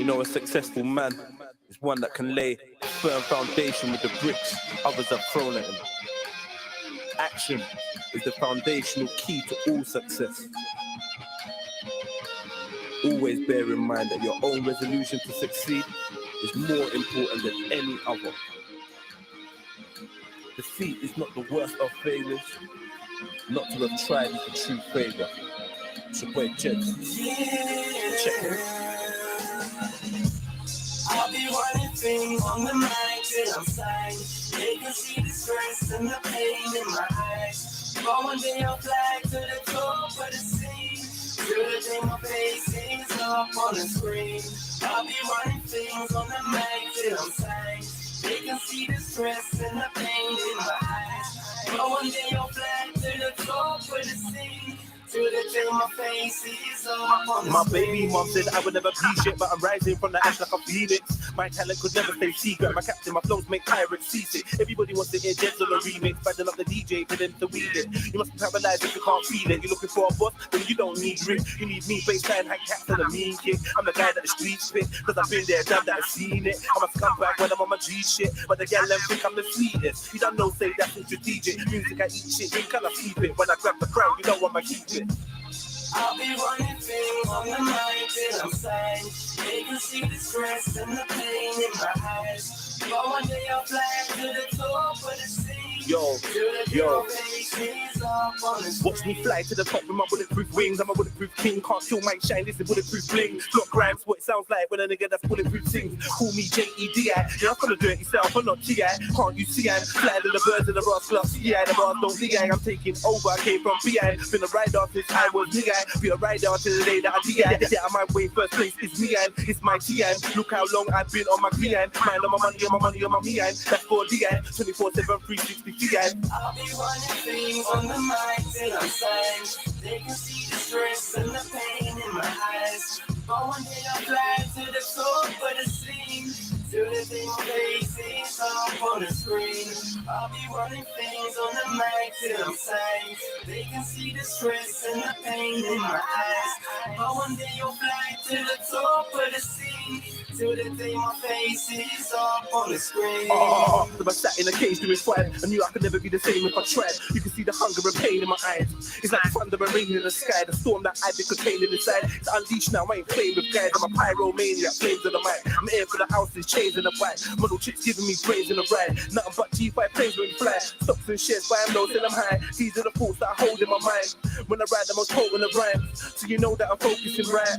know a successful man is one that can lay a firm foundation with the bricks others have thrown at him. Action is the foundational key to all success. Always bear in mind that your own resolution to succeed is more important than any other. Defeat is not the worst of failures. Not to have tried is the true failure. It's your boy JEDI. Check it. I'll be running things on the mic till I'm signed. They can see the stress and the pain in my eyes. But one day I'll fly to the top of the scene. Till the day my face is up on the screen. I'll be running things on the mic till I'm signed. They can see the stress and the pain in my eyes. But one day I'll fly to the top of the scene. To the day my face is up on the My screen. baby mom said I would never be shit, but I'm rising from the ash like a phoenix. My talent could never stay secret. My captain, my flows make pirates seasick. Everybody wants to hear Jets on a remix, banding up the DJ for them to wheel it. You must be paralyzed if you can't feel it. You're looking for a boss, then you don't need Rick. You need me, baseline, hack cats and a mean kick. I'm the guy that the streets pick, cause I've been there, done that, I've seen it. I'm a scumbag when I'm on my G shit, but the gal them think I'm the sweetest. You don't know, say that's strategic. Music, I eat shit, you cannot keep it. When I grab the crowd, you know I'ma keep it. I'll be running things on the mic till I'm signed. They can see the stress and the pain in my eyes. But one day I'll fly to the top of the scene. Yo. Watch me fly to the top with my bulletproof wings. I'm a bulletproof king, can't kill my shine, this is bulletproof bling. Block rhymes, what it sounds like when a nigga that's bulletproof sings. Call me JEDI, you're not gonna do it yourself, I'm not TI. Can't you see I? Fly to the birds and the rocks, club, CI, the bars don't lie. I'm taking over, I came from BI. Been a rider since I was nigga. Be a rider until the day that I DI. Yeah, I'm my way, first place, it's me and it's my TI. Look how long I've been on my grind. Mind on my money, on my money, on my me and that's for DI. 24/7, 360 DI. I'll be running things on the mic till I'm signed. They can see the stress and the pain in my eyes. But one day I'll fly to the top of the scene. Till the day my face is up on the screen. I'll be running things on the mic till I'm signed. They can see the stress and the pain in my eyes. But one day you'll fly to the top of the scene. Till the day my face is up on the screen. So I sat in a cage doing swag. I knew I could never be the same if I tried. You can see the hunger and pain in my eyes. It's like thunder and rain in the sky. The storm that I've been containing inside. It's unleashed now, I ain't playing with guys. I'm a pyromaniac, flames on the mic. I'm here for the houses, chains in the bike. Model chicks giving me praise in the ride. Nothing but G5 planes when you fly. Stocks and shares, but I'm low till I'm high. These are the thoughts that I hold in my mind. When I ride, I'm most holding the rhyme. So you know that I'm focusing right.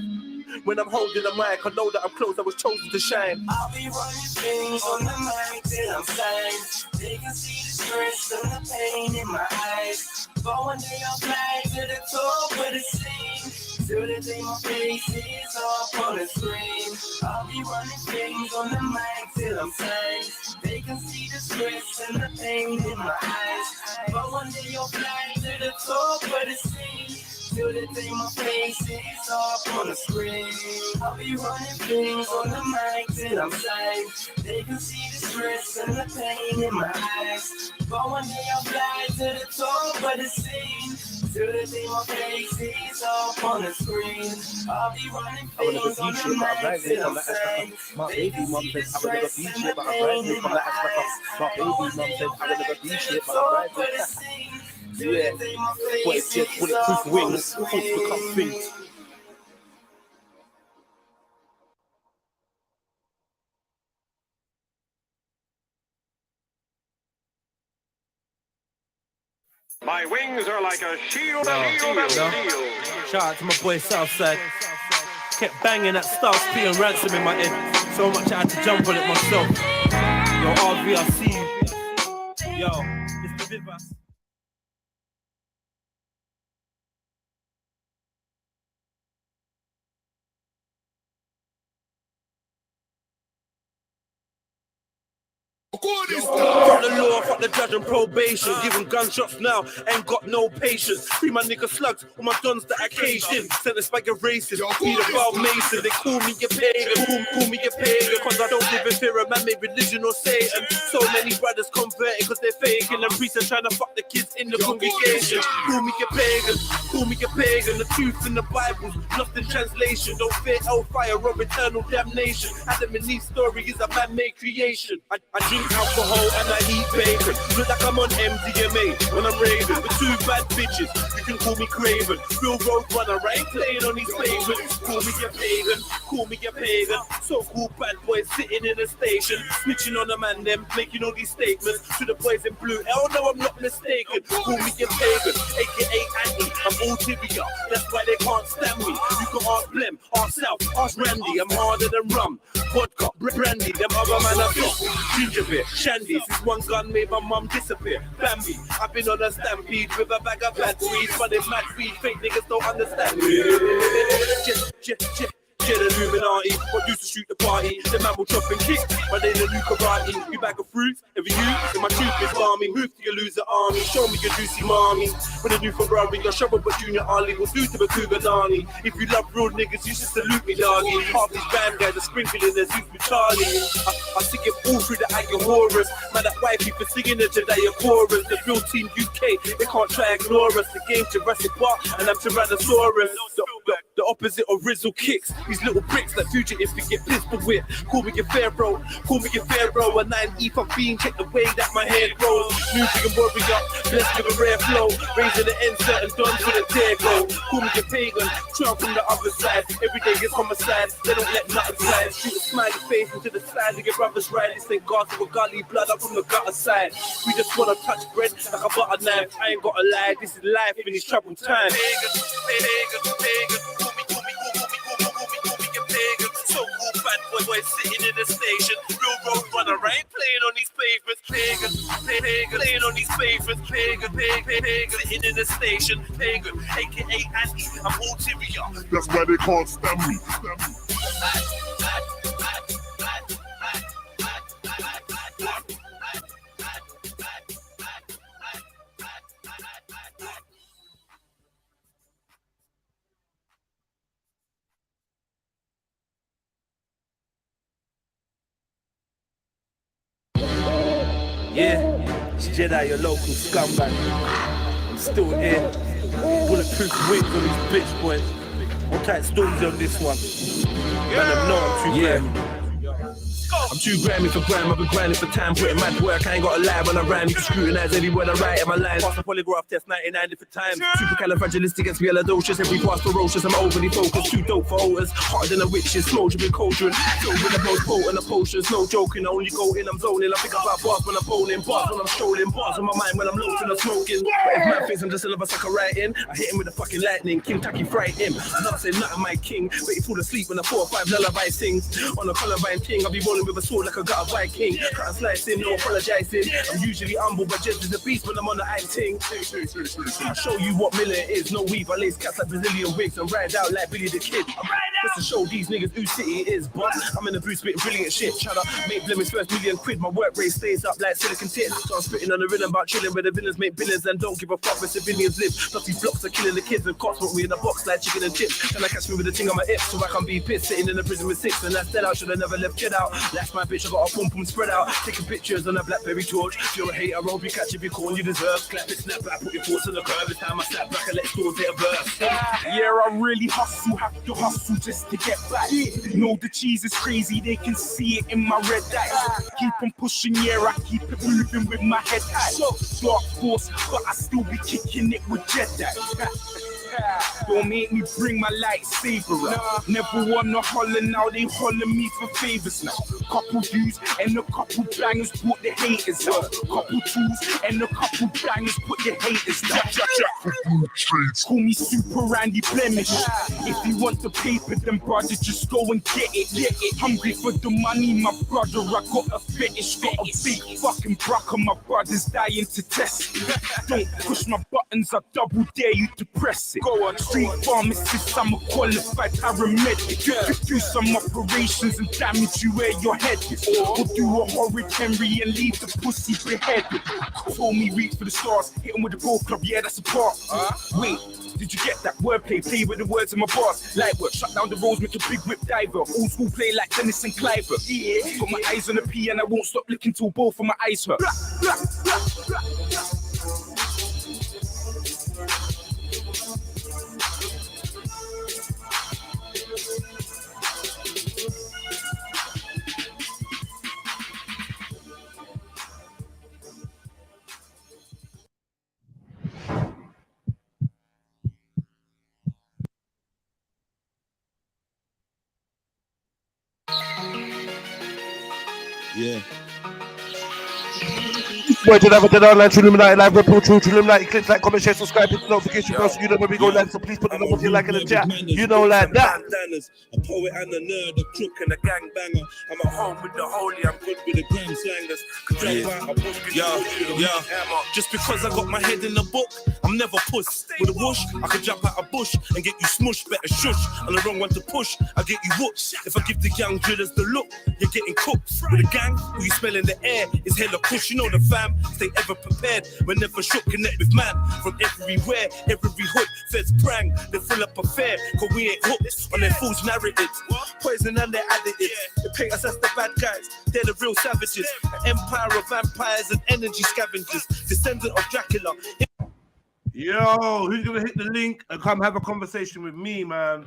When I'm holding the mic, I know that I'm close, I was chosen to shine. I'll be running things on the mic till I'm signed. They can see the stress and the pain in my eyes. But one day I'll fly to the top of the scene. Till the day my face is up on the screen. I'll be running things on the mic till I'm signed. They can see the stress and the pain in my eyes. But one day you'll fly to the top of the scene. Till the day my face is up on the screen. I'll be running things on the mic till I'm signed. They can see the stress and the pain in my eyes. But one day I'll fly to the top of the scene. Till the day my face is up on the screen. I'll be running things on the mic till I'm signed. My baby mom said I would never be shit, but I'm rising from the ash. My baby mom said I would never be shit, but I'm rising. Yeah, but it's just bulletproof wings, thoughts become things. My wings are like a shield of steel. Shout out to my boy Southside. Kept banging that Stars P and Ransom in my head. So much I had to jump on it myself. Yo, RV, I see you. Yo, Mr. Vivas. Fuck the law, fuck the judge and probation. Giving gunshots now, ain't got no patience. Free my nigga slugs, all my dons that I caged in. Sentenced by a racist, be the foul mason. They call me a pagan, call me a pagan. Cause I don't live in fear of man-made religion or Satan. So many brothers converted cause they're faking. And priests are trying to fuck the kids in the congregation. Call me a pagan, call me a pagan. The truth in the Bible's lost in translation. Don't fear hellfire or eternal damnation. Adam and Eve's story is a man-made creation. I drink alcohol and I eat bacon. Look like I'm on MDMA when I'm raving. With two bad bitches, you can call me Craven. Real road runner, I ain't playing on these pavements. Call me a pagan, call me a pagan. So cool bad boys sitting in a station, snitching on a man, them making all these statements to the boys in blue. Hell no, I'm not mistaken. Call me a pagan, aka auntie. I'm all tibia, that's why they can't stand me. You can ask Blem, ask South, ask Randy. I'm harder than rum, vodka, brandy. Them other man are soft, ginger beer, shandy. This one gun made my mum disappear. Bambi, I've been on a stampede with a bag of bad weed, but they mad weed, fake niggas don't understand me. Get Illuminati, what used to shoot the party? The man will chop and kick, but they don't do karate. You bag of fruits, every you, and my tooth is balmy. Move to your loser army, show me your juicy mommy. When they do Ferrari, your shovel, but Junior Ali will do to the Cougar Nani. If you love real niggas, you should salute me, doggy. Half these band guys are sprinkling their suits with Charlie. I sing it all through the Agahorus. Man, that white people singing it today, a chorus. The real team UK, they can't try ignore us. The game Jurassic Park, and I'm Tyrannosaurus. The opposite of Rizzle kicks. These little bricks like fugitives to get pistol whip. Call me your pharaoh, call me your pharaoh. A 9E for being, check the way that my head grows. Music and warrior, blessed with a rare flow. Raising the insert and done with a tear glow. Call me your pagan, trail from the other side. Every day is homicide, they don't let nothing slide. Shoot a smiley face into the side to get brothers right. This ain't God with gully blood up from the gutter side. We just wanna touch bread like a butter knife. I ain't gotta lie, this is life in these troubled times. Pagan, pagan, pagan. So cool bad boys sitting in the station. Real road runner, I ain't playing on these pavements. Pagan, playing on these pavements. Pagan, sitting in the station. Pagan, aka auntie, I'm ulterior. That's why they can't stand me. Yeah, it's Jedi, your local scumbag. I'm still here. Bulletproof wings on these bitch boys. What type of stormzy on this one? Man, I'm too grimy. I'm too grimy for grime, I've been grinding for time, putting mad work, I ain't got a lie when I rhyme. You can scrutinize every word I write in my lines. Pass the polygraph test 99 different times. Supercalifragilisticexpialidocious, every pass ferocious, I'm overly focused, too dope for alters. Harder than a witch's, smoldering with cauldron. Filled with the most potent of potions, no joking, I only go in, I'm zoning. I think about bars when I'm bowling, bars when I'm strolling, bars on my mind when I'm loafing or smoking. But if man thinks I'm just another sucker writing, I hit him with the fucking lightning, Kentucky fright him. I'm not saying nothing, my king, but he fall asleep when the 4 or 5 lullaby sings. On a Columbine king, I'll be rolling with a sword like a gutter Viking. Cut and slicing, no apologizing. I'm usually humble, but just as a beast when I'm on the acting. I'll show you what Miller is. No weave, I lace cats like Brazilian wigs and ride out like Billy the Kid. Just to show these niggas who city it is, but I'm in the booth spitting brilliant shit. Tryna make Blem's first £1,000,000. My work rate stays up like silicon tits. So I'm spitting on the rhythm about chilling where the villains make billions and don't give a fuck where civilians live. Plus these blocks are killing the kids and cops want me in a box like chicken and chips. Can I catch me with a thing on my hips so I can be pissed? Sitting in the prison with 6 and that's dead out. Should have never left kid out. That's my bitch, I got a pum pum spread out. Taking pictures on a Blackberry torch. If you're a hater, I hope you catch every corn you deserve. Clap it, snap back, put your thoughts on the curve. It's time I snap back and let stores hit a verse. Yeah, I really hustle, have to hustle just to get back. Know the cheese is crazy, they can see it in my red eyes. Keep on pushing, yeah, I keep it moving with my head high. Dark force, but I still be kicking it with Jedi. Don't make me bring my lightsaber up. Never wanna holler now, they holler me for favors now. Couple views and a couple bangers put the haters out. Couple tools and a couple bangers put the haters down. Call me Super Randy Blemish. If you want the paper, then brother, just go and get it. Hungry for the money, my brother, I got a fetish. Got a big fucking bracker, my brother's dying to test it. Don't push my buttons, I double dare you to press it. Go on, street pharmacist, I'm a qualified paramedic. Do some operations and damage you where your head is. Or do a horrid Henry and leave the pussy beheaded. Told me reach for the stars, hit him with the ball club, yeah, that's a part. Wait, did you get that wordplay? Play with the words in my bars. Light work, shut down the roads, make a big whip diver. Old school play like Dennis and Cliver. Yeah, got my eyes on the P and I won't stop licking till both of my eyes hurt. Yeah. Boy, to have a online TRILLUMINATI live report, TRILLUMINATI, click like, comment, share, subscribe, hit the notification bell so you know when we go live. So please put the number like in the chat. You know, like that. A poet and a nerd, a crook and a gangbanger. I'm at home with the holy, I'm good with the gram slangers. Just because I got my head in the book, I'm never puss. With a whoosh, I could jump out a bush and get you smushed. Better shush. On the wrong one to push, I get you whooped. If I give the young drillers the look, you're getting cooked. With a gang, who you smell in the air is hella push. You know the fam, stay ever prepared. We're never shook, connect with man from everywhere, every hood. Feds prang, they fill up a fair, cause we ain't hooked on their fool's narratives. Poison and their additives. They paint us as the bad guys, they're the real savages. An empire of vampires and energy scavengers, descendant of Dracula. Yo, who's gonna hit the link and come have a conversation with me, man?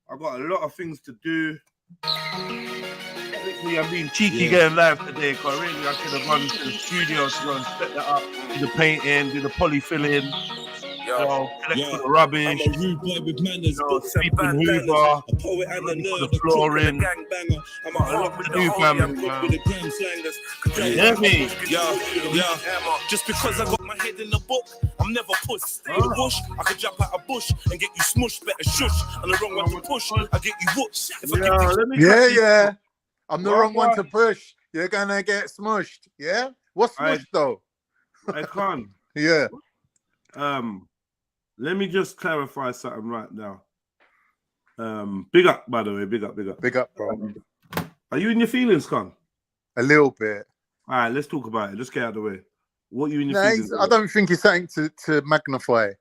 I've got a lot of things to do. Technically, I'm being cheeky getting live today, because really I could have gone to the studio to go and set that up, do the painting, do the polyfilling, collect the rubbish, I'm a rude boy with manners, sweep and hoover, a poet and a nerd, the flooring. gangbanger. I'm a hard with the new holy, I'm good with the gram slangers. Hear me? Just because I got my head in the book, I'm never puss. With a whoosh, I could jump out a bush and get you smushed. Better shush. On the wrong one to push, I get you whooped. If I Yeah. I'm the wrong one to push. You're gonna get smushed. Yeah? What's smushed though? I can't. Yeah. Let me just clarify something right now. Big up, by the way, big up. Big up, bro. Are you in your feelings, Con? A little bit. All right, let's talk about it. Just get out of the way. What are you in your feelings? I don't think it's something to magnify.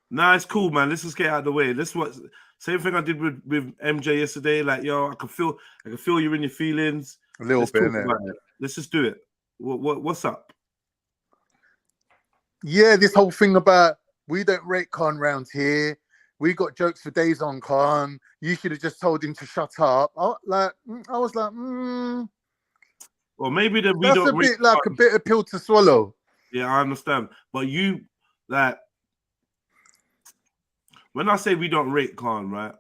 Nah, it's cool, man. Let's just get out of the way. This what same thing I did with MJ yesterday. Like, yo, I can feel you're in your feelings. A little bit, innit? Let's just do it. What's up? Yeah, this whole thing about we don't rate Khan round here. We got jokes for days on Khan. You should have just told him to shut up. I was like, Well, maybe that we that's don't. A bit like a bitter pill to swallow. Yeah, I understand. But you, like, when I say we don't rate Khan, right?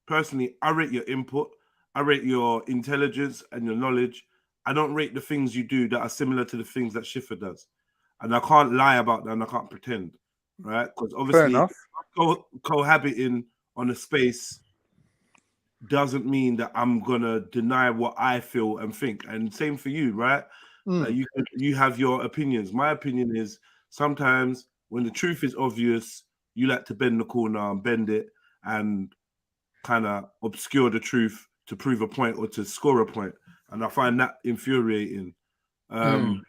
Personally, I rate your input. I rate your intelligence and your knowledge. I don't rate the things you do that are similar to the things that Schiffer does. And I can't lie about that and I can't pretend, right? Because obviously cohabiting on a space doesn't mean that I'm going to deny what I feel and think. And same for you, right? You have your opinions. My opinion is sometimes when the truth is obvious, you like to bend the corner and bend it and kind of obscure the truth to prove a point or to score a point. And I find that infuriating. And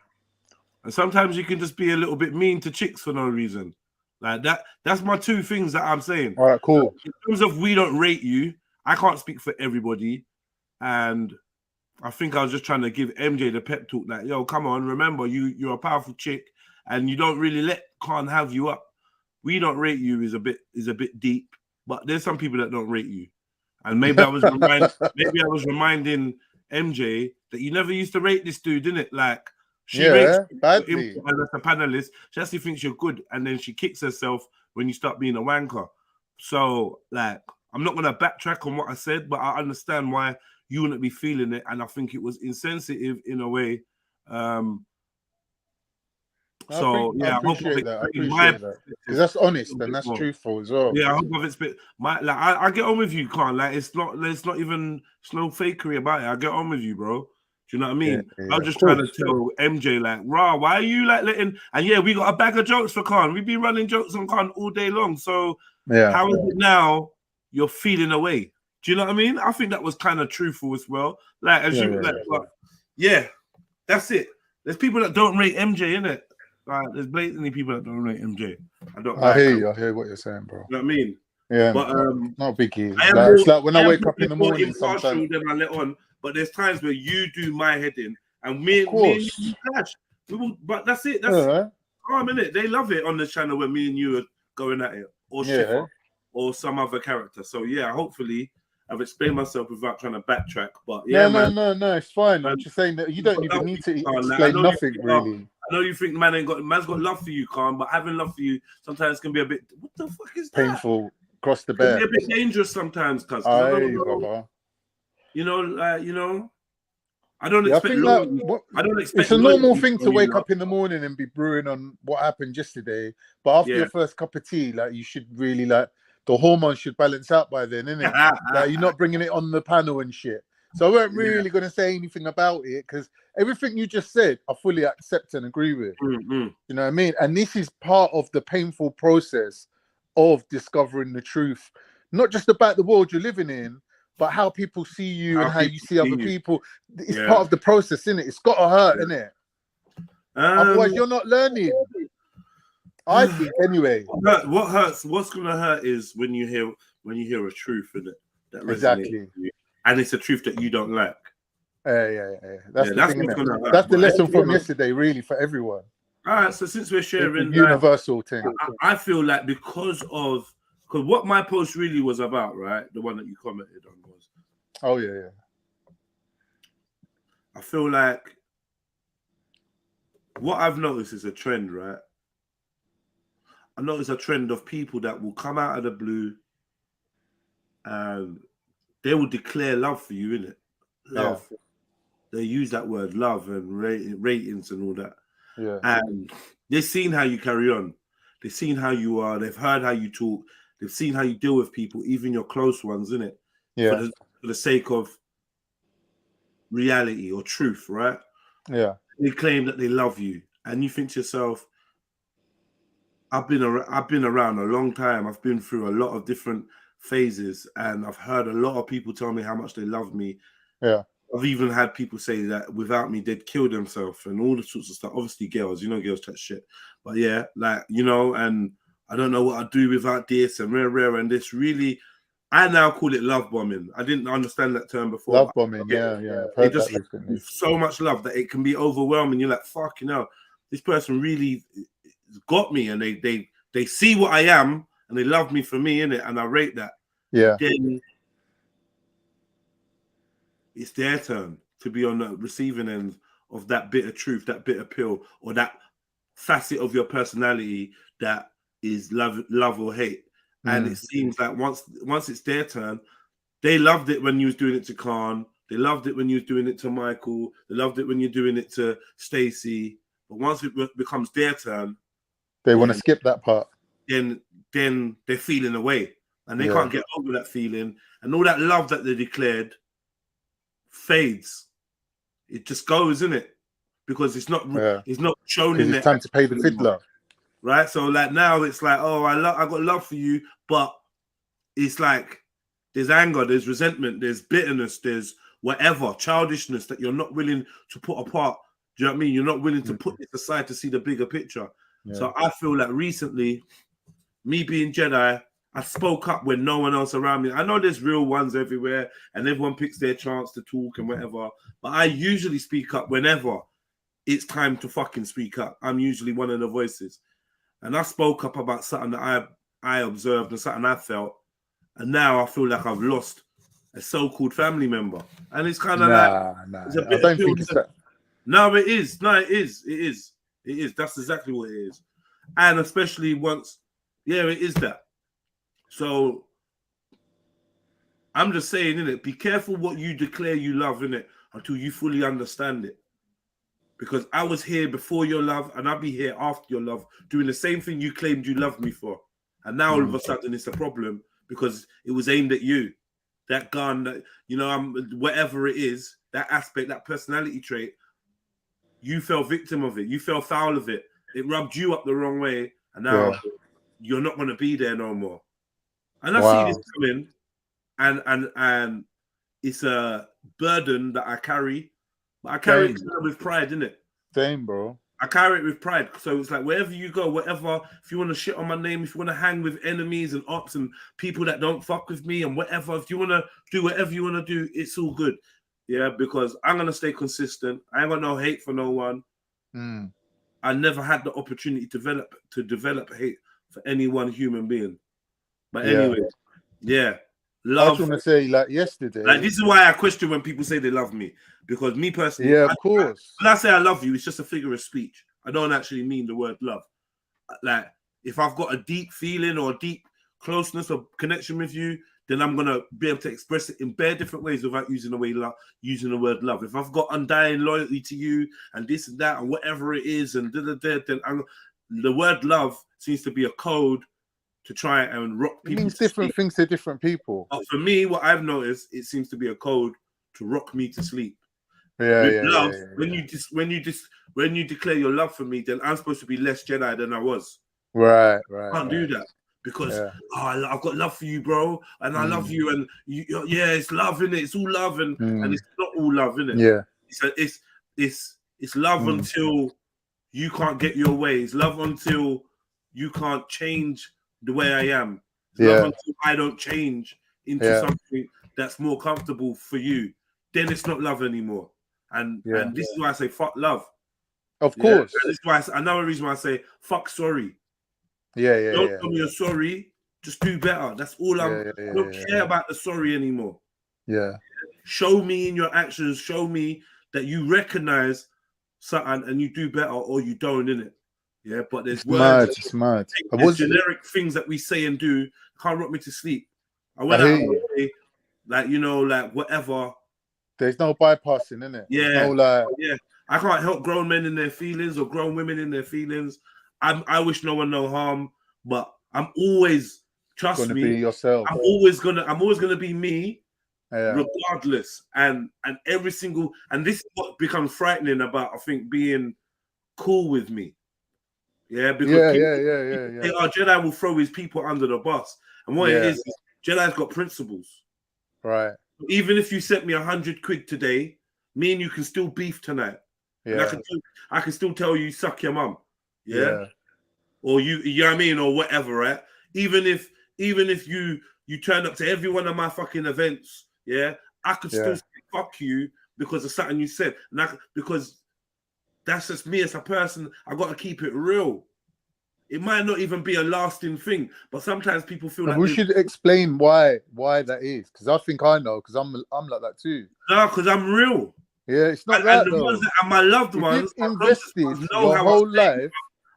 sometimes you can just be a little bit mean to chicks for no reason. Like that. That's my two things that I'm saying. All right, cool. In terms of we don't rate you, I can't speak for everybody. And I think I was just trying to give MJ the pep talk that, yo, come on, remember, you're a powerful chick and you don't really let Khan have you up. We don't rate you is a bit deep, but there's some people that don't rate you. And maybe I was reminding MJ that you never used to rate this dude, didn't it? Like she rates badly. As a panelist, she actually thinks you're good, and then she kicks herself when you start being a wanker. So, like, I'm not gonna backtrack on what I said, but I understand why you wouldn't be feeling it, and I think it was insensitive in a way. I appreciate that. Because that's honest and that's truthful as well. Yeah, I hope it's bit. I get on with you, Khan. Like it's no fakery about it. I get on with you, bro. Do you know what I mean? Yeah, I was just trying to tell MJ, like, rah, why are you like letting? And yeah, we got a bag of jokes for Khan. We've been running jokes on Khan all day long. So Yeah. How is it now you're feeling away? Do you know what I mean? I think that was kind of truthful as well. Like, as yeah, that's it. There's people that don't rate MJ, innit? Like, there's blatantly people that don't rate MJ. I hear you. I hear what you're saying, bro. You know what I mean? Yeah, but not biggie. It's like when I wake up in the morning, sometimes than I let on. But there's times where you do my head in, and me and you clash. But that's it. That's calm, innit? They love it on the channel when me and you are going at it, or Schiffer, or some other character. So yeah, hopefully I've explained myself without trying to backtrack. But yeah, no, it's fine. I'm just saying that you don't even need to explain nothing really. I know you think man's got love for you, Khan, but having love for you sometimes can be a bit. What the fuck is that? Painful. Cross the bear. It can be a bit dangerous sometimes, cuz. You know, I don't expect. I don't expect. It's a normal thing to wake up in the morning and be brewing on what happened yesterday, but after your first cup of tea, like you should really the hormones should balance out by then, innit? Like you're not bringing it on the panel and shit. So I weren't really going to say anything about it because everything you just said, I fully accept and agree with. You know what I mean? And this is part of the painful process of discovering the truth, not just about the world you're living in, but how people see you and how you see other people. It's part of the process, isn't it? It's got to hurt, isn't it? Otherwise, you're not learning. I think, anyway. What hurts? What's gonna hurt is when you hear a truth in it that resonates with you, and it's a truth that you don't like. Yeah. That's the thing. That's the lesson from yesterday, really, for everyone. All right. So since we're sharing universal thing, I feel like because what my post really was about, right? The one that you commented on was. Oh yeah. I feel like what I've noticed is a trend, right? I noticed a trend of people that will come out of the blue and they will declare love for you, innit? Love. Yeah. They use that word love and ratings and all that. Yeah. And they've seen how you carry on. They've seen how you are. They've heard how you talk. They've seen how you deal with people, even your close ones, innit? Yeah. For the sake of reality or truth, right? Yeah. They claim that they love you. And you think to yourself, I've been around a long time. I've been through a lot of different phases, and I've heard a lot of people tell me how much they love me. Yeah. I've even had people say that without me, they'd kill themselves and all the sorts of stuff. Obviously, girls, girls chat shit. But yeah, and I don't know what I'd do without this and rare. And this really, I now call it love bombing. I didn't understand that term before. Love bombing, yeah. They just have so much love that it can be overwhelming. You're like, fuck, this person really got me, and they see what I am and they love me for me, innit? And I rate that. Yeah. Then it's their turn to be on the receiving end of that bitter truth, that bitter pill, or that facet of your personality that is love or hate. And it seems like once it's their turn, they loved it when you was doing it to Khan. They loved it when you was doing it to Michael. They loved it when you're doing it to Stacey. But once it becomes their turn, they want to skip that part. Then they're feeling away, and they can't get over that feeling, and all that love that they declared fades. It just goes, isn't it? Because it's not shown in there. It's time to pay the fiddler, right? So like now it's like, oh, I got love for you, but it's like there's anger, there's resentment, there's bitterness, there's whatever childishness that you're not willing to put apart. Do you know what I mean? You're not willing to put it aside to see the bigger picture. Yeah. So I feel like recently, me being Jedi, I spoke up when no one else around me. I know there's real ones everywhere and everyone picks their chance to talk and whatever, but I usually speak up whenever it's time to fucking speak up. I'm usually one of the voices. And I spoke up about something that I observed and something I felt. And now I feel like I've lost a so-called family member. And it's kind of I don't think it's that. No, it is. No, it is. It is. It is. That's exactly what it is. And especially once, it is that. So I'm just saying, innit, be careful what you declare you love, innit, until you fully understand it. Because I was here before your love, and I'll be here after your love, doing the same thing you claimed you loved me for. And now all of a sudden it's a problem because it was aimed at you. That gun, that, whatever it is, that aspect, that personality trait, you fell victim of it. You fell foul of it. It rubbed you up the wrong way, and now you're not going to be there no more. And I see this coming, and it's a burden that I carry, but I carry it with pride, innit? Same, bro. I carry it with pride. So it's like wherever you go, whatever, if you want to shit on my name, if you want to hang with enemies and ops and people that don't fuck with me and whatever, if you want to do whatever you want to do, it's all good. Yeah, because I'm going to stay consistent. I ain't got no hate for no one. I never had the opportunity to develop hate for any one human being. But anyway, love. I was going to say, like yesterday. Like, this is why I question when people say they love me. Because me personally, of course. When I say I love you, it's just a figure of speech. I don't actually mean the word love. Like, if I've got a deep feeling or a deep closeness or connection with you, then I'm gonna be able to express it in bare different ways without using the word love. If I've got undying loyalty to you and this and that and whatever it is and then the word love seems to be a code to try and rock people. It means different things to different people. But for me, what I've noticed, it seems to be a code to rock me to sleep. Love, when you declare your love for me, then I'm supposed to be less Jedi than I was. Right. I can't do that because I've got love for you, bro, and I love you, and it's love, innit? It's all love, and it's not all love, innit? Yeah, it's love until you can't get your way. It's love until you can't change the way I am. It's love until I don't change into something that's more comfortable for you. Then it's not love anymore. And this is why I say fuck love. Of course. And this is why another reason why I say fuck sorry. Don't tell me you're sorry. Just do better. That's all I don't care about the sorry anymore. Show me in your actions. Show me that you recognize something and you do better, or you don't, innit? Yeah, but there's words. It's mad. There's generic things that we say and do can't rock me to sleep. I went out like, you know, like whatever. There's no bypassing, innit? I can't help grown men in their feelings or grown women in their feelings. I wish no one no harm, but I'm always, trust me, be yourself. I'm always gonna be me, regardless. And every single, and this is what becomes frightening about, I think, being cool with me. Yeah, because Jedi will throw his people under the bus. And what it is Jedi's got principles. Right. Even if you sent me 100 quid today, me and you can still beef tonight. And I can still tell you suck your mum. Or you know what I mean, or whatever, right? Even if you turn up to every one of my fucking events, I could still say fuck you because of something you said. And because that's just me as a person. I got to keep it real. It might not even be a lasting thing, but sometimes people feel like we should explain why that is, because I think I know, because I'm like that too. No, because I'm real. Yeah, it's not and the ones that are my loved ones, my invested your whole life.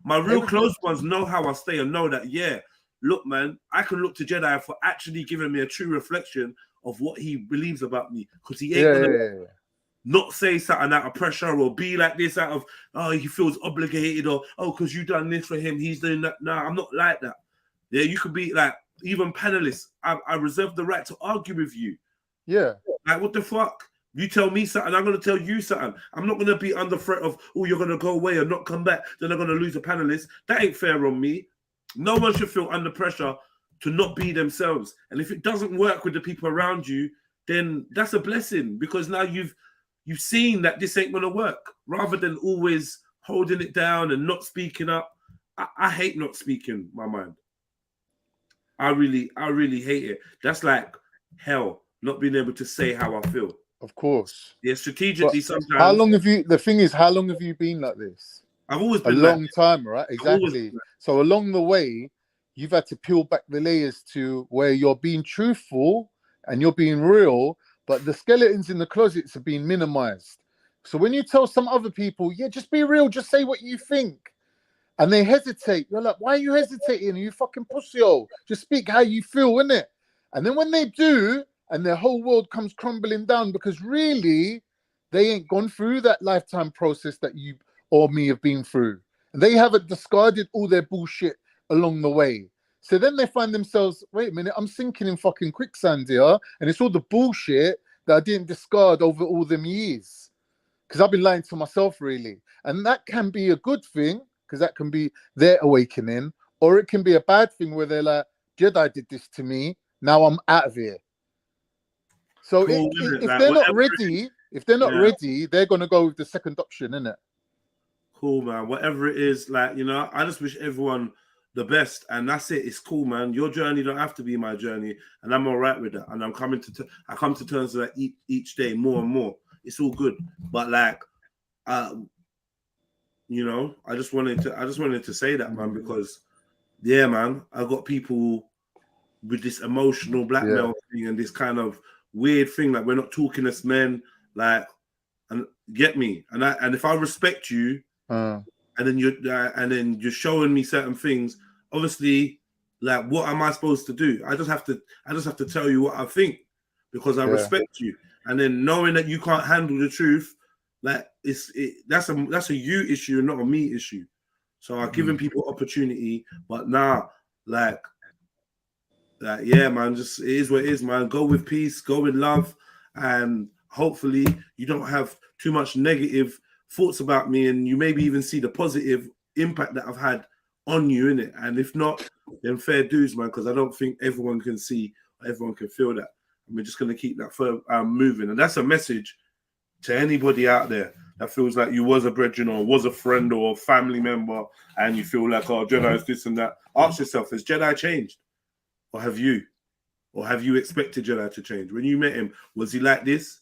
My real close ones know how I stay and know that, look, man, I can look to Jedi for actually giving me a true reflection of what he believes about me, because he ain't gonna not say something out of pressure or be like this out of, he feels obligated, or, because you done this for him, he's doing that. No, I'm not like that. Yeah, you could be like, even panelists, I reserve the right to argue with you. Yeah. Like, what the fuck? You tell me something, I'm going to tell you something. I'm not going to be under threat of, you're going to go away and not come back, then I'm going to lose a panelist. That ain't fair on me. No one should feel under pressure to not be themselves. And if it doesn't work with the people around you, then that's a blessing, because now you've seen that this ain't going to work, rather than always holding it down and not speaking up. I hate not speaking my mind. I really hate it. That's like hell, not being able to say how I feel. Of course. Yeah, strategically sometimes. How long have you been like this? I've always been a long time, right? Exactly. So along the way, you've had to peel back the layers to where you're being truthful and you're being real, but the skeletons in the closets are being minimized. So when you tell some other people, just be real, just say what you think, and they hesitate, you're like, why are you hesitating? You fucking pussy-hole. Just speak how you feel, innit? And then when they do, and their whole world comes crumbling down, because really, they ain't gone through that lifetime process that you or me have been through. And they haven't discarded all their bullshit along the way. So then they find themselves, wait a minute, I'm sinking in fucking quicksand here, and it's all the bullshit that I didn't discard over all them years. Because I've been lying to myself, really. And that can be a good thing, because that can be their awakening, or it can be a bad thing where they're like, Jedi did this to me. Now I'm out of here. So Cool, if like, they're not whatever ready, they're gonna go with the second option, innit? Cool, man. Whatever it is, like, you know, I just wish everyone the best, and that's it. It's cool, man. Your journey don't have to be my journey, and I'm all right with that. And I'm coming to I come to terms with that each day more and more. It's all good, but like, you know, I just wanted to say that, man, because yeah, man, I got people with this emotional blackmail thing and this kind of weird thing, like we're not talking as men, like, and get me, and if I respect you. And then you're showing me certain things. Obviously, like, what am I supposed to do? I just have to tell you what I think because I respect you. And then knowing that you can't handle the truth, like that's a you issue, not a me issue. So I've given people opportunity, but now, like, yeah, man, just it is what it is, man. Go with peace, go with love, and hopefully you don't have too much negative thoughts about me, and you maybe even see the positive impact that I've had on you, innit? And if not, then fair dues, man, because I don't think everyone can see, everyone can feel that. And we're just going to keep that moving. And that's a message to anybody out there that feels like you was a brethren or was a friend or a family member, and you feel like, oh, Jedi is this and that. Ask yourself, has Jedi changed? Or have you? Or have you expected Jedi to change? When you met him, was he like this?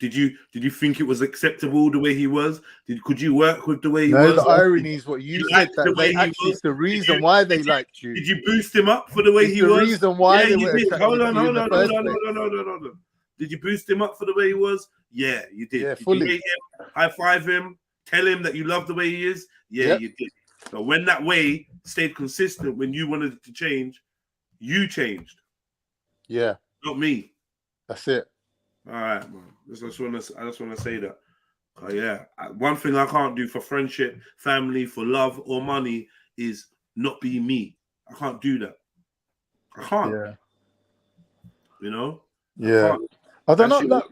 Did you think it was acceptable the way he was? Could you work with the way he was? The irony is what you said, that they actually is the reason why they liked you. Did you boost him up for the way he was? The reason why they were did. Hold on. Hold on. Did you boost him up for the way he was? Yeah, you did. Yeah, did fully. You rate him, high five him, tell him that you love the way he is? Yeah, you did. So when that way stayed consistent, when you wanted it to change, you changed. Yeah. Not me. That's it. All right, man. I just want to say that. Yeah, one thing I can't do for friendship, family, for love or money is not be me. I can't do that. I can't. Yeah. You know. Yeah. I don't know. Like,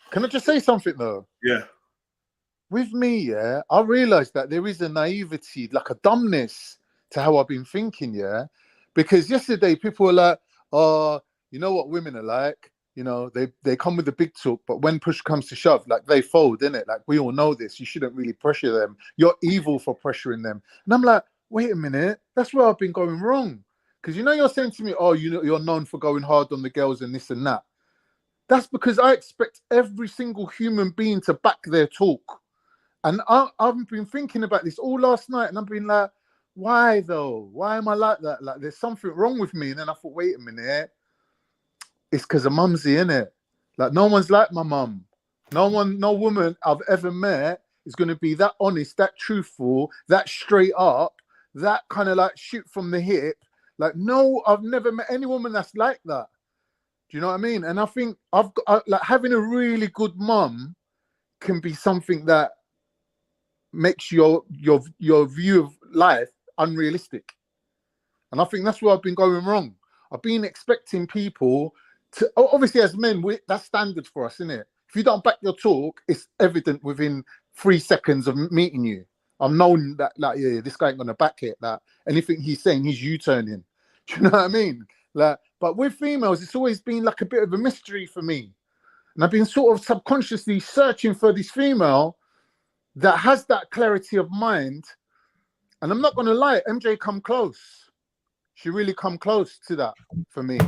can I just say something though? Yeah. With me, I realized that there is a naivety, like a dumbness to how I've been thinking. Yeah, because yesterday people were like, "Oh, you know what women are like." You know, they come with the big talk, but when push comes to shove, like they fold, innit? Like we all know this. You shouldn't really pressure them. You're evil for pressuring them. And I'm like, wait a minute, that's where I've been going wrong. Because you know, you're saying to me, oh, you know, you're known for going hard on the girls and this and that. That's because I expect every single human being to back their talk. And I've been thinking about this all last night, and I've been like, why though? Why am I like that? Like there's something wrong with me. And then I thought, wait a minute. It's because of mumsy, innit? Like no one's like my mum. No woman I've ever met is going to be that honest, that truthful, that straight up, that kind of like shoot from the hip. Like no, I've never met any woman that's like that. Do you know what I mean? And I think like having a really good mum can be something that makes your view of life unrealistic. And I think that's where I've been going wrong. I've been expecting people to, obviously as men, that's standard for us, isn't it? If you don't back your talk, it's evident within 3 seconds of meeting you. I'm known that, like, yeah, this guy ain't gonna back it. That anything he's saying, he's U-turning. Do you know what I mean? Like, but with females, it's always been like a bit of a mystery for me. And I've been sort of subconsciously searching for this female that has that clarity of mind. And I'm not gonna lie, MJ come close. She really come close to that for me.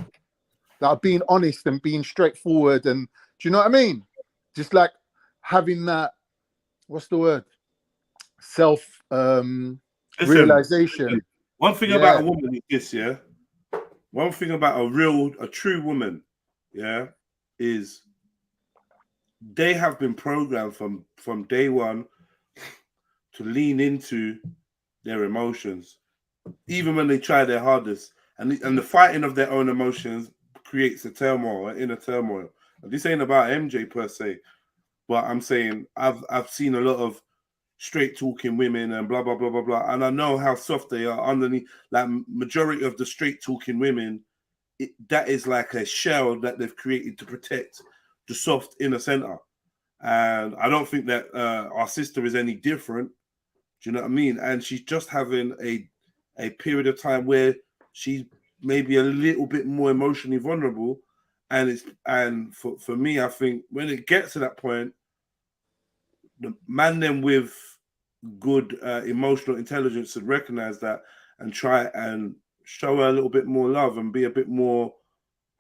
That being honest and being straightforward, and do you know what I mean? Just like having that, what's the word? Self realization. One thing about a woman is this, yeah. One thing about a true woman, yeah, is they have been programmed from day one to lean into their emotions, even when they try their hardest, and the fighting of their own emotions creates a turmoil, an inner turmoil. And this ain't about MJ per se, but I'm saying I've seen a lot of straight talking women and blah blah blah blah blah, and I know how soft they are underneath. Like majority of the straight talking women, that is like a shell that they've created to protect the soft inner center. And I don't think that our sister is any different. Do you know what I mean? And she's just having a period of time where she's maybe a little bit more emotionally vulnerable. And for me, I think when it gets to that point, the man then with good emotional intelligence should recognize that and try and show her a little bit more love and be a bit more,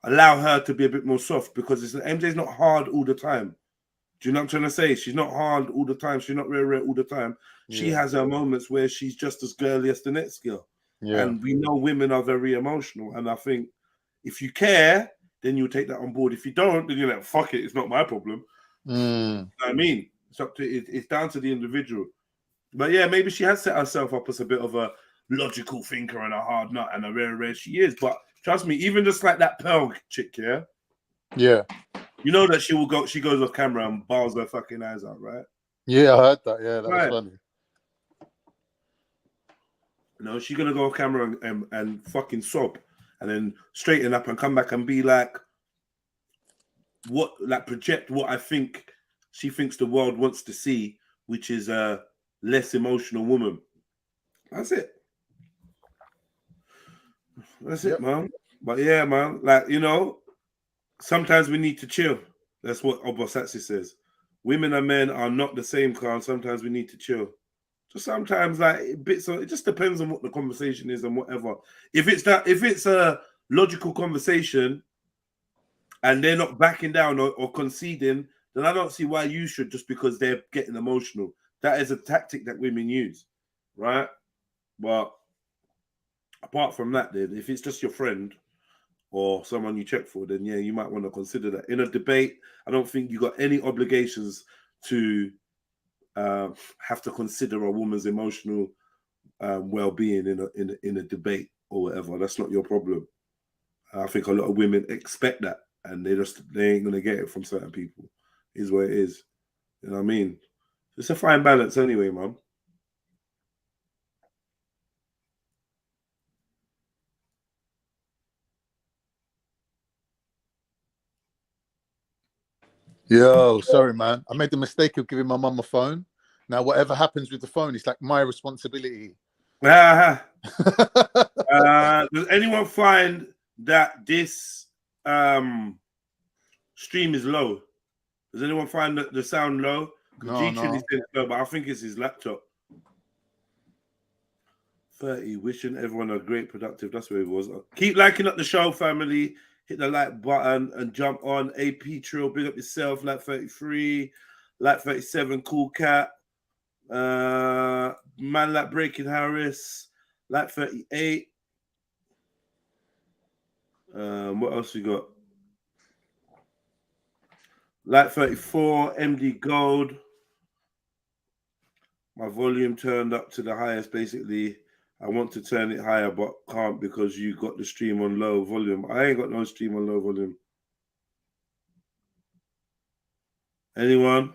allow her to be a bit more soft, because MJ's not hard all the time. Do you know what I'm trying to say? She's not hard all the time. She's not rare all the time. She has her moments where she's just as girly as the next girl. Yeah. And we know women are very emotional. And I think if you care, then you'll take that on board. If you don't, then you're like, fuck it, it's not my problem. You know what I mean? It's up to it's down to the individual. But yeah, maybe she has set herself up as a bit of a logical thinker and a hard nut, and a rare she is. But trust me, even just like that Pearl chick, yeah, you know that she goes off camera and bars her fucking eyes out, right? Yeah, I heard that. Yeah, that was funny. No, she's gonna go off camera and fucking sob, and then straighten up and come back and be like, project what I think she thinks the world wants to see, which is a less emotional woman. That's it. That's it, man. But yeah, man, like, you know, sometimes we need to chill. That's what Obosatsi says. Women and men are not the same, Carl. Sometimes we need to chill. So sometimes, like, bits of it just depends on what the conversation is and whatever. If it's a logical conversation and they're not backing down or conceding, then I don't see why you should, just because they're getting emotional. That is a tactic that women use, right? But apart from that, then, if it's just your friend or someone you check for, then yeah, you might want to consider that. In a debate, I don't think you got any obligations to have to consider a woman's emotional well-being in a debate or whatever. That's not your problem. I think a lot of women expect that, and they ain't gonna get it from certain people. Is what it is. You know what I mean? It's a fine balance anyway, man. Yo, sorry, man. I made the mistake of giving my mum a phone. Now, whatever happens with the phone, it's like my responsibility. Does anyone find that this stream is low? Does anyone find that the sound low? No. Says low, but I think it's his laptop. 30, wishing everyone a great productive. That's where it was. Keep liking up the show, family. Hit the like button and jump on. AP Trill, big up yourself. Like 33, like 37, Cool Cat. Man like Breaking Harris, like 38. What else we got? Like 34, MD Gold. My volume turned up to the highest, basically. I want to turn it higher, but can't because you got the stream on low volume. I ain't got no stream on low volume. Anyone?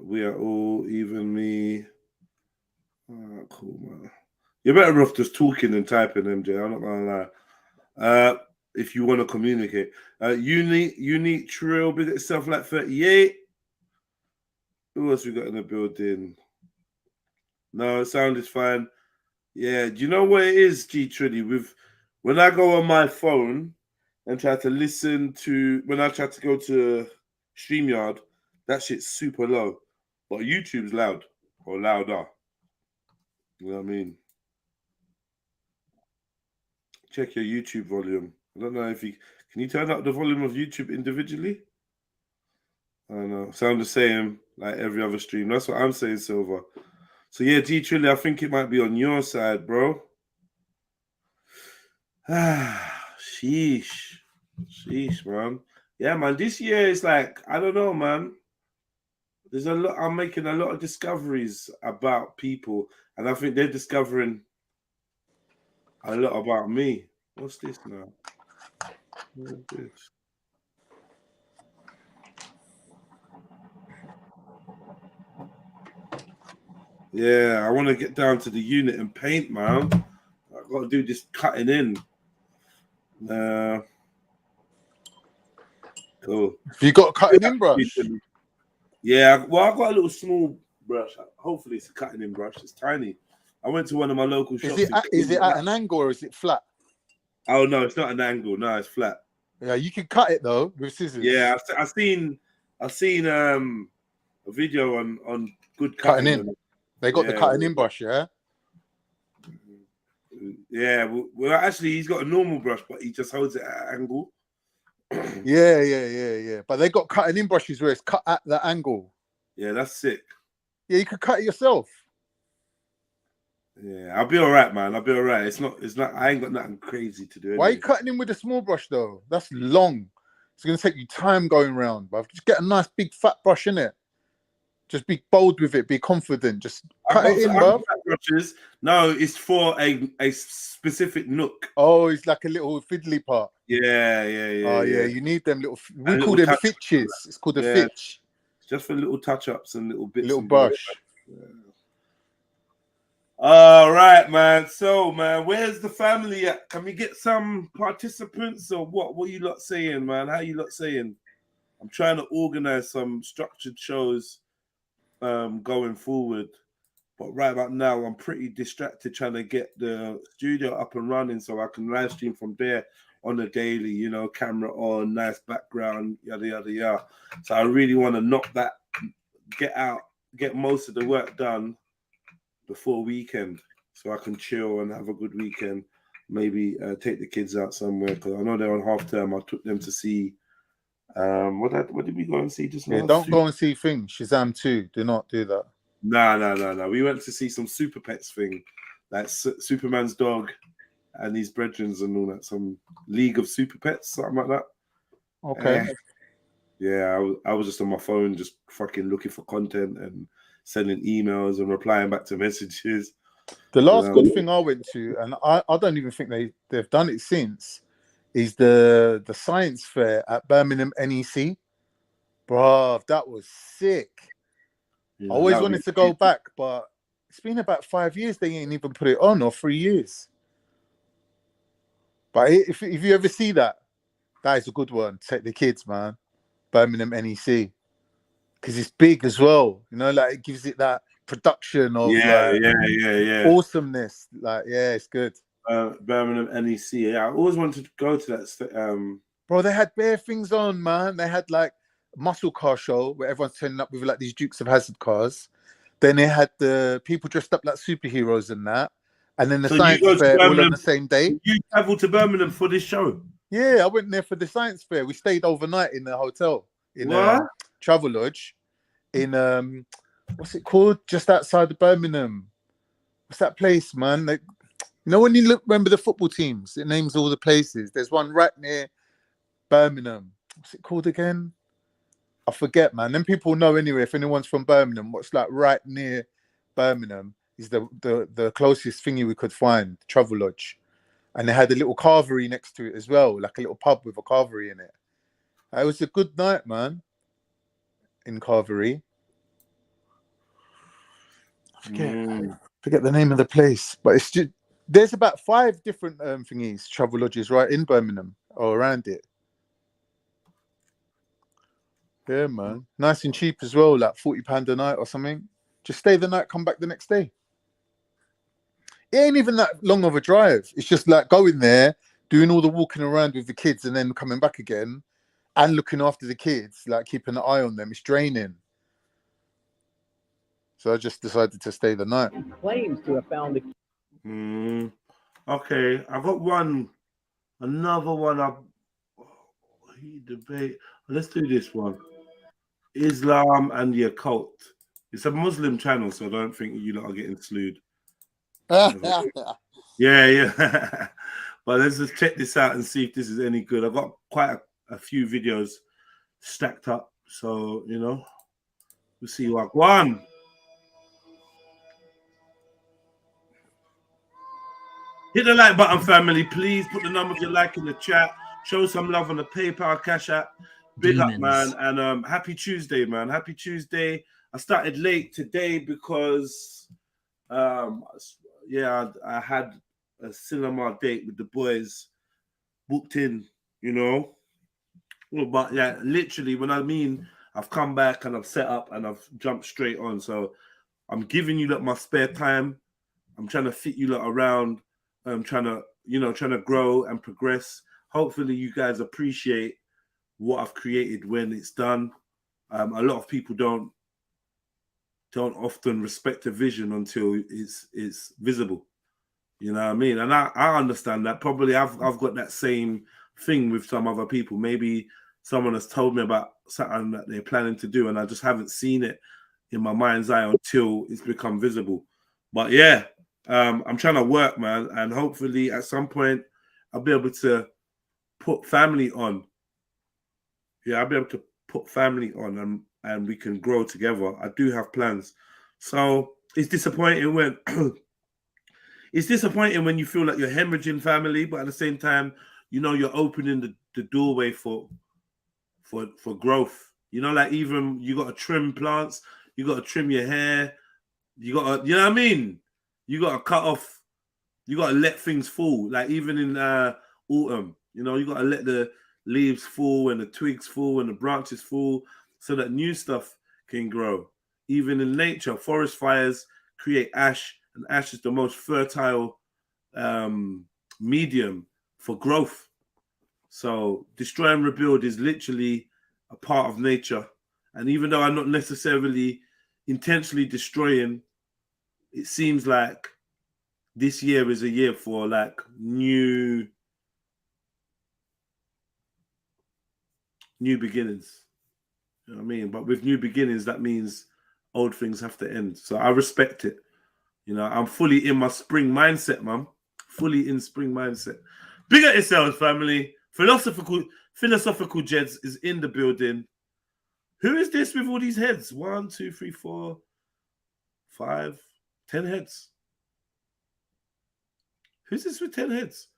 We are all, even me. Cool, man. You're better off just talking than typing, MJ. I'm not gonna lie. If you want to communicate, unique Trill, big itself like 38. Who else we got in the building? No, sound is fine. Yeah, do you know what it is, G Trilly? When I go on my phone and try to listen to, when I try to go to StreamYard, that shit's super low. But YouTube's loud or louder. You know what I mean? Check your YouTube volume. I don't know if can you turn up the volume of YouTube individually? I don't know. Sound the same like every other stream. That's what I'm saying, Silver. So yeah, G Trilly, I think it might be on your side, bro. Sheesh, man. Yeah, man. This year is like, I don't know, man. There's a lot. I'm making a lot of discoveries about people, and I think they're discovering a lot about me. What's this now? What is this? Yeah, I want to get down to the unit and paint, man. I've got to do this cutting in. Cool. You got a cutting in brush? Yeah, well, I've got a little small brush. Hopefully, it's a cutting in brush. It's tiny. I went to one of my local shops. Is it at an angle or is it flat? Oh no, it's not an angle. No, it's flat. Yeah, you can cut it though with scissors. Yeah, I've seen a video on good cutting in. They got the cutting in brush, yeah. Yeah, well, actually, he's got a normal brush, but he just holds it at an angle. Yeah. But they got cutting in brushes where it's cut at the angle. Yeah, that's sick. Yeah, you could cut it yourself. Yeah, I'll be all right, man. I'll be all right. It's not. I ain't got nothing crazy to do. Anyway. Why are you cutting in with a small brush though? That's long. It's gonna take you time going round. But just get a nice big fat brush in it. Just be bold with it. Be confident. Just cut it in, bro. Brushes. No, it's for a specific nook. Oh, it's like a little fiddly part. Yeah. Oh yeah, you need them little. We call them fitches. It's called a fitch. Just for little touch-ups and little bits. Little brush. Yeah. All right, man. So, man, where's the family at? Can we get some participants or what? What you lot saying, man? How you lot saying? I'm trying to organize some structured shows going forward. But right about now, I'm pretty distracted trying to get the studio up and running so I can live stream from there on a daily, you know, camera on, nice background, yada, yada, yada. So I really want to knock that, get most of the work done before weekend so I can chill and have a good weekend. Maybe take the kids out somewhere because I know they're on half term. I took them to see what did we go and see just now? Yeah, don't go and see things. Shazam 2. Do not do that. No. We went to see some Super Pets thing, like Superman's dog and his brethren and all that. Some League of Super Pets, something like that. Okay. Yeah, I was just on my phone, just fucking looking for content and sending emails and replying back to messages. The last good thing I went to, and I don't even think they've done it since, is the science fair at Birmingham NEC. Bruv, that was sick. Yeah, I always wanted to go back, but it's been about 5 years they ain't even put it on, or 3 years. But if you ever see that is a good one. Take the kids, man. Birmingham NEC. Because it's big as well, you know, like it gives it that production of awesomeness. Like, yeah, it's good. Birmingham NEC. Yeah, I always wanted to go to that. Bro, they had bare things on, man. They had like a muscle car show where everyone's turning up with like these Dukes of Hazzard cars. Then they had the people dressed up like superheroes and that. And then the science fair all on the same day. You traveled to Birmingham for this show? Yeah, I went there for the science fair. We stayed overnight in the hotel in Travelodge in what's it called? Just outside of Birmingham. What's that place, man? Like, you know when you remember the football teams, it names all the places. There's one right near Birmingham. What's it called again? I forget, man. Then people know anyway. If anyone's from Birmingham, what's like right near Birmingham is the closest thingy we could find, Travelodge. And they had a little carvery next to it as well, like a little pub with a carvery in it. It was a good night, man. In carvery. I forget the name of the place, but it's just there's about 5 different thingies, Travelodges right in Birmingham or around it. Yeah, man. Nice and cheap as well, like £40 a night or something. Just stay the night, come back the next day. It ain't even that long of a drive. It's just like going there, doing all the walking around with the kids and then coming back again and looking after the kids, like keeping an eye on them. It's draining. So I just decided to stay the night. Claims to have found the... Okay, I got another one. Debate. Let's do this one. Islam and the occult. It's a Muslim channel, so I don't think you lot are getting slewed. Yeah. But let's just check this out and see if this is any good. I've got quite a few videos stacked up, so you know, we'll see what one. Hit the like button, family. Please put the number of your like in the chat. Show some love on the PayPal, Cash App. Big up, man. And happy Tuesday, man. Happy Tuesday. I started late today because I had a cinema date with the boys booked in, you know. Well, but yeah, literally, when I mean I've come back and I've set up and I've jumped straight on. So I'm giving you my spare time. I'm trying to fit you lot around. I'm trying to grow and progress. Hopefully you guys appreciate what I've created when it's done. A lot of people don't often respect a vision until it's visible. You know what I mean? And I understand that. Probably I've got that same thing with some other people. Maybe someone has told me about something that they're planning to do, and I just haven't seen it in my mind's eye until it's become visible. But yeah, I'm trying to work, man, and hopefully at some point I'll be able to put family on. Yeah, I'll be able to put family on, and we can grow together. I do have plans. So it's disappointing when it's disappointing when you feel like you're hemorrhaging family, but at the same time, you know, you're opening the doorway for growth. You know, like even you got to trim plants, you got to trim your hair, you know what I mean? You got to cut off, you got to let things fall. Like even in autumn, you know, you got to let the leaves fall and the twigs fall and the branches fall so that new stuff can grow. Even in nature, forest fires create ash, and ash is the most fertile medium for growth. So destroy and rebuild is literally a part of nature. And even though I'm not necessarily intentionally destroying, it seems like this year is a year for like new beginnings. You know what I mean? But with new beginnings, that means old things have to end. So I respect it. You know, I'm fully in my spring mindset, man. Fully in spring mindset. Big up yourselves, family. Philosophical Jeds is in the building. Who is this with all these heads? 1, 2, 3, 4, 5, 10 heads. Who's this with 10 heads?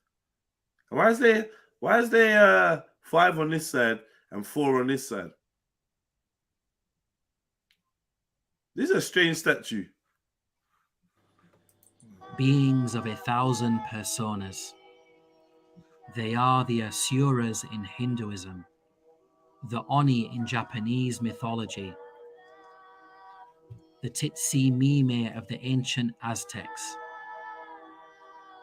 And why is there 5 on this side and 4 on this side? This is a strange statue. Beings of 1,000 personas. They are the Asuras in Hinduism, the Oni in Japanese mythology, the Titsi-Mime of the ancient Aztecs.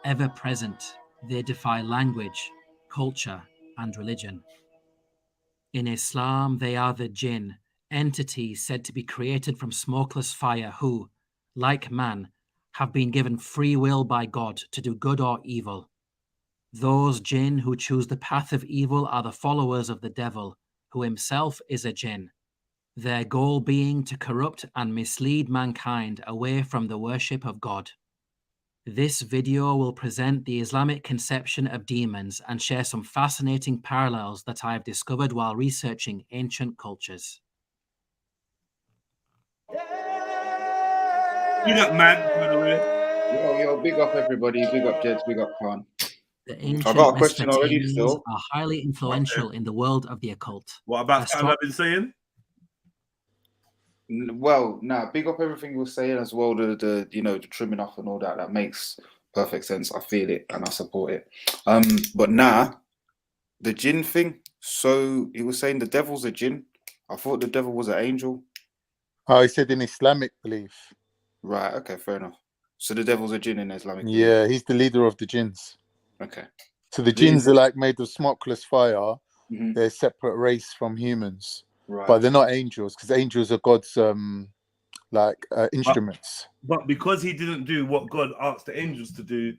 Ever present, they defy language, culture, and religion. In Islam, they are the Jinn, entities said to be created from smokeless fire who, like man, have been given free will by God to do good or evil. Those Jinn who choose the path of evil are the followers of the devil, who himself is a Jinn, their goal being to corrupt and mislead mankind away from the worship of God. This video will present the Islamic conception of demons and share some fascinating parallels that I have discovered while researching ancient cultures. Big up, man, by the way. Yo, big up everybody, big up Jeds, big up Khan. The ancient I got a question already Mesopotamians still. are highly influential in the world of the occult. What about something I've been saying? Well, big up everything you were saying as well. The the trimming off and all that. That makes perfect sense. I feel it and I support it. But the Jinn thing. So he was saying the devil's a Jinn. I thought the devil was an angel. Oh, he said in Islamic belief. Right. Okay. Fair enough. So the devil's a Jinn in Islamic belief. Yeah, he's the leader of the jinns. Okay. So the jinns are like made of smokeless fire. Mm-hmm. They're a separate race from humans. Right. But they're not angels, because angels are God's instruments. But because he didn't do what God asked the angels to do,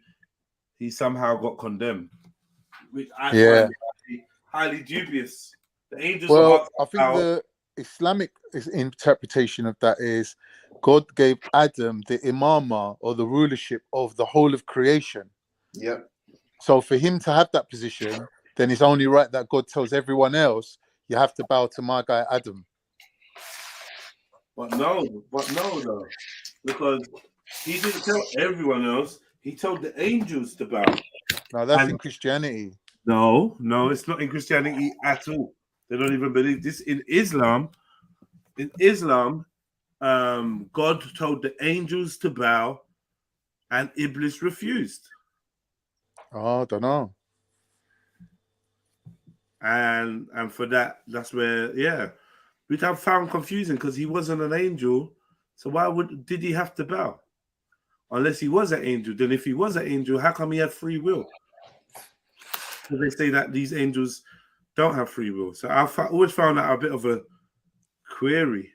he somehow got condemned. Which I find highly dubious. The angels. Well, I think the Islamic interpretation of that is God gave Adam the imama, or the rulership of the whole of creation. Yeah. So for him to have that position, then it's only right that God tells everyone else, you have to bow to my guy Adam. But no, though. Because he didn't tell everyone else, he told the angels to bow. Now that's in Christianity. No, it's not in Christianity at all. They don't even believe this. In Islam, God told the angels to bow, and Iblis refused. Oh, I don't know. And for that's where, which I found confusing, because he wasn't an angel. So why did he have to bow? unless he was an angel. Then if he was an angel, how come he had free will? So they say that these angels don't have free will. So I always found that a bit of a query.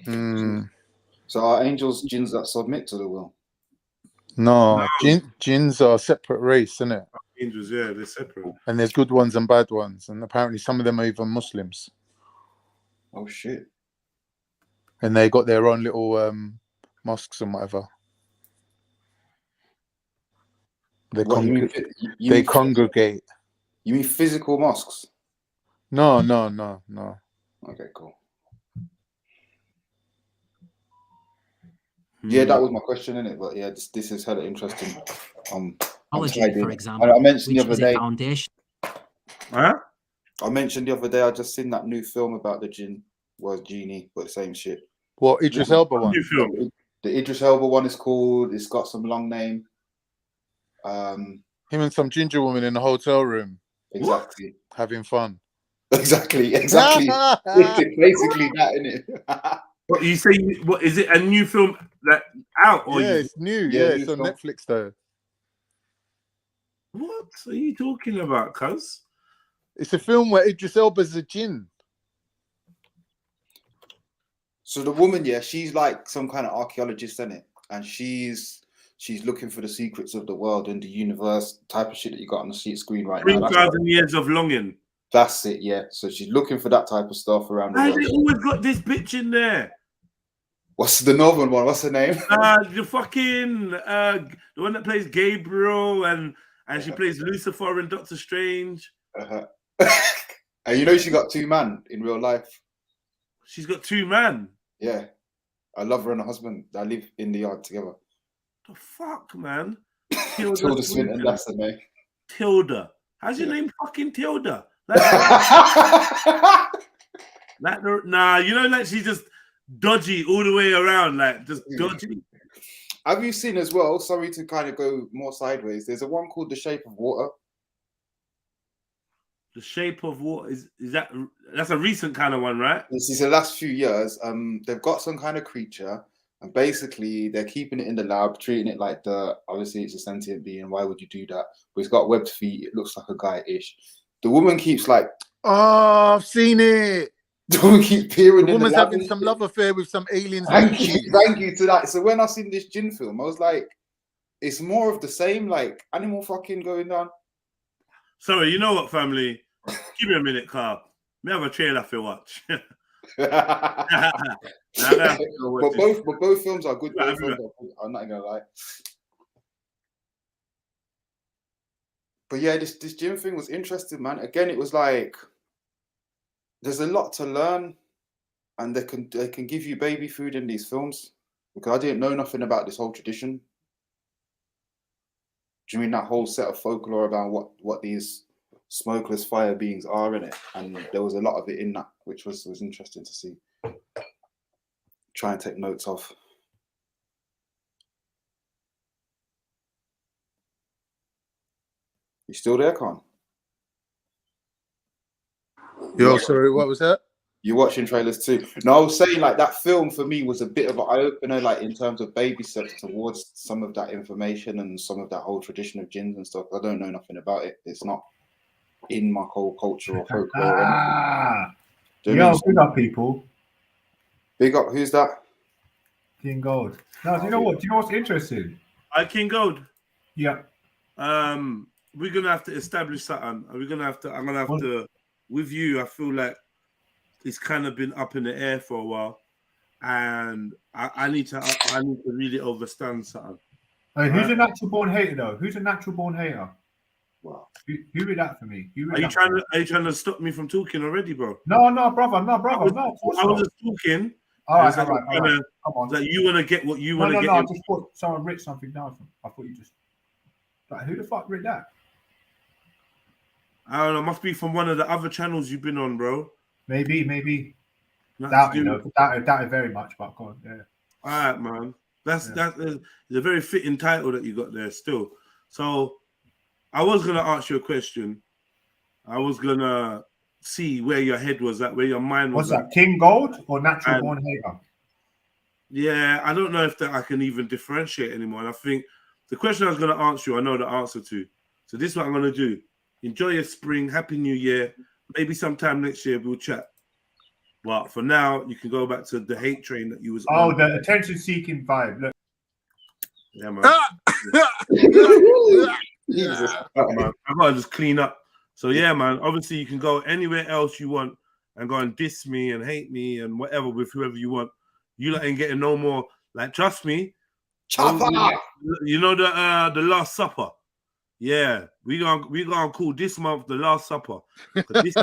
So are angels jinns that submit to the will? No. Jinns are a separate race, isn't it? Angels, yeah, they're separate. And there's good ones and bad ones. And apparently some of them are even Muslims. Oh, shit. And they got their own little mosques and whatever. They, they congregate. You mean physical mosques? No. Okay, cool. Yeah, that was my question, innit? But yeah, this is hella interesting. Mythology, for example, I mentioned the other day. Foundation. Huh? I mentioned the other day. I just seen that new film about the Jinn, was genie, but the same shit. What, Idris Elba one? New film. The Idris Elba one is called. It's got some long name. Him and some ginger woman in a hotel room. Exactly. Having fun. Exactly. It's basically that, innit? What you say? What is it? A new film that out? Or yeah, it's new. Yeah, it's on Netflix though. What are you talking about, cuz? It's a film where Idris Elba's a jinn. So the woman, yeah, she's like some kind of archaeologist, isn't it? And she's looking for the secrets of the world and the universe, type of shit that you got on the screen right now. 3,000 years of longing. That's it, yeah. So she's looking for that type of stuff around the world. They always got this bitch in there. What's the northern one? What's her name? The fucking the one that plays Gabriel and she plays Lucifer in Doctor Strange. And you know she got 2 men in real life. She's got 2 men. Yeah, I love her and her husband. They live in the yard together. The fuck, man. Tilda Swinton, that's the name. Tilda. How's your name fucking Tilda? Nah, you know, like she's just dodgy all the way around, like just dodgy. Have you seen as well? Sorry to kind of go more sideways. There's a one called The Shape of Water. The Shape of Water that's a recent kind of one, right? This is the last few years. They've got some kind of creature, and basically they're keeping it in the lab, treating it like obviously it's a sentient being. Why would you do that? But it's got webbed feet. It looks like a guy-ish. The woman keeps like, oh, I've seen it. The woman keeps peering. The woman's having some love affair with some aliens. Thank you to that. So when I seen this Jinn film, I was like, it's more of the same, like animal fucking going down. Sorry, you know what, family? Give me a minute, Carl. Me have a trailer for watch. But both films are good. I'm not gonna lie. But yeah, this Jinn thing was interesting, man. Again, it was like there's a lot to learn, and they can give you baby food in these films, because I didn't know nothing about this whole tradition. Do you mean that whole set of folklore about what these smokeless fire beings are in it? And there was a lot of it in that, which was interesting to see. Try and take notes of. You still there, Con? Yo, sorry, what was that? You're watching trailers too. No, I was saying like that film for me was a bit of an eye-opener, like in terms of baby steps towards some of that information and some of that whole tradition of jinns and stuff. I don't know nothing about it. It's not in my whole culture or folklore. Yo, big up, people. Big up. Who's that? King Gold. No, do you know what? Do you know what's interesting? King Gold. Yeah. We're gonna have to establish something. I'm gonna have to. With you, I feel like it's kind of been up in the air for a while, and I need to really understand something. Hey, who's a natural born hater though? Who's a natural born hater? Wow. Who read that for me? Are you trying to stop me from talking already, bro? No, brother. I was just talking. All right. Come on. Like you want to get what you want to get. No, I just thought someone wrote something down. I thought you just. Like, who the fuck read that? I don't know. Must be from one of the other channels you've been on, bro. Maybe. Doubt it very much, but go on, yeah. All right, man. That's a very fitting title that you got there still. So I was gonna ask you a question. I was gonna see where your head was at, where your mind was. What's that? King Gold or natural born hater? Yeah, I don't know if that I can even differentiate anymore. And I think the question I was going to answer you, I know the answer to. So this is what I'm going to do. Enjoy your spring. Happy New Year. Maybe sometime next year we'll chat. But for now, you can go back to the hate train that you was on. Oh, the attention-seeking vibe. Look. Yeah, man. Jesus. Man. I gotta just clean up. So yeah, man. Obviously, you can go anywhere else you want and go and diss me and hate me and whatever with whoever you want. You like ain't getting no more. Like, trust me. Chopper. You know the Last Supper. Yeah, we gonna call this month the Last Supper. This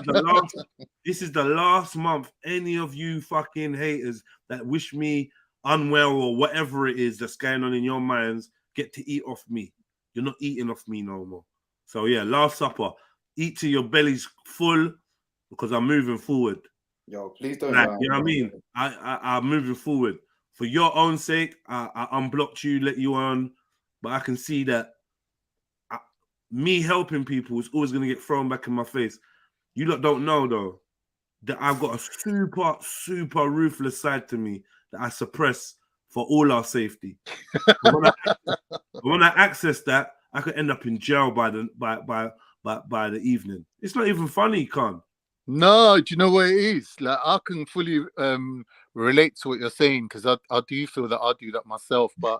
is the last month any of you fucking haters that wish me unwell or whatever it is that's going on in your minds get to eat off me. You're not eating off me no more. So yeah, Last Supper. Eat till your belly's full because I'm moving forward. Yo, please don't. Like, you know what I mean? I'm moving forward. For your own sake, I unblocked you, let you on, but I can see that me helping people is always going to get thrown back in my face. You lot don't know, though, that I've got a super, super ruthless side to me that I suppress for all our safety. when I access that, I could end up in jail by the evening. It's not even funny, Khan. No, do you know what it is? Like, I can fully relate to what you're saying because I do feel that I do that myself, but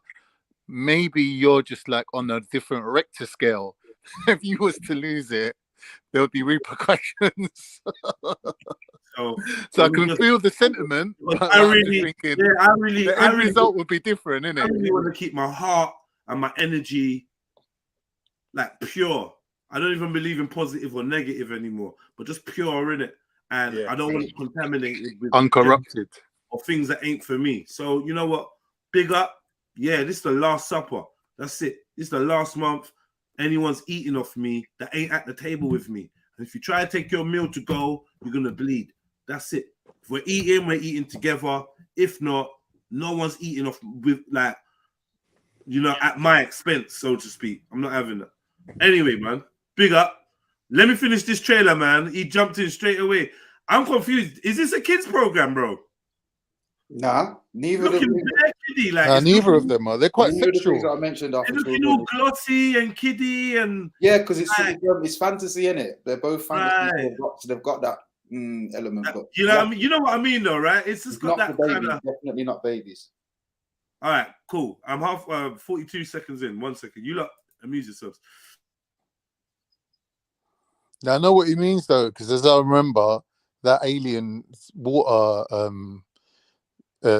maybe you're just like on a different Richter scale. If you was to lose it, there'll be repercussions. So I can feel the sentiment. But I really, the end result would be different, innit? I really want to keep my heart and my energy like pure. I don't even believe in positive or negative anymore, but just pure in it. And I don't want to contaminate it with uncorrupted or things that ain't for me. So you know what? Big up. Yeah, this is the Last Supper. That's it. This is the last month anyone's eating off me that ain't at the table with me. And if you try to take your meal to go, you're gonna bleed. That's it. If we're eating together. If not, no one's eating off with, like, you know, at my expense, so to speak. I'm not having that. Anyway, man, big up. Let me finish this trailer, man. He jumped in straight away. I'm confused. Is this a kids program, bro? Nah, neither of them are. They're quite sexual. That I mentioned after they're looking all glossy and kiddie and because it's fantasy, innit? They're both fantasy. Right. So they've got that element. But you know, you know what I mean, though, right? It's just got that kind of definitely not babies. All right, cool. I'm 42 seconds in. 1 second. You lot amuse yourselves. Now I know what he means though, because as I remember, that alien water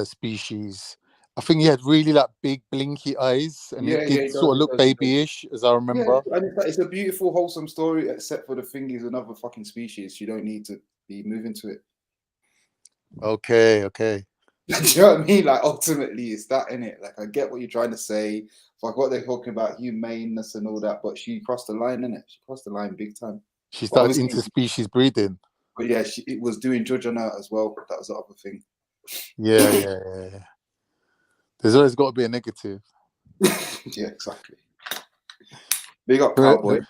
species, I think he had really like big blinky eyes, and it did sort of look babyish, as I remember. Yeah, and it's a beautiful, wholesome story, except for the thing is another fucking species. You don't need to be moving to it. Okay. Do you know what I mean? Like, ultimately, it's that, innit? Like, I get what you're trying to say. Like, what they're talking about, humaneness and all that, but she crossed the line, innit? She crossed the line big time. She started interspecies breeding. But yeah, it was doing judge on her as well. That was the other thing. Yeah. There's always got to be a negative. Yeah, exactly. Big up, Cowboy.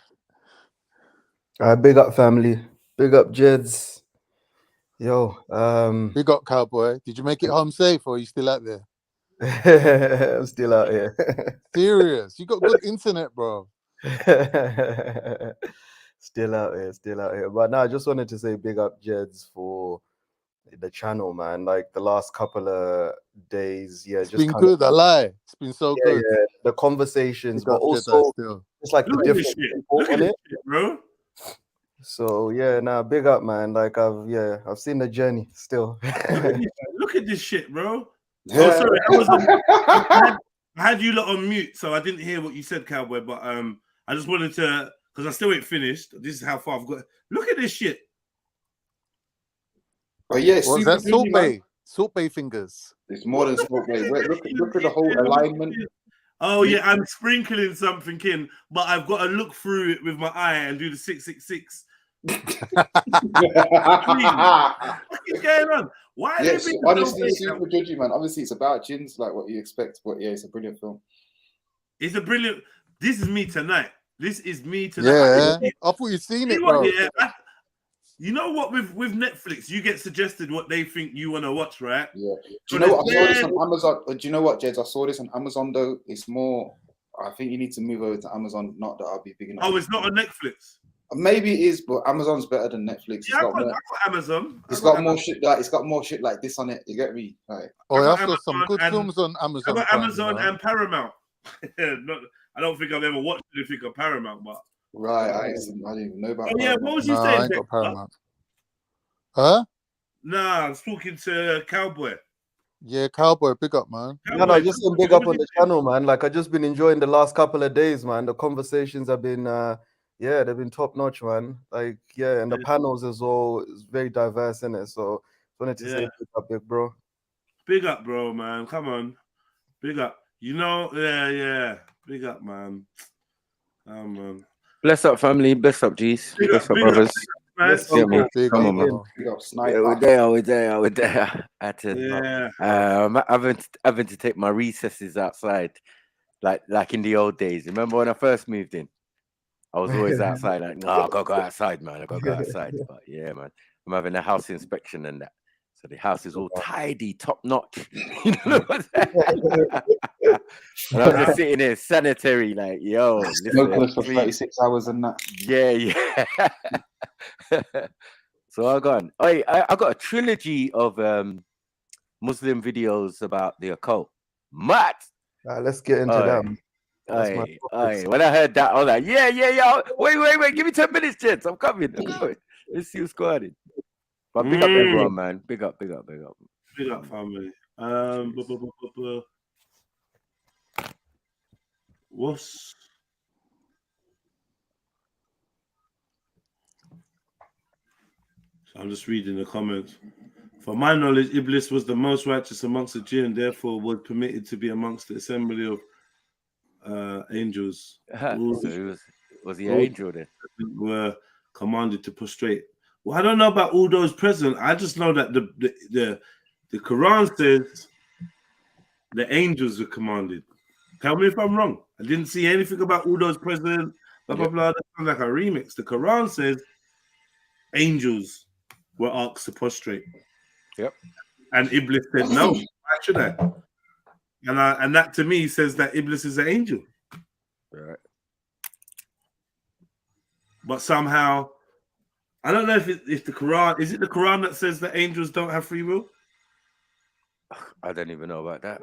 Big up, family. Big up, Jeds. Yo, big up, Cowboy. Did you make it home safe, or are you still out there? I'm still out here. Serious? You got good internet, bro. Still out here. But no, I just wanted to say big up, Jeds, for the channel, man. Like the last couple of days, it's been good. I lie. It's been so good. Yeah, the conversations, but also it's like the different people on it, bro. So yeah, big up, man. Like I've seen the journey still. Look at this shit, bro. Oh, sorry, I had you lot on mute, so I didn't hear what you said, Cowboy. But I just wanted to, because I still ain't finished. This is how far I've got. Look at this shit. Oh yeah, what's that? Salt Bay. Salt Bay fingers. It's more than Salt Bay. Look at the whole alignment. Oh yeah, I'm sprinkling something in, but I've got to look through it with my eye and do the 666. What's going on? Why? Yes, honestly, super judgy, man. Obviously, it's about Jinn's, like what you expect, but yeah, it's a brilliant film. It's a brilliant. This is me tonight. Yeah, I thought you'd seen it, bro. Yeah, You know what? With Netflix, you get suggested what they think you want to watch, right? Yeah. Do you know what? I saw this on Amazon. Do you know what, Jeds? I saw this on Amazon though. It's more. I think you need to move over to Amazon. Not that I'll be big enough. Oh, it's not on Netflix. Maybe it is, but Amazon's better than Netflix. Yeah, I got Amazon. It's got more shit. Like it's got more shit like this on it. You get me? Like, I saw some good films on Amazon. I got Amazon and Paramount. I don't think I've ever watched anything on Paramount, but right. I didn't even know about. Oh yeah, what was you I saying? ain't got Paramount. Huh? Nah, I was talking to Cowboy. Yeah, Cowboy, big up, man. No, just a big up on the channel, man. Like I just been enjoying the last couple of days, man. The conversations have been, yeah, they've been top notch, man. Like, yeah, and the panels as well is very diverse in it. So, wanted to say big up, big bro. Big up, bro, man. Come on, big up. You know, yeah. Big up, man. Man. Bless up, family. Bless up, G's. Bless up, brothers. Come on, man. We're there. I had to, I'm having to take my recesses outside, like in the old days. Remember when I first moved in? I was always outside, like, no, I gotta go outside, man. I gotta go outside. But yeah, man, I'm having a house inspection and that. So the house is all tidy, top notch. You know what I'm saying? And I'm just sitting there, sanitary, like, yo, smokeless for 36 hours and that. Yeah. So I got a trilogy of Muslim videos about the occult. Mad. Let's get into them. When I heard that, I was like, yeah. Wait, give me 10 minutes, gents. I'm coming. Let's see what's going on. But big up everyone, man. Big up. Big up, family. What's I'm just reading the comments. For my knowledge, Iblis was the most righteous amongst the Jinn, therefore was permitted to be amongst the assembly of angels. So was he an angel then? Were commanded to prostrate. Well, I don't know about all those present. I just know that the Quran says the angels were commanded. Tell me if I'm wrong. I didn't see anything about all those present. Blah blah blah. That sounds like a remix. The Quran says angels were asked to prostrate. Yep. And Iblis said no. Why should I? And that to me says that Iblis is an angel. Right. But somehow, I don't know if the Quran is it the Quran that says that angels don't have free will? I don't even know about that.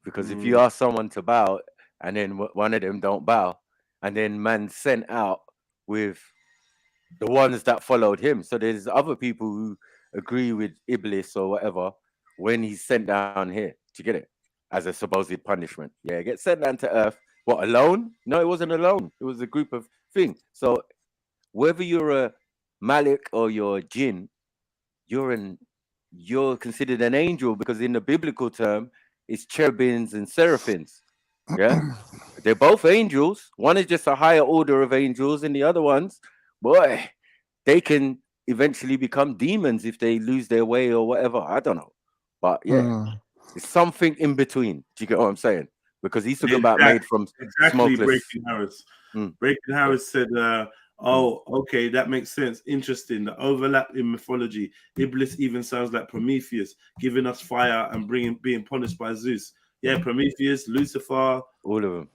Because if you ask someone to bow and then one of them don't bow, and then man sent out with the ones that followed him. So there's other people who agree with Iblis or whatever when he's sent down here to get it as a supposed punishment. Yeah, it gets sent down to earth. What, alone? No, it wasn't alone. It was a group of things. So whether you're a Malik or you're a Jinn, you're considered an angel, because in the biblical term, it's cherubims and seraphims. Yeah, they're both angels. One is just a higher order of angels, and the other ones, boy, they can eventually become demons if they lose their way or whatever. I don't know, but yeah, it's something in between. Do you get what I'm saying? Because he's talking about made from smokeless. Breaking Harris. Breaking Harris said, "Oh, okay, that makes sense. Interesting. The overlap in mythology. Iblis even sounds like Prometheus, giving us fire and being punished by Zeus. Yeah, Prometheus, Lucifer, all of them.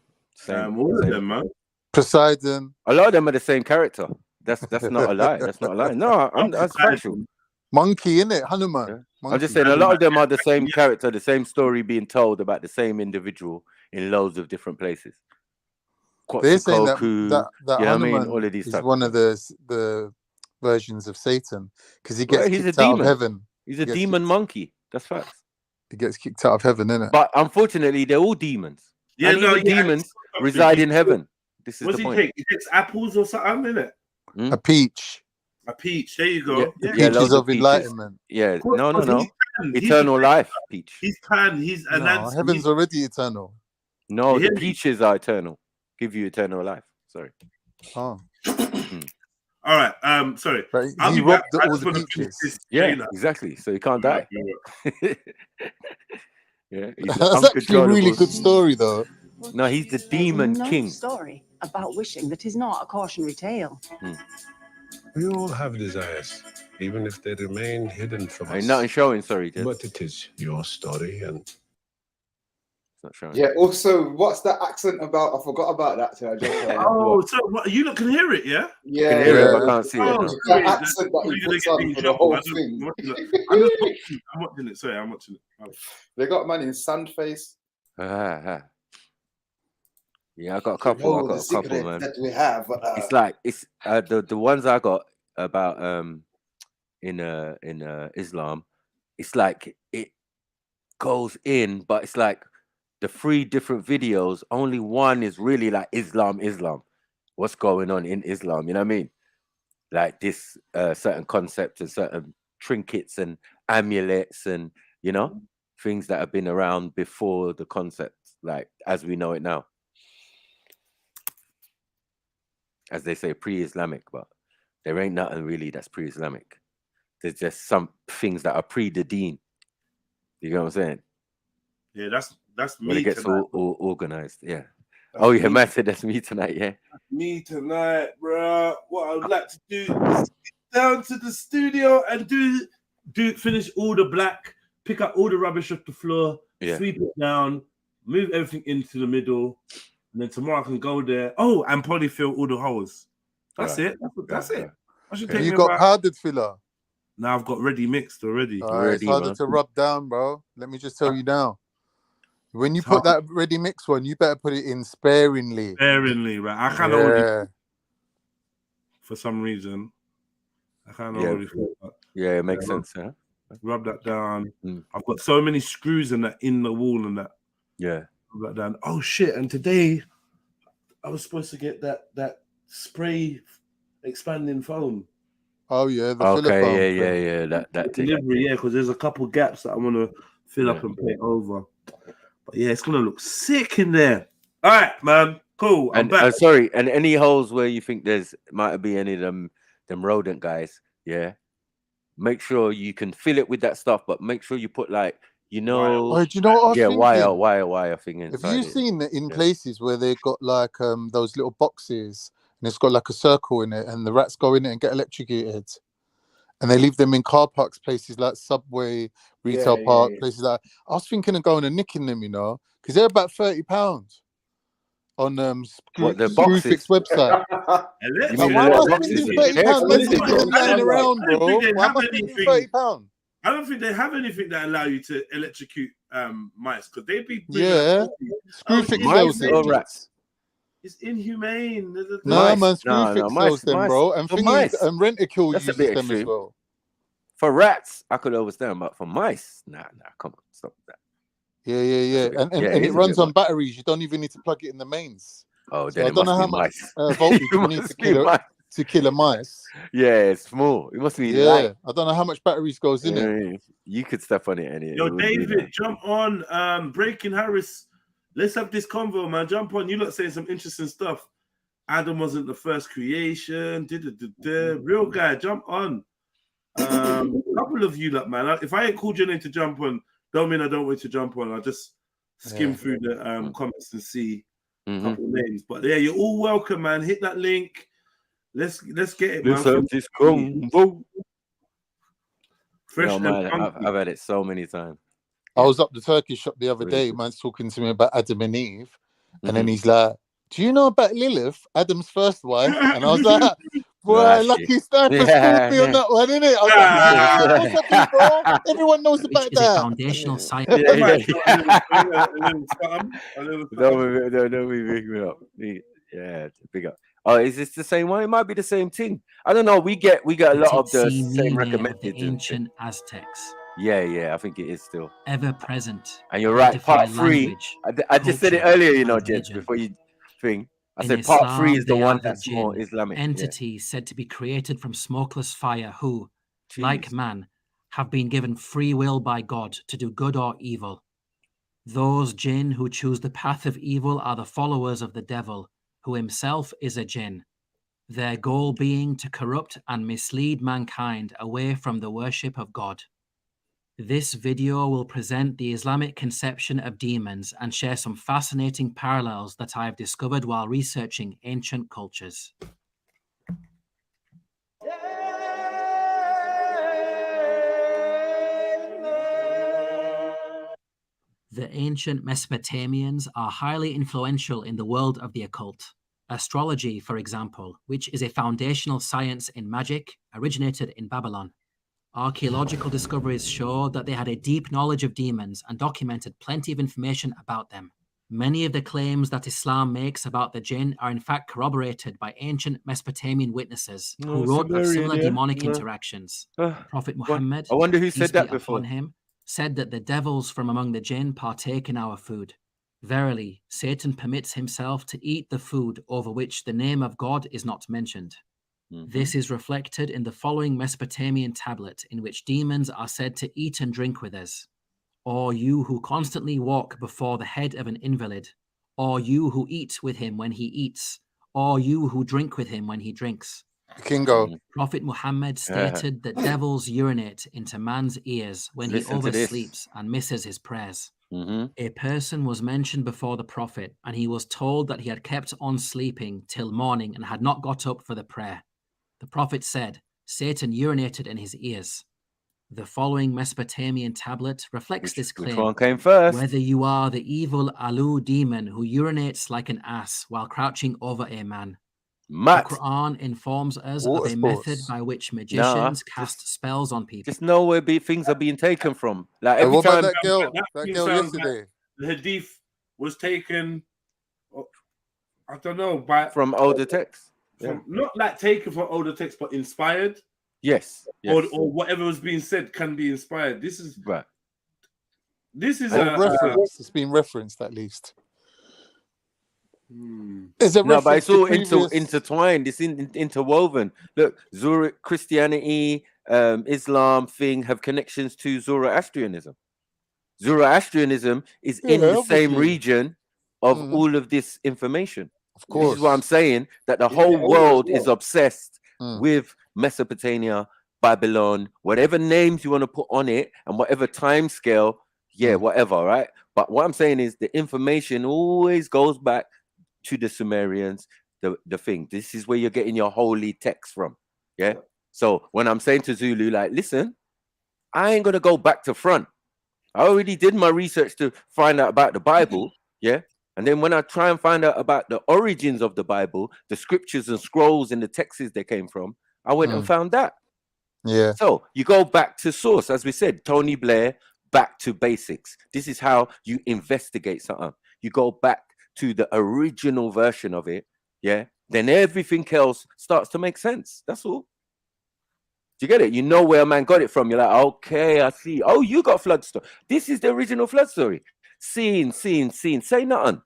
All of them, man. Poseidon. A lot of them are the same character. That's not a lie. That's not a lie. No, that's factual. Monkey, innit? Hanuman. Yeah. I'm just saying a lot of them are the same character, the same story being told about the same individual in loads of different places. They're saying that Hanuman all of these is one of the versions of Satan, because he gets kicked out of heaven. He's a demon monkey. That's facts. He gets kicked out of heaven, innit? But unfortunately, they're all demons. Yeah, and no, demons reside in heaven. This is the point. He takes apples or something, innit? A peach. A peach. There you go. Yeah, peaches of enlightenment. Yeah. No. Eternal life, peach. He's pan. Heaven's already eternal. No, the peaches are eternal. Give you eternal life. Sorry. Oh. All right. Sorry. But he robbed all the peaches. Yeah, exactly. So he can't die. Yeah. That's actually a really good story, though. No, he's the demon king. Story about wishing that is not a cautionary tale. We all have desires, even if they remain hidden from us. Nothing showing, sorry, Jed. But it is your story, and it's not showing. Yeah. Also, what's that accent about? I forgot about that. So so what, you lot can hear it, yeah? Yeah, I can hear it, but I can't see it. No. That accent that he puts on for the whole thing. I'm watching it. Sorry, I'm watching it. Oh. They got man in Sandface. Yeah, I got a couple. I got a couple, man. That we have. It's like the ones I got about in Islam. It's like it goes in, but it's like the 3 different videos. Only one is really like Islam. What's going on in Islam? You know what I mean? Like this certain concepts and certain trinkets and amulets and things that have been around before the concept, like as we know it now. As they say, pre-Islamic, but there ain't nothing really that's pre-Islamic. There's just some things that are pre-the-deen. You know what I'm saying? Yeah, that's me. When it gets all organized, yeah. Oh yeah, Matt said that's me tonight, yeah. Me tonight, bro. What I would like to do is get down to the studio and finish all the black, pick up all the rubbish off the floor, sweep it down, move everything into the middle. And then tomorrow I can go there. Oh, and probably fill all the holes. That's it. That's it. I should take you got powdered filler? Now I've got ready mixed already. It's harder to rub down, bro. Let me just tell you now. When you put that ready mix one, you better put it in sparingly. Sparingly, right? I can't already. For some reason, I can't already. Yeah, it makes sense. Huh? Rub that down. I've got so many screws in the wall and that. Yeah. Rub that down. Oh shit! And today, I was supposed to get that spray expanding foam. Oh yeah, the filler foam. Yeah. That delivery, because there's a couple gaps that I want to fill up and paint over. But yeah, it's gonna look sick in there. All right, man. Cool. I'm back. Sorry, and any holes where you think might be any of them rodent guys, yeah. Make sure you can fill it with that stuff, but make sure you put like do you know what I was thinking? wire thing inside. Have you seen it in places where they've got like those little boxes and it's got like a circle in it and the rats go in it and get electrocuted? And they leave them in car parks, places like Subway, retail park, places like that. I was thinking of going and nicking them, because they're about £30 on Screwfix website. £30, I don't think they have anything that allow you to electrocute mice because they'd be Screwfix sells it. Rats. It's inhumane. No, man, Screwfix sells them, bro. And Rent-A-Kill uses them as well. For rats, I could understand, but for mice, nah, come on, stop that. Yeah. And it runs on batteries. You don't even need to plug it in the mains. Oh, so then I don't know how much voltage you need to kill a mice. Yeah, it's small. It must be light. I don't know how much batteries goes in it. You could step on it and Yo, David, jump on. Breaking Harris. Let's have this convo, man. Jump on. You lot saying some interesting stuff. Adam wasn't the first creation. Real guy, jump on. A couple of you lot, man. If I ain't called your name to jump on, don't mean I don't want to jump on. I'll just skim through the comments and see a couple of names. But yeah, you're all welcome, man. Hit that link. Let's get it, man. Let's have this convo. I've had it so many times. I was up the turkey shop the other day. Man's talking to me about Adam and Eve, and then he's like, "Do you know about Lilith, Adam's first wife?" And I was like, "Boy, lucky sniper scored me on that one, innit?" I was like, bro? Everyone knows about that. Foundational site. Don't be big me up. Yeah, big up. Oh, is this the same one? It might be the same thing. I don't know. We get a lot of the same recommended. The ancient Aztecs. Yeah, I think it is still ever present. And you're right. Part 3. I just said it earlier, Jed, before you think. I said part 3 is the one that's more Islamic. Entities said to be created from smokeless fire who, like man, have been given free will by God to do good or evil. Those Jinn who choose the path of evil are the followers of the devil, who himself is a Jinn, their goal being to corrupt and mislead mankind away from the worship of God. This video will present the Islamic conception of demons and share some fascinating parallels that I have discovered while researching ancient cultures. Yeah. The ancient Mesopotamians are highly influential in the world of the occult. Astrology, for example, which is a foundational science in magic, originated in Babylon. Archaeological discoveries show that they had a deep knowledge of demons and documented plenty of information about them. Many of the claims that Islam makes about the Jinn are in fact corroborated by ancient Mesopotamian witnesses who wrote of similar demonic interactions. Prophet Muhammad, I wonder who peace said be that before. upon him, said that the devils from among the Jinn partake in our food. Verily, Satan permits himself to eat the food over which the name of God is not mentioned. This is reflected in the following Mesopotamian tablet, in which demons are said to eat and drink with us. Or you who constantly walk before the head of an invalid, or you who eat with him when he eats, or you who drink with him when he drinks. Kingo. Prophet Muhammad stated that devils urinate into man's ears when he oversleeps and misses his prayers. A person was mentioned before the Prophet, and he was told that he had kept on sleeping till morning and had not got up for the prayer. The Prophet said, Satan urinated in his ears. The following Mesopotamian tablet reflects this claim. Which one came first? Whether you are the evil Alu demon who urinates like an ass while crouching over a man. Matt. The Quran informs us of a method by which magicians cast spells on people. Just know where things are being taken from. Like every what time about that girl? That girl yesterday. Like the hadith was taken, I don't know, from older texts. Not like taken from older texts, but inspired. Yes. Or whatever was being said can be inspired. This is right. This is a reference. It's been referenced at least. Is No, but it's all intertwined. It's interwoven. Look, Christianity, Islam thing have connections to Zoroastrianism. Zoroastrianism is in the same region of all of this information. Of course. This is what I'm saying, that the whole world is obsessed with Mesopotamia, Babylon, whatever names you want to put on it, and whatever time scale, whatever, right? But what I'm saying is the information always goes back to the Sumerians, the thing. This is where you're getting your holy text from, yeah? So when I'm saying to Zulu, like, listen, I ain't going to go back to front. I already did my research to find out about the Bible, yeah? And then when I try and find out about the origins of the Bible, the scriptures and scrolls and the texts they came from, I went and found that. Yeah. So you go back to source, as we said, Tony Blair, back to basics. This is how you investigate something. You go back to the original version of it, yeah? Then everything else starts to make sense. That's all. Do you get it? You know where a man got it from. You're like, okay, I see. Oh, you got flood story. This is the original flood story. Scene. Say nothing.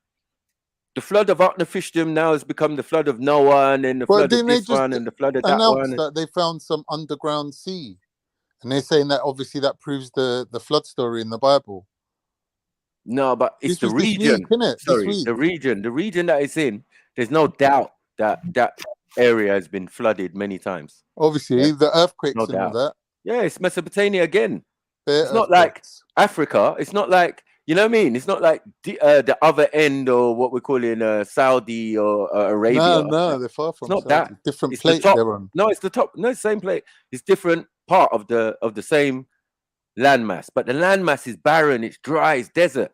The flood of Utnapishtim now has become the flood of Noah, and then the flood of this one, and the flood of that one. That they found some underground sea, and they're saying that obviously that proves the flood story in the Bible. No, but it's the region. Sorry, the region that it's in. There's no doubt that that area has been flooded many times. Obviously, the earthquakes and all that. Yeah, it's Mesopotamia again. It's not like Africa. It's not like, you know what I mean? It's not like the other end, or what we're calling Saudi or Arabia. No, they're far from. It's not Saudi. that. Different it's plate they're on. No, it's the top. No, it's the same plate. It's different part of the same landmass, but the landmass is barren. It's dry. It's desert.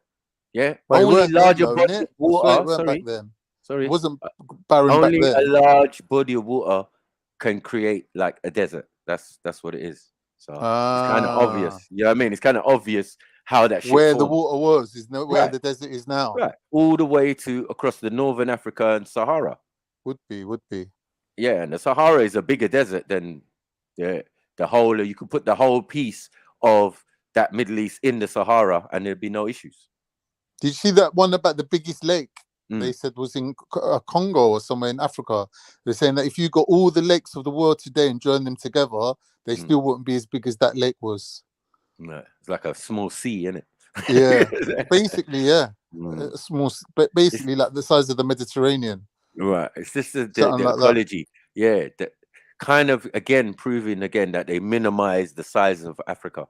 Yeah, but only larger body of water. Sorry, it wasn't barren only back then. A large body of water can create like a desert. That's what it is. So it's kind of obvious. You know what I mean? It's kind of obvious how that shit where formed. the water was is not where the desert is now. Right, all the way to across the northern Africa and Sahara. Would be. Yeah, and the Sahara is a bigger desert than the whole. You could put the whole piece of that Middle East in the Sahara, and there'd be no issues. Did you see that one about the biggest lake? They said was in Congo or somewhere in Africa. They're saying that if you got all the lakes of the world today and join them together, they still wouldn't be as big as that lake was. No, it's like a small sea, isn't it? Yeah, basically, yeah. Small, but basically like the size of the Mediterranean. Right. It's just the ecology. Yeah, that kind of again proving that they minimize the size of Africa.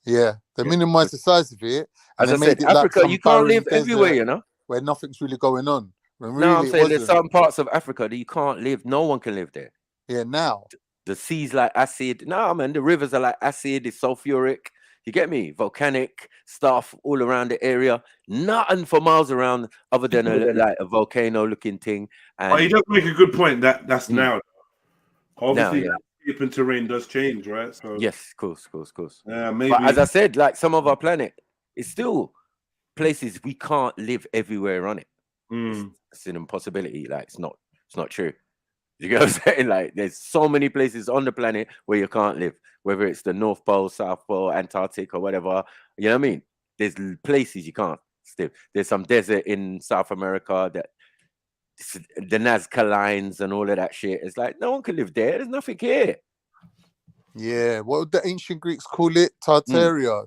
Yeah, they minimize the size of it. As I said, Africa, you can't live everywhere, you know, where nothing's really going on. Really, no, I'm saying there's some parts of Africa that you can't live. No one can live there. Yeah, now the sea's like acid. No, man, the rivers are like acid. It's sulfuric. You get me? Volcanic stuff all around the area. Nothing for miles around other than like a volcano looking thing. And oh, you don't make a good point. That's now. Obviously, now, landscape and terrain does change, right? So yes, of course. Maybe. But as I said, like some of our planet, it's still places we can't live everywhere on it. It's an impossibility. Like it's not true. You get what I'm saying? Like there's so many places on the planet where you can't live, whether it's the North Pole, South Pole, Antarctic, or whatever. You know what I mean? There's places you can't live. There's some desert in South America that the Nazca lines and all of that shit. It's like no one can live there. There's nothing here. Yeah, what would the ancient Greeks call it? Tartaria,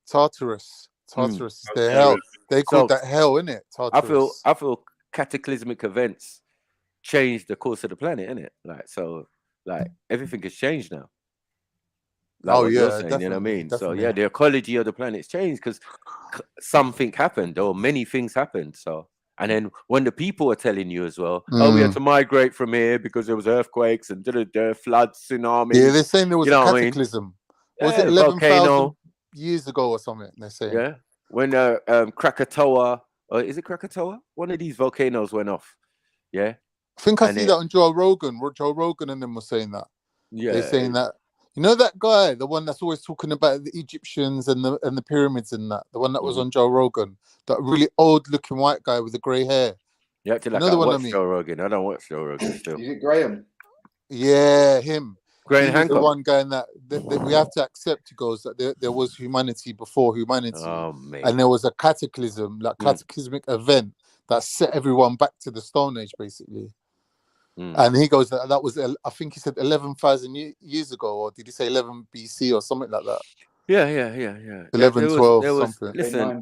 Tartarus. Tartarus is their hell. They called that hell, innit? Tartarus. I feel cataclysmic events change the course of the planet, innit? Like everything has changed now. Like oh yeah, saying, you know what I mean? Definitely. So yeah, the ecology of the planet's changed because something happened or many things happened. So and then when the people are telling you as well, oh, we had to migrate from here because there was earthquakes and floods, tsunamis. Yeah, they're saying there was a cataclysm. I mean? Was it 11,000 years ago or something? They're saying. Yeah, when Krakatoa, or is it Krakatoa? One of these volcanoes went off. Yeah, I think I see that on Joe Rogan. Joe Rogan and them were saying that. Yeah, they're saying that. You know that guy, the one that's always talking about the Egyptians and the pyramids and that, the one that was on Joe Rogan, that really old-looking white guy with the grey hair. You acting like I watch Joe Rogan. I don't watch Joe Rogan still. Is it Graham? Yeah, him. Graham Hancock. The one guy in that we have to accept. He goes that there was humanity before humanity, and there was a cataclysm, like cataclysmic event that set everyone back to the Stone Age, basically. And he goes that was, I think he said 11,000 years ago, or did he say 11 BC or something like that? Yeah. 11, 12, something.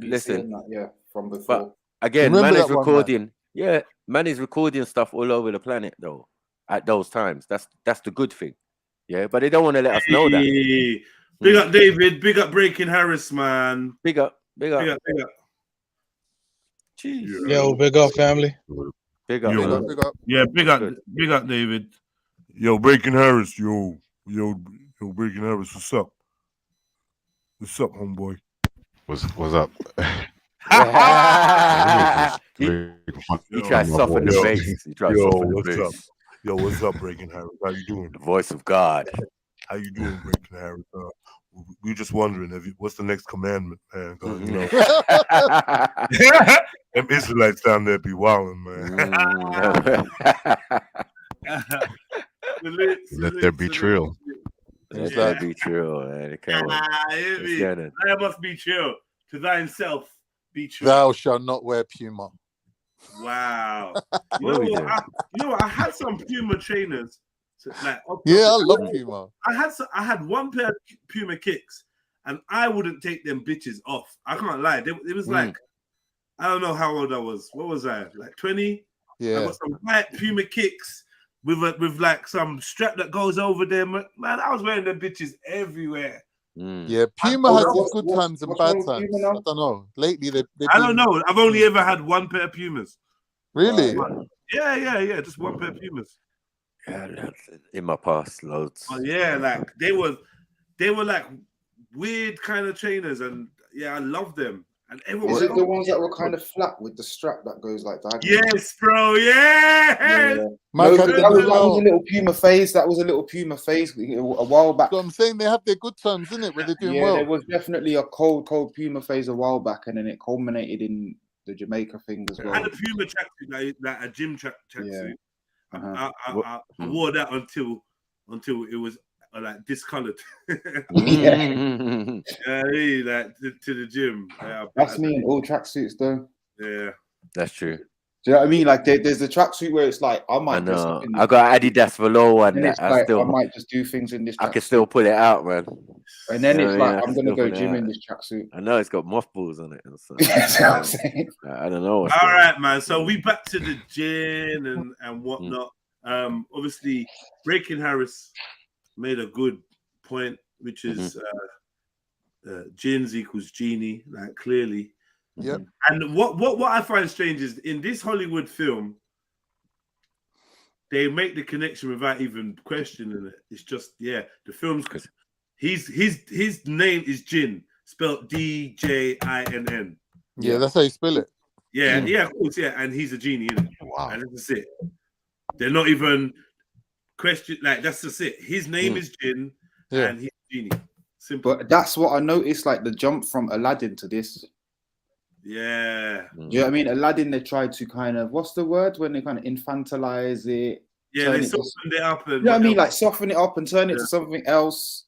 Listen. Yeah, from before. But again, man is recording. Yeah, man is recording stuff all over the planet though. At those times, that's the good thing. Yeah, but they don't want to let us know that. Big up David. Big up Breaking Harris, man. Big up. Jeez. Yo, big up, family. Big up. Yeah, big up, David. Yo, Breaking Harris. Yo, Breaking Harris. What's up? What's up, homeboy? What's up? He tries to soften the bass. He tries to soften the bass. Up? Yo, what's up, Breaking Harris? How you doing? The voice of God. How you doing, Breaking Harris? We just wondering what's the next commandment, man? You know, them Israelites down there be wilding, man. Let there be trill. Let there be trill, man. That must be trill. To thyself be true. Thou shalt not wear Puma. Wow. You know what? I had some Puma trainers. I love Puma. I had one pair of Puma kicks, and I wouldn't take them bitches off. I can't lie. It was like, I don't know how old I was. What was I? Like 20? Yeah. I got some white Puma kicks with like some strap that goes over them. Man, I was wearing them bitches everywhere. Yeah, Puma has its good times and bad times. I don't know. Lately, I don't know. I've only ever had one pair of Pumas. Really? Yeah. Just one pair of Pumas. Yeah, in my past, loads. Oh, yeah, like they were like weird kind of trainers, and I love them. And everyone is it the ones that were kind of flat with the strap that goes like that? Yes, bro. Yeah. That was a little Puma phase. That was a little Puma phase a while back. So I'm saying they have their good times, isn't it? Where they're doing well. There was definitely a cold Puma phase a while back, and then it culminated in the Jamaica thing as well. And a Puma tracksuit, like a gym tracksuit. I wore that until it was like discolored. Like to the gym. That's me in all tracksuits though. Yeah, that's true. Do you know what I mean? Like there's the tracksuit where it's like I might. I know. I got Adidas Velour one. I might just do things in this. I can still pull it out, man. And then it's like I'm gonna go gym in this tracksuit. I know it's got mothballs on it. So. That's what I'm saying. I don't know. All right, man. So we back to the Jinn and whatnot. Obviously, Breaking Harris made a good point, which is Jinns equals genie, like clearly. Yep. And what I find strange is in this Hollywood film, they make the connection without even questioning it. It's just the film's his name is Jinn, spelled D-J-I-N-N. Yeah, that's how you spell it. Yeah, yeah, of course, yeah. And he's a genie, isn't it? Wow. And that's it. They're not even question, like, that's just it. His name is Jinn, and he's a genie. Simple. But that's what I noticed, like the jump from Aladdin to this. Yeah. Do you know what I mean? Aladdin, they tried to kind of, what's the word when they kind of infantilize it? Yeah, they softened it up. And you know what I mean? Like soften it up and turn it to something else.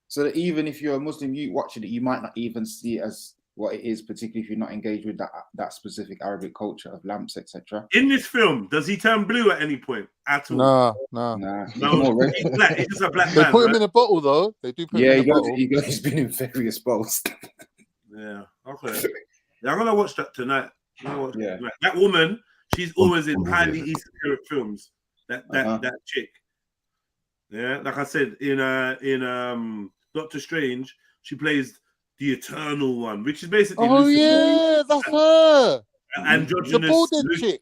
So that even if you're a Muslim, you watching it, you might not even see it as what it is, particularly if you're not engaged with that specific Arabic culture of lamps, etc. In this film, does he turn blue at any point at all? No. He's black. He's just a black They man. put him in a bottle though. They do put him in a bottle. He's been in various bottles. Yeah. Okay. Yeah, I'm gonna watch that tonight. That woman, she's always in highly esoteric films. That chick. Yeah, like I said in Doctor Strange, she plays the Eternal One, which is basically Lucifer. That's her. Androgynous the balding Lucifer. chick.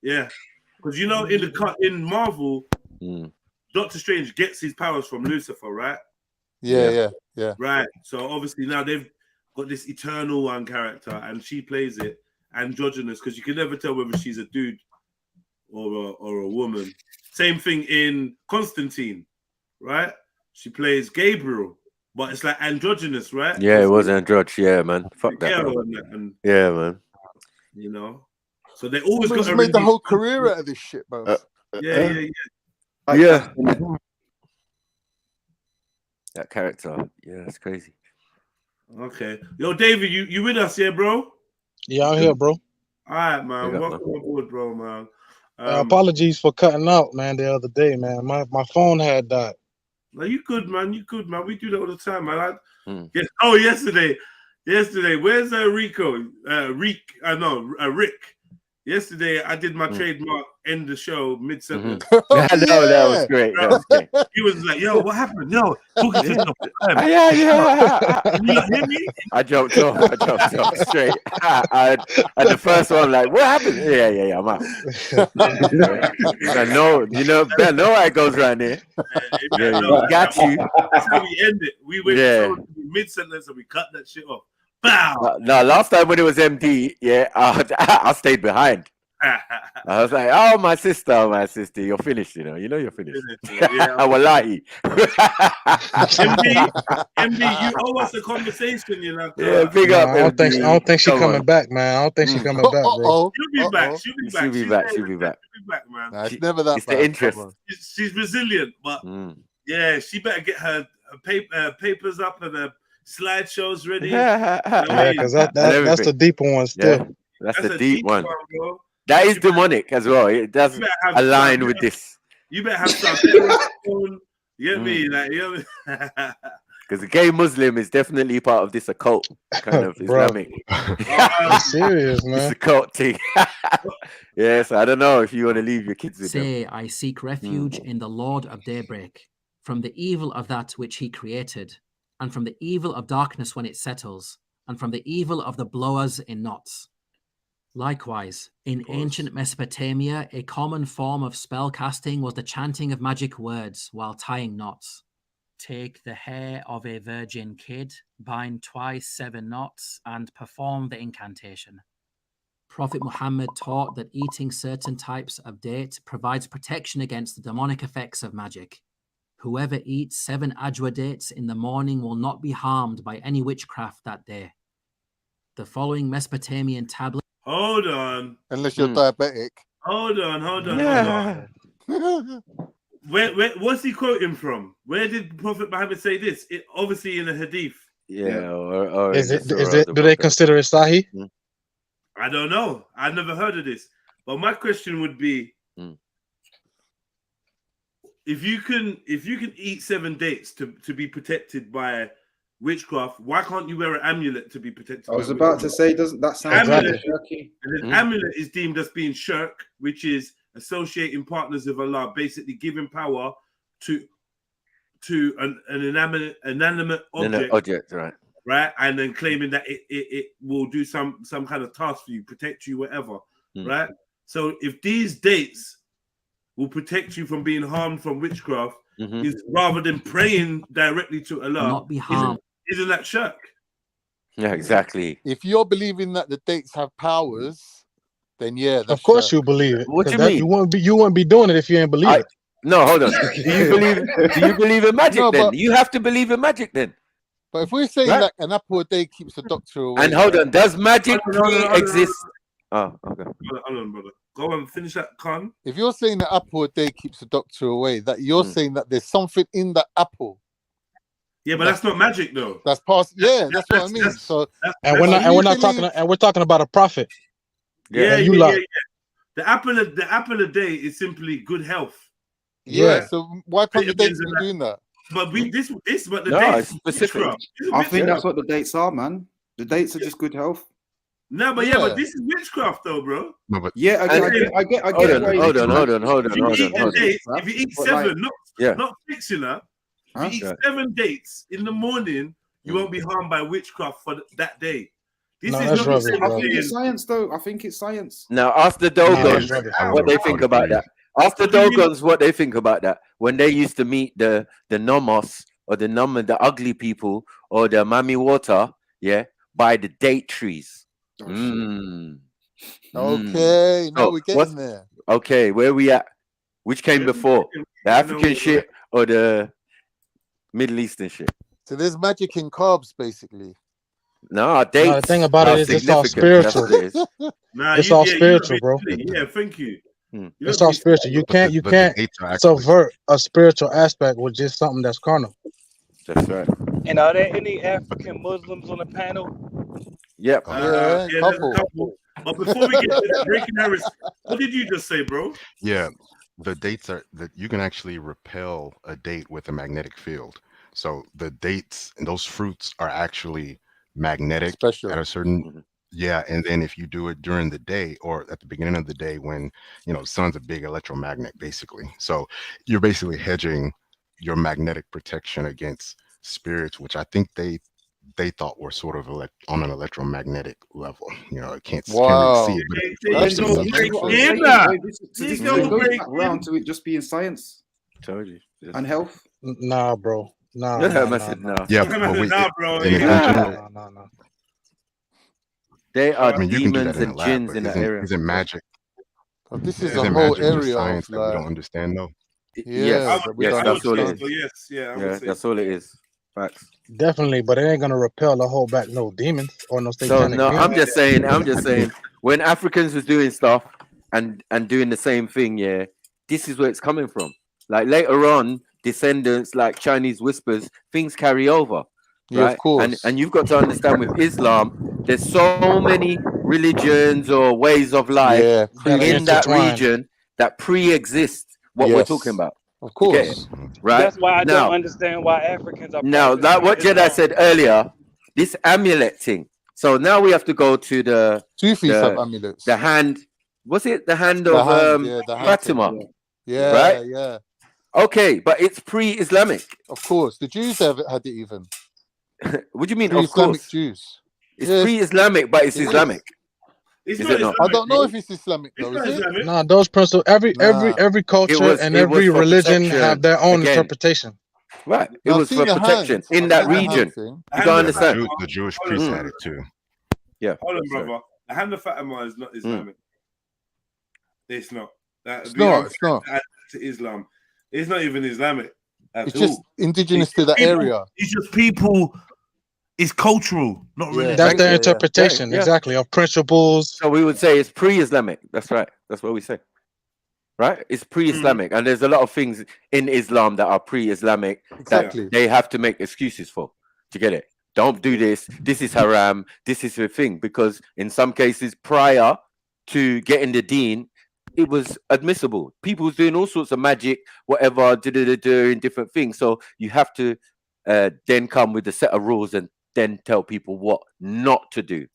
Yeah, because you know in Marvel, Doctor Strange gets his powers from Lucifer, right? Yeah. Right. So obviously now they've got this Eternal One character, and she plays it androgynous because you can never tell whether she's a dude or a woman. Same thing in Constantine, right? She plays Gabriel, but it's like androgynous, right? Yeah, it was androgynous. Yeah, man. Fuck that. Yeah, man. You know, so they always got made the whole career out of this shit, bro. Yeah. That character, yeah, that's crazy. Okay, yo, David, you with us, yeah, bro? Yeah, I'm here, bro. All right, man. Welcome aboard, bro, man. Apologies for cutting out, man, the other day, man. My phone had died. No, you good, man. You good, man. We do that all the time, man. Yes. Oh, yesterday. Where's Rico? Rick. Yesterday, I did my trademark end the show mid sentence. That was great. He was like, "Yo, what happened? Yo, talking to him." Yeah. You not hear me? I jumped off straight. And the first one, like, what happened? Yeah, I'm out. Better know how it goes around here. Got you. That's how we end it. We went mid sentence and we cut that shit off. Bow. No, last time when it was MD, I stayed behind. I was like, "Oh, my sister, you're finished. You know you're finished." I will lie. MD, you owe us a conversation. You know. Yeah, big up. I don't think she's coming back, man. I don't think she's coming back, bro. She'll be back. She'll be back, man. Nah, it's never that. It's the interest. She's resilient, but yeah, she better get her papers up and her slideshows ready. Yeah, because that's the deeper one still. Yeah, that's the deep one. Bro. That is demonic as well. It does align with this. You better have some. You get me? Like, you know. Because the gay Muslim is definitely part of this occult kind of Islamic. Serious, man. It's a cult thing. Yes, I don't know if you want to leave your kids with them. I seek refuge in the Lord of daybreak, from the evil of that which he created, and from the evil of darkness when it settles, and from the evil of the blowers in knots. Likewise, in ancient Mesopotamia, a common form of spell casting was the chanting of magic words while tying knots. Take the hair of a virgin kid, bind twice 7 knots, and perform the incantation. Prophet Muhammad taught that eating certain types of date provides protection against the demonic effects of magic. Whoever eats 7 ajwa dates in the morning will not be harmed by any witchcraft that day. The following Mesopotamian tablet. Hold on. Unless you're diabetic. Hold on. Where what's he quoting from? Where did Prophet Muhammad say this? It obviously in a hadith. Yeah. Or is it? Do they consider it Sahih? I don't know. I've never heard of this. But my question would be, if you can eat 7 dates to be protected by witchcraft, why can't you wear an amulet to be protected? I was about to say, doesn't that sound amulet? And an amulet is deemed as being shirk, which is associating partners with Allah, basically giving power to an inanimate object, right, and then claiming that it will do some kind of task for you, protect you, whatever, right? So if these dates will protect you from being harmed from witchcraft, is rather than praying directly to Allah, not be harmed. Isn't that shirk? Yeah, exactly. If you're believing that the dates have powers, then yeah, that's Of course shirk. you believe it. What do you 'cause mean? You wouldn't be doing it if you didn't believe it. No, hold on. Do you believe in magic No, then? but- You have to believe in magic then. But if we're saying Right. that an apple a day keeps the doctor away, And hold on, does magic exist? Oh, okay. Hold on, brother. Go on, finish that, Khan. if you're saying that apple a day keeps the doctor away, that you're saying that there's something in that apple. Yeah, but that's not magic though. That's past. Yeah, that's what I mean. So And we're not talking. And we're talking about a prophet. Yeah, And you yeah, lie. yeah, yeah. The apple a day is simply good health. yeah. So why can't the dates be doing that? But but the No, dates it's specific. witchcraft. This is I think witchcraft. that's what the dates are, man. The dates are just good health. No, but yeah, but this is witchcraft though, bro. No, but Yeah, I get. Hold on. If you eat a date, if you eat But seven, Yeah. not fixing her, Huh? if you eat Right. 7 dates in the morning, you won't be harmed by witchcraft for that day. This No, is that's not rubbish, the bro. I think same it's science, though. I think it's science. Now ask the Dogons what they think about that. Ask the Dogons what they think about that. When they used to meet the Nomos or the ugly people or the Mami Water, yeah, by the date trees. Okay, now So, we're what's- getting there. Okay, where we at? Which came before? The African shit or the Middle Eastern shit? So there's magic in carbs, basically. No, dates. No, the thing about it is it's all significant. That's spiritual. what it is. Nah, It's you- all yeah, you spiritual, look bro. silly. Yeah, thank you. It's all spiritual. You can't dates are actually- subvert a spiritual aspect with just something that's carnal. That's right. And are there any African Muslims on the panel? Yep. Yeah, there's a couple. But before we get to that, breaking Harris, what did you just say, bro? Yeah, the dates are that you can actually repel a date with a magnetic field. So the dates and those fruits are actually magnetic Special. at a certain yeah, and then if you do it during the day or at the beginning of the day when the sun's a big electromagnet basically. So you're basically hedging your magnetic protection against spirits, which I think they thought were sort of on an electromagnetic level. It can't Wow. really see it, but That's it's So this goes back round to it just being science Told you. and health. Nah, bro. Nah. Yeah, nah, I nah, said nah. no. yeah, but we, Nah, bro. in Yeah. general, No. They are I mean, you can do demons that in a and lab, jinns but in that area. isn't magic? But this is a Isn't whole magic just area science of that we don't like, understand though? yeah, that we yes, don't that's all it understand. is. So yes, yeah, I would Yeah, say. that's all it is. Facts. Definitely, but it ain't gonna repel or hold back no demons or no So satanic no, beings. I'm just saying, when Africans was doing stuff and doing the same thing, yeah, this is where it's coming from. Like later on, descendants like Chinese whispers, things carry over. Yeah, Right? of course. And you've got to understand with Islam, there's so many religions or ways of life Yeah, in that intertwined. region that pre-exist what we're Yes. talking about. Of You get it? course. Right? That's why I now, don't understand why Africans are now, like practicing what Jedi Islam. said earlier, this amulet thing. So now we have to go to the Sufis have amulets. the hand. Was it the hand The of hand, yeah, the hand Fatima? thing, yeah, Right? yeah. Okay, but it's pre-Islamic. Of course, the Jews had it even. What do you mean? Of Pre-Islamic course, Jews. it's Yes. pre-Islamic, but it's It is. Islamic. It's Is not it not? I Islamic, don't know bro. if it's Islamic It's though. not Is it? Islamic. Nah, those principles. Every Nah. culture was- and it was every for religion protection. have their own Again. interpretation. Right. It Now, I've was seen for the protection hand. in I've that seen the hand region. thing. You Hand gotta of understand. Fatima- The Jewish Hold on, priests hold had on. it too. Yeah. Hold on, Sorry. brother. The hand of Fatima is not Islamic. It's not. It's not. It's not. To Islam. It's not even Islamic at It's all. just indigenous to that people- area. It's just people. It's cultural, not Yeah. religious. That's their yeah. interpretation, Yeah. exactly, of principles. So we would say it's pre-Islamic. That's right. That's what we say. Right? It's pre-Islamic. And there's a lot of things in Islam that are pre-Islamic Exactly. that they have to make excuses for. To get it? Don't do this. This is haram. This is the thing. Because in some cases, prior to getting the deen, it was admissible. People was doing all sorts of magic, whatever, in different things. So you have to then come with a set of rules and then tell people what not to do.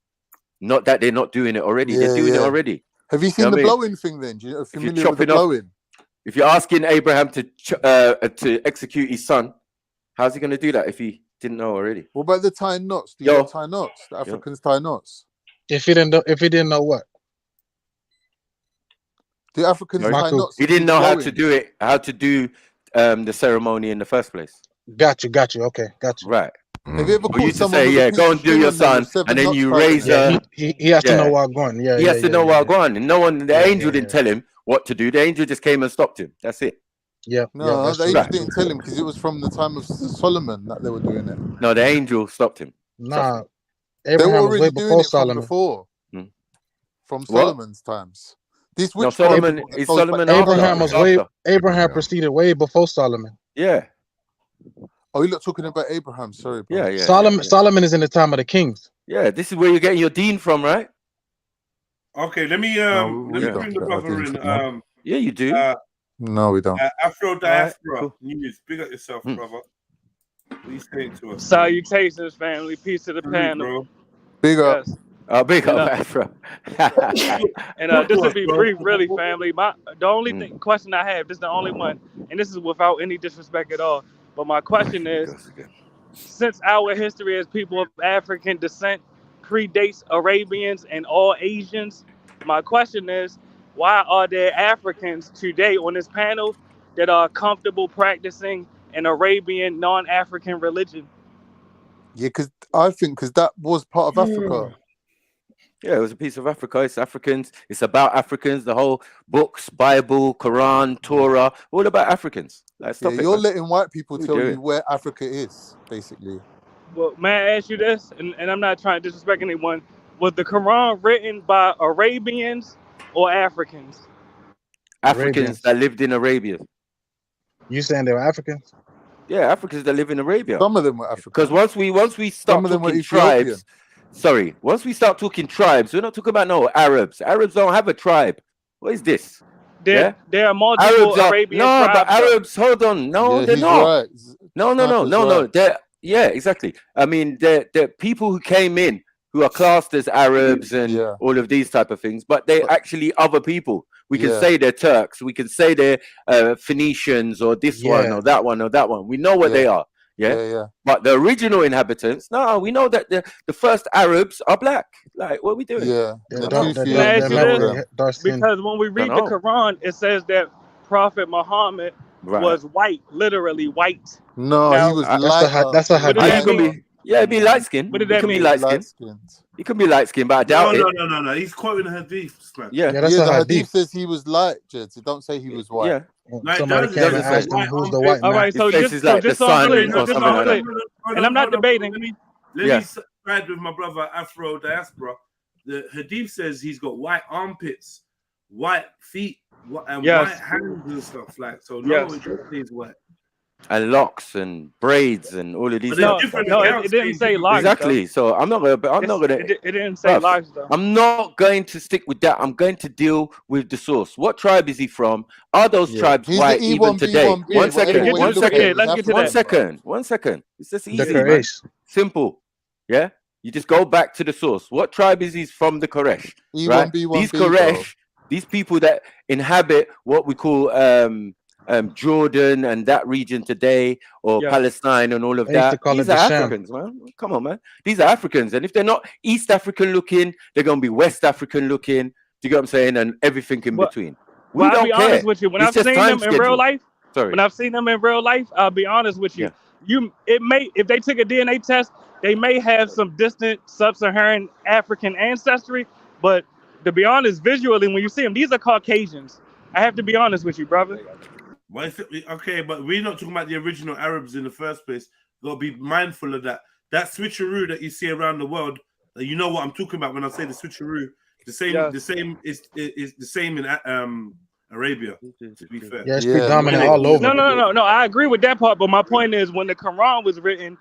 Not that they're not doing it already. They're doing it already. Have you seen know the what I mean? blowing thing then? Are you If you're familiar with the chopping off- blowing? If you're asking Abraham to execute his son, how's he going to do that if he didn't know already? What about the tie knots? Do you know tie knots? The Africans tie knots. If he didn't know what, The Africans tie knots. He didn't know how to do it, how to do the ceremony in the first place. Got you. Okay, got you. Right. Have you ever For you caught to someone say, with a yeah, piece go of and do string your on them son, with 7 and then knots you tied in raise it? He has to know what going. he has to know what going. And no one, the angel didn't yeah. tell him what to do. The angel just came and stopped him. That's it. Yeah. No, the angel didn't tell him because it was from the time of Solomon that they were doing it. No, the angel stopped him. Nah, They were Abraham was way already doing before it from Solomon. before. Hmm. From What? Solomon's times. This No, witchcraft Solomon that is goes Solomon back- after. Abraham was It's way. after. Abraham proceeded way before Solomon. Yeah. Oh, you're not talking about Abraham. Sorry, bro. Yeah. Solomon is in the time of the kings. Yeah, this is where you're getting your dean from, right? Okay, let me we bring don't the get our brother dean in. from that. Yeah, you do. No, we don't. Afro Diaspora cool. News. Big up yourself, brother. What are you saying to us? Salutations, family. Peace to the Salute, panel. bro. Big up. Yes. Big up, Afro. And this will be brief, really, family. The only question I have, this is the only one, and this is without any disrespect at all. But my question is, since our history as people of African descent predates Arabians and all Asians, my question is, why are there Africans today on this panel that are comfortable practicing an Arabian non-African religion? Yeah, because that was part of Africa. Yeah, it was a piece of Africa. It's Africans. It's about Africans. The whole books, Bible, Quran, Torah, all about Africans. Like, stop it, You're man. letting white people What are tell you you doing? where Africa is, basically. Well, may I ask you this? And I'm not trying to disrespect anyone. Was the Quran written by Arabians or Africans? Africans that lived in Arabia. You saying they were Africans? Yeah, Africans that live in Arabia. Some of them were African. Because once we start Some of them were talking Ethiopian. tribes, sorry, once we start talking tribes, we're not talking about no Arabs. Arabs don't have a tribe. What is this? There are multiple Arabian tribes. But Arabs, hold on, no, they're he's not. right. No. Sniper's right. Yeah, exactly. I mean, they're people who came in who are classed as Arabs and all of these type of things, but they're actually other people. We can say they're Turks. We can say they're Phoenicians or this one or that one or that one. We know what they are. Yeah. But the original inhabitants, no, we know that the first Arabs are black. Like, what are we doing? Yeah. Can I ask you this? Because when we read the Quran, it says that Prophet Muhammad was white, literally white. No, now, he was light. That's a hadith. Yeah, be light skinned. What did that mean? Be light skinned. He can be light skinned, but I doubt it. No. He's quoting a hadith. Yeah, that's the a hadith says he was light, Jed. So don't say he was white. Yeah. Somebody came and asked him who's the white man. All right, so just so I'm clear, and I'm not debating. Let me side with my brother Afro Diaspora. The hadith says he's got white armpits, white feet, and white hands and stuff like. So no, he's white. And locks and braids and all of these. No, it didn't say locks. Exactly. So I'm not gonna. It didn't say locks though. I'm not going to stick with that. I'm going to deal with the source. What tribe is he from? Are those tribes white even today? One second. Let's get to that. One second. It's just easy, man. Simple. Yeah. You just go back to the source. What tribe is he from? The Koresh. Right? These Koresh, these people that inhabit what we call Jordan and that region today, or Palestine and all of that. These are Africans, man. Come on, man. These are Africans, and if they're not East African looking, they're gonna be West African looking. Do you get what I'm saying? And everything in between. We I'll don't be care. honest with you. When I've seen them in real life, when I've seen them in real life, I'll be honest with you. If they took a DNA test, they may have some distant sub-Saharan African ancestry, but to be honest, visually, when you see them, these are Caucasians. I have to be honest with you, brother. Okay, but we're not talking about the original Arabs in the first place. Got to be mindful of that. That switcheroo that you see around the world, you know what I'm talking about when I say the switcheroo. The same is the same in Arabia. To be fair, it's predominant all over. No. I agree with that part, but my point is, when the Quran was written,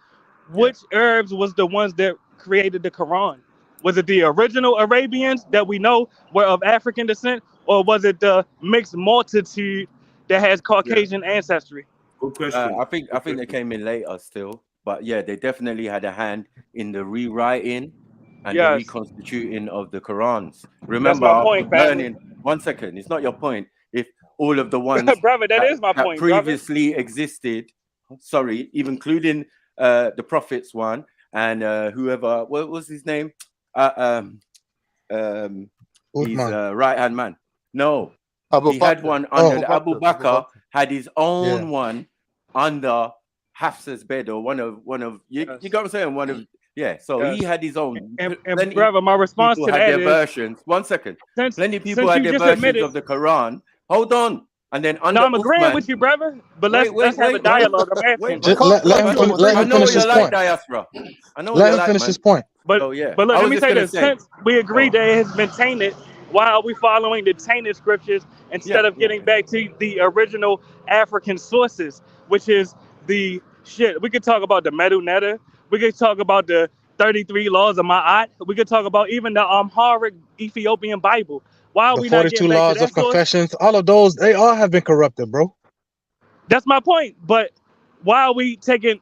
which Arabs was the ones that created the Quran? Was it the original Arabians that we know were of African descent, or was it the mixed multitude that has Caucasian ancestry? Good question. I think they came in later still, but yeah, they definitely had a hand in the rewriting and the reconstituting of the Qurans. Remember, that's my point, learning. 1 second, it's not your point. If all of the ones brother, that is my point, previously existed, sorry, even including the prophets one and whoever, what was his name? His right hand man. No. He had one under Abu Bakr. had his own one under Hafsa's bed, or one of you got what I'm saying? One of so he had his own. And brother, my response to that their is versions. 1 second. Plenty people had their just versions admitted, of the Quran. Hold on. And then under I'm agreeing Uthman, with you, brother. But let's have a dialogue. I'm asking. Let him finish his point. Diaspora. I know let him finish his point. But but look, let me say this. Since we agree that it has been tainted, why are we following the tainted scriptures instead of getting back to the original African sources, which is the shit? We could talk about the Medu Neter. We could talk about the 33 laws of Ma'at. We could talk about even the Amharic Ethiopian Bible. Why are the we not 42 getting back laws to that of confessions? All of those, they all have been corrupted, bro. That's my point. But why are we taking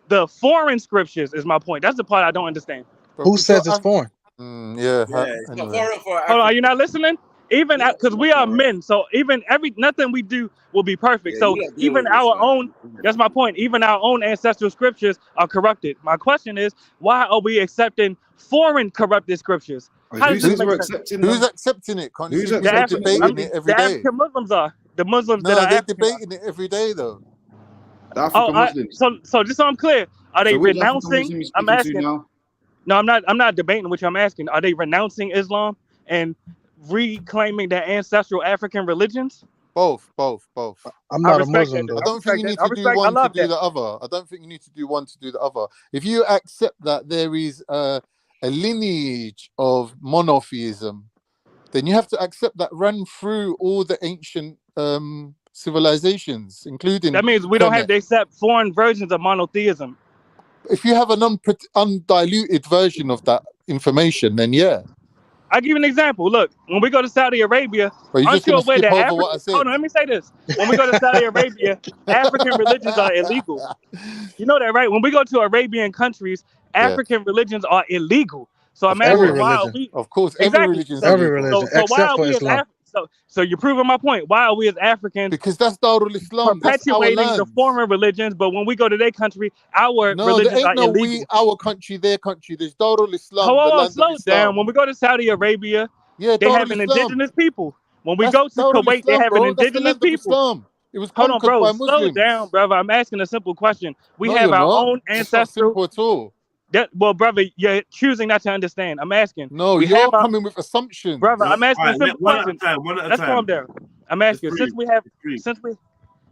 the foreign scriptures? Is my point. That's the part I don't understand. Who says it's foreign? It's not foreign for Hold on, are you not listening? Even because we are men, so even nothing we do will be perfect. So even our own, that's my point. Even our own ancestral scriptures are corrupted. My question is, why are we accepting foreign corrupted scriptures? How does this make sense? Who's accepting it? Can't you see people debating it every the day? African Muslims are the Muslims No, that are they're African debating it every day though. The African Muslims. So just so I'm clear, are they So which African renouncing? Muslim you I'm speaking to asking. now? No, I'm not debating which I'm asking. Are they renouncing Islam and reclaiming their ancestral African religions? Both. I'm not a Muslim, I don't think you need to do one to do the other. I don't think you need to do one to do the other. If you accept that there is a lineage of monotheism, then you have to accept that ran through all the ancient civilizations, including. That means we don't have to accept foreign versions of monotheism. If you have an undiluted version of that information, then yeah. I'll give you an example. Look, when we go to Saudi Arabia, aren't you aware that hold on, let me say this. When we go to Saudi Arabia, African religions are illegal. You know that, right? When we go to Arabian countries, African religions are illegal. So I'm asking why are we? Of course, every religion. Every religion, So why except are for we Islam. So you're proving my point. Why are we as Africans? Because that's Darul Islam. Perpetuating the foreign religions, but when we go to their country, our religions are illegal. We, our country, their country. There's Darul Islam. Hold on, slow down. When we go to Saudi Arabia, they have an indigenous people. When we go to Kuwait, they have an indigenous people. It was hold on, bro. by Muslims. Slow down, brother. I'm asking a simple question. We No, have you're our not. own It's not ancestral. simple at all. Well, brother, you're choosing not to understand. I'm asking. No, you're coming with assumptions, brother. I'm asking a simple question. One at a Let's time. calm down. I'm asking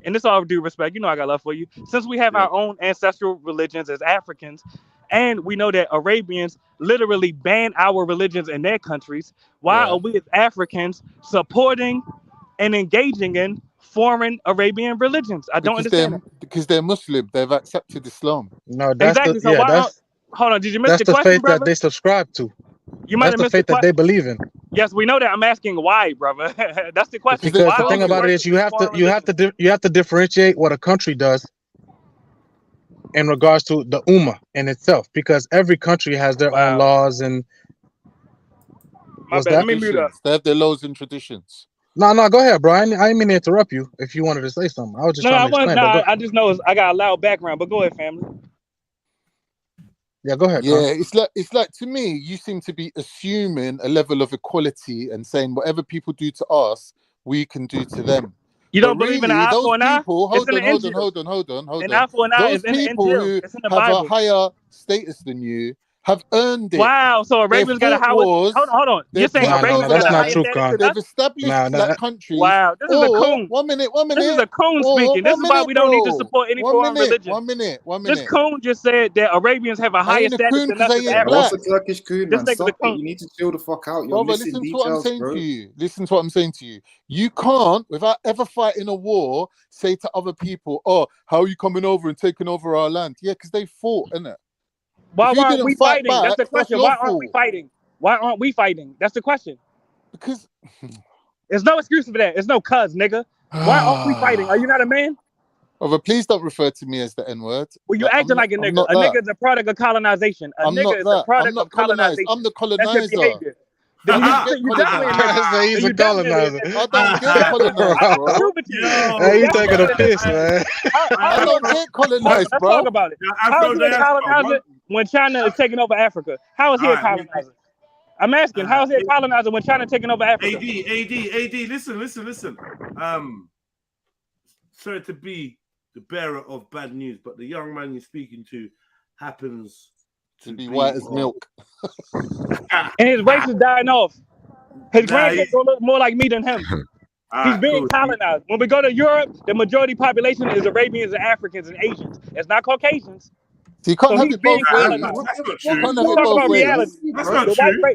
and this all due respect, you know I got love for you. Since we have our own ancestral religions as Africans, and we know that Arabians literally ban our religions in their countries, why are we as Africans supporting and engaging in foreign Arabian religions? I don't understand. Because they're Muslim, they've accepted Islam. No, that's exactly. Hold on, did you miss that's the question, faith brother? that they subscribe to. You might have missed the faith that they believe in. Yes, we know that. I'm asking why, brother. That's the question. Because the thing about it is, you have to differentiate what a country does in regards to the ummah in itself, because every country has their own laws and. Let me mute up. They have their laws and traditions. No, go ahead, bro. I didn't mean to interrupt you. If you wanted to say something, I was just trying to explain. I just know I got a loud background, but go ahead, family. Yeah, go ahead. Yeah, it's like to me, you seem to be assuming a level of equality and saying whatever people do to us, we can do to them. You don't believe in an eye for an eye? Hold on. An eye for an eye Those is in the people Injil. who It's in the have Bible. a higher status than you have earned it. Wow, so Arabians got a higher. Hold on. You're saying Arabians got a higher status? They've established that country. Wow, this is a coon. 1 minute. This is a coon speaking. This is why we don't need to support any foreign religion. 1 minute. This coon just said that Arabians have a higher status than us as Africans. What's a Turkish coon, man? This nigga's a Stop it. coon. You need to chill the fuck out. You're Brother, missing listen to details, what I'm saying bro. to you. Listen to what I'm saying to you. You can't, without ever fighting a war, say to other people, "Oh, how are you coming over and taking over our land?" Yeah, because they fought, innit? Why aren't we fighting? That's the question. Why aren't we fighting? Why aren't we fighting? That's the question. Because there's no excuse for that. There's no cuz, nigga. Why aren't we fighting? Are you not a man? Brother, please don't refer to me as the N-word. Well, you acting like a nigga. A nigga is a product of colonization. A nigga is a product of colonization. I'm the colonizer. That's your behavior. You definitely he's a colonizer. I don't get colonized, bro. Hey, you taking a piss, man. I don't get colonized, bro. Let's talk about it. How is he a colonizer when China is taking over Africa? How is he a colonizer? I'm asking, how is he a colonizer when China taking over Africa? AD, listen. sorry to be the bearer of bad news, but the young man you're speaking to happens to be white as of- milk. And his race is dying off. His grandkids gonna look more like me than him. He's being colonized. When we go to Europe, the majority population is Arabians and Africans and Asians. It's not Caucasians. So you can't So have he's it both being ways. colonized. That's not You true. can't have it Talk both about ways. reality. That's not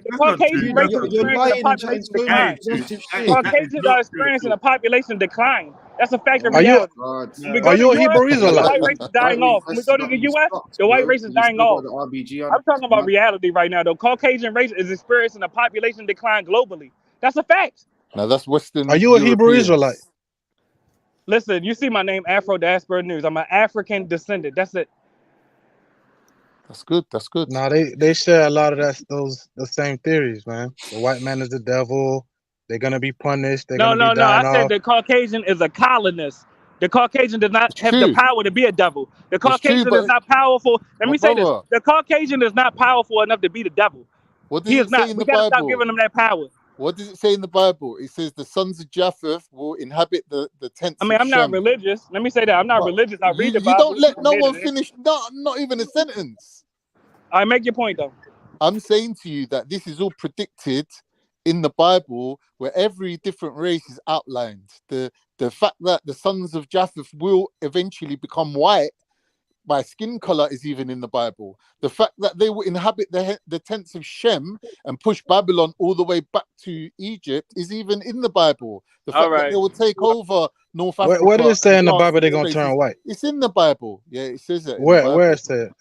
The true. Caucasian race is You're experiencing a lying and population spoken decline. presumptive shit. Caucasians are experiencing a population decline. That's a fact of Are you reality. When we go are to you a Europe, Hebrew the Israelite? white race is dying off. When we go to the US, the white race is dying off. I'm talking about reality right now. The Caucasian race is experiencing a population decline globally. That's a fact. Now that's Western. Are you a Hebrew Europeans. Israelite? Listen, you see my name, Afro Diaspora News. I'm an African descendant. That's it. That's good. That's good. No, they share a lot of the same theories, man. The white man is the devil. They're gonna be punished. They're No. gonna be I dying said off. the Caucasian is a colonist. The Caucasian does not have the true. power to be a devil. The It's true, Caucasian but is not powerful. Let my me say this. brother, The Caucasian is not powerful enough to be the devil. what does He it is say not. in We the gotta stop Bible? giving him that power. What does it say in the Bible? It says the sons of Japheth will inhabit the tents I mean, of I'm not Shem. religious. Let me say that. I'm not But religious. I read the you Bible. don't let from no here to one there. finish. Not even a sentence. I make your point though. I'm saying to you that this is all predicted in the Bible, where every different race is outlined. The fact that the sons of Japheth will eventually become white by skin color is even in the Bible. The fact that they will inhabit the tents of Shem and push Babylon all the way back to Egypt is even in the Bible. The fact that they will take over North Africa. Where does it say in the and Bible they're grasp gonna these turn spaces, white? it's in the Bible. Yeah, it says that. Where it said?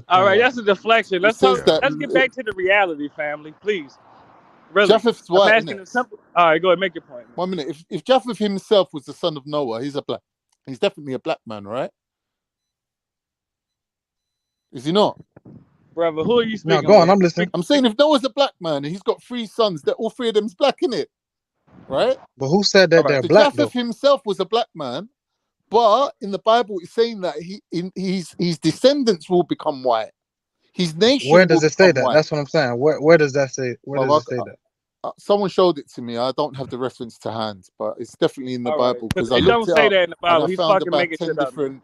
All right, that's a deflection. Let's says talk. that- Let's get back to the reality, family, please. Really, Japheth's I'm white, asking innit? a simple. All right, go ahead, make your point. 1 minute. If Japheth himself was the son of Noah, he's definitely a black man, right? Is he not? Brother, who are you speaking? No, go on. with? I'm listening. I'm saying if Noah's a black man and he's got 3 sons, that all 3 of them's black, innit? Right? But who said that they're So black Japheth though? himself was a black man, but in the Bible it's saying that his descendants will become white. His nation Where does will it say become that? white. That's what I'm saying. Where does that say? Where Well, does it say that? someone showed it to me. I don't have the reference to hand, but it's definitely in the All right, Bible because because I it don't looked it say up that in the and Bible. I He's found fucking about making 10 shit up. different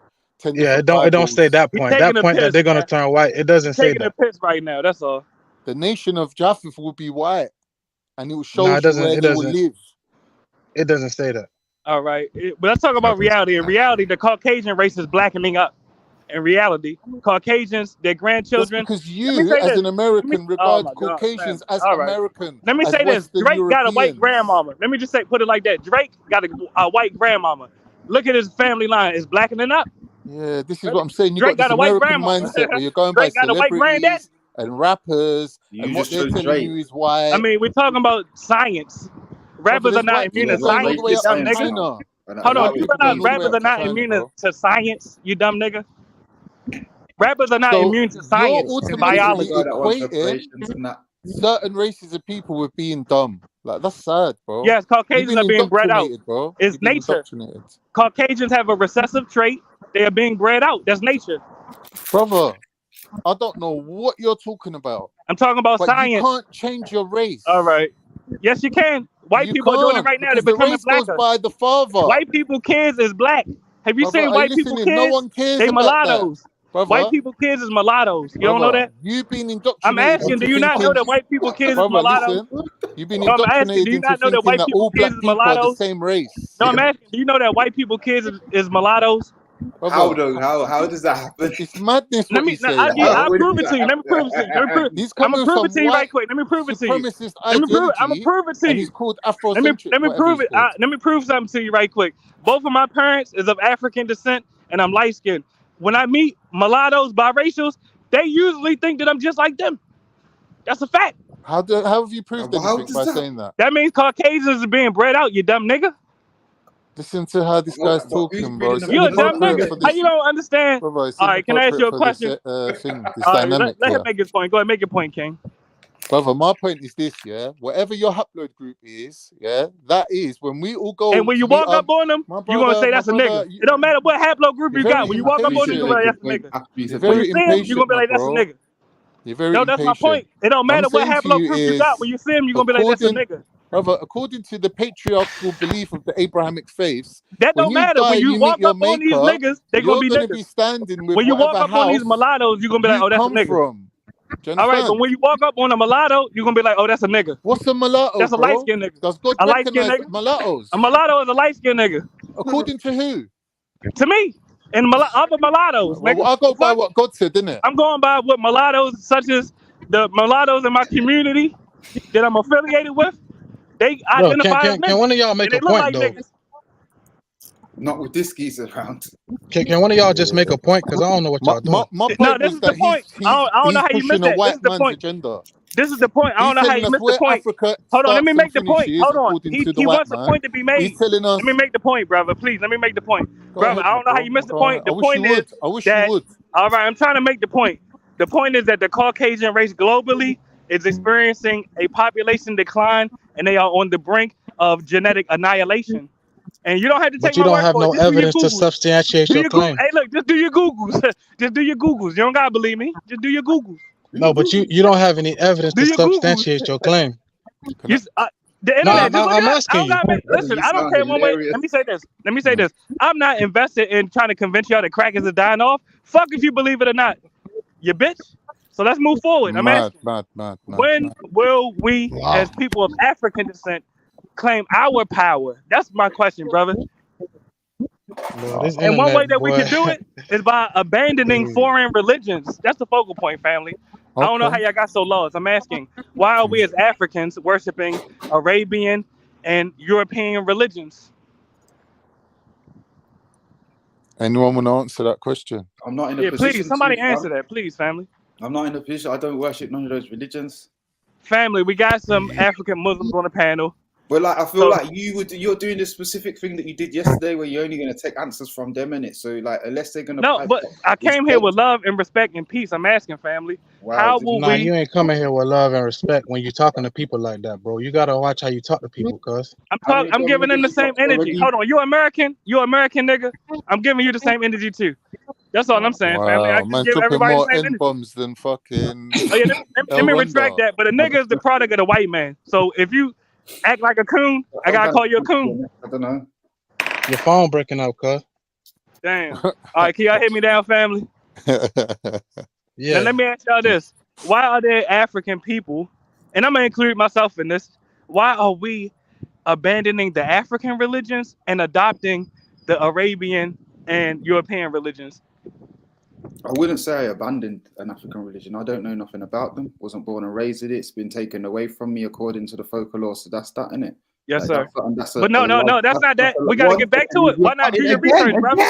Yeah, it don't say that He's point. taking That a point that piss, they're gonna man. turn white. It doesn't say Taking a that. piss right now. That's all. The nation of Japheth will be white, and it will show No, it you doesn't. where It they will doesn't. live. It doesn't say that. All right, but let's talk about reality. In reality, the Caucasian race is blackening up. In reality, Caucasians, their That's grandchildren. because Let me you, say as this. an American, Oh regard my God, Caucasians man. as All right. American, Let me as say this. Western Drake got a white Europeans. grandmama. Let me just say, put it like that. Drake got a white grandmama. Look at his family line. It's blackening up. Yeah, this is what I'm saying. You Drake got this got a white American grandmama. mindset where you're going by Drake got a white granddad. celebrities and rappers, You and what just they're chose telling Drake. you is white. I mean, we're talking about science. Brother, Rappers are there's not white immune people to going all the science, way you up dumb to nigga. China. Hold There's on, white you people realize going all the way rappers up are to not China, immune bro. to science, you dumb nigga. Rappers are not So immune to you're science and automatically biology. equating certain races of people with being dumb. Like, that's sad, bro. Yes, You've Caucasians been are being bred out. indoctrinated, bro. It's You've been nature. indoctrinated. Caucasians have a recessive trait. They are being bred out. That's nature. Brother, I don't know what you're talking about. I'm talking about But science. you can't change your race. All right. Yes, you can. White You people are doing it can't, right now. They're because the becoming race goes blacker. by the father. White people kids is black. Have you Brother, seen are you white people listening? No kids? one cares They about that. mulattoes. Brother, White people kids is mulattoes. You don't know brother, that? you've been I'm indoctrinated asking, into do you not know thinking, that white people kids is brother, mulattoes? listen, you've been No, I'm asking, do indoctrinated you into not know that thinking white that people all kids black is people are the mulattoes? same race. No, I'm asking, do you know that white people kids is mulattoes? How though? How does that happen? It's madness Let what me. he's Now, saying. I'll prove it to you. Let me prove it to you. He's I'm gonna coming prove from it to you white right quick. Let me prove it to you. supremacist I'm gonna ideology, prove it to and you. he's called Afrocentric, Let me whatever prove he's it. called. Let me prove something to you right quick. Both of my parents is of African descent, and I'm light skinned. When I meet mulattoes, biracials, they usually think that I'm just like them. That's a fact. How have you proved How anything does by that? saying that? That means Caucasians are being bred out. You dumb nigga. Listen to how this guy's But who's talking, bro. breeding It's them? You a dumb inappropriate nigga. for How this. you don't understand? Brother, it's All right, can I ask you a inappropriate for question? this thing, this All right, dynamic let here. him make his point. Go ahead, make your point, King. Brother, my point is this, yeah. Whatever your haploid group is, yeah, that is when we all go And when you to meet walk up on them, my you're gonna brother, say that's a nigga. It don't matter what haplogroup you're you very got. When you walk up on them, you're gonna be like, that's a nigga. You're When you very see him, you're impatient, gonna be my like, that's a bro. nigga. You're very No, that's my impatient. point. It don't What matter I'm what saying to you haplogroup you got. is, When you see him, you're gonna be like, that's a according nigga. Brother, according to the patriarchal belief of the Abrahamic faiths, that when don't you matter. die, When you you meet walk your up on these maker. niggas, they gonna You're be gonna niggas. be standing with When you walk whatever up on these house mulattoes, you're gonna be like, you oh, that's a come nigga. from. Do you All right, but understand? when you walk up on a mulatto, you're gonna be like, oh, that's a nigga. What's a mulatto, That's a bro? light skinned nigga. Does God A light skinned recognize nigga. mulattoes? A mulatto is a light skinned nigga. According to who? To me. And other mulattoes, Well, nigga. I go by Fuck. what God said, didn't it? I'm going by what mulattoes, such as the mulattoes in my community that I'm affiliated with, they Bro, identify as can niggas. one of y'all make And a they look point like though? niggas. Not with this geezer around. Can one of y'all just make a point? Because I don't know what y'all doing. My No, point this was is the that point. I don't know how you pushing missed a that. This white is the man's point. agenda. This is the point. I He's don't know how telling you us missed the where point. Africa Hold on, let me starts and make the point. finishes, Hold on. according to the He white wants a man. point to be made. He's telling us. Let me make the point, brother. Please, let me make the point. Go Brother, ahead, I my don't know how bro. you missed the Go point. ahead. The I wish point you is would. I wish that, you would. all right, I'm trying to make the point. The point is that the Caucasian race globally is experiencing a population decline, and they are on the brink of genetic annihilation. And you don't have to But take you my don't word have for it. no Just do your evidence to Googles. substantiate Do your your Google. claim. Hey, look, just do your Googles. Just do your Googles. You don't gotta believe me. Just do your Googles. No, but you don't have any evidence Do to your Googles. substantiate your claim. You, the No, internet, just look I'm it up. I asking don't you. gotta make. Brother, Listen, you I don't sound care one way. hilarious. Let me say this. Let me say this. I'm not invested in trying to convince y'all that crackers are dying off. Fuck if you believe it or not, you bitch. So let's move forward. I'm Mad. asking, when will we, Wow. as people of African descent, claim our power? That's my question, brother. Bro, this And one way internet, that we boy. can do it is by abandoning foreign religions. That's the focal point, family. I don't know how y'all got so lost. I'm asking, why are we as Africans worshiping Arabian and European religions? Anyone want to answer that question? I'm not in a Yeah, please, position somebody to, answer fam. that, please, family. I'm not in a position. I don't worship none of those religions. Family, we got some African Muslims on the panel. But like, I feel So- like you're doing this specific thing that you did yesterday, where you're only going to take answers from them, innit? So like, unless they're going to. No, but I came here with love and respect and peace. I'm asking, family, how will Nah, we? you ain't coming here with love and respect when you talking to people like that, bro. You gotta watch how you talk to people, cuz. I'm giving them the same energy. Hold on, you American? You American nigga? I'm giving you the same energy too. That's all I'm saying, family. I Wow, just man, give dropping everybody the more same N energy. bombs than fucking. Oh yeah, let me retract that. But a nigga is the product of the white man. So if you act like a coon, I gotta call you a coon. I don't know. Your phone breaking up, cuz. Damn. All right, can y'all hit me down, family? Yeah. Now let me ask y'all this: why are there African people, and I'm gonna include myself in this? Why are we abandoning the African religions and adopting the Arabian and European religions? I wouldn't say I abandoned an African religion. I don't know nothing about them. Wasn't born and raised in it. It's been taken away from me according to the folklore. So that's that, innit? Yes, Like, sir. that's But no, that's not that. We gotta get back to it. Why not do your research, brother?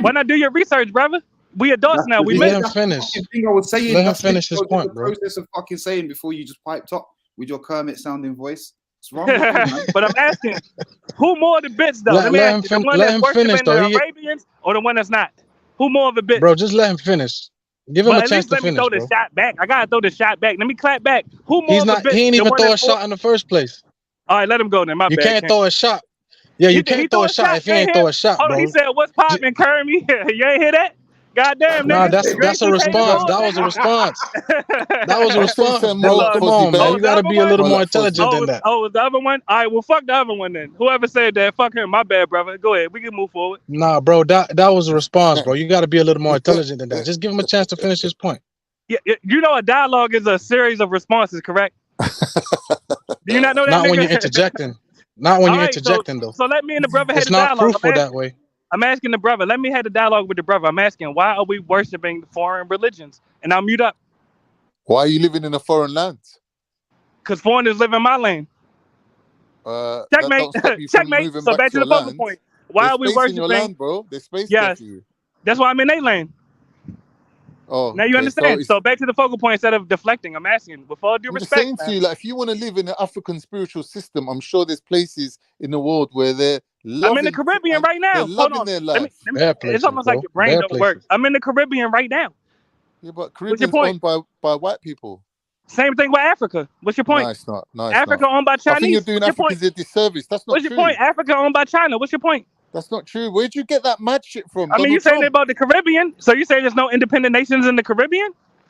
Why not do your research, brother? We adults now. We Let him missed. finish. Thing I was saying. Let him That's finish his the point, bro. process of fucking saying before you just piped up with your Kermit sounding voice. What's wrong with you, man? But I'm asking, who more of the bitch though? Let Let me him ask you, the fin- one let that's him worshiping finish, though. the Arabians or the one that's not? Who more of a bitch? Bro, just let him finish. Give him But a at chance least to let me finish, throw bro. the shot back. I gotta throw the shot back. Let me clap back. Who more He's of not. a bitch? He ain't The even one throw a that's shot in the first place. All right, let him go then. My You bad. can't King. throw a shot. Yeah, you He can't throw threw a shot if you man, ain't throw a shot, Hold on, bro. he said, "What's poppin', Kermit?" You ain't hear that? Goddamn, Nah, nigga. that's a response. That was a response. That was a I'll say response, something more bro. like Come Fozzie on, man. Bear. You gotta be a little more Like intelligent than that. Oh, was the other one? All right, well, fuck the other one then. Whoever said that, fuck him. My bad, brother. Go ahead. We can move forward. Nah, bro, that was a response, bro. You gotta be a little more intelligent than that. Just give him a chance to finish his point. Yeah, you know a dialogue is a series of responses, correct? Do you not know that, Not nigga? when you're interjecting. Not when All you're right, interjecting, though. So let me and the brother have It's a not dialogue. fruitful that way. I'm asking the brother. Let me have the dialogue with the brother. I'm asking, why are we worshiping foreign religions? And I'll mute up. Why are you living in a foreign land? Because foreigners live in my lane. That Checkmate. don't stop you from Checkmate. moving So back back to to the your focal land. point. Why There's are we space worshiping? in your land, bro. There's space there for you. That's why I'm in their lane. Oh, Now you understand. So back to the focal point instead of deflecting. I'm asking, with all due I'm just respect, saying to man. you, like, if you want to live in an African spiritual system, I'm sure there's places in the world where they're loving. I'm in the Caribbean right now. They're Hold loving on. their Let life. me, it's almost like your brain don't work. I'm in the Caribbean right now. Yeah, but What's your Caribbean's point? owned by white people. Same thing with Africa. What's your point? No, it's not. No, it's Africa not. owned by Chinese. I think you're doing What's your Africans a disservice. That's not What's true. your point? Africa owned by China. What's your point? That's not true. Where'd you get that mad shit from? I mean, you Donald saying Trump? about the Caribbean, so you say there's no independent nations in the Caribbean?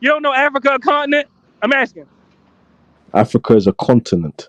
You don't know Africa a continent? I'm asking. Africa is a continent.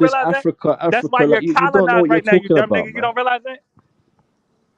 this realize that? Africa, That's why Africa. you're Like you don't know colonized what you're right now, you talking dumb about, nigga. You man. don't realize that?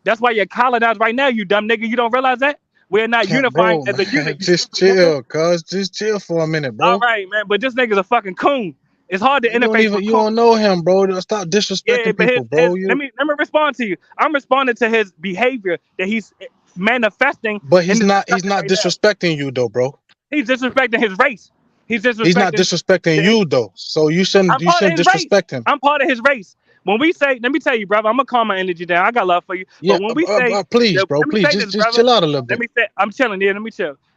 That's why you're colonized right now, you dumb nigga. You don't realize that? We're not unifying Bro, as a man, unit. You just stupid nigga. chill, cuz. Just chill for a minute, bro. All right, man. But this nigga's a fucking coon. It's hard to You don't interface even with you coons. don't know him, bro. Stop Yeah, disrespecting but people, bro. let me respond to you. I'm responding to his behavior that he's manifesting. But in he's this not discussion right now. disrespecting you though, bro. He's disrespecting his race. He's Not disrespecting you though. So you shouldn't I'm part of his race. disrespect him. I'm part of his race. When we say, let me tell you, brother, I'm gonna calm my energy down. I got love for you. Yeah, but when we say, please, bro, let me please, say this, just brother. chill out a little Let bit. me say, I'm chilling here. Let me chill.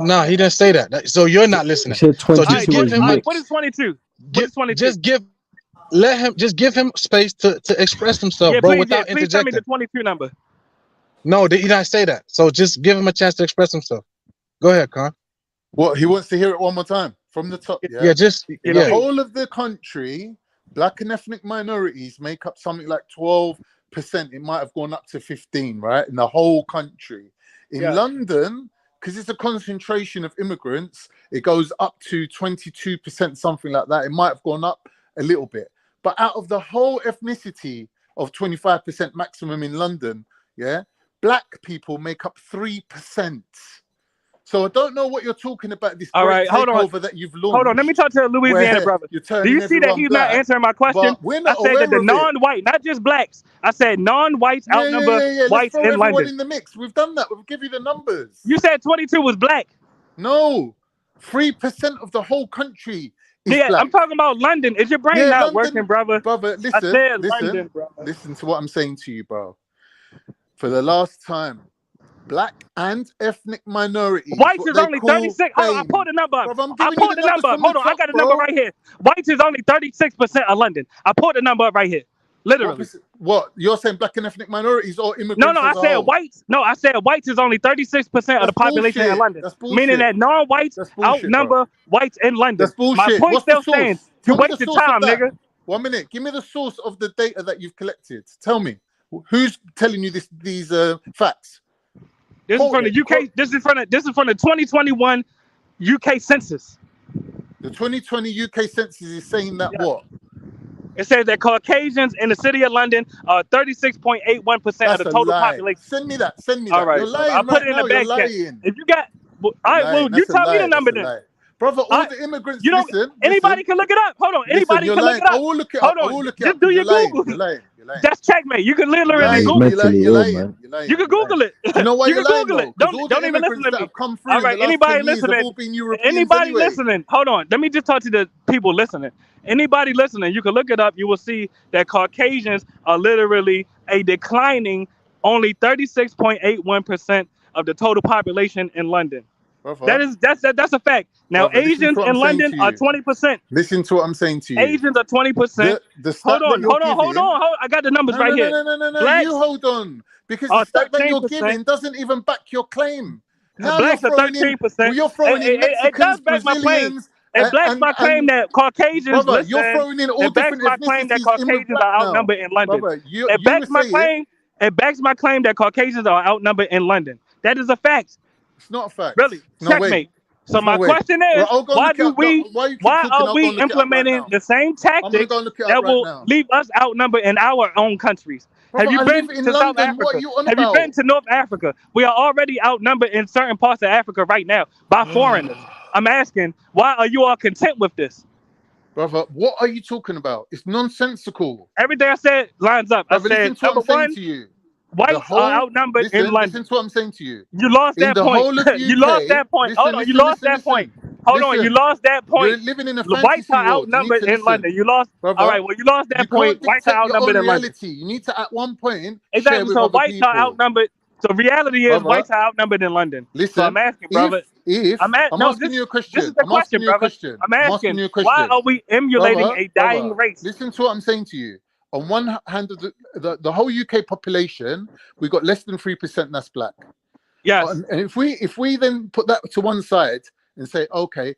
No, he didn't say that. So you're not listening. He said So 22 just give is him. mixed. What is 22? What is 22? Just give him space to express himself, Yeah, bro, please, without please tell me interjecting. the 22 number. No, he didn't say that. So just give him a chance to express himself. Go ahead, Con. What, he wants to hear it one more time from the top? Yeah. Yeah, just In the whole of the country, black and ethnic minorities make up something like 12%. It might have gone up to 15, right? In the whole country. In London, because it's a concentration of immigrants, it goes up to 22%, something like that. It might have gone up a little bit. But out of the whole ethnicity of 25% maximum in London, yeah, black people make up 3%. So I don't know what you're talking about, this great takeover that you've launched. Hold on, let me talk to the Louisiana brother. Do you see that he's not answering my question? I said that the non-white, not just blacks. I said non-whites outnumber whites in London. Everyone in the mix. We've done that. We'll give you the numbers. You said 22 was black. No, 3% of the whole country is black. I'm talking about London. Is your brain not working, brother? Brother, listen to what I'm saying to you, bro. For the last time, black and ethnic minorities. Whites is only 36. Hold on, I pulled the number up. I pulled the number up. Hold on, I got the number right here. Whites is only 36% of London. I pulled the number up right here. Literally. What? You're saying black and ethnic minorities or immigrants? No, I said whites. No, I said whites is only 36% of the population in London. Meaning that non-whites outnumber whites in London. That's bullshit. My point still stands. You wasted time, nigga. 1 minute. Give me the source of the data that you've collected. Tell me. Who's telling you these facts? This is from the UK. This is from the 2021 UK census. The 2020 UK census is saying that what? It says that Caucasians in the city of London are 36.81% of the total population. Send me that. All right, you're lying. I'll put it in the back chat. If you got, all right, well, you tell me the number then. Brother, all the immigrants, anybody can look it up. Hold on, anybody can look it up. I will look it up. Hold on, just do your Google. You're lying. That's checkmate. You can literally Google it. You can Google it. You know why you you're can lying, Google it. though? Don't even listen to me. All right, anybody listening? Listening? Hold on. Let me just talk to the people listening. Anybody listening, you can look it up. You will see that Caucasians are literally a declining only 36.81% of the total population in London. That's a fact. Now, Asians in London are 20%. Listen to what I'm saying to you. Asians are 20%. Hold on. I got the numbers right here. No. You hold on. Because the stat that you're giving doesn't even back your claim. Now blacks are 13%. You're throwing in Mexicans, Brazilians. It backs my claim that Caucasians. Brother, you're throwing in all different ethnicities. It backs my claim that Caucasians are outnumbered in London. It backs my claim that Caucasians are outnumbered in London. That is a fact. It's not a fact. Really, checkmate. So my question is, why are we implementing the same tactics that will leave us outnumbered in our own countries? Have you been to South Africa? Have you been to North Africa? We are already outnumbered in certain parts of Africa right now by foreigners. I'm asking, why are you all content with this? Brother, what are you talking about? It's nonsensical. Everything I said lines up. I said, number one, whites are outnumbered in London. Listen to what I'm saying to you. You lost that point. You lost that point. Hold on, you lost that point. Hold on, you lost that point. You're living in a fantasy whites are outnumbered in London. You lost. All right, well, you lost that point. Whites are outnumbered in London. You need to, at one point, exactly. So whites are outnumbered. So reality is whites are outnumbered in London. Listen, so I'm asking, brother. I'm asking you a question. This is the question, brother. I'm asking, why are we emulating a dying race? Listen to what I'm saying to you. On one hand, the whole UK population, we got less than 3% that's black. Yes. And if we then put that to one side and say, okay,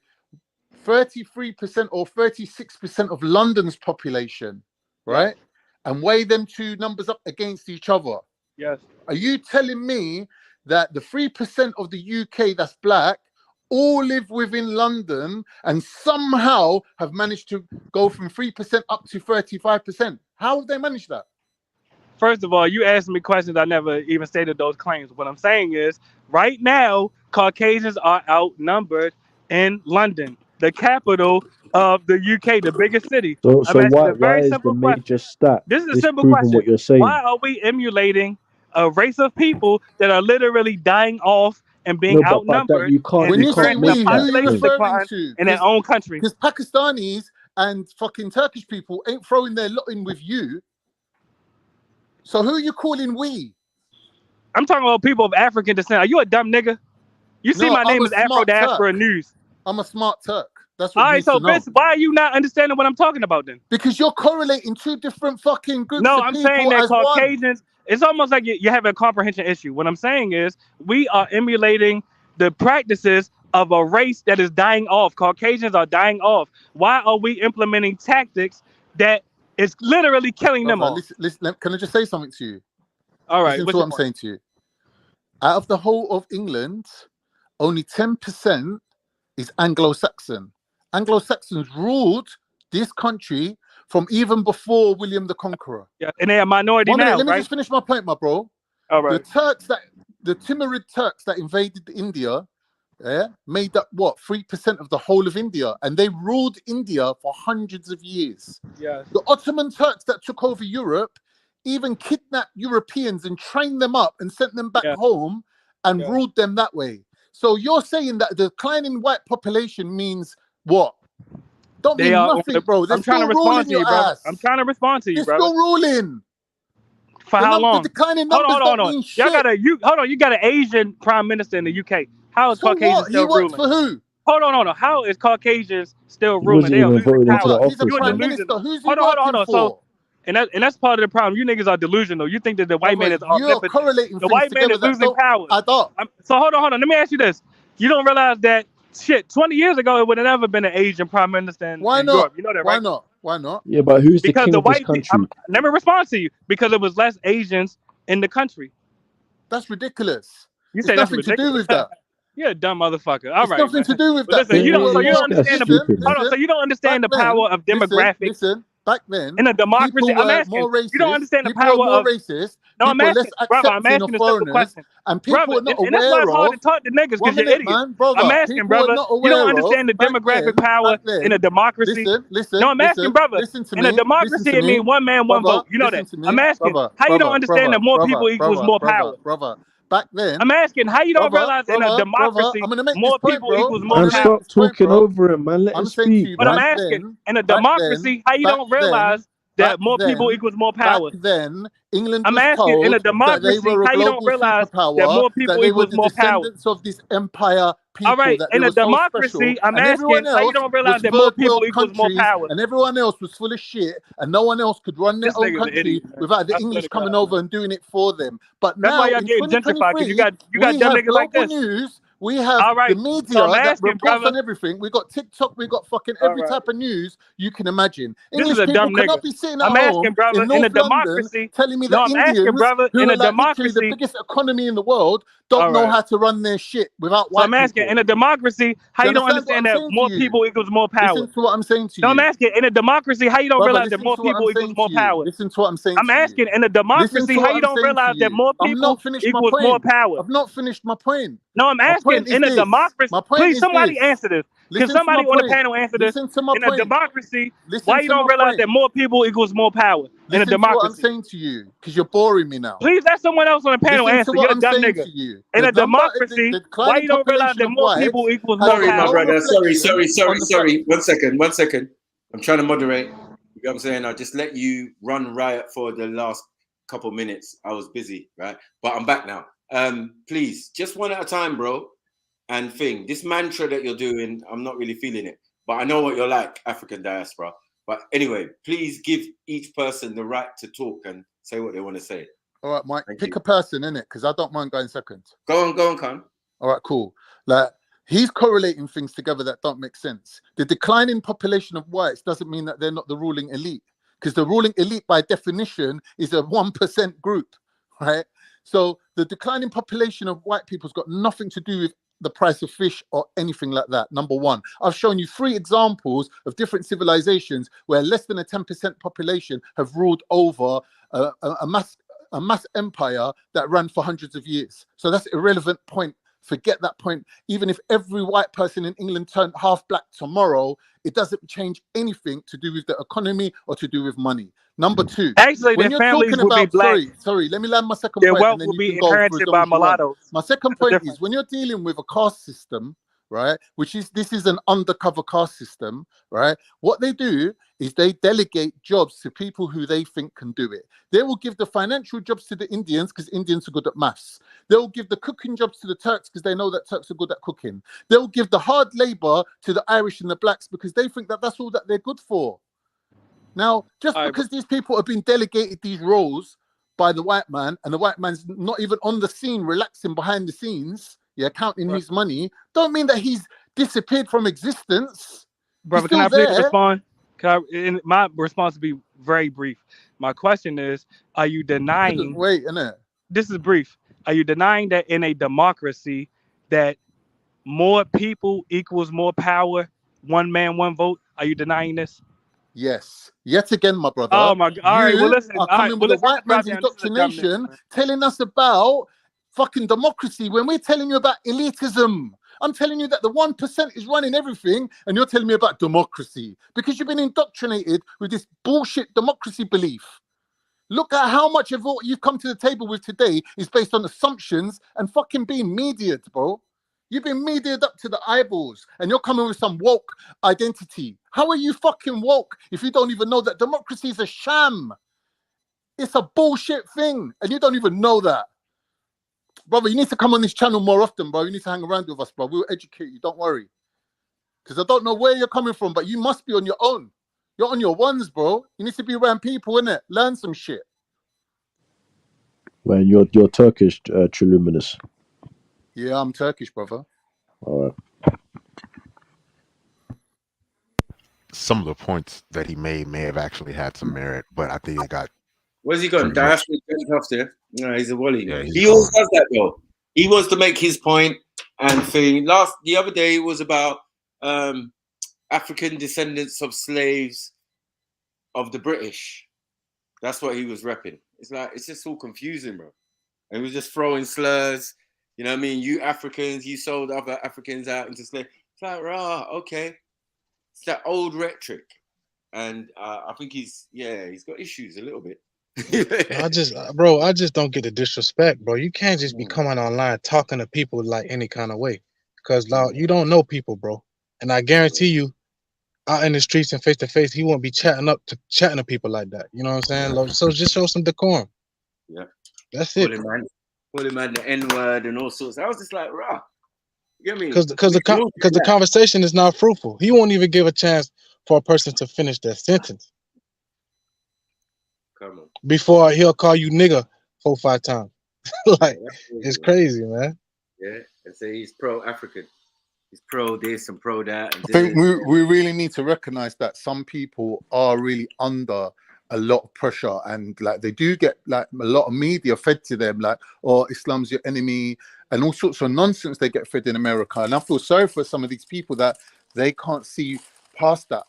33% or 36% of London's population, right? And weigh them two numbers up against each other. Yes. Are you telling me that the 3% of the UK that's black all live within London and somehow have managed to go from 3% up to 35%? How have they managed that? First of all, you asked me questions. I never even stated those claims. What I'm saying is, right now, Caucasians are outnumbered in London, the capital of the UK, the biggest city. So why is the major stat? This is a simple question. What you're saying. Why are we emulating a race of people that are literally dying off and being outnumbered when you say we, population decline in their own country? Because Pakistanis and fucking Turkish people ain't throwing their lot in with you. So who are you calling we? I'm talking about people of African descent. Are you a dumb nigga? You see my name is Afro Diaspora News. I'm a smart Turk. That's what. All right, so Vince, why are you not understanding what I'm talking about then? Because you're correlating two different fucking groups. No, I'm saying that Caucasians. It's almost like you have a comprehension issue. What I'm saying is we are emulating the practices of a race that is dying off. Caucasians are dying off. Why are we implementing tactics that is literally killing them all? Listen, can I just say something to you? All right. Listen to what I'm saying to you. Out of the whole of England, only 10% is Anglo-Saxon. Anglo-Saxons ruled this country from even before William the Conqueror. Yeah, and they're a minority One minute, now, let me right? just finish my point, my bro. All right. The Timurid Turks that invaded India, made up what 3% of the whole of India, and they ruled India for hundreds of years. Yes. The Ottoman Turks that took over Europe even kidnapped Europeans and trained them up and sent them back home and ruled them that way. So you're saying that the declining white population means what? Don't mean nothing, bro. They're I'm trying to still ruling respond to you, your brother. ass. I'm trying to respond to you, They're brother. still ruling. For how long? The declining Hold numbers on. don't mean Y'all shit. hold on. You got an Asian prime minister in the UK. How is So Caucasians what? still He works ruling? for who? Hold on. How is Caucasians still He ruling? wasn't They are even losing voted into the power. He's a office, prime man. minister. Who's he Hold working on. for? So, and that's part of the problem. You niggas are delusional. You think that the white man is You're omnipotent. correlating The things white man together is that losing don't power. add up. So hold on. Let me ask you this. You don't realize that shit 20 years ago it would have never been an Asian prime minister in Europe. You know that, right? Why not? Yeah, but who's the Because king the of this white country? let me respond to you. Because it was less Asians in the country. That's ridiculous. You It's say that's nothing to do ridiculous. with that. You're a dumb motherfucker. All It's right, nothing man. to do with But that. listen, you don't. So you don't That's understand stupid, the. Hold on. So you don't understand the power of demographics. Listen. Back then, In a democracy, people I'm were asking. more racist. You don't understand the People were power more of. racist. No, I'm People were less asking, brother. I'm accepting asking of a simple foreigners, question, and people brother. are not And that's why aware it's hard of. to talk to niggas One because you're minute, idiots. man, brother. I'm asking, People brother. are not You don't aware understand the of back demographic then. power in a democracy. Listen. No, I'm asking, brother. Listen to In a me. democracy, it means one man, one brother. vote. You know Listen that. to me, I'm asking, brother. how you don't understand that more people equals more power? Brother. Back then, I'm asking, how you don't realize in a brother. democracy, I'm gonna make this more point, people bro. equals I'm more Man, gonna make power? stop this point, talking bro. over him, man. Let him I'm saying to speak, you, But I'm man. asking, in a democracy, how you don't realize that more people equals more power? Back then, England I'm was asking, in a told that they democracy, were a how you don't global realize that superpower, more that people they were equals the more power? descendants of this empire people, All right, that they in a were so special, democracy, I'm and everyone asking, how you else don't realize was that more third people world equals more countries, power? and everyone else was full of shit, and no one else could run their This own nigga's an country idiot, man. without the I swear English to coming God, over man. and doing it for them. But That's why now y'all in getting gentrified, because 2023, you we got dumb have niggas like global this. news. We have All the right, so I'm media that asking, reports brother. on everything. We got TikTok. We got fucking All every right. type of news you can imagine. This is English a people dumb cannot nigga. be sitting at I'm asking, home brother, in in a North London democracy. telling me No, that I'm asking, Indians, brother, who in are a like literally the democracy. biggest economy in the world, don't All know right. how to run their shit without So I'm white asking, people. in a democracy, how Do you don't understand what I'm understand that saying to more you? people equals more power? Listen to what I'm saying to No, I'm you. asking, in a democracy, how you don't Brother, realize that listen more to what I'm people equals saying more to you. power? Listen to what I'm saying I'm to you. asking, in a Listen democracy, to how what you I'm don't saying to realize that you. more I'm people not finished my equals more point. power? I've not finished my point. No, I'm My asking, point is in a this. democracy, My point please is somebody this. answer this. Can Listen to my somebody on the point. panel answer this? Listen to my In a point. democracy, Listen why you to don't my realize point. that more people equals more power in a Listen to what I'm democracy? saying to you, because you're boring me now. Please let someone else on the panel Listen to answer. what You're a I'm dumb saying nigga. to you. In The a democracy, why declining you don't realize population that of more whites people equals has more Sorry, my power? brother. Sorry. reflection on the fact. Sorry. 1 second. I'm trying to moderate. You know what I'm saying? I'll just let you run riot for the last couple minutes. I was busy, right? But I'm back now. Please, just one at a time, bro. And thing, this mantra that you're doing, I'm not really feeling it. But I know what you're like, African diaspora. But anyway, please give each person the right to talk and say what they want to say. All right, Mike, Thank pick you. a person, innit? Because I don't mind going second. Go on, Khan. All right, cool. Like, he's correlating things together that don't make sense. The declining population of whites doesn't mean that they're not the ruling elite, because the ruling elite, by definition, is a 1% group, right? So the declining population of white people's got nothing to do with the price of fish or anything like that. Number one, I've shown you 3 examples of different civilizations where less than a 10% population have ruled over a mass empire that ran for hundreds of years. So that's an irrelevant point. Forget that point. Even if every white person in England turned half black tomorrow, it doesn't change anything to do with the economy or to do with money. Number 2, Actually, when their you're families talking will be about, black. sorry, let me land my second Their point, wealth and then will you be can go through inherited by those you want. mulattoes. My second That's the point difference. is, when you're dealing with a caste system, right, this is an undercover caste system, right? What they do is they delegate jobs to people who they think can do it. They will give the financial jobs to the Indians because Indians are good at maths. They'll give the cooking jobs to the Turks because they know that Turks are good at cooking. They'll give the hard labor to the Irish and the blacks because they think that that's all that they're good for. Now, just because these people have been delegated these roles by the white man, and the white man's not even on the scene, relaxing behind the scenes, counting his money, don't mean that he's disappeared from existence. Brother, can I please respond? My response will be very brief. My question is, are you denying... Wait, innit? This is brief. Are you denying that in a democracy that more people equals more power. One man, one vote. Are you denying this? Yes. Yet again, my brother, Oh my God. All right. Well, you listen. are All right. coming Well, with a listen. I'm white gonna man's drop down. This is a dumbness, indoctrination, man. telling us about fucking democracy when we're telling you about elitism. I'm telling you that the 1% is running everything, and you're telling me about democracy because you've been indoctrinated with this bullshit democracy belief. Look at how much of what you've come to the table with today is based on assumptions and fucking being mediated, bro. You've been mediated up to the eyeballs, and you're coming with some woke identity. How are you fucking woke if you don't even know that democracy is a sham? It's a bullshit thing, and you don't even know that. Brother, you need to come on this channel more often, bro. You need to hang around with us, bro. We'll educate you, don't worry. Because I don't know where you're coming from, but you must be on your own. You're on your ones, bro. You need to be around people, innit? Learn some shit. Man, you're Turkish, Trilluminus. Yeah, I'm Turkish, brother. All right. Some of the points that he made may have actually had some merit, but I think it got. Where's he gone? pretty much- Diaspora off there. No, he's a wally. Yeah, he's He always gone. does that though. He wants to make his point and thing. The other day it was about African descendants of slaves of the British. That's what he was repping. It's like it's just all confusing, bro. And he was just throwing slurs. You know what I mean? You Africans, you sold other Africans out into slavery. It's like, rah, okay. It's that old rhetoric. And I think he's got issues a little bit. I just don't get the disrespect, bro. You can't just be coming online talking to people like any kind of way, because you don't know people, bro. And I guarantee you, out in the streets and face to face, he won't be chatting to people like that. You know what I'm saying? So just show some decorum. Yeah, that's it. Call him the N-word and all sorts. I was just like, rah. You get me? Because the conversation is not fruitful. He won't even give a chance for a person to finish their sentence. Come on. Before he'll call you nigga 4 or 5 times. Like, it's crazy, man. Yeah, and say he's pro-African. He's pro this and pro that. And I think we really need to recognize that some people are really under a lot of pressure, and like they do get like a lot of media fed to them, like, oh, Islam's your enemy and all sorts of nonsense they get fed in America. And I feel sorry for some of these people that they can't see past that.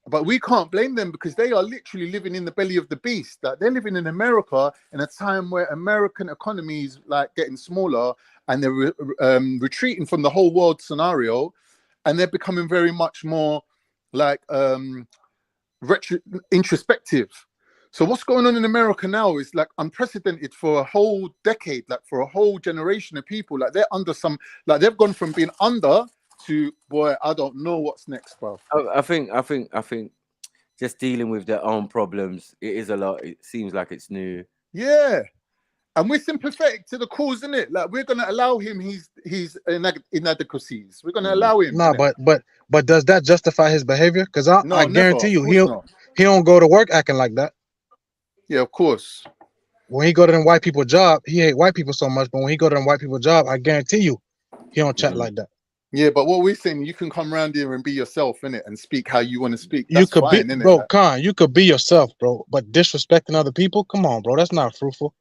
But we can't blame them because they are literally living in the belly of the beast. That they're living in America in a time where American economy is like getting smaller, and they're retreating from the whole world scenario, and they're becoming very much more like introspective. So what's going on in America now is like unprecedented for a whole decade, like for a whole generation of people. Like they're under some, like they've gone from being under to, boy, I don't know what's next, bro. I think just dealing with their own problems, it is a lot. It seems like it's new. Yeah. And we're sympathetic to the cause, isn't it? Like we're gonna allow him his inadequacies. We're gonna allow him. No, but does that justify his behavior? Because I guarantee you, never. he don't go to work acting like that. Yeah, of course. When he go to them white people job, he hate white people so much. But when he go to them white people job, I guarantee you, he don't chat like that. Yeah, but what we're saying, you can come around here and be yourself, innit, and speak how you want to speak. You could fine, be, innit? bro, Khan. You could be yourself, bro. But disrespecting other people, come on, bro. That's not fruitful.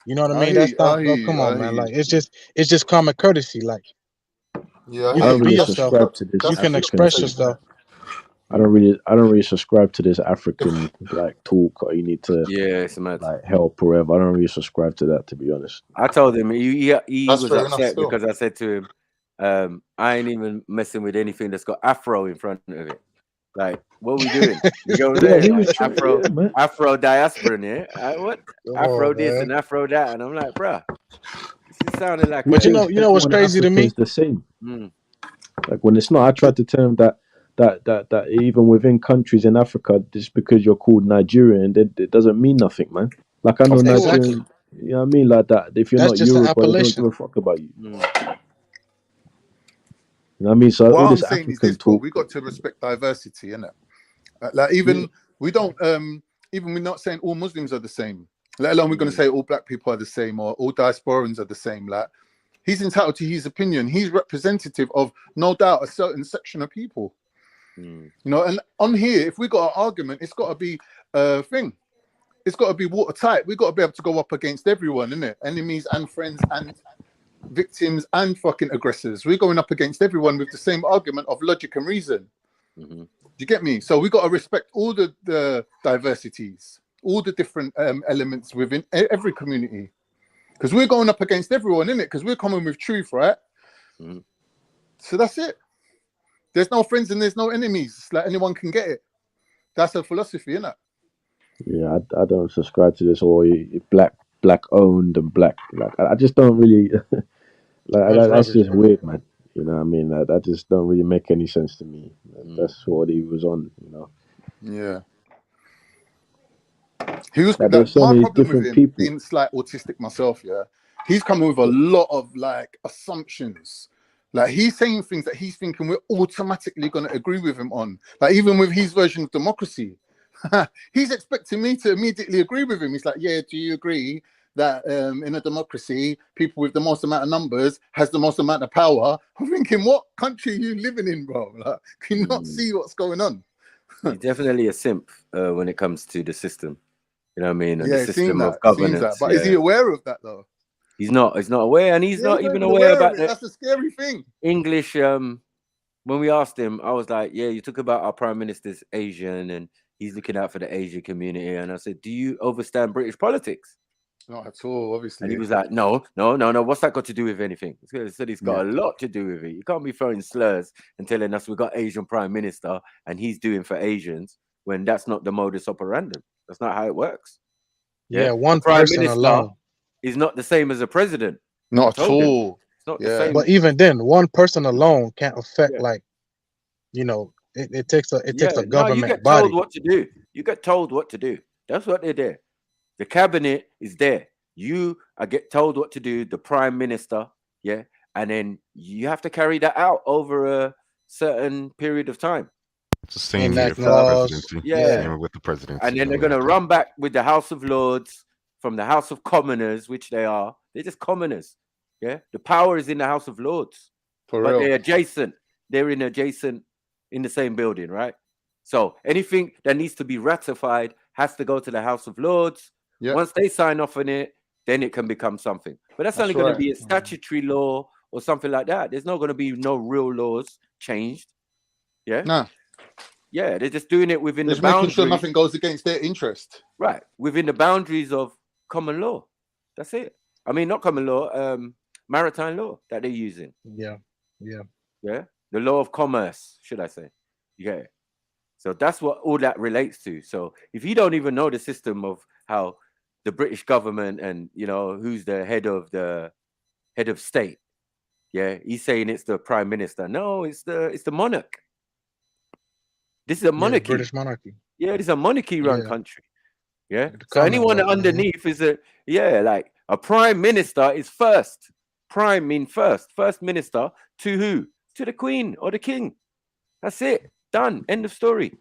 You know what I mean? That's not, bro. Come on, man. Like it's just common courtesy. Like yeah, you I don't can be really yourself. subscribe to this. You can African express thing. yourself. I don't really subscribe to this African like talk, or you need to it's mad. like help or whatever. I don't really subscribe to that, to be honest. I told him he was fair enough upset still. because I said to him, I ain't even messing with anything that's got Afro in front of it. Like, what are we doing? You go there, he was like, trying, Afro diaspora in here. What? Afro this man. and Afro that, and I'm like, bruh, this sounded like. But you know what's crazy to me? It's the same. Like when it's not, I tried to tell him that even within countries in Africa, just because you're called Nigerian, it doesn't mean nothing, man. Like I know Nigerian, you know what I mean, like that. If you're not Yoruba, they don't give a fuck about you. You know what I mean? So what all I'm this saying is African this, bro, talk. we got to respect diversity, innit? Like even we don't even we're not saying all Muslims are the same, let alone we're going to say all black people are the same or all diasporans are the same. Like he's entitled to his opinion. He's representative of, no doubt, a certain section of people. You know, and on here, if we got an argument, it's got to be a thing. It's got to be watertight. We've got to be able to go up against everyone, innit? Enemies and friends and victims and fucking aggressors. We're going up against everyone with the same argument of logic and reason. Mm-hmm. Do you get me? So we got to respect all the diversities, all the different elements within every community, because we're going up against everyone, innit? Because we're coming with truth, right? Mm-hmm. So that's it. There's no friends and there's no enemies. Like anyone can get it. That's a philosophy, innit? Yeah, I don't subscribe to this all black owned and black. I just don't really that's just weird, man. You know what I mean? That just don't really make any sense to me. That's what he was on, you know. Yeah. He was Like, there's so my many problem with different him, people. being slight autistic myself, yeah. He's coming with a lot of like assumptions. Like he's saying things that he's thinking we're automatically gonna agree with him on. Like even with his version of democracy, he's expecting me to immediately agree with him. He's like, yeah, do you agree that in a democracy, people with the most amount of numbers has the most amount of power? I'm thinking, what country are you living in, bro? Like, can you not see what's going on? He's definitely a simp when it comes to the system. You know what I mean? And Yeah, the system of seems governance. that. But is he aware of that though? He's not aware, and he's not even aware about it. That's a scary thing. English. When we asked him, I was like, yeah, you talk about our prime minister's Asian and he's looking out for the Asian community. And I said, do you understand British politics? Not at all, obviously. And he was like, no. What's that got to do with anything? He said it's got a lot to do with it. You can't be throwing slurs and telling us we've got Asian prime minister and he's doing for Asians when that's not the modus operandi. That's not how it works. Yeah, one person alone is not the same as a president. Not at all. It's not the same. But even then, one person alone can't affect, like, you know, it takes a government you get body. told what to do. You get told what to do. That's what they're there. The cabinet is there. You get told what to do, the prime minister, and then you have to carry that out over a certain period of time. It's the same here for the presidency. Same with the presidency. And then they're going to run back with the House of Lords from the House of Commoners, which they are. They're just commoners. Yeah, the power is in the House of Lords, but they're adjacent. They're in the same building, right? So anything that needs to be ratified has to go to the House of Lords. Once they sign off on it, then it can become something. But that's only going to be a statutory law or something like that. There's not going to be no real laws changed. Yeah. No. Yeah, they're just doing it within just the boundaries. Making sure nothing goes against their interest. Right, within the boundaries of common law. That's it. I mean, not common law, maritime law that they're using. Yeah. The law of commerce, should I say? Yeah. So that's what all that relates to. So if you don't even know the system of how the British government and who's the head of state, he's saying it's the prime minister. No, it's the monarch. This is a monarchy. British monarchy. Yeah, this is a monarchy-run country. Yeah. So anyone underneath is like a prime minister is first. Prime mean first. First minister to who? To the Queen or the King. That's it. Done. End of story.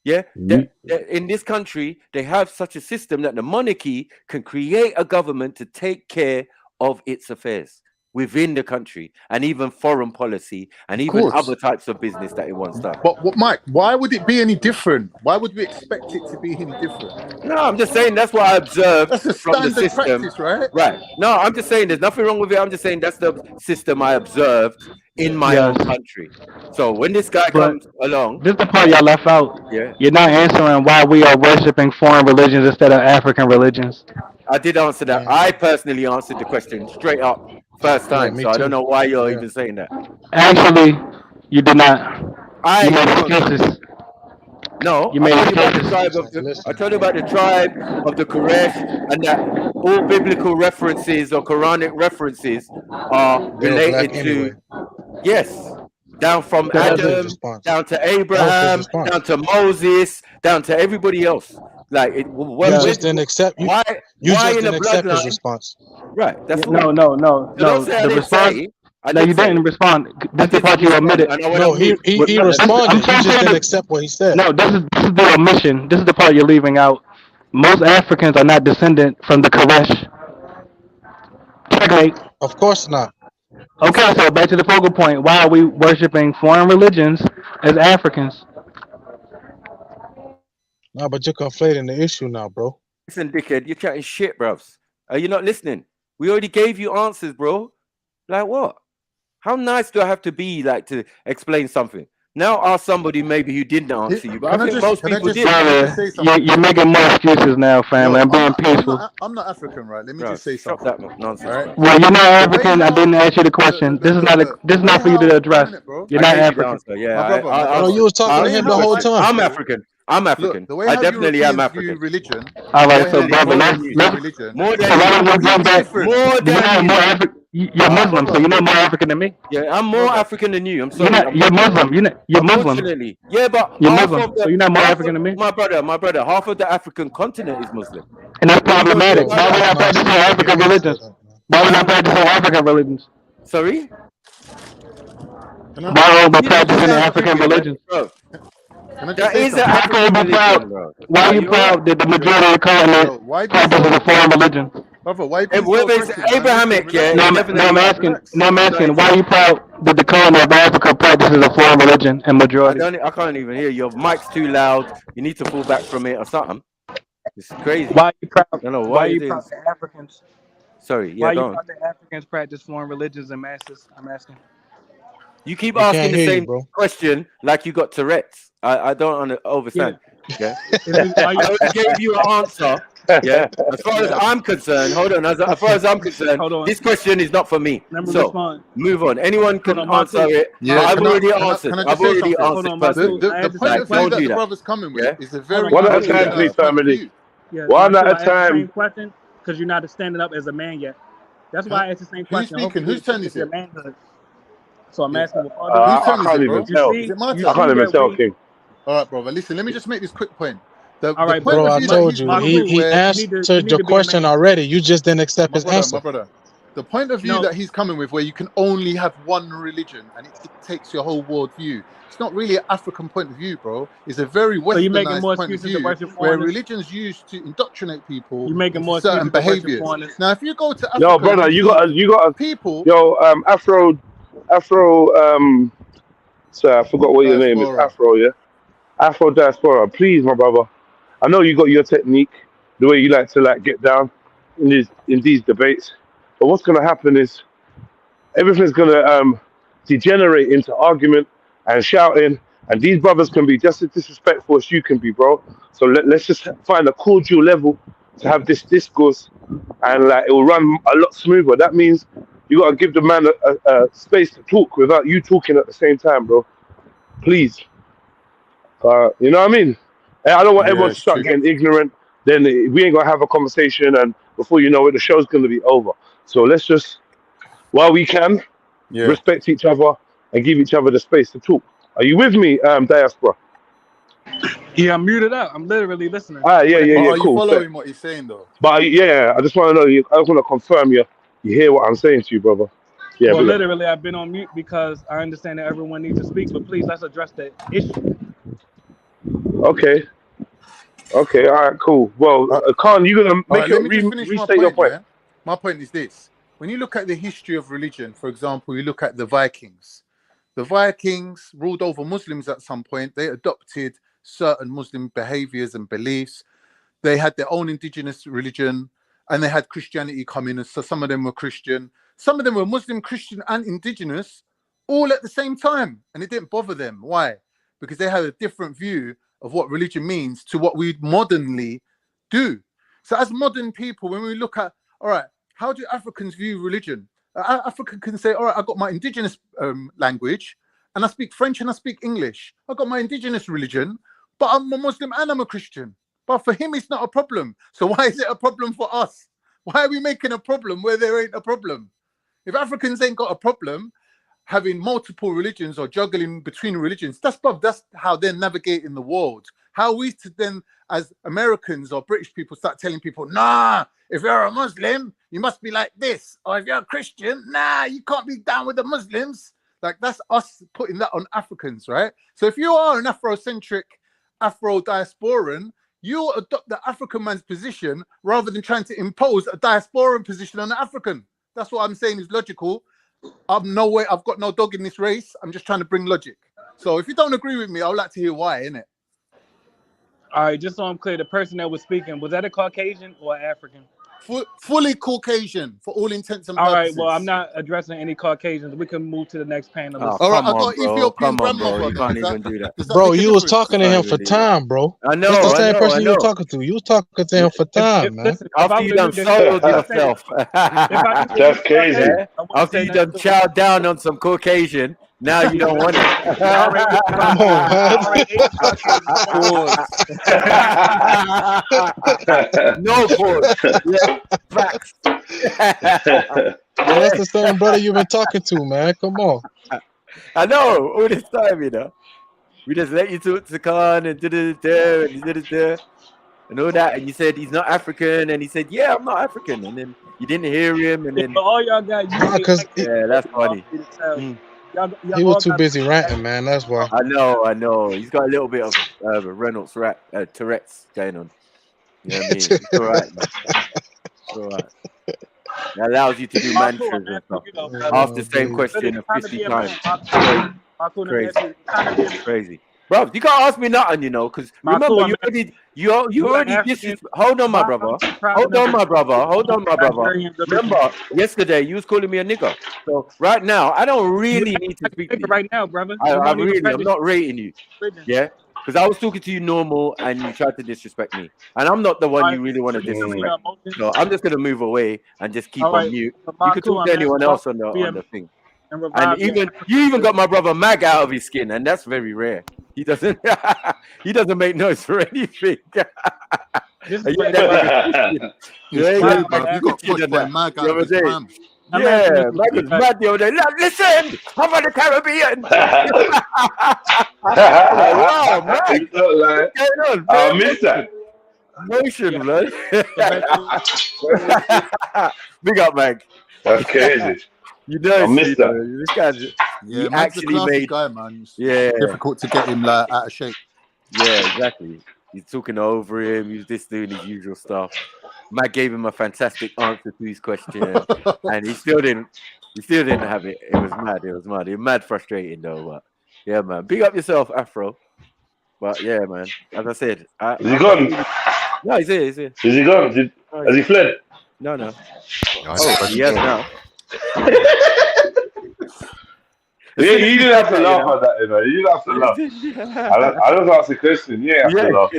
Yeah. In this country, they have such a system that the monarchy can create a government to take care of its affairs within the country and even foreign policy and even other types of business that it wants done. But Mike, why would it be any different? Why would we expect it to be any different? No, I'm just saying that's what I observed from the system. Practice, right? Right. No, I'm just saying there's nothing wrong with it. I'm just saying that's the system I observed in my own country. So when this guy comes along, this is the part y'all left out. Yeah. You're not answering why we are worshiping foreign religions instead of African religions. I did answer that. I personally answered the question straight up first time. So I don't know why you're even saying that. Actually, you did not. You made excuses. No, you made excuses. I told you about the tribe of the Quraysh and that all biblical references or Quranic references are related to, down from Adam, down to Abraham, down to Moses, down to everybody else. Like it. You just didn't accept. Why just in the didn't accept his bloodline? response. Right. That's no. The response. No, you didn't respond. This is the part you omitted. No, he responded. You just didn't accept what he said. No, this is the omission. This is the part you're leaving out. Most Africans are not descendant from the Quraysh. Checkmate. Of course not. Okay, so back to the focal point. Why are we worshiping foreign religions as Africans? No, but you're conflating the issue now, bro. Listen, dickhead, you're chatting shit, bros. Are you not listening? We already gave you answers, bro. Like what? How nice do I have to be like to explain something? Now ask somebody maybe who didn't answer you, but I think most people did. You're making more excuses now, family. I'm being peaceful. I'm not African, right? Let me Bro, just say stop something. that nonsense. Right? Well, you're not African. I didn't ask you the question. This is not for you to address. You're not African. Yeah, bro, you was talking to him the whole time. I'm African. I'm African. Look, the way I how definitely am Europeans African. view religion. All right, so brother, more than you're Muslim, so you're not more African than me. Yeah, I'm more African than you. I'm sorry. You're Muslim. You're Muslim. Unfortunately, yeah, but You're half Muslim, of the, so you're not more half African of- than me. My brother, half of the African continent is Muslim. And that's problematic. Why we not practicing African religions? Why we not practicing African religions? Sorry? Why are we practicing African religions? Bro, That is an African religion, bro. Why are you proud that the majority of the continent practices a foreign religion? Brother, why Whether it's Abrahamic, yeah, No, I'm asking, why are you proud that the continent of Africa practices a foreign religion and majority? I can't even hear you. Your mic's too loud. You need to fall back from it or something. It's crazy. Why are you proud? I don't know Why what are you it proud is. that Africans? Sorry, yeah, Why are go you on. proud that Africans practice foreign religions and masses? I'm asking. You keep We can't asking the hear you, same bro. question like you got Tourette's. I don't understand. Yeah. Why I already gave you an answer. Yeah. As far as I'm concerned, hold on. As far as I'm concerned, this question is not for me. Let me So respond. move on. Anyone can Hold on, answer it. Yeah, but I've can I- already can I- answered. can I just I've say already something? answered. Hold on, personally. The point of view that the brother's coming with is a very One at a individualized time, please, point of family. view. Yeah, One so at a I asked the time. same question because you're not standing up as a man yet. That's why I asked the same Who's question. speaking? Hopefully Whose turn it's is your it? manhood. So I'm Yeah. asking with all Whose due turn I is can't it, even bro? tell. Is it my I turn? can't even tell, King. All right, brother. Listen, let me just make this quick point. The All right, point bro, of I view told that he's you, coming he with, where answered your question already. You just didn't accept his answer. my brother, the point of view that he's coming with, where you can only have one religion and it dictates your whole world view. It's not really an African point of view, bro. It's a very So you're making westernized more point of excuses to view, worship where foreigners? religion's used to indoctrinate people You're making into more certain excuses to worship behaviors. foreigners? Now, if you go to Africa, Yo, brother, you got people. Yo, Afro. Sorry, I forgot what your name is. Diaspora. Afro, yeah. Afro diaspora. Please, my brother. I know you got your technique, the way you like to get down in these debates. But what's gonna happen is everything's gonna degenerate into argument and shouting, and these brothers can be just as disrespectful as you can be, bro. So let's just find a cordial level to have this discourse, and it will run a lot smoother. That means you gotta give the man a space to talk without you talking at the same time, bro. Please, you know what I mean? I don't want Yeah, everyone to it's start true. getting ignorant. Then we ain't gonna have a conversation, and before you know it, the show's gonna be over. So let's just, while we can, respect each other and give each other the space to talk. Are you with me, diaspora? Yeah, I'm muted up. I'm literally listening. Yeah, But are you cool. following what he's saying, though? But yeah, I just want to know. I just want to confirm you hear what I'm saying to you, brother. Yeah, Well, big up. literally, I've been on mute because I understand that everyone needs to speak, but please let's address the issue. Okay, all right, cool. Well, Khan, you gonna All make right, it let me just finish my restate your point. point? Yeah, my point is this: when you look at the history of religion, for example, you look at the Vikings. The Vikings ruled over Muslims at some point. They adopted certain Muslim behaviors and beliefs. They had their own indigenous religion, and they had Christianity come in. And so some of them were Christian, some of them were Muslim, Christian, and indigenous, all at the same time, and it didn't bother them. Why? Because they had a different view of what religion means to what we modernly do. So as modern people, when we look at, all right, how do Africans view religion? Africa can say, all right, I got my indigenous language, and I speak French and I speak English. I got my indigenous religion, but I'm a Muslim and I'm a Christian. But for him, it's not a problem. So why is it a problem for us? Why are we making a problem where there ain't a problem? If Africans ain't got a problem having multiple religions or juggling between religions, that's how they're navigating the world. How we to then, as Americans or British people, start telling people, nah, if you're a Muslim, you must be like this. Or if you're a Christian, nah, you can't be down with the Muslims. Like, that's us putting that on Africans, right? So if you are an Afrocentric, Afro-diasporan, you adopt the African man's position rather than trying to impose a diasporan position on the African. That's what I'm saying is logical. I've got no dog in this race. I'm just trying to bring logic. So if you don't agree with me, I would like to hear why, innit? All right, just so I'm clear, the person that was speaking, was that a Caucasian or African? fully Caucasian for all intents and All purposes. right, well, I'm not addressing any Caucasians. We can move to the next panelist. Oh, All right, come I got on, bro. Ethiopian Come on, bro. grandmother. You then. can't Does even do that. does that Bro, make a you was difference? talking to him for time, bro. I know, That's the same I person you know. was talking to. You was talking to him for time, man. Listen, After you done soiled yourself. That's crazy. Yeah? After you done chowed down on some Caucasian, now you don't want it. Come on, man. No pause. Yeah, facts. Well, that's the same brother you've been talking to, man. Come on. I know, all this time, you know. We just let you talk to Khan and and all that, and you said he's not African, and he said, yeah, I'm not African, and then you didn't hear him, and then But all y'all got yeah, that's funny. He was too busy ranting, man. That's why. I know. He's got a little bit of Reynolds Tourette's going on. You know what I mean? It's all right, man. It's all right. It allows you to do mantras and stuff. Ask the same question 50 times. Crazy. Bro, you can't ask me nothing, you know, because remember, you already hold on, my brother. Hold on, my brother. Remember, yesterday you was calling me a nigger. So right now, I don't really need to speak to you. Right now, brother. I'm not rating you. Yeah? Because I was talking to you normal and you tried to disrespect me. And I'm not the one you really want to disrespect. So I'm just going to move away and just keep on mute. You can talk to anyone else on the thing. And you even got my brother Mag out of his skin, and that's very rare. He doesn't make noise for anything. You got pushed by Mag out of his pram. Yeah, Mag was mad the other day. Listen, I'm on the Caribbean. Wow, Mag. What's going on? I missed that. Motion, blood. Big up, Mag. That's crazy. You know, I missed that. This guy's he actually made guy, man. It's difficult to get him like out of shape. Yeah, exactly. He's talking over him. He's just doing his usual stuff. Matt gave him a fantastic answer to his question, and he still didn't have it. It was mad. It was mad frustrating though. But yeah, man. Big up yourself, Afro. But yeah, man. As I said, is he gone? No, he's here. Is he gone? Has he fled? No. Oh, he has now. Yeah, you didn't have to laugh at that, you know. You didn't have to laugh. I just asked the question. Yeah, have to laugh.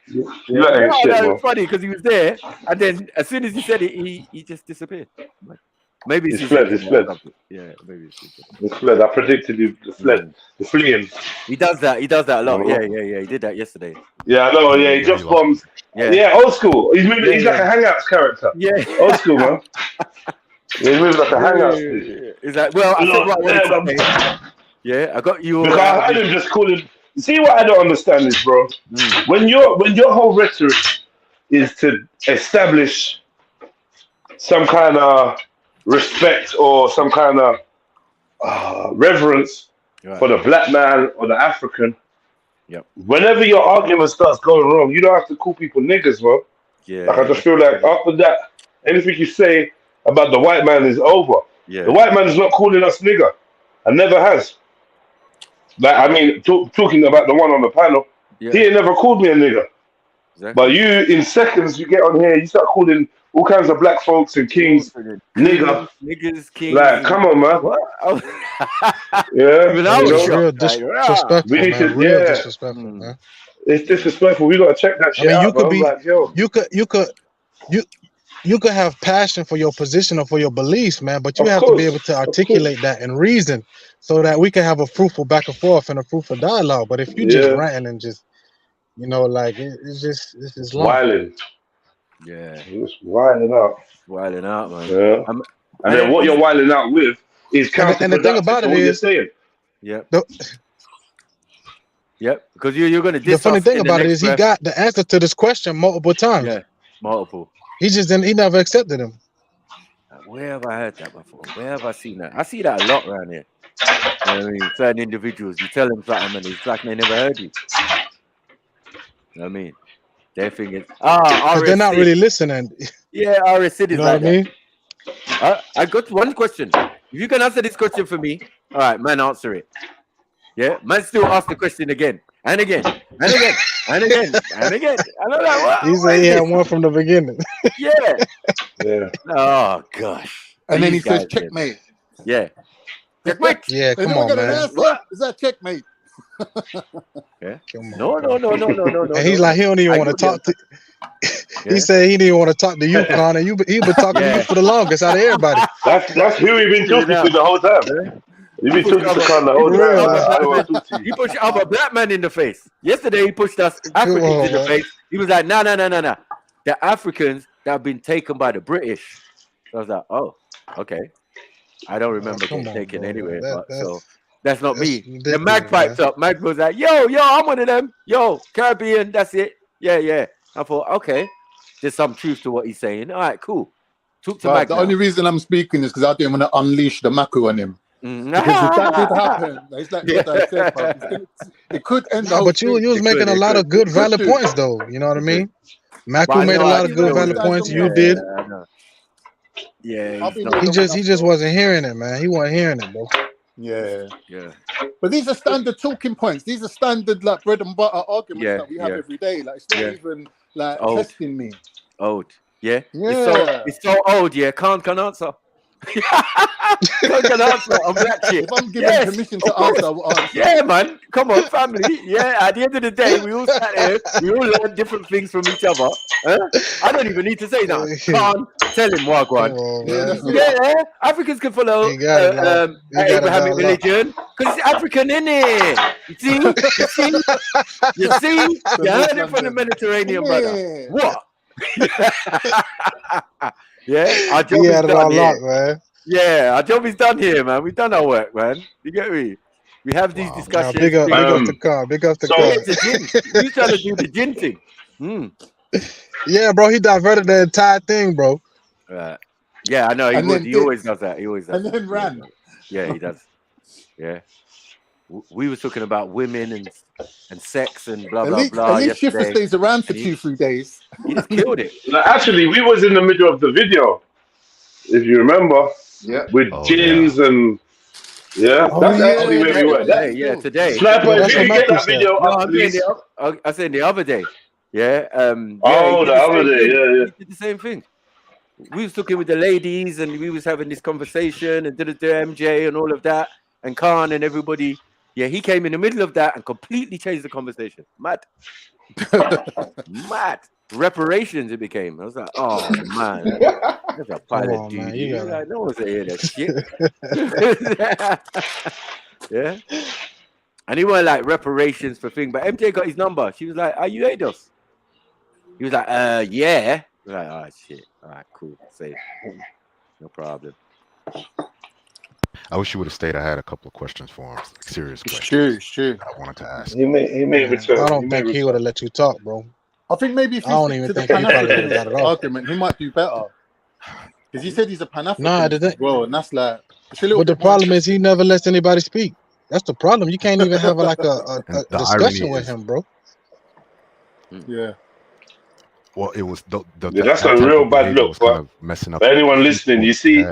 It's funny because he was there, and then as soon as he said it, he just disappeared. Maybe he's fled. Yeah, maybe he's fled. I predicted he fled. The fleeing. He does that a lot. Yeah. He did that yesterday. Yeah, I know. Yeah, he drops bombs. Yeah, old school. He's moving. He's like a Hangouts character. Yeah, old school, man. Yeah, he moves like a Hangouts. Is that well? I said what I wanted to say. Yeah, I got you. Because I heard him just calling. See what I don't understand is, bro. When your whole rhetoric is to establish some kind of respect or some kind of reverence for the black man or the African. Yep. Whenever your argument starts going wrong, you don't have to call people niggas, bro. Yeah. Like I just feel like after that, anything you say about the white man is over. Yeah. The white man is not calling us nigger, and never has. Like I mean, talking about the one on the panel, he ain't never called me a nigger. Exactly. But you, in seconds, you get on here, you start calling all kinds of black folks and kings niggas, kings. Like, come on, man. What? Yeah, real disrespectful, man. Real disrespectful, man. It's disrespectful. We gotta check that shit out. You could be, like, you could have passion for your position or for your beliefs, man, but you have to be able to articulate that and reason so that we can have a fruitful back and forth and a fruitful dialogue. But if you just ranting and just, you know, like it's just wilding. Yeah, it's wilding out. Wilding out, man. Yeah. And then what you're wilding out with is counterproductive. And the thing about it is, Yep, because you're going to. The funny thing about it is he got the answer to this question multiple times. Yeah, multiple. He just didn't. He never accepted him. Where have I heard that before? Where have I seen that? I see that a lot around here. You know what I mean? Certain individuals, you tell them something and it's like they never heard you. You know what I mean? They're thinking, they're not really listening. Yeah, RS Sid is you know like what I mean? I got one question. If you can answer this question for me, all right, man, answer it. Yeah, man, still ask the question again. and again, and again, and again, and again. And I'm like, what? He said he had one from the beginning. Yeah. Yeah. Oh gosh. And then he These guys says checkmate. Yeah. Checkmate. Yeah, come on, man. Is that checkmate? Yeah. Come on, No. And he's like, he don't even want to talk to. He said he didn't even want to talk to you, Con, and he been talking to you for the longest out of everybody. That's who we've been talking to the whole time. You've been talking to Con the whole time. I don't want to talk to you. He pushed other black man in the face. Yesterday he pushed us Africans in the face. He was like, no. The Africans that have been taken by the British. So I was like, oh, okay. I don't remember getting taken anyway. So that's not me. The Mag piped up. Mag was like, yo, I'm one of them. Yo, Caribbean, that's it. Yeah. I thought, okay, there's some truth to what he's saying. All right, cool. Talk to Mag. The only reason I'm speaking is because I didn't want to unleash the Maku on him. Because if that did happen, it's like what I said, but it could end. But you was making a lot of good, valid points, though. You know what I mean? Maku made a lot of good, valid points. You did. Yeah. He just wasn't hearing it, man. He wasn't hearing it, bro. Yeah. But these are standard talking points. These are standard like bread and butter arguments that we have every day. Like it's not even like testing me. Old. Yeah. Yeah. It's so old. Yeah. Can't answer. Can't answer on black shit. If I'm given permission to answer, I will answer. Yeah, man. Come on, family. Yeah. At the end of the day, we all sat here. We all learn different things from each other. I don't even need to say that. Can't tell him Wagwan. Yeah. Africans can follow Abrahamic religion because it's African, innit? You see? You heard it from the Mediterranean, brother. What? Yeah, our job is done here. Man. Yeah, our job is done here, man. We've done our work, man. You get me? We have these discussions. Big up the car. Big up the car. He's trying to do the Jinn thing. Yeah, bro. He diverted the entire thing, bro. Yeah, I know. He always does that. He always does. And then ran. Yeah, he does. Yeah. We were talking about women and sex and blah blah blah. At least Schiffer stays around for 2-3 days. He just killed it. Actually, we was in the middle of the video, if you remember. Yeah. With Jinns and that's actually where we were. Today. Sniper, if you get that video, I said the other day. Yeah. The other day. Yeah. We did the same thing. We was talking with the ladies and we was having this conversation and did the MJ and all of that and Khan and everybody. Yeah, he came in the middle of that and completely changed the conversation. Mad. Mad. Reparations it became. I was like, oh man. That's a pilot dude. Like, no one's hear that shit. Yeah. And he weren't like reparations for thing, but MJ got his number. She was like, are you ADOS? He was like, yeah. I was like, oh shit. All right, cool. Safe. No problem. I wish you would have stayed. I had a couple of questions for him, like serious questions. Sure. I wanted to ask. He may return. I don't think he would have let you talk, bro. I think maybe if I don't even think he probably would have got it off. Argument, he might do better. Because he said he's a Pan-African. Nah, well, and that's like. But the problem is he never lets anybody speak. That's the problem. You can't even have like a discussion with him, bro. Yeah. Well, it was that's a real bad look. Kind of messing up. For anyone listening, you see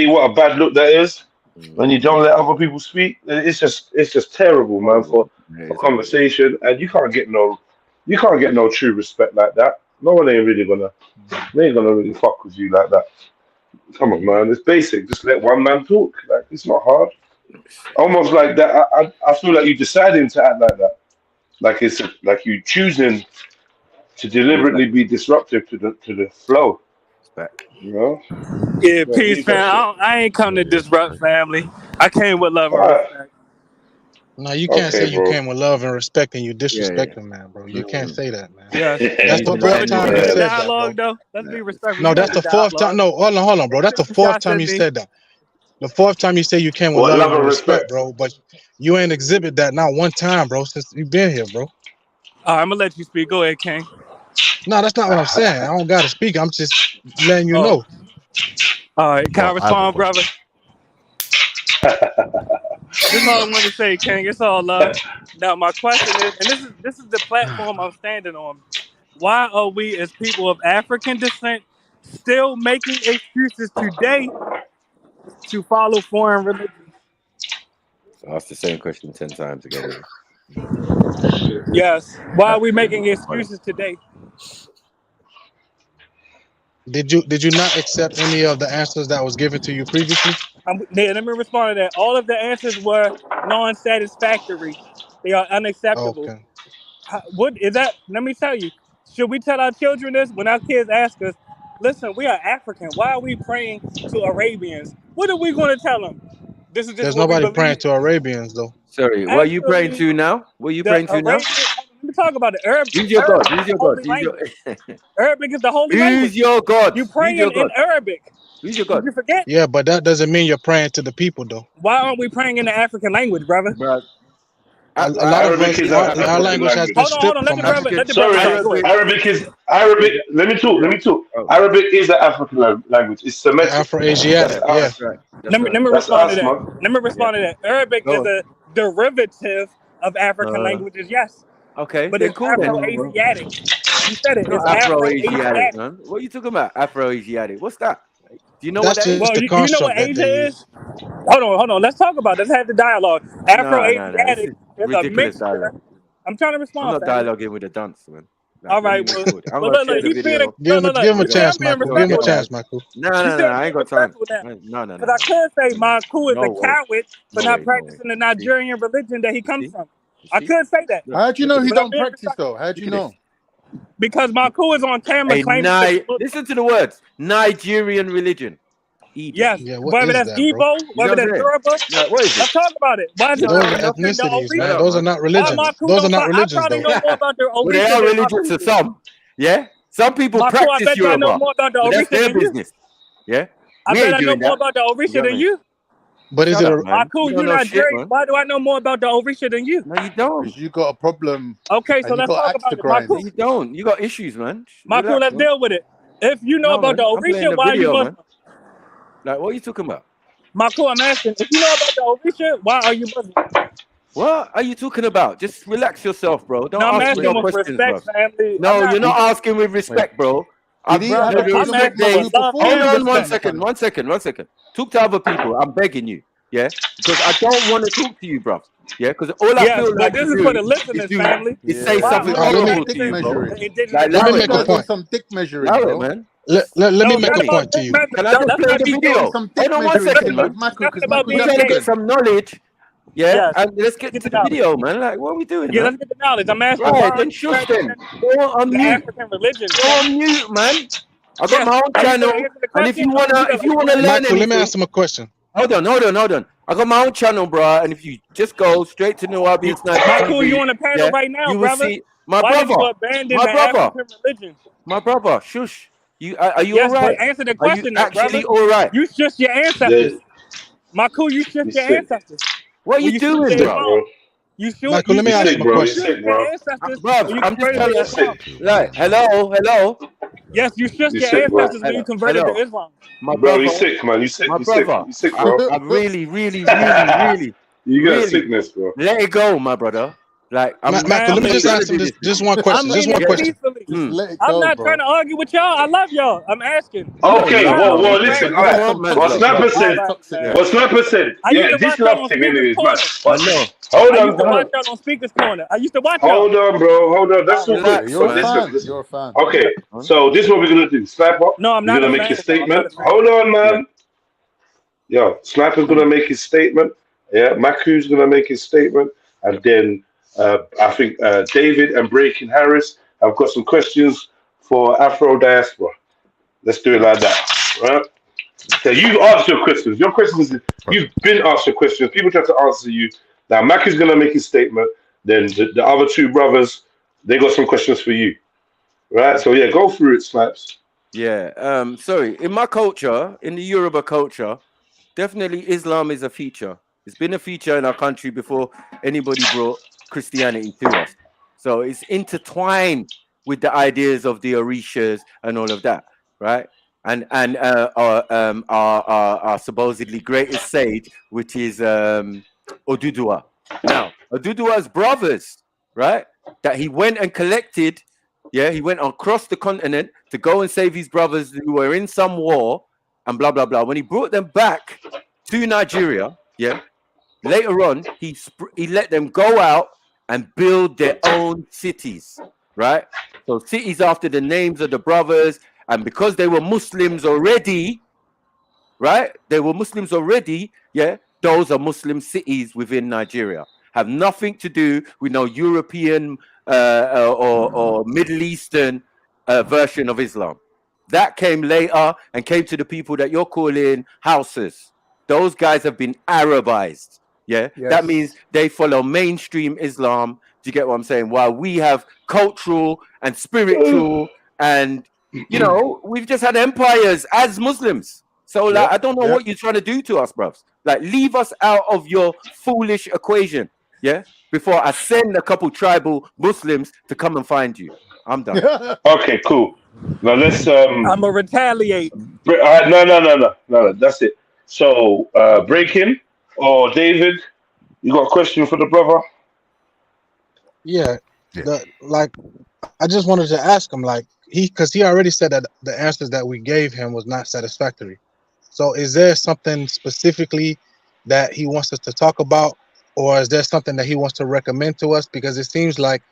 what a bad look that is when you don't let other people speak. It's just terrible, man, for a conversation, and you can't get no true respect like that. No one ain't gonna really fuck with you like that. Come on, man, it's basic. Just let one man talk. Like it's not hard. Almost like that. I feel like you deciding to act like that. Like it's like you choosing to deliberately be disruptive to the flow. You know? Yeah, peace, fam. I ain't come to disrupt family. I came with love and respect. No, you can't say you came with love and respect and you disrespecting, man, bro. You can't say that, man. Yeah. That's the fourth time you said that, bro. Though. Let's be respectful. No, that's the fourth time. No, hold on, bro. That's the fourth time you said that. The fourth time you say you came with love and respect, bro. But you ain't exhibit that not one time, bro, since you've been here, bro. I'm gonna let you speak. Go ahead, King. No, that's not what I'm saying. I don't gotta speak. I'm just letting you know. All right, can I respond, brother? This is all I want to say, King. It's all love. Now, my question is, and this is the platform I'm standing on. Why are we, as people of African descent, still making excuses today to follow foreign religions? So ask the same question 10 times again. Yes. Why are we making excuses today? Did you not accept any of the answers that was given to you previously? Let me respond to that. All of the answers were non-satisfactory. They are unacceptable. Okay. What is that? Let me tell you. Should we tell our children this when our kids ask us, listen, we are African. Why are we praying to Arabians? What are we going to tell them? This is just There's what we nobody praying believe. to Arabians though. Sorry, what are you praying to now? What are you praying to now? Let me talk about it. Who's your God? Who's your God? Who's your... Arabic is the holy language. Who's your God? You praying in Arabic. Who's your God? Did you forget? Yeah, but that doesn't mean you're praying to the people though. Why aren't we praying in the African language, brother? A lot of us, our language has been stripped from us. Arabic is Arabic. Let me talk. Arabic is the African language. It's Semitic. Afro-Asiatic. Yeah. Let me respond to that. Let me respond to that. Arabic is a derivative of African languages. Yes. Okay. But it's Afro-Asiatic. You said it. It's Afro-Asiatic, man. What are you talking about? Afro-Asiatic. What's that? Do you know what that is? Well, you know what Asia is? Hold on. Let's talk about it. Let's have the dialogue. Afro-Asiatic is a mixture. Dialogue. I'm trying to respond. I'm not dialoguing with the dance, man. All right. Well, look, give him a chance, Michael. Give him a chance, Michael. No, I ain't got time. No. Because I could say Maku is a coward for not practicing the Nigerian religion that he comes from. I could say that. How do you know he don't practice though? How do you know? Because Maku is on camera claiming. Listen to the words. Nigerian religion. Yes, whether that's Igbo, whether that's Yoruba, let's talk about it. Why is those are ethnicities, man. Those are not religions. Those are not religions, though. They are religions to some. Yeah, some people practice Yoruba. That's their business. Yeah, I bet I know more about the Orisha than you. But is it a Maku? You're Nigerian. Why do I know more about the Orisha than you? No, you don't. You got a problem. Okay, so let's talk about it. Maku, you don't. You got issues, man. Maku, let's deal with it. If you know about the Orisha, why are you Muslim? Like, what are you talking about? Maku, I'm asking, if you know about the Orisha, why are you Muslim? What are you talking about? Just relax yourself, bro. Don't ask me no questions, respect, bro. Family. No, you're not asking with respect, bro. Hold on, one second. Talk to other people. I'm begging you, yeah, because I don't want to talk to you, bro. Yeah, because all I feel like this is for the listeners, family. Is say something horrible to you, bro. Let me make a point. Some dick measuring, bro. Man. Let me make a point to you. Can I just play the video? Hold on 1 second, man. We're trying to get some knowledge. Yeah, and let's get to the video, man. Like, what are we doing? Yeah, let's get the knowledge. I'm asking. Right, then shush then. Go on mute. African religion. Go on mute, man. I got my own channel, and if you wanna learn Michael, anything, let me ask him a question. Hold on. I got my own channel, bro, and if you just go straight to Nawabi Sniper, Michael, you on the panel right now, brother? See my brother. Shush. Are you all right? Answer the question, actually brother. All right. You shush your ancestors. Maku, you shush your ancestors. What are you doing, bro? You should. Michael, let me ask you a question. Bro, I'm just telling you. Like, hello. Yes, you shush your ancestors when you converted to Islam. My brother, you sick, man. You sick. My You brother, sick, bro. I really. You got sickness, bro. Let it go, my brother. Like, Michael, let me just ask him just one question. I'm not trying to argue with y'all. I love y'all. I'm asking. Okay, well, listen. All right. What Snapper said. Yeah, this love thing, anyways, man. Hold on. On Speaker's Corner. I used to watch y'all. Hold on, bro. Hold on. That's not good. You're a fan. Okay, so this is what we're gonna do. Snapper. No, I'm not. You're gonna make your statement. Hold on, man. Yo, Snapper's gonna make his statement. Yeah, Maku's gonna make his statement, and then I think David and Breaking Harris have got some questions for Afro Diaspora. Let's do it like that, right? So you've asked your questions. Your questions, you've been asked your questions. People try to answer you. Now, Mac is going to make his statement. Then the other two brothers, they got some questions for you, right? So yeah, go through it, Snipes. Yeah. Sorry. In my culture, in the Yoruba culture, definitely Islam is a feature. It's been a feature in our country before anybody brought Christianity to us. So it's intertwined with the ideas of the Orishas and all of that, right? And our supposedly greatest sage, which is Oduduwa. Now, Oduduwa's brothers, right? That he went and collected. Yeah, he went across the continent to go and save his brothers who were in some war and blah blah blah. When he brought them back to Nigeria, yeah. Later on, he let them go out and build their own cities, right? So cities after the names of the brothers, and because they were Muslims already, right? They were Muslims already, yeah? Those are Muslim cities within Nigeria. Have nothing to do with no European or Middle Eastern version of Islam. That came later and came to the people that you're calling houses. Those guys have been Arabized. Yeah, that means they follow mainstream Islam. Do you get what I'm saying? While we have cultural and spiritual, and you know, we've just had empires as Muslims. So like, I don't know what you're trying to do to us, bruv. Like, leave us out of your foolish equation. Yeah, before I send a couple tribal Muslims to come and find you. I'm done. Okay, cool. Now let's I'm gonna retaliate. No, that's it. So Breaking or David, you got a question for the brother? Yeah. Like, I just wanted to ask him, like, because he already said that the answers that we gave him was not satisfactory. So is there something specifically that he wants us to talk about, or is there something that he wants to recommend to us? Because it seems like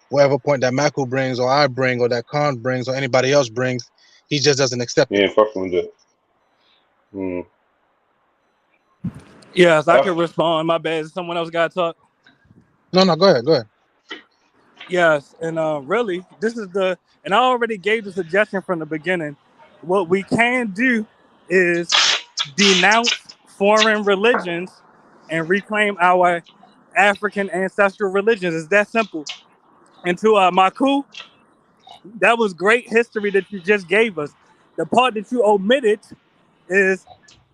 whatever point that Maku brings, or I bring, or that Khan brings, or anybody else brings, he just doesn't accept it. Yeah, fucking with it. Yes, I can respond. My bad. Someone else got to talk. No, go ahead. Yes, and really, this is and I already gave the suggestion from the beginning. What we can do is denounce foreign religions and reclaim our African ancestral religions. It's that simple. And to Maku, that was great history that you just gave us. The part that you omitted is,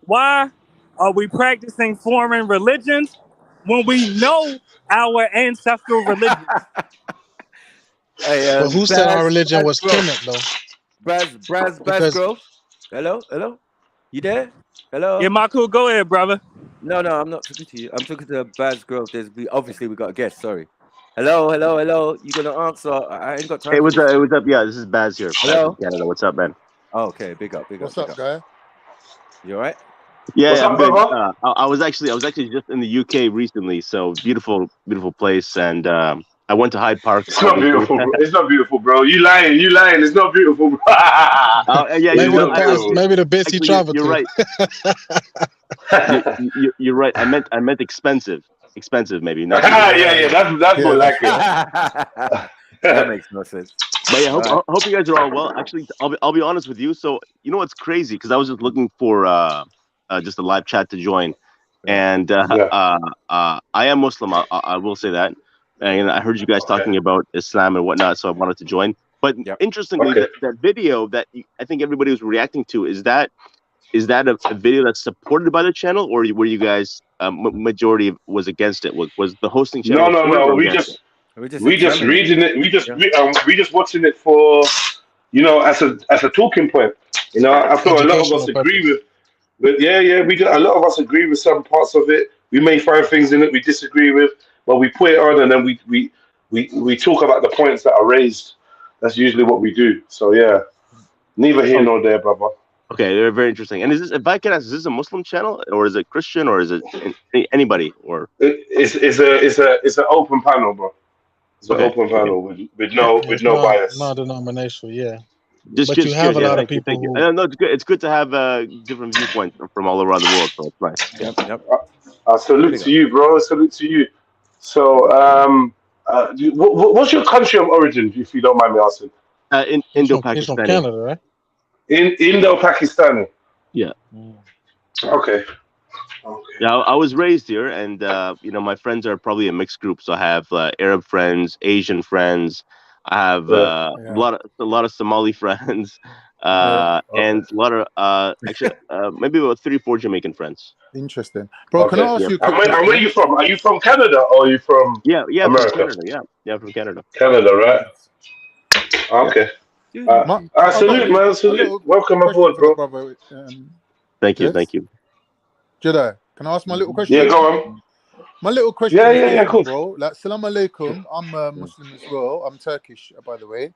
why are we practicing foreign religions when we know our ancestral religions? Hey, but who said our religion was Kemet, though? Braz Grove. Hello? You there? Hello? Yeah, Maku, go ahead, brother. No, I'm not talking to you. I'm talking to Baz Grove. Obviously we got a guest. Sorry. Hello. You gonna answer? I ain't got time. Hey, what's up? Yeah, this is Baz here. Hello. Baz from Canada. What's up, man? Oh, okay, big up. What's up, guy? You all right? Yeah, what's I'm up, good. brother? I was actually just in the UK recently, so beautiful place, and I went to Hyde Park. It's not beautiful, bro. It's not beautiful, bro. You lying. It's not beautiful, bro. Yeah, maybe the bits he traveled you're to. Right. you're right. I meant expensive, maybe not. yeah. That's more like it. That makes no sense. But yeah, hope you guys are all well. Actually, I'll be honest with you. So you know what's crazy? Because I was just looking for just a live chat to join, and I am Muslim. I will say that, and I heard you guys talking about Islam and whatnot, so I wanted to join. But interestingly, that video that I think everybody was reacting to, is that a video that's supported by the channel, or were you guys majority was against it? Was the hosting channel? No. We just reading it. We just watching it for, as a talking point. I feel a lot of us agree with. Yeah. We do. A lot of us agree with some parts of it. We may find things in it we disagree with, but we put it on and then we talk about the points that are raised. That's usually what we do. So yeah, neither here nor there, brother. Okay, they're very interesting. And if I can ask, is this a Muslim channel, or is it Christian, or is it anybody? Or it's an open panel, bro. It's an open panel with no bias. No denominational, yeah. Just you have a lot of people. No, it's good. It's good to have different viewpoints from all around the world. So it's nice. Yep. I salute to you, bro. Salute to you. So, what's your country of origin, if you don't mind me asking? Indo-Pakistani. He's from Canada, right? Indo-Pakistani. Yeah. Okay. Yeah, I was raised here, and my friends are probably a mixed group. So I have Arab friends, Asian friends. I have a lot of Somali friends, and a lot of actually maybe about 3 or 4 Jamaican friends. Interesting, bro. Can I ask you? And where are you from? Are you from Canada or are you from America? From Canada, yeah, from Canada. Canada, right? Okay. Salute, man. Salute. Welcome aboard, bro. Thank you. Jedi, can I ask my little question? Yeah, go on. My little question. Yeah, cool. Bro, like, salam alaikum. I'm Muslim as well. I'm Turkish, by the way.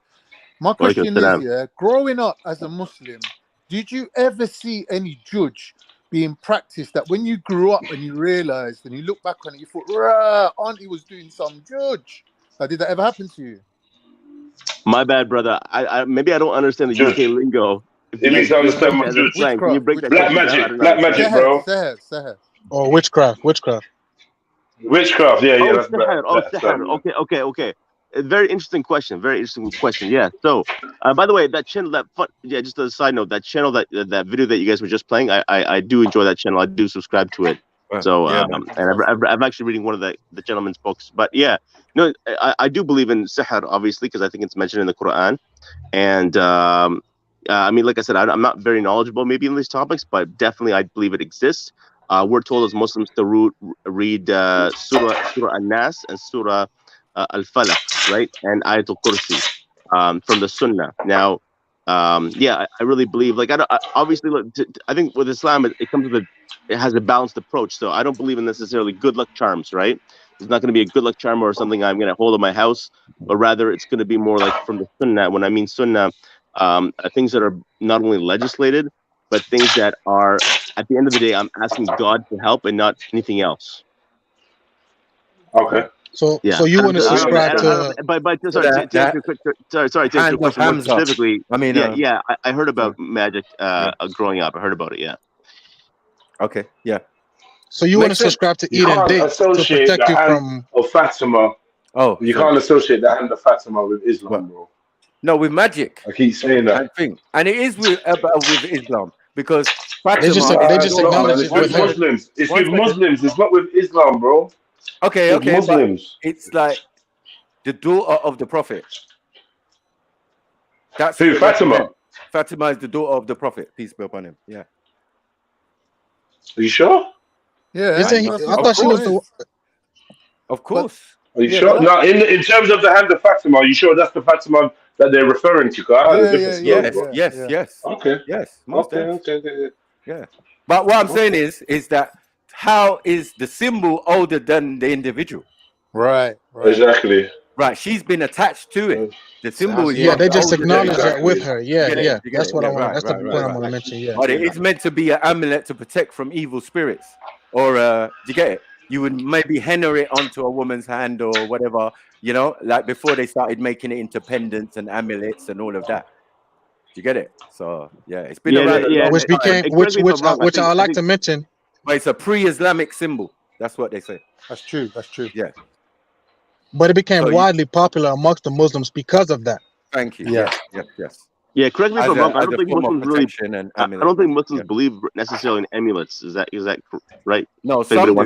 My question is, growing up as a Muslim, did you ever see any judge being practiced that when you grew up and you realized and you look back on it, you thought, rah, auntie was doing some judge. Did that ever happen to you? My bad, brother. I maybe I don't understand the UK lingo. If you need to understand my judge. Can you break that Black down? magic, black magic, bro. Or witchcraft. Witchcraft, yeah, Oh, that's black. Sahar. Okay. A very interesting question. Yeah. So, by the way, that channel, just a side note, that channel, that video that you guys were just playing, I do enjoy that channel. I do subscribe to it. So, and I'm actually reading one of the gentleman's books. But yeah, no, I do believe in Sihar, obviously, because I think it's mentioned in the Quran. And I mean, like I said, I'm not very knowledgeable maybe in these topics, but definitely I believe it exists. We're told as Muslims to read Surah An-Nas and Surah Al-Falaq, right? And Ayatul Kursi from the Sunnah. Now, yeah, I really believe, like, obviously, look, I think with Islam, it has a balanced approach. So I don't believe in necessarily good luck charms, right? It's not going to be a good luck charm or something I'm going to hold in my house, but rather it's going to be more like from the Sunnah. When I mean Sunnah, things that are not only legislated, but things that are, at the end of the day, I'm asking God to help and not anything else. Okay. So, yeah. So you want to subscribe to? But to answer your question specifically. I mean, I heard about magic growing up. I heard about it. Yeah. Okay. Yeah. So you want to subscribe to eat and date to protect you from Fatima? Oh, you can't associate the hand of Fatima with Islam, bro. No, with magic. I keep saying that. And it is with Islam because Fatima, they just acknowledge it with Muslims. It's with Muslims. It's not with Islam, bro. Okay. Muslims. It's like the daughter of the Prophet. That's who, Fatima. Fatima is the daughter of the Prophet. Peace be upon him. Yeah. Are you sure? Yeah. I thought she was the. Of course. Are you sure? No, in terms of the hand of Fatima, are you sure that's the Fatima that they're referring to? Yes. Okay. Yes. Okay. Yeah. But what I'm saying is that how is the symbol older than the individual? Right. Exactly. Right. She's been attached to it. The symbol is they just acknowledge that with her. Yeah. That's what I want. That's the point I want to mention. Yeah. But it is meant to be an amulet to protect from evil spirits, or do you get it? You would maybe henna it onto a woman's hand or whatever, like before they started making it into pendants and amulets and all of that. Do you get it? So yeah, it's been around. Which I like to mention. But it's a pre-Islamic symbol. That's what they say. That's true. Yeah. But it became widely popular amongst the Muslims because of that. Thank you. Yeah. Yes. Yeah, correct me if I'm wrong. I don't think Muslims really. I don't think Muslims believe necessarily in amulets. Is that right? No, some do. No,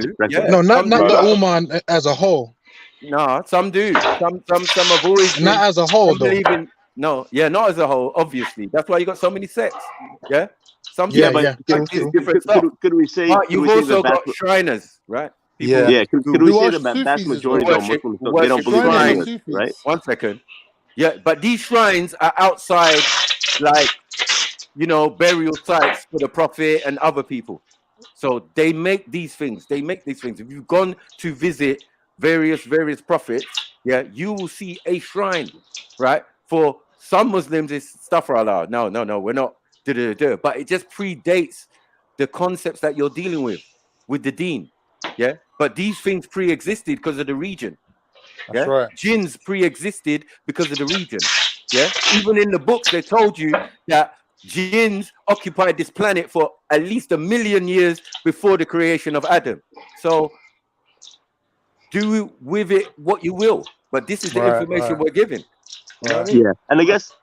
not the Ummah as a whole. No, some do. Some have always not as a whole though. Not as a whole. Obviously, that's why you got so many sects. Yeah. Some different stuff. Could we say? You've also got Shriners, right? Yeah. Could we say that vast majority of Muslims they don't believe in amulets, right? 1 second. Yeah, but these shrines are outside, like, burial sites for the Prophet and other people. So they make these things. If you've gone to visit various prophets, you will see a shrine, right? For some Muslims, it's astaghfirullah. No, we're not. But it just predates the concepts that you're dealing with the deen. Yeah, but these things pre-existed because of the region. That's right. Jinns pre-existed because of the region. Yeah, even in the books they told you that jinns occupied this planet for at least 1 million years before the creation of Adam. So do with it what you will, but this is the information we're given. You know what I mean? Yeah, and I guess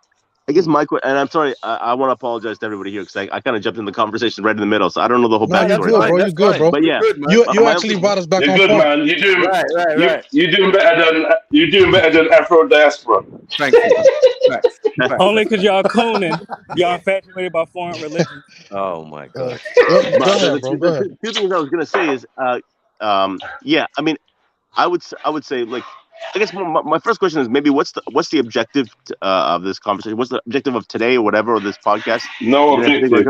my question, and I'm sorry, I want to apologize to everybody here because I kind of jumped in the conversation right in the middle, so I don't know the whole backstory. You're good, bro. But yeah, you actually brought us back on point. Man. You're doing right. You're doing better than Afro diaspora. Thank you. Only because y'all cooning, y'all infatuated by foreign religion. Oh my god. Go ahead, bro. Go ahead. Two things I was gonna say is, yeah, I mean, I would say, like, I guess my first question is maybe what's the objective of this conversation? What's the objective of today or whatever of this podcast? No objective. There's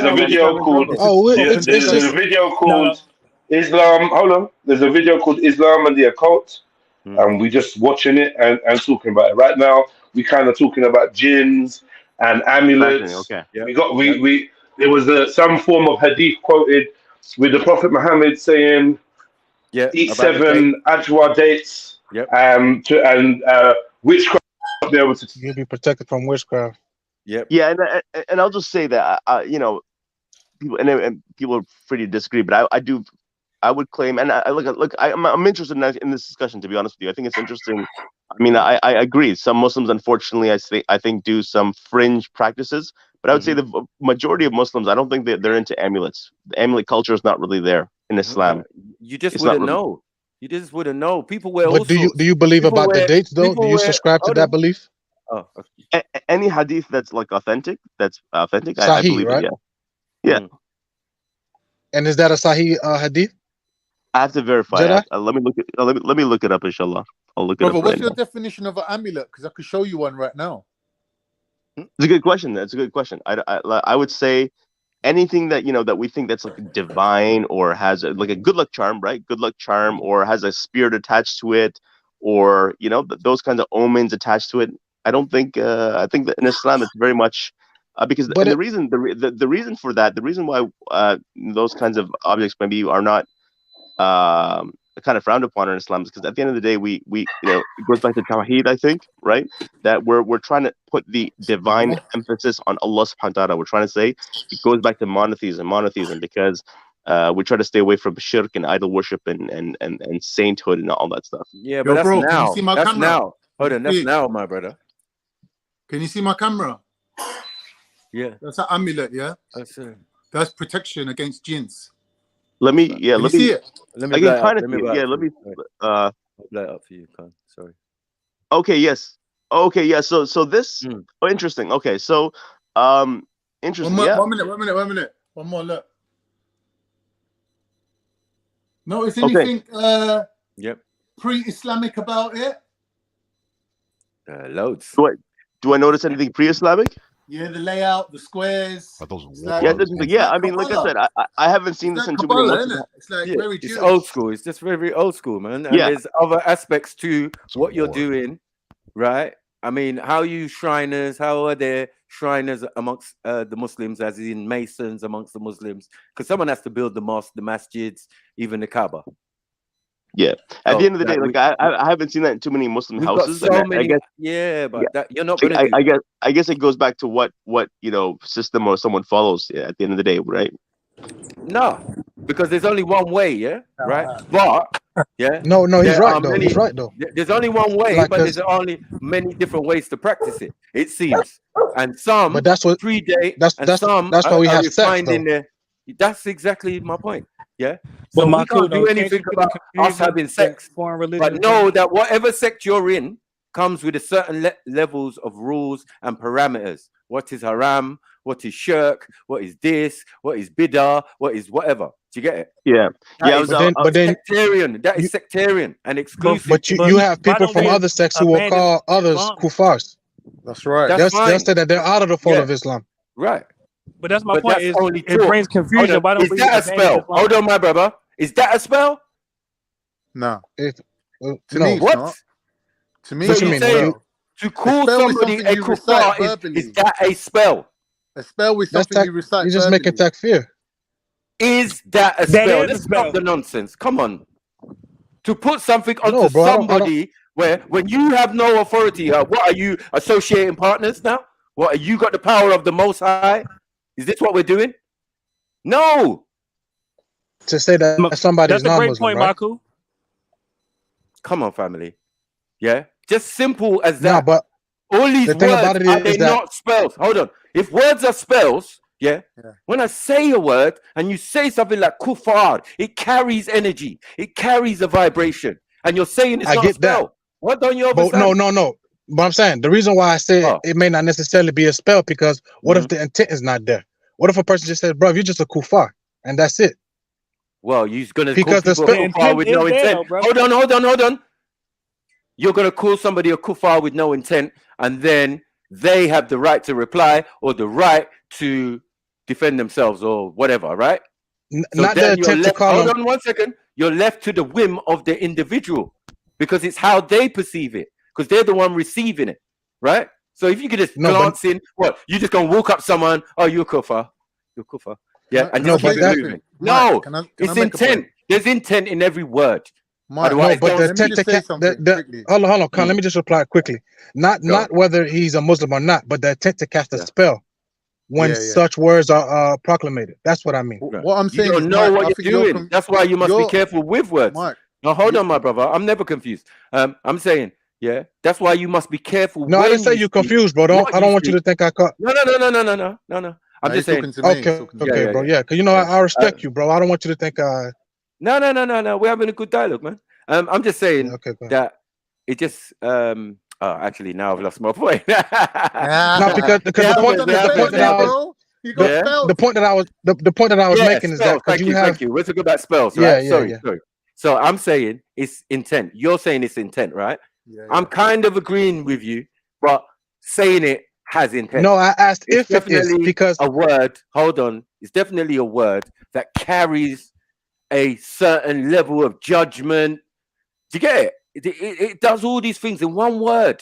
a video called. There's a video called Islam. Hold on. There's a video called Islam and the Occult, and we just watching it and talking about it right now. We kind of talking about jinns and amulets. Okay. We there was some form of hadith quoted with the Prophet Muhammad saying, eat 7 ajwa dates, witchcraft there was you'll be protected from witchcraft. Yeah, and I'll just say that you know, people and people are free to disagree, but I would claim, and I'm interested in this discussion, to be honest with you. I think it's interesting. I mean, I agree. Some Muslims, unfortunately, I think do some fringe practices, but I would say the majority of Muslims, I don't think they're into amulets. The amulet culture is not really there in Islam. You just wouldn't know. You just wouldn't know. People wear. But do you believe about the dates though? Do you subscribe to that belief? Oh, okay. Any hadith that's like authentic, I Sahih, believe right? it. Yeah. And is that a Sahih hadith? I have to verify. Let me look it. Let me look it up, inshallah. I'll look it Brother, up. what's Right your now. definition of an amulet? Because I could show you one right now. It's a good question. That's a good question. I would say anything that that we think that's like divine or has like a good luck charm, right? Good luck charm, or has a spirit attached to it, or those kinds of omens attached to it. I don't think. I think that in Islam it's very much because the reason for that, the reason why those kinds of objects maybe are not kind of frowned upon in Islam is because at the end of the day, we it goes back to Tawheed, I think, right? That we're trying to put the divine emphasis on Allah subhanahu wa ta'ala. We're trying to say it goes back to monotheism because we try to stay away from shirk and idol worship and sainthood and all that stuff. Yeah, but that's now. Can you see my camera? Now. Hold on, that's now, my brother. Can you see my camera? Yeah. That's an amulet, yeah? That's protection against jinns. Let me see it. Let me blow it up for you, Khan. Sorry. Okay, yes. Okay, yeah. So this interesting. Okay, so interesting. One minute. One more look. Notice anything pre-Islamic about it? Loads. Do I notice anything pre-Islamic? Yeah, the layout, the squares. Are those I mean, like I said, I haven't seen this in too many Muslims. It's like very It's old school. It's just very, very old school, man. And there's other aspects to what you're doing, right? I mean, how are you Shriners? How are there Shriners amongst the Muslims, as in Masons amongst the Muslims? Because someone has to build the mosque, the masjids, even the Kaaba. Yeah. At the end of the day, like I haven't seen that in too many Muslim houses. So many, but you're not gonna. I guess it goes back to what system or someone follows at the end of the day, right? No, because there's only one way, right? But no, he's right though. He's right though. There's only one way, but there's only many different ways to practice it. It seems, and some predate. That's why we have sex in there. That's exactly my point. Yeah. So we can't do anything about us having sex, but know that whatever sect you're in comes with a certain levels of rules and parameters. What is haram? What is shirk? What is this? What is bid'ah? What is whatever? Do you get it? Yeah. But then sectarian. That is sectarian and exclusive. But you have people from other sects who will call others kuffars. That's right. They'll say that they're out of the fold of Islam. Right. But that's my point. It brings confusion. Is that a spell? Hold on, my brother. Is that a spell? No. No. What? Not. To me, so you say to call somebody a kuffar is that a spell? A spell with something you recite. You're just making takfir. Is that a spell? Let's stop the nonsense. Come on. To put something onto somebody where when you have no authority, what are you associating partners now? What, you got the power of the Most High? Is this what we're doing? No. To say that somebody's not Muslim, right? Maku. Come on, family. Yeah, just simple as that. No, but all these words are they not spells? Hold on. If words are spells, when I say a word and you say something like kuffar, it carries energy. It carries a vibration, and you're saying it's not a spell. What don't you understand? No. But I'm saying the reason why I say it may not necessarily be a spell because what if the intent is not there? What if a person just says, "Bro, you're just a kuffar," and that's it? Well, you're gonna because call people a kuffar with no intent. Hold on. You're gonna call somebody a kuffar with no intent, and then they have the right to reply or the right to defend themselves or whatever, right? Not the attempt to call them. Hold on 1 second. You're left to the whim of the individual because it's how they perceive it. Because they're the one receiving it, right? So if you could just glance in, what, you just gonna walk up someone, oh, you're a kuffar. You're kufa. Yeah, and No, just but keep that- it moving. Mike, No, can I it's make a point? intent. There's intent in every word. Mike, No, Otherwise, but the let me just say something quickly. hold on, Con, let me just reply quickly. Not whether he's a Muslim or not, but the intent to cast a spell when such words are proclamated. That's what I mean. What I'm You saying is, don't know Mike, I what think you're doing. That's why you must be careful with words. Mike, no, hold on, my brother. I'm never confused. I'm saying, yeah, that's why you must be careful. No, I when didn't say you you're speak, confused, bro. what I don't want you speak. to think I caught. No. I'm just saying. Okay, bro. Yeah, because you know I respect you, bro. I don't want you to think. No. We're having a good dialogue, man. I'm just saying that it just actually now I've lost my point. No, because the point that I was making is that thank you. We're talking about spells, Yeah, right? Sorry. So I'm saying it's intent. You're saying it's intent, right? I'm kind of agreeing with you, but saying it has intent. No, I asked it's if it is definitely because a word. Hold on, it's definitely a word that carries a certain level of judgment. Do you get it? It does all these things in one word.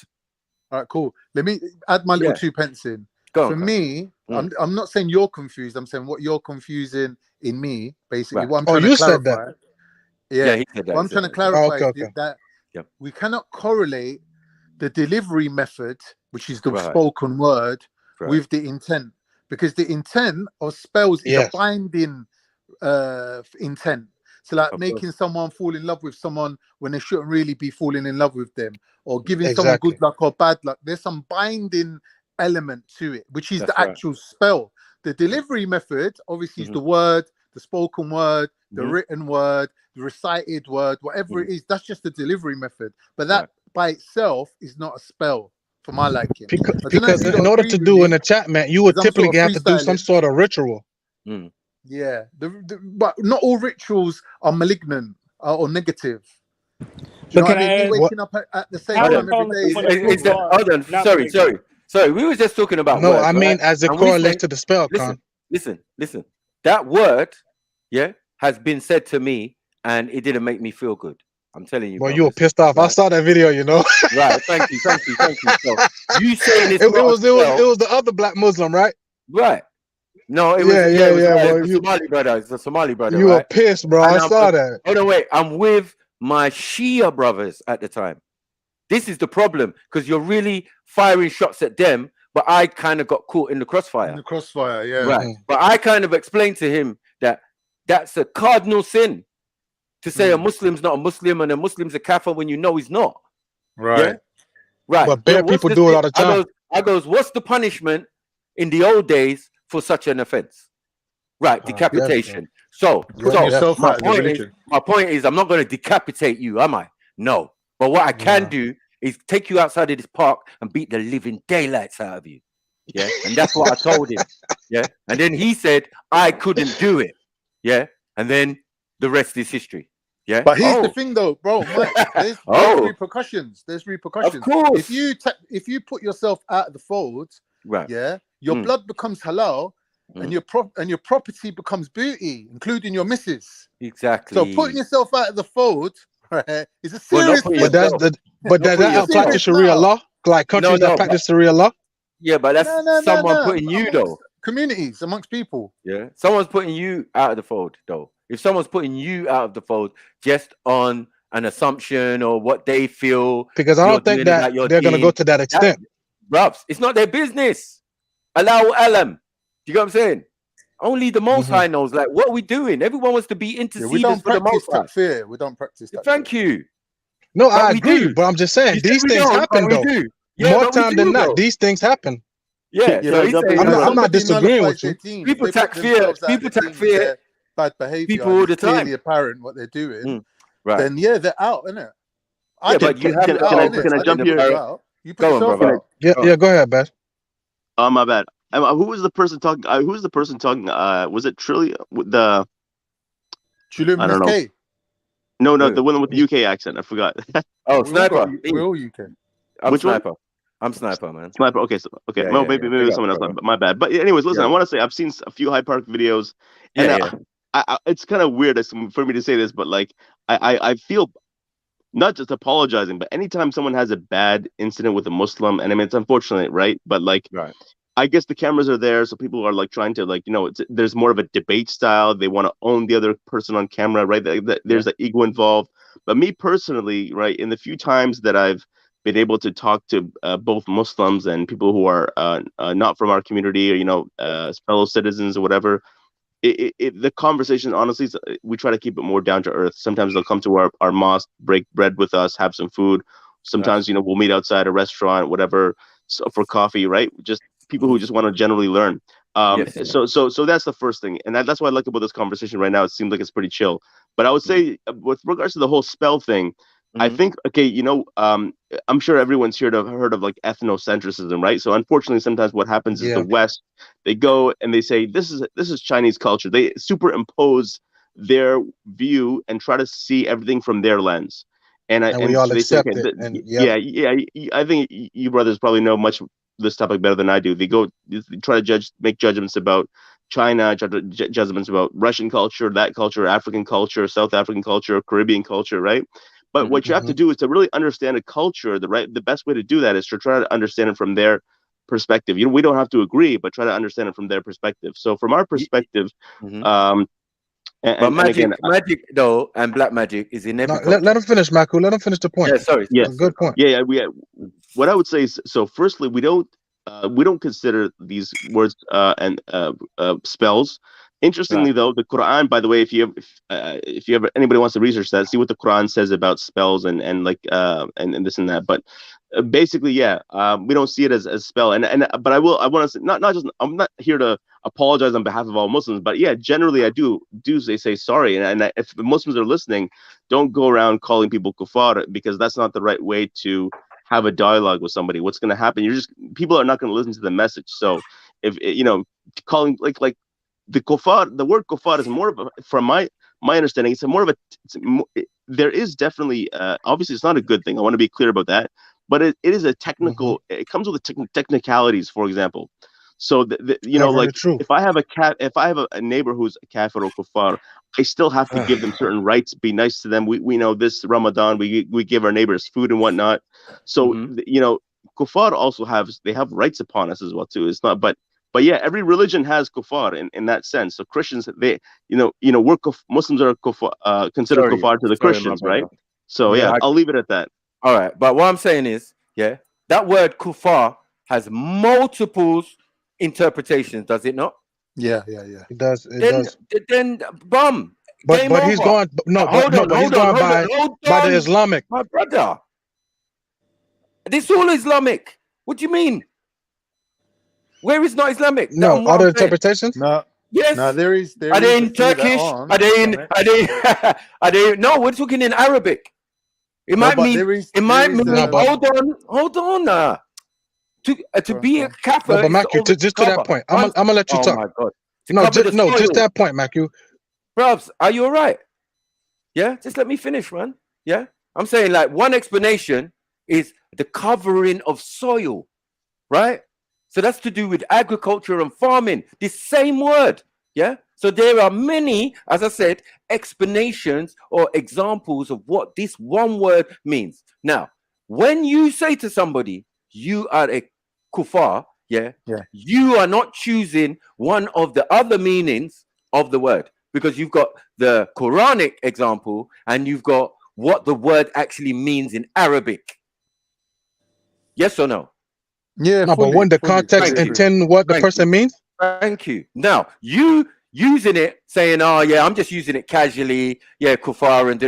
All right, cool. Let me add my little 2 pence in. For me, I'm not saying you're confused. I'm saying what you're confusing in me, basically. What I'm trying to clarify. Said that. Yeah, he said that. What I'm trying to clarify is okay. that we cannot correlate the delivery method, which is the spoken word, with the intent, because the intent of spells is a binding intent. So like making someone fall in love with someone when they shouldn't really be falling in love with them, or giving someone good luck or bad luck. There's some binding element to it, which is the actual spell. The delivery method obviously is the word, the spoken word, the written word, the recited word, whatever it is. That's just the delivery method, but that by itself is not a spell for my liking. Because in order to do in a chat, man, you would typically have to do some sort of ritual. Yeah, but not all rituals are malignant or negative. Do you know what I mean? Me waking up at the same time every day. Hold on. Sorry. We were just talking about no, words, I mean right? as it correlates to the spell, Con. Listen. That word, has been said to me, and it didn't make me feel good. I'm telling you. Well, you were pissed off. Right. I saw that video, you know. Right. Thank you. So you saying it was the other black Muslim, right? Right. No, it was a Somali brother. It's a Somali brother. You were pissed, bro. I saw that. Hold on, wait. I'm with my Shia brothers at the time. This is the problem, because you're really firing shots at them, but I kind of got caught in the crossfire. Right. But I kind of explained to him that that's a cardinal sin to say a Muslim's not a Muslim and a Muslim's a kafir when you know he's not. Right. Yeah? Right. But bad people do it all the time. I goes, what's the punishment in the old days for such an offense? Right, decapitation. So my point is, I'm not going to decapitate you, am I? No. But what I can do is take you outside of this park and beat the living daylights out of you. Yeah, and that's what I told him. Yeah, and then he said I couldn't do it. Yeah, and then the rest is history. Yeah, but here's the thing, though, bro. Mike, there's repercussions. There's repercussions. Of course. If you put yourself out of the fold, right? Yeah, your blood becomes halal, and your property becomes booty, including your missus. Exactly. So putting yourself out of the fold, right, is a serious. But does that apply to Sharia law? Like countries that practice Sharia law? Yeah, but that's someone putting you though. Communities amongst people. Yeah, someone's putting you out of the fold though. If someone's putting you out of the fold just on an assumption or what they feel, because I don't think that they're going to go to that extent. Rubs, it's not their business. Allahu alam. Do you get what I'm saying? Only the Most High knows. Like, what are we doing? Everyone wants to be interceders for the Most High. Fear. We don't practice that. Thank you. No, I agree, but I'm just saying these things happen though. More time than not, these things happen. Yeah, I'm not disagreeing with you. People attack fear. People attack fear. Bad behavior. People all the time. Clearly apparent what they're doing. Right. Then they're out, isn't it? But you have. Can I jump here? You put yourself out. Yeah. Go ahead, Beth. Oh, my bad. Who was the person talking? Who was the person talking? Was it Trilly? The TRILLUMINATI. No, the one with the UK accent. I forgot. Oh, Sniper. We're all UK. Which Sniper? I'm Sniper, man. Sniper. Okay, maybe it was someone else. My bad. But anyways, listen. I want to say I've seen a few Hyde Park videos, and it's kind of weird for me to say this, but like I feel not just apologizing, but anytime someone has a bad incident with a Muslim, and I mean it's unfortunate, right? But like, I guess the cameras are there, so people are like trying to like, there's more of a debate style. They want to own the other person on camera, right? There's an ego involved. But me personally, right, in the few times that I've been able to talk to both Muslims and people who are not from our community, or fellow citizens or whatever, the conversation, honestly, we try to keep it more down to earth. Sometimes they'll come to our mosque, break bread with us, have some food. Sometimes we'll meet outside a restaurant, whatever, for coffee, right? Just people who just want to generally learn. So that's the first thing, and that's what I like about this conversation right now. It seems like it's pretty chill. But I would say, with regards to the whole spell thing, I think, I'm sure everyone's heard of like ethnocentrism, right? So unfortunately, sometimes what happens is the West, they go and they say this is Chinese culture. They superimpose their view and try to see everything from their lens. And we all so they accept say, it. I think you brothers probably know much this topic better than I do. They try to make judgments about China, judgments about Russian culture, that culture, African culture, South African culture, Caribbean culture, right? But what you have to do is to really understand a culture. The best way to do that is to try to understand it from their perspective. We don't have to agree, but try to understand it from their perspective. So from our perspective, magic though, and black magic is in every culture. Let him finish, Maku. Let him finish the point. Yeah, sorry. Yeah, good point. Yeah. What I would say is, so firstly, we don't consider these words and spells. Interestingly, though, the Quran, by the way, if you ever anybody wants to research that, see what the Quran says about spells and this and that. But basically, we don't see it as spell. But I want to say, not just, I'm not here to apologize on behalf of all Muslims, but generally I do say sorry. And if the Muslims are listening, don't go around calling people kuffar, because that's not the right way to have a dialogue with somebody. What's going to happen? People are not going to listen to the message. So if calling like the kuffar, the word kuffar is more of a, from my understanding, it's more of a, there is definitely, obviously it's not a good thing. I want to be clear about that, but it is a technical, it comes with the technicalities, for example. So, if I have a neighbor who's a kafir or kuffar, I still have to give them certain rights, be nice to them. We know this Ramadan, we give our neighbors food and whatnot. So, kuffar also have rights upon us as well too. It's not, but every religion has kuffar in that sense. So Christians, Muslims are considered kuffar to the Christians, right? So I'll leave it at that. All right, but what I'm saying is, that word kuffar has multiple interpretations, does it not? Yeah. It does. Then bum. But he's going. No, but he's going by the Islamic. My brother, this all Islamic. What do you mean? Where is not Islamic? No, other interpretations? No. Yes. No, there is. Are they in Turkish? Are they in? Are they? No, we're talking in Arabic. It might mean. Hold on. To be a kafir. No, but Macu, just to that point, I'm gonna let you talk. My God. Just that point, Macu. Probs, are you all right? Yeah, just let me finish, man. Yeah, I'm saying like one explanation is the covering of soil, right? So that's to do with agriculture and farming. The same word, yeah. So there are many, as I said, explanations or examples of what this one word means. Now, when you say to somebody, you are a kuffar, you are not choosing one of the other meanings of the word, because you've got the Quranic example and you've got what the word actually means in Arabic. Yes or no? Yeah. No, but when the context intend what the person means. Thank you. Now you using it, saying, "Oh yeah, I'm just using it casually." Yeah, kuffar and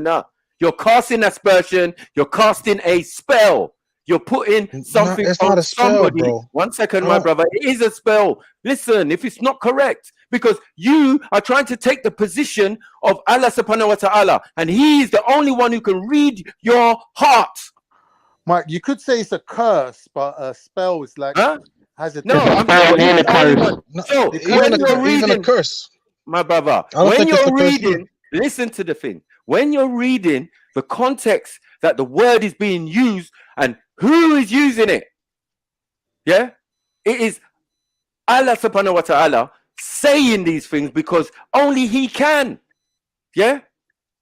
no. You're casting aspersion. You're casting a spell. You're putting something on somebody. Spell, 1 second, my brother. It is a spell. Listen, if it's not correct, because you are trying to take the position of Allah subhanahu wa ta'ala, and He is the only one who can read your heart. Mike, you could say it's a curse, but a spell is like has a even a curse, my brother. When you're reading, listen to the thing. When you're reading the context that the word is being used and who is using it, it is Allah subhanahu wa ta'ala saying these things because only He can.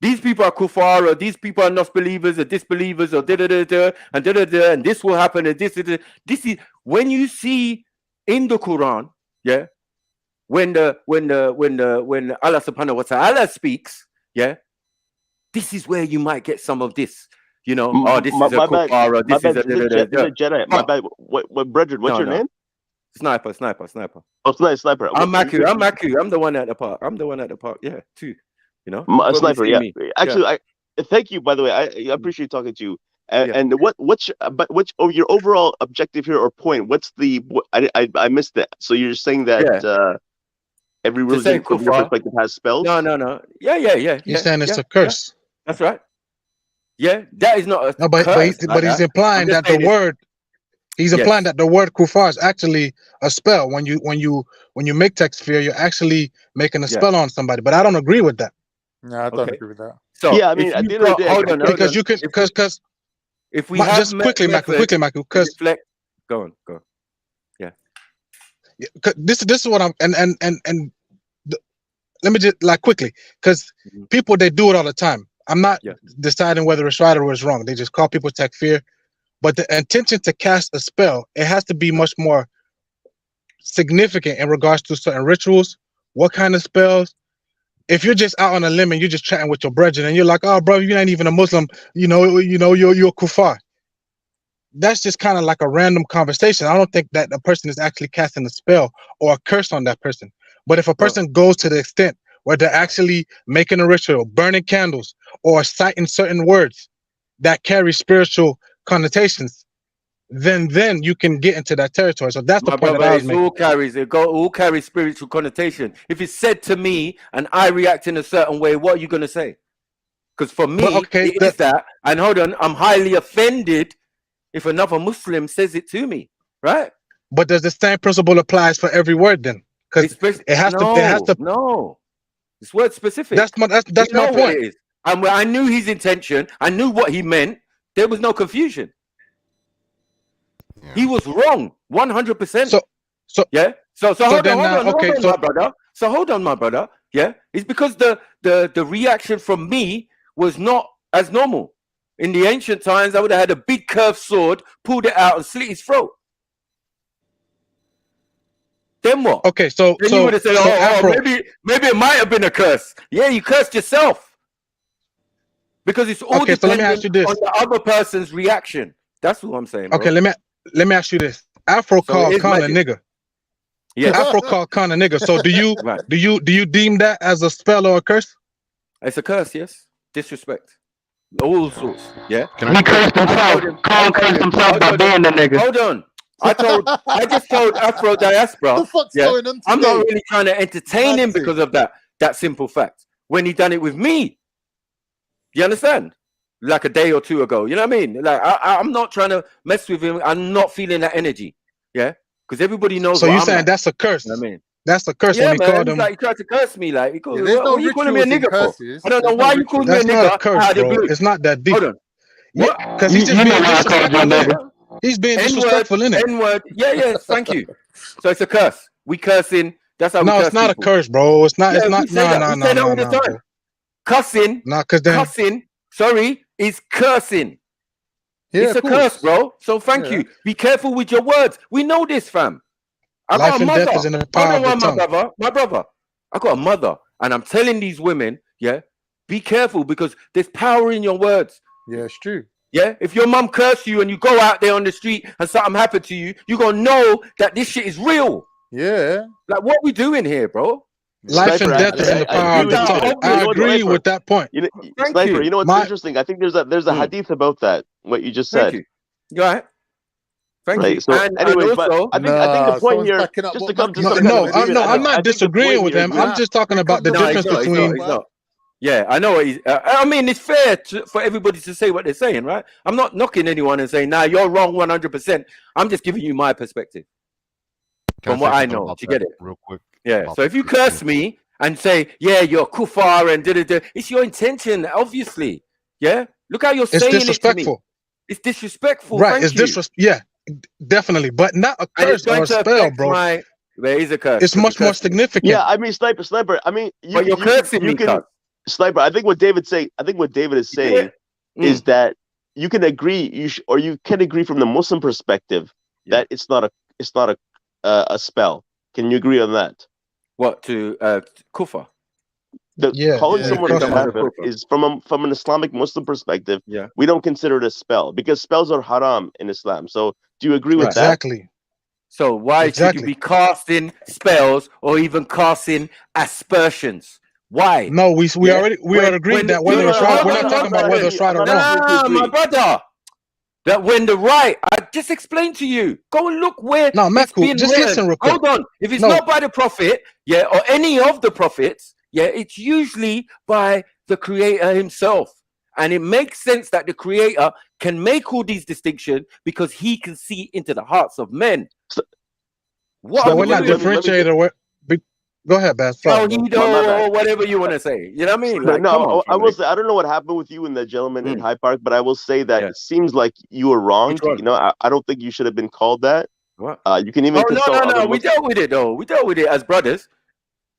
these people are kuffar, or these people are not believers, or disbelievers, or da-da-da-da, and da-da-da, and this will happen, and this is when you see in the Quran, yeah, when Allah subhanahu wa ta'ala speaks, yeah, this is where you might get some of this, you know. Oh, this is a kuffar, or this is a Jedi. My bad. What, brethren? What's your name? Sniper. Oh, sniper. I'm Maku. I'm the one at the park. Yeah, too. You know, sniper. Yeah. Actually, I thank you. By the way, I appreciate talking to you. And what's your overall objective here or point? What's the? I missed that. So you're saying that every religion from your perspective has spells? No. Yeah. You're saying it's a curse. Yeah. That's right. Yeah, that is not a curse. But he's implying that the word. He's implying that the word kuffar is actually a spell. When you make takfir, you're actually making a spell on somebody. But I don't agree with that. No, I don't agree with that. So yeah, I mean, at the end of the day, hold on, because you can because if we just quickly, Michael, because go on. Yeah. This is what I'm let me just like quickly, because people, they do it all the time. I'm not deciding whether it's right or it's wrong. They just call people takfir. But the intention to cast a spell, it has to be much more significant in regards to certain rituals. What kind of spells? If you're just out on a limb and you're just chatting with your brethren and you're like, oh, bro, you ain't even a Muslim, you're kuffar. That's just kind of like a random conversation. I don't think that a person is actually casting a spell or a curse on that person. But if a person goes to the extent where they're actually making a ritual, burning candles, or citing certain words that carry spiritual connotations, then you can get into that territory. So that's the point that I was making. All carries spiritual connotation. If it's said to me and I react in a certain way, what are you going to say? Because for me, it is that. And hold on, I'm highly offended if another Muslim says it to me, right? But does the same principle applies for every word then? Because it has to. No, it's word specific. That's my point. And I knew his intention. I knew what he meant. There was no confusion. He was wrong, 100%. So hold on, my brother. Yeah, it's because the reaction from me was not as normal. In the ancient times, I would have had a big curved sword, pulled it out, and slit his throat. Then what? Okay, so you would have said, maybe it might have been a curse. Yeah, you cursed yourself. Because it's all dependent on the other person's reaction. That's what I'm saying. Bro. Okay, let me ask you this. Afro called Khan a nigga. Yeah. Afro called Khan a nigga. So do you deem that as a spell or a curse? It's a curse, yes. Disrespect. All sorts. Yeah. He cursed himself. Khan cursed himself by being the nigga. Hold on. I just told Afro diaspora. What the fuck's going on today? I'm not really trying to entertain him because of that simple fact. When he done it with me. You understand? Like a day or two ago. You know what I mean? Like I'm not trying to mess with him. I'm not feeling that energy. Yeah? Because everybody knows. So you're saying that's a curse? You know what I mean? That's a curse when he called him. Like, he tried to curse me. Like, what are you calling me a nigga for? I don't know why you call me a nigga. That's not a curse, bro. It's not that deep. Hold on. Yeah, because he's just being disrespectful. He's being disrespectful, in it. N-word. Yeah, thank you. So it's a curse. We cursing. That's how we curse. No, it's not a curse, bro. It's not. It's not. No. Cussing. No, because then cussing. Sorry, is cursing. Yeah, it's a curse, bro. So thank you. Be careful with your words. We know this, fam. I got a mother. Death is in the power of the tongue. My brother. I got a mother, and I'm telling these women, be careful because there's power in your words. Yeah, it's true. Yeah, if your mum curse you and you go out there on the street and something happened to you, you're gonna know that this shit is real. Yeah. Like, what we doing here, bro? Life and death is in the power of the tongue. I agree with that point. Sniper, you know what's interesting? I think there's a hadith about that. What you just said. Thank you. Go ahead. Thank you. So, anyway, but I think the point here, just to come to I'm not disagreeing with him. I'm just talking about the difference between. Yeah, I know what he's. I mean, it's fair for everybody to say what they're saying, right? I'm not knocking anyone and saying, "Nah, you're wrong 100%." I'm just giving you my perspective from what I know. Do you get it? Real quick. Yeah. So if you curse me and say, "Yeah, you're kuffar," and it's your intention, obviously. Yeah. Look how you're saying disrespectful. It to me. It's disrespectful. Right. It's disrespectful. Yeah, definitely, but not a curse or a spell, bro. There is a curse. It's much more significant. Yeah, I mean, sniper. I mean, but you're cursing me, Sniper, I think what David is saying is that you can agree, or you can agree from the Muslim perspective that it's not a spell. Can you agree on that? What to kufr? Calling someone a kafir is from an Islamic Muslim perspective. Yeah, we don't consider it a spell because spells are haram in Islam. So, do you agree with that? So why should you be casting spells or even casting aspersions? Why? No, we already agreed that whether it's right. We're not talking about whether it's right or wrong. My brother. That when the right, I just explained to you. Go and look where it's being just written. listen real quick. Hold on. If it's not by the prophet, or any of the prophets, it's usually by the creator himself. And it makes sense that the creator can make all these distinctions because he can see into the hearts of men. So we're not differentiating. Go ahead, Bass. Or whatever you want to say. You know what I mean? Like, I will say I don't know what happened with you and the gentleman in Hyde Park, but I will say that it seems like you were wrong. You know, I don't think you should have been called that. What? You can even no. We dealt with it though. We dealt with it as brothers.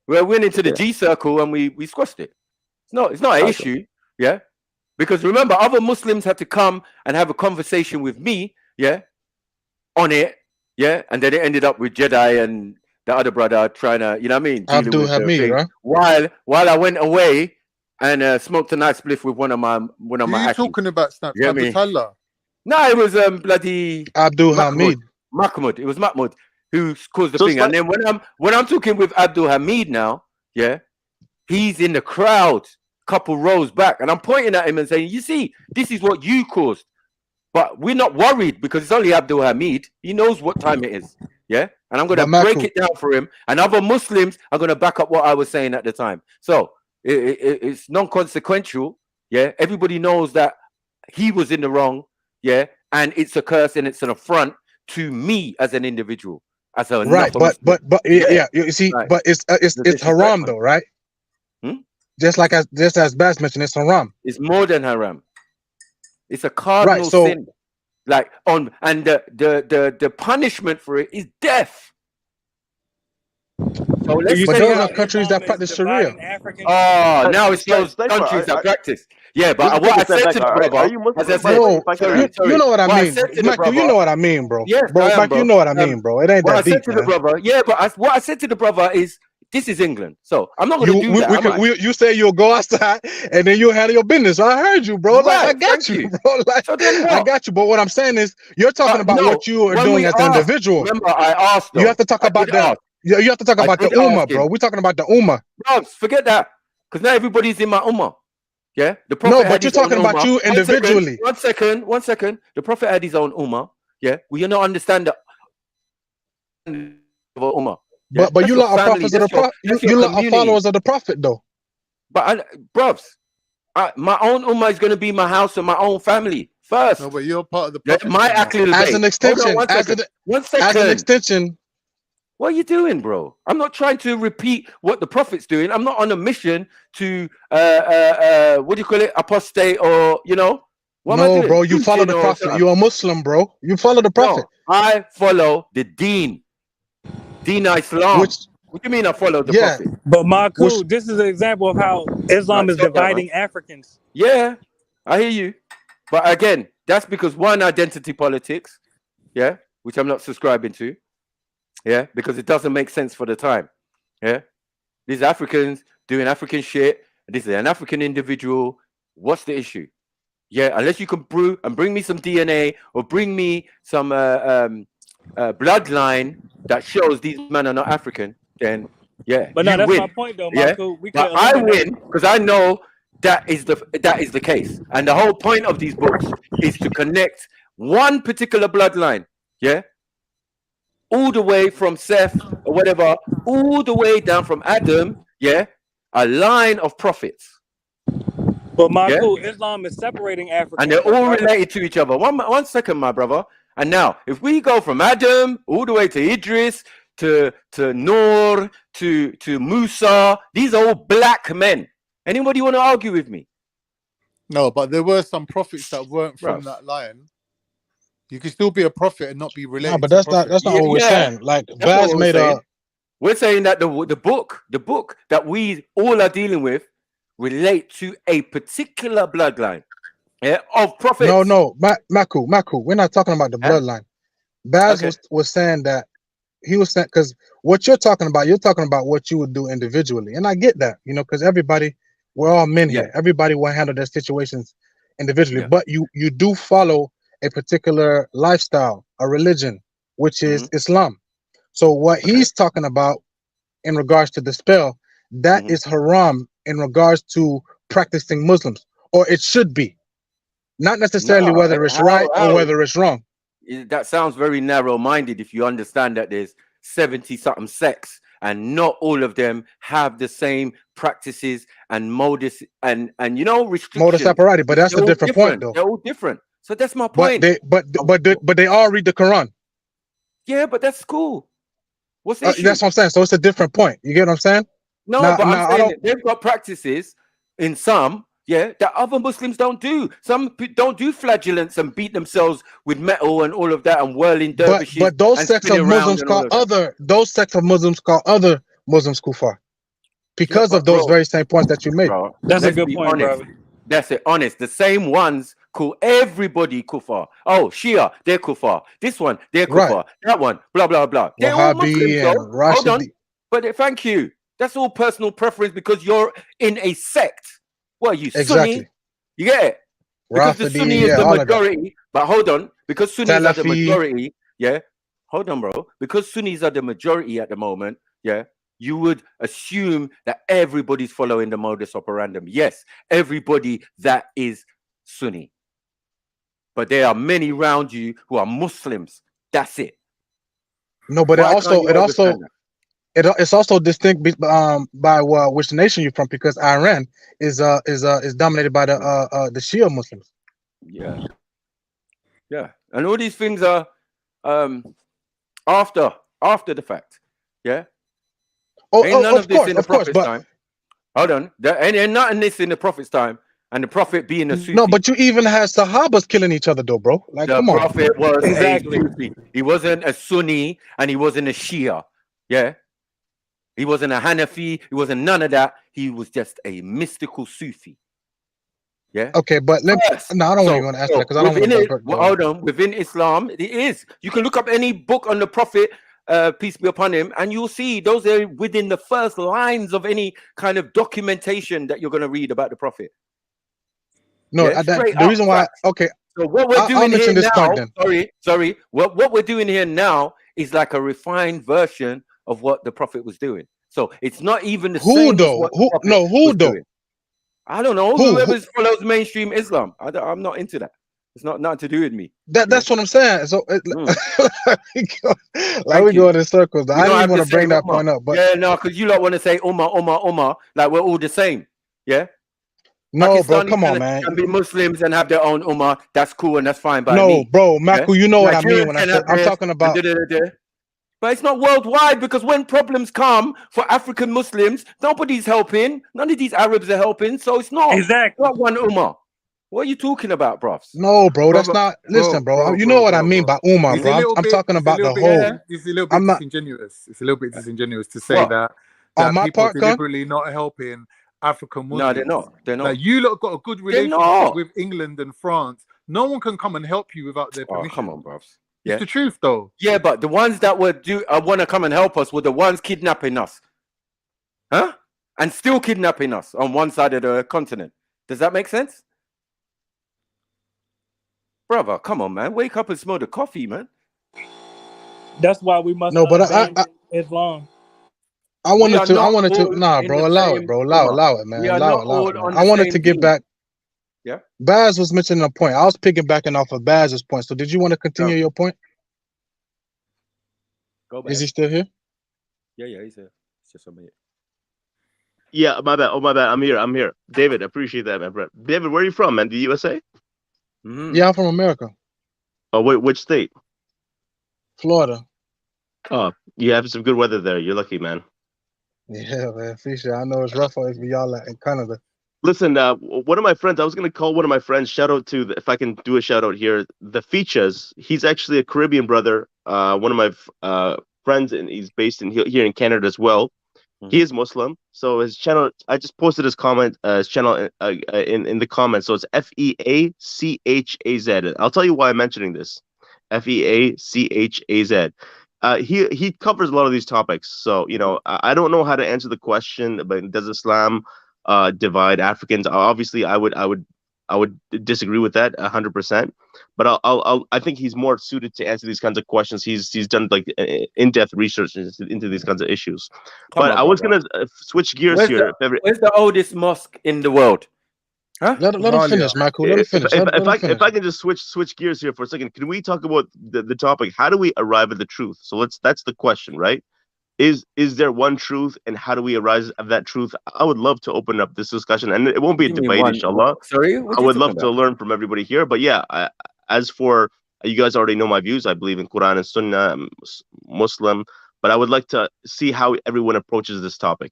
We went into the G circle and we squashed it. It's not an issue. Yeah. Because remember, other Muslims had to come and have a conversation with me, on it, and then it ended up with JEDI and the other brother trying to, you know what I mean? Abdul Hamid, right? While I went away and smoked a nice spliff with one of my Who are you talking about, Snap? You know what I mean? Abdullah? No, it was bloody Abdul Hamid. Mahmoud. It was Mahmoud who caused the thing. And then when I'm talking with Abdul Hamid now, he's in the crowd, couple rows back, and I'm pointing at him and saying, you see, this is what you caused. But we're not worried because it's only Abdul Hamid. He knows what time it is. And I'm going to break it down for him. And other Muslims are going to back up what I was saying at the time. So it's non-consequential. Everybody knows that he was in the wrong. And it's a curse and it's an affront to me as an individual. As a but you see, but it's haram though, right? Just as Bass mentioned, it's haram. It's more than haram. It's a cardinal sin. And the punishment for it is death. So but those are countries that practice Sharia. Now it's those countries that practice. Yeah, but what I said to the brother, you know what I mean, Michael. You know what I mean, bro. Yes, bro. Like, you know what I mean, bro. It ain't that deep, man. What I said to the brother is, this is England, so I'm not going to do that. You say you'll go outside and then you'll handle your business. So I heard you, bro. Like, I got you, bro. Like, I got you. But what I'm saying is, you're talking about what you are doing as an individual. Remember, I asked. You have to talk about that. You have to talk about the ummah, bro. We're talking about the ummah. Bro, forget that, because now everybody's in my ummah. The prophet. No, but you're talking about you individually. One second. The prophet had his own ummah. We not understand the ummah. But you lot are prophets of the prophet. You lot are followers of the prophet, though. But bros, my own ummah is going to be my house and my own family first. No, but you're part of the prophet. As an extension. As an extension. What are you doing, bro? I'm not trying to repeat what the prophet's doing. I'm not on a mission to what do you call it, apostate, or What no, bro, you follow the prophet. You're a Muslim, bro. You follow the prophet. No, I follow the Deen. Deen Islam. What do you mean I follow the prophet? But Marku, this is an example of how Islam is dividing Africans. Yeah, I hear you. But again, that's because one, identity politics, which I'm not subscribing to. Because it doesn't make sense for the time. These Africans doing African shit. This is an African individual. What's the issue? Unless you can bring me some DNA or bring me some bloodline that shows these men are not African, then But no, that's win. My point though, Marco. But I win because I know that is the case. And the whole point of these books is to connect one particular bloodline, all the way from Seth or whatever, all the way down from Adam, a line of prophets. But Marco, Islam is separating Africa. And they're all related to each other. One second, my brother. And now, if we go from Adam all the way to Idris, to Noor, to Musa, these are all black men. Anybody want to argue with me? No, but there were some prophets that weren't from that line. You can still be a prophet and not be related. No, but that's not what we're saying. Like Baz made We're saying that the book that we all are dealing with relate to a particular bloodline of prophets. No, Maku, we're not talking about the bloodline. Baz was saying that he was saying, because what you're talking about what you would do individually, and I get that, you know, because we're all men here. Everybody will handle their situations individually, but you do follow a particular lifestyle, a religion, which is Islam. So what he's talking about in regards to the spell, that is haram in regards to practicing Muslims, or it should be, not necessarily whether it's right or whether it's wrong. That sounds very narrow-minded if you understand that there's 70-something sects and not all of them have the same practices and modus and you know restrictions. Modus operandi, but that's a different point though. They're all different. So that's my point. But they all read the Quran. Yeah, but that's cool. What's the issue? That's what I'm saying. So it's a different point. You get what I'm saying? No, but I'm saying that they've got practices in some, that other Muslims don't do. Some don't do flagellants and beat themselves with metal and all of that and whirling dervishes. But those sects of Muslims call other Muslims kuffar because of those very same points that you made. Bro, that's a good point, bro. That's it. Honest. The same ones call everybody kuffar. Oh, Shia, they're kuffar. This one, they're kuffar. Right. That one, blah blah blah. They're all Muslims, hold on. But thank you. That's all personal preference because you're in a sect. Well, you Sunni, you get it? Because the Sunni is the majority. But hold on, because Sunnis are the majority, hold on, bro. Because Sunnis are the majority at the moment, you would assume that everybody's following the modus operandum. Yes, everybody that is Sunni. But there are many around you who are Muslims. That's it. No, but it's also distinct by which nation you're from, because Iran is dominated by the Shia Muslims. Yeah, and all these things are after the fact. Ain't none of this in the Prophet's time. Hold on, ain't nothing this in the Prophet's time, and the Prophet being a Sufi. No, but you even had Sahabas killing each other though, bro. Like, the come on. Prophet was a Sufi. He wasn't a Sunni and he wasn't a Shia. He wasn't a Hanafi. He wasn't none of that. He was just a mystical Sufi. Okay, but I don't even want to ask that because I don't want to. Hold on. Within Islam, it is. You can look up any book on the Prophet, peace be upon him, and you'll see those are within the first lines of any kind of documentation that you're going to read about the Prophet. No, the reason why. Okay. So what we're doing here now. Sorry. What we're doing here now is like a refined version of what the Prophet was doing. So it's not even the same. Who though? I don't know. Whoever follows mainstream Islam. I'm not into that. It's nothing to do with me. That's what I'm saying. So we go in circles. I don't even want to bring that point up. But because you don't want to say Ummah, like we're all the same. No, bro, come on, man. Can be Muslims and have their own Ummah. That's cool and that's fine by me. No, bro, Maku, you know what I mean when I'm talking about. But it's not worldwide, because when problems come for African Muslims, nobody's helping. None of these Arabs are helping. So it's not not one Ummah. What are you talking about, bros? No, bro, that's not. Listen, bro, you know what I mean by Ummah, bro. I'm talking about the whole. It's a little bit disingenuous. It's a little bit disingenuous to say that on my people part, deliberately not helping African Muslims. No, they're not. They're not. Like, you lot got a good relationship with England and France. No one can come and help you without their permission. Oh, come on, bros. It's the truth, though. Yeah, but the ones that want to come and help us were the ones kidnapping us, and still kidnapping us on one side of the continent. Does that make sense, brother? Come on, man, wake up and smell the coffee, man. That's why we must. No, but Islam. I wanted to. Nah, bro, allow it, bro. Allow it, man. Allow it. I wanted to get back. Yeah. Baz was mentioning a point. I was piggybacking off of Baz's point. So did you want to continue your point? Go back. Is he still here? Yeah, he's here. It's just a minute. Yeah, my bad. Oh, my bad. I'm here. David, I appreciate that, man. David, where are you from, man? The USA? Yeah, I'm from America. Oh, wait, which state? Florida. Oh, you have some good weather there. You're lucky, man. Yeah, man. Appreciate it. I know it's rough for y'all in Canada. Listen, one of my friends, I was going to call one of my friends, shout out to, if I can do a shout out here, the Features. He's actually a Caribbean brother, one of my friends, and he's based here in Canada as well. He is Muslim, so his channel. I just posted his comment, his channel in the comments. So it's FEACHAZ. I'll tell you why I'm mentioning this. FEACHAZ. He covers a lot of these topics. So I don't know how to answer the question about does Islam divide Africans. Obviously, I would disagree with that 100%. But I think he's more suited to answer these kinds of questions. He's done like in-depth research into these kinds of issues. But I was gonna switch gears here. Where's the oldest mosque in the world? Huh? Let him finish, Michael. Let him finish. If I can just switch gears here for a second, can we talk about the topic? How do we arrive at the truth? So that's the question, right? Is there one truth, and how do we arise of that truth? I would love to open up this discussion, and it won't be a debate, inshallah. Sorry, I would love to learn from everybody here. But yeah, as for you guys already know my views. I believe in Quran and Sunnah. I'm Muslim, but I would like to see how everyone approaches this topic.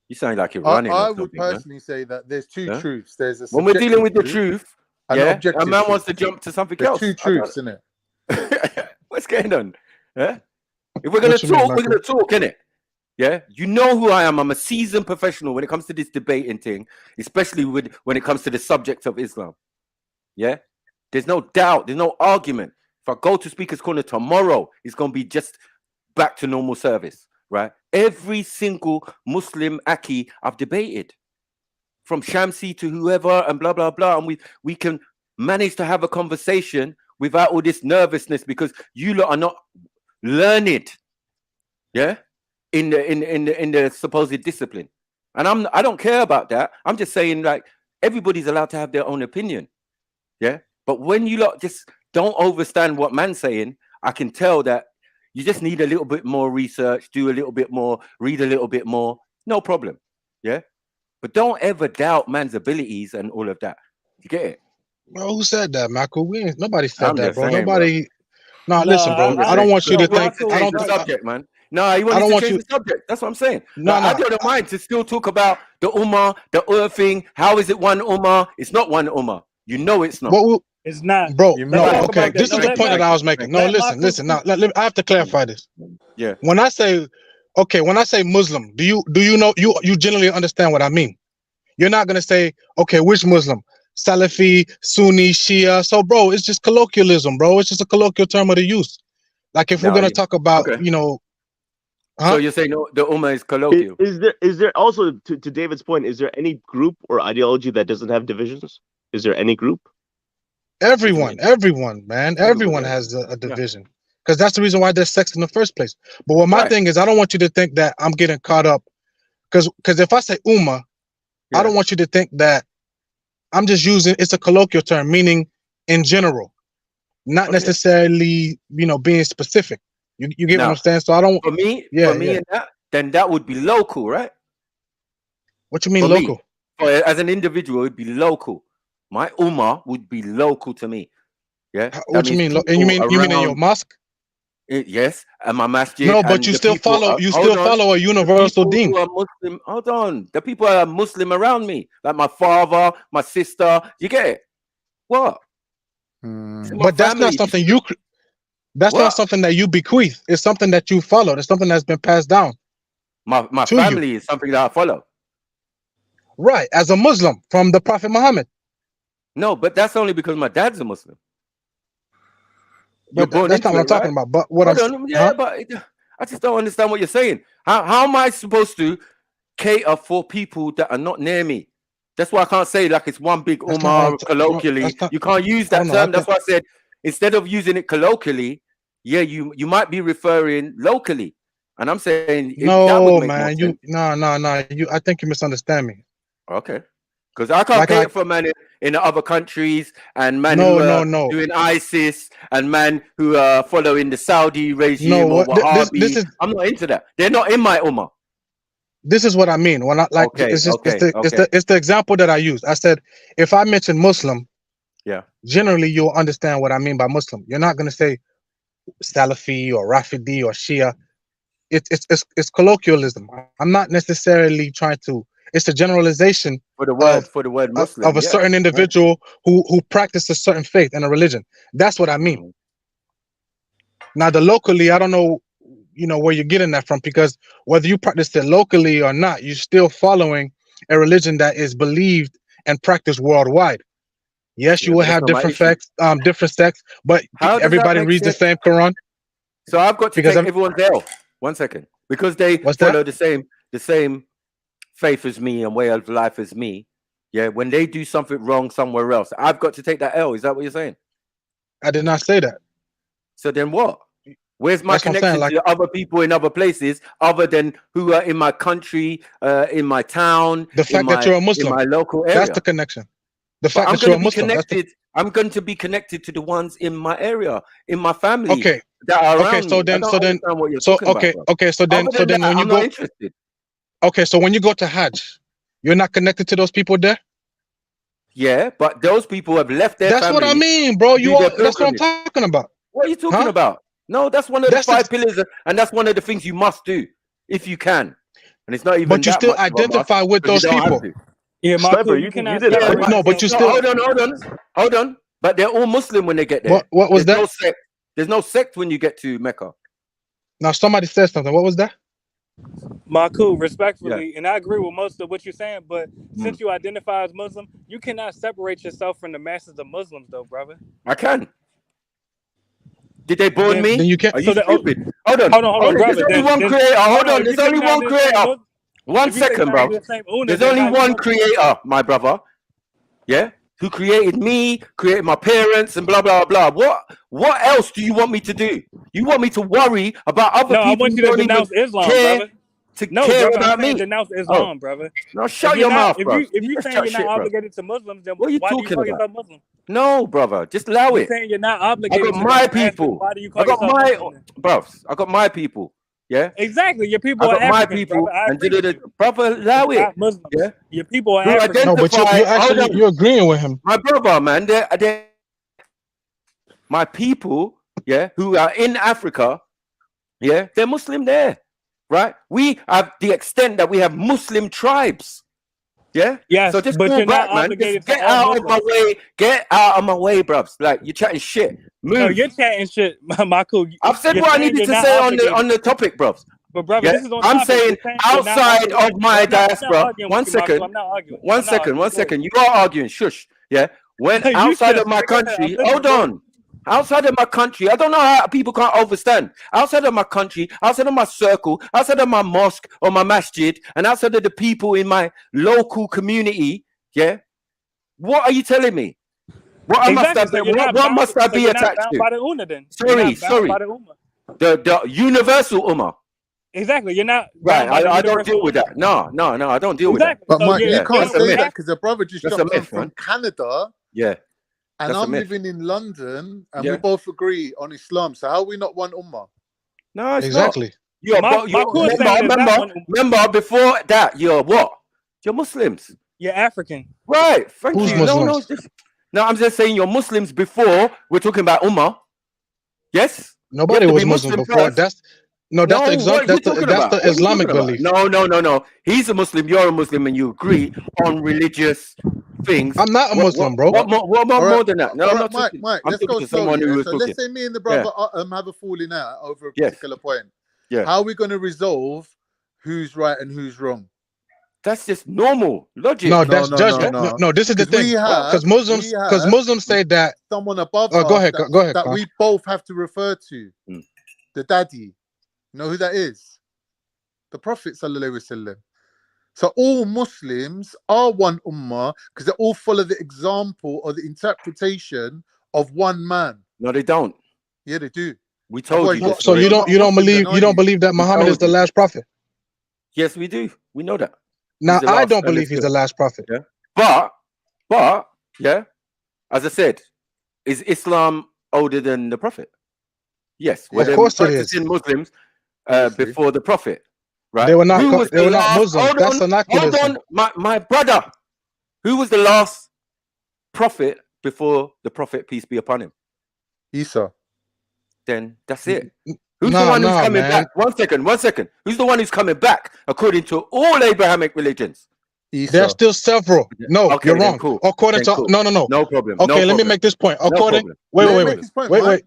You sound like you're running. I would personally say that there's two truths. There's a when we're dealing with the truth, and a man wants to jump to something else. Two truths, isn't it? What's going on? Yeah. If we're gonna talk, we're gonna talk, innit? Yeah. You know who I am. I'm a seasoned professional when it comes to this debating thing, especially when it comes to the subject of Islam. Yeah. There's no doubt. There's no argument. If I go to Speaker's Corner tomorrow, it's gonna be just back to normal service, right? Every single Muslim Aki I've debated, from Shamsi to whoever, and blah blah blah, and we can manage to have a conversation without all this nervousness because you lot are not learned, yeah, in the supposed discipline, and I don't care about that. I'm just saying, like, everybody's allowed to have their own opinion, yeah. But when you lot just don't understand what man's saying, I can tell that you just need a little bit more research, do a little bit more, read a little bit more, no problem, yeah. But don't ever doubt man's abilities and all of that. You get it? Bro, who said that, Michael? Nobody said I'm that, bro. saying, Nobody. No, listen, bro. I don't want you to think. I don't the subject, man. No, you want to change the subject. That's what I'm saying. No, I don't mind to still talk about the Ummah, the thing. How is it one Ummah? It's not one Ummah. You know it's not. It's not, bro. No, okay. This is the point that I was making. No, listen. Now, I have to clarify this. Yeah. When I say Muslim, do you know you generally understand what I mean? You're not gonna say, okay, which Muslim? Salafi, Sunni, Shia. So, bro, it's just colloquialism, bro. It's just a colloquial term of the use. Like if we're gonna talk about, So you're saying the Ummah is colloquial? Is there also, to David's point, is there any group or ideology that doesn't have divisions? Is there any group? Everyone, man. Everyone has a division. Because that's the reason why there's sex in the first place. But what my thing is, I don't want you to think that I'm getting caught up. Because if I say Ummah, I don't want you to think that I'm just using, it's a colloquial term, meaning in general, not necessarily, being specific. You get what I'm saying? So I don't. For me, and then that would be local, right? What you mean local? As an individual, it would be local. My Ummah would be local to me. Yeah. What you mean? And you mean in your mosque? Yes, and my masjid. No, but you still follow. You still follow a universal deen. Muslim. Hold on. The people are Muslim around me, like my father, my sister. You get it? What? But that's not something you. That's not something that you bequeath. It's something that you follow. It's something that's been passed down. My family is something that I follow. Right, as a Muslim from the Prophet Muhammad. No, but that's only because my dad's a Muslim. But that's not what I'm talking about. But what but I just don't understand what you're saying. How am I supposed to cater for people that are not near me? That's why I can't say like it's one big Ummah colloquially. You can't use that term. That's why I said instead of using it colloquially, you might be referring locally. And I'm saying no, man. I think you misunderstand me. Okay. Because I can't cater for man in other countries and man who are doing ISIS and man who are following the Saudi regime or Wahhabi. I'm not into that. They're not in my Ummah. This is what I mean. When it's the example that I used. I said if I mention Muslim, generally you'll understand what I mean by Muslim. You're not gonna say Salafi or Rafidi or Shia. It's colloquialism. I'm not necessarily trying to. It's a generalization for the word Muslim of a certain individual who practices a certain faith and a religion. That's what I mean. Now, the locally, I don't know you know, where you're getting that from, because whether you practice it locally or not, you're still following a religion that is believed and practiced worldwide. Yes, you will have different sects, but everybody reads the same Quran. So I've got to take everyone's L. 1 second, because they follow the same faith as me and way of life as me. Yeah, when they do something wrong somewhere else, I've got to take that L. Is that what you're saying? I did not say that. So then what? Where's my connection to other people in other places other than who are in my country, in my town, the fact that you're a Muslim, in my local area? That's the connection. The fact that you're a Muslim. I'm going to be connected to the ones in my area, in my family. Okay. That are around so then when you go, okay, so when you go to Hajj, you're not connected to those people there. Yeah, but those people have left their That's family. what I mean, bro. That's what I'm talking about. What are you talking about? No, that's one of the 5 pillars, and that's one of the things you must do if you can. And it's not even. But you still identify with those people. Yeah, Marco, you cannot. No, but you still. Hold on. But they're all Muslim when they get there. What was that? There's no sect when you get to Mecca. Now somebody said something. What was that? Marco, respectfully, and I agree with most of what you're saying, but since you identify as Muslim, you cannot separate yourself from the masses of Muslims, though, brother. I can. Did they born me? Then you can't. Are you stupid? Hold on, brother. There's only one creator. Hold on. There's only one creator. 1 second, bro. There's only one creator, my brother. Yeah? Who created me, created my parents, and blah, blah, blah. What else do you want me to do? You want me to worry about other people? I want you to denounce Islam, brother. Care about me? Denounce Islam, brother. No, shut your mouth, bro. If you're saying you're not obligated to Muslims, then what are you why do you talking call about? yourself Muslim? No, brother. Just allow it. You're saying you're not obligated. I got my people. Why do you call I got yourself my Muslim? bros. I got my people. Yeah. Exactly. Your people I are got my Africans, people. brother. Brother, allow it. Not Muslims. Yeah. Your people are Who Africans. No, but you're agreeing with him. My brother, man. They're my people. Yeah. Who are in Africa. Yeah. They're Muslim there. Right. We have the extent that we have Muslim tribes. Yeah. Yes. So just but go you're back, not man. obligated Just to get all out of my way. Get out of my way, bruvs. Like you're chatting shit. Move. No, you're chatting shit, Marco. I've said what I needed to say on the topic, bruvs. But brother, Yeah? this is on I'm topic. saying You're outside you're of my diaspora. One second. I'm not arguing. One second. You are arguing. Shush. Yeah. When You outside shush. of my Go ahead. country, I'm hold listening. on. Outside of my country, I don't know how people can't understand. Outside of my country, outside of my circle, outside of my mosque or my masjid, and outside of the people in my local community, yeah. What are you telling me? What must I be attached to? By the Ummah, then. Sorry. By the Ummah. The universal Ummah. Exactly. You're not right. I don't deal with that. No, I don't deal with that. But Mike, yeah, you can't say that because the brother just That's jumped a on myth, from man. Canada. Yeah. And That's a I'm myth. living in London, and Yeah. we both agree on Islam. So how are we not one ummah? No, it's Exactly. not. Remember before that, you're what? You're Muslims. You're African. Right. Thank Who's you. Muslims? No, I'm just saying you're Muslims before we're talking about Ummah. Yes? Nobody You have to was be Muslim before. first. That's what are you talking about? that's What the are you Islamic talking about? belief. No. He's a Muslim, you're a Muslim, and you agree on religious things. I'm not a Muslim, bro. What more than that? No, I'm not Mike, talking. Mike, I'm let's talking go to someone slowly. who Yeah? was So talking. let's say me and the brother have a falling out over a Yes. particular point. Yeah. How are we going to resolve who's right and who's wrong? That's just normal logic. No, that's judgment. No, this is the thing. Because Muslims say that someone above go us ahead, that Khan. we both have to refer to. The daddy. You know who that is? The Prophet sallallahu alaihi wasallam. So all Muslims are one ummah because they all follow the example or the interpretation of one man. No, they don't. Yeah, they do. We told you. So you don't believe that Muhammad is the last prophet? Yes, we do. We know that. Now He's the I last don't and believe the he's the last prophet. Yeah. But yeah, as I said, is Islam older than the Prophet? Yes. Of course it is. Practicing Muslims before the Prophet, right? They were not. Who was They were the not last- Muslims. Hold That's on, anachronism. hold on, my brother. Who was the last prophet before the Prophet, peace be upon him? Isa. Then that's it. Who's the one who's coming back? One second. Who's the one who's coming back according to all Abrahamic religions? There's still several. No, Okay, you're then wrong. cool. According Then to cool. no. No problem. Okay, No let me problem. make this point. No According, problem. wait.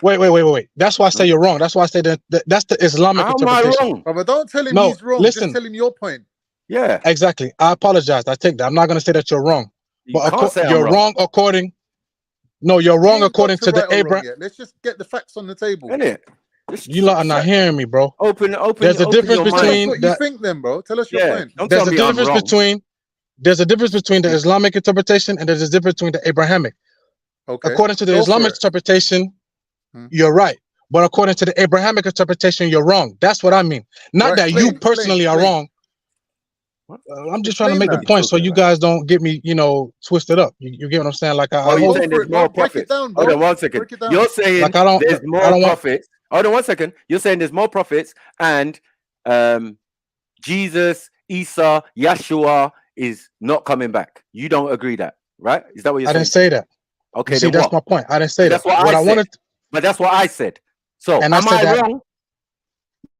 Wait. That's why I say you're wrong. That's why I say that that's the Islamic interpretation. But don't tell him No, he's wrong. listen. Just tell him your point. Yeah. Exactly. I apologize. I take that. I'm not going to say that you're wrong. You But can't say I'm you're wrong. wrong according. No, you're wrong You ain't got according to the right or wrong Abraham. yet. Let's just get the facts on the table. Innit? You lot are not hearing me, bro. Open. There's a difference your mind. Tell us between what you that. think, then, bro. Tell us your Yeah. point. Don't There's tell a me I'm difference wrong. between the Islamic interpretation and there's a difference between the Abrahamic. Okay. According to the Go for Islamic it. interpretation, you're right. But according to the Abrahamic interpretation, you're wrong. That's what I mean. Not Right, that you explain, personally are wrong. I'm just trying to make the point so you guys don't get me, twisted up. You get what I'm saying? Like Oh, you're saying there's more Break prophets. it down, bro. Hold on 1 second. Break it down. You're saying Like, I don't there's more want. prophets. Hold on 1 second. You're saying there's more prophets and Jesus, Isa, Yeshua is not coming back. You don't agree that, right? Is that what you're saying? I didn't say that. Okay, See, then that's what? my point. I didn't say That's that. what I said. wanted. But that's what I said. So And I am said I that. wrong?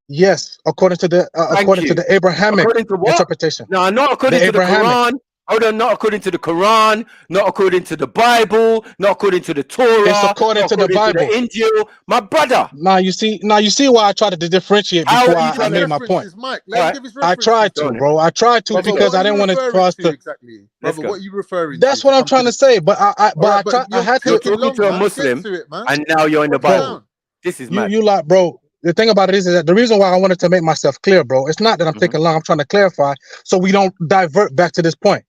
Yes, according to the Abrahamic According to what? interpretation. No, not according to the Quran. Hold on, not according to the Quran, not according to the Bible, not according to the Torah. It's according not to the according Bible. To the Injil. My brother. Now you see why I tried to differentiate before I made my point. Mike, let him give his I tried to, bro. I tried to because I didn't want it for us to. Exactly, brother. What are you referring That's to? what I'm trying to say. But I had to. You're talking to a Muslim, and now you're in the Bible. This is mad. You like, bro. The thing about it is that the reason why I wanted to make myself clear, bro, it's not that I'm taking long. I'm trying to clarify so we don't divert back to this point.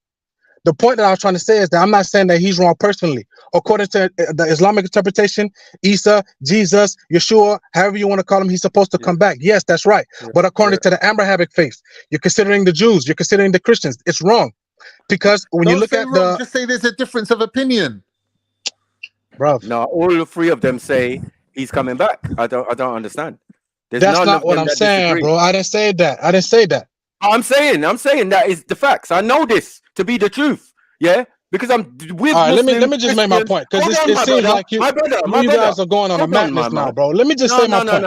The point that I was trying to say is that I'm not saying that he's wrong personally. According to the Islamic interpretation, Isa, Jesus, Yeshua, however you want to call him, he's supposed to come back. Yes, that's right. But according to the Abrahamic faith, you're considering the Jews, you're considering the Christians. It's wrong. Because when you look at the... Just say there's a difference of opinion. Bro. No, all three of them say he's coming back. I don't understand. That's not what I'm saying, bro. I didn't say that. I'm saying that is the facts. I know this to be the truth. Yeah, because I'm with. All right, Muslim, let me just make my point because it seems like you guys are going on a madness now, bro. Let me just say my point.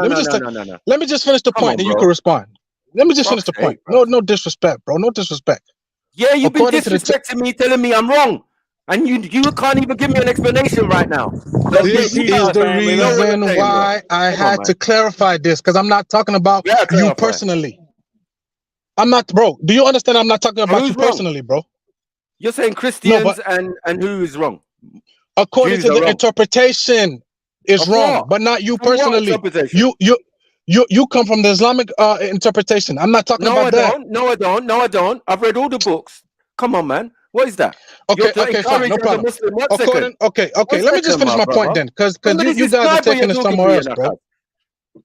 Let me just finish the point, then you can respond. Let me just finish the point. No disrespect, bro. No disrespect. Yeah, you've been disrespecting me, telling me I'm wrong, and you can't even give me an explanation right now. This is the reason why I had to clarify this because I'm not talking about you personally. I'm not, bro. Do you understand? I'm not talking about you personally, bro. You're saying Christians and who is wrong? According to the interpretation, is wrong, but not you personally. You come from the Islamic interpretation. I'm not talking about that. No, I don't. I've read all the books. Come on, man. What is that? Okay, fine, no problem. Okay. Let me just finish my point then, because you guys are taking it somewhere else, bro.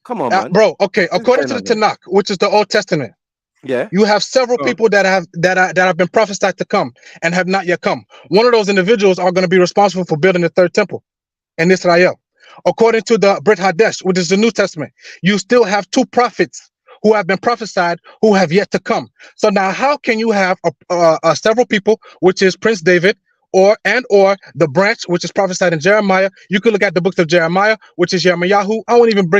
Come on, man. Bro. Okay, according to the Tanakh, which is the Old Testament. Yeah, you have several people that have been prophesied to come and have not yet come. One of those individuals are going to be responsible for building the third temple in Israel. According to the Brit Hadesh, which is the New Testament, you still have two prophets who have been prophesied who have yet to come. So now, how can you have several people, which is Prince David, or the branch which is prophesied in Jeremiah? You could look at the books of Jeremiah, which is Yirmiyahu. I won't even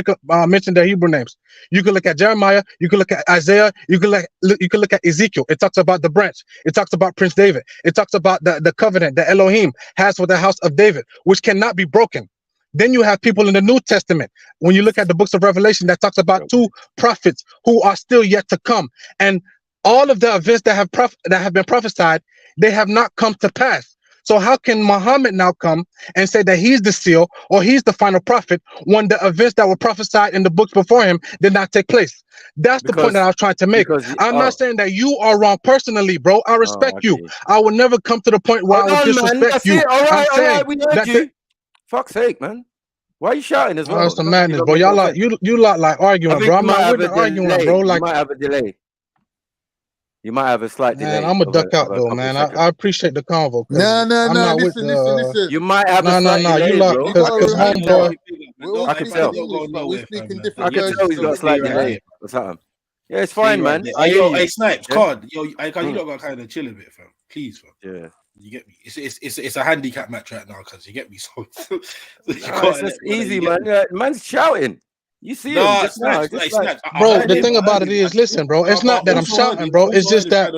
mention their Hebrew names. You could look at Jeremiah. You could look at Isaiah. You could look at Ezekiel. It talks about the branch. It talks about Prince David. It talks about the covenant that Elohim has with the house of David, which cannot be broken. Then you have people in the New Testament. When you look at the books of Revelation, that talks about two prophets who are still yet to come, and all of the events that have been prophesied, they have not come to pass. So how can Muhammad now come and say that he's the seal or he's the final prophet when the events that were prophesied in the books before him did not take place? That's the point that I was trying to make. I'm not saying that you are wrong personally, bro. I respect you. I will never come to the point where I will disrespect you. All right, we heard you. Fuck's sake, man. Why are you shouting as well? That's the madness, bro. Y'all like you lot like arguing, bro. I'm not with the arguing, bro. Like you might have a delay. You might have a slight delay. Man, I'm gonna duck out though, man. I appreciate the convo. No. Listen. You might have a slight delay, you bro. because homeboy. I can tell. I can tell he's got a slight delay or something. Yeah, it's fine, man. Hey, Snipes, card. You not got kind of chill a bit, fam. Please, fam. Yeah. You get me? It's a handicap match right now, because you get me. So it's easy, man. Man's shouting. You see him just now. Bro, the thing about it is, listen, bro. It's not that I'm shouting, bro. It's just that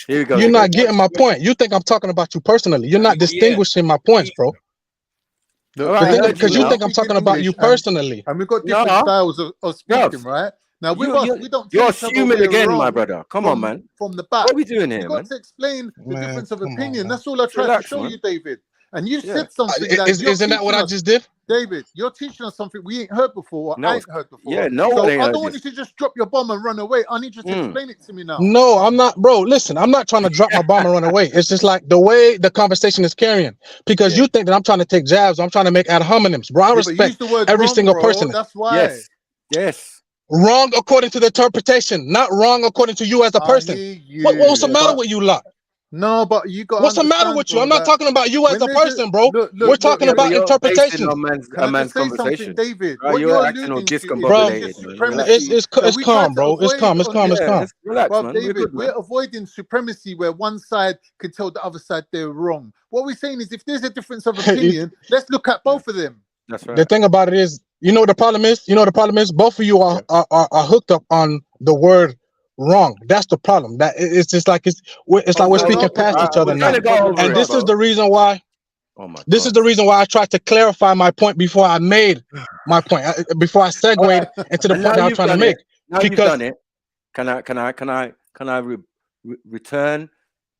you're not getting my point. You think I'm talking about you personally. You're not distinguishing my points, bro. Because you think I'm talking about you personally. And we've got different styles of speaking, right? Now, with us, we don't tell You're each other assuming we're again, my wrong brother. Come on, man. From the back. What are we doing here, You've got man? to explain the Man, difference of come on, opinion. man. That's all I tried Relax, to show man. you, David. And you Yeah. said something that Isn't that what I just did? David, you're teaching us something we ain't heard before, or I ain't heard before. Yeah, no so one ain't I heard don't want you to just drop your bomb and run away. I need you to explain it to me now. No, I'm not, bro. Listen, I'm not trying to drop my bomb and run away. It's just like the way the conversation is carrying. Because you think that I'm trying to take jabs, I'm trying to make ad hominems, bro. I respect the word every wrong, single bro. person. That's why. Yes. Wrong according to the interpretation, not wrong according to you as a person. What's the matter with you lot? No, but you got. What's the matter with you? I'm not talking about you as a person, bro. We're talking about interpretation. A man's conversation, David? Right, What you're you're acting all alluding to is discombobulated. supremacy. It's calm, bro. It's calm. It's calm. Relax, Bro, man. David, we're avoiding supremacy where one side can tell the other side they're wrong. What we're saying is, if there's a difference of opinion, let's look at both of them. That's right. The thing about it is, you know what the problem is? You know what the problem is? Both of you are hooked up on the word wrong. That's the problem. That it's just like we're speaking past each other now. And this is the reason why. Oh my this is the reason why I tried to clarify my point before I made my point. Before I segued into the point that I'm trying to make. Now you've done it. Can I return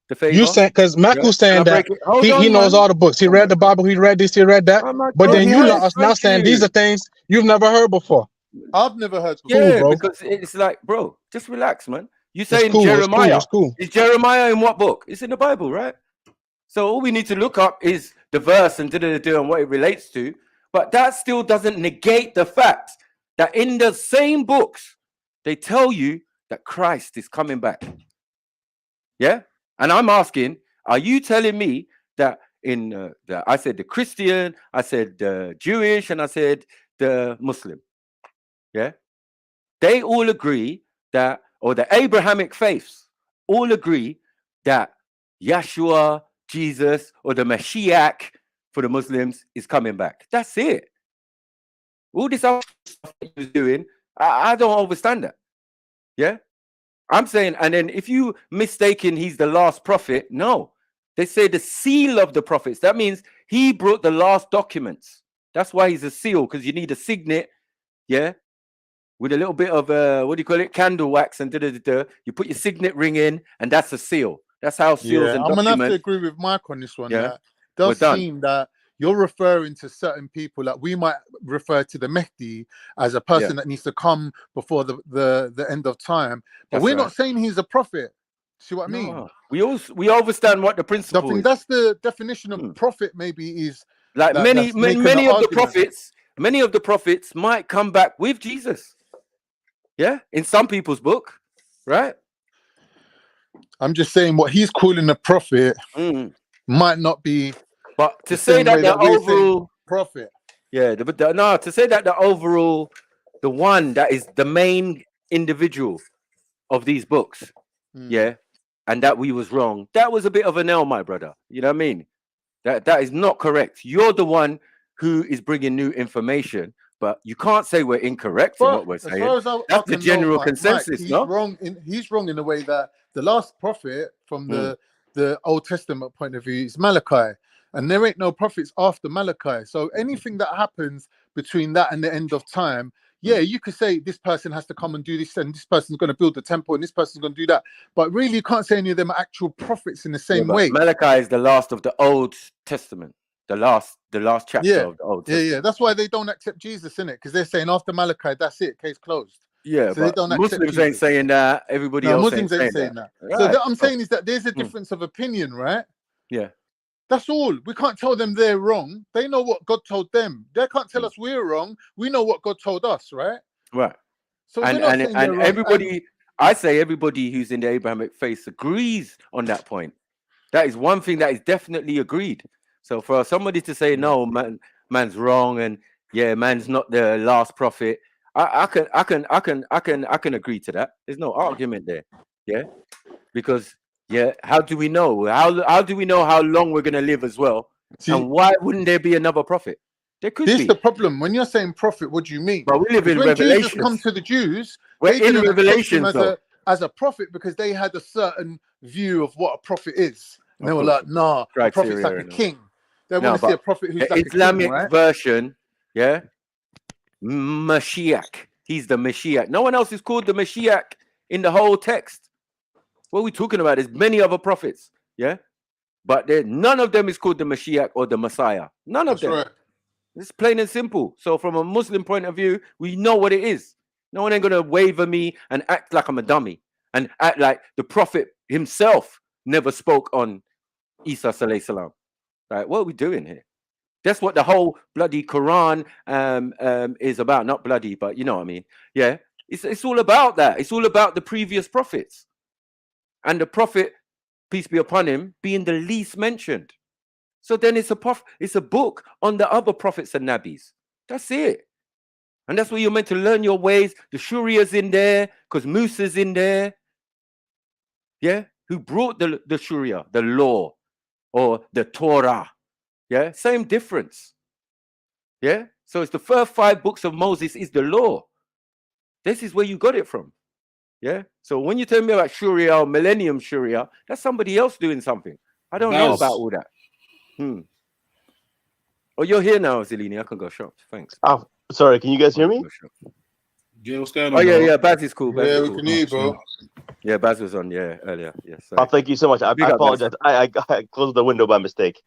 the favor? You saying, because Maku's saying that he knows all the books. He read the Bible. He read this. He read that. But then you lot are now saying these are things you've never heard before. I've never heard before. Yeah, bro. because it's like, bro, just relax, man. You saying cool, Jeremiah? It's cool. Is Jeremiah in what book? It's in the Bible, right? So all we need to look up is the verse and and what it relates to. But that still doesn't negate the fact that in the same books they tell you that Christ is coming back. Yeah, and I'm asking, are you telling me that in I said the Christian, I said the Jewish, and I said the Muslim? Yeah, they all agree that, or the Abrahamic faiths all agree that Yeshua, Jesus, or the Mashiach for the Muslims is coming back. That's it. All this other stuff that he was doing, I don't understand that. Yeah, I'm saying, and then if you mistaken he's the last prophet, no, they say the seal of the prophets. That means he brought the last documents. That's why he's a seal, because you need a signet. Yeah. With a little bit of what do you call it, candle wax, and you put your signet ring in, and that's a seal. That's how seals and I'm documents. gonna have to agree with Mike on this one. Yeah, that it does seem that you're referring to certain people, like we might refer to the Mehdi as a person that needs to come before the end of time, but That's we're right. not saying he's a prophet. See what I mean? We understand what the principle I think is. that's the definition of prophet. Maybe is like many of the prophets. Many of the prophets might come back with Jesus. Yeah, in some people's book, right? I'm just saying what he's calling a prophet might not be. But to say that the overall prophet, yeah, no, to say that the overall, the one that is the main individual of these books, yeah, and that we was wrong, that was a bit of an L, my brother. You know what I mean? That is not correct. You're the one who is bringing new information, but you can't say we're incorrect in what we're saying. That's the general consensus, he's no? He's wrong in the way that the last prophet from the Old Testament point of view is Malachi, and there ain't no prophets after Malachi. So anything that happens between that and the end of time, you could say this person has to come and do this, and this person's going to build the temple, and this person's going to do that. But really, you can't say any of them are actual prophets in the same way. Malachi is the last of the Old Testament. The last chapter of the Old Testament. Yeah. That's why they don't accept Jesus, innit? Because they're saying after Malachi, that's it, case closed. Yeah, so but Muslims ain't saying that. Everybody else Muslims ain't saying that. Right. So what I'm saying is that there's a difference of opinion, right? Yeah. That's all. We can't tell them they're wrong. They know what God told them. They can't tell us we're wrong. We know what God told us, right? Right. So and everybody, I say everybody who's in the Abrahamic faith agrees on that point. That is one thing that is definitely agreed. So for somebody to say no, man's wrong, and man's not the last prophet, I can agree to that. There's no argument there. Yeah, because how do we know? How do we know how long we're gonna live as well? And why wouldn't there be another prophet? There could be. This is the problem. When you're saying prophet, what do you mean? But we live in when Revelation. Jesus come to the Jews, We're they in didn't Revelation accept him as a prophet because they had a certain view of what a prophet is. And they were like, nah, a prophet's like a king. They want to see a prophet who's the like Islamic a king, right? version, yeah, Mashiach. He's the Mashiach. No one else is called the Mashiach in the whole text. What are we talking about? There's many other prophets, yeah, but none of them is called the Mashiach or the Messiah. None of them. Right. It's plain and simple. So from a Muslim point of view, we know what it is. No one ain't gonna waver me and act like I'm a dummy and act like the prophet himself never spoke on Isa alayhi salam. Right? What are we doing here? That's what the whole bloody Quran is about. Not bloody, but you know what I mean. Yeah, it's all about that. It's all about the previous prophets, and the prophet, peace be upon him, being the least mentioned. So then it's a book on the other prophets and nabis. That's it. And that's where you're meant to learn your ways. The Shuria's in there, because Musa's in there. Yeah, who brought the Shuria, the law, or the Torah. Yeah, same difference. Yeah, so it's the first 5 books of Moses is the law. This is where you got it from. Yeah, so when you tell me about Shuria or Millennium Shuria, that's somebody else doing something. I don't know about all that. Oh, you're here now, Zelini. I can go shop. Thanks. Oh, sorry. Can you guys hear me? Yeah, what's going Oh on? yeah, Baz is cool. Baz Yeah, is we cool. can hear you, bro. Yeah, Baz was on earlier. Yes. Oh, thank you so much. I apologize. I closed the window by mistake.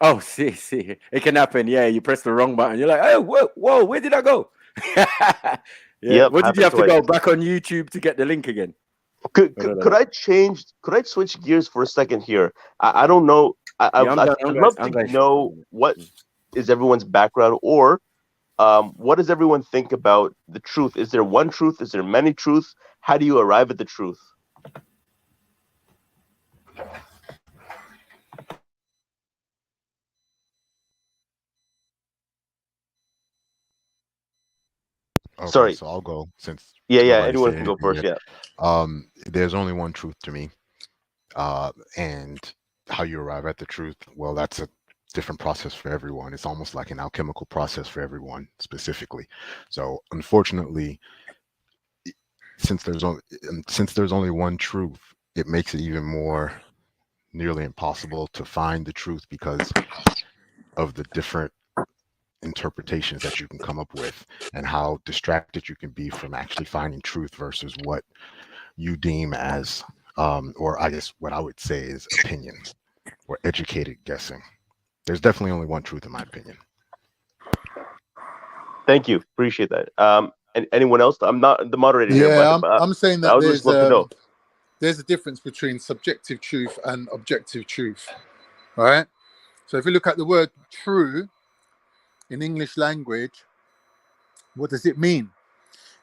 Oh, see, it can happen. Yeah, you press the wrong button. You're like, oh, whoa, where did I go? Yep, what did you have to twice. go back on YouTube to get the link again? Could I switch gears for a second here? I don't know. I'd love to know what is everyone's background, or what does everyone think about the truth? Is there one truth? Is there many truths? How do you arrive at the truth? Okay, Sorry. so I'll go since anyone can go first. Yet. There's only one truth to me, and how you arrive at the truth, well, that's a different process for everyone. It's almost like an alchemical process for everyone specifically. So unfortunately, since there's only one truth, it makes it even more nearly impossible to find the truth because of the different interpretations that you can come up with and how distracted you can be from actually finding truth versus what you deem as or I guess what I would say is opinion or educated guessing. There's definitely only one truth in my opinion. Thank you, appreciate that. And anyone else? I'm not the moderator here, but I'm saying that I would just love to know. There's a difference between subjective truth and objective truth, right? So if you look at the word true in English language, what does it mean?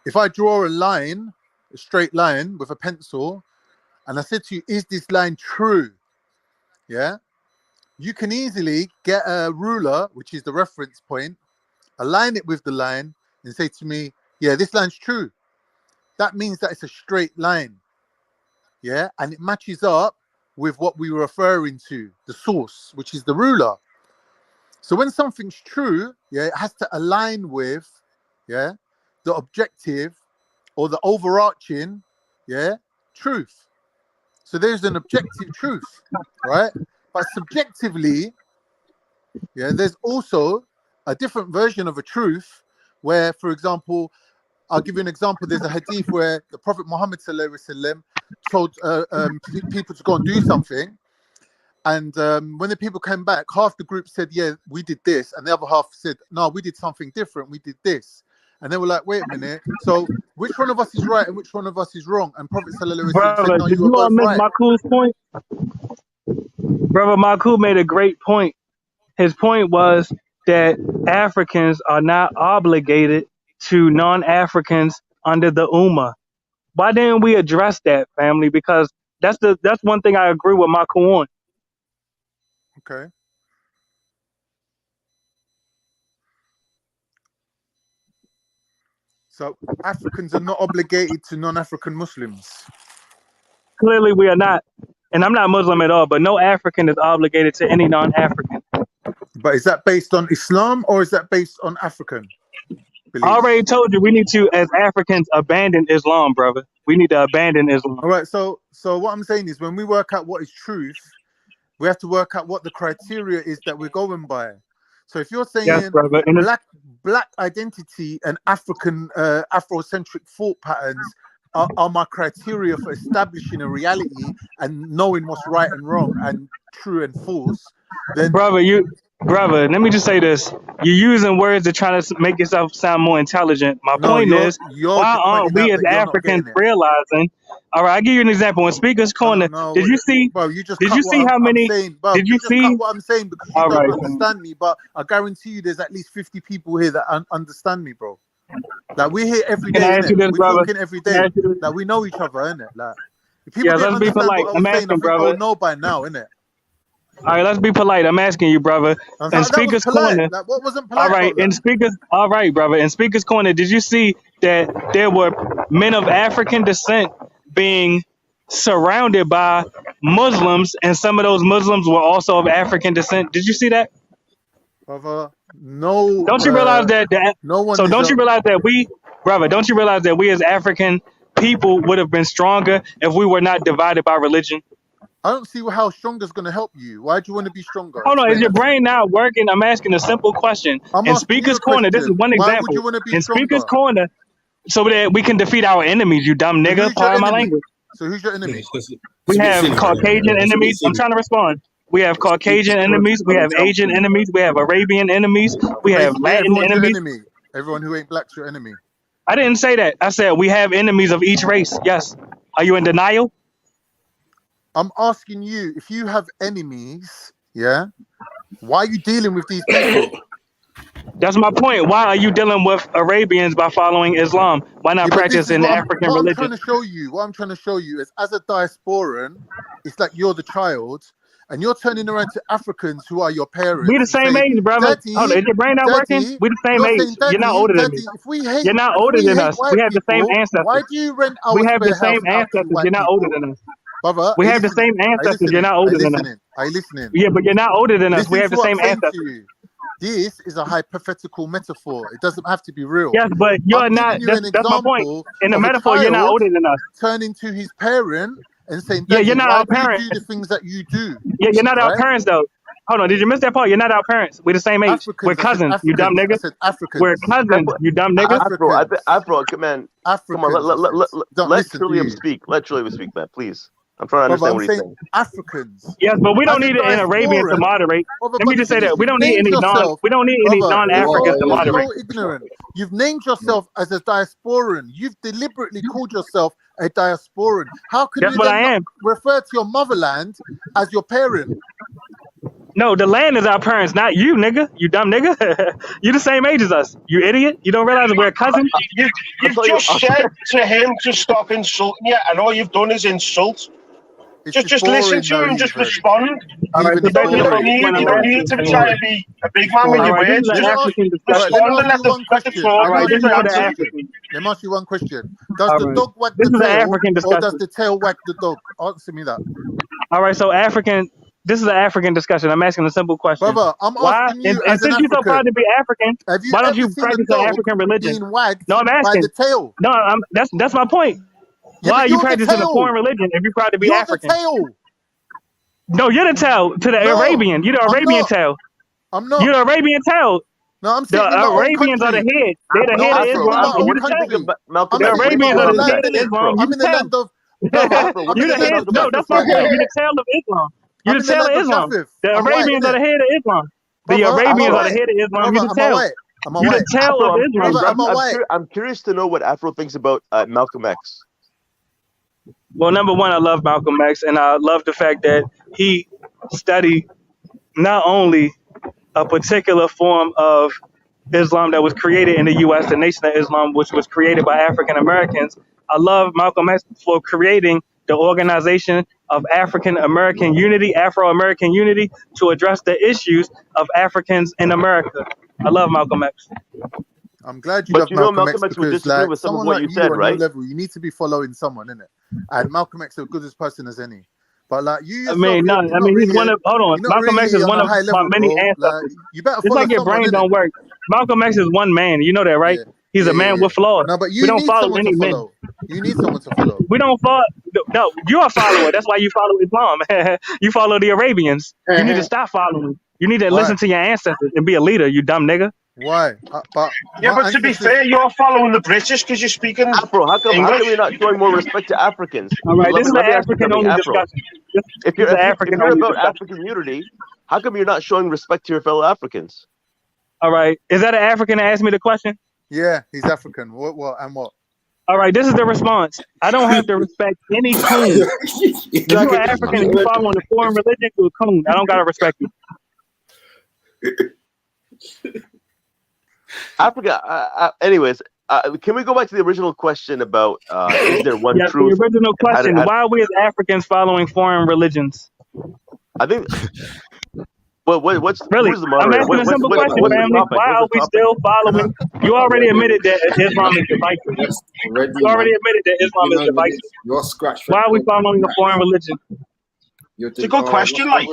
If I draw a line, a straight line with a pencil, and I said to you, is this line true? Yeah, you can easily get a ruler, which is the reference point, align it with the line and say to me, yeah, this line's true. That means that it's a straight line. Yeah, and it matches up with what we were referring to, the source, which is the ruler. So when something's true, yeah, it has to align with, yeah, the objective or the overarching, yeah, truth. So there's an objective truth, right? But subjectively, yeah, there's also a different version of a truth where, for example, I'll give you an example. There's a hadith where the Prophet Muhammad ﷺ told people to go and do something. And when the people came back, half the group said, yeah, we did this. And the other half said, no, we did something different. We did this. And they were like, wait a minute. So which one of us is right and which one of us is wrong? And Prophet ﷺ said, no, did you were you both miss right. Maku's point? Brother Maku made a great point. His point was that Africans are not obligated to non-Africans under the Ummah. Why didn't we address that, family? Because that's one thing I agree with Maku on. Okay. So Africans are not obligated to non-African Muslims. Clearly we are not. And I'm not Muslim at all, but no African is obligated to any non-African. But is that based on Islam or is that based on African beliefs? I already told you we need to, as Africans, abandon Islam, brother. We need to abandon Islam. All right, so what I'm saying is when we work out what is truth, We have to work out what the criteria is that we're going by. So if you're saying Yes, brother. And black identity and African Afrocentric thought patterns are my criteria for establishing a reality and knowing what's right and wrong and true and false, then brother, let me just say this. You're using words to try to make yourself sound more intelligent. My point is, why aren't we as Africans realizing? All right, I'll give you an example. In Speaker's Corner, did you see? Bro, you just did you see how many? Did you see cut what I'm saying because you don't understand me? But I guarantee you, there's at least 50 people here that understand me, bro. Like we're here every day. We're talking every day. Like we know each other, innit? Like if people didn't understand what I was saying, I think I would know by now, innit? All right, let's be polite. I'm asking you, brother. In Speaker's Corner. Like, what wasn't polite? All right, all right, brother. In Speaker's Corner, did you see that there were men of African descent being surrounded by Muslims, and some of those Muslims were also of African descent? Did you see that? Brother, no. Don't you realize that? No one. So don't you realize that we, brother? Don't you realize that we as African people would have been stronger if we were not divided by religion? I don't see how stronger is going to help you. Why do you want to be stronger? Hold on, is your brain not working? I'm asking a simple question. In Speaker's Corner, this is one example. Why would you want to be in stronger? Speaker's Corner, so that we can defeat our enemies, you dumb nigga. Pardon my language. So who's your enemy? We have Caucasian enemies. I'm trying to respond. We have Caucasian enemies. We have Asian enemies. We have Arabian enemies. We have Latin enemies. Everyone who ain't black's your enemy. I didn't say that. I said we have enemies of each race. Yes. Are you in denial? I'm asking you, if you have enemies, yeah, why are you dealing with these people? That's my point. Why are you dealing with Arabians by following Islam? Why not practicing the African religion? What I'm trying to show you is, as a diasporan, it's like you're the child, and you're turning around to Africans who are your parents. We the same age, brother. Hold on, is your brain not working? We the same age. You're not older than me. You're not older than us. We have the same ancestors. Why do you rent our We have the same ancestors. You're not older than us. Brother, we have the same ancestors. You're not older than us. Are you listening? Yeah, but you're not older than us. We have the same ancestors. This is a hypothetical metaphor. It doesn't have to be real. Yes, but you're not. That's my point. In the metaphor, you're not older than us. Turning to his parent and saying, "Yeah, you're not our parents. You do the things that you do." Yeah, you're not our parents, though. Hold on, did you miss that part? You're not our parents. We're the same age. We're cousins. You dumb nigga. I said Africans. We're cousins. You dumb nigga. Afro, come on. Come on, let Trillium speak. Let Trillium speak, man, please. I'm trying to understand what he's saying. Africans. Yes, but we don't need an Arabian to moderate. Let me just say that we don't need any non-Africans to moderate. So ignorant. You've named yourself as a diasporan. You've deliberately called yourself a diasporan. How can you then refer to your motherland as your parent? No, the land is our parents, not you, nigga. You dumb nigga. You the same age as us. You idiot. You don't realize we're cousins? You've just said to him to stop insulting you, and all you've done is insult. Just listen to him, just respond. You don't need to try to be a big man with your words. Just respond and let the floor. Let me ask you one question. Does the dog wag the tail, or does the tail wag the dog? Answer me that. All right, so this is an African discussion. I'm asking a simple question. Brother, I'm asking you, and since you're so proud to be African, why don't you practice the African religion? No, I'm asking. By the tail. No, that's my point. Yeah, why are you practicing a foreign religion if you're proud to be African? The tail. No, you're the tail to the Arabian. You're the Arabian tail. I'm not. You're the Arabian tail. No, I'm saying the Arabians are the head. They're the head of Islam. The Arabians are the head of Islam. I'm in the land of. You're the head. No, that's my point. You're the tail of Islam. You're the tail of Islam. The Arabians are the head of Islam. The Arabians are the head of Islam. You're the tail. You're the tail of Islam. I'm curious to know what Afro thinks about Malcolm X. Well, number one, I love Malcolm X, and I love the fact that he studied not only a particular form of Islam that was created in the U.S., the Nation of Islam, which was created by African Americans. I love Malcolm X for creating the Organization of African American Unity, Afro-American Unity, to address the issues of Africans in America. I love Malcolm X. I'm glad you love Malcolm X would disagree with some of what you said, right? Level, you need to be following someone, innit? And Malcolm X is the goodest person as any. But like you, he's one of. Hold on, Malcolm X is one of my many ancestors. You better it's like your brain don't work. Malcolm X is one man. You know that, right? He's a man with flaws. No, but you we don't need follow someone any to men. follow. You need someone to follow. We don't follow. No, you're a follower. That's why you follow Islam. You follow the Arabians. You need to stop following. You need to listen to your ancestors and be a leader, you dumb nigga. Why? But to be fair, you're following the British because you're speaking Afro, how come you're not showing more respect to Africans? All right, this is an Let me ask you African something, only Afro. discussion. If you're about African unity, how come you're not showing respect to your fellow Africans? All right, is that an African that asked me the question? Yeah, he's African. What and what? All right, this is the response. I don't have to respect any coon. If you're an African and you following a foreign religion, you're a coon. I don't gotta respect you. Africa. Anyways, can we go back to the original question about is there one truth? The original question: why are we as Africans following foreign religions? I think. Well, what's really? Who's the moderator? I'm asking a simple question, family. Why are we still following? You already admitted that Islam is divisive. You already admitted that Islam is divisive. You're scratched. Why are we following a foreign religion? It's a good question, like.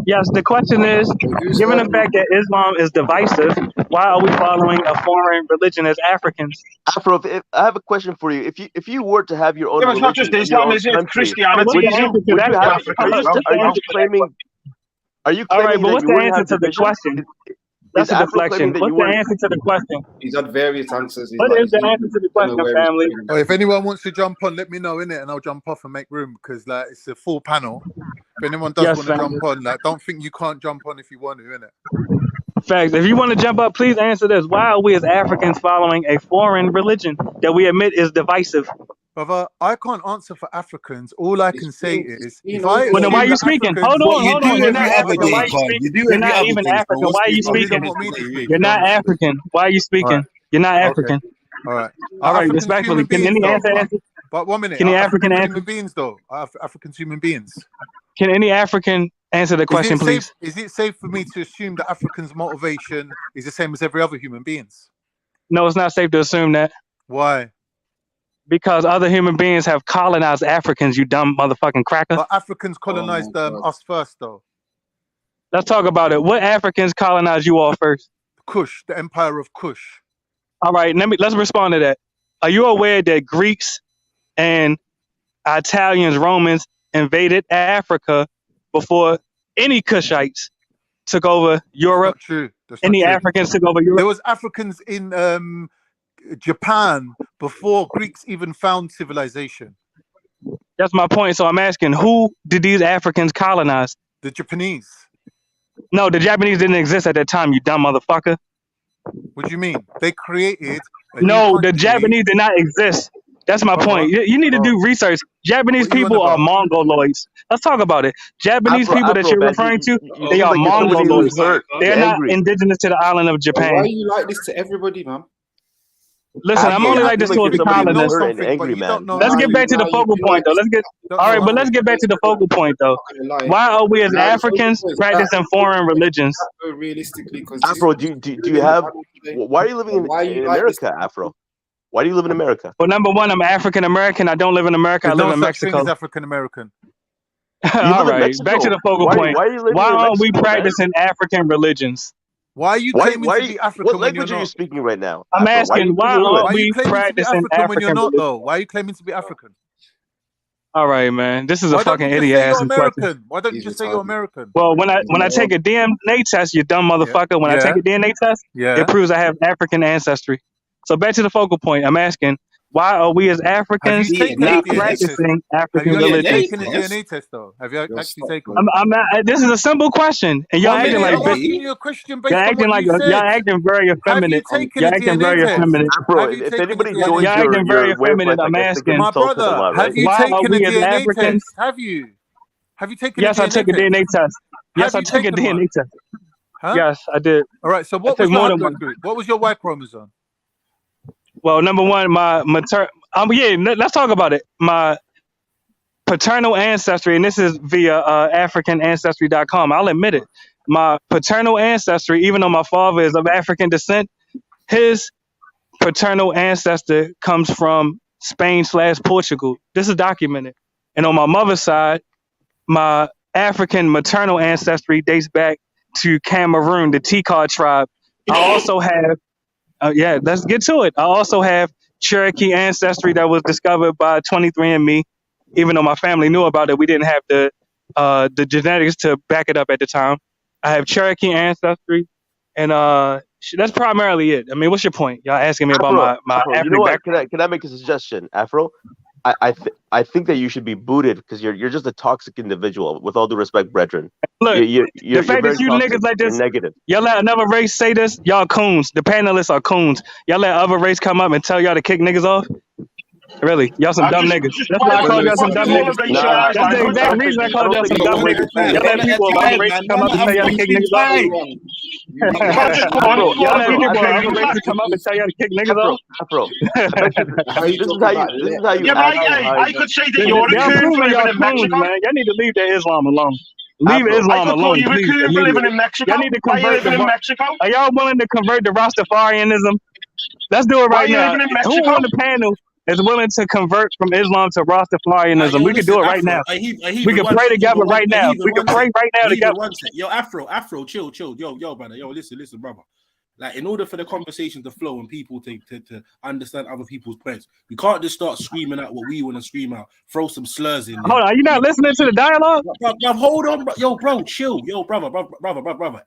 Yes, the question is, given the fact that Islam is divisive, why are we following a foreign religion as Africans? Afro, I have a question for you. If you were to have your own, it's not just Islam, is it? Christianity. Are you claiming all right, but what's the answer to the division? question? That's a deflection. What's the answer to the question? He's had various answers. What is the answer to the question, family? Oh, if anyone wants to jump on, let me know, innit? And I'll jump off and make room because like it's a full panel. If anyone does want to jump on, like don't think you can't jump on if you want to, innit? Facts. If you want to jump up, please answer this. Why are we as Africans following a foreign religion that we admit is divisive? Brother, I can't answer for Africans. All I can say is, if well, then why are you speaking? Hold on. You're not African. Why are you speaking? You're not even African. Why are you speaking? You're not African. Why are you speaking? You're not African. All right. All right. Respectfully, can any answer? But 1 minute. Can any African answer? Human beings, though. Africans human beings. Can any African answer the question, please? Is it safe for me to assume that Africans' motivation is the same as every other human beings? No, it's not safe to assume that. Why? Because other human beings have colonized Africans, you dumb motherfucking cracker. But Africans colonized us first, though. Let's talk about it. What Africans colonized you all first? Kush, the empire of Kush. All right, let's respond to that. Are you aware that Greeks and Italians, Romans invaded Africa before any Kushites took over Europe? That's not true. Any Africans took over Europe? There was Africans in Japan before Greeks even found civilization. That's my point. So I'm asking, who did these Africans colonize? The Japanese. No, the Japanese didn't exist at that time, you dumb motherfucker. What do you mean? They created No, the Japanese did not exist. That's my point. You need to do research. Japanese people are Mongoloids. Let's talk about it. Japanese people that you're referring to, they are Mongoloids. They're not indigenous to the island of Japan. Why are you like this to everybody, man? Listen, I'm only like this to the colonists. Let's get back to the focal point, though. Let's get back to the focal point, though. Why are we as Africans practicing foreign religions? Realistically, Afro, do you have? Why are you living in America, Afro? Why do you live in America? Well, number one, I'm African American. I don't live in America. I live in Mexico. African American. All right, back to the focal point. Why aren't we practicing African religions? Why are you claiming to be African what when language you're are you not? speaking right now? I'm asking, why aren't we practicing African when you're not, religion? though? Why are you claiming to be African? All right, man. This is a fucking idiot asking question. Why don't you just say you're American? Well, when I take a DNA test, you dumb motherfucker. When I take a DNA test, it proves I have African ancestry. So back to the focal point. I'm asking, why are we as Africans not practicing African religion? Have you taken a DNA test, though? Have you actually taken one? This is a simple question, and y'all acting like y'all acting very effeminate. Y'all acting very effeminate. Bro, if anybody's going acting very effeminate, I'm asking, my brother, have you taken a DNA test? Have you taken? Yes, I took a DNA test. Yes, I took a DNA test. Yes, I did. All right. So what was your haplogroup group? What was your Y chromosome? Well, number one, let's talk about it. My paternal ancestry, and this is via AfricanAncestry.com. I'll admit it. My paternal ancestry, even though my father is of African descent, his paternal ancestor comes from Spain/Portugal. This is documented. And on my mother's side, my African maternal ancestry dates back to Cameroon, the Tikar tribe. I also have let's get to it. I also have Cherokee ancestry that was discovered by 23andMe. even though my family knew about it, we didn't have the genetics to back it up at the time. I have Cherokee ancestry, and that's primarily it. I mean, what's your point? Y'all asking me about my Afro, ethnic you know what? background? Can I make a suggestion, Afro? I think that you should be booted because you're just a toxic individual. With all due respect, brethren. Look, You're the fact very that you toxic. niggas like You're this, negative. y'all let another race say this, y'all coons. The panelists are coons. Y'all let other race come up and tell y'all to kick niggas off? Really? Y'all some dumb niggas. That's why I called y'all some dumb niggas. That's the exact reason I called y'all some dumb niggas. Y'all let people of other races come up and tell y'all to kick niggas off. Y'all let people of other races come up and tell y'all to kick niggas off. Afro. This is how you Yeah, act. I could say that you're a Y'all coon for proving y'all living in coons, Mexico. man. Y'all need to leave their Islam alone. Leave Afro. Islam I could call alone, you a please. coon for living Immediately. in Mexico. Y'all need to Why are you convert living in Mexico? Are y'all willing to convert to Rastafarianism? Let's do it Why are right you now. living in Who Mexico? on the panel is willing to convert from Islam to Rastafarianism? Yo, We can do listen, it right Afro. now. He We can pray together right now. We can pray right now together. One sec. Yo, Afro, chill. Yo, brother. Yo, listen, brother. Like, in order for the conversation to flow and people to understand other people's points, we can't just start screaming out what we want to scream out. Throw some slurs in there. Hold on, are you not listening to the dialogue? Bro, hold on, bro. Yo, bro, chill. Yo, brother.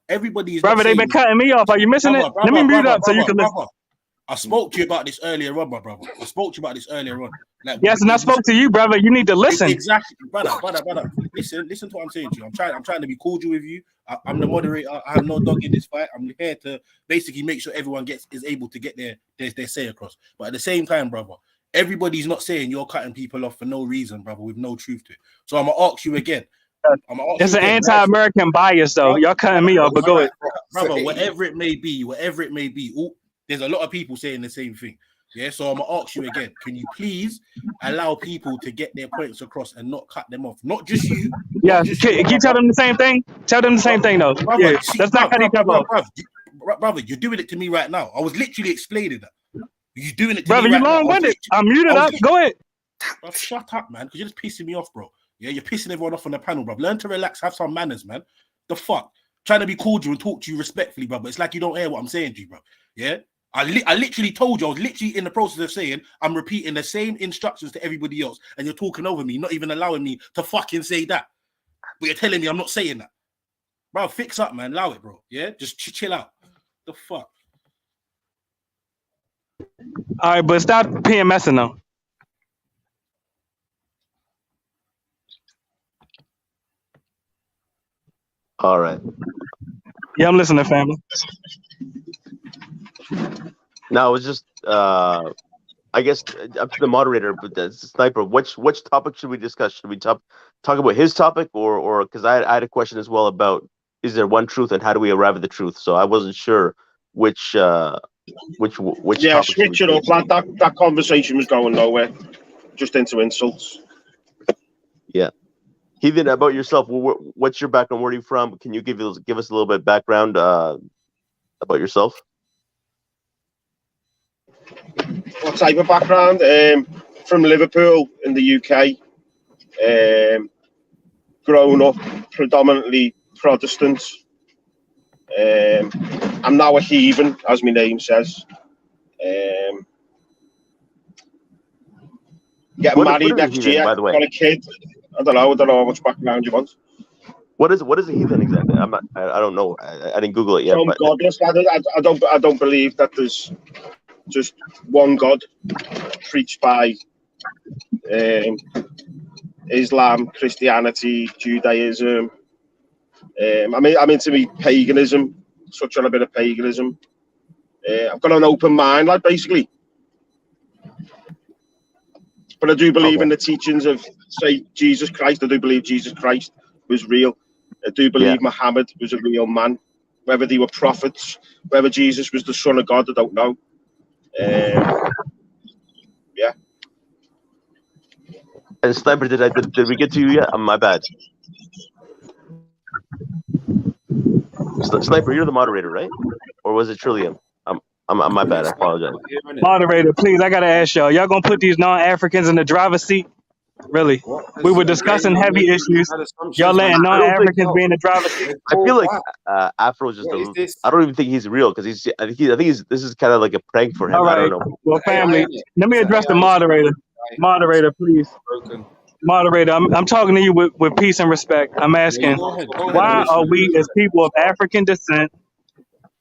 Everybody is Brother, they've been cutting me off. Are you missing it? Let me mute up so you can listen. I spoke to you about this earlier on, my brother. Like, yes, and I spoke to you, brother. You need to listen. Exactly, brother. Listen to what I'm saying to you. I'm trying to be cordial with you. I'm the moderator. I have no dog in this fight. I'm here to basically make sure everyone is able to get their say across. But at the same time, brother, everybody's not saying you're cutting people off for no reason, brother, with no truth to it. So I'm gonna ask you again. It's an anti-American bias, though. Y'all cutting me off, but go ahead, brother. Whatever it may be. There's a lot of people saying the same thing. Yeah, so I'm gonna ask you again. Can you please allow people to get their points across and not cut them off? Not just you. Yeah, can you tell them the same thing? Tell them the same thing, though. Brother, Yeah, let's not cut each other off. Brother, you're doing it to me right now. I was literally explaining that. You're doing it to brother, me right now. Brother, you long-winded. I'm muted up. Go ahead. Bro, shut up, man, because you're just pissing me off, bro. Yeah, you're pissing everyone off on the panel, bro. Learn to relax, have some manners, man. The fuck? Trying to be cordial and talk to you respectfully, bro, but it's like you don't hear what I'm saying to you, bro. Yeah? I literally told you, I was literally in the process of saying I'm repeating the same instructions to everybody else, and you're talking over me, not even allowing me to fucking say that. But you're telling me I'm not saying that. Bro, fix up, man. Allow it, bro. Yeah? Just chill out. The fuck? All right, but stop PMSing, though. All right. Yeah, I'm listening, family. No, it was just I guess up to the moderator, but the Sniper, which topic should we discuss? Should we talk about his topic or because I had a question as well about is there one truth and how do we arrive at the truth? So I wasn't sure which yeah, switch it up, lad. That conversation was going nowhere, just into insults. Yeah. Heathen, about yourself, what's your background? Where are you from? Can you give us a little bit of background about yourself? What type of background? From Liverpool in the UK. Grown up predominantly Protestant. I'm now a heathen, as my name says. Getting married next year. By the way, got a kid. I don't know how much background you want. What is a heathen exactly? I don't know. I didn't Google it yet. So godless. I don't believe that there's just one God preached by Islam, Christianity, Judaism. I'm into me paganism, such on a bit of paganism. I've got an open mind, like basically. But I do believe in the teachings of, say, Jesus Christ. I do believe Jesus Christ was real. I do believe Muhammad was a real man. Whether they were prophets, whether Jesus was the son of God, I don't know. Yeah. And Sniper, did we get to you yet? My bad. Sniper, you're the moderator, right? Or was it Trillium? I'm my bad. I apologize. Moderator, please, I gotta ask y'all. Y'all gonna put these non-Africans in the driver's seat? Really? We were discussing heavy issues. Y'all letting non-Africans be in the driver's seat? I feel like Afro's just I don't even think he's real because I think this is kind of like a prank for him. All right. I don't know. Well, family, let me address the moderator. Moderator, please. Moderator, I'm talking to you with peace and respect. I'm asking, Go ahead, why I'm are listening. we as people of African descent,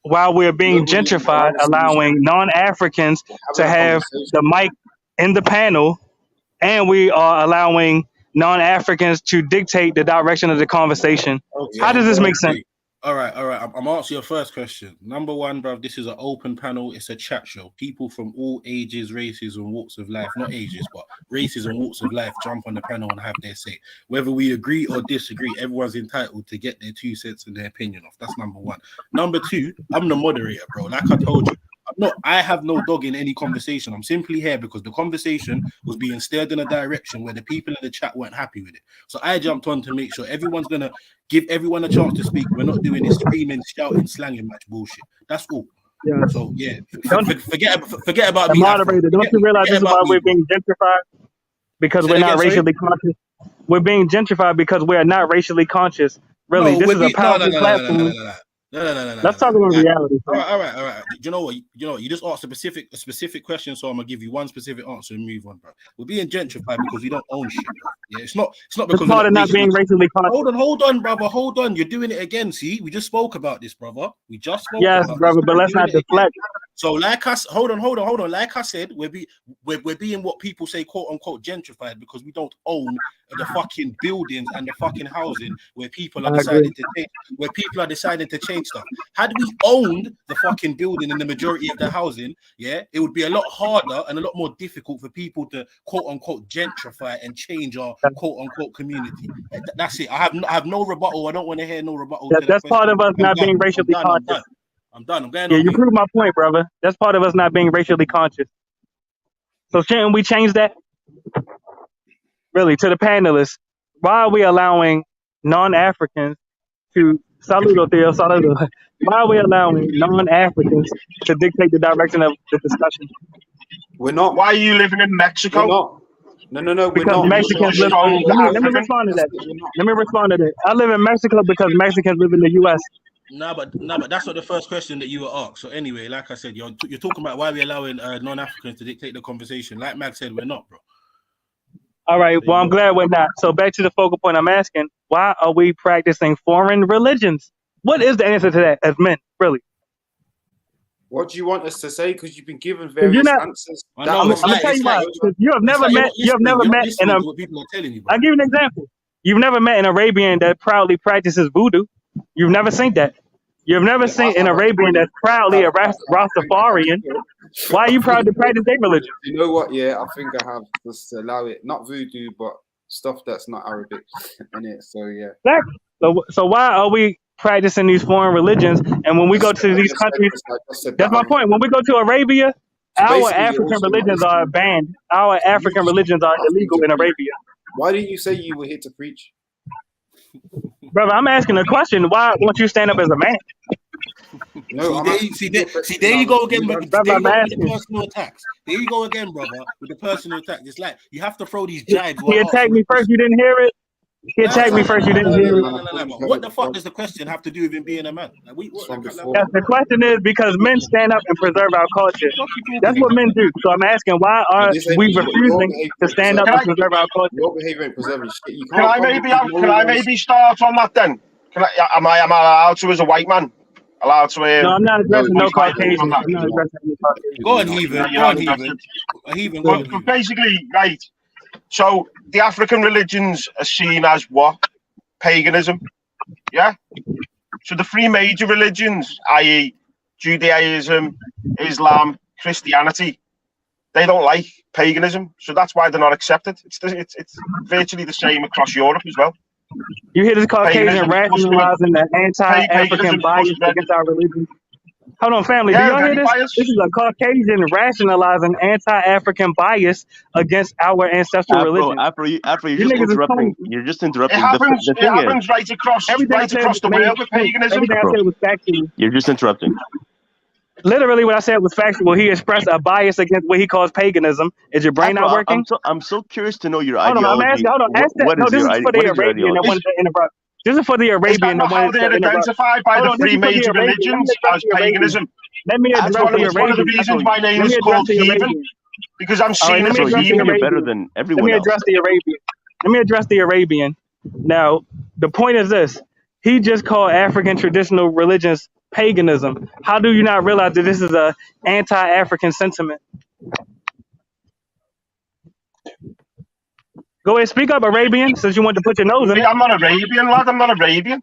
while we're being gentrified, allowing non-Africans to have the mic in the panel, and we are allowing non-Africans to dictate the direction of the conversation? How does this make sense? All right. I'm answering your first question. Number one, bruv, this is an open panel. It's a chat show. People from all ages, races, and walks of life, not ages, but races and walks of life jump on the panel and have their say. Whether we agree or disagree, everyone's entitled to get their 2 cents and their opinion off. That's number one. Number two, I'm the moderator, bro. Like I told you, I have no dog in any conversation. I'm simply here because the conversation was being steered in a direction where the people in the chat weren't happy with it. So I jumped on to make sure everyone's gonna give everyone a chance to speak. We're not doing this screaming, shouting, slanging match bullshit. That's all. Yeah. So yeah, forget about me. Moderator, don't you realize this is why we're being gentrified? Because we're not racially conscious. We're being gentrified because we are not racially conscious. Really, this is a powerful platform. No. Let's talk about reality. All right. You know what? You just asked a specific question, so I'm gonna give you one specific answer and move on, bro. We're being gentrified because we don't own shit, bro. Yeah, it's not because it's part of not being racially conscious. Hold on, brother. Hold on. You're doing it again. See, we just spoke about this, brother. We just spoke. Yes, about brother, this. but let's not deflect. So, like us, hold on. Like I said, we're being what people say, quote unquote, gentrified because we don't own the fucking buildings and the fucking housing where people are deciding to change stuff. Had we owned the fucking building and the majority of the housing, yeah, it would be a lot harder and a lot more difficult for people to quote unquote gentrify and change our quote unquote community. That's it. I have no rebuttal. I don't want to hear no rebuttal. That's part of us not being racially conscious. I'm done. I'm going. Yeah, you proved my point, brother. That's part of us not being racially conscious. So shouldn't we change that? Really, to the panelists, why are we allowing non-Africans to saludo, Theo, saludo? Why are we allowing non-Africans to dictate the direction of the discussion? We're not. Why are you living in Mexico? No. Because Mexicans live. Let me respond to that. Let me respond to that. I live in Mexico because Mexicans live in the U.S. No, but that's not the first question that you were asked. So anyway, like I said, you're talking about why we're allowing non-Africans to dictate the conversation. Like Mag said, we're not, bro. All right. Well, I'm glad we're not. So back to the focal point. I'm asking, why are we practicing foreign religions? What is the answer to that as men, really? What do you want us to say? Because you've been given various answers. I'm gonna tell you why. You have never met. In a. What people are telling you, I'll give you an example. You've never met an Arabian that proudly practices voodoo. You've never seen that. You've never seen an Arabian that's proudly a Rastafarian. Why are you proud to practice their religion? You know what? Yeah, I think I have. Just allow it. Not voodoo, but stuff that's not Arabic in it. So yeah. Exactly. So why are we practicing these foreign religions? And when we go to these countries, that's my point. When we go to Arabia, our African religions are banned. Our African religions are illegal in Arabia. Why didn't you say you were here to preach? Brother, I'm asking a question. Why won't you stand up as a man? No, see, there you go again, brother. There you go with the personal attacks. There you go again, brother, with the personal attack. It's like you have to throw these jibes. He attacked me first, you didn't hear it? He attacked me first, you didn't hear it? No. What the fuck does the question have to do with him being a man? Like, yes, the question is because men stand up and preserve our culture. That's what men do. So I'm asking, why are we refusing to stand up and preserve our culture? Your behavior ain't preserving shit. Can I maybe start on that then? Am I allowed to as a white man? Allowed to? No, I'm not addressing no Caucasian. I'm not addressing any Caucasian. Go on, Heathen. Basically, right. So the African religions are seen as what? Paganism. Yeah. So the three major religions, i.e., Judaism, Islam, Christianity, they don't like paganism. So that's why they're not accepted. It's virtually the same across Europe as well. You hear this Caucasian rationalizing the anti-African bias against our religion? Hold on, family. Do y'all hear this? This is a Caucasian rationalizing anti-African bias against our ancestral religion. After you're just interrupting. You're just interrupting. It happens right across the world with paganism. Everything I said was factual. You're just interrupting. Literally, what I said was factual. He expressed a bias against what he calls paganism. Is your brain not working? I'm so curious to know your ideology. Hold on, I'm asking. Hold on. Ask that. No, this is for the Arabian that wanted to interrupt. This is for the Arabian that wanted to interrupt. Identified by the three major religions as paganism. Let me address the Arabian. One of the reasons my name is called Heathen, because I'm seen as a heathen. You're better than everyone else. Let me address the Arabian. Let me address the Arabian. Now, the point is this: he just called African traditional religions paganism. How do you not realize that this is a anti-African sentiment? Go ahead, speak up, Arabian, since you want to put your nose in it. I'm not Arabian, lad. I'm not Arabian.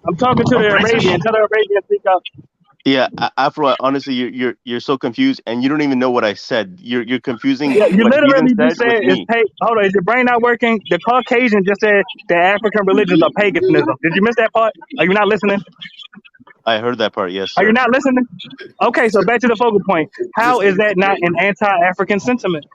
I'm talking to the Arabian. Tell the Arabian speak up. Yeah, Afro. Honestly, you're so confused, and you don't even know what I said. You're confusing. Yeah, you what he literally even just said said with me. hold on, is your brain not working? The Caucasian just said that African religions are paganism. Did you miss that part? Are you not listening? I heard that part. Yes, Are sir. you not listening? Okay, so back to the focal point. How is that not an anti-African sentiment?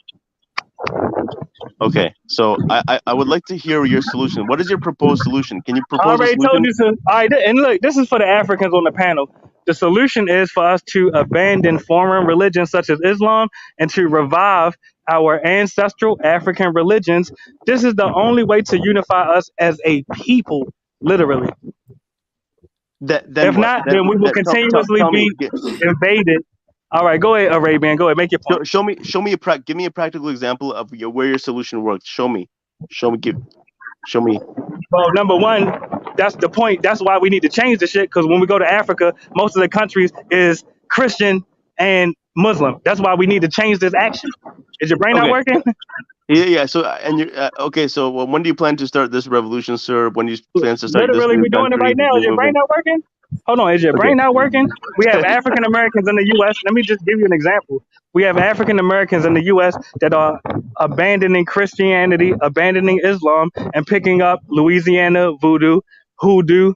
Okay, so I would like to hear your solution. What is your proposed solution? Can you I propose a already solution? told you to. All right, and look, this is for the Africans on the panel. The solution is for us to abandon foreign religions such as Islam and to revive our ancestral African religions. This is the only way to unify us as a people, literally. Then If what? not, then we will continuously tell me. be invaded. All right, go ahead, Arabian. Go ahead, make your point. Show me give me a practical example of where your solution works. Show me. Show me. Well, number one, that's the point. That's why we need to change the shit. Because when we go to Africa, most of the countries is Christian and Muslim. That's why we need to change this action. Is your brain not Okay. working? Yeah. So and you okay. So when do you plan to start this revolution, sir? When do you plan to start Literally, this we're new doing it country? right now. Is your brain not working? Hold on, is your brain not working? We have African Americans in the U.S. Let me just give you an example. We have African Americans in the U.S. that are abandoning Christianity, abandoning Islam, and picking up Louisiana voodoo, hoodoo,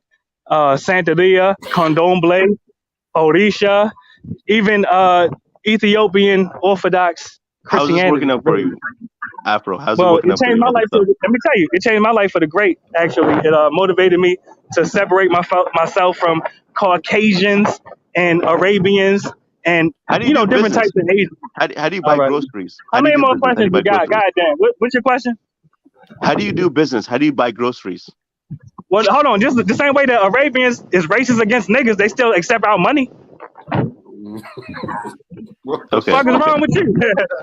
Santeria, Candomblé, Orisha, even Ethiopian Orthodox How's this Christianity. working out for you, Afro? How's it Well, working it out for changed you? my All this life. stuff. Let me tell you, it changed my life for the great. Actually, it motivated me to separate myself from Caucasians and Arabians and How do you do different business? types of Asians. How do you buy groceries? How do you many do more business? How do you questions buy you got? groceries? Goddamn, what's your question? How do you do business? How do you buy groceries? Well, hold on. Just the same way that Arabians is racist against niggas, they still accept our money. What the fuck is wrong with you?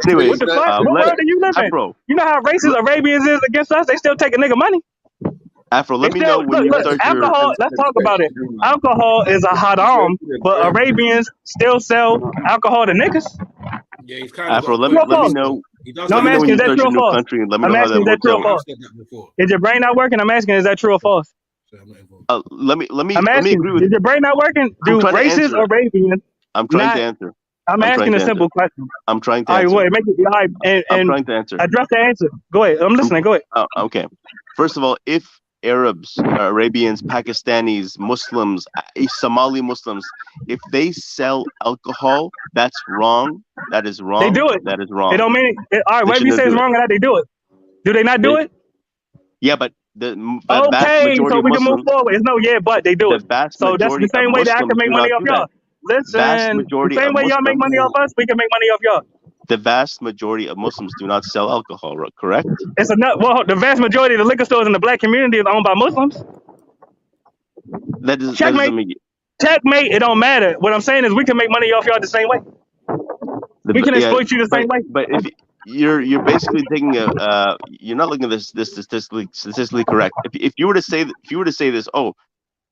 Anyways, What the fuck? What world do you live in? Afro, You know how racist Arabians is against us? They still take a nigga money. Afro, let They me still, know when you start your. alcohol. Let's talk about it. Alcohol is a haram, but Arabians still sell alcohol to niggas. Yeah, he's kind of Afro, got a let point. me know. does No, have I'm Let me know when asking, you is that start true your or new false? country, and let me I'm know how asking, that is that works true or out. false? Is your brain not working? I'm asking, is that true or false? Let me I'm asking, agree with is you. your brain not working? I'm Do trying to racist answer. Arabians I'm trying to not? answer. I'm I'm trying asking to a simple answer. question. I'm trying to All right, answer. wait, make it. All right, I'm and trying to answer. address the answer. Go ahead. I'm listening. Go ahead. Okay. First of all, if Arabs, Arabians, Pakistanis, Muslims, Somali Muslims, if they sell alcohol, that's wrong. That is wrong. They do it. That is wrong. It don't mean it. All right, They whatever you shouldn't say is do it. wrong, and that they do it. Do they not do it? Yeah, but the vast Okay, majority so of we can move Muslims, forward. It's no yeah, but they do the it. vast So that's the majority of same way that I can Muslims make do money not off do y'all. that. Vast Listen, the majority same of way y'all make Muslims, money off us, we can make money off y'all. the vast majority of Muslims do not sell alcohol, correct? It's enough. Well, the vast majority of the liquor stores in the black community is owned by Muslims. That doesn't Checkmate. make it. Checkmate. It don't matter. What I'm saying is we can make money off y'all the same way. We can exploit you the same way. But if you're basically taking you're not looking at this statistically correct. If you were to say this,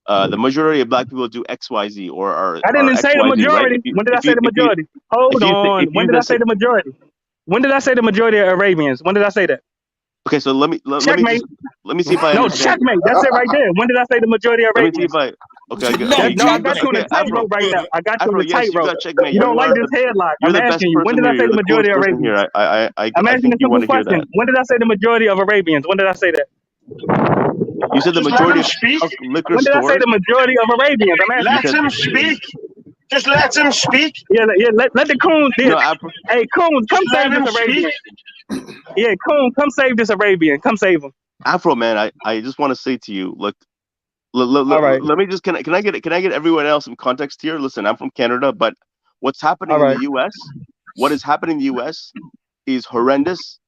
the majority of black people do XYZ or are I didn't say the XYZ, majority. right? When did I say the majority? Hold on. When did I say the majority? When did I say the majority of Arabians? When did I say that? Okay, so let me Checkmate. see if I No, understand. checkmate. That's it right there. When did I say the majority of Let me see Arabians? if I. Okay, I got you on a tightrope right now. I got you on Afro, a yes, you tightrope. got checkmate. You don't like are this headlock. You're I'm the best asking you. When person did I here. say You're the the majority coolest of person Arabians? here. I'm I asking think a you simple want to hear question. that. When did I say the majority of Arabians? When did I say that? You said the Just let majority him speak. of liquor When did I say stores. the majority of Arabians? I'm asking. Let him speak. Just let him speak. Yeah, let the coon. Yeah. No, Hey, coon, come Just let save him this Arabian. speak. Yeah, coon, come save this Arabian. Come save him. Afro man, I just want to say to you, look, All right. let me just can I get everyone else some context here? Listen, I'm from Canada, but what's happening in the US, what is happening in the US is horrendous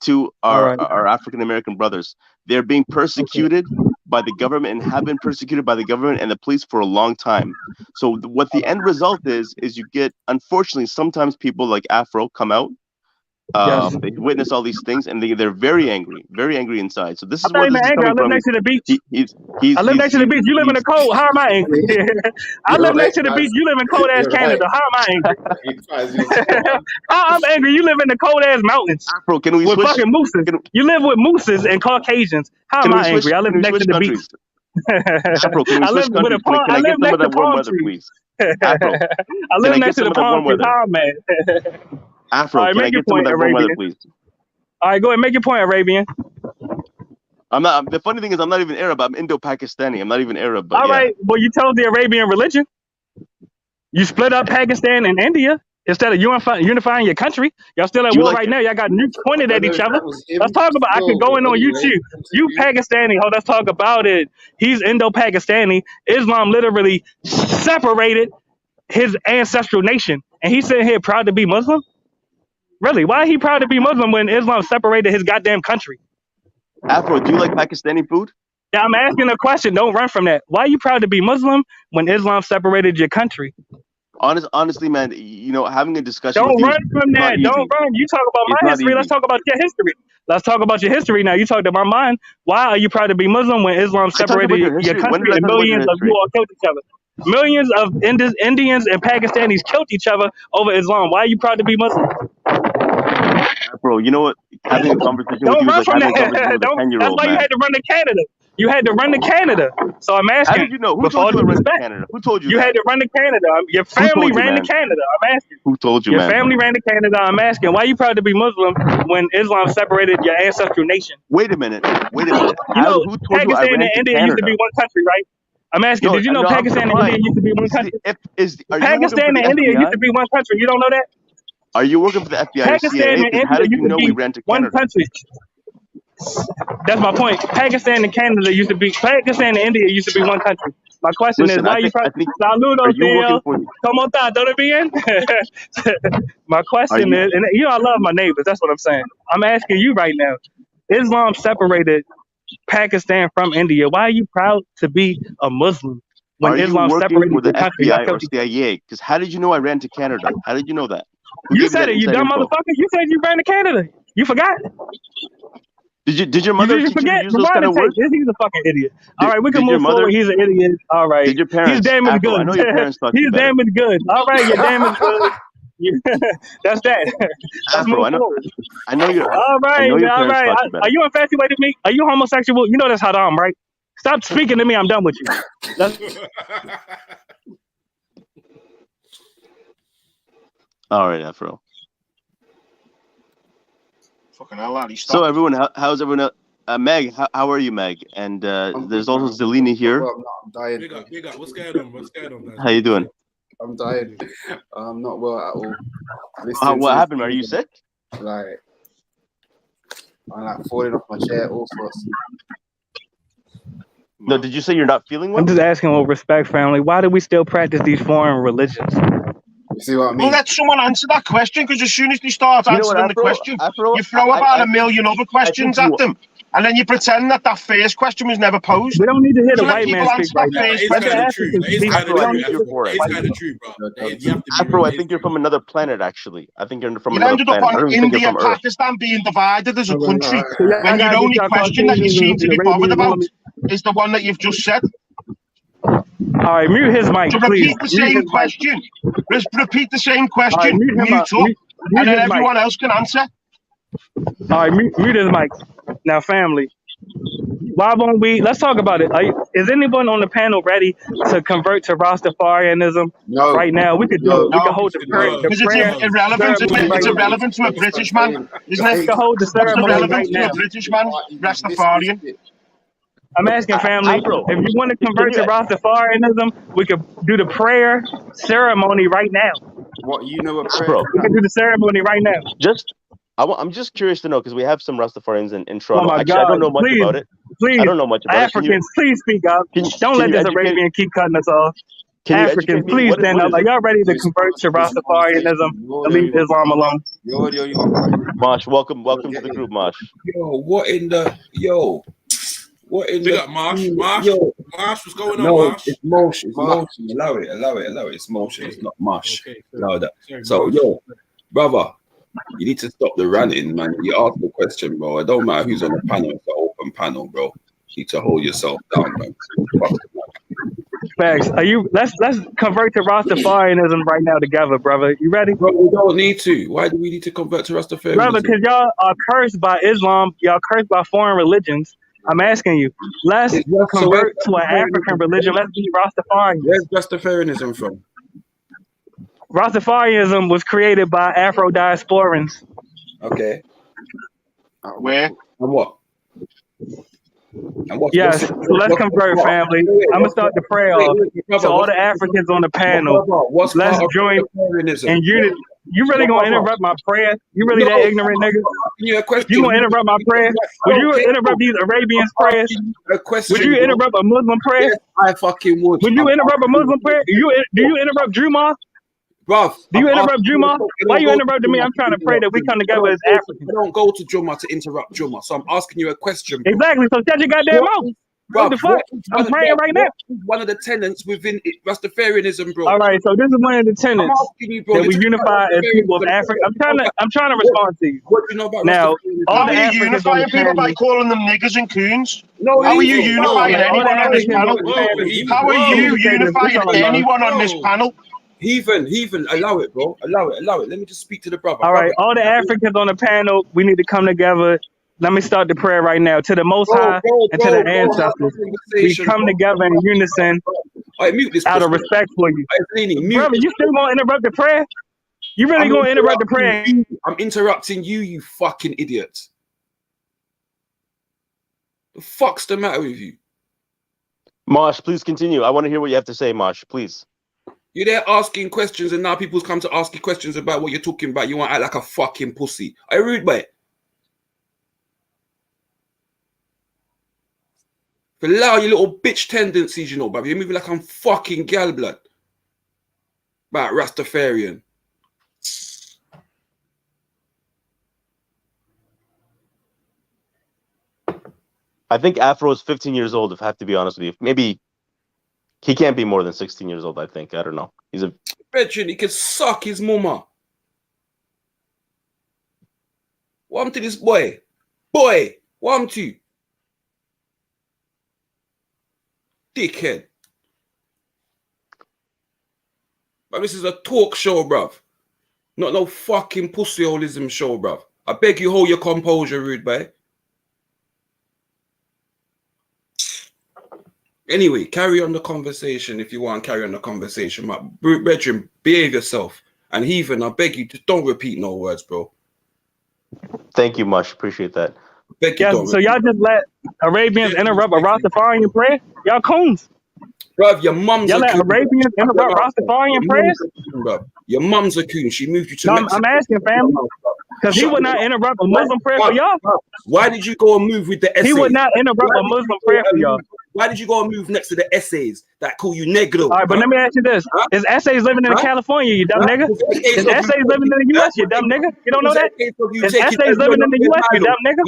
to our African American brothers. They're being persecuted by the government and have been persecuted by the government and the police for a long time. So what the end result is you get, unfortunately, sometimes people like Afro come out They witness all these things, and they're very angry inside. So this is I'm where not this even is angry. I coming live from. next to the beach. I I live next to the beach. You live in the cold. How am I angry? I live next to the beach. You live in cold ass Canada. How am I angry? I'm angry. You live in the cold ass mountains. Bro, can we with switch? Fucking mooses. You live with mooses and Caucasians. How am I angry? I live next to the beach. Afro, can we I switch live with countries? a palm. Can I get some of that warm weather, trees. please? Afro, I live next to the palm trees. weather? How am I? Afro, All right, can I get some of that warm weather, please? All right, go ahead, make your point, Arabian. I'm not. The funny thing is, I'm not even Arab. I'm Indo-Pakistani. I'm not even Arab. But all right, well, you chose the Arabian religion. You split up Pakistan and India instead of unifying your country. Y'all still at war right now. Y'all got nukes pointed at each other. Let's talk about. I could go in on YouTube. You Pakistani. Oh, let's talk about it. He's Indo-Pakistani. Islam literally separated his ancestral nation, and he's sitting here proud to be Muslim. Really? Why is he proud to be Muslim when Islam separated his goddamn country? Afro, do you like Pakistani food? Yeah, I'm asking a question. Don't run from that. Why are you proud to be Muslim when Islam separated your country? Honestly, man, you know, having a discussion. Don't with run you from that. Don't run. You talk about my history. Let's talk about your history. Let's talk about your history now. You talked about mine. Why are you proud to be Muslim when Islam separated your country and millions of you all killed each other? Millions of Indians and Pakistanis killed each other over Islam. Why are you proud to be Muslim? Bro, you know what? Having a conversation with you is like having a conversation with a 10-year-old. That's why you had to run to Canada. You had to run to Canada. So I'm asking. How did you know? Who told you to run to Canada? Who told you? You had to run to Canada. Your family ran to Canada. I'm asking. Who told you, Your man? family ran to Canada. I'm asking. Why are you proud to be Muslim when Islam separated your ancestral nation? Wait a minute. You know, who told Pakistan you I ran and to India Canada? used to be one country, right? I'm asking. Did you know Pakistan and India used to be one country? Pakistan and India used to be one country. You don't know that? Are you working for the FBI or Pakistan CIA? and India How did you used know to we be ran to one Canada? country. That's my point. Pakistan and Canada used to be. Pakistan and India used to be one country. My question is, why are you proud? Saludos, Theo. ¿Cómo está? ¿Todo bien? My question is, and you know, I love my neighbors. That's what I'm saying. I'm asking you right now. Islam separated Pakistan from India. Why are you proud to be a Muslim when Are Islam you working separated with the the country? FBI or CIA? Because how did you know I ran to Canada? How did you know that? You said it, you dumb motherfucker. You said you ran to Canada. You forgot. Did your mother teach you to use those kind of words? He's a fucking idiot. All right, we can move forward. He's an idiot. All right. Did your parents? He's damn as good. I know your parents taught you He's better. damn as good. All right, you're damn as good. That's that. Let's move forward. I know you're. All right, all right. Are you infatuated with me? Are you homosexual? You know that's haram, right? Stop speaking to me. I'm done with you. All right, Afro. Fucking hell, So everyone, how's everyone? Meg, how are you, Meg? And there's also Zelina here. Well, I'm dying. Big up. What's going on? What's going on, guys? How you doing? I'm dying. I'm not well at all. What happened? Are you sick? Like, I'm like falling off my chair, all sorts. No, did you say you're not feeling well? I'm just asking with respect, family. Why do we still practice these foreign religions? You see what I mean? Well, let someone answer that question, because as soon as they start answering the question, you throw about a million other questions at them, and then you pretend that first question was never posed. We don't need to hear the So let white people man answer speak right that now. first Let the question. Africans speak. It's kind of true, bro. Afro, I think you're from another planet, actually. I think you're from You another ended planet. up I don't on even think India, you're from Earth. Pakistan being divided as a country, Yeah, when your only question that you seem to be bothered Arabian about is the one that you've just said. All right, mute his mic, To please. repeat the same question. Repeat the same All question. right, mute him Mute up. up, Mute and then his mic. everyone else can answer. All right, mute his mic. Now, family, why won't we? Let's talk about it. Is anyone on the panel ready to convert to Rastafarianism right now? We could do it. We could hold the prayer. Because it's irrelevant. It's irrelevant to a British man, isn't it? We could hold the What's ceremony irrelevant right to now. a British man? Rastafarian. I'm asking family, if you want to convert to Rastafarianism, we could do the prayer ceremony right now. What, you know a prayer? Bro, We could do the ceremony right now. I'm just curious to know, because we have some Rastafarians in Toronto. Oh my Actually, God. I don't know much Please, about it. Please, I don't know much about Africans, please speak up. Don't let this Arabian keep cutting us off. Africans, please stand up. Are y'all ready to convert to Rastafarianism and leave Islam alone? Mosh, welcome to the group, Mosh. What in the Big up, Marsh. Marsh, what's going on, No, Marsh? it's motion. It's motion. Allow it. It's motion. It's not mush. Okay. Allow that. Sorry, So, Marsh. yo, brother, You need to stop the ranting, man. You ask the question, bro. It don't matter who's on the panel. It's an open panel, bro. You need to hold yourself down, man. Facts. Are you? Let's convert to Rastafarianism right now together, brother. You ready? Bro, we don't need to. Why do we need to convert to Rastafarianism? Brother, because y'all are cursed by Islam. Y'all cursed by foreign religions. I'm asking you. Let's convert to an African religion. Let's be Rastafarian. Where's Rastafarianism from? Rastafarianism was created by Afro-diasporans. Okay. Where? And what? And Yes, so let's convert, family. I'm gonna start the prayer off. So all the Africans on the panel, let's join in unity. You really gonna interrupt my prayer? You really that ignorant, nigga? You gonna interrupt my prayer? Would you interrupt these Arabians' prayers? Would you interrupt a Muslim prayer? I fucking would. Would you interrupt a Muslim prayer? Do you interrupt Juma? Bruv, do you interrupt Juma? Why you interrupting me? I'm trying to pray that we come together as Africans. I don't go to Juma to interrupt Juma, so I'm asking you a question. Bro. Exactly. So shut your goddamn mouth. What the fuck? I'm praying right now. One of the tenets within Rastafarianism, bro. All right, so this is one of the tenets you, bro, that we unify as people of Africa. I'm trying to respond to you. What do you know about now? How are you unifying people by calling them niggas and coons? No, how are you unifying anyone on this panel? How are you unifying anyone on this panel? Heathen, allow it, bro. Allow it. Let me just speak to the brother. All right, all the Africans on the panel, we need to come together. Let me start the prayer right now. To the Most High and to the ancestors, we come together in unison out of respect for you. Brother, you still gonna interrupt the prayer? You really gonna interrupt the prayer? I'm interrupting you, you fucking idiot. The fuck's the matter with you? Mosh, please continue. I want to hear what you have to say, Mosh, please. You're there asking questions, and now people's come to ask you questions about what you're talking about. You want to act like a fucking pussy. Are you rude, mate? Allow your little bitch tendencies, you know, bruv. You're moving like I'm fucking gal blood. About Rastafarian. I think Afro is 15 years old, if I have to be honest with you. Maybe he can't be more than 16 years old, I think. I don't know. He's a veteran. He can suck his mama. What to this boy? Boy, what to? Dickhead. But this is a talk show, bruv. Not no fucking pussyholism show, bruv. I beg you, hold your composure, rude boy. Anyway, carry on the conversation if you want to carry on the conversation. My brethren, behave yourself. And Heathen, I beg you, just don't repeat no words, bro. Thank you much. Appreciate that. Beg you, yeah, so y'all just let Arabians interrupt a Rastafarian prayer? Y'all coons. Bruv, your mum's y'all let Arabians interrupt Rastafarian prayers? Your mum's a coon. She moved you to Mexico. I'm asking, family. Because he would not interrupt a Muslim prayer for y'all. Why did you go and move with the essays? He would not interrupt a Muslim prayer for y'all. Why did you go and move next to the essays that call you negro? All right, but let me ask you this. Is essays living in California, you dumb nigga? Is essays living in the U.S., you dumb nigga? You don't know that? Is essays living in the U.S., you dumb nigga?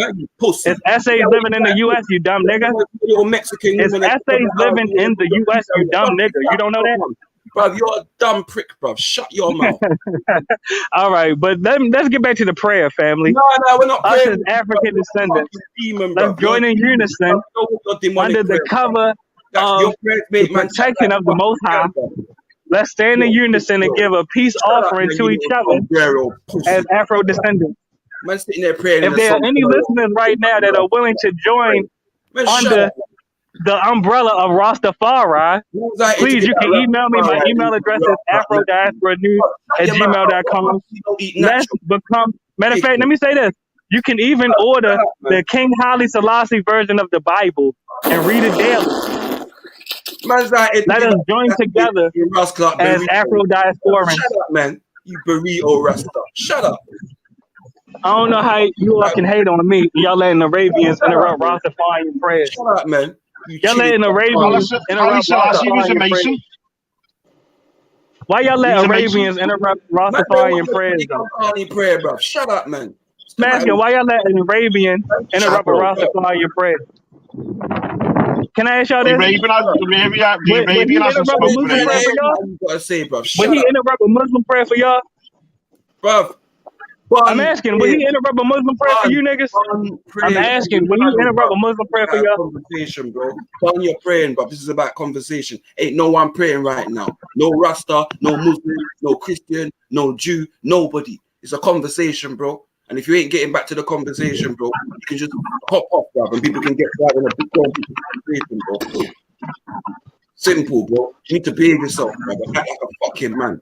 Is essays living in the U.S., you dumb nigga? Is essays living in the U.S., you dumb nigga? You don't know that? Bruv, you're a dumb prick, bruv. Shut your mouth. All right, but let's get back to the prayer, family. No, we're not us praying. As African descendants, let's join in unison under the cover of the protection of the Most High. Let's stand in unison and give a peace offering to each other as Afro descendants. If there are any listeners right now that are willing to join under the umbrella of Rastafari, please, you can email me. My email address is afrodiasporanews@gmail.com. Let's become, matter of fact, let me say this. You can even order the King Haile Selassie version of the Bible and read it daily. Let us join together as Afro-diasporans. Shut up, man. You burrito Rasta. Shut up. I don't know how you all can hate on me. Y'all letting Arabians interrupt Rastafarian prayers. Shut up, man. Y'all letting Arabians interrupt Rastafarian prayers. Why y'all let Arabians interrupt Rastafarian prayers? Prayer, bro. Shut up, man. Asking, why y'all let an Arabian interrupt a Rastafarian prayer? Can I ask y'all this? Would he interrupt a Muslim prayer for y'all? Would he interrupt a Muslim prayer for y'all? Bruv, I'm asking, will he interrupt a Muslim prayer for you niggas? I'm asking, will he interrupt a Muslim prayer for y'all? Conversation, bro. Son, you're praying, but this is about conversation. Ain't no one praying right now. No Rasta, no Muslim, no Christian, no Jew, nobody. It's a conversation, bro. And if you ain't getting back to the conversation, bro, you can just hop off, bro, and people can get right in a big conversation, bro. Simple, bro. You need to behave yourself, bro. Act like a fucking man.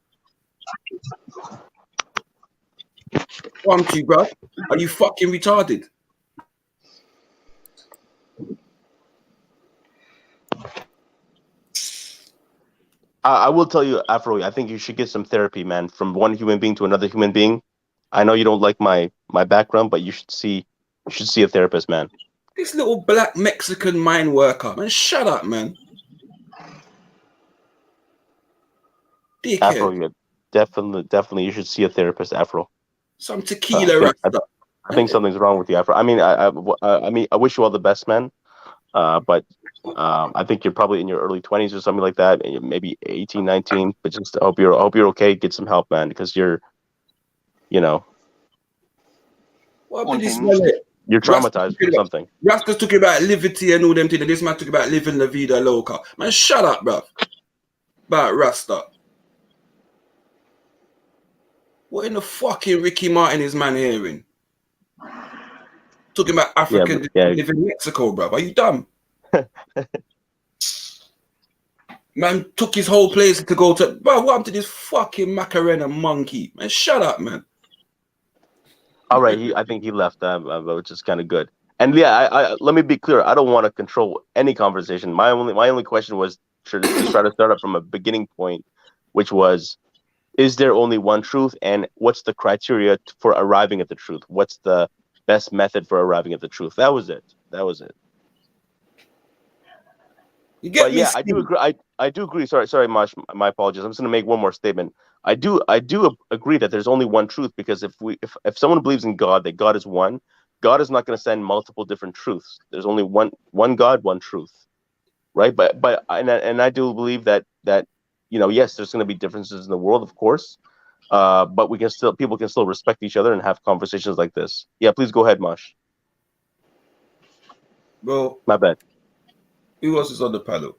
Auntie, bro. Are you fucking retarded? I will tell you, Afro, I think you should get some therapy, man, from one human being to another human being. I know you don't like my background, but you should see a therapist, man. This little black Mexican mine worker, man, shut up, man. Dickhead. Afro, yeah, definitely, you should see a therapist, Afro. Some tequila. I think something's wrong with you, Afro. I mean, I wish you all the best, man. But I think you're probably in your early 20s or something like that, maybe 18, 19. But just I hope you're okay. Get some help, man, because you're traumatized from something. Rastas talking about liberty and all them things, and this man talking about living la vida loca. Man, shut up, bro. About Rasta. What in the fucking Ricky Martin is man hearing? Talking about African live in Mexico, bro. Are you dumb? Man took his whole place to go to. Bro, what happened to this fucking Macarena monkey? Man, shut up, man. All right, I think he left, which is kind of good. And yeah, let me be clear. I don't want to control any conversation. My only question was to try to start up from a beginning point, which was, is there only one truth, and what's the criteria for arriving at the truth? What's the best method for arriving at the truth? That was it. You get me? Yeah, I do agree. I do agree. Sorry, Mosh. My apologies. I'm just gonna make one more statement. I do agree that there's only one truth, because if someone believes in God, that God is one, God is not going to send multiple different truths. There's only one God, one truth, right? But I do believe that yes, there's going to be differences in the world, of course, but people can still respect each other and have conversations like this. Yeah, please go ahead, Mosh. Bro, my bad. Who else is on the panel?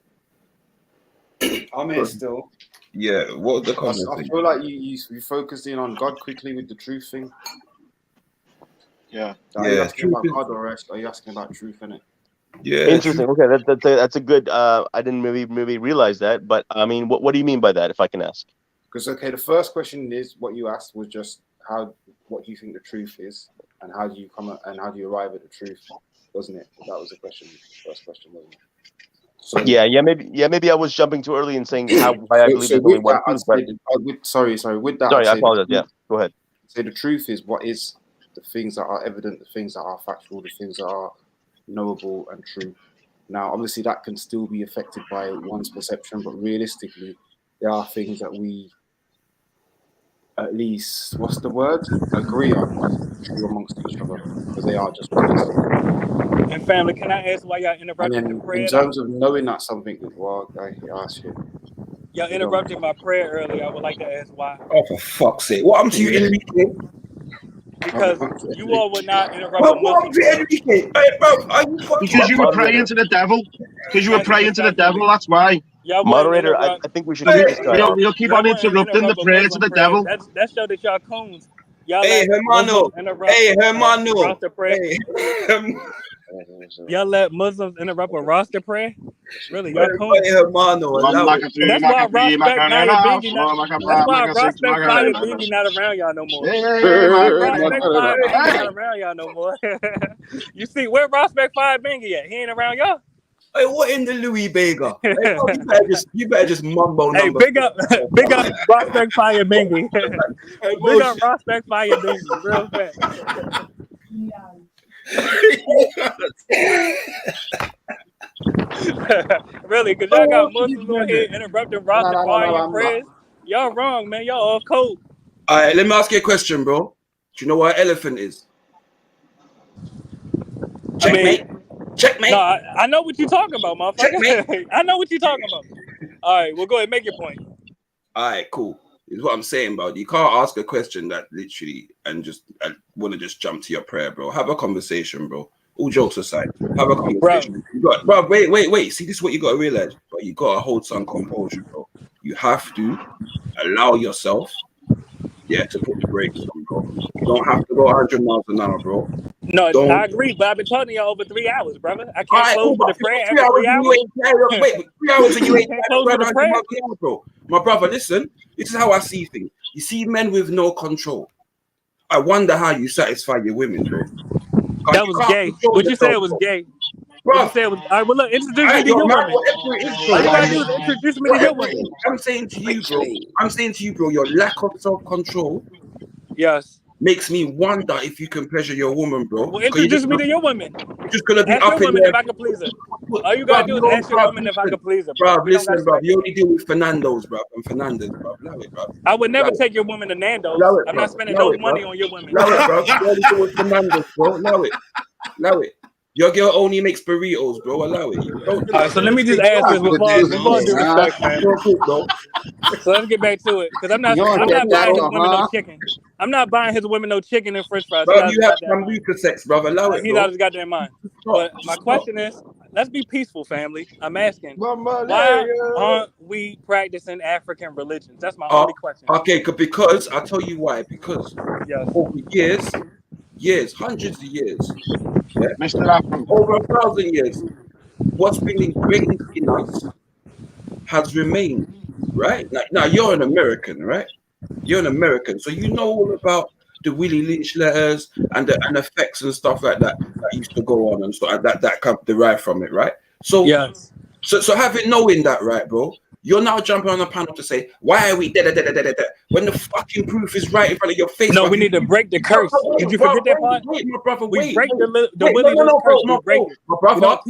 I'm here still. Yeah, what the comments? I feel like you focused in on God quickly with the truth thing. Yeah. Are you asking about God, or are you asking about truth in it? Yeah. Interesting. Okay, that's a good. I didn't maybe realize that, but I mean, what do you mean by that, if I can ask? Because the first question is what you asked was just what do you think the truth is, and how do you arrive at the truth, wasn't it? That was the question. The first question, wasn't it? So, maybe I was jumping too early and saying why I believe there's only one truth. Sorry. With that, I apologize. Yeah, go ahead. So the truth is what is the things that are evident, the things that are factual, the things that are knowable and true. Now, obviously, that can still be affected by one's perception, but realistically, there are things that we, at least, agree on true amongst each other, because they are just what is. And family, can I ask why y'all interrupted the prayer? In terms of knowing that something, y'all interrupted my prayer earlier. I would like to ask why. Oh, for fuck's sake! What happened to you, Enrique? Because you all would not interrupt a Muslim. Because you were praying to the devil. Because you were praying to the devil. That's why. Moderator, I think we should keep this guy. You'll keep on interrupting the prayer to the devil. That show that y'all coons. Y'all hermano. Y'all let Muslims interrupt a roster prayer? Really? Y'all coons? Hermano. That's why Prospect Fire Bingy not around y'all no more. Prospect Fire Bingy not around y'all no more. You see, where Prospect Fire Bingy at? He ain't around y'all. Hey, what in the Louis Vega? Hey, you better just mumbo number. Hey, big up Prospect Fire Bingy. Big up Prospect Fire Bingy, real fast. Really, because y'all got Muslims on here interrupting Rastafarian prayers. Y'all wrong, man. Y'all all cold. All right, let me ask you a question, bro. Do you know what an elephant is? Checkmate. Checkmate. No, I know what you're talking about, motherfucker. I know what you're talking about. All right, well, go ahead, make your point. All right, cool. Is what I'm saying, bro. You can't ask a question that literally and just want to just jump to your prayer, bro. Have a conversation, bro. All jokes aside, have a conversation. Bro, wait. See, this is what you got to realize. But you got to hold some composure, bro. You have to allow yourself, to put the brakes on, bro. You don't have to go 100 miles an hour, bro. No, I agree, but I've been talking to y'all over 3 hours, brother. I can't close with a prayer after 3 hours. Wait, 3 hours and you ain't close with a prayer, bro. My brother, listen. This is how I see things. You see men with no control. I wonder how you satisfy your women, bro. That was gay. What you said was gay. What you said was. All right, well, look, introduce me to your woman. All you gotta do is introduce me to your woman. I'm saying to you, bro. Your lack of self-control. Yes. Makes me wonder if you can pleasure your woman, bro. Well, introduce me to your woman. You're just gonna be ask up your in woman there. if I can please her. All you gotta do is ask your woman if I can please her, bro. Listen, bro. You only deal with Fernando's, bro, and Fernandez, bro. Allow it, bro. I would never take your woman to Nando's. I'm not spending no money on your women. Allow it, bro. You only deal with Fernando's, bro. Allow it. Your girl only makes burritos, bro. Allow it. All right, so let me just ask this with all due respect, man. So let's get back to it, because I'm not buying his women no chicken. I'm not buying his women no chicken and French fries. Bro, you have some Luca sex, brother. Allow it, he's out of his goddamn mind. But my question is, let's be peaceful, family. I'm asking, why aren't we practicing African religions? That's my only question. Okay, because I'll tell you why. Because over years, hundreds of years, over 1,000 years, what's been ingrained in us has remained, right? Now you're an American, right? You're an American, so you know all about the Willie Lynch letters and the effects and stuff like that used to go on and so that come derived from it, right? So so knowing that, right, bro, you're now jumping on the panel to say, why are we dead when the fucking proof is right in front of your face? No, we need to break the curse. Did you forget that part? Wait, my brother, we break the Willie Lynch curse. We break it. My brother.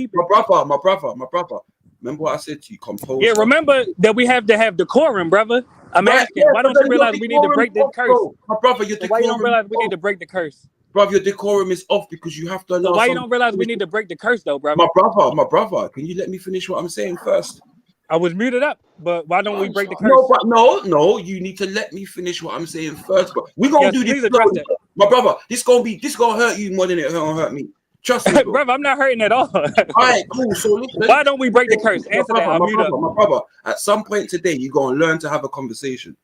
Remember what I said to you? Compose. Yeah, remember that we have to have decorum, brother. I'm asking, why don't you realize we need to break the curse? My brother, your decorum. Why you don't realize we need to break the curse? Bro, your decorum is off because you have to allow. So why you don't realize we need to break the curse, though, brother? My brother, can you let me finish what I'm saying first? I was muted up, but why don't we break the curse? No, you need to let me finish what I'm saying first. But we're gonna do this. My brother, this gonna hurt you more than it gonna hurt me. Trust me, bro. Brother, I'm not hurting at all. All right, cool. So listen, why don't we break the curse? Answer that. My brother, at some point today, you're gonna learn to have a conversation.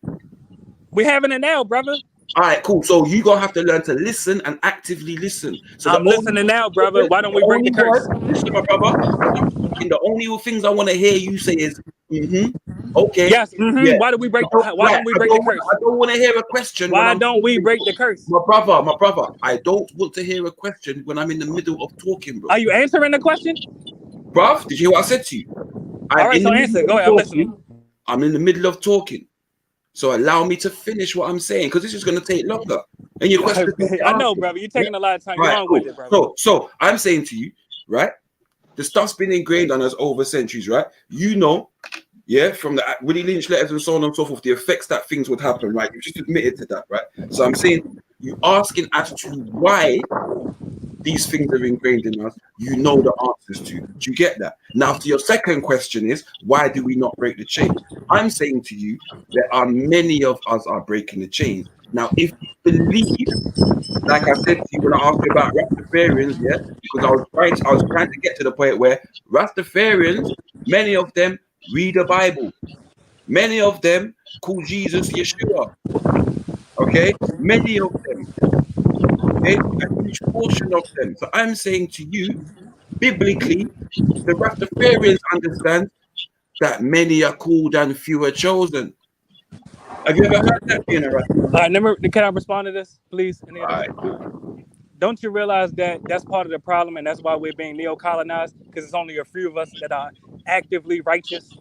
We're having it now, brother. All right, cool. So you're gonna have to learn to listen and actively listen. So I'm listening now, brother. Why don't we break the curse? Listen, my brother. The only things I want to hear you say is, okay. Yes. Yeah. Why do we break? Why don't we break the curse? I don't want to hear a question. Why don't we break the curse? My brother. I don't want to hear a question when I'm in the middle of talking, bro. Are you answering the question, bruv? Did you hear what I said to you? All right, so answer. Go ahead. I'm listening. I'm in the middle of talking. So allow me to finish what I'm saying, because this is going to take longer. And your question, I know, brother. You're taking a lot of time. You're on with it, brother. So I'm saying to you, right? The stuff's been ingrained on us over centuries, right? You know, from the Willie Lynch letters and so on and so forth, the effects that things would happen, right? You just admitted to that, right? So I'm saying, you asking as to why these things are ingrained in us, you know the answers to. Do you get that? Now, to your second question is, why do we not break the chain? I'm saying to you, there are many of us are breaking the chain. Now, if you believe, like I said to you when I asked you about Rastafarians, because I was trying to get to the point where Rastafarians, many of them read the Bible. Many of them call Jesus Yeshua. Okay? Many of them. Okay? A huge portion of them. So I'm saying to you, biblically, the Rastafarians understand that many are called and few are chosen. Have you ever heard that being a Rastafarian? Can I respond to this, please? Don't you realize that that's part of the problem, and that's why we're being neo-colonized? Because it's only a few of us that are actively righteous.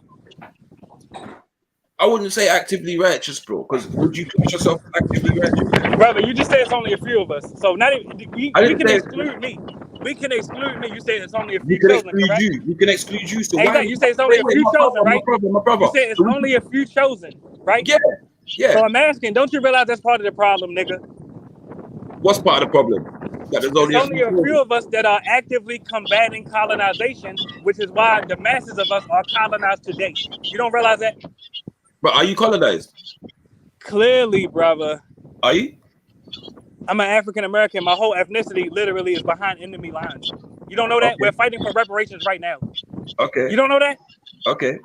I wouldn't say actively righteous, bro. Because would you class yourself actively righteous? Brother, you just said it's only a few of us. So not even we can exclude me. We can exclude me. You say it's only a few chosen, correct? You can exclude you. So exactly. You say it's only a few chosen, right? My brother. You say it's only a few chosen, right? Yeah. So I'm asking, don't you realize that's part of the problem, nigga? What's part of the problem? There's only a few of us that are actively combating colonization, which is why the masses of us are colonized today. You don't realize that? But are you colonized? Clearly, brother. Are you? I'm an African American. My whole ethnicity literally is behind enemy lines. You don't know that? Okay. We're fighting for reparations right now. Okay. You don't know that? Okay.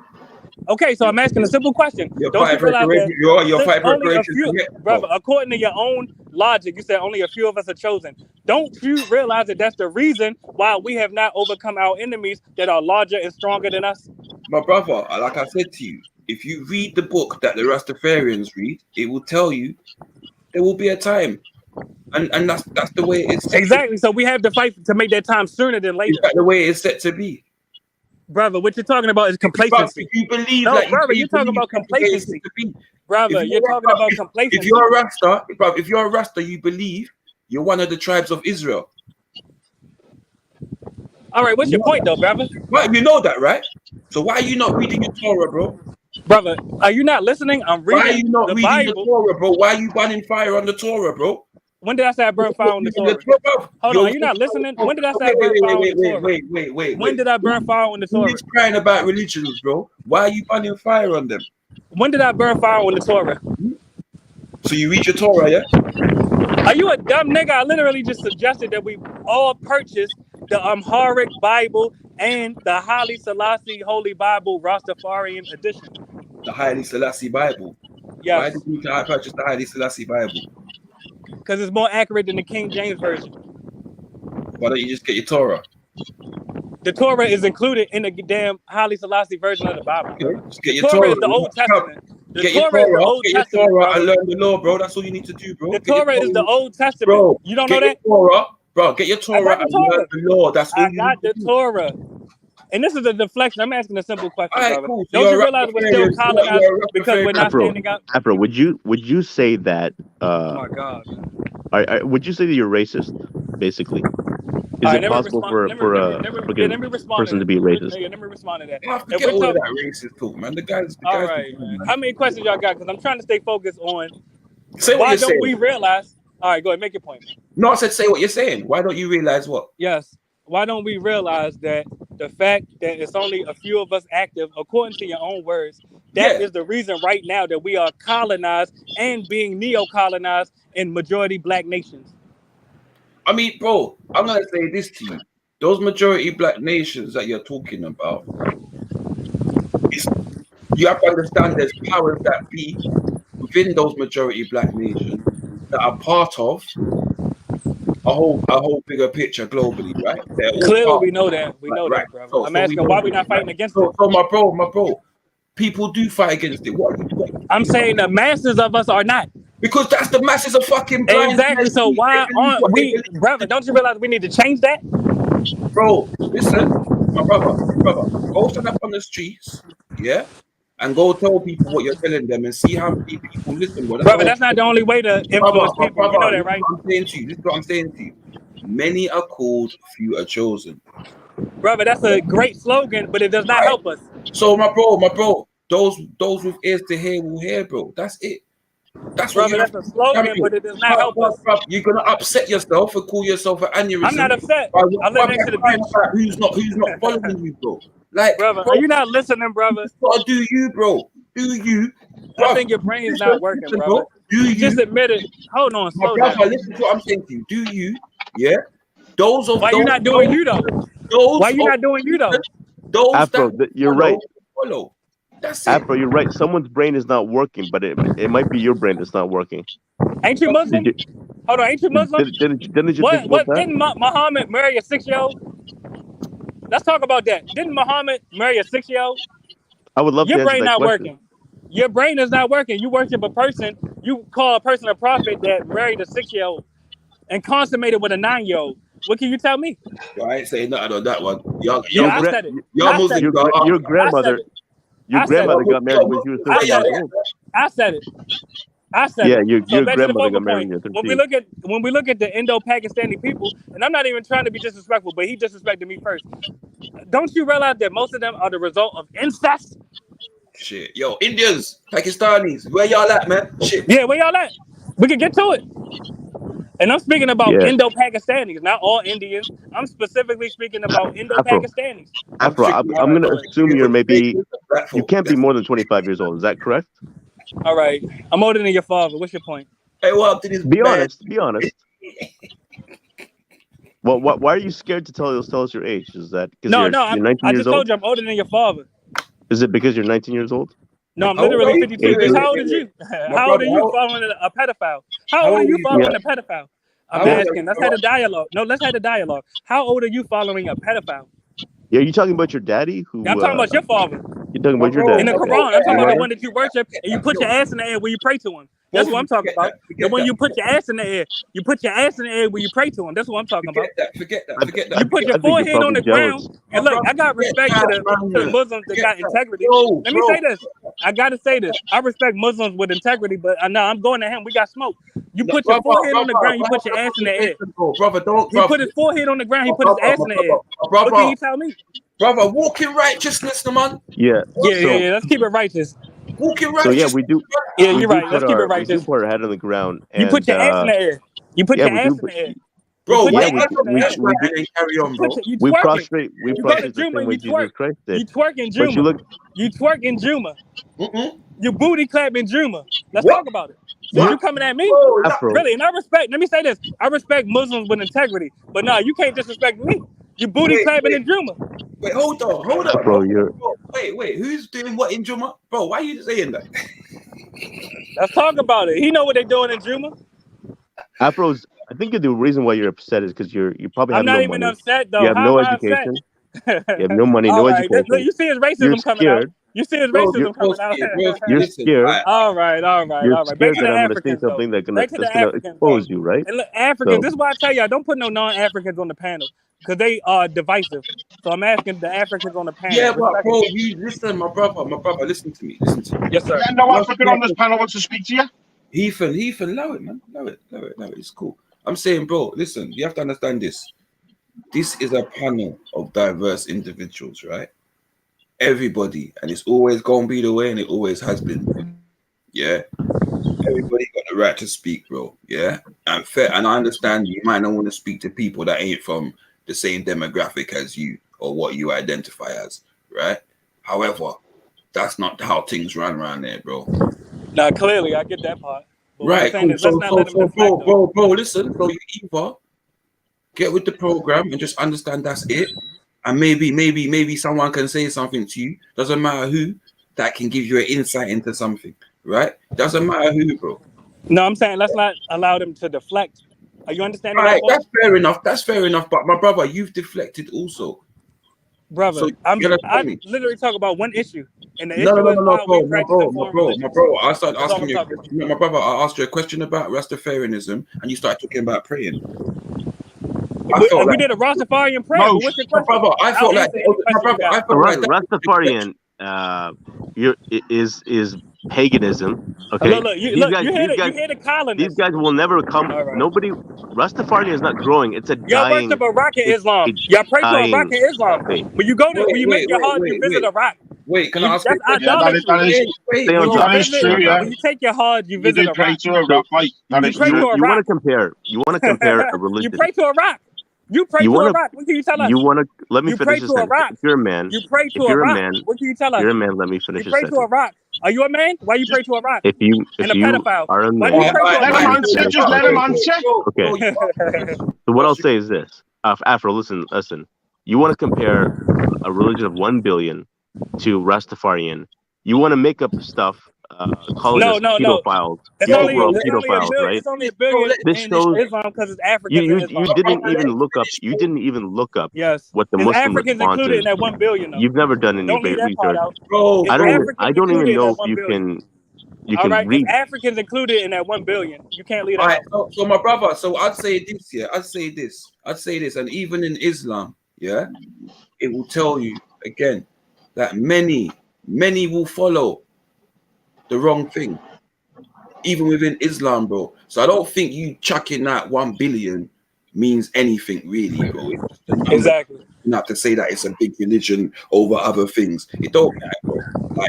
Okay, so I'm asking a simple question. You're Don't you realize that you're fighting only a reparations few, to brother, according to your own logic, you said only a few of us are chosen. Don't you realize that that's the reason why we have not overcome our enemies that are larger and stronger than us? My brother, like I said to you, if you read the book that the Rastafarians read, it will tell you there will be a time. And that's the way it's exactly. So we have to fight to make that time sooner than later. That's the way it's set to be. Brother, what you're talking about is complacency. If you believe no, that brother, you're talking about complacency. Brother, you're talking about complacency. If you're a Rasta, if you're a Rasta, you believe you're one of the tribes of Israel. All right, what's your point though, brother? Right, you know that, right? So why are you not reading your Torah, bro? Brother, are you not listening? I'm reading. Why are you not the reading Bible. the Torah, bro? Why are you burning fire on the Torah, bro? When did I say I burn fire on the Torah? Hold on, are you not listening? When did I say I burn fire on the Torah? Wait. When did I burn fire on the Torah? Who's crying about religions, bro? Why are you burning fire on them? When did I burn fire on the Torah? So you read your Torah, yeah? Are you a dumb nigga? I literally just suggested that we all purchase the Amharic Bible and the Haile Selassie Holy Bible Rastafarian edition. The Haile Selassie Bible? Yes. Why did you purchase the Haile Selassie Bible? Because it's more accurate than the King James Version. Why don't you just get your Torah? The Torah is included in the damn Haile Selassie version of the Bible. Okay, just get the your Torah Torah. is the Old Testament. The Get Torah is the Old Get your Testament, Torah brother. and learn the law, bro. That's all you need to do, bro. The Torah is the Old Testament. Bro, you don't know that? Torah, bro, get your Torah and learn the law. That's all I got the Torah. And this is a deflection. I'm asking a simple question, brother. Cool. Don't you realize we're still colonized because we're not standing up? Afro, would you say that? Oh my God. Would you say that you're racist, basically? Is it possible for a person to be racist? Let me respond to that. I forget all of that racist talk, man. The guys. All right. How many questions y'all got? Because I'm trying to stay focused on. Say what why you're don't saying. we realize? All right, go ahead, make your point. No, I said say what you're saying. Why don't you realize what? Yes. Why don't we realize that the fact that it's only a few of us active, according to your own words, that is the reason right now that we are colonized and being neo-colonized in majority black nations. I mean, bro, I'm gonna say this to you: those majority black nations that you're talking about, you have to understand there's powers that be within those majority black nations that are part of a whole bigger picture globally, right? Clearly, we know that. We know that, bro. So, I'm asking why we're not fighting against it. So, my bro, people do fight against it. What? I'm saying the masses of us are not. Because that's the masses of fucking blind. Exactly. So why aren't we, brother? Don't you realize we need to change that? Bro, listen, my brother, go stand up on the streets, yeah, and go tell people what you're telling them and see how many people listen. Brother, that's not the only way to influence people. You know that, right? This is what I'm saying to you. Many are called, few are chosen. Brother, that's a great slogan, but it does not help us. So, my bro, those with ears to hear will hear, bro. That's it. That's brother, that's a slogan, but it does not help us. You're gonna upset yourself and call yourself an aneurysm. I'm not upset. I live next to the beach. Who's not following you, bro? Like, brother, are you not listening, brother? What do you, bro? Do you? Bro, I think your brain's not working, brother. Do you just admit it? Hold on, slow down. Listen to what I'm saying to you. Do you? Yeah. Those of why you not doing you though? Why you not doing you though? Those Afro, you're right. Follow. That's it. Afro, you're right. Someone's brain is not working, but it might be your brain that's not working. Ain't you Muslim? Hold on, ain't you Muslim? Didn't you think what that? Didn't Muhammad marry a 6-year-old? Let's talk about that. Didn't Muhammad marry a 6-year-old? I would love to answer that question. Your brain not working. Your brain is not working. You worship a person. You call a person a prophet that married a 6-year-old and consummated with a 9-year-old. What can you tell me? Well, I ain't saying nothing on that one. I said it. Your grandmother. Your grandmother got married when she was 13 years old. I said it. Yeah, your grandmother got married when you were 13. When we look at the Indo-Pakistani people, and I'm not even trying to be disrespectful, but he disrespected me first. Don't you realize that most of them are the result of incest? Shit, yo, Indians, Pakistanis, where y'all at, man? Shit. Yeah, where y'all at? We can get to it. And I'm speaking about Indo-Pakistanis, not all Indians. I'm specifically speaking about Indo-Pakistanis. Afro, I'm going to assume you can't be more than 25 years old. Is that correct? All right, I'm older than your father. What's your point? Hey, what up to this? Be honest. Be honest. Well, why are you scared to tell us your age? Is that because No, you're no. 19 I years just old? told you I'm older than your father. Is it because you're 19 years old? No, I'm How old literally are you? 52. Bitch, how old are Wait. you? My How old are brother, you following a pedophile? How how old are old you are you, following bro? a pedophile? I'm How old are asking. you, Let's bro? have a dialogue. No, let's have a dialogue. How old are you following a pedophile? Yeah, you talking about your daddy? I'm talking about your father. You're talking My about your bro, In dad? the my bro, Quran, I'm talking Your about the mother? one that you worship and you put your ass in the air when you pray to him. That's both what of I'm you talking forget about. that. The Forget one that. you put your ass in the air. You put your ass in the air when you pray to him. That's what I'm talking about. Forget that. Forget that. You put your I think you're forehead on probably the ground. jealous. And My look, brother, I got forget respect to that, the man. Muslims that Forget got that. integrity. Bro, Let me say this. I gotta say this. I respect Muslims with integrity, but no, I'm going to him. We got smoke. You No, put your brother, forehead on the ground. You we're put having your a ass in the air. conversation, bro. Brother, don't, He brother. put his forehead on the ground. He My put his brother, ass in the air. my What can brother, you tell me? brother, walk in righteousness, man. Yeah. So Let's keep it righteous. Walk in so yeah, righteousness. Yeah, we you're do right. Let's keep it righteous. put our head on the ground, You put and your ass in the air. You put yeah, your we ass do. in the air. You Bro, put why your you ass in the air. right and then carry on, bro? You We twerking. prostrate You go to the Juma same and way you Jesus twerk. Christ You did. twerk in But you Juma. look, You twerk in Juma. You booty clapping Juma. Let's What? talk about it. Since you're you coming at me, Bro, Afro. really, and I respect. Let me say this: I respect Muslims with integrity, but no, you can't disrespect me. You booty clapping in Juma. Wait, hold on. Afro, you're. Bro, wait, who's doing what in Juma? Bro, why are you saying that? Let's talk about it. He know what they doing in Juma. Afro's. I think the reason why you're upset is because you probably I'm have not no even money. upset You though. have How no am I upset? education. You have no money, All no right, look, education. you see his You're racism coming out. scared. You see his Bro, racism coming out. You're listen, scared. All right. You're Back scared to that the I'm gonna say Africans though. something Back to that's the gonna Africans though. expose you, right? And look, Africans, So this is why I tell you, I don't put no non-Africans on the panel because they are divisive. So I'm asking the Africans on the panel. yeah, but Respect bro, it. you listen, my brother, listen to me. Yes, sir. Yeah, no African on this panel wants to speak to you. Ethan, allow it, man. Allow it. It's cool. I'm saying, bro, listen, you have to understand this. This is a panel of diverse individuals, right? Everybody, and it's always gonna be the way, and it always has been. Yeah. Everybody got the right to speak, bro. Yeah. And fair, and I understand you might not want to speak to people that ain't from the same demographic as you or what you identify as, right? However, that's not how things run around there, bro. Now, clearly, I get that part. But what I'm Right, saying cool. is, let's not let them deflect Bro, though. listen. So you either get with the program and just understand that's it, and maybe someone can say something to you. Doesn't matter who, that can give you an insight into something, right? Doesn't matter who, bro. No, I'm saying let's not allow them to deflect. Are you understanding my Right, point? that's fair enough. But my brother, you've deflected also. Brother, So I me? literally talk about one issue, and the No, issue is why we practice and my form bro. religions. I started That's all asking I'm you a talking about. question. My brother, I asked you a question about Rastafarianism, and you started talking about praying. We did a Rastafarian prayer, but what's your my question? brother, I I'll felt like answer any question you got. Rastafarian is paganism. Okay, Look, you hear the colonists. These guys will never come. All right. Nobody. Rastafarian is not growing. It's a Y'all dying. worship Iraq and It's Islam. a Y'all pray to dying Iraq and Islam. faith. When you go to, when you make your Hajj, you visit Iraq. Wait, can I ask That's you a question? idolatry. Stay on top. That is true, yeah. When you take your Hajj, you You visit do pray Iraq. to Iraq, mate. That is pray true. to You want Iraq. to compare. You want to compare a religion. You pray to Iraq. You pray You to wanna- Iraq. What can you tell us? You want to let me You finish pray this to sentence. Iraq. If you're a man, You pray if to you're a Iraq. man, What can you tell if us? you're a man, let me finish You this pray to sentence. Iraq. Are you a man? Why you pray to Iraq? If you And a pedophile. are a Why man, you pray to Let him Iraq? answer. Just let him answer. okay. So what I'll say is this: Afro, listen. You want to compare a religion of 1 billion to Rastafarian? You want to make up stuff, calling us pedophiles, It's only a pedophiles, billion. right? It's only a billion This in shows Islam because it's Africans in Islam. you didn't even look up. You didn't even look up Yes. what the Is Muslim Africans response included is. in that 1 billion though? You've never done any Don't leave that part research. out. Bro, Is Africans I don't included even in know that if 1 you billion? can All right, read. is Africans included in that 1 billion? You can't leave that All right, out. so my brother, so I'd say this, yeah. I'd say this, and even in Islam, yeah, it will tell you again that many will follow the wrong thing, even within Islam, bro. So I don't think you chucking that 1 billion means anything really, bro. It's just a number. Exactly. Not to say that it's a big religion over other things. It don't matter, bro.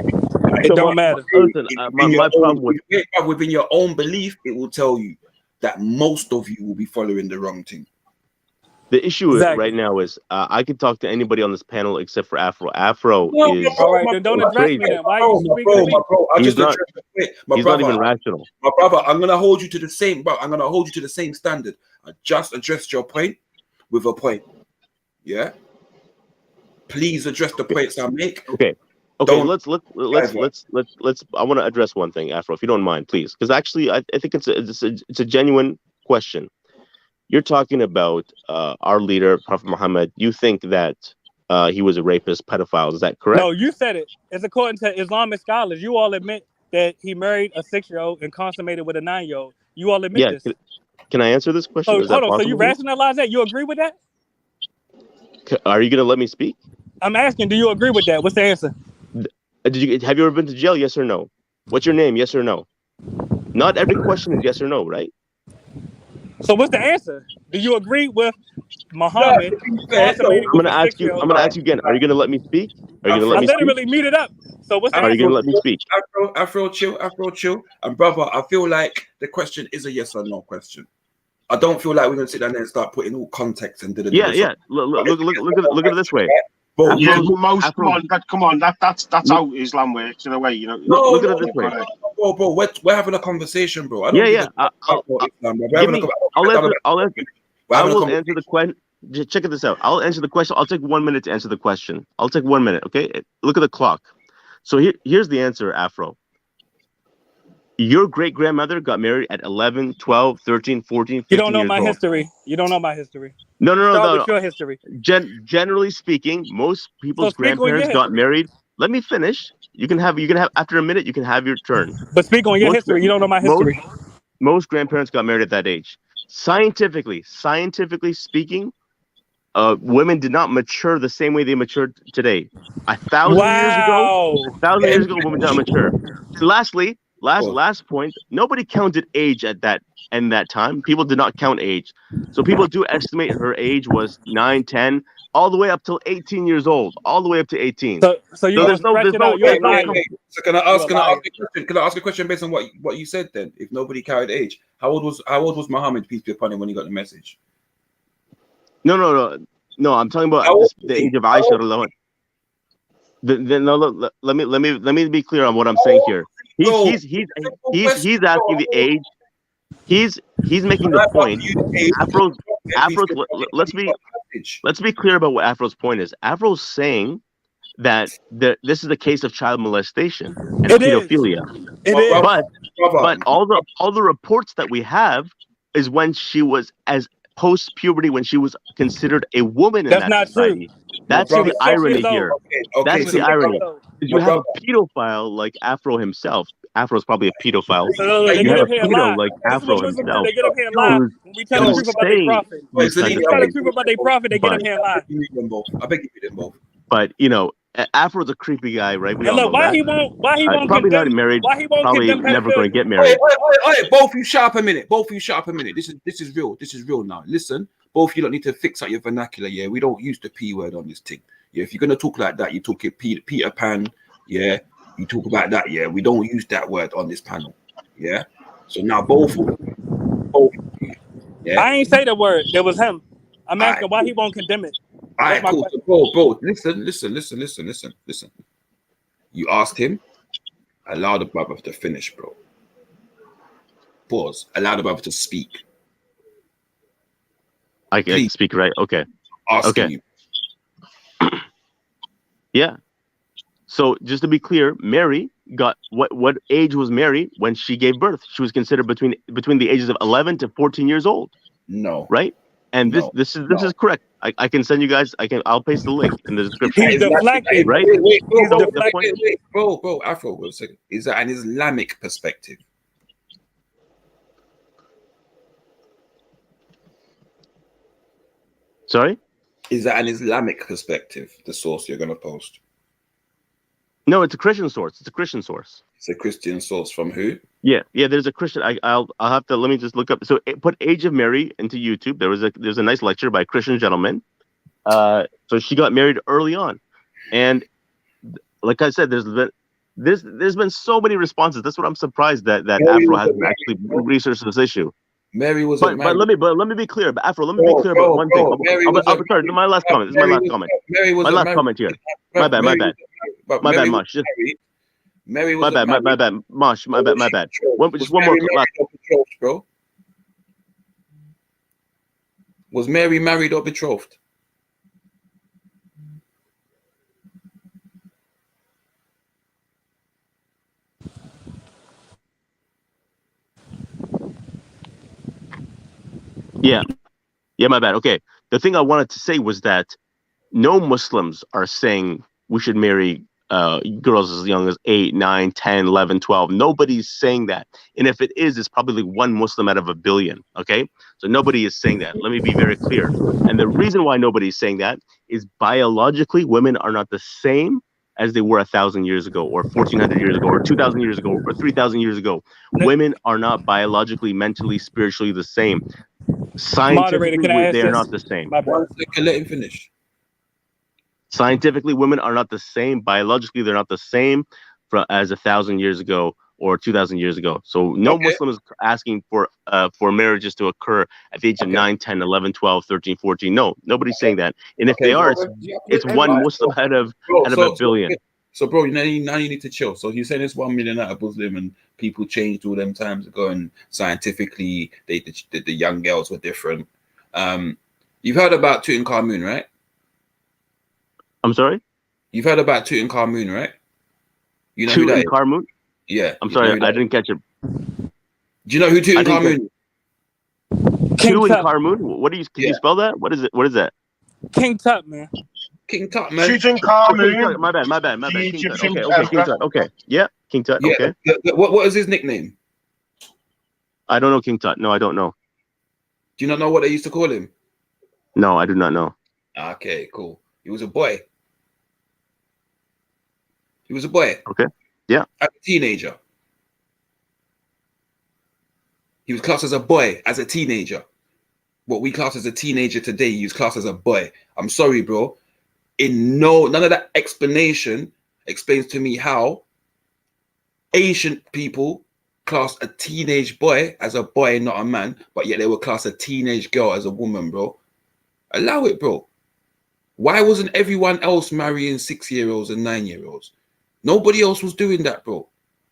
It don't matter. Listen, my problem with within your own belief, it will tell you that most of you will be following the wrong thing. The issue right now is I can talk to anybody on this panel except for Afro. Afro is all right. Then don't address crazy. me then. Why are you speaking to me? He's not even rational. My brother, I'm gonna hold you to the same. Bro, I'm gonna hold you to the same standard. I just addressed your point with a point. Yeah. Please address the points I make. Okay. Let's. I want to address one thing, Afro, if you don't mind, please, because actually, I think it's a genuine question. You're talking about our leader, Prophet Muhammad. You think that he was a rapist, pedophile? Is that correct? No, you said it. It's according to Islamic scholars. You all admit that he married a 6-year-old and consummated with a 9-year-old. You all admit this. Can I answer this question? So, hold on. So you rationalize that? You agree with that? Are you going to let me speak? I'm asking, do you agree with that? What's the answer? Have you ever been to jail? Yes or no? What's your name? Yes or no? Not every question is yes or no, right? So what's the answer? Do you agree with Muhammad? I'm gonna ask you again. Are you gonna let me speak? Are you gonna let me speak? I literally muted up. So what's the answer? Are you gonna let me speak? Afro, chill. And brother, I feel like the question is a yes or no question. I don't feel like we're gonna sit down there and start putting all context and Yeah. Look at it this way. But yeah, come on, that's how Islam works in a way, you know. Look at it this way. Bro, we're having a conversation, bro. I'll answer the question. Check this out. I'll answer the question. I'll take 1 minute to answer the question. I'll take 1 minute, okay? Look at the clock. So here's the answer, Afro. Your great-grandmother got married at 11, 12, 13, 14, 15 You don't know years my old. history. You don't know my history. No. Start with your history. Generally speaking, most people's grandparents got married. Let me finish. You can have after a minute. You can have your turn. But speak on your history. You don't know my history. Most grandparents got married at that age. Scientifically speaking, women did not mature the same way they matured today. 1,000 years ago, women did not mature. And lastly, last point, nobody counted age at that time. People did not count age. So people do estimate her age was 9, 10, all the way up till 18 years old, all the way up to 18. So you there's no. So can I ask a question based on what you said then? If nobody carried age, how old was Muhammad, peace be upon him, when he got the message? No. I'm talking about the age of Aisha. Let me be clear on what I'm saying here. He's asking the age. He's making the point. Let's be clear about what Afro's point is. Afro's saying that this is a case of child molestation and pedophilia. But all the reports that we have is when she was as post-puberty, when she was considered a woman in that society. That's the irony here. That's the irony. You have a pedophile like Afro himself. Afro's probably a pedophile. You have a pedo like Afro himself. They get up here and lie when we tell the truth about their prophet. We tell the truth about their prophet, they get up here and lie. I beg you them both. But Afro's a creepy guy, right? We all know why that. he won't probably condemn, not married. Why he won't probably condemn never going to get married. Wait, both of you shut up a minute. This is real. This is real now. Listen, both of you don't need to fix out your vernacular. Yeah, we don't use the P word on this thing. Yeah, if you're gonna talk like that, you talk it Peter Pan. Yeah, you talk about that. Yeah, we don't use that word on this panel. Yeah. So now both. Yeah. I ain't say the word. It was him. I'm asking why he won't condemn it. All right, cool. So, bro, listen. You asked him, allow the brother to finish, bro. Pause. Allow the brother to speak. I can speak, right? Okay. Asking you. Yeah. So just to be clear, Mary got what age was Mary when she gave birth? She was considered between the ages of 11 to 14 years old. No. Right? And this is correct. I can send you guys. I'll paste the link in the description. He's deflecting, right? Wait, bro, Afro, wait a second. Is that an Islamic perspective? Sorry? Is that an Islamic perspective, the source you're gonna post? No, it's a Christian source. It's a Christian source. It's a Christian source from who? Yeah. There's a Christian. I'll have to. Let me just look up. So put Age of Mary into YouTube. There's a nice lecture by a Christian gentleman. So she got married early on, and like I said, there's been so many responses. That's what I'm surprised that Afro hasn't actually researched this issue. Mary was but let me be clear. But Afro, let me be clear about one thing. Sorry, my last comment. This is my last comment. My last comment here. My bad. My bad, Mosh. Just Mary was my bad, Mosh. My bad. Just one more last. Bro, was Mary married or betrothed? Yeah, my bad. Okay. The thing I wanted to say was that no Muslims are saying we should marry girls as young as 8, 9, 10, 11, 12. Nobody's saying that. And if it is, it's probably one Muslim out of a billion. Okay. So nobody is saying that. Let me be very clear. And the reason why nobody's saying that is biologically, women are not the same as they were 1,000 years ago, or 1,400 years ago, or 2,000 years ago, or 3,000 years ago. Women are not biologically, mentally, spiritually the same. Scientifically, they are not the same. 1 second, let him finish. Scientifically, women are not the same. Biologically, they're not the same as 1,000 years ago or 2,000 years ago. So no Muslim is asking for marriages to occur at the age of 9, 10, 11, 12, 13, 14. No, nobody's saying that. And if they are, it's one Muslim out of a billion. So, bro, now you need to chill. So you're saying it's 1 million out of Muslim, and people changed all them times ago, and scientifically, the young girls were different. You've heard about Tutankhamun, right? I'm sorry? You've heard about Tutankhamun, right? You know who that is? Tutankhamun? Yeah. I'm sorry, I didn't catch it. Do you know who Tutankhamun is? Tutankhamun? What do you? Can you spell that? What is it? What is that? King Tut, man. King Tut, man. Tutankhamun. My bad. King Tut. Okay, King Tut. Okay, yeah, King Tut. Yeah. Okay. What is his nickname? I don't know King Tut. No, I don't know. Do you not know what they used to call him? No, I do not know. Okay, cool. He was a boy. He was a boy. Okay. Yeah. As a teenager. He was classed as a boy as a teenager. What we class as a teenager today, he was classed as a boy. I'm sorry, bro. None of that explanation explains to me how ancient people classed a teenage boy as a boy, not a man, but yet they would class a teenage girl as a woman, bro. Allow it, bro. Why wasn't everyone else marrying 6-year-olds and 9-year-olds? Nobody else was doing that, bro.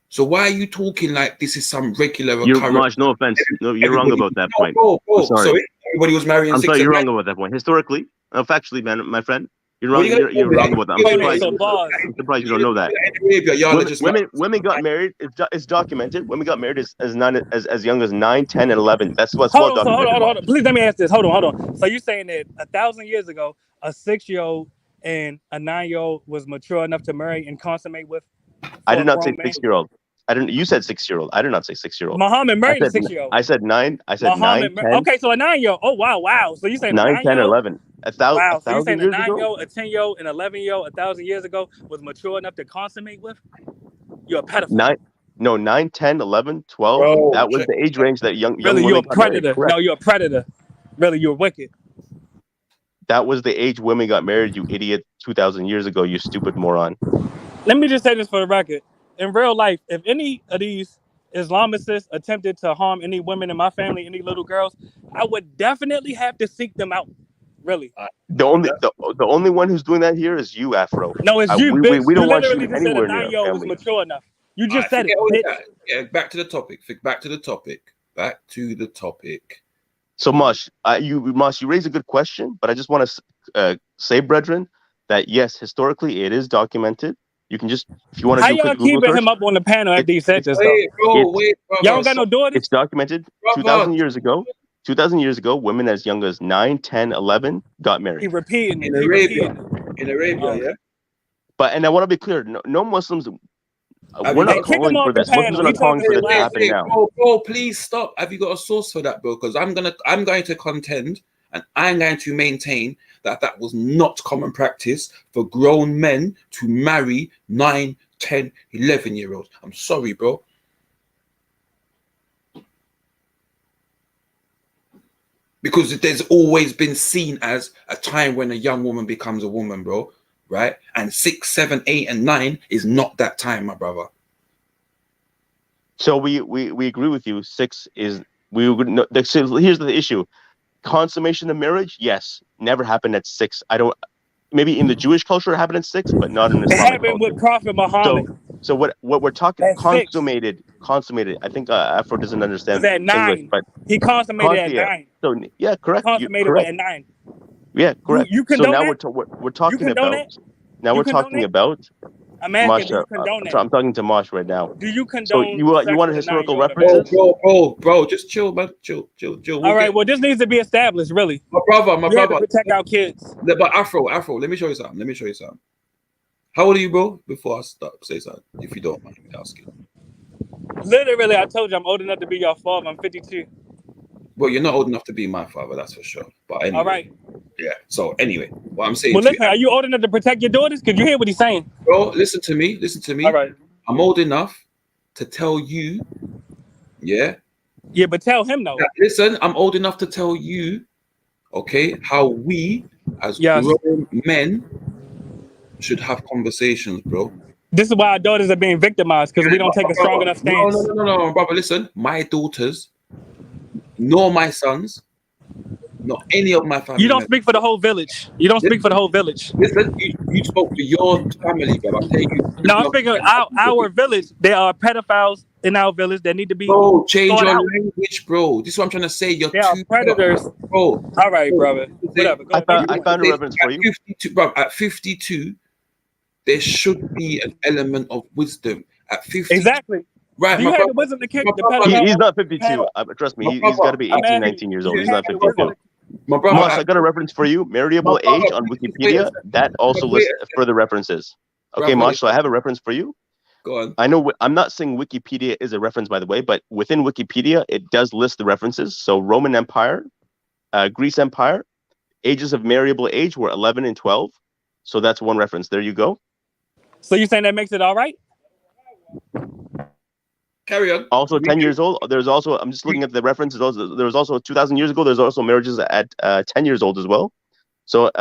So why are you talking like this is some regular occurrence? No offense. No, you're wrong about that point. Bro, sorry. Everybody was marrying 6 you're and wrong about that point. Historically, factually, man, my friend, you're wrong. You're wrong about that. I'm surprised you don't know that. Women got married. It's documented. Women got married as young as 9, 10, and 11. That's what's well documented. Hold on. Please let me ask this. Hold on. So you're saying that 1,000 years ago, a 6-year-old and a 9-year-old was mature enough to marry and consummate with? I did not say 6-year-old. You said 6-year-old. I did not say 6-year-old. Muhammad married a 6-year-old. I said 9. I said Muhammad 9, 10. Okay, so a 9-year-old. Oh, wow. So you saying 9, 10, 11. Wow. So you saying a 1,000 years ago? 9-year-old, a 10-year-old, and 11-year-old 1,000 years ago was mature enough to consummate with? You're a pedophile. 9, 10, 11, 12. Bro, that was the age range that young really, women you're a predator. Married, no, you're a predator. Really, you're wicked. That was the age women got married, you idiot, 2,000 years ago, you stupid moron. Let me just say this for the record. In real life, if any of these Islamicists attempted to harm any women in my family, any little girls, I would definitely have to seek them out. Really. The only one who's doing that here is you, Afro. No, it's you, bitch. We don't want you just anywhere said a near 9-year-old was mature enough. You just said it, bitch. Yeah, back to the topic. So, Mosh, you raised a good question, but I just want to say, brethren, that yes, historically it is documented. You can just, if you want to do a quick Google search. How y'all keeping him up on the panel after he said this stuff? Y'all don't got no daughters? It's documented. 2,000 years ago. 2,000 years ago, women as young as 9, 10, 11 got married. He repeating in Arabia. In Arabia, yeah. But and I want to be clear, no Muslims. We're not calling for this. Muslims are not calling for this to happen now. Bro, please stop. Have you got a source for that, bro? Because I'm going to contend and I'm going to maintain that was not common practice for grown men to marry 9, 10, 11-year-olds. I'm sorry, bro. Because there's always been seen as a time when a young woman becomes a woman, bro. Right? And 6, 7, 8, and 9 is not that time, my brother. So we agree with you. 6 is We would know. So here's the issue: consummation of marriage, yes, never happened at 6. I don't. Maybe in the Jewish culture it happened at 6, but not in It Islamic happened culture. with Prophet Muhammad. So what we're talking at 6. consummated. I think Afro doesn't Was understand at 9. English, but He consummated at 9. So yeah, correct. Consummated Correct. at 9. Yeah, correct. You So condone now that? we're talking condone about. that? Now You we're condone talking that? about. I'm asking, Mosh, do you condone that? I'm talking to Mosh right now. Do you So condone you sex wanted with a historical 9-year-old? references? Bro, just chill, man. Chill. We'll All right, get... well, this needs to be established, really. My brother. We have to protect our kids. But Afro, let me show you something. How old are you, bro? Before I start, say something, if you don't mind me asking. Literally, I told you I'm old enough to be your father. I'm 52. Well, you're not old enough to be my father, that's for sure. But anyway. All right. Yeah. So anyway, what I'm saying Well, to listen, you, are you old enough to protect your daughters? Because you hear what he's saying. bro, listen to me. All right. I'm old enough to tell you, yeah? Yeah, but tell him, though. Listen, I'm old enough to tell you, okay, how we, as grown men, should have conversations, bro. This is why our daughters are being victimized, because we don't take a strong enough stance. No, brother, listen. My daughters, nor my sons, not any of my family. You don't speak for the whole village. You don't speak for the whole village. Listen, you spoke for your family, bro. I'm telling you. No, I'm speaking of our village. There are pedophiles in our village that need to be. Bro, change your language, bro. This is what I'm trying to say. You're too predators, bro. All right, brother. Whatever. Go I found a reference for you. 52, bro. At 52, there should be an element of wisdom. At 50, exactly. Right, do you have the wisdom to kick the pedophile? He's not 52. Trust me, he's got to be 18, 19 years old. He's not 52. My brother, Mosh, I got a reference for you. Marriable age on Wikipedia. That also lists further references. Okay, Mosh, so I have a reference for you. Go on. I know I'm not saying Wikipedia is a reference, by the way, but within Wikipedia, it does list the references. So Roman Empire, Greece Empire, ages of marriable age were 11 and 12. So that's one reference. There you go. So you're saying that makes it all right? Carry on. Also 10 years old. There's also, I'm just looking at the references. There was also 2,000 years ago. There's also marriages at 10 years old as well. So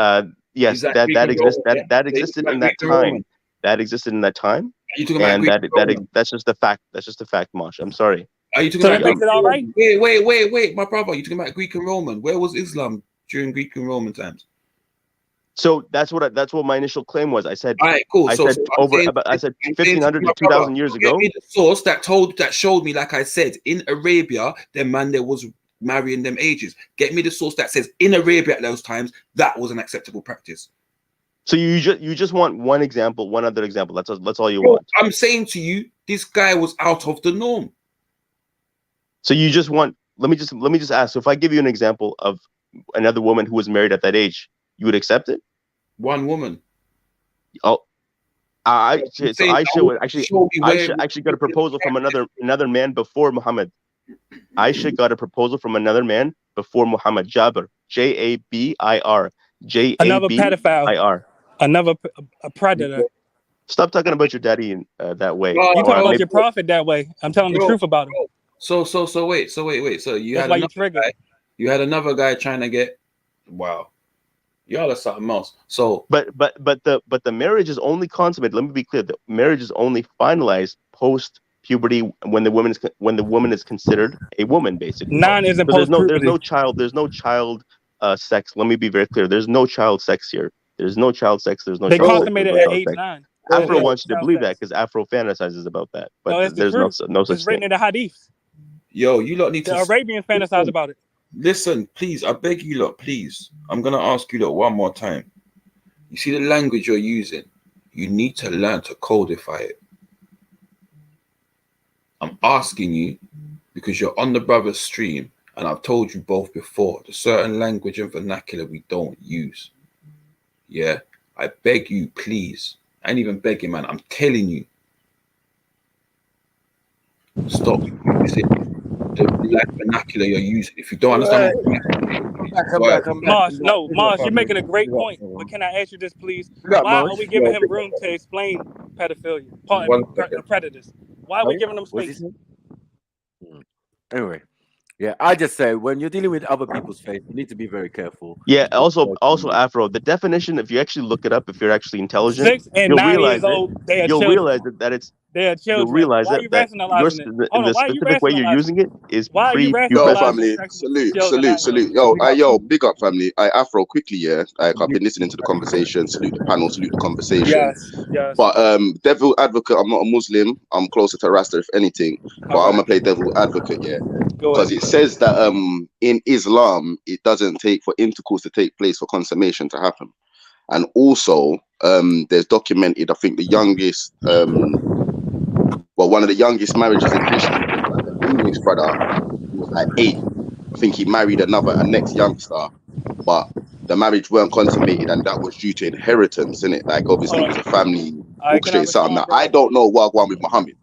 yes, that exists. That existed in that time. That existed in that time. And that's just a fact. That's just a fact, Mosh. I'm sorry. Are you talking about? Makes it all right? Wait, my brother. You talking about Greek and Roman? Where was Islam during Greek and Roman times? So that's what my initial claim was. I said, all right, cool. I said 1,500 to 2,000 years ago. Get me the source that showed me, like I said, in Arabia, there was marrying them ages. Get me the source that says in Arabia at those times that was an acceptable practice. So you just want one example, one other example. That's all you want. I'm saying to you, this guy was out of the norm. So you just want. Let me just ask. So if I give you an example of another woman who was married at that age, you would accept it? One woman. Oh, Aisha actually got a proposal from another man before Muhammad. Aisha got a proposal from another man before Muhammad. Jabir, Jabir, Jabir. Another pedophile. Another a predator. Stop talking about your daddy in that way. You talking about your prophet that way? I'm telling the truth about him. So wait. So you That's had why another guy. You had another guy trying to get. Wow. Y'all are something else. So, but the marriage is only consummated. Let me be clear: the marriage is only finalized post puberty when the woman is considered a woman, basically. None isn't so post puberty. There's no child sex. Let me be very clear: there's no child sex here. There's no child sex. There's no. They child consummated sex. at age 9. Afro wants you to believe that because Afro fantasizes about that, but there's no such it's written thing. in the Hadith. Yo, you lot need the to. Arabians fantasize about it. Listen, please, I beg you lot, please. I'm gonna ask you lot one more time. You see the language you're using? You need to learn to codify it. I'm asking you because you're on the brother's stream, and I've told you both before, the certain language and vernacular we don't use. Yeah, I beg you, please. I ain't even begging, man. I'm telling you. Stop using the vernacular you're using. If you don't understand, Mars, you're making a great point. But can I ask you this, please? Why are we giving him room to explain pedophilia, predators? Why are we giving them space? Anyway, yeah, I just say when you're dealing with other people's faith, you need to be very careful. Yeah. Also, Afro. The definition, if you actually look it up, if you're actually intelligent, 6 and 9 years old, they are you'll children. realize that it's They are children. You'll realize Why are you that rationalizing it? the Hold on, why are you specific way you're rationalizing using it is Why are you pre-pubescent. Yo, rationalizing family, sexual children salute. actions? Yo, big up, family. Afro, quickly, yeah. Like, I've been listening to the conversation. Salute the panel, salute the conversation. Yes, yes. But devil advocate, I'm not a Muslim. I'm closer to Rasta, if anything. But I'm gonna play devil advocate, yeah. Because it says that in Islam, it doesn't take for intercourse to take place for consummation to happen. And also, there's documented, I think the youngest, one of the youngest marriages in history, like an English brother who was like 8. I think he married a next youngster, but the marriage weren't consummated, and that was due to inheritance, innit? Like, obviously, it was a family orchestrated something. Now, I don't know what one with Muhammad,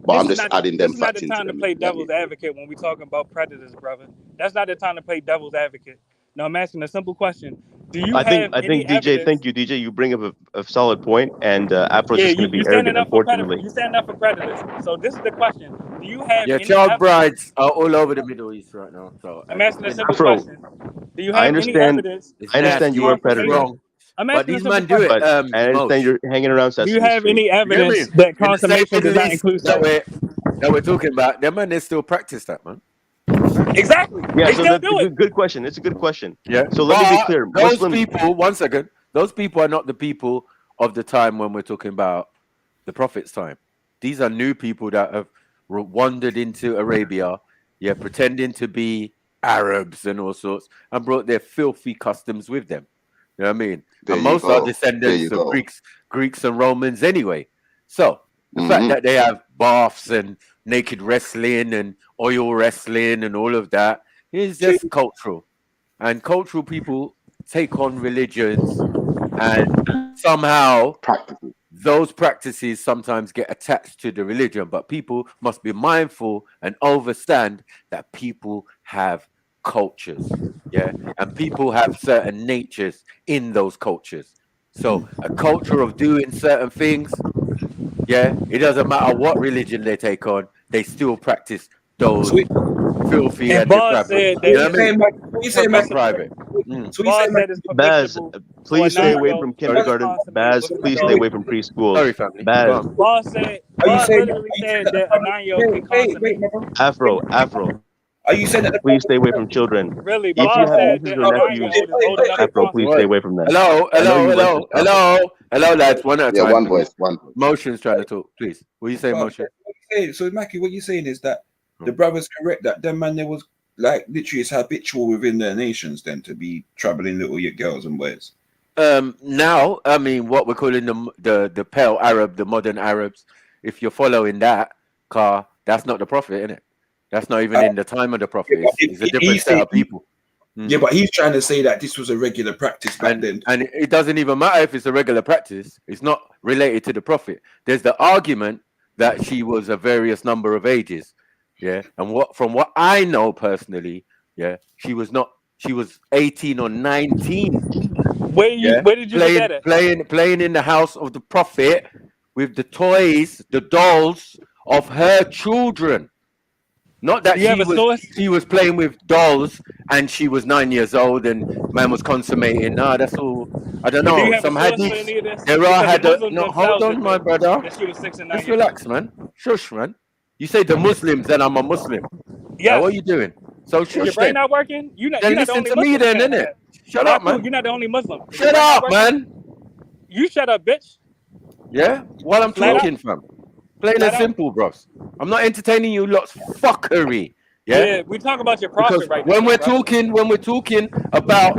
but I'm just adding them facts into them. This is not the time to play devil's advocate when we talking about predators, brother. That's not the time to play devil's advocate. Now, I'm asking a simple question. Do you I think any DJ. evidence? Thank you, DJ. You bring up a solid point, and Afro's Yeah, just going to be you arrogant, standing up for unfortunately. predators. You standing up for predators. So this is the question. Do you have Yeah, any child evidence? brides are all over the Middle East right now. So I'm asking a simple Afro, question. Do you I have any understand. evidence? I understand you are a predator, I'm but asking a these simple men do question. it. but I understand you're hanging around Do you Sesame have Street. any You hear evidence me? that In the same consummation does Middle not East include that sex? we're talking about, them men they still practice that, man. Exactly. Yeah, They so still that's do a it. good question. It's a good question. Yeah. So let me be clear. Those Muslims, people, one second, those people are not the people of the time when we're talking about the Prophet's time. These are new people that have wandered into Arabia, yeah, pretending to be Arabs and all sorts, and brought their filthy customs with them. You know what I mean? There And you most are go. descendants of go. Greeks and Romans anyway. So the fact that they have baths and naked wrestling and oil wrestling and all of that is just cultural. And cultural people take on religions, and somehow those practices sometimes get attached to the religion. But people must be mindful and understand that people have cultures, yeah, and people have certain natures in those cultures. So a culture of doing certain things, yeah, it doesn't matter what religion they take on, they still practice those filthy and Boss depravity. said that You know what I mean? What you say, man? And private. Boss said it's Baz, permissible. please stay away 9-year-old from to kindergarten. Baz, please stay away from preschool. Sorry, family. Baz, Boss literally said that a 9-year-old can consummate. Afro. Are you saying that? Please stay away from children. Really, If you Boss have said nieces that or a nephews, 9-year-old is old enough to Afro, please consummate. stay away from them. Hello, I know you like this topic. hello, lads. One at a time. Yeah, one voice. Motion's trying to talk, please. What are you saying, Motion? So, Mackie, what you're saying is that the brother's correct that them man, there was like literally it's habitual within their nations then to be troubling little girls and boys. Now, I mean, what we're calling the pale Arab, the modern Arabs. If you're following that car, that's not the Prophet, isn't it? That's not even in the time of the Prophet. It's a different set of people. Yeah, but he's trying to say that this was a regular practice back then. And it doesn't even matter if it's a regular practice. It's not related to the Prophet. There's the argument that she was a various number of ages. Yeah. And from what I know personally, yeah, she was 18 or 19. Where did you get that at? Playing in the house of the Prophet with the toys, the dolls of her children. Not that she was playing with dolls and she was 9 years old and man was consummating. No, that's all. I don't know. Some hadiths. There are hadiths. No, hold on, my brother. She was 6 and 9 Just relax, man. Shush, man. You say the Muslims, then I'm a Muslim. Yeah. What are you doing? So shush. Your brain not working? You're not listen the to only me Muslim then, innit? Shut up, man. You're not the only Muslim. Shut up, man. You shut up, bitch. Yeah? While I'm talking, fam. Plain and simple, bros. I'm not entertaining you lot's fuckery. Yeah, we talk about your prophet right now. When we're talking about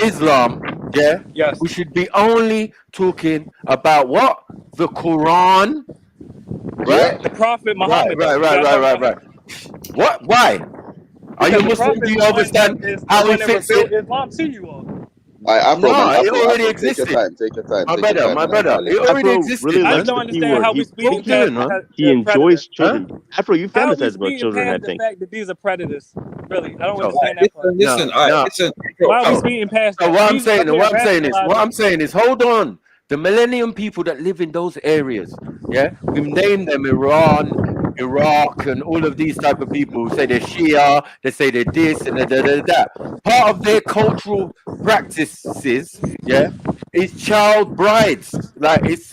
Islam, yes, we should be only talking about what? The Quran, right? The Prophet Muhammad. Right. What? Why? Are you Muslim? Do you understand how it fits in? Islam to you all. Afro, it already existed. Take your time. My brother. It already existed. Really I just don't understand how we speaking past he enjoys children. Afro, you fantasize about children, I think. The fact that these are predators. Really, I don't understand that part. Listen. Why are we speaking past that? What I'm saying is, hold on. The millennium people that live in those areas, yeah, we've named them Iran, Iraq, and all of these type of people who say they're Shia, they say they're this and that. Part of their cultural practices, yeah, is child brides. Like it's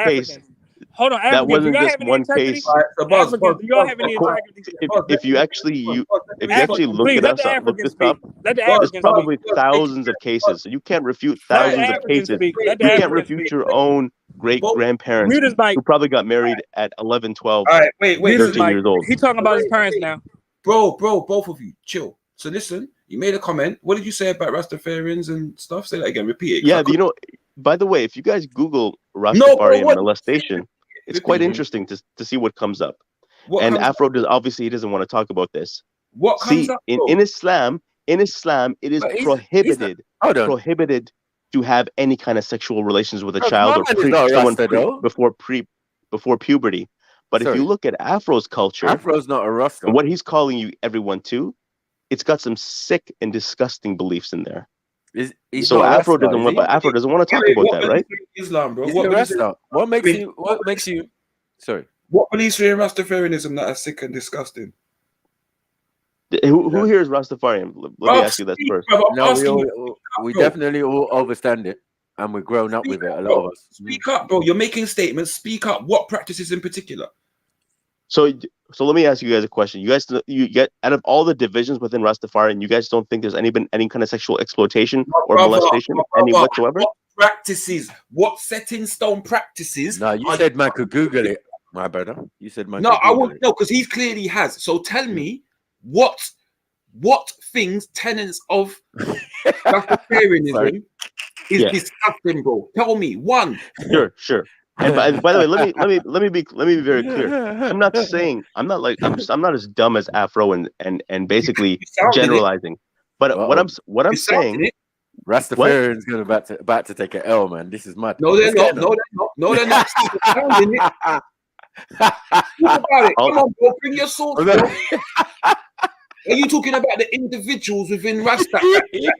Africans. Hold on, That Africans, do wasn't y'all just have any one integrity? case. Africans, do y'all have any integrity? If you actually look Please at let us the look Africans this speak. up, Let the there's Africans probably speak. thousands of cases. So you can't refute Let the thousands of Africans cases. speak. Let the You can't Africans refute speak. your own great grandparents Mute his mic. who probably got married at 11, 12, All right, wait, Mute his 13 mic. years old. He talking about his parents now. Bro, both of you, chill. So listen, you made a comment. What did you say about Rastafarians and stuff? Say that again. Repeat it. Yeah, by the way, if you guys Google Rastafarian molestation, it's quite interesting to see what comes up. And Afro obviously he doesn't want to talk about this. What comes up? In Islam, it is prohibited to have any kind of sexual relations with a child or someone before puberty. But if you look at Afro's culture, Afro's not a Rasta. and what he's calling you everyone to, it's got some sick and disgusting beliefs in there. So Afro doesn't want to talk about that, right? Islam, bro. What makes you? Sorry. What beliefs are in Rastafarianism that are sick and disgusting? Who here is Rastafarian? Let me ask you that first. No, we definitely all understand it, and we've grown up with it. A lot of us. Speak up, bro. You're making statements. Speak up. What practices in particular? So let me ask you guys a question. You get out of all the divisions within Rastafarian, you guys don't think there's been any kind of sexual exploitation or molestation whatsoever? What practices? What set in stone practices? No, you said man could Google it, my brother. You said man. No, I wouldn't know because he clearly has. So tell me what things, tenets of Rastafarianism is disgusting, bro. Tell me one. Sure. And by the way, let me be very clear. I'm not as dumb as Afro and basically generalizing. But what I'm saying, Rastafarian's going about to take an L, man. This is mad. No, they're not. No, they're not. Think about it. Come on, bro. Bring your sword, bro. Are you talking about the individuals within Rasta? Talking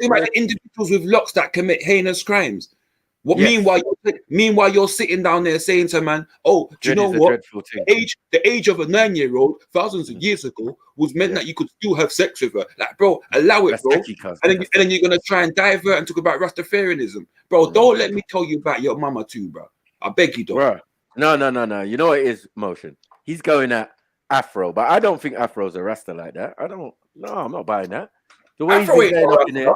about the individuals with locks that commit heinous crimes. What meanwhile you're sitting down there saying to a man, "Oh, do you know what? The age of a 9-year-old thousands of years ago was meant that you could still have sex with her." Like, bro, allow it, bro. And then you're gonna try and divert and talk about Rastafarianism, bro. Don't let me tell you about your mama too, bro. I beg you, don't. Bro. No. You know what it is, Motion. He's going at Afro, but I don't think Afro's a Rasta like that. I'm not buying that. The way Afro he's been up in here,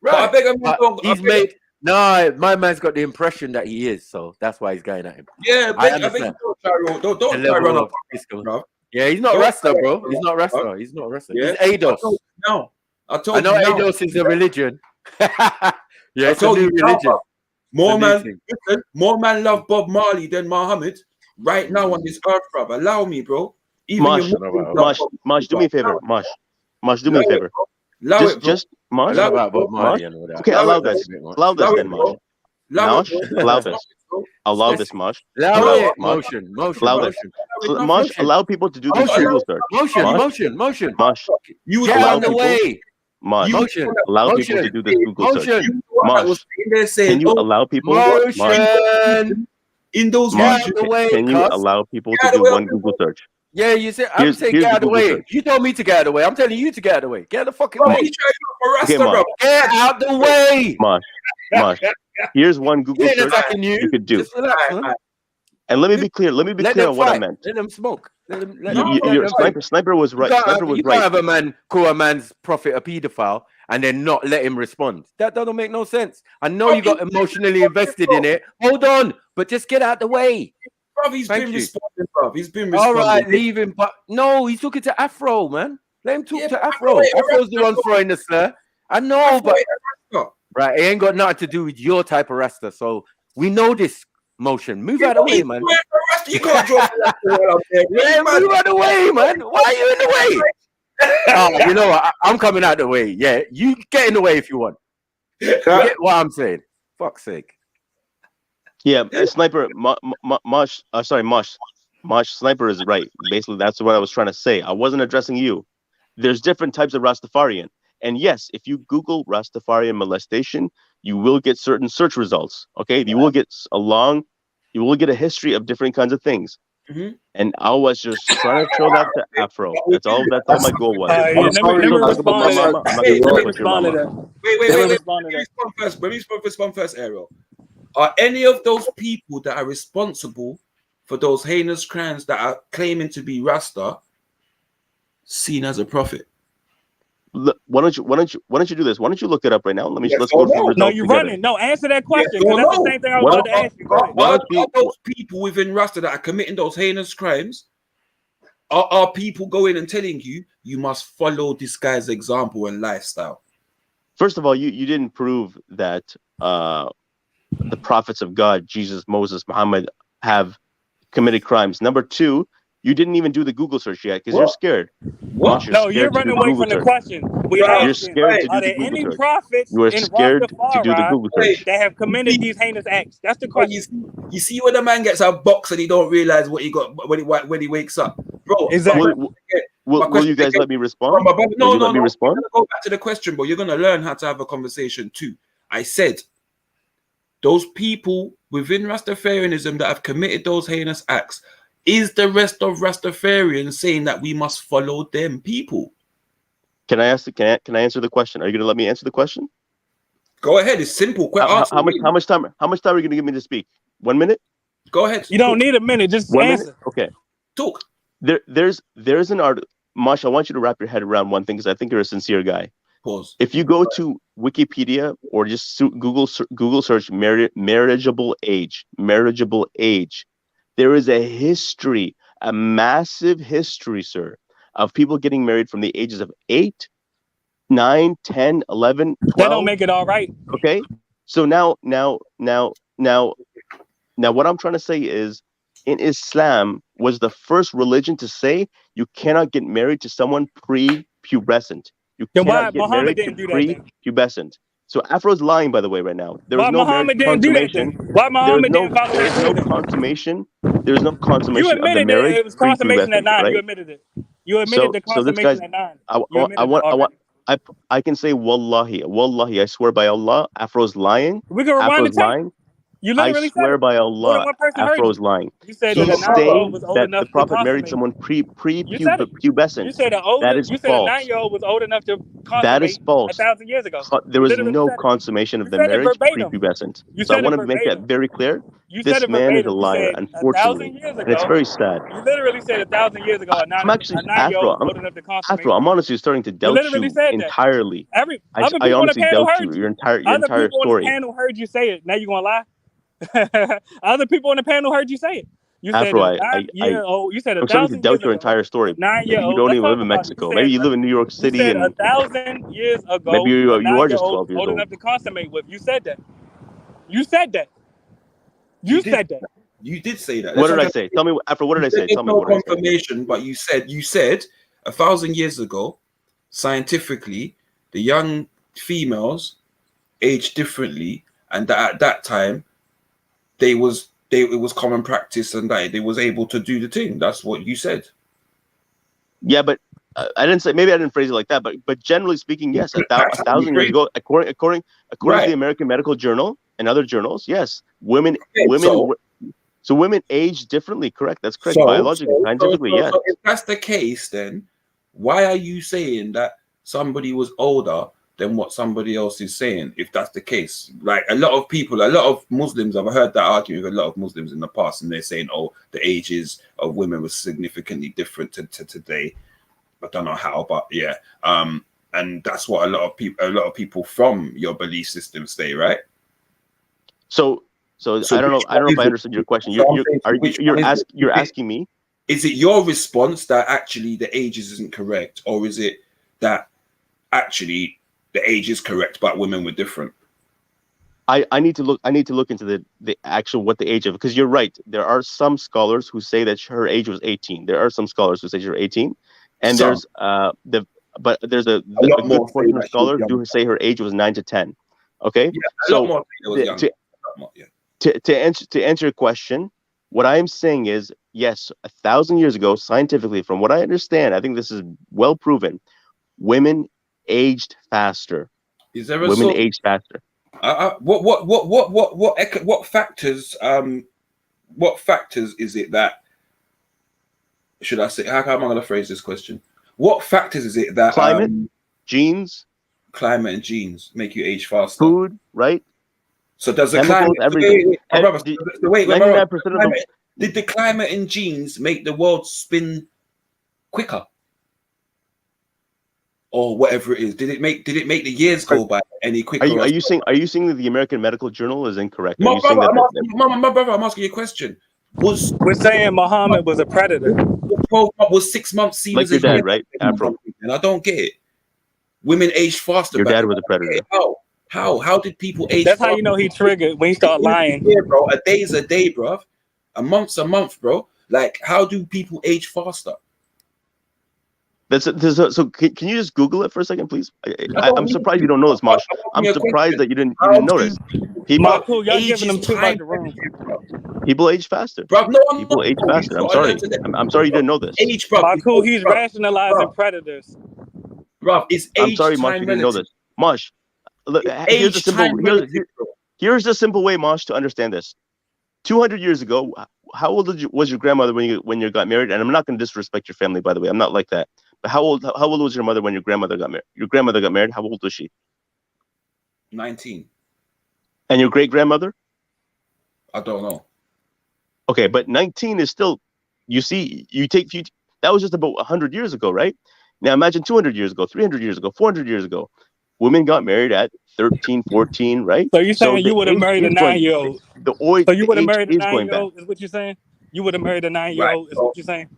right? I beg him. He's made. No, my man's got the impression that he is, so that's why he's going at him. Yeah, I understand. Don't try run up. Yeah, he's not Rasta, bro. He's not Rasta. He's not Rasta. Yeah. He's Ados. I know Ados is a religion. Yeah, it's a new religion. More man love Bob Marley than Muhammad right now on this earth, bro. Allow me, bro. Mosh, do me a favor. Mosh, do me a favor. Just Mosh. Okay, allow this then, Mosh. Allow this. Allow this, Mosh. Motion. Mosh, allow people to do this Google search. Motion. Mosh, you get out of the way. Mosh, allow people to do this Google search. Mosh, can you allow people? In those can you allow people to do one Google search? Yeah, you said I'm saying get out of the way. Search. You told me to get out of the way. I'm telling you to get out of the way. Get out of the fucking way. Okay, get out the way. Mosh. Here's one Google search you could do. And let me be clear. Let me be clear on what I meant. Let them smoke. Sniper was right. You can't have a man call a man's prophet a pedophile and then not let him respond. That doesn't make no sense. I know you got emotionally invested in it. Hold on, but just get out the way. Bruv, he's been responding, bruv. He's been responding. All right, leave him. But no, he's talking to Afro, man. Let him talk to Afro. Afro's the one throwing the slur. I know, but right, it ain't got nothing to do with your type of Rasta. So we know this. Motion. Move out of the way, man. You can't drop out there. Move out of the way, man. Why are you in the way? You know what? I'm coming out the way. Yeah, you get in the way if you want. You get what I'm saying? Fuck's sake. Yeah, Sniper, Mosh, Sniper is right. Basically, that's what I was trying to say. I wasn't addressing you. There's different types of Rastafarian. And yes, if you Google Rastafarian molestation, you will get certain search results. Okay, you will get a history of different kinds of things. Mm-hmm. And I was just trying to show that to Afro. That's all my goal was. Let me respond to that. Wait. Let me respond first, Ariel. Are any of those people that are responsible for those heinous crimes that are claiming to be Rasta seen as a prophet? Why don't you do this? Why don't you look it up right now? Let's Yes go or through the no? results No, you're together. running. No, answer that question Yes because or that's the no? same thing I was about to ask you. Go ahead. Are those people within Rasta that are committing those heinous crimes? Are people going and telling you you must follow this guy's example and lifestyle? First of all, you didn't prove that the prophets of God, Jesus, Moses, Muhammad, have committed crimes. Number two, you didn't even do the Google search yet because you're scared. What? You're No, you're scared to do running the away Google from the search. question. We You're asking, scared to do are the there Google any search. prophets You are in scared to do the Rastafari Google search. that have committed these heinous acts? That's the question. You see when a man gets a box and he don't realize what he got when he wakes up, bro. Exactly. Will you guys let me respond? No, Will you no, let me no. respond? You're gonna go back to the question, bro. You're gonna learn how to have a conversation too. I said those people within Rastafarianism that have committed those heinous acts, is the rest of Rastafarians saying that we must follow them people? Can I answer the question? Are you going to let me answer the question? Go ahead. It's simple. How much time are you going to give me to speak? 1 minute? Go ahead. You don't need a minute. Just 1 answer. minute? Okay. Talk. There's an article. Mosh, I want you to wrap your head around one thing because I think you're a sincere guy. Pause. If you go to Wikipedia or just Google search marriageable age, there is a history, a massive history, sir, of people getting married from the ages of 8, 9, 10, 11, 12. That don't make it all right. Okay. So now what I'm trying to say is, in Islam was the first religion to say you cannot get married to someone pre-pubescent. You Then why cannot get Muhammad married to didn't do that then? pre-pubescent. So Afro's lying, by the way, right now. There is Why no marriage Muhammad didn't do that consummation. then? Why Muhammad didn't follow There is that no rule then? consummation. There is no You consummation of the admitted that marriage it was consummation at pre-pubescent, 9. right? You admitted it. You admitted the So this guy's. consummation at 9. I You admitted it already. I can say wallahi, I swear by Allah, Afro's lying. We can rewind the Afro's tape. lying. You I literally said swear it. by More than Allah, one person heard Afro's you. lying. You said that a He's 9-year-old saying was old that enough the to Prophet married consummate. someone You said it. pre-pubescent. You said That is you said a false. 9-year-old was old enough to That is consummate false. 1,000 years ago. There You was literally no said it. consummation of You the said it marriage verbatim. pre-pubescent. You So I said want it to make that verbatim. very clear. You said This it man is a verbatim. You liar, said 1,000 unfortunately, years and it's ago. very sad. You literally said 1,000 years ago a I'm actually 9-year-old was old enough to consummate. I'm honestly starting to You doubt literally you said that. entirely. Other I people on the honestly panel doubt heard you. you. Your Other entire people on the story. panel heard you say it. Now you gonna lie? Other people on the panel heard you say it. You said Afro, that a 9-year-old. You said I'm starting to 1,000 years doubt your ago. entire story. A Maybe you 9-year-old. don't Let's even talk live in about it. Mexico. Maybe you live in New York You City, said and 1,000 years ago. maybe A you are just 9-year-old 12 years old old. enough to consummate with. You said that. You said that. You said that. You did say that. What did I say? Tell me, Afro. What did I say? There's Tell me no what did I say. confirmation, but you said 1,000 years ago, scientifically, the young females aged differently, and that at that time, it was common practice, and that they was able to do the thing. That's what you said. Yeah, but I didn't say. Maybe I didn't phrase it like that. But generally speaking, yes, 1,000 years ago, according to the American Medical Journal and other journals, yes, women. So women age differently, correct? That's correct. Biologically, scientifically, yes. So if that's the case, then why are you saying that somebody was older than what somebody else is saying? If that's the case, like a lot of Muslims, I've heard that argument with a lot of Muslims in the past, and they're saying, oh, the ages of women was significantly different to today. I don't know how, but yeah. And that's what a lot of people from your belief system say, right? So I don't know if I understood your question. You're asking me. Is it your response that actually the ages isn't correct, or is it that actually the age is correct but women were different? I need to look into the actual what the age of, because you're right. There are some scholars who say that her age was 18. There are some scholars who say she's 18, and there's a good portion of scholars who say her age was 9 to 10. Okay, yeah, to answer your question, what I am saying is, yes, 1,000 years ago, scientifically, from what I understand, I think this is well proven, women aged faster. Is there women aged faster? What factors? What factors is it that? Should I say? How am I going to phrase this question? What factors is it that climate, genes, climate and genes make you age faster? Food, right? So does the chemicals, climate? everything. Wait, 99% Did the climate and genes make the world spin quicker, or whatever it is? Did it make the years go by any quicker? Are you saying that the American Medical Journal is incorrect? My brother, I'm asking you a question. We're saying Muhammad was a predator. Was 6 months seen like as your a dad, year, right? Afro. And I don't get it. Women age faster. Your back dad then. was a predator. How did people age? That's how you know he triggered when he start lying. Yeah, bro. A day's a day, bro. A month's a month, bro. Like, how do people age faster? So can you just Google it for a second, please? I'm surprised you don't know this, Mosh. I'm surprised that you didn't notice. Michael, y'all giving them too much room. People age faster. Bro, no, people age faster. I'm sorry. I'm sorry you didn't know this. Age, bro. Michael, he's rationalizing predators. Bro, it's age. I'm sorry, Mosh, you didn't know this. Mosh, look, here's the simple way, Mosh, to understand this. 200 years ago, how old was your grandmother when you got married? And I'm not going to disrespect your family, by the way. I'm not like that. But how old was your mother when your grandmother got married? Your grandmother got married. How old was she? 19. And your great grandmother? I don't know. Okay, but 19 is still. You see, that was just about 100 years ago, right? Now imagine 200 years ago, 300 years ago, 400 years ago. Women got married at 13, 14, right? So you're saying you would have married a 9-year-old? So you would have married a 9-year-old? Is what you're saying? You would have married a 9-year-old? Is what you're saying?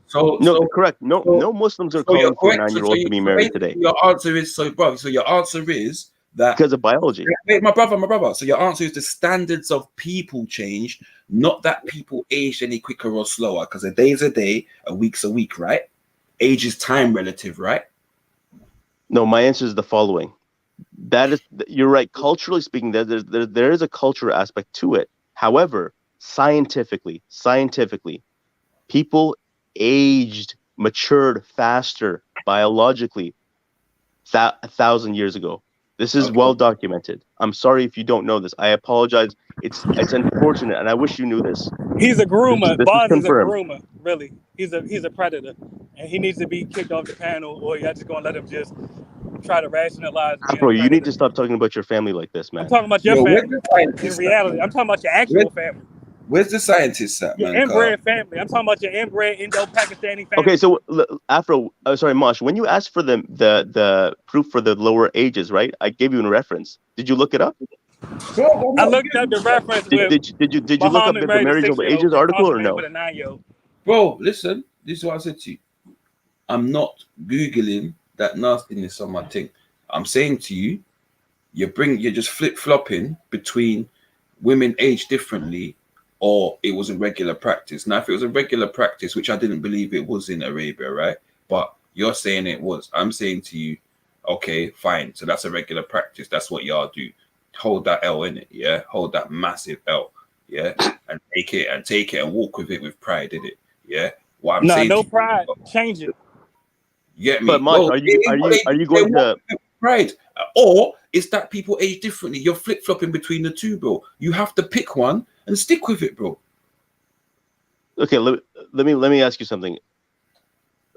Correct. No Muslims are calling for a 9-year-old to be married today. Your answer is your answer is that because of biology. Wait, my brother. So your answer is the standards of people change, not that people age any quicker or slower. Because a day is a day, a week's a week, right? Age is time relative, right? No, my answer is the following. You're right. Culturally speaking, there is a cultural aspect to it. However, scientifically, people matured faster biologically 1,000 years ago. This is well documented. I'm sorry if you don't know this. I apologize. It's unfortunate, and I wish you knew this. He's a groomer. This Boz is is a confirmed. groomer. Really, he's a predator, and he needs to be kicked off the panel, or y'all just gonna let him just try to rationalize. Bro, you need to stop talking about your family like this, man. I'm talking about your family. In reality, I'm talking about your actual family. Where's the scientists at, man? Your inbred family. I'm talking about your inbred Indo-Pakistani family. Okay, so Afro, sorry, Mosh, when you asked for the proof for the lower ages, right? I gave you a reference. Did you look it up? I looked up the reference. Did you look up the marriageable ages article or no? Bro, listen. This is what I said to you. I'm not Googling that nastiness on my thing. I'm saying to you, you're just flip-flopping between women age differently or it was a regular practice. Now, if it was a regular practice, which I didn't believe it was in Arabia, right? But you're saying it was. I'm saying to you, okay, fine. So that's a regular practice. That's what y'all do. Hold that L in it, yeah? Hold that massive L, yeah? And take it and walk with it with pride in it, yeah? What I'm saying no pride. Change it. You get me? But Mark, are you going to pride? Or is that people age differently? You're flip-flopping between the two, bro. You have to pick one and stick with it, bro. Okay, let me ask you something.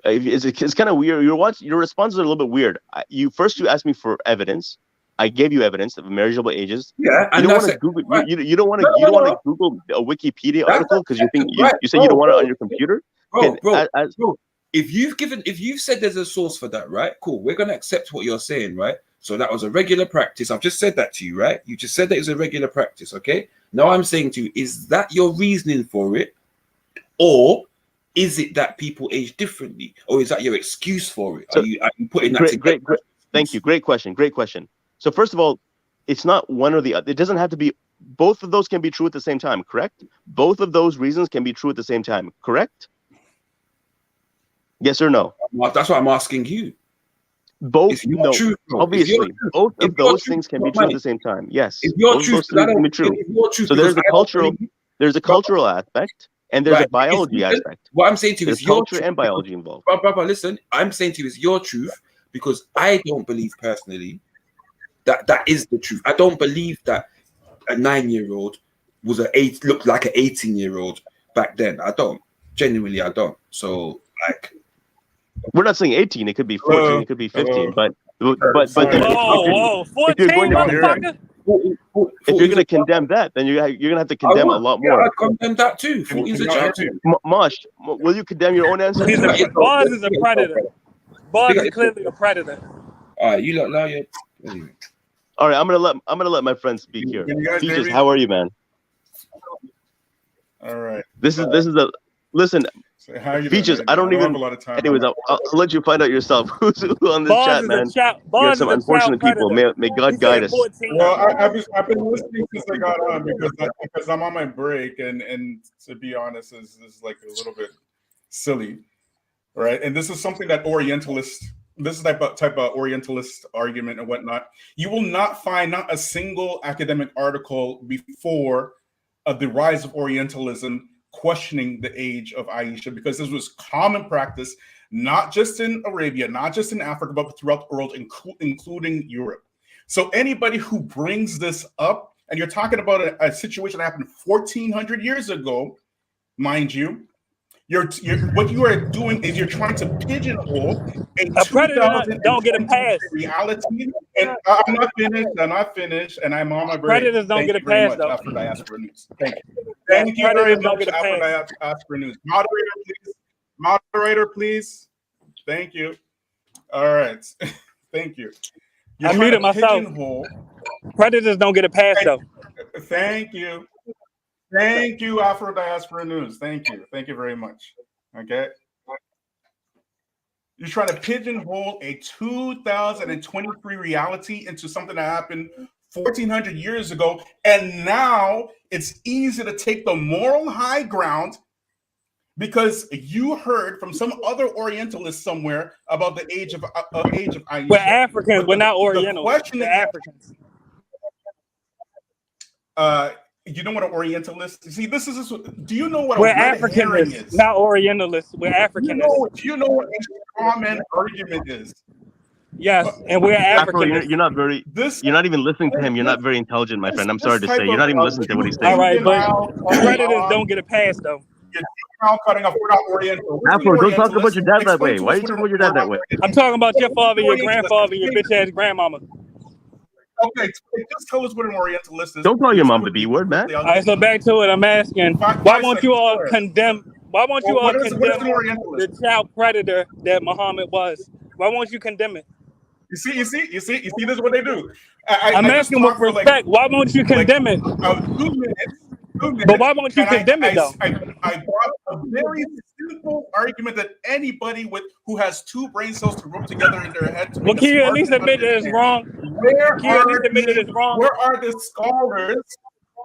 It's kind of weird. Your responses are a little bit weird. You asked me for evidence. I gave you evidence of marriageable ages. Yeah, you don't want to Google. You don't want to Google a Wikipedia article because you think you said you don't want it on your computer. Bro. If you've said there's a source for that, right? Cool. We're gonna accept what you're saying, right? So that was a regular practice. I've just said that to you, right? You just said that it's a regular practice, okay? Now I'm saying to you, is that your reasoning for it, or is it that people age differently, or is that your excuse for it? So, are you putting that together? Great. Thank you. Great question. So first of all, it's not one or the other. It doesn't have to be. Both of those can be true at the same time, correct? Both of those reasons can be true at the same time, correct? Yes or no? That's what I'm asking you. Both, no. Truth, obviously, both of those things can be true at the same time. Yes, both of those things can be true. So there's a cultural aspect, and there's a biology aspect. What I'm saying to you is your culture and biology involved. Brother, listen, I'm saying to you is your truth, because I don't believe personally that is the truth. I don't believe that a 9-year-old looked like an 18-year-old back then. I don't. Genuinely, I don't. So we're not saying 18. It could be 14. It could be 15. But whoa, 14, motherfucker. if you're going to condemn that, then you're going to have to condemn a lot more. Yeah, I condemn that too. 14's a child too. Mosh, will you condemn your own answer? Bars is a predator. Bars is clearly a predator. All right, you look now. Yeah. All right, I'm gonna let my friend speak here. Teachers, how are you, man? All right. This is a listen. So how you Features, doing? I don't even. have a lot of time. Anyways, I'll let you find out yourself who's who on this Bars chat, is man. a child. You got Bars some is a unfortunate child people. predator. May God He guide said us. 14. Well, I've been listening since I got on because I'm on my break, and to be honest, is like a little bit silly, right? And this is something that Orientalists, this is type of Orientalist argument and whatnot. You will not find not a single academic article before the rise of Orientalism questioning the age of Aisha, because this was common practice, not just in Arabia, not just in Africa, but throughout the world, including Europe. So anybody who brings this up, and you're talking about a situation that happened 1,400 years ago, mind you, what you are doing is you're trying to pigeonhole a predator don't get a pass. reality. And I'm not finished, and I'm on my break. Predators don't get a pass, though. After Diaspora News. Thank you. Thank you very much, After Diaspora News. Moderator, please. Thank you. All right. Thank you. I muted myself. Predators don't get a pass, though. Thank you. Thank you, Afro Diaspora News. Thank you. Thank you very much. Okay. You're trying to pigeonhole a 2023 reality into something that happened 1,400 years ago. And now it's easy to take the moral high ground because you heard from some other Orientalist somewhere about the age of Aisha. We're Africans. We're not Orientals. We're Africans. You know what an Orientalist? See, this is. Do you know what we're a red herring Africanists, is? not Orientalists. We're Africanists. Do you know what a common argument is? Yes, and we're Afro, Africanists. you're not very. You're not even listening to him. You're not very intelligent, my friend. I'm sorry to say, you're not even listening to what he's saying. All right, but predators don't get a pass, though. You're cutting off. We're not Oriental. Afro, don't talk about your dad that way. Why are you talking about your dad that way? I'm talking about your father, your grandfather, your bitch ass grandmama. Okay, just tell us what an Orientalist is. Don't call your mom the B word, man. All right, so back to it. I'm asking, why won't you all condemn? Why won't you all condemn the child predator that Muhammad was? Why won't you condemn it? You see, this is what they do. I'm asking with respect. Why won't you condemn it? 2 minutes. But why won't you condemn it though? I brought a very simple argument that anybody who has two brain cells to rub together in their head. Well, can you at least admit that it's wrong? Where are the scholars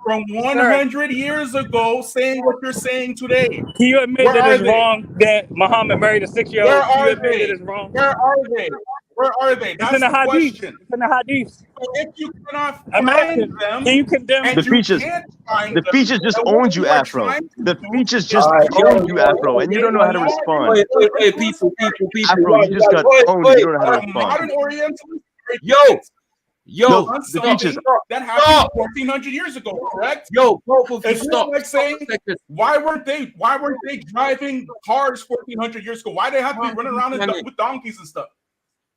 from 100 years ago saying what you're saying today? Can you admit that it's wrong that Muhammad married a 6-year-old? Where are they? That it's wrong? Where are they? Where are they? It's in the hadith. It's in the hadith. So if you cannot find them, can you condemn the features? The features just owned you, Afro. The features just owned you, Afro, and you don't know how to respond. Wait, people. Afro, you just got owned. You don't know how to respond. Yo, the features. That happened 1,400 years ago, correct? Yo, both of you it's stop. Like saying, why weren't they driving cars 1,400 years ago? Why they have to be running around with donkeys and stuff?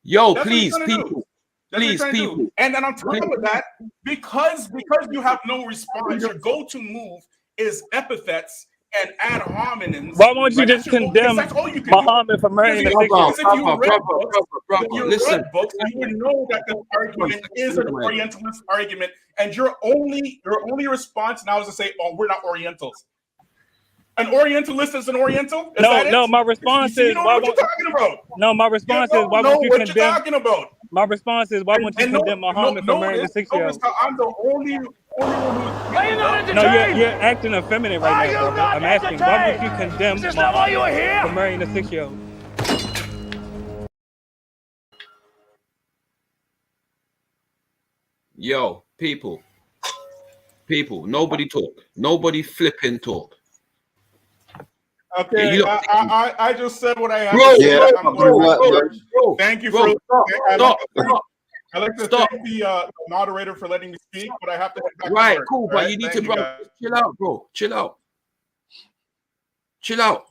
Yo, that's please, people. Please, people. And then on top of that, because you have no response, your go-to move is epithets and ad hominems. Why won't you just condemn Muhammad for marrying a 6-year-old? If you read books, you would know that this argument is an Orientalist argument, and your only response now is to say, "Oh, we're not Orientals." An Orientalist is an Oriental? No, my response is why won't you talking about? No, my response is why won't you condemn? What you're talking about? My response is why won't you condemn Muhammad for marrying a 6-year-old? I'm the only one who's. Are you not entertained? No, you're acting effeminate right now, bro. I'm asking, why would you condemn Muhammad for marrying a 6-year-old? Yo, people, nobody talk. Nobody flipping talk. Okay, yeah, I just said what I have to say. Bro, thank you for stop. I'd like to thank the moderator for letting me speak, but I have to head back right, to work, cool, but you need to chill out, bro. Chill out.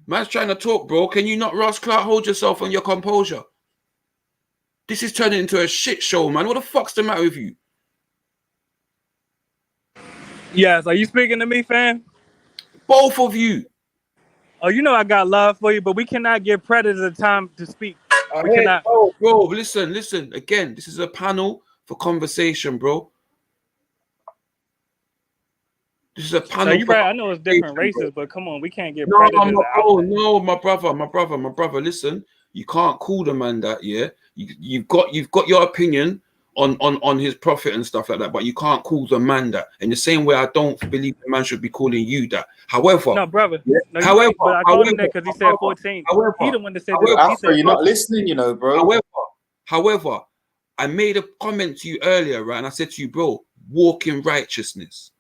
Man's trying to talk, bro. Can you not, Ross Clark, hold yourself on your composure? This is turning into a shit show, man. What the fuck's the matter with you? Yes, are you speaking to me, fam? Both of you. Oh, you know I got love for you, but we cannot give predators the time to speak. We Hey, cannot. bro, listen. Again, this is a panel for conversation, bro. This is a panel. No, you're for right. I know it's different conversation, races, but come on, we can't get No, predators out. no, my brother. Listen, you can't call the man that. Yeah, you've got your opinion on his prophet and stuff like that, but you can't call the man that. In the same way, I don't believe the man should be calling you that. However, No, brother. yeah, No, you're right, but I called him that because he said 14. He the one that said that. He Afro, said you're not 14. listening, you know, bro. However, I made a comment to you earlier, right? And I said to you, bro, walk in righteousness.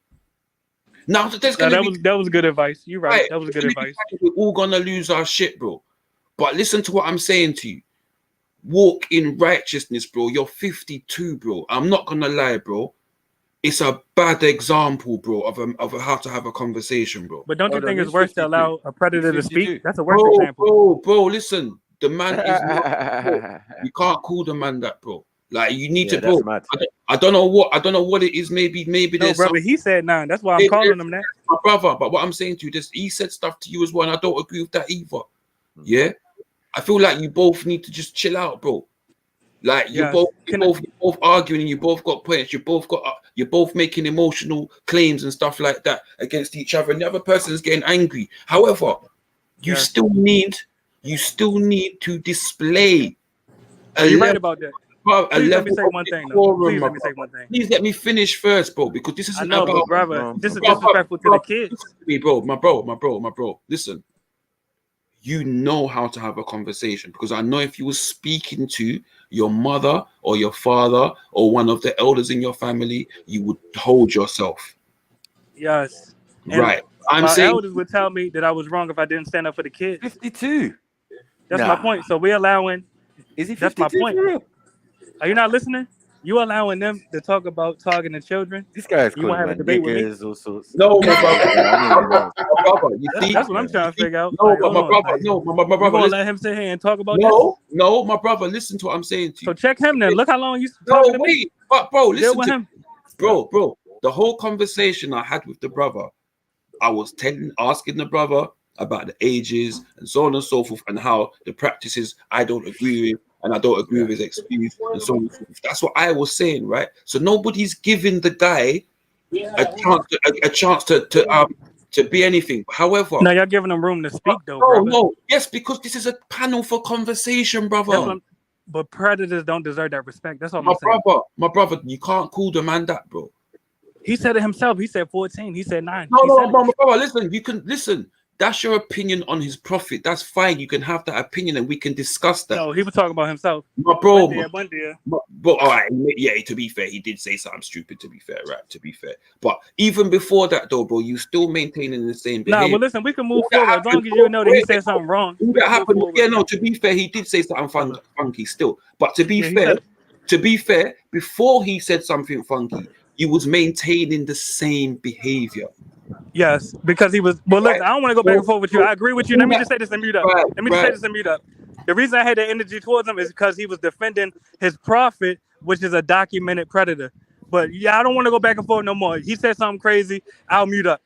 Now there's gonna be that was good advice. You're right. That was good advice. We're all gonna lose our shit, bro. But listen to what I'm saying to you. Walk in righteousness, bro. You're 52, bro. I'm not gonna lie, bro. It's a bad example, bro, of how to have a conversation, bro. But don't you think it's worse to allow a predator to speak? That's a worse example. Bro, listen. The man is not. You can't call the man that, bro. Like you need to, bro. I don't know what it is. Maybe No, there's brother, he said 9. That's why I'm calling him that. My brother. But what I'm saying to you, this he said stuff to you as well, and I don't agree with that either. Yeah, I feel like you both need to just chill out, bro. Like you're both arguing, and you both got points. You're both making emotional claims and stuff like that against each other, and the other person is getting angry. However, you still need to display. You're right about that. Please let me say one thing. Please let me say one thing. Please let me finish first, bro, because this isn't about. But brother, this is disrespectful to the kids. Me, bro, my bro. Listen, you know how to have a conversation because I know if you were speaking to your mother or your father or one of the elders in your family, you would hold yourself. Yes. Right. My elders would tell me that I was wrong if I didn't stand up for the kids. 52. That's my point. So we're allowing. Is he 52 that's my point. for real? Are you not listening? You allowing them to talk about talking to children? This guy's you want to have a debate with me? all sorts. No, my brother. You see? That's what I'm trying to figure out. No, but my brother. No, my brother. You gonna let him sit here and talk about this? No, my brother. Listen to what I'm saying to you. So check him then. Look how long you talking to me. But bro, listen with to him. Bro. The whole conversation I had with the brother, I was asking the brother about the ages and so on and so forth, and how the practices I don't agree with, and I don't agree with his excuse, and so on and so forth. That's what I was saying, right? So nobody's giving the guy a chance to be anything. However, now you're giving him room to speak, though. Brother. No, yes, because this is a panel for conversation, brother. But predators don't deserve that respect. That's all my I'm saying. My brother, you can't call the man that, bro. He said it himself. He said 14. He said 9. No, my brother, listen. You can listen. That's your opinion on his prophet. That's fine. You can have that opinion, and we can discuss that. No, he was talking about himself. My bro, one day. But all right, yeah. To be fair, he did say something stupid. To be fair, right? To be fair, but even before that, though, bro, you still maintaining the same behavior. Nah, well, listen, we can move forward as long as you know that he said something wrong. That happened. Yeah, no. To be fair, he did say something funky still. But to be fair, before he said something funky, he was maintaining the same behavior. Yes, because he was. Well, look, I don't want to go back and forth with you. I agree with you. Let me just say this and mute up. The reason I had that energy towards him is because he was defending his prophet, which is a documented predator. But yeah, I don't want to go back and forth no more. He said something crazy. I'll mute up.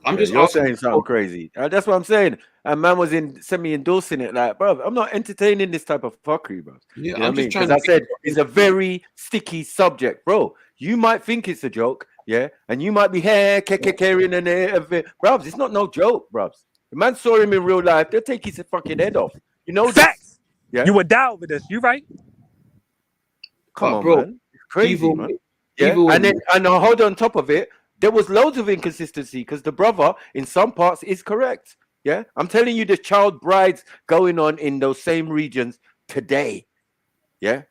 You're saying something crazy. That's what I'm saying. And man was semi-endorsing it. Like, bro, I'm not entertaining this type of fuckery, bro. Yeah, you know what I mean? Because I said it's a very sticky subject, bro. You might think it's a joke, yeah, and you might be carrying an bruvs. It's not no joke, bruvs. The man saw him in real life. They'll take his fucking head off. You know facts. Yeah, you would die over this. You right? Come on, bro. Man. It's crazy, man. Yeah, and hold on top of it. There was loads of inconsistency because the brother in some parts is correct. Yeah, I'm telling you, there's child brides going on in those same regions today. Yeah,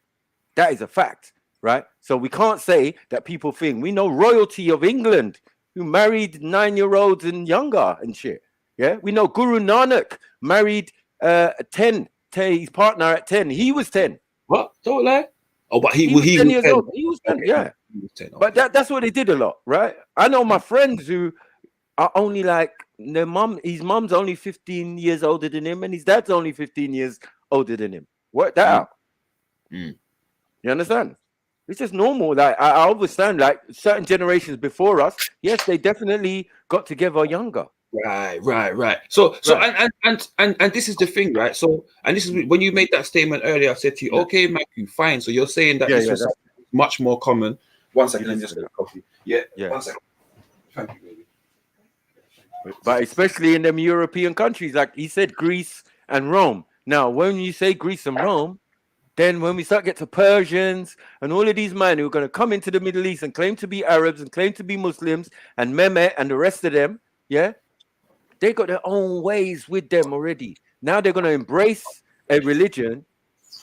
that is a fact, right? So we can't say that people think we know royalty of England who married 9-year-olds and younger and shit. Yeah, we know Guru Nanak married 10. His partner at 10. He was 10. What? Don't lie. Oh, but he was 10 years 10. old. He was 10. Okay. Yeah. He was 10. Okay. But that's what they did a lot, right? I know my friends who are only like their mum. His mum's only 15 years older than him, and his dad's only 15 years older than him. Work that out. You understand? It's just normal. Like I understand, like certain generations before us, yes, they definitely got together younger. Right. So and this is the thing, right? So and this is when you made that statement earlier, I said to you, okay, Matthew, fine. So you're saying that this was something much more common. 1 second, let me just get a coffee. Yeah. 1 second. Thank you, baby. But especially in them European countries, like he said, Greece and Rome. Now, when you say Greece and Rome, then when we start get to Persians and all of these men who are going to come into the Middle East and claim to be Arabs and claim to be Muslims and Mehmet and the rest of them, yeah, they got their own ways with them already. Now they're going to embrace a religion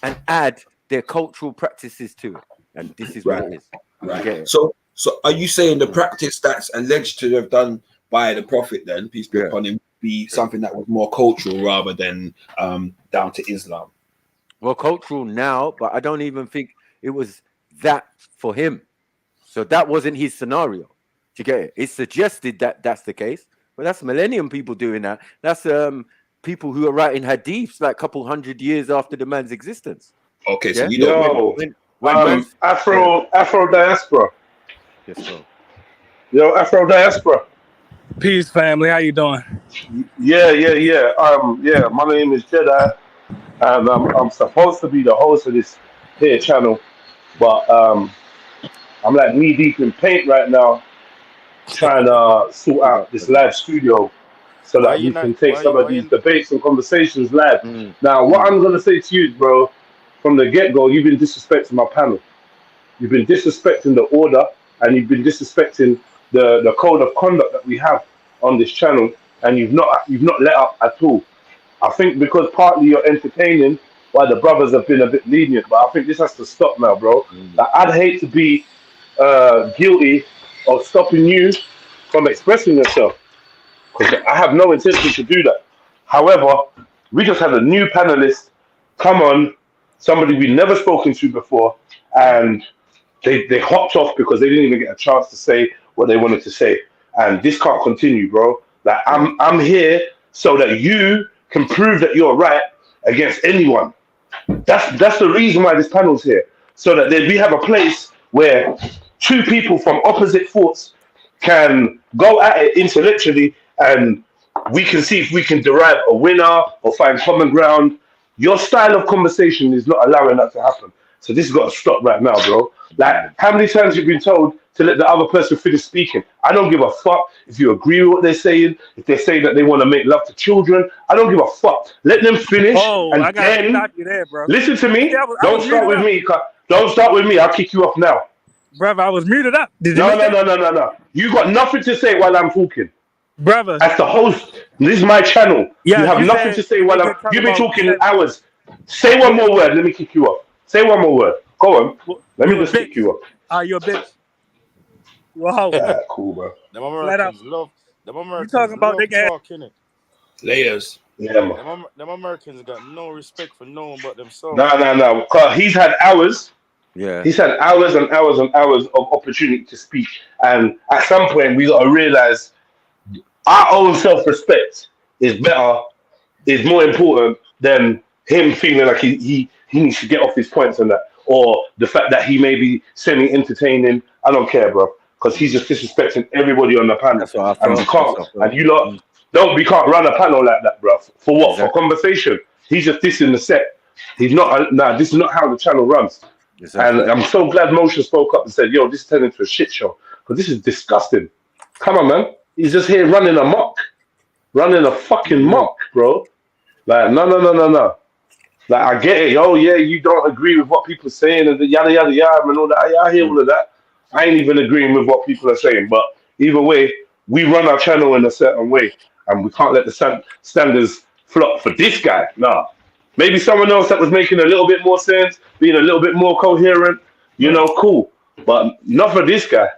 and add their cultural practices to it. And this is what it is. Right. So are you saying the practice that's alleged to have done by the Prophet then, peace be upon him, be something that was more cultural rather than down to Islam? Well, cultural now, but I don't even think it was that for him. So that wasn't his scenario. Do you get it? It's suggested that that's the case, but that's millennium people doing that. That's people who are writing hadiths like a couple hundred years after the man's existence. Okay, so you know when Afro diaspora. Yes, sir. Yo, Afro diaspora. Peace, family. How you doing? Yeah. My name is JEDI. And I'm supposed to be the host of this here channel, but I'm like knee deep in paint right now, trying to sort out this live studio so that we can take some of these debates and conversations live. Now, what I'm going to say to you, bro, from the get-go, you've been disrespecting my panel. You've been disrespecting the order, and you've been disrespecting the code of conduct that we have on this channel, and you've not let up at all. I think because partly you're entertaining, why the brothers have been a bit lenient, but I think this has to stop now, bro. Like, I'd hate to be guilty of stopping you from expressing yourself, because I have no intention to do that. However, we just had a new panelist come on, somebody we've never spoken to before, and they hopped off because they didn't even get a chance to say what they wanted to say. And this can't continue, bro. Like, I'm here so that you can prove that you're right against anyone. That's the reason why this panel's here, so that we have a place where two people from opposite thoughts can go at it intellectually, and we can see if we can derive a winner or find common ground. Your style of conversation is not allowing that to happen. So this has got to stop right now, bro. Like, how many times you've been told to let the other person finish speaking? I don't give a fuck if you agree with what they're saying. If they say that they want to make love to children, I don't give a fuck. Let them finish. And I gotta then stop you there, bro. listen to me. I Don't start with me. Don't start with me. I'll kick you off now. Brother, I was muted up. No. You got nothing to say while I'm talking. Brother. As the host, this is my channel. Yeah, you have you nothing said to say while they I'm. could talk You've been about- talking hours. Say one more word. Let me kick you off. Say one more word. Go on. Let me just kick you off. You're a bitch. Wow. Yeah, cool, bro. Them Americans love. Them Americans talking about love they can- talking it. Layers. Yeah, man. Them Americans got no respect for no one but themselves. No. Cause he's had hours. Yeah. He's had hours and hours and hours of opportunity to speak, and at some point we got to realize our own self-respect is more important than him feeling like he needs to get off his points and that, or the fact that he may be semi-entertaining. I don't care, bro, because he's just disrespecting everybody on the panel. That's what I And we thought. can't, and you lot, we can't run a panel like that, bro. For what? For conversation. He's just dissing the set. He's not. Nah, this is not how the channel runs. Exactly. And I'm so glad Moshe spoke up and said, "Yo, this is turning into a shit show because this is disgusting." Come on, man. He's just here running a fucking mock, bro. Like, no. Like, I get it. Oh yeah, you don't agree with what people are saying and the yada yada yada and all that. Yeah, I hear all of that. I ain't even agreeing with what people are saying, but either way, we run our channel in a certain way, and we can't let the standards flop for this guy. Nah, maybe someone else that was making a little bit more sense, being a little bit more coherent, cool, but not for this guy.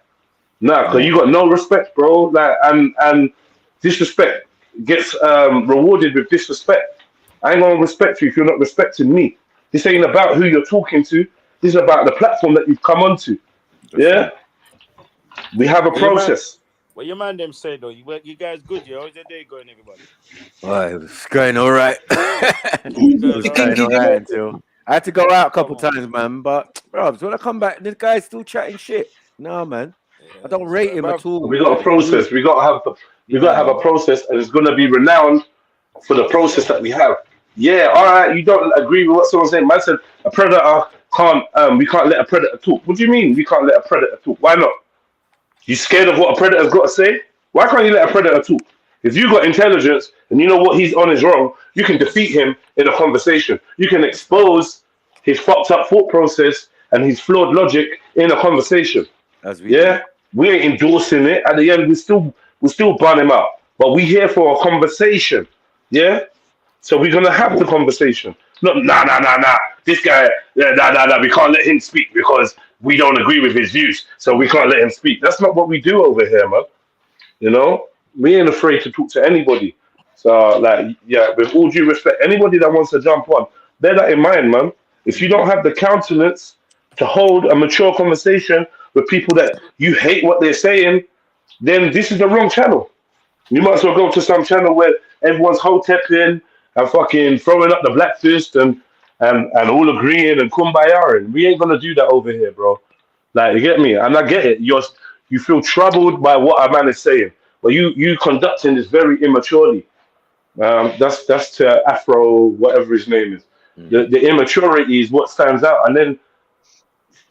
Nah, because you got no respect, bro. Like, and disrespect gets rewarded with disrespect. I ain't gonna respect you if you're not respecting me. This ain't about who you're talking to. This is about the platform that you've come onto. Yeah, we have a process. What your man them say though? You guys good? Yo, how's your day going, everybody? Well, it's going all right. It's going all right until I had to go out a couple times, man. But bro, when I come back, this guy's still chatting shit. No, man. I don't rate him at all. We got a process. We got to have a process, and it's going to be renowned for the process that we have. Yeah, all right. You don't agree with what someone's saying. Man said a predator can't. We can't let a predator talk. What do you mean we can't let a predator talk? Why not? You scared of what a predator's got to say? Why can't you let a predator talk? If you got intelligence and you know what he's on is wrong, you can defeat him in a conversation. You can expose his fucked up thought process and his flawed logic in a conversation. We ain't endorsing it. At the end, we still ban him out. But we here for a conversation. Yeah? So we're gonna have the conversation. Not nah. This guy, nah. We can't let him speak because we don't agree with his views. So we can't let him speak. That's not what we do over here, man. You know? We ain't afraid to talk to anybody. So, like, yeah, with all due respect, anybody that wants to jump on, bear that in mind, man. If you don't have the countenance to hold a mature conversation with people that you hate what they're saying, then this is the wrong channel. You might as well go to some channel where everyone's hotepping and fucking throwing up the black fist and all agreeing and kumbaya. We ain't gonna do that over here, bro. Like, you get me? And I get it. You feel troubled by what a man is saying, but you conducting this very immaturely. That's to Afro, whatever his name is. The immaturity is what stands out. And then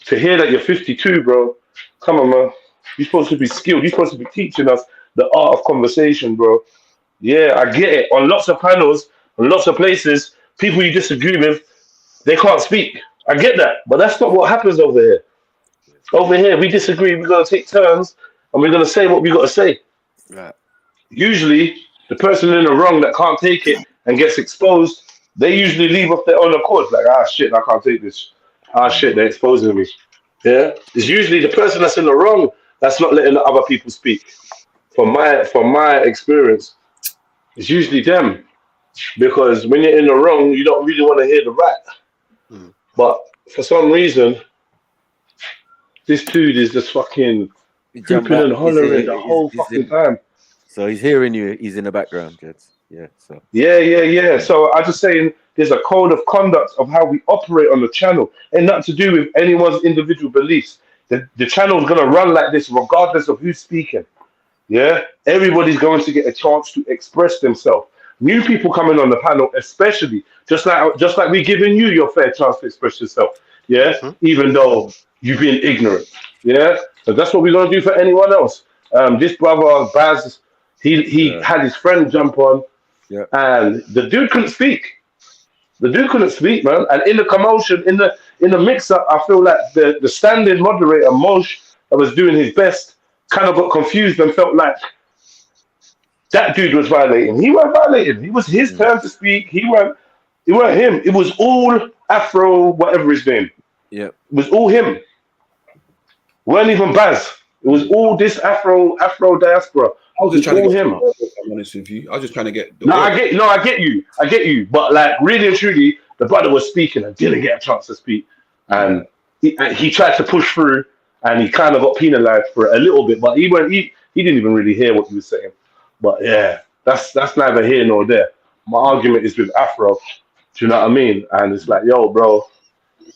to hear that you're 52, bro, come on, man. You're supposed to be skilled. You're supposed to be teaching us the art of conversation, bro. Yeah, I get it. On lots of panels, on lots of places, people you disagree with, they can't speak. I get that. But that's not what happens over here. Over here, we disagree. We're going to take turns and we're going to say what we got to say. Right. Usually, the person in the wrong that can't take it and gets exposed, they usually leave off their own accord. Like, shit, I can't take this. Shit, they're exposing me. Yeah? It's usually the person that's in the wrong that's not letting the other people speak. From my experience, it's usually them. Because when you're in the wrong, you don't really want to hear the right. But for some reason, this dude is just fucking hooping and hollering the whole fucking time. So he's hearing you. He's in the background, Jeds. Yeah. So. Yeah. So I'm just saying, there's a code of conduct of how we operate on the channel, and not to do with anyone's individual beliefs. The channel is gonna run like this, regardless of who's speaking. Yeah, everybody's going to get a chance to express themselves. New people coming on the panel, especially, just like we're giving you your fair chance to express yourself. Yeah, even though you've been ignorant. Yeah, so that's what we're gonna do for anyone else. This brother Baz, he had his friend jump on, and the dude couldn't speak. The dude couldn't speak, man. And in the commotion, in the mix-up, I feel like the standing moderator Moshe, that was doing his best, kind of got confused and felt like that dude was violating. He wasn't violating. It was his turn to speak. It weren't him. It was all Afro, whatever his name. Yeah. It was all him. Weren't even Baz. It was all this Afro diaspora. I was just trying to get him. I'm honest with you. I was just trying to get. I get you. But like, really and truly, the brother was speaking and didn't get a chance to speak, and he tried to push through, and he kind of got penalized for it a little bit. But he didn't even really hear what he was saying. But yeah, that's neither here nor there. My argument is with Afro. Do you know what I mean? And it's like, yo, bro,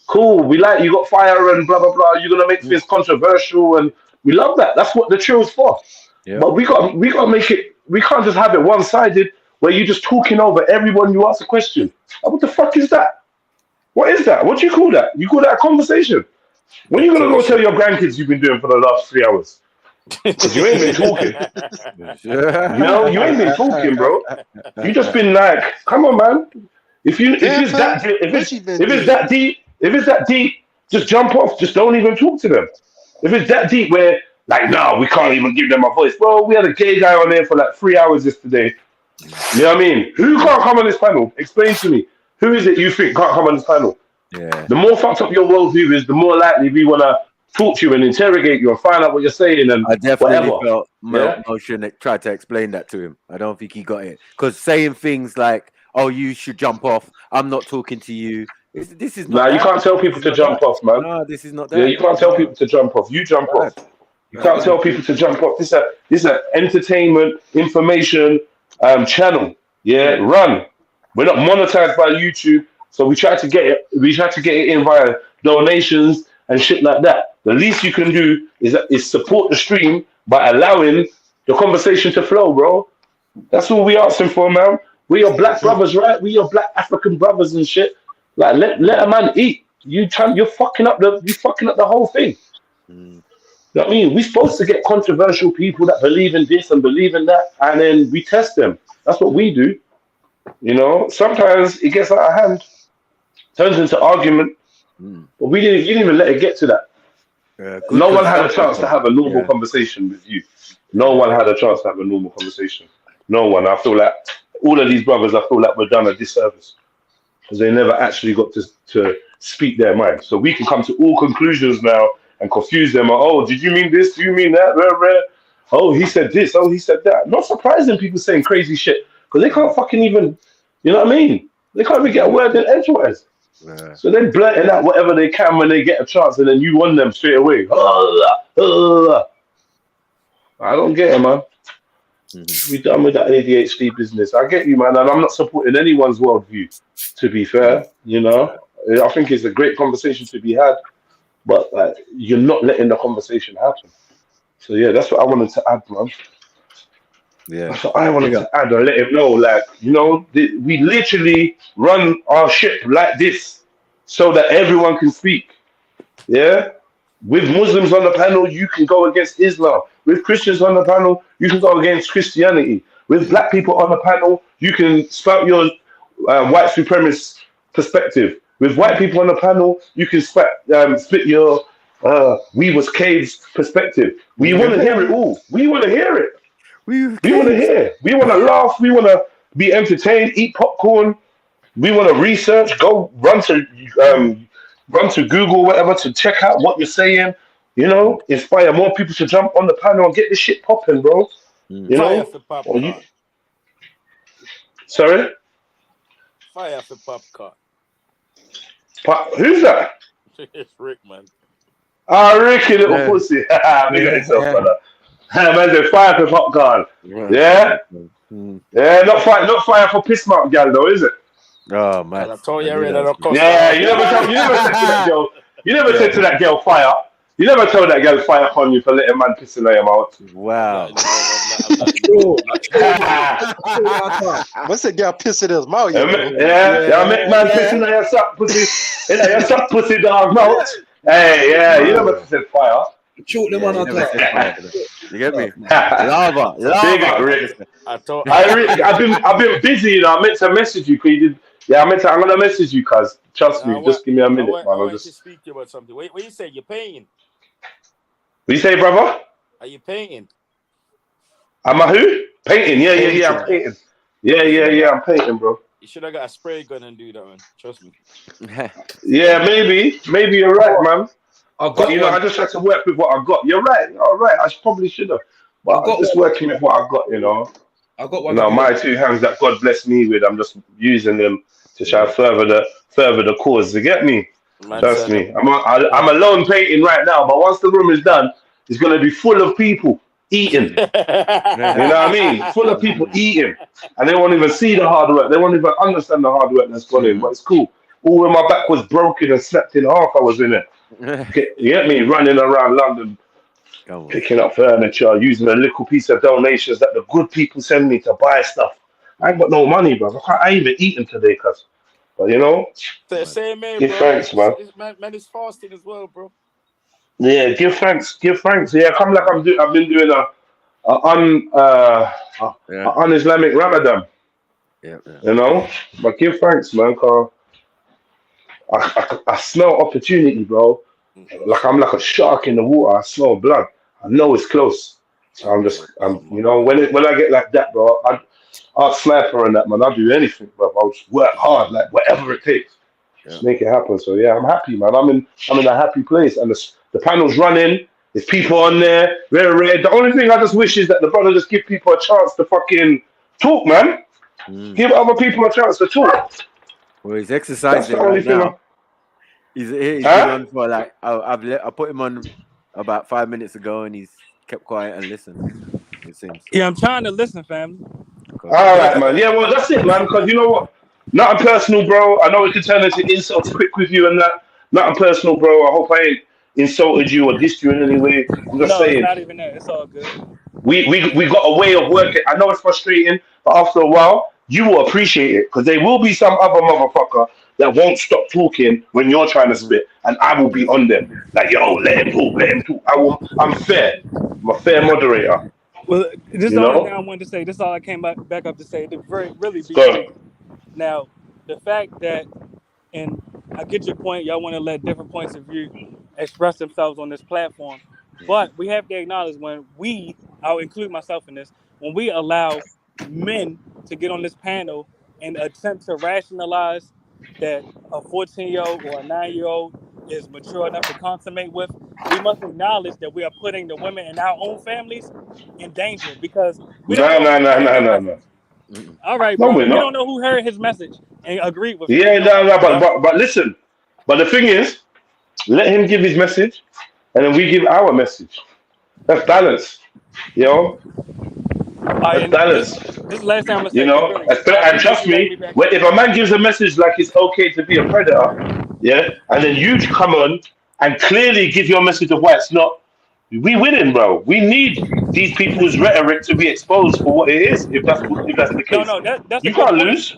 cool. We like you got fire and blah blah blah. You're gonna make things controversial, and we love that. That's what the trill's for. Yeah. But we got to make it. We can't just have it one-sided where you're just talking over everyone you ask a question. What the fuck is that? What is that? What do you call that? You call that a conversation? When are you gonna go tell your grandkids you've been doing for the last 3 hours? Because you ain't been talking. You ain't been talking, bro. You just been like, come on, man. If it's that deep, just jump off. Just don't even talk to them. If it's that deep where, like, no, we can't even give them a voice. Bro, we had a gay guy on there for like 3 hours yesterday. You know what I mean? Who can't come on this panel? Explain to me. Who is it you think can't come on this panel? Yeah. The more fucked up your worldview is, the more likely we want to talk to you and interrogate you and find out what you're saying. And I definitely whatever. felt Motion tried to explain that to him. I don't think he got it. Because saying things like, oh, you should jump off. I'm not talking to you. This is not you can't tell people to jump off, man. No, this is not that. Yeah, you can't tell people to jump off. You jump off. You can't tell people to jump off. This is an entertainment, information channel. Yeah, run. We're not monetized by YouTube. So we try to get it. We try to get it in via donations and shit like that. The least you can do is support the stream by allowing the conversation to flow, bro. That's all we asking for, man. We are black brothers, right? We are black African brothers and shit. Like let a man eat. You're fucking up the whole thing. You know what I mean? We're supposed to get controversial people that believe in this and believe in that, and then we test them. That's what we do. You know, sometimes it gets out of hand, turns into argument, but you didn't even let it get to that. No one had a chance to have a normal conversation with you. No one had a chance to have a normal conversation. No one. I feel like all of these brothers, I feel like we're done a disservice because they never actually got to speak their mind. So we can come to all conclusions now and confuse them. Oh, did you mean this? Do you mean that? Oh, he said this. Oh, he said that. Not surprising people saying crazy shit because they can't fucking even, you know what I mean? They can't even get a word in edgewise. So they're blurting out whatever they can when they get a chance, and then you won them straight away. I don't get it, man. We done with that ADHD business. I get you, man, and I'm not supporting anyone's worldview. To be fair, you know, I think it's a great conversation to be had, but you're not letting the conversation happen. So yeah, that's what I wanted to add, man. Yeah, that's what I wanted to add and let him know, like, you know, we literally run our ship like this so that everyone can speak. Yeah. With Muslims on the panel, you can go against Islam. With Christians on the panel, you can go against Christianity. With black people on the panel, you can spout your white supremacist perspective. With white people on the panel, you can spit your we was caves perspective. We want to hear it all. We want to hear it. We want to hear. We want to laugh. We want to be entertained, eat popcorn. We want to research, go run to Google, whatever, to check out what you're saying, you know, inspire more people to jump on the panel and get this shit popping, bro. You Fire know? for popcorn. Sorry? Fire for popcorn. Who's that? It's Rick, man. Ricky, little pussy. Big up yourself, brother. Man, they're fire for popcorn. Yeah? Yeah, not fire for piss mark gal, though, is it? Oh man! I told you already. Yeah, you never said to that girl. You never said to that girl fire. You never told that girl fire upon you for letting man piss in your mouth. Wow. What's that girl piss in his mouth? Yeah, make man piss in your suck pussy. In your suck pussy dog mouth. Hey, yeah, you never said fire. Shoot them on our You get me? Lava. I've been busy, you know. I meant to message you because you did. Yeah, I'm gonna message you, cuz. Trust me, just give me a minute, man. I want to speak to you about something. What you say? You're paying? What you say, brother? Are you paying? Am I who? Painting? Yeah. I'm painting. Yeah. I'm painting, bro. You should have got a spray gun and do that, man. Trust me. Yeah, maybe you're right, man. But you know, I just had to work with what I got. You're right. All right, I probably should have. But I'm just working with what I got, you know. I got one. You know, my two hands that God blessed me with, I'm just using them to try to further the cause. You get me? Trust me. I'm alone painting right now, but once the room is done, it's gonna be full of people eating. You know what I mean? Full of people eating, and they won't even see the hard work. They won't even understand the hard work that's gone in. But it's cool. All when my back was broken and snapped in half, I was in it. You get me? Running around London, picking up furniture, using a little piece of donations that the good people send me to buy stuff. I ain't got no money, bro. I ain't even eating today, cuz. But you know, same man, give bro. thanks, man. Man is fasting as well, bro. Yeah, give thanks. Yeah, come like I've been doing an un-Islamic Ramadan. Yeah. You know, but give thanks, man. Cause I smell opportunity, bro. Like I'm like a shark in the water. I smell blood. I know it's close. So I'm you know, when I get like that, bro, I'll sniper on that, man. I'll do anything, bro. I'll just work hard, like whatever it takes. Just make it happen. So yeah, I'm happy, man. I'm in a happy place, and the panel's running. There's people on there. Very rare. The only thing I just wish is that the brother just give people a chance to fucking talk, man. Give other people a chance to talk. Well, he's exercising right now. He's been on for like I put him on about 5 minutes ago, and he's kept quiet and listened. It seems. Yeah, I'm trying to listen, family. All right, man. Yeah, well, that's it, man. Because you know what? Nothing personal, bro. I know it can turn into insults quick with you and that. Nothing personal, bro. I hope I ain't insulted you or dissed you in any way. I'm just No, it's saying. not even that. It's all good. We got a way of working. I know it's frustrating, but after a while, you will appreciate it because there will be some other motherfucker that won't stop talking when you're trying to spit, and I will be on them. Like, yo, let him talk, let him talk. I'm fair. I'm a fair moderator. Well, this is You the only know? thing I wanted to say. This is all I came back up to say. To really be Go. brief. Now, the fact that, and I get your point, y'all want to let different points of view express themselves on this platform. But we have to acknowledge when I'll include myself in this, when we allow men to get on this panel and attempt to rationalize that a 14-year-old or a 9-year-old is mature enough to consummate with, we must acknowledge that we are putting the women in our own families in danger because we don't know who heard his message. All right, No, bro. we're We not. don't know who heard his message and agreed with Yeah, it. no, but listen. But the thing is, let him give his message, and then we give our message. That's balance, you know. That's balance. This is the last thing I'm gonna You say. Just know, really, I and appreciate trust you letting me, me back if in. a man gives a message like it's okay to be a predator, yeah, and then you come on and clearly give your message of why it's not, we winning, bro. We need these people's rhetoric to be exposed for what it is. If that's the case, No, that's a you good can't point. lose.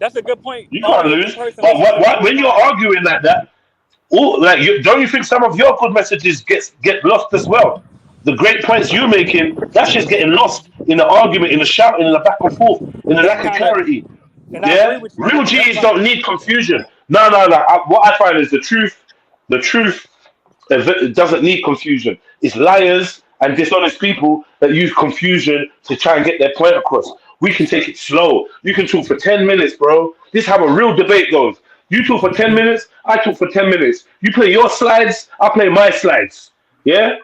That's a good point. You can't Although the lose. person But listening to the when you're replay, arguing like that, don't you think some of your good messages get lost as well? The great points you're making, that's just getting lost in the argument, in the shouting, in the back and forth, in the that's lack of kind of, clarity. and I agree Yeah, with you. real That's G's fine. don't need confusion. No. What I find is the truth. The truth it doesn't need confusion. It's liars and dishonest people that use confusion to try and get their point across. We can take it slow. You can talk for 10 minutes, bro. This is how a real debate goes. You talk for 10 minutes, I talk for 10 minutes. You play your slides, I play my slides. Yeah?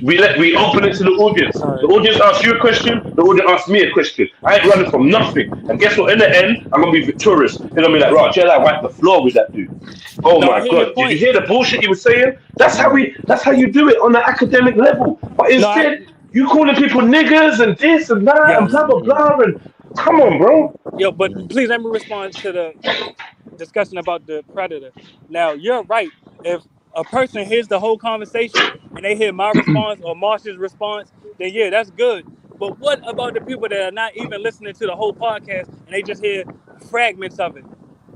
We open it to the audience. The audience asks you a question, the audience asks me a question. I ain't running from nothing. And guess what? In the end, I'm gonna be victorious. They're gonna be like, right, Jedi wiped the floor with that dude. Oh No, I my hear your god, did you point. hear the bullshit he was saying? That's how you do it on the academic level. But instead, you calling people niggers and this and that and blah blah blah and come on, bro. Yo, but please let me respond to the discussion about the predator. Now, you're right. If a person hears the whole conversation and they hear my response or Marsh's response, then yeah, that's good. But what about the people that are not even listening to the whole podcast and they just hear fragments of it?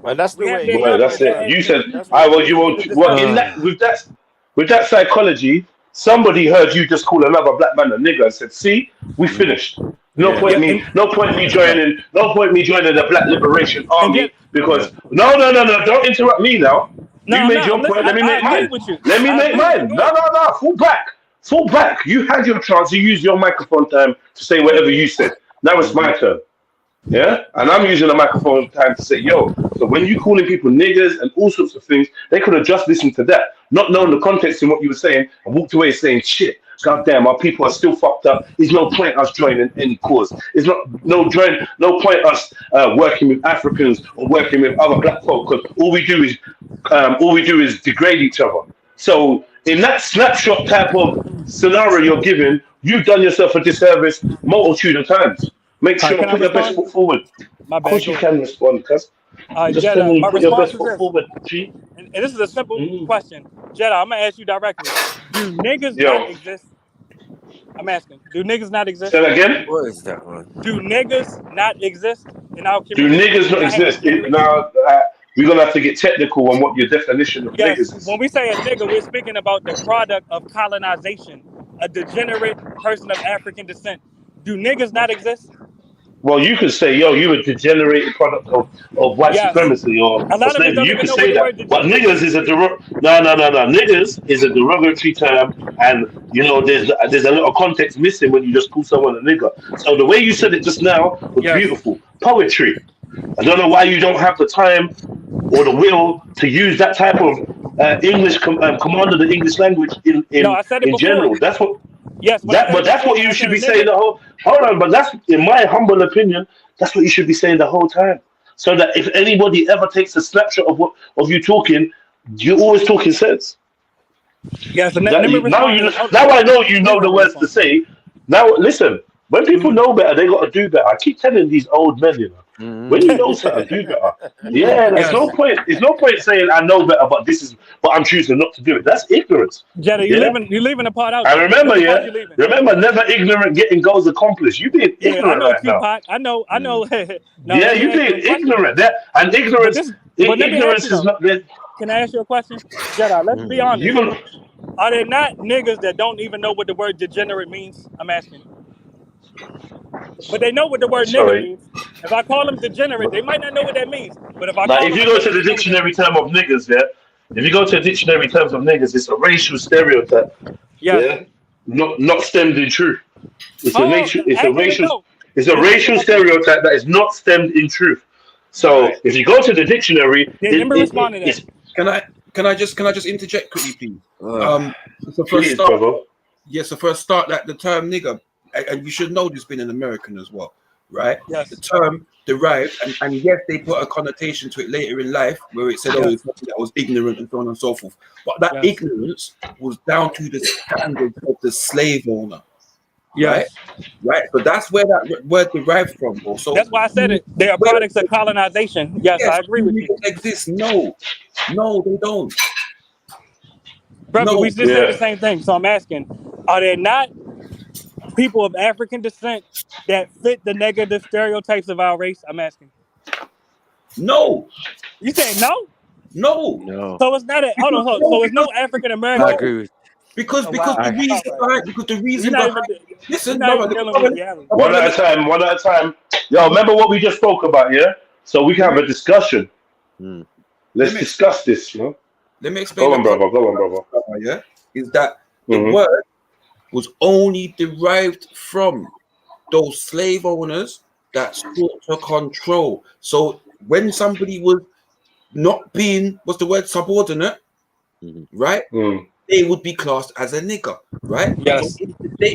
Well, that's the We have way to it is, Well, though, acknowledge that's that it. bro. You as said, That's the I way it well, you is. won't. the Well, discussion. with that psychology, somebody heard you just call another black man a nigger and said, "See, we finished. No Yeah. point Yeah, me. and, No point me joining. No point me joining the Black Liberation and yet, Army because no. Don't interrupt me now. no, You I'm made not. I'm your point. listening. Let me I make agree mine. with you. Let me I make agree with you. mine. Go No. ahead. Fall back. Fall back. You had your chance. You used your microphone time to say whatever you said. Now it's my turn. Yeah, and I'm using the microphone time to say, yo, so when you calling people niggers and all sorts of things, they could have just listened to that, not knowing the context in what you were saying, and walked away saying, shit, god damn, our people are still fucked up. There's no point us joining any cause. There's no point us working with Africans or working with other black folk, because all we do is degrade each other. So in that snapshot type of scenario you're giving, you've done yourself a disservice multitude of times. Make All right, sure, can I put your best respond? foot forward. My Of bad. course Go you ahead. can respond, cuz. I'm just telling Jedi, you, my put your response best is foot this, forward, G. and this is a simple question. Jedi, I'm gonna ask you directly. Do niggas Yo, not exist? I'm asking. Do niggas not exist? say that again? What is that one? Do niggas not exist in our Do community? niggas not Not have exist? families? Now, we're going to have to get technical on what your definition of Yes. niggas is. When we say a nigga, we're speaking about the product of colonization, a degenerate person of African descent. Do niggas not exist? Well, you could say, yo, you're a degenerated product of white Yes. supremacy A or lot of us slavery. don't You even could know what say the word that. But degenerate niggas means. is a no. Niggas is a derogatory term, and you know there's a lot of context missing when you just call someone a nigger. So the way you said it just now was Yes. beautiful. Poetry. I don't know why you don't have the time or the will to use that type of English command of the English language No, I said it in before. general. That's what. Yes, when I said it That's before, what when you I said should a be saying nigga, the whole. Hold on, but that's in my humble opinion. That's what you should be saying the whole time. So that if anybody ever takes a snapshot of you talking, you're always talking sense. yes, and let me respond to Now I know you please know let the me words to respond. say. Now listen. When people know better, they got to do better. I keep telling these old men, you know, when you know something, do better. Yeah, there's no point. There's no point saying I know better, but I'm choosing not to do it. That's ignorance. Jedi, you leaving the part out. And remember, There's a part you leaving. remember, never ignorant getting goals accomplished. You being Yeah, I ignorant know right now. Tupac. I know. No, Yeah, you being ignorant. And ignorance, ignorance is not. Can I ask you a question, Jedi? Let's be honest. Are there not niggas that don't even know what the word degenerate means? I'm asking. But they know what the word nigga means. If I call them degenerate, they might not know what that means. But if I call If you go to the dictionary term of niggas, if you go to the dictionary terms of niggas, it's a racial stereotype. Yeah, not stemmed in truth. It's a racial stereotype that is not stemmed in truth. So if you go to the dictionary, Can I just interject quickly, please? So first start, yes, so first start that the term nigger, and you should know this being an American as well, right? Yes. The term derived, and yes, they put a connotation to it later in life where it said, oh, it's something that was ignorant and so on and so forth. But that ignorance was down to the standards of the slave owner. Yes. Right. So that's where that word derived from. Also, that's why I said it. They are products of colonization. Yes, I agree with you. Exist? No, they don't. Brother, we just said the same thing. So I'm asking, are there not people of African descent that fit the negative stereotypes of our race? I'm asking. No. You said no? No. So it's not a hold on. So it's no African American. I agree with because the reason behind listen, one at a time. Yo, remember what we just spoke about, yeah? So we can have a discussion. Let's discuss this, you know. Let me explain. Go on, brother. Yeah, is that the word was only derived from those slave owners that sought to control. So when somebody was not being, what's the word, subordinate, right? They would be classed as a nigger, right? Yes.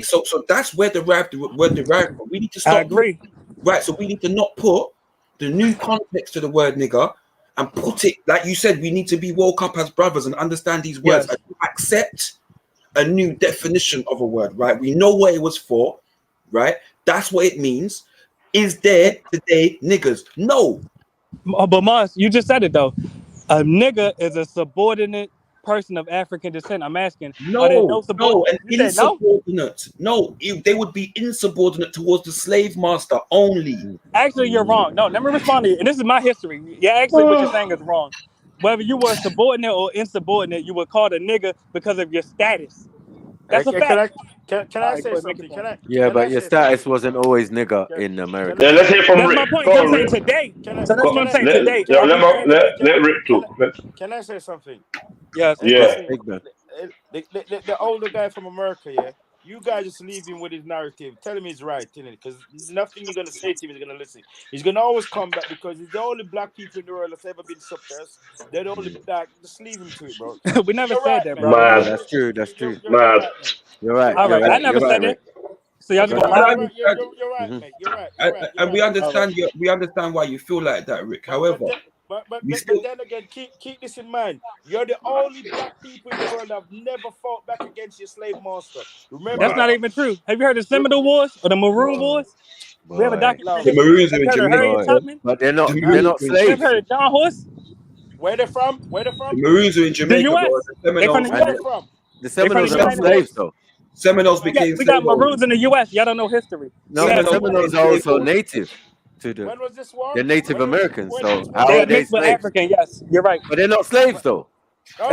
So that's where the word derived from. We need to stop. I agree. Right. So we need to not put the new context to the word nigger and put it, like you said, we need to be woke up as brothers and understand these words and accept a new definition of a word, right? We know what it was for, right? That's what it means. Is there today niggers? No. But Mars, you just said it though. A nigger is a subordinate person of African descent. I'm asking. No, an insubordinate. No, they would be insubordinate towards the slave master only. Actually, you're wrong. No, let me respond to you. And this is my history. Yeah, actually, what you're saying is wrong. Whether you were subordinate or insubordinate, you were called a nigger because of your status. That's a fact. Can I say something? But your status wasn't always nigger in America. Yeah, let's hear from Rick. That's my point. I'm saying today. So that's what I'm saying today. Let Rick talk. Can I say something? Yes. Yeah. The older guy from America, yeah. You guys just leave him with his narrative. Tell him he's right, innit? Because there's nothing you're gonna say to him is gonna listen. He's gonna always come back because he's the only black people in the world that's ever been suppressed. They're the only black. Just leave him to it, bro. We never said that, bro. Man. That's true. Man. You're right. All right. I never said that. So y'all just gonna you're right, mate. You're right. And we understand we understand why you feel like that, Rick. However, but then again, keep this in mind. You're the only black people in the world that have never fought back against your slave master. Remember, that's not even true. Have you heard of the Seminole Wars or the Maroon Wars? We have a documentary. The Maroons are in Jamaica, but they're not slaves. You've heard of John Horse? Where they from? The Maroons are in Jamaica. The US. They from the US. The Seminoles are slaves, though. Seminoles became. We got Maroons in the US. Y'all don't know history. No, the Seminoles are also native. When was this war? They're Native Americans, so they're mixed with African. Yes, you're right. But they're not slaves, though.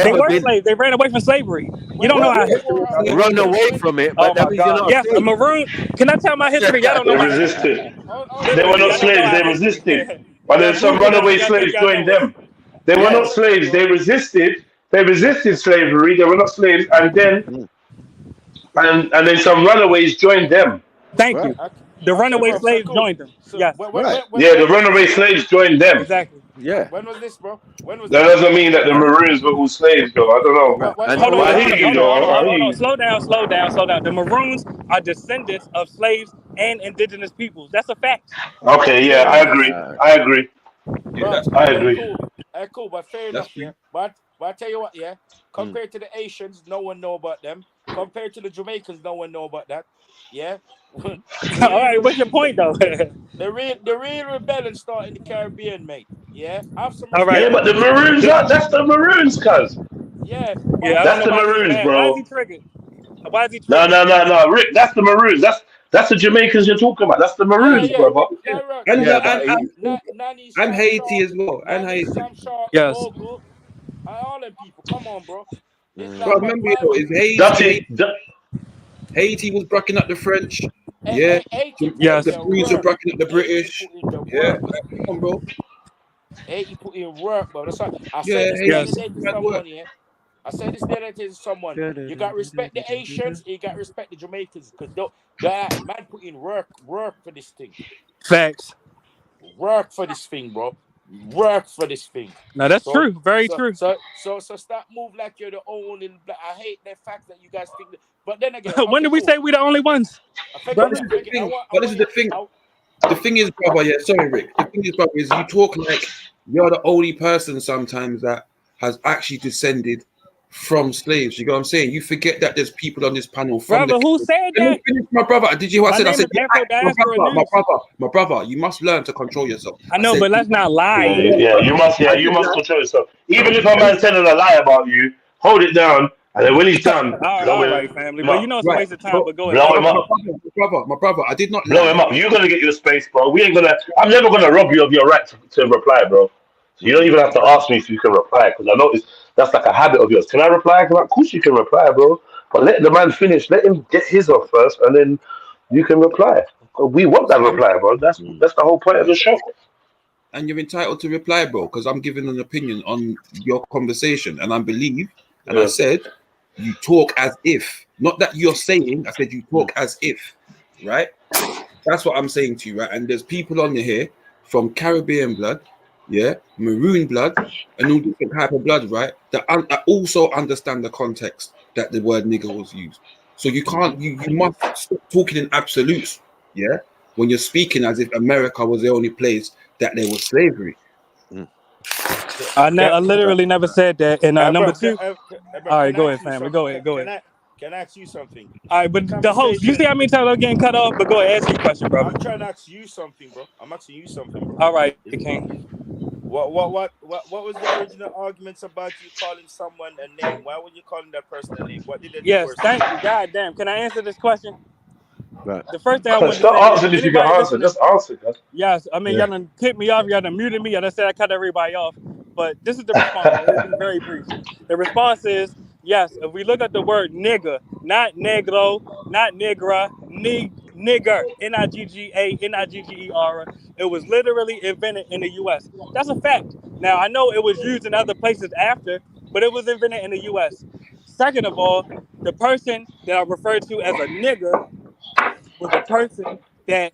They were slaves. They ran away from slavery. You don't know how history. Run away from it, but that means you're not. Yes, a maroon. Can I tell my history? Y'all don't know. They resisted. They were not slaves. They resisted. But then some runaway slaves joined them. They were not slaves. They resisted. They resisted slavery. They were not slaves, and then some runaways joined them. Thank you. The runaway slaves joined them. Yes. Yeah, the runaway slaves joined them. Exactly. Yeah. When was this, bro? When was that? Doesn't mean that the Maroons were all slaves, though. I don't know. Hold on. Slow down. The Maroons are descendants of slaves and indigenous peoples. That's a fact. Okay, yeah, I agree. Cool, but fair enough, yeah. But I tell you what, yeah. Compared to the Asians, no one know about them. compared to the Jamaicans, no one know about that. Yeah. All right, what's your point though? The real rebellion start in the Caribbean, mate. Yeah, have some All respect. right. Yeah, but the Maroons that's the Maroons, cuz. Yeah, Yeah, I don't That's know the why he's Maroons, mad. Why is bro. he triggered? Why is he No, triggered? Rick, that's the Maroons. That's the Jamaicans you're talking about. That's the Maroons, yeah. brother. No, right. And Yeah, Nanny, and Sam Haiti Sharp, as well. And Nanny, Haiti. Sam Sharp, Yes. Bogle, all them people. Come on, bro. It's But like, remember, why would Haiti was bracking up the French. Yeah. Yes. The Queens were bracking up the British. put in the Yeah. work? Come on, bro. Haiti put in work, bro. That's why I Yeah, said this the Haiti other day to had work. someone here. I said this the other day to someone. You got to respect the Asians, you got to respect the Jamaicans, because that man put in work for this thing. Facts. Work for this thing, bro. Work for this thing. Now that's true. Very true. So stop move like you're the only. I hate the fact that you guys think that. But then again, When did we say we the only ones? But this is the thing. The thing is, brother. Yeah, sorry, Rick. The thing is, brother, is you talk like you're the only person sometimes that has actually descended from slaves. You know what I'm saying? You forget that there's people on this panel from brother, who said that? My brother, did you hear what I said? I said, my brother, you must learn to control yourself. I know, but let's not lie. You must control yourself. Even if a man's telling a lie about you, hold it down, and then when he's done, all right, family. But you know it's a waste of time. But go ahead. Blow him up. My brother, I did not blow him up. You're gonna get your space, bro. I'm never gonna rob you of your right to reply, bro. So you don't even have to ask me if you can reply, because I noticed that's like a habit of yours. Can I reply? Of course you can reply, bro. But let the man finish. Let him get his off first, and then you can reply. We want that reply, bro. That's the whole point of the show. And you're entitled to reply, bro, because I'm giving an opinion on your conversation, and I believe, and I said, you talk as if, not that you're saying. I said you talk as if, right? That's what I'm saying to you, right? And there's people on here from Caribbean blood, yeah, maroon blood, and all different type of blood, right? That also understand the context that the word nigger was used. So you can't, you must stop talking in absolutes, yeah, when you're speaking as if America was the only place that there was slavery. I literally never said that. And number two, all right, go ahead, family. Go ahead. Can I ask you something? All right, but the host, you see how many times I'm getting cut off? But go ahead, ask your question, bro. I'm trying to ask you something, bro. I'm asking you something, bro. All right, King. What was the original arguments about you calling someone a name? Why were you calling that person a name? What did they do? Yes, thank you. God damn. Can I answer this question? Right. The first thing I want to say. Answer if you can answer. Just answer, guys. Yes, I mean, y'all done kicked me off. Y'all done muted me. Y'all done said I cut everybody off. But this is the response. It's very brief. The response is, yes, if we look at the word nigger, not negro, not nigra, nigger, N-I-G-G-A, N-I-G-G-E-R, it was literally invented in the U.S. That's a fact. Now, I know it was used in other places after, but it was invented in the U.S. Second of all, the person that I referred to as a nigger was a person that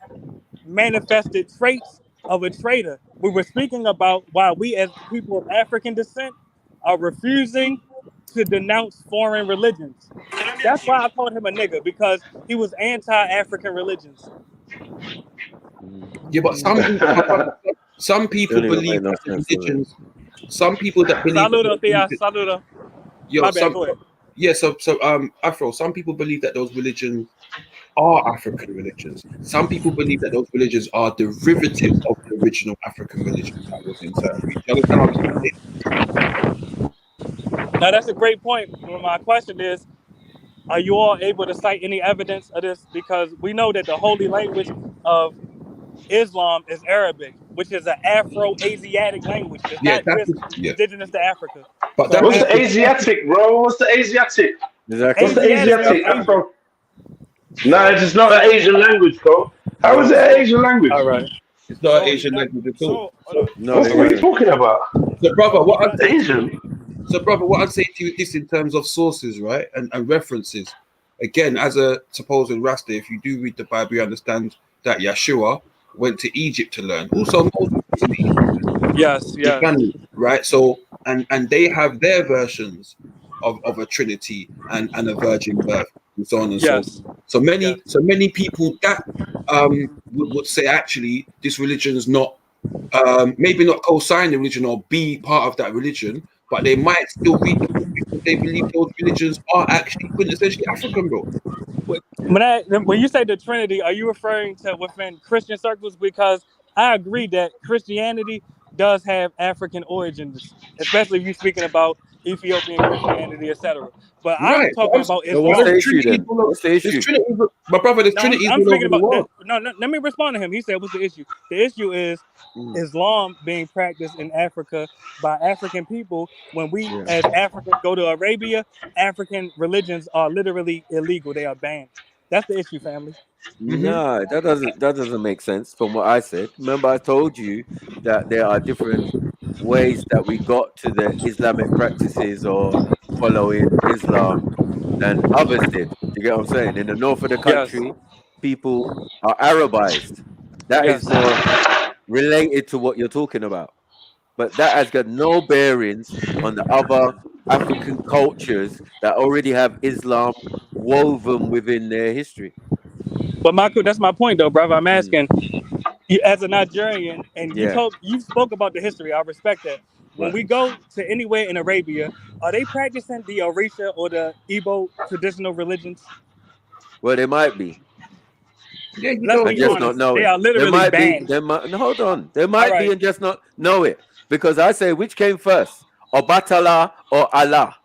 manifested traits of a traitor. We were speaking about why we as people of African descent are refusing to denounce foreign religions. That's why I called him a nigger, because he was anti-African religions. Yeah, but some people believe that religions. Some people that believe. Saludo, Thea. Saludo. My bad, go ahead. Yeah, so Afro, some people believe that those religions are African religions. Some people believe that those religions are derivatives of the original African religion that was in certain. You understand what I'm saying? Now that's a great point. My question is, are you all able to cite any evidence of this? Because we know that the holy language of Islam is Arabic, which is an Afro-Asiatic language. It's not just indigenous to Africa. But so what's the Asiatic, bro? What's the Asiatic? Exactly. What's the Asiatic? Afro? No, it's just not an Asian language, bro. How is it an Asian language? All right. It's not an Asian language at all. No, what are you talking about? So, brother, what I'm saying Asian? So, brother, what I'm saying to you is this in terms of sources, right? And references. Again, as a supposed Rasta, if you do read the Bible, you understand that Yeshua went to Egypt to learn. Also, Moses was in Egypt. Yes. Family, right? So, and they have their versions of a Trinity and a virgin birth and so on and so forth. So many people that would say actually this religion is not maybe not co-sign the religion or be part of that religion, but they might still read the book because they believe those religions are actually quintessentially African, bro. When you say the Trinity, are you referring to within Christian circles? Because I agree that Christianity does have African origins, especially if you're speaking about Ethiopian Christianity, etc. But I'm Right. talking about So what's Islam. the issue then? What's the issue? My brother, there's No, Trinities I'm all speaking over the about world. no, let me respond to him. He said, what's the issue? The issue is Islam being practiced in Africa by African people. When we as Africans go to Arabia, African religions are literally illegal. They are banned. That's the issue, family. No, that doesn't make sense from what I said. Remember, I told you that there are different ways that we got to the Islamic practices or following Islam than others did. You get what I'm saying? In the north of the country, people are Arabized. That is more related to what you're talking about. But that has got no bearings on the other African cultures that already have Islam woven within their history. But Michael, that's my point, though, brother. I'm asking you, as a Nigerian, and you spoke about the history. I respect that. When we go to anywhere in Arabia, are they practicing the Orisha or the Igbo traditional religions? Well, they might be. Yeah, you Let's don't. be And just honest. not know They it. are There literally might be. banned. There might. No, hold on. There might be right. and just not know it, because I say which came first, Obatala or Allah?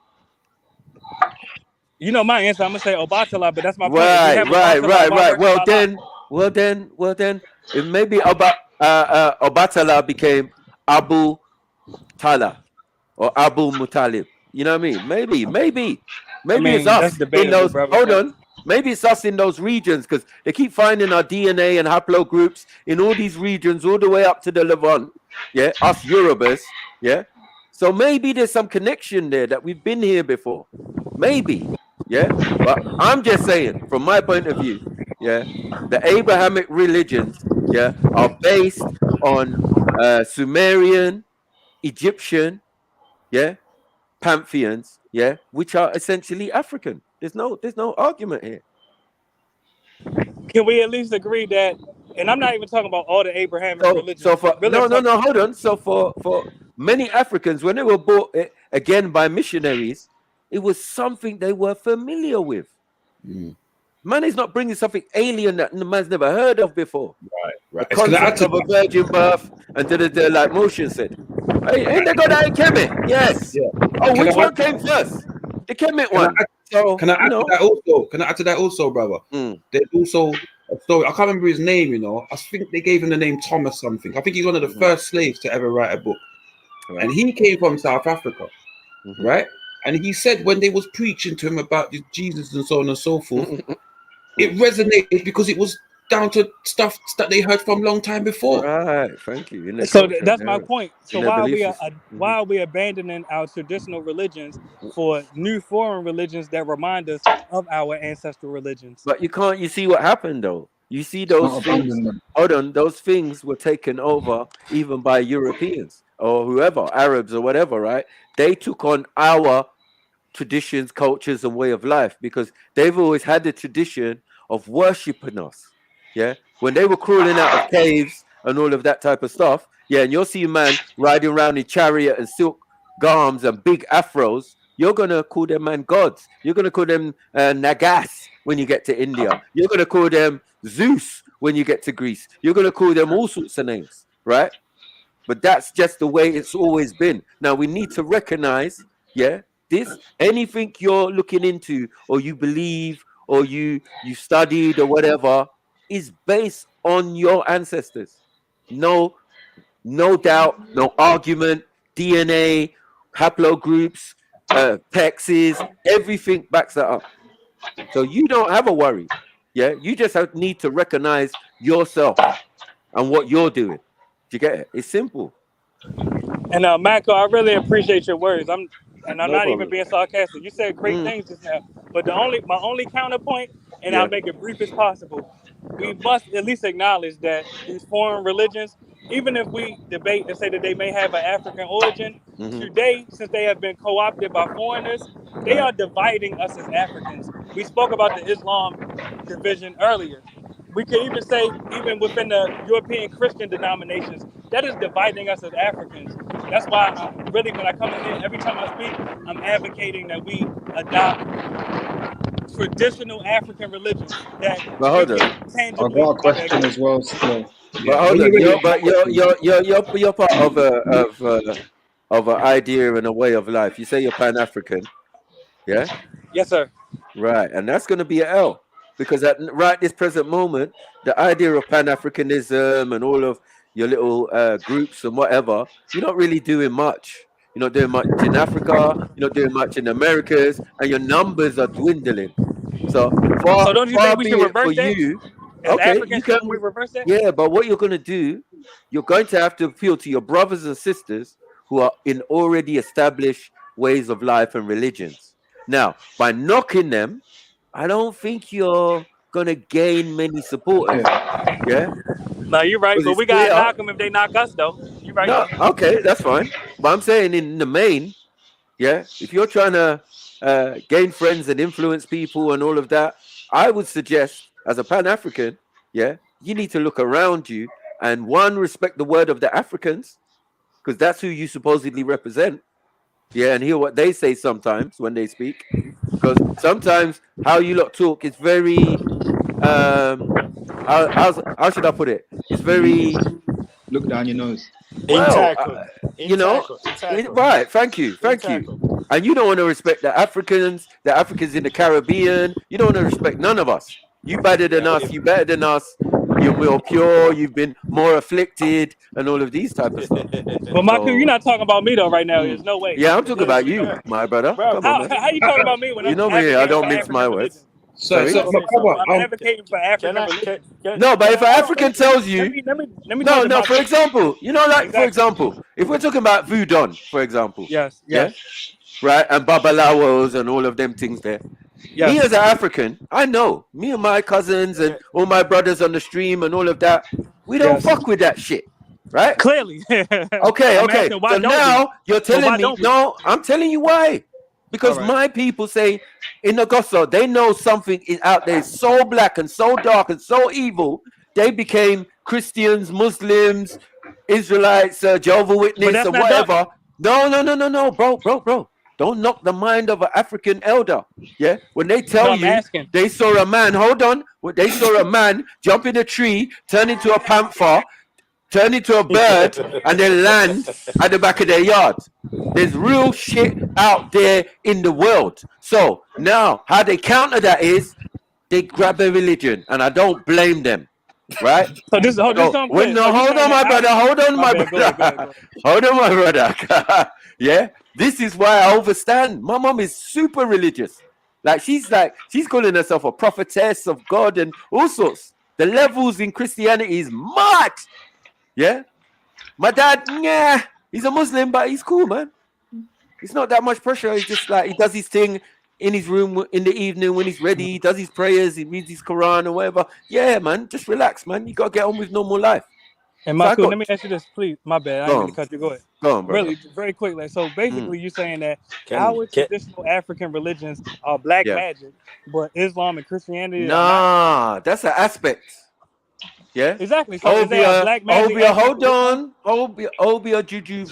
You know my answer. I'm gonna say Obatala, but that's my point. If we Right, have right, Obatala, right, why right. worship Allah? Well then, if maybe Obatala became Abu Tala or Abu Mutalib. You know what I mean? Maybe it's That's us in debatable, those. brother. Hold But on. Maybe it's us in those regions, because they keep finding our DNA and haplogroups in all these regions, all the way up to the Levant. Yeah, us Yorubas. Yeah. So maybe there's some connection there that we've been here before. Maybe. Yeah. But I'm just saying, from my point of view, yeah, the Abrahamic religions, yeah, are based on Sumerian, Egyptian, yeah, pantheons, yeah, which are essentially African. There's no argument here. can we at least agree that? And I'm not even talking about all the Abrahamic religions. So for no, hold on. So for many Africans, when they were brought again by missionaries, it was something they were familiar with. Man is not bringing something alien that the man's never heard of before. Right. The concept of a virgin birth and like Motion said. Ain't they got that in Kemet? Yes. Yeah. Oh, which one came first? The Kemet one. Can I add to that also? Can I add to that also, brother? There's also a story. I can't remember his name. You know, I think they gave him the name Thomas something. I think he's one of the first slaves to ever write a book, and he came from South Africa, right? And he said when they was preaching to him about Jesus and so on and so forth, it resonated because it was down to stuff that they heard from a long time before. Right. Thank you. So that's my point. So why are we abandoning our traditional religions for new foreign religions that remind us of our ancestral religions? But you see what happened though. You see those things. Hold on, those things were taken over even by Europeans or whoever, Arabs or whatever, right? They took on our traditions, cultures, and way of life because they've always had the tradition of worshiping us. Yeah, when they were crawling out of caves and all of that type of stuff. Yeah, and you'll see a man riding around in chariot and silk garms and big afros. You're gonna call them man gods. You're gonna call them Nagas when you get to India. You're gonna call them Zeus when you get to Greece. You're gonna call them all sorts of names, right? But that's just the way it's always been. Now we need to recognize, yeah, this anything you're looking into or you believe or you studied or whatever is based on your ancestors. No doubt, no argument, DNA, haplogroups, texts, everything backs that up. So you don't have a worry. Yeah, you just need to recognize yourself and what you're doing. Do you get it? It's simple. And Michael, I really appreciate your words. I'm not problem. even being sarcastic. You said great things just now. But my only counterpoint, and I'll make it brief as possible, we must at least acknowledge that these foreign religions, even if we debate and say that they may have an African origin, today, since they have been co-opted by foreigners, they are dividing us as Africans. We spoke about the Islam division earlier. We could even say, even within the European Christian denominations, that is dividing us as Africans. That's why really when I come in here, every time I speak, I'm advocating that we adopt traditional African religions that But hold on. tangibly. I've got a question as well. Still. But hold on, you're part of an idea and a way of life. You say you're Pan-African, yeah? Yes, sir. Right, and that's going to be an L because at right this present moment, the idea of Pan-Africanism and all of your little groups and whatever, you're not really doing much. You're not doing much in Africa. You're not doing much in the Americas, and your numbers are dwindling. So far, So don't you far think we be should it reverse for that? you. As Okay, Africans, you can. shouldn't we reverse that? Yeah, but what you're going to do, you're going to have to appeal to your brothers and sisters who are in already established ways of life and religions. Now, by knocking them, I don't think you're going to gain many supporters. Yeah? No, you're right, but we got to knock them if they knock us, though. You're right. No, okay, that's fine. But I'm saying in the main, yeah, if you're trying to gain friends and influence people and all of that, I would suggest as a Pan-African, yeah, you need to look around you and respect the word of the Africans, because that's who you supposedly represent. Yeah, and hear what they say sometimes when they speak, because sometimes how you lot talk is very how should I put it? It's very look down your nose. Well, you know, right? Thank you. And you don't want to respect the Africans in the Caribbean. You don't want to respect none of us. You better than us. You better than us. You're more pure. You've been more afflicted, and all of these type of stuff. But Michael, you're not talking about me though right now. There's no way. Yeah, I'm talking about you, my brother. Come on, man. How you talking about me when you know me? I don't mince my words. I'm advocating for African religion. No, but if an African tells you, let me no. For example, you know, like for example, if we're talking about voodoo, for example, yes, right, and babalawos and all of them things there. Yes. Me as an African, I know me and my cousins and all my brothers on the stream and all of that. We don't fuck with that shit, right? Clearly. Okay. So now you're telling me, no, I'm telling you why. Because my people say in the gospel, they know something is out there so black and so dark and so evil. They became Christians, Muslims, Israelites, Jehovah's Witness, or whatever. No, bro. Don't knock the mind of an African elder. Yeah, when they tell you they saw a man, hold on. When they saw a man jump in a tree, turn into a panther, turn into a bird, and then land at the back of their yard. There's real shit out there in the world. So now how they counter that is they grab a religion, and I don't blame them. Right? Hold on, my brother. Hold on, my brother. Yeah, this is why I overstand. My mom is super religious. She's calling herself a prophetess of God and all sorts. The levels in Christianity is mad. Yeah, my dad, he's a Muslim, but he's cool, man. It's not that much pressure. He's just he does his thing in his room in the evening when he's ready. He does his prayers. He reads his Quran or whatever. Yeah, man, just relax, man. You gotta get on with normal life. And Michael, let me ask you this, please. My bad, I didn't mean to cut you. Go ahead. Go on, bro. Really, very quickly. So basically, you're saying that our traditional African religions are black magic, but Islam and Christianity. Nah, that's an aspect. Yeah, exactly. So black magic. Hold on. Obia, juju,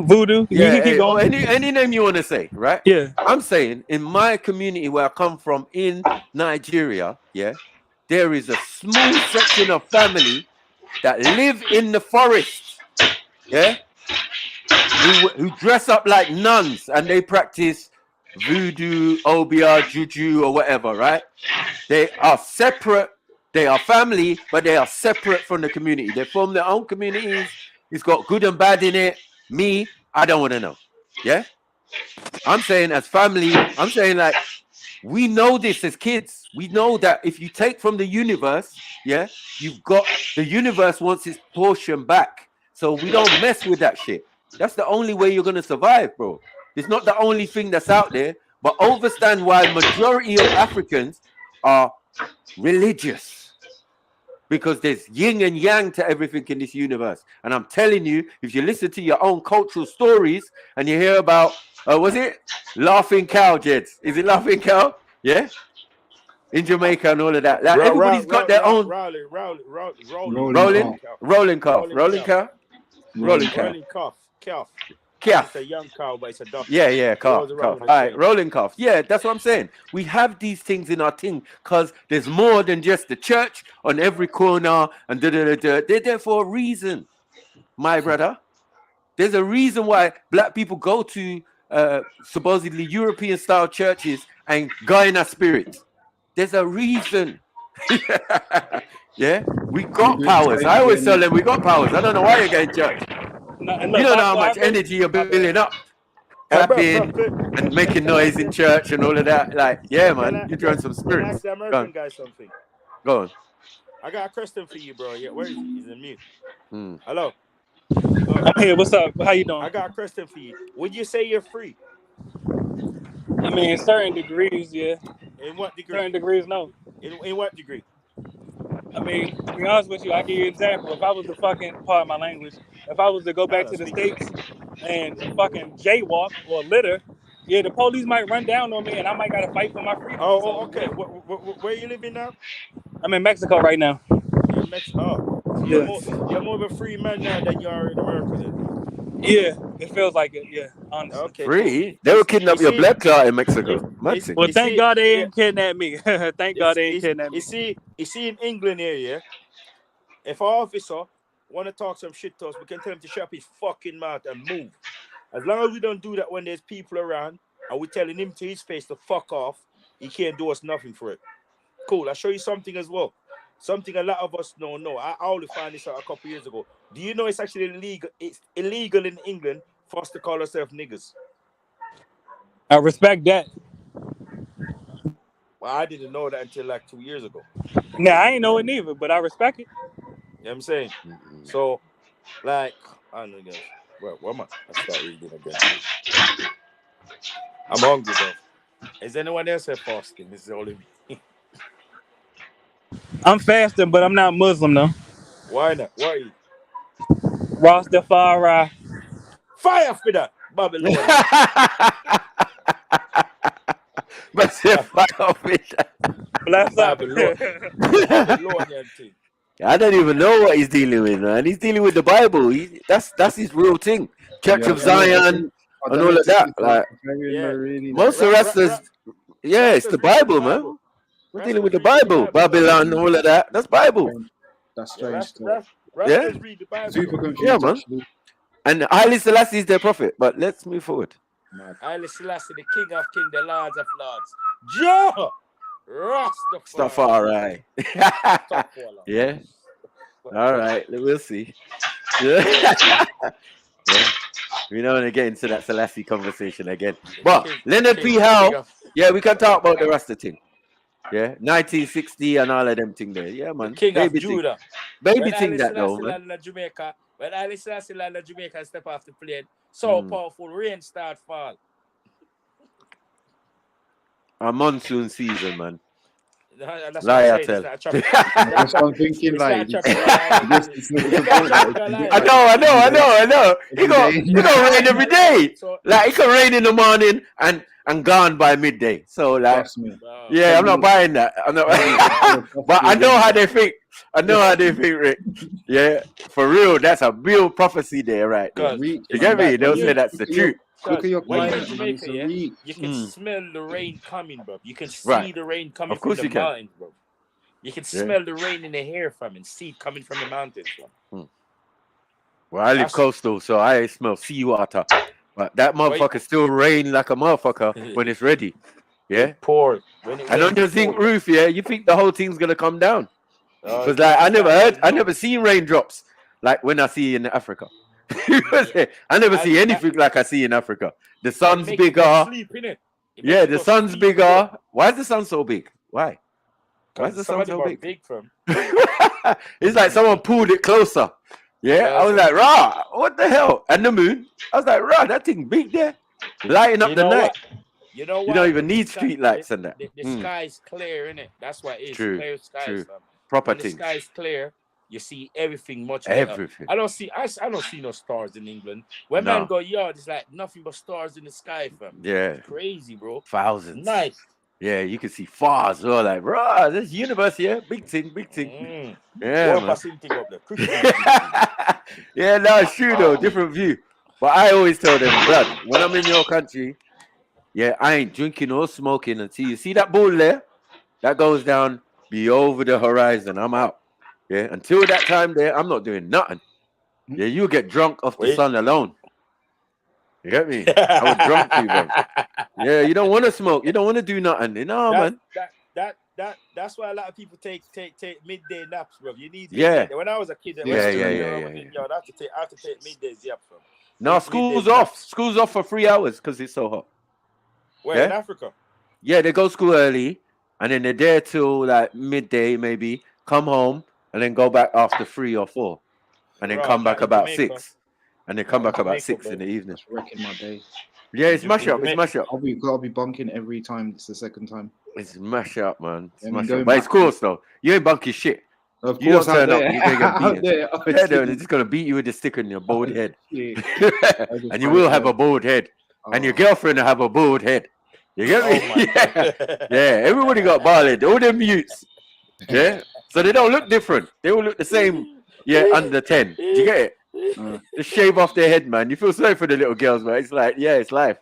voodoo. Yeah, you keep going. Any name you want to say, right? Yeah. I'm saying in my community where I come from in Nigeria, there is a small section of family that live in the forest, who dress up like nuns and they practice voodoo, obia, juju, or whatever, right? They are separate. They are family, but they are separate from the community. They form their own communities. It's got good and bad in it. Me, I don't want to know. Yeah? I'm saying as family, I'm saying we know this as kids. We know that if you take from the universe, you've got the universe wants its portion back. So we don't mess with that shit. That's the only way you're going to survive, bro. It's not the only thing that's out there, but understand why majority of Africans are religious. Because there's yin and yang to everything in this universe. And I'm telling you, if you listen to your own cultural stories and you hear about, was it Laughing Cow, Jeds? Is it Laughing Cow? Yeah? in Jamaica and all of that. Like everybody's got their own rolling calf. It's a young cow, but it's a duck. Yeah, calf. All right, rolling calf. Yeah, that's what I'm saying. We have these things in our thing because there's more than just the church on every corner and They're there for a reason, my brother. There's a reason why black people go to supposedly European style churches and Guyana spirit. There's a reason. Yeah, we got powers. I always tell them we got powers. I don't know why you're going to church. You don't know how much energy you're building up, clapping and making noise in church and all of that. Like, yeah, man, you're drawing some spirits. Ask the American guy something. Go on. I got a question for you, bro. Yeah, where is he? He's in mute. Hello. Hey, what's up? How you doing? I got a question for you. Would you say you're free? I mean, in certain degrees, yeah. In what degree? Certain degrees, no. In what degree? I mean, to be honest with you, I give you an example. If I was to fucking, pardon my language, if I was to go back to the States and fucking jaywalk or litter, yeah, the police might run down on me and I might got to fight for my freedom. Okay. Where are you living now? I'm in Mexico right now. You're in Mexico? So you're more of a free man now than you are in America then? Yeah, it feels like it, yeah, honestly. Okay. Free? They will kidnap your blood clot in Mexico. Well, thank God they ain't kidnapped me. Thank God they ain't kidnapped me. You see in England here, yeah, if our officer want to talk some shit to us, we can tell him to shut his fucking mouth and move. As long as we don't do that when there's people around and we're telling him to his face to fuck off, he can't do us nothing for it. Cool, I'll show you something as well. Something a lot of us don't know. I only found this out a couple years ago. Do you know it's actually illegal? It's illegal in England for us to call ourselves niggas. I respect that. Well, I didn't know that until like 2 years ago. Nah, I ain't know it neither, but I respect it. You know what I'm saying? So, like, I don't know, guys. Well, where am I? I start reading again. I'm hungry, though. Is anyone else here fasting? This is only me. I'm fasting, but I'm not Muslim, though. Why not? Why are you? Rastafari. Fire for that, Babylon. Bless up. I don't even know what he's dealing with, man. He's dealing with the Bible. That's his real thing. Church of Zion and all of that. Like, most of the rest is, it's the Bible, man. We're dealing with the Bible, Babylon, and all of that. That's Bible. That's strange. Yeah, Super confused. Yeah, man. And Haile Selassie is their prophet. But let's move forward. Haile Selassie, the King of Kings, the Lords of Lords. Joe! Rastafari. Yeah. All right. We'll see. Yeah. We don't want to get into that Selassie conversation again. But Leonard P. Howe, yeah, we can talk about the Rasta thing. Yeah, 1960 and all of them thing there. Yeah, man. King of Judah. Baby thing that though, man. Jamaica, when Haile Selassie land in Jamaica and step off the plane, so powerful, rain start fall. A monsoon season, man. That's lie I tell. That's what I'm thinking. Like, I know. It gonna rain every day. Like it can rain in the morning and gone by midday. So like, yeah, I'm not buying that. I'm not. But I know how they think. Rick. Yeah, for real. That's a real prophecy there, right? You get me? They'll say that's the truth. When you're in Jamaica, you can smell the rain coming, bro. You can see the rain coming from the mountains, bro. You can smell the rain in the air from and see it coming from the mountains, bro. Well, I live coastal, so I smell seawater. But that motherfucker still rain like a motherfucker when it's ready. Yeah? Pour. And on your zinc roof, you think the whole thing's gonna come down. Because like I never seen raindrops like when I see in Africa. I never see anything like I see in Africa. The sun's bigger. Yeah, the sun's bigger. Why is the sun so big? Why is the sun so big? It's like someone pulled it closer. Yeah, I was like, rah, what the hell? And the moon. I was like, rah, that thing big there. Lighting up the night. You know what? You don't even need street lights and that. The sky's clear, innit? That's what it is. True. Clear skies. True. Proper things. The sky's clear. You see everything much better. Everything. I don't see no stars in England. When man go yard, it's like nothing but stars in the sky, fam. Yeah. It's crazy, bro. Thousands. Nice. Yeah, you can see far as well. Like, bro, this universe here, big thing, big thing. Yeah, man. Yeah, no, it's true though. Different view. But I always tell them, Brad, when I'm in your country, yeah, I ain't drinking or smoking until you see that ball there. That goes down, be over the horizon. I'm out. Yeah, until that time there, I'm not doing nothing. Yeah, you get drunk off the sun alone. You get me? I would drunk you, bro. Yeah, you don't want to smoke. You don't want to do nothing. You know, man. That's why a lot of people take midday naps, bro. You need Yeah. midday. When I was a kid, Yeah. I have to take middays, yep, bro. No, school's off. School's off for 3 hours because it's so hot. Where in Africa? Yeah, they go school early and then they're there till like midday, maybe. Come home and then go back after 3 or 4, and then come back about 6, and then come back about 6 in the evening. That's wrecking my day. Yeah, it's mash up. It's mash up. I'll be bunking every time. It's the second time. It's mash up, man. It's Yeah, mash going up. But it's back- course though. You ain't bunking shit. Of You don't course, out turn up, there. you're gonna get Out beaten. there, Yeah, obviously. they're just gonna beat you with a stick on your bald head. Yeah. And you will have a bald head. And your girlfriend will have a bald head. You get me? Yeah, everybody got bald head. All them mutes. Yeah. So they don't look different. They all look the same. Yeah, under 10. Do you get it? Just shave off their head, man. You feel sorry for the little girls, man. It's like, yeah, it's life.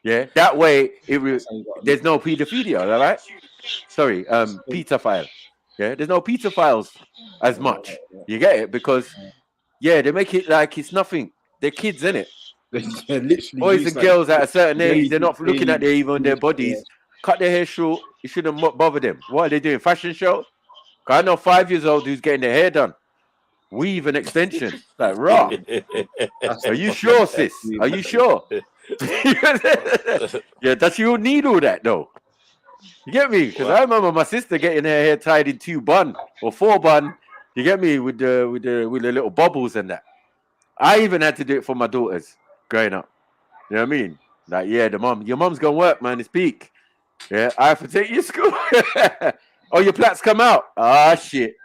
Yeah. That way, there's no pedophilia, all right? Sorry, pedophile. Yeah, there's no pedophiles as much. You get it? Because, yeah, they make it like it's nothing. They're kids, innit? They're literally Boys and girls at a certain age, they're not looking at even their bodies. Cut their hair short. You shouldn't bother them. What are they doing? Fashion show? 'Cause I know 5-year-olds who's getting their hair done. Weave and extensions. Like, raw. Are you sure, sis? Are you sure? Yeah, does you need all that though? You get me? Because I remember my sister getting her hair tied in 2 bun or 4 bun. You get me with the little bubbles and that. I even had to do it for my daughters growing up. You know what I mean? Like, yeah, your mom's gonna work, man. It's peak. Yeah, I have to take you to school. Oh, your plats come out. Ah, shit.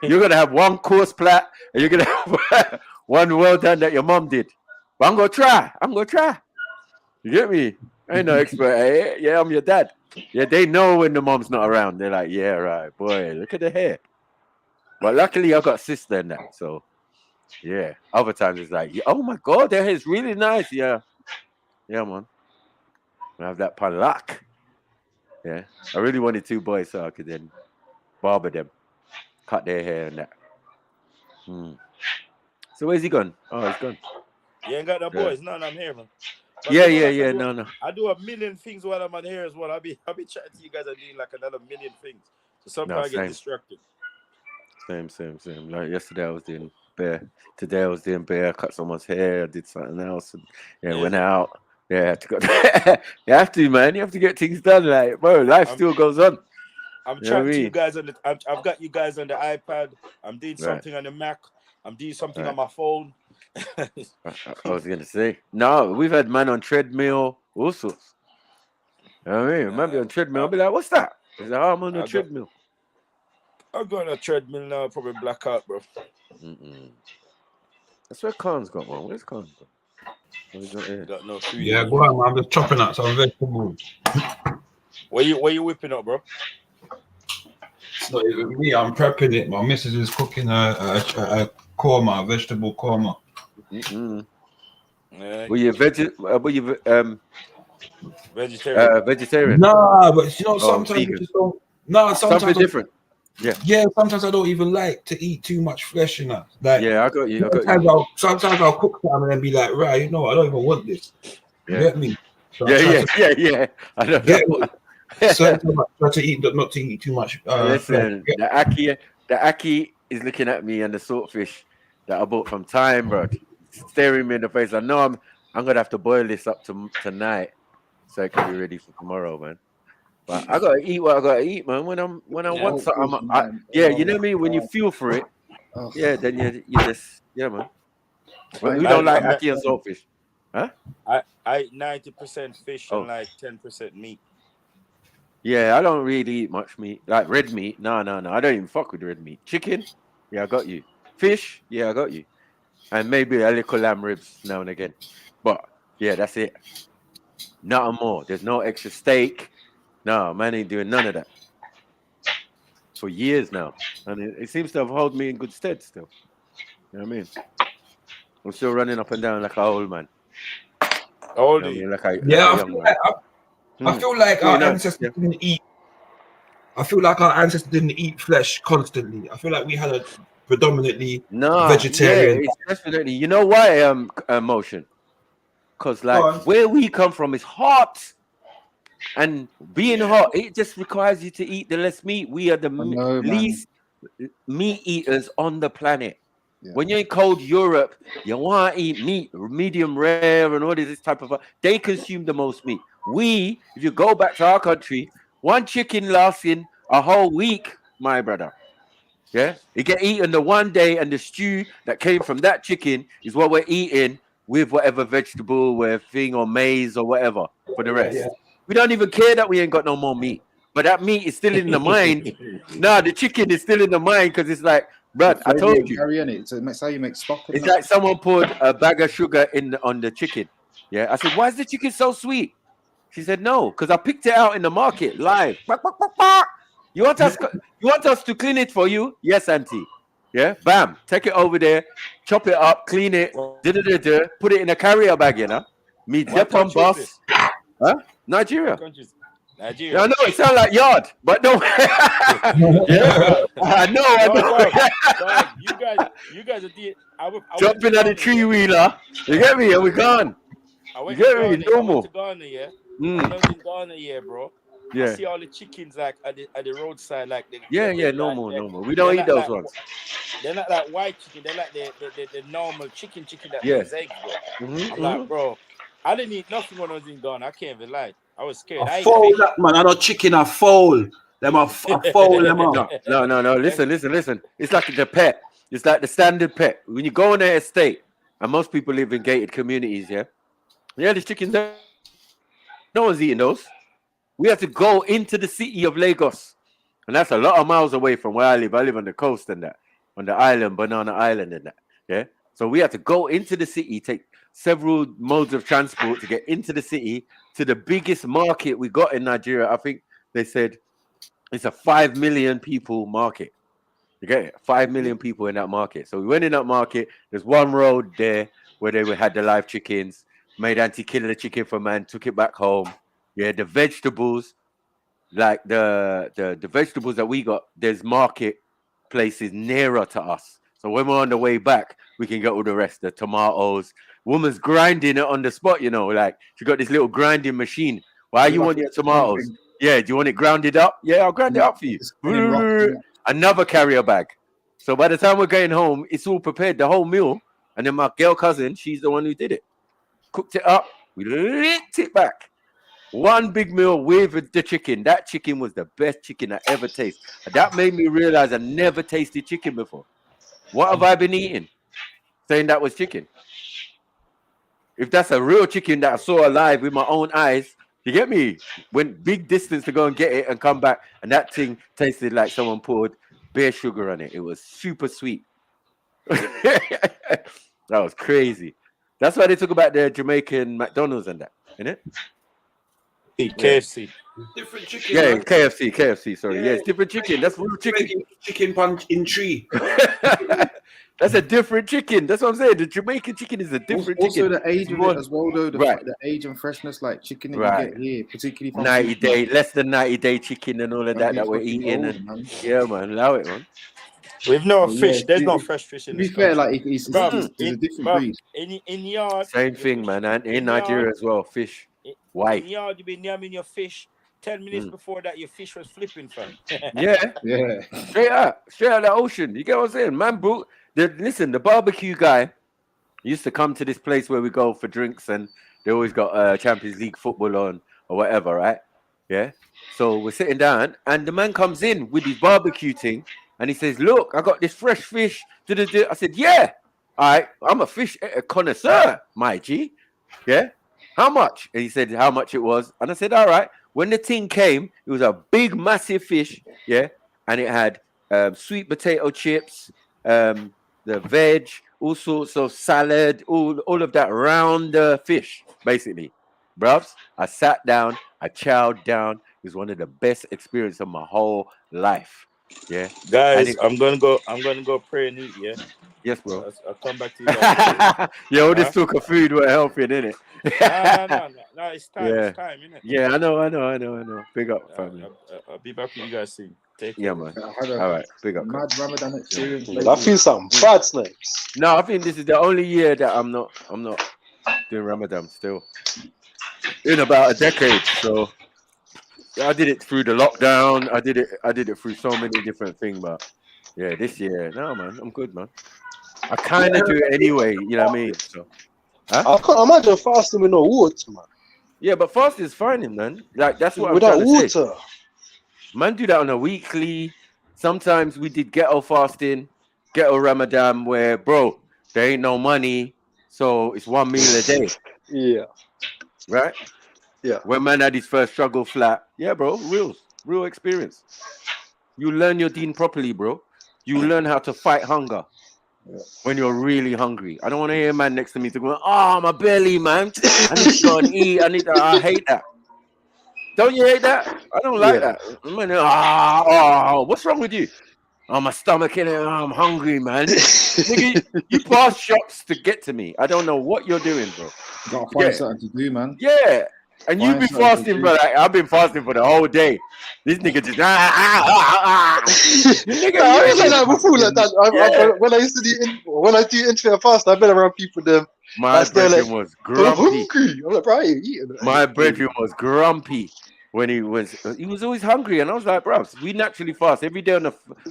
You're gonna have 1 course plat, and you're gonna have 1 well done that your mom did. But I'm gonna try. You get me? I ain't no expert. Eh? Yeah, I'm your dad. Yeah, they know when the mom's not around. They're like, yeah, right, boy, look at the hair. But luckily, I got a sister in that, so yeah. Other times it's like, oh my god, their hair's really nice. Yeah, man. I have that pan luck. Yeah, I really wanted 2 boys so I could then barber them, cut their hair and that. So where's he gone? Oh, he's gone. You ain't got no boys. No, I'm here, man. But Yeah. No. I do a million things while I'm on here as well. I'll be chatting to you guys and doing like another million things. So sometimes I get distracted. Same. Like yesterday I was doing bear. Today I was doing bear. I cut someone's hair. I did something else. And went out. Yeah, I had to go. You have to, man. You have to get things done. Like, bro, life still goes on. I'm chatting to you guys on the. I've got you guys on the iPad. I'm doing something on the Mac. I'm doing something on my phone. I was gonna say, no, we've had man on treadmill, all sorts. You know what I mean? Maybe on treadmill, I'll be like, what's that? Is that I'm on the treadmill? I'm going on a treadmill now, probably black out, bro. That's where Khan's got one. Where's Khan? Got no food. Yeah, go on, man. I'm just chopping up some vegetables. Where you whipping up, bro? It's not even me. I'm prepping it. My missus is cooking a korma, vegetable korma. Were you vegetarian? Vegetarian? Nah, but you know, sometimes you just don't. Nah, sometimes something different. Yeah, sometimes I don't even like to eat too much flesh in that. Like, yeah, I got you. Sometimes I'll cook something and then be like, right, you know, I don't even want this. You get me? So yeah. I don't know. Sometimes I try to eat, not to eat too much. Listen, the Aki is looking at me and the swordfish that I bought from Time, bro, staring me in the face. I know I'm gonna have to boil this up tonight so it can be ready for tomorrow, man. But I gotta eat what I gotta eat, man. When I want something, you know me. When you feel for it, then you just man. Well, we don't like Aki and saltfish, huh? I eat 90% fish and like 10% meat. Yeah, I don't really eat much meat, like red meat. No. I don't even fuck with red meat. Chicken, yeah, I got you. Fish, yeah, I got you. And maybe a little lamb ribs now and again. But yeah, that's it. Nothing more. There's no extra steak. No, man ain't doing none of that for years now, and it seems to have held me in good stead still. You know what I mean? I'm still running up and down like an old man. Old, you know what I mean? Yeah, like a young man. I feel like our ancestors didn't eat. I feel like our ancestors didn't eat flesh constantly. I feel like we had a predominantly vegetarian. Yeah, it's definitely. You know why? Motion. Because like where we come from is hot, and being hot, it just requires you to eat the less meat. We are the least meat eaters on the planet. Yeah. When you're in cold Europe, you want to eat meat, medium rare, and all this type of. They consume the most meat. We, if you go back to our country, one chicken lasting a whole week, my brother. Yeah, it get eaten the one day, and the stew that came from that chicken is what we're eating with whatever vegetable we're thing or maize or whatever for the rest. We don't even care that we ain't got no more meat, but that meat is still in the mind. Nah, the chicken is still in the mind because it's like, bruh, I told you. So that's how you make stock. It's like someone poured a bag of sugar on the chicken. Yeah, I said, why is the chicken so sweet? She said, no, because I picked it out in the market live. You want us to clean it for you? Yes, auntie. Yeah, bam, take it over there, chop it up, clean it, put it in a carrier bag, you know. Me Japan boss. Huh? Nigeria. Nigeria. I know it sounds like yard, but no. Yeah, I know. You guys are the. Jumping at the tree wheeler. You get me? And we gone. You get me? Normal. I went to Ghana, yeah. I was in Ghana, yeah, bro. Yeah. I see all the chickens like at the roadside, like normal. We don't eat those ones. They're not like white chicken. They're like the normal chicken that lays eggs, bro. I'm like, bro, I didn't eat nothing when I was in Ghana. I can't even lie. I was scared. I foul that man. I know chicken are foul. Them are foul. Them are. No. Listen. It's like the pet. It's like the standard pet. When you go on their estate, and most people live in gated communities, yeah, these chickens. No one's eating those. We have to go into the city of Lagos, and that's a lot of miles away from where I live. I live on the coast and that, on the island, Banana Island and that. Yeah, so we have to go into the city, take several modes of transport to get into the city to the biggest market we got in Nigeria. I think they said it's a 5 million people market. You get it? 5 million people in that market. So we went in that market. There's one road there where they had the live chickens. Made auntie kill the chicken for man, took it back home. Yeah, the vegetables, like the vegetables that we got, there's market places nearer to us. So when we're on the way back, we can get all the rest, the tomatoes. Woman's grinding it on the spot, you know, like she got this little grinding machine. Why you want your tomatoes? Yeah, do you want it grounded up? Yeah, I'll grind it up for you. Another carrier bag. So by the time we're going home, it's all prepared, the whole meal. And then my girl cousin, she's the one who did it. Cooked it up, we licked it back. One big meal with the chicken. That chicken was the best chicken I ever tasted. That made me realize I never tasted chicken before. What have I been eating? Saying that was chicken. If that's a real chicken that I saw alive with my own eyes, you get me? Went big distance to go and get it and come back, and that thing tasted like someone poured bear sugar on it. It was super sweet. That was crazy. That's why they talk about the Jamaican McDonald's and that, innit? KFC. Different chicken. Yeah, man. KFC. Sorry, yeah, it's different chicken. That's real chicken. Chicken punch in tree. That's a different chicken. That's what I'm saying. The Jamaican chicken is a different also chicken. Also, the age of it as well, though. The age and freshness, like chicken that you get here, particularly from 90 day, less than 90-day chicken and all of that we're eating. Yeah, man, allow it, man. We've no fish. There's no fresh fish in this. To be fair, like it's a different breed. In yard. Same thing, man. And in Nigeria as well, fish. Why? In yard, you be namming your fish. 10 minutes before that, your fish was flipping, fam. Yeah. Straight out the ocean. You get what I'm saying, man, bro? Listen, the barbecue guy used to come to this place where we go for drinks, and they always got Champions League football on or whatever, right? Yeah. So we're sitting down, and the man comes in with his barbecue thing, and he says, "Look, I got this fresh fish." I said, "Yeah, all right. I'm a fish connoisseur, my G. Yeah. How much?" And he said how much it was, and I said, "All right." When the thing came, it was a big, massive fish, yeah, and it had sweet potato chips, the veg, all sorts of salad, all of that round fish, basically. Bruv, I sat down, I chowed down. It was one of the best experiences of my whole life. Yeah. Guys, I'm gonna go pray and eat, yeah? Yes, bro. I'll come back to you guys. Yeah, all this talk of food were helping, innit? No, it's time, Yeah. it's time, innit? Yeah, I know. Big up, family. I'll be back with you guys soon. Take care. Yeah, man. All right, big up. Mad Ramadan experience. I feel something bad, snakes. No, I think this is the only year that I'm not doing Ramadan still. In about a decade, so I did it through the lockdown. I did it through so many different things, but yeah, this year, no, man, I'm good, man. I kind of do it anyway, you know what I mean? So, I can't imagine fasting with no water, man. Yeah, but fasting is fine, man. Like that's what without I'm trying to water. say. Man, do that on a weekly. Sometimes we did ghetto fasting, ghetto Ramadan, where bro, there ain't no money, so it's 1 meal a day. Yeah. Right? Yeah. When man had his first struggle flat, yeah, bro, real experience. You learn your deen properly, bro. You learn how to fight hunger when you're really hungry. I don't want to hear a man next to me to go, oh, my belly, man. I need to go and eat. I hate that. Don't you hate that? I don't like that. Man, what's wrong with you? Oh, my stomach in it. Oh, I'm hungry, man. Nigga, you pass shops to get to me. I don't know what you're doing, bro. You gotta find something to do, man. Yeah. And you be fasting, bro. Like, I've been fasting for the whole day. This nigga just Nigga, I was like that before, like that. When I used to do intermittent fast, I've been around people them. My brethren was grumpy. I'm like, bro, I ain't eating. My brethren was grumpy when he was always hungry, and I was like, bro, we naturally fast every day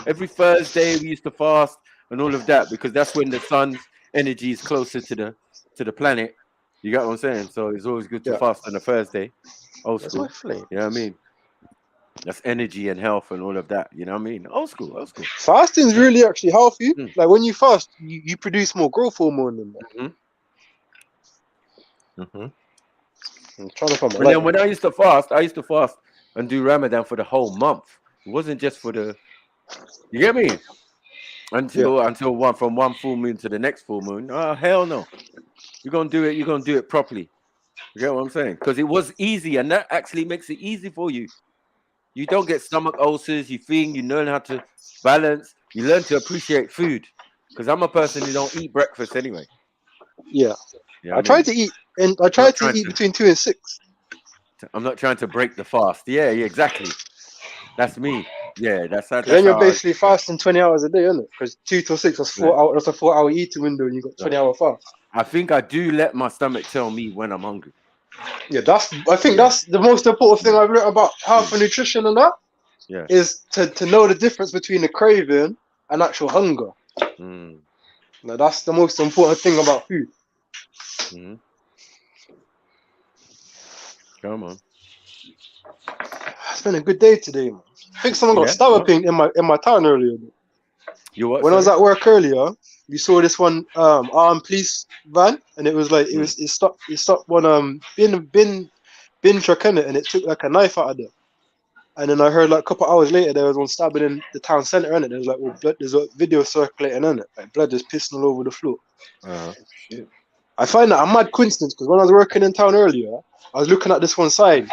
every Thursday. We used to fast and all of that because that's when the sun's energy is closer to the planet. You got what I'm saying? So it's always good to fast on a Thursday. Old school. You know what I mean? That's energy and health and all of that. You know what I mean? Old school. Fasting is really actually healthy. Like when you fast, you produce more growth hormone than that. I'm trying to find my then when I used to fast and do Ramadan for the whole month. It wasn't just for the. You get me? Until from one full moon to the next full moon. Oh hell no! You're gonna do it properly. You get what I'm saying? Because it was easy, and that actually makes it easy for you. You don't get stomach ulcers. You learn how to balance. You learn to appreciate food. Because I'm a person who don't eat breakfast anyway. Yeah. I try to eat, and I try to eat between 2 and 6. I'm not trying to break the fast. Yeah, exactly. That's me. Yeah, that's then you're basically fasting 20 hours a day, isn't it? Because 2 till 6 that's 4 hours. That's a 4-hour eating window, and you got 20-hour fast. I think I do let my stomach tell me when I'm hungry. Yeah, I think that's the most important thing I've learned about health and nutrition and that. Yeah. Is to know the difference between a craving and actual hunger. Now that's the most important thing about food. Come on. It's been a good day today, man. I think someone got stab paint in my town earlier. You what? When I was at work earlier, we saw this one armed police van, and it was like it stopped one bin truck in it, and it took like a knife out of it. And then I heard like a couple hours later there was one stabbing in the town centre, and there was like blood. There's a video circulating in it, like blood just pissing all over the floor. Shit. I find that a mad coincidence because when I was working in town earlier, I was looking at this one sign,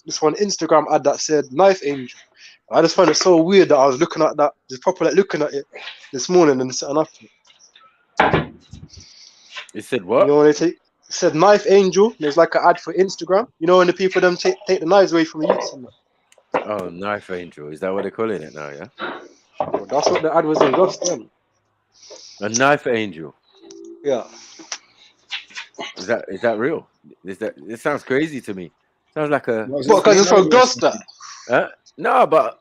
this one Instagram ad that said "Knife Angel." I just find it so weird that I was looking at that, just properly looking at it this morning and setting up. It said what? You know when it said "Knife Angel." There's like an ad for Instagram. You know when the people them take the knives away from the youths. Oh, Knife Angel. Is that what they're calling it now? Yeah. Well, that's what the ad was in. A Knife Angel. Yeah. Is that real? It sounds crazy to me. Sounds like a. Because it's from Gloucester. No, but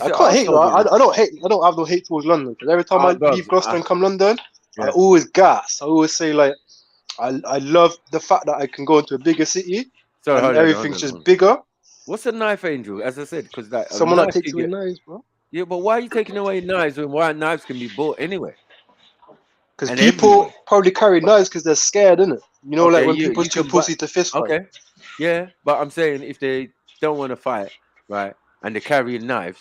I can't hate. I don't hate. I don't have no hate towards London because every time I leave Gloucester and come London, I always gas. I always say like, I love the fact that I can go into a bigger city and everything's just bigger. What's a Knife Angel? As I said, because that someone that takes away knives, bro. Yeah, but why are you taking away knives when knives can be bought anyway? Because people probably carry knives because they're scared, innit? You know, like when people's too pussy to fist fight. Okay. Yeah, but I'm saying if they don't want to fight, right, and they're carrying knives,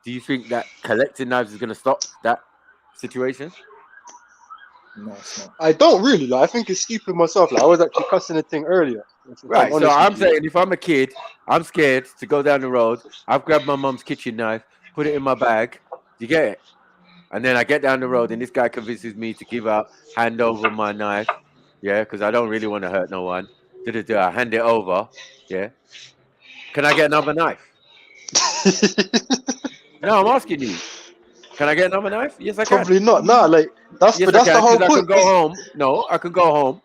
do you think that collecting knives is going to stop that situation? No, it's not. I don't really. Like, I think it's stupid myself. Like, I was actually cussing a thing earlier. Right. So I'm saying if I'm a kid, I'm scared to go down the road. I've grabbed my mum's kitchen knife, put it in my bag. Do you get it? And then I get down the road and this guy convinces me to hand over my knife. Yeah, because I don't really want to hurt no one. I hand it over. Yeah. Can I get another knife? No, I'm asking you. Can I get another knife? Yes, I can. Probably not. Nah, like that's yes, but that's I can, the whole I point. can go home. No, I can go home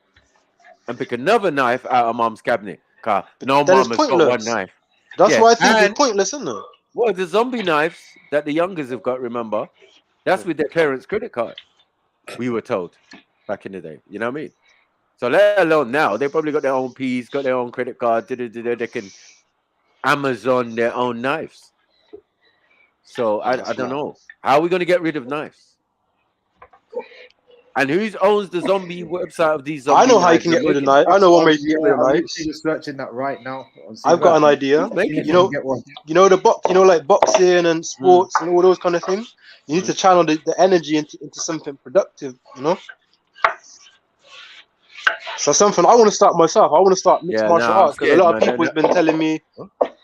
and pick another knife out of mom's cabinet. Cause no then mom it's has pointless. got one knife. That's Yeah, why I think and it's pointless, isn't it? well, the zombie knives that the youngers have got, remember, that's with their parents' credit card. We were told back in the day. You know what I mean? So let alone now, they probably got their own P's, got their own credit card. They can Amazon their own knives. So I don't know. How are we going to get rid of knives? And who owns the zombie website of these zombie I know how you knives can get rid of making? knives. I know one way you can get rid of I'm knives. literally just searching that right now. I've got an idea. You know the like boxing and sports and all those kind of things. You need to channel the energy into something productive, you know. So something I want to start myself. I want to start mixed martial arts because a lot of people has been telling me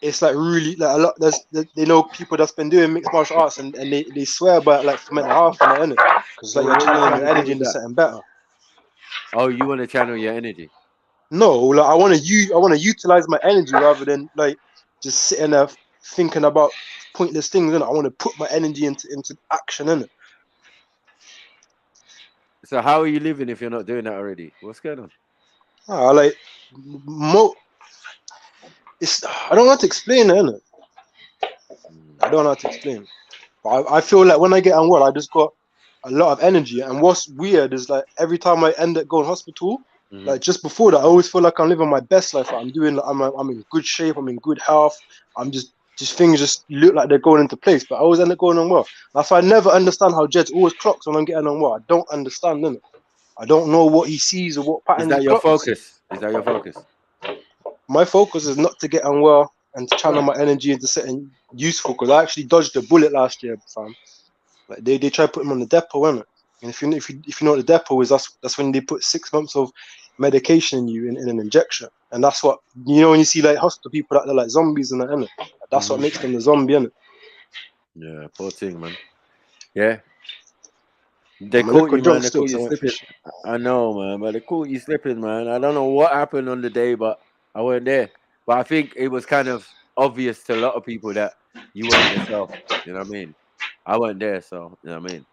it's like really like a lot. They know people that's been doing mixed martial arts and they swear by it like for mental health and that, innit? Because like you're channeling your energy into something better. Oh, you want to channel your energy? No, like I want to utilize my energy rather than like just sitting there thinking about pointless things. And I want to put my energy into action, innit? So how are you living if you're not doing that already? What's going on? I don't know how to explain it, innit? I don't know how to explain. But I feel like when I get unwell, I just got a lot of energy. And what's weird is like every time I end up going to hospital, like just before that, I always feel like I'm living my best life. Like I'm in good shape. I'm in good health. I'm just things just look like they're going into place. But I always end up going on well. That's why I never understand how Jed's always clocks when I'm getting on well. I don't understand, innit? I don't know what he sees or what pattern. Is that your focus? Is that your focus? My focus is not to get unwell and to channel my energy into something useful. Because I actually dodged a bullet last year, fam. Like they tried to put him on the depot, innit? And if you know what the depot is, that's when they put 6 months of medication in you in an injection. And that's what, you know, when you see like hospital people that they're like zombies and that, innit? That's what makes them the zombie, innit? Yeah, poor thing, man. Yeah. They caught you, man. They caught you slipping. I know, man, but they caught you slipping, man. I don't know what happened on the day, but I weren't there. But I think it was kind of obvious to a lot of people that you weren't yourself. You know what I mean? I weren't there, so you know what I mean.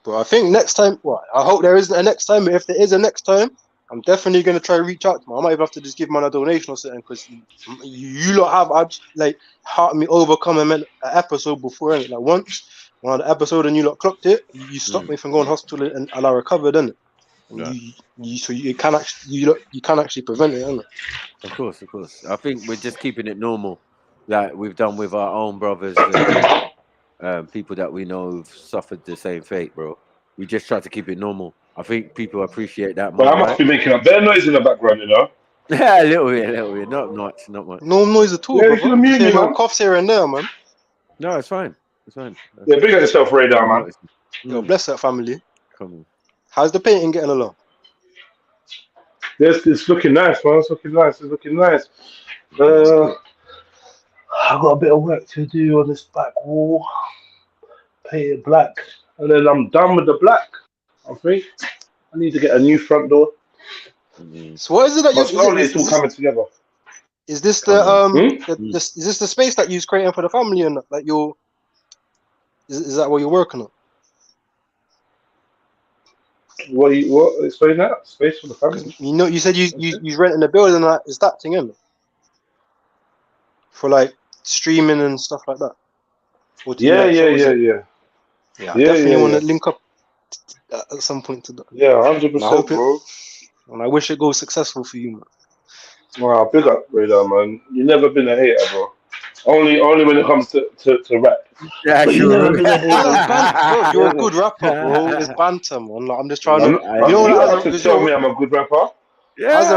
But I think next time, I hope there isn't a next time. But if there is a next time, I'm definitely gonna try to reach out to him. I might even have to just give him a donation or something because you lot have like helped me overcome an episode before, innit? Like once one of the episode and you lot clocked it, you stopped me from going to hospital and I recovered, innit? Yeah. So you can actually prevent it, innit? Of course, of course. I think we're just keeping it normal, like we've done with our own brothers and people that we know who've suffered the same fate, bro. We just try to keep it normal. I think people appreciate that more. But I must be making a better noise in the background, you know. Yeah, a little bit, not much. No noise at all, yeah, bro. You hear little coughs here and there, man. No, it's fine. It's fine. Yeah, big at yourself, Radar, man. Yo, bless that family. Come on. How's the painting getting along? Yes, it's looking nice, man. It's looking nice. It's looking nice. I've got a bit of work to do on this back wall. Paint it black, and then I'm done with the black. I think I need to get a new front door. So what is it that you're slowly it's all coming together? Is this the is this the space that you're creating for the family and like you're? Is that what you're working on? What explain that? Space for the family? You know, you said you renting a building. Is that thing in for like streaming and stuff like that? Yeah. I definitely want to link up at some point to that. Yeah, 100%, bro. And I wish it goes successful for you, man. Wow, big up, Radar, man. You've never been a hater, bro. Only when it comes to rap. Yeah, sure. Bro, you're a good rapper, bro. It's banter, man. Like, I'm just trying to. You know what? To tell me I'm a good rapper. Yeah. As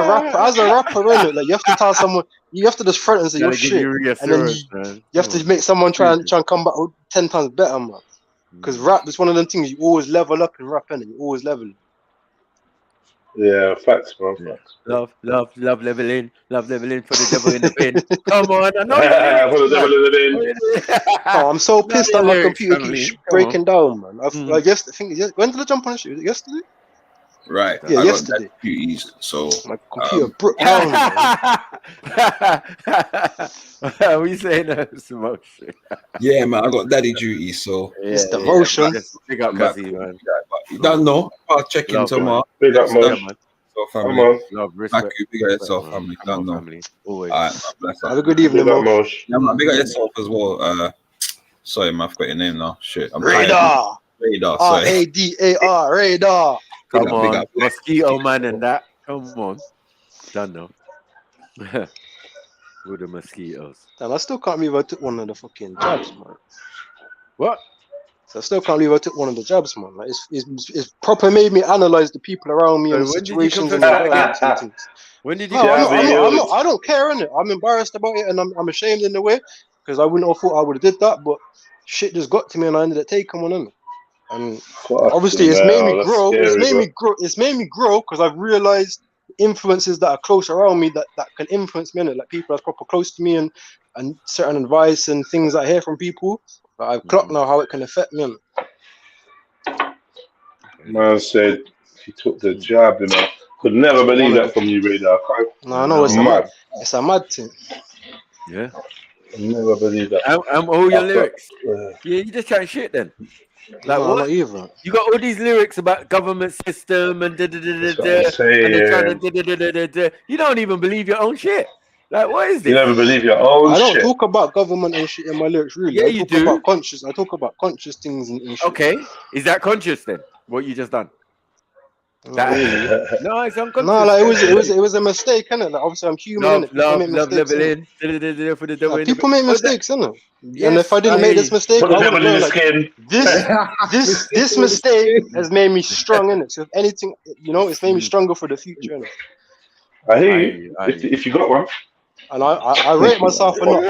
a rapper, innit? Like you have to tell someone, you have to just front and say your shit, and then you have to make someone try and come back 10 times better, man. Because rap is one of them things you always level up in rap, innit? You always level. Yeah, facts, bro. Facts. Love leveling for the devil in the bin. Come on, I know your lyrics, For the devil in the bin. Oh, I'm so pissed that my computer family. keeps breaking down, man. Like yesterday, when did I jump on the show? Was it yesterday? Right. Yeah, I yesterday. got duties, so My computer broke down, man. We saying some shit. yeah, man. I got daddy duties, so It's the motion. Big up, Cuzzy, man. You don't know. I'll check in Love, tomorrow. Big up, man. So Come family. on. Love, respect. Big up yourself, family. Don't know. Always. All right, man, bless up. Have a good evening, Big up, man. Mosh. Yeah, man. Big up yourself as well. Sorry, man. I forgot your name now. Shit. I'm Radar. Radar. Sorry. RADAR. Radar. Come on, mosquito man and that. Come on. Done though. With the mosquitoes. And I still can't believe I took one of the fucking jabs, man. What? So I still can't believe I took one of the jabs, man. Like it's proper made me analyze the people around me and the situations and the things. When did you I don't care, innit? I'm embarrassed about it and I'm ashamed in a way because I wouldn't have thought I would have did that, but shit just got to me and I ended up taking one, innit? And obviously it's made me grow. It's made me grow because I've realized influences that are close around me that can influence me, innit? Like people that's proper close to me and certain advice and things I hear from people. But I've clocked now how it can affect me. Man said he took the jab, you know. Could never believe that from you, Radar. No, I know it's a mad thing. Yeah. I never believe that. All your lyrics. Yeah, you just chatting shit then. Like no, what? Not even. You got all these lyrics about government system and and they're trying to you don't even believe your own shit. Like what is this? You never believe your own I don't shit. talk about government and shit in my lyrics, really. Yeah, you do. I talk about conscious things and shit. Okay, is that conscious then? What you just done? No, it's unconscious. No, like it was a mistake, innit? Like obviously I'm human, innit? People make mistakes, innit? Yes, and if I didn't make this mistake, I would know, like, skin. this mistake has made me strong, innit? So if anything, you know, it's made me stronger for the future, innit? I hear you. If you got one. And I rate myself for not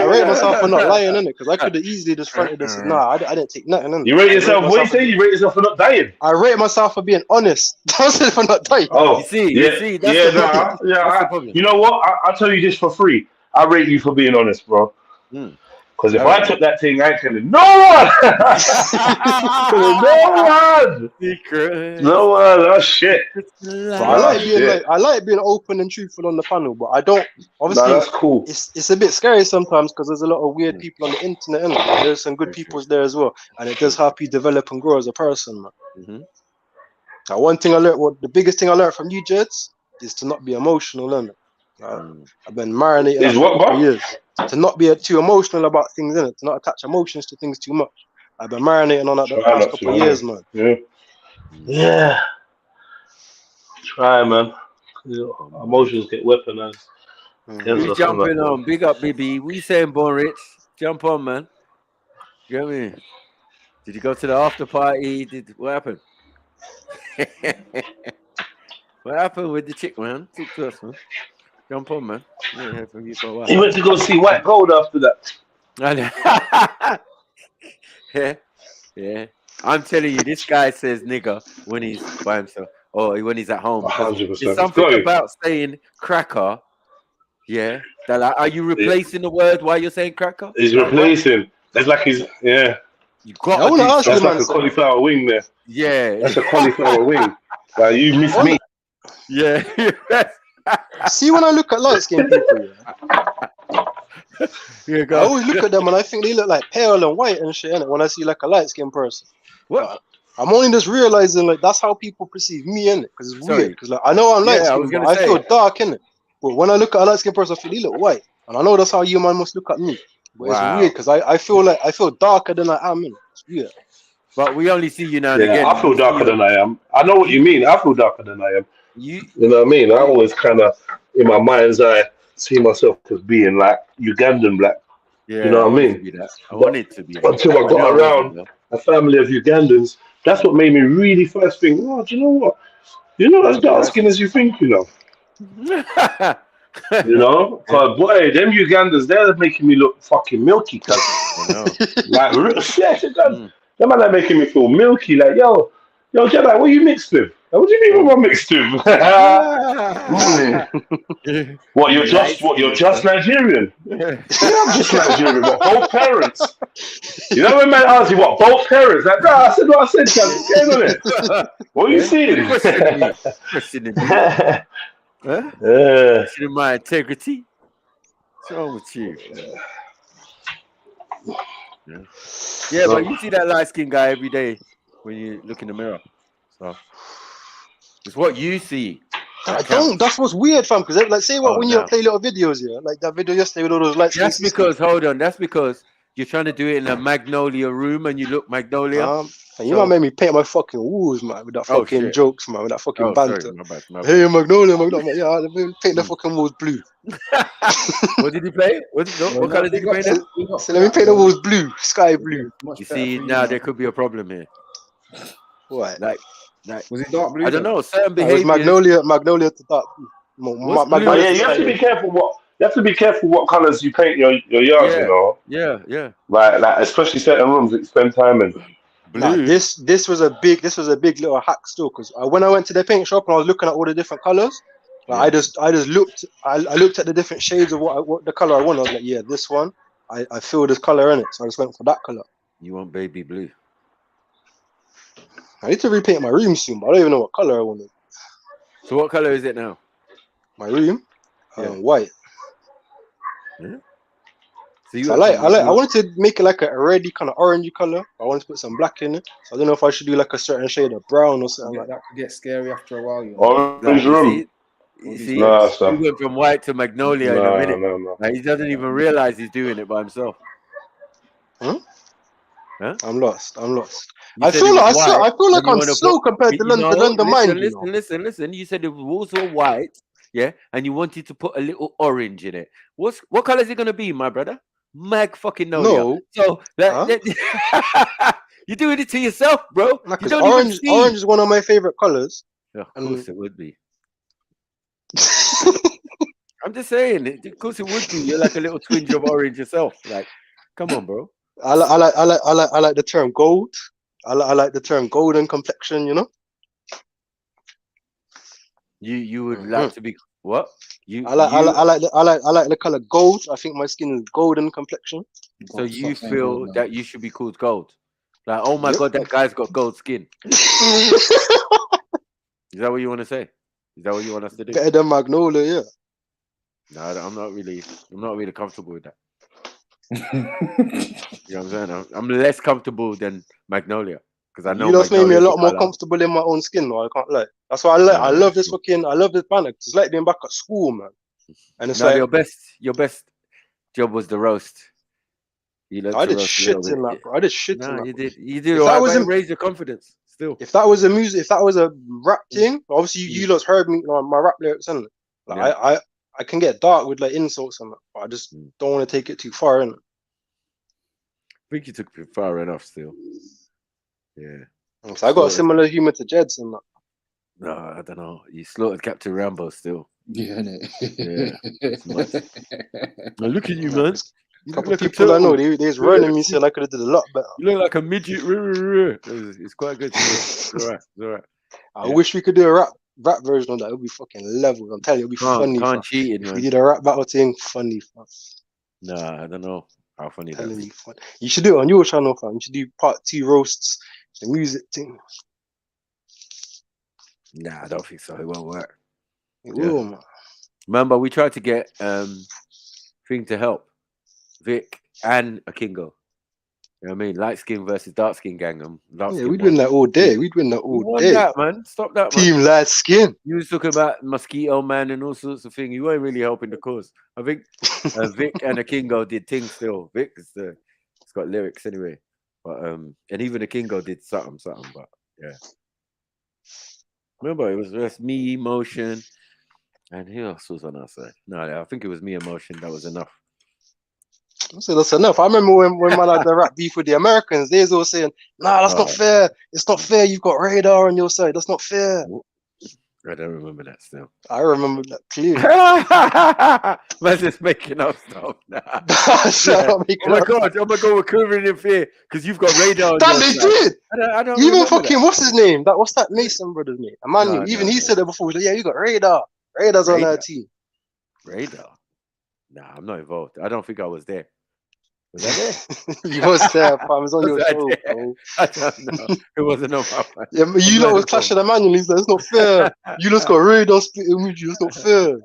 lying, innit? Because I could have easily just fronted this. Nah, I didn't take nothing, innit? You rate yourself. What you say? You rate yourself for not dying. I rate myself for being honest. Don't say for not dying. Oh, you see, that's the problem. You know what? I'll tell you this for free. I rate you for being honest, bro. Because if I took that thing, I ain't telling no one. No one. That's shit. I like being open and truthful on the panel, but I don't. Obviously, that's cool. It's a bit scary sometimes because there's a lot of weird people on the internet, innit? There's some good people there as well, and it does help you develop and grow as a person, man. Now, one thing I learned, the biggest thing I learned from you, Jeds, is to not be emotional, innit? I've been marinating for years. To not be too emotional about things, innit? To not attach emotions to things too much. I've been marinating on that the past couple of years, man. Yeah. Try, man. Emotions get weaponized. We jumping on. Big up, BB. We saying Born Rich. Jump on, man. You get me? Did you go to the after party? What happened? What happened with the chick, man? Talk to us, man. Jump on, man. He went to go see White Gold after that. Yeah. I'm telling you, this guy says nigger when he's by himself or when he's at home. There's something about saying cracker. Yeah. That like, are you replacing the word while you're saying cracker? He's replacing. That's like he's You got. I want to ask you, like a cauliflower wing there. Yeah. That's a cauliflower wing. Like you miss me. Yeah. See, when I look at light skinned people, I always look at them and I think they look like pale and white and shit, innit? When I see like a light skinned person. What? I'm only just realizing like that's how people perceive me, innit? Because it's weird. Because like I know I'm light skinned, but I feel dark, innit? But when I look at a light skinned person, I feel they look white. And I know that's how you man must look at me. But it's weird because I feel darker than I am, innit? It's weird. But we only see you now and again. I feel darker than I am. I know what you mean. I feel darker than I am. You know what I mean? I always kind of, in my mind's eye, see myself as being like Ugandan black. Yeah, you know what I mean? I wanted to be that. Until I got around a family of Ugandans, that's what made me really first think, oh, do you know what? You're not as dark skinned as you think, you know. You know? But boy, them Ugandans, they're making me look fucking milky. Like, shit, them man are making me feel milky. Like, yo, Jedi, what you mixed with? What do you mean with my mixed tube? What you're just Nigerian? Yeah, I'm just Nigerian. What, both parents? You know when man asked you what both parents? Like, I said what I said, Chad. What's going on it? What are you seeing? Questioning me. Questioning my integrity. What's wrong with you? Yeah, but you see that light skinned guy every day when you look in the mirror. So it's what you see. I don't. That's what's weird, fam. Because like, say what when you play little videos, yeah, like that video yesterday with all those lights. That's because that's because you're trying to do it in a magnolia room and you look magnolia. And you might make me paint my fucking walls, man, with that fucking jokes, man, with that fucking banter. Sorry, my bad. Hey, magnolia, magnolia. Yeah, I'll paint the fucking walls blue. What did you play? What color did you paint? So let me paint the walls blue, sky blue. You see, now there could be a problem here. What? Like was it dark blue? I don't know. Certain behavior. Magnolia to dark blue. Yeah, you have to be careful what. You have to be careful what colours you paint your yard, you know. Yeah. Like especially certain rooms that you spend time in. Nah, this was a big little hack still, because when I went to the paint shop and I was looking at all the different colours, like I just looked at the different shades of what the colour I want. I was like, yeah, this one, I feel this colour in it, so I just went for that colour. You want baby blue? I need to repaint my room soon, but I don't even know what colour I wanted. So what colour is it now? My room, white. Yeah. So I wanted to make it like a reddy kind of orangey color. I wanted to put some black in it. So I don't know if I should do like a certain shade of brown or something like that. That could get scary after a while. You know? Orange room. You see, he went from white to magnolia in a minute. No. Like, he doesn't even realize he's doing it by himself. Huh? I'm lost. You I said feel it was white, like I'm slow compared to London Mind. Listen. You said the walls were white, yeah, and you wanted to put a little orange in it. What color is it gonna be, my brother? Mag fucking no. So you're doing it to yourself, bro. Because orange is one of my favorite colors. Yeah, of course it would be. I'm just saying, of course it would be. You're like a little twinge of orange yourself. Like, come on, bro. I like the term gold. I like the term golden complexion. You know. You would like to be what? I like the color gold. I think my skin is golden complexion. So you feel that you should be called gold? Like, oh my god, that guy's got gold skin. Is that what you want to say? Is that what you want us to do? Better than magnolia, yeah. No, I'm not really comfortable with that. You know what I'm saying? I'm less comfortable than magnolia because I know you just made me a lot more comfortable in my own skin. No, I can't lie. That's why I love this banner. It's like being back at school, man. And it's like your best job was the roast. I did shit in that, bro. I did shit in that. You did. You did. If that wasn't raise your confidence. Still, if that was a rap thing, obviously you lot heard me, my rap lyrics, and like I can get dark with like insults and that, but I just don't want to take it too far, innit? I think you took it far enough still. Yeah. So I got a similar humor to Jed's and that. No, I don't know. You slaughtered Captain Rambo still. Yeah, innit? Yeah. Now look at you, man. A couple of people I know, they was running me saying I could have did a lot better. You look like a midget. It's quite good. It's all right. I wish we could do a rap version of that. It would be fucking level. I'm telling you, it would be funny. Can't cheat it, man. We did a rap battle thing, funny. Nah, I don't know how funny that is. You should do it on your channel, fam. You should do part 2 roasts, the music thing. Nah, I don't think so. It won't work. It will, man. Remember, we tried to get Thing to help. Vic and a Kingo. You know what I mean? Light skin versus dark skin gang. We'd win that all day. We'd win that all day. That, man. Stop that, man. Team light skin. You was talking about Mosquito Man and all sorts of things. You weren't really helping the cause. I think Vic and a Kingo did things still. Vic is it's got lyrics anyway. But and even the Kingo did something. But yeah. Remember, it was just me, Emotion, and who else was on our side? No, I think it was me, Emotion. That was enough. So that's enough. I remember when man had the rap beef with the Americans, they was all saying, nah, that's not fair. It's not fair. You've got radar on your side. That's not fair. I don't remember that still. I remember that clearly. Man's just making up stuff now. Oh my god, we're covering in fear because you've got radar on That your they side. did. I don't Even remember fucking, that. what's his name? What's that Mason brother's name? Emmanuel. No, Even no, he no. said it before. He was like, yeah, you got radar. Radar's on our team. Radar? Nah, I'm not involved. I don't think I was there. Was I there? You was there, fam. It was on your Was I show, there? bro. I don't know. It wasn't on my mind. Yeah, you lot was clashing Emmanuel. He's like, it's not fair. You just got radar splitting with you. It's not fair.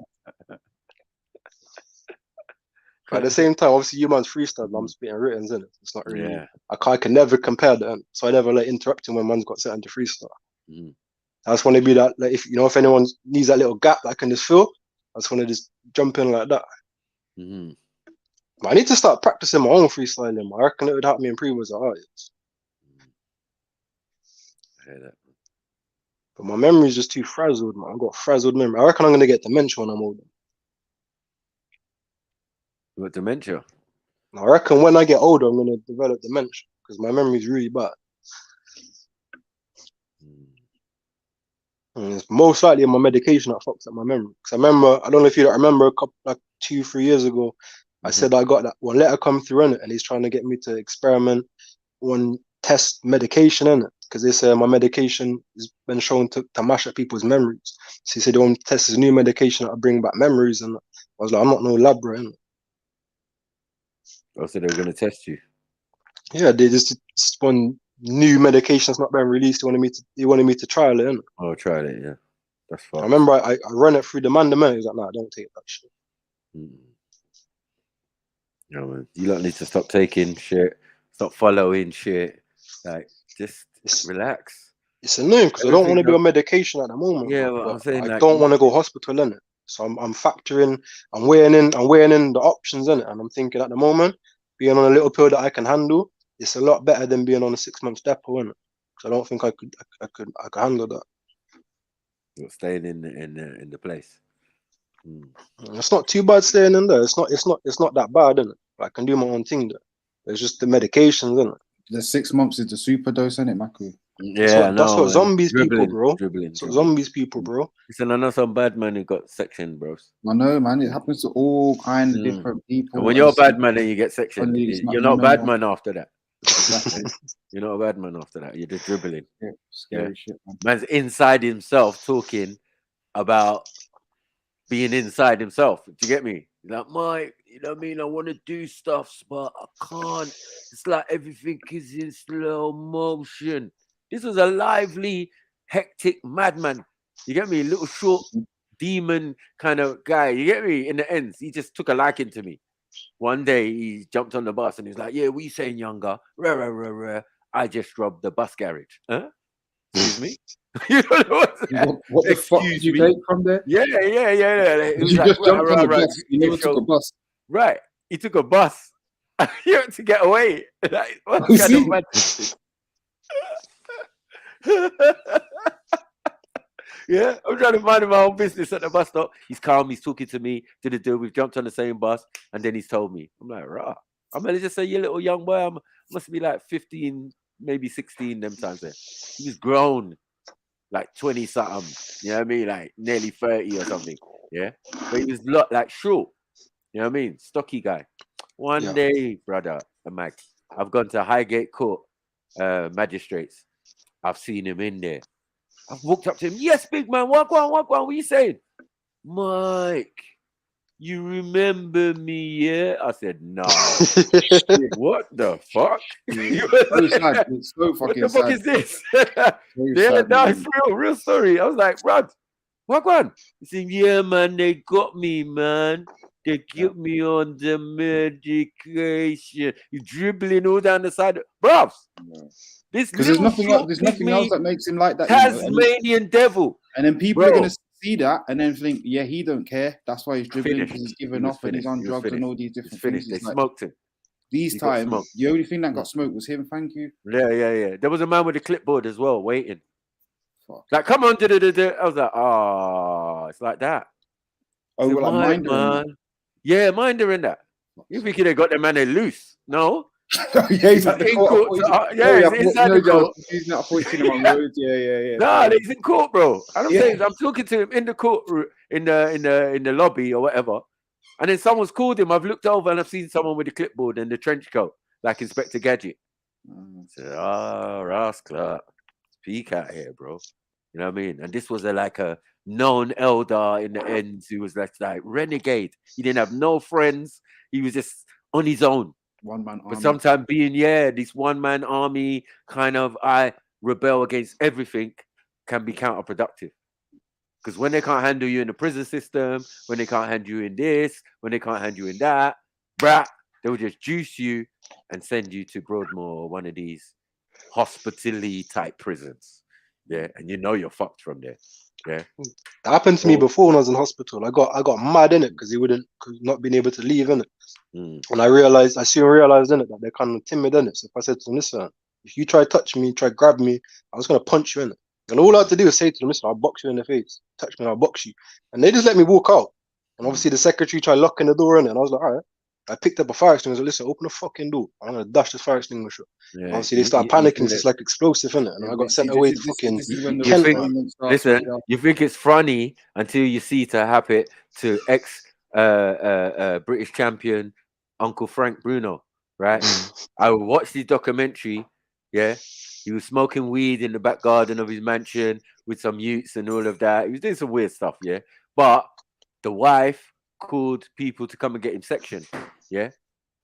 But at the same time, obviously, you man's freestyle. I'm spitting written, isn't it? It's not really. Yeah. I can never compare them, so I never like interrupt him when man's got something to freestyle. Mm. I just want to be that, like, if anyone needs that little gap that I can just fill, I just want to just jump in like that. Mm-hmm. But I need to start practicing my own freestyling. I reckon it would help me improve as an artist. I hear that. But my memory is just too frazzled, man. I've got frazzled memory. I reckon I'm gonna get dementia when I'm older. You got dementia? I reckon when I get older, I'm gonna develop dementia because my memory is really bad. And it's most likely my medication that fucks up my memory. Because I remember, I don't know if you don't remember, a couple, like 2-3 years ago, I said I got that one letter come through in it, and he's trying to get me to experiment on test medication in it. Because they say my medication has been shown to mash up people's memories. So he said they want to test this new medication that'll bring back memories. And I was like, I'm not no lab, bro. Oh, so they were going to test you? Yeah, they just one new medication that's not been released. They wanted me to trial it, innit? Oh, trial it, yeah. That's fine. I remember I ran it through the man. He was like, nah, don't take that shit. No, man. You lot need to stop taking shit, stop following shit. Like, just relax. It's annoying because I don't want to be on medication at the moment. Yeah, but I'm saying, I like, don't want to go hospital in it. So I'm factoring, I'm weighing in the options in it, and I'm thinking at the moment, being on a little pill that I can handle, it's a lot better than being on a 6 month depot in it. Because I don't think I could handle that. You're staying in the place. It's not too bad staying in there. It's not that bad, isn't it? I can do my own thing there. It's just the medications, isn't it? The 6 months is the super dose, isn't it, Maku? Yeah, that's what zombies dribbling, people, bro. Dribbling. Zombies people, bro. Listen, I know some bad man who got sectioned, bros. I know, man. It happens to all kind of different people. And when you're a bad man and you get sectioned, you're not a bad man after that. You're not a bad man after that. You're just dribbling. Yeah, scary shit, man. Man's inside himself talking about being inside himself. Do you get me? He's like, Mike, you know what I mean? I want to do stuff, but I can't. It's like everything is in slow motion. This was a lively, hectic madman. You get me? A little short demon kind of guy. You get me? In the ends, he just took a liking to me. One day he jumped on the bus and he's like, yeah, what you saying, younger? Rah, rah, rah, rah. I just robbed the bus garage. Huh? Excuse me? You don't know what the fuck did you take from there? Yeah. It was You like, just jumped on the bus. You never took a bus. Right. He took a bus. He had to get away. Like, what kind of madness? Yeah, I'm trying to mind my own business at the bus stop. He's calm, he's talking to me, to the deal. We've jumped on the same bus, and then he's told me. I'm like, rah. I'm gonna just say, you little young boy, I must be like 15, maybe 16 them times there. He was grown, like 20 something, you know what I mean? Like nearly 30 or something. Yeah. But he was like short, you know what I mean? Stocky guy. One day, brother, I've gone to Highgate Court, magistrates. I've seen him in there. I've walked up to him. Yes, big man. What are you saying? Mike, you remember me, yeah? I said, no. What the fuck? It's so fucking what the fuck is this? No, it's real story. I was like, Rod, what? He said, yeah, man, they got me, man. They kept me on the medication. You dribbling all down the side. Bro, because there's nothing else that makes him like that. Tasmanian devil. And then people are going to see that and then think, yeah, he don't care. That's why he's dribbling, because he's given off and he's on drugs and all these different things. They smoked him. These times, the only thing that got smoked was him. Thank you. Yeah. There was a man with a clipboard as well, waiting. Like, come on, I was like, oh, it's like that. Oh, like Minder. Yeah, Minder in that. You think they got the man loose? No, Yeah, he's at the in court. court. Yeah, He's inside the court. Using that, I thought he'd seen him on road. Yeah. Nah, he's in court, bro. And I'm Yeah. saying, I'm talking to him in the court, in the lobby or whatever. And then someone's called him. I've looked over and I've seen someone with a clipboard and the trench coat, like Inspector Gadget. I said, rascal, speak out here, bro. You know what I mean? And this was like a known elder in the ends who was like renegade. He didn't have no friends. He was just on his own. One man army. But sometimes being, this one man army kind of, I rebel against everything, can be counterproductive. Because when they can't handle you in the prison system, when they can't handle you in this, when they can't handle you in that, they will just juice you and send you to Broadmoor or one of these hospitality type prisons. Yeah, and you know you're fucked from there. Yeah, that happened to me before when I was in hospital. I got mad in it because he not being able to leave in it. And I soon realized in it that they're kind of timid in it. So if I said to them, listen, if you try to touch me, try to grab me, I was gonna punch you in it. And all I had to do was say to them, listen, I'll box you in the face. Touch me, I'll box you. And they just let me walk out. And obviously the secretary tried locking the door in it. And I was like, all right. I picked up a fire extinguisher. Listen, open the fucking door. I'm gonna dash this fire extinguisher. Yeah, obviously they start panicking. It's like explosive, isn't it? And I got sent away to fucking. You think it's funny until you see to happen to ex British champion Uncle Frank Bruno, right? I watched his documentary. Yeah, he was smoking weed in the back garden of his mansion with some youths and all of that. He was doing some weird stuff. Yeah, but the wife called people to come and get him sectioned. Yeah,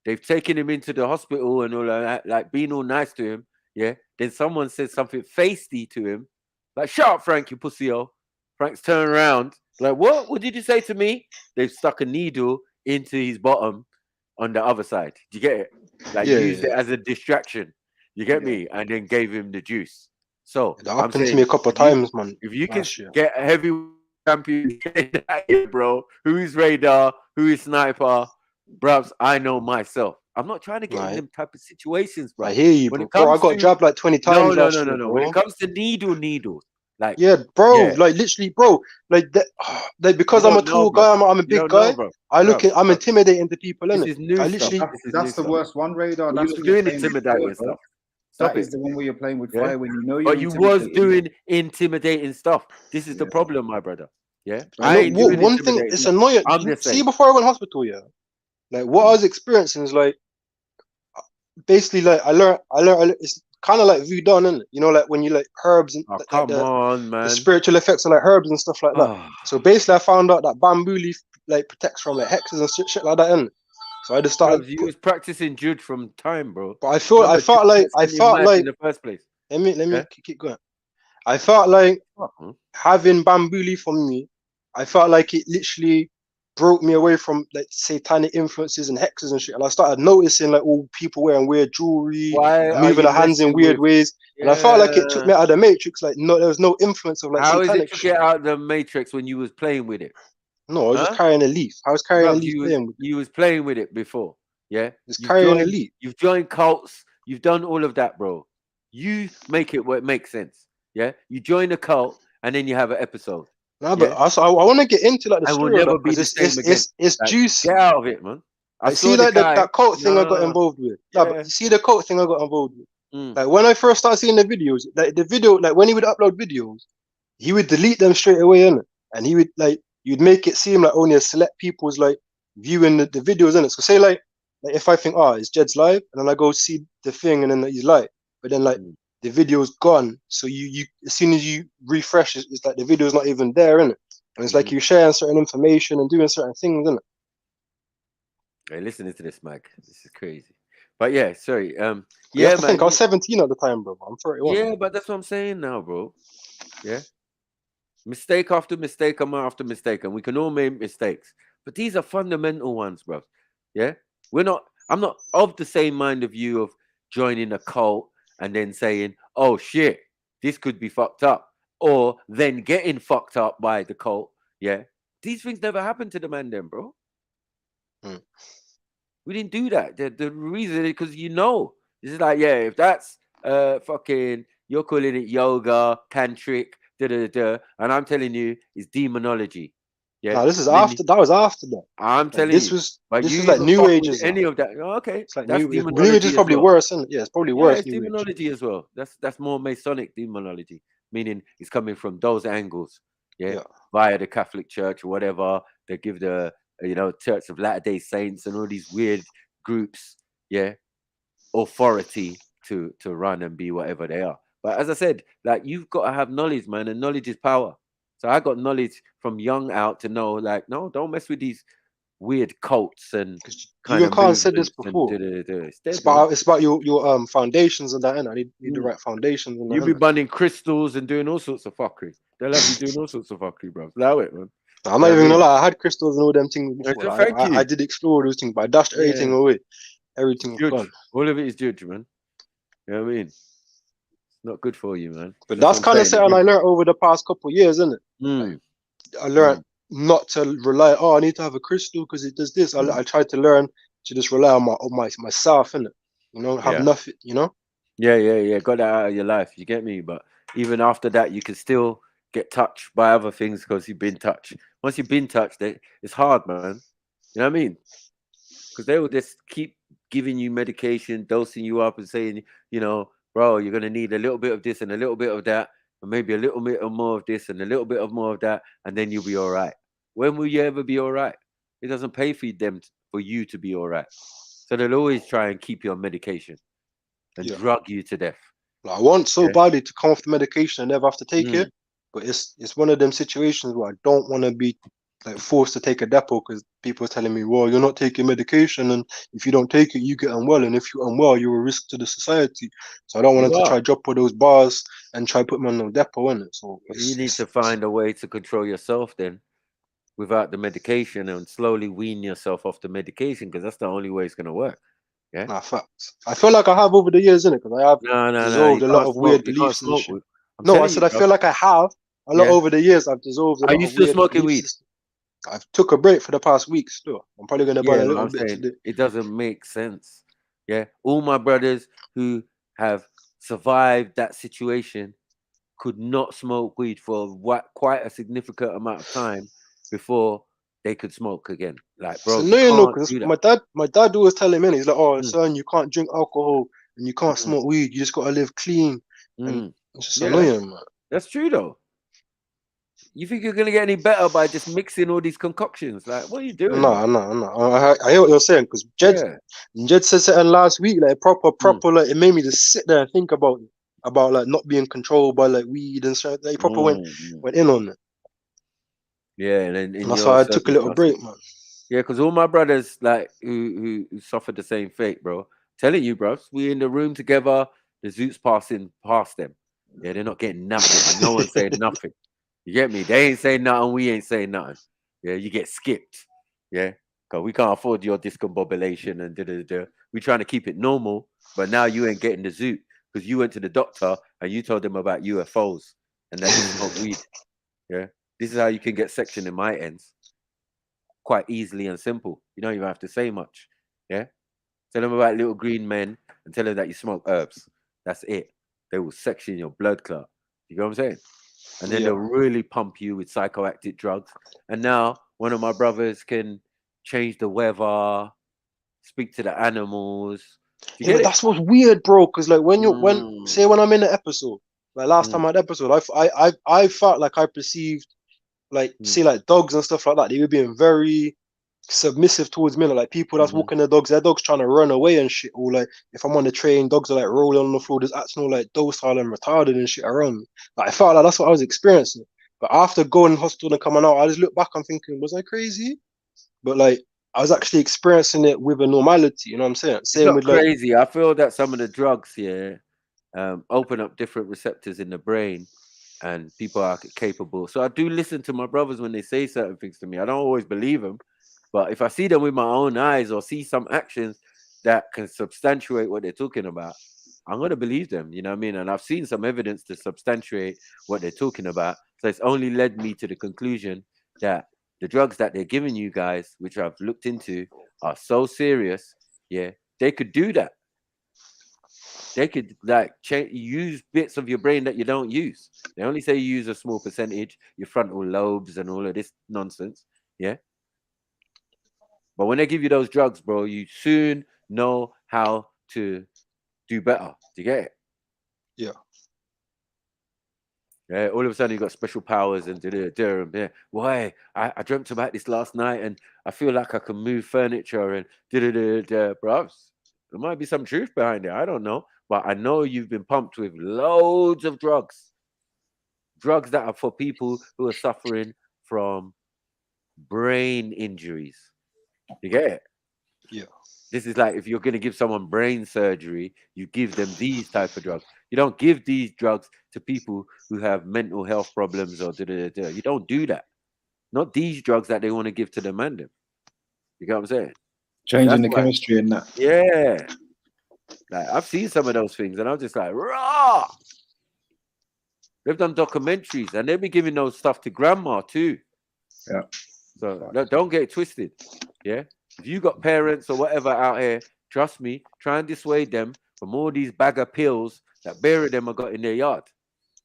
they've taken him into the hospital and all that, like being all nice to him. Yeah, then someone said something feisty to him, like, shut up, Frank, you pussy-o. Frank's turned around, like, what did you say to me? They've stuck a needle into his bottom on the other side. Do you get it? Like, used it as a distraction. You get me? And then gave him the juice. So that happened to me a couple of times, man. If you can get a heavy champion, bro, who is radar, who is sniper, bros, I know myself. I'm not trying to get in them type of situations, bro. I hear you, bro. I got jabbed like 20 times. No. When it comes to needles, like, like literally, bro, like that, like because I'm a tall guy, I'm a big guy. I'm intimidating the people, innit? I literally, that's the worst one, radar. That's what you're doing, intimidating stuff. That is the one where you're playing with fire when you know you're. But you was doing intimidating stuff. This is the problem, my brother. Yeah, one thing, it's annoying. See, before I went to hospital, like what I was experiencing is like, basically, like I learned. It's kind of like voodoo, isn't it? You know, like when you like herbs and the spiritual effects of like herbs and stuff like that. So basically, I found out that bamboo leaf like protects from like hexes and shit like that, innit? So I just started. You was practicing Jude from time, bro. But I felt like in the first place. Let me keep going. I felt like having bamboo leaf on me. I felt like it literally broke me away from like satanic influences and hexes and shit. And I started noticing like all people wearing weird jewelry, moving their hands in weird ways. And I felt like it took me out of the matrix. Like there was no influence of like satanic. How is it to get out of the matrix when you was playing with it? No, I was just carrying a leaf. I was carrying a leaf. You was playing with it before, yeah? Just carrying a leaf. You've joined cults. You've done all of that, bro. You make it where it makes sense, yeah? You join a cult and then you have an episode. No, but I want to get into like the story. Will never be the same again. It's like, juicy. Get out of it, man. I see like that cult thing I got involved with. Yeah, but you see the cult thing I got involved with. Like when I first started seeing the videos, like the video, like when he would upload videos, he would delete them straight away, innit? And he would like you'd make it seem like only a select people's like viewing the videos, innit? So say like if I think, it's Jed's live, and then I go see the thing, and then he's live, but then like the video's gone. So you as soon as you refresh, it's like the video's not even there, innit? And it's like you're sharing certain information and doing certain things, innit? Hey, listening to this, Mag, this is crazy. But yeah, sorry. Yeah, man. I think I was 17 at the time, bro. I'm 31. Yeah, but that's what I'm saying now, bro. Yeah. Mistake after mistake after mistake, and we can all make mistakes. But these are fundamental ones, bro. Yeah. I'm not of the same mind of you of joining a cult and then saying, oh shit, this could be fucked up. Or then getting fucked up by the cult. Yeah. These things never happened to the man then, bro. We didn't do that. The reason is because this is like, if that's fucking, you're calling it yoga, tantric, and I'm telling you, it's demonology. Yeah, No, this is after. That was after that. I'm telling this you. was But this you was like even New fuck Age with as well. any of that. Oh, okay, It's like that's New Age demonology is probably as well. worse, isn't it? Yeah, it's probably Yeah, worse. it's New Age. demonology as well. That's more Masonic demonology, meaning it's coming from those angles. Yeah, via the Catholic Church or whatever. They give the Church of Latter-day Saints and all these weird groups. Yeah, authority to run and be whatever they are. But as I said, like, you've got to have knowledge, man, and knowledge is power. So I got knowledge from young out to know, like, no, don't mess with these weird cults and kind You of can't said this movements. before. It's It's dead, man. about your foundations and that, and I need the right foundations and that. You be burning crystals and doing all sorts of fuckery. They'll have you doing all sorts of fuckery, bro. Allow it, man. I'm not even gonna lie. I had crystals and all them things before. Thank you. I did explore those things, but I dashed everything away. Everything was gone. All of it is judge, man. You know what I mean? It's not good for you, man. But that's kind of something I learned over the past couple of years, isn't it? Like, I learned not to rely. Oh, I need to have a crystal because it does this. I tried to learn to just rely on myself, innit? You know, have nothing. You know. Yeah. Got that out of your life. You get me? But even after that, you can still get touched by other things because you've been touched. Once you've been touched, it's hard, man. You know what I mean? Because they will just keep giving you medication, dosing you up, and saying, bro, you're gonna need a little bit of this and a little bit of that, and maybe a little bit of more of this and a little bit of more of that, and then you'll be all right. When will you ever be all right? It doesn't pay for them for you to be all right. So they'll always try and keep you on medication and drug you to death. I want so badly to come off the medication and never have to take it, but it's one of them situations where I don't want to be like forced to take a depot because people are telling me, well, you're not taking medication, and if you don't take it, you get unwell, and if you're unwell, you're a risk to the society. So I don't want to try drop all those bars and try put me on no depot in it. So you need to find a way to control yourself then, without the medication, and slowly wean yourself off the medication, because that's the only way it's gonna work. Yeah. Nah, facts. I feel like I have over the years, innit? Because I have dissolved a lot of weird beliefs and shit. No, I said I feel like I have a lot over the years. I've dissolved a lot of weird beliefs. Are you still smoking weed? I've took a break for the past week still. I'm probably going to burn a little bit today. It doesn't make sense. Yeah. All my brothers who have survived that situation could not smoke weed for quite a significant amount of time before they could smoke again. Like, bro, it's annoying, because my dad always telling me, he's like, oh, son, you can't drink alcohol and you can't smoke weed. You just got to live clean. And it's just annoying, man. That's true, though. You think you're gonna get any better by just mixing all these concoctions? Like, what are you doing? No. I hear what you're saying, because Jed said something last week, like proper, like it made me just sit there and think about like not being controlled by like weed and stuff. They proper went in on it. Yeah, and that's why I took a little break, man. Yeah, because all my brothers like who suffered the same fate, bro. Telling you, bro, we in the room together. The Zoots passing past them. Yeah, they're not getting nothing. No one saying nothing. You get me? They ain't saying nothing. We ain't saying nothing. Yeah, you get skipped. Yeah, because we can't afford your discombobulation and da-da-da. We're trying to keep it normal, but now you ain't getting the Zoot because you went to the doctor and you told them about UFOs and that you smoke weed. Yeah, this is how you can get section in my ends. Quite easily and simple. You don't even have to say much. Yeah, tell them about little green men and tell them that you smoke herbs. That's it. They will section your blood clot. You know what I'm saying? And then they'll really pump you with psychoactive drugs. And now one of my brothers can change the weather, speak to the animals. Yeah, that's what's weird, bro. Because like when I'm in an episode, like last time I had an episode, I felt like I perceived like see like dogs and stuff like that. They were being very submissive towards me, like people that's walking their dogs trying to run away and shit, or like if I'm on the train, dogs are like rolling on the floor, just acting all like docile and retarded and shit around me. Like I felt like that's what I was experiencing. But after going to hospital and coming out, I just look back and thinking, was I crazy? But like I was actually experiencing it with a normality, you know what I'm saying? Same with crazy. I feel that some of the drugs here open up different receptors in the brain and people are capable. So I do listen to my brothers when they say certain things to me. I don't always believe them. But if I see them with my own eyes or see some actions that can substantiate what they're talking about, I'm going to believe them, you know what I mean? And I've seen some evidence to substantiate what they're talking about. So it's only led me to the conclusion that the drugs that they're giving you guys, which I've looked into, are so serious. Yeah, they could do that. They could like use bits of your brain that you don't use. They only say you use a small percentage, your frontal lobes and all of this nonsense. Yeah. But when they give you those drugs, bro, you soon know how to do better. Do you get it? Yeah. Yeah, all of a sudden you got special powers and yeah. Why? I dreamt about this last night and I feel like I can move furniture and bro. There might be some truth behind it. I don't know. But I know you've been pumped with loads of drugs. Drugs that are for people who are suffering from brain injuries. You get it? Yeah. This is like if you're going to give someone brain surgery, you give them these type of drugs. You don't give these drugs to people who have mental health problems or You don't do that. Not these drugs that they want to give to them and them. You get what I'm saying? Changing the chemistry in that. Yeah. Like I've seen some of those things and I'm just like, raw. They've done documentaries and they've been giving those stuff to grandma too. Yeah. So don't get it twisted. Yeah. If you got parents or whatever out here, trust me, try and dissuade them from all these bag of pills that bury them have got in their yard.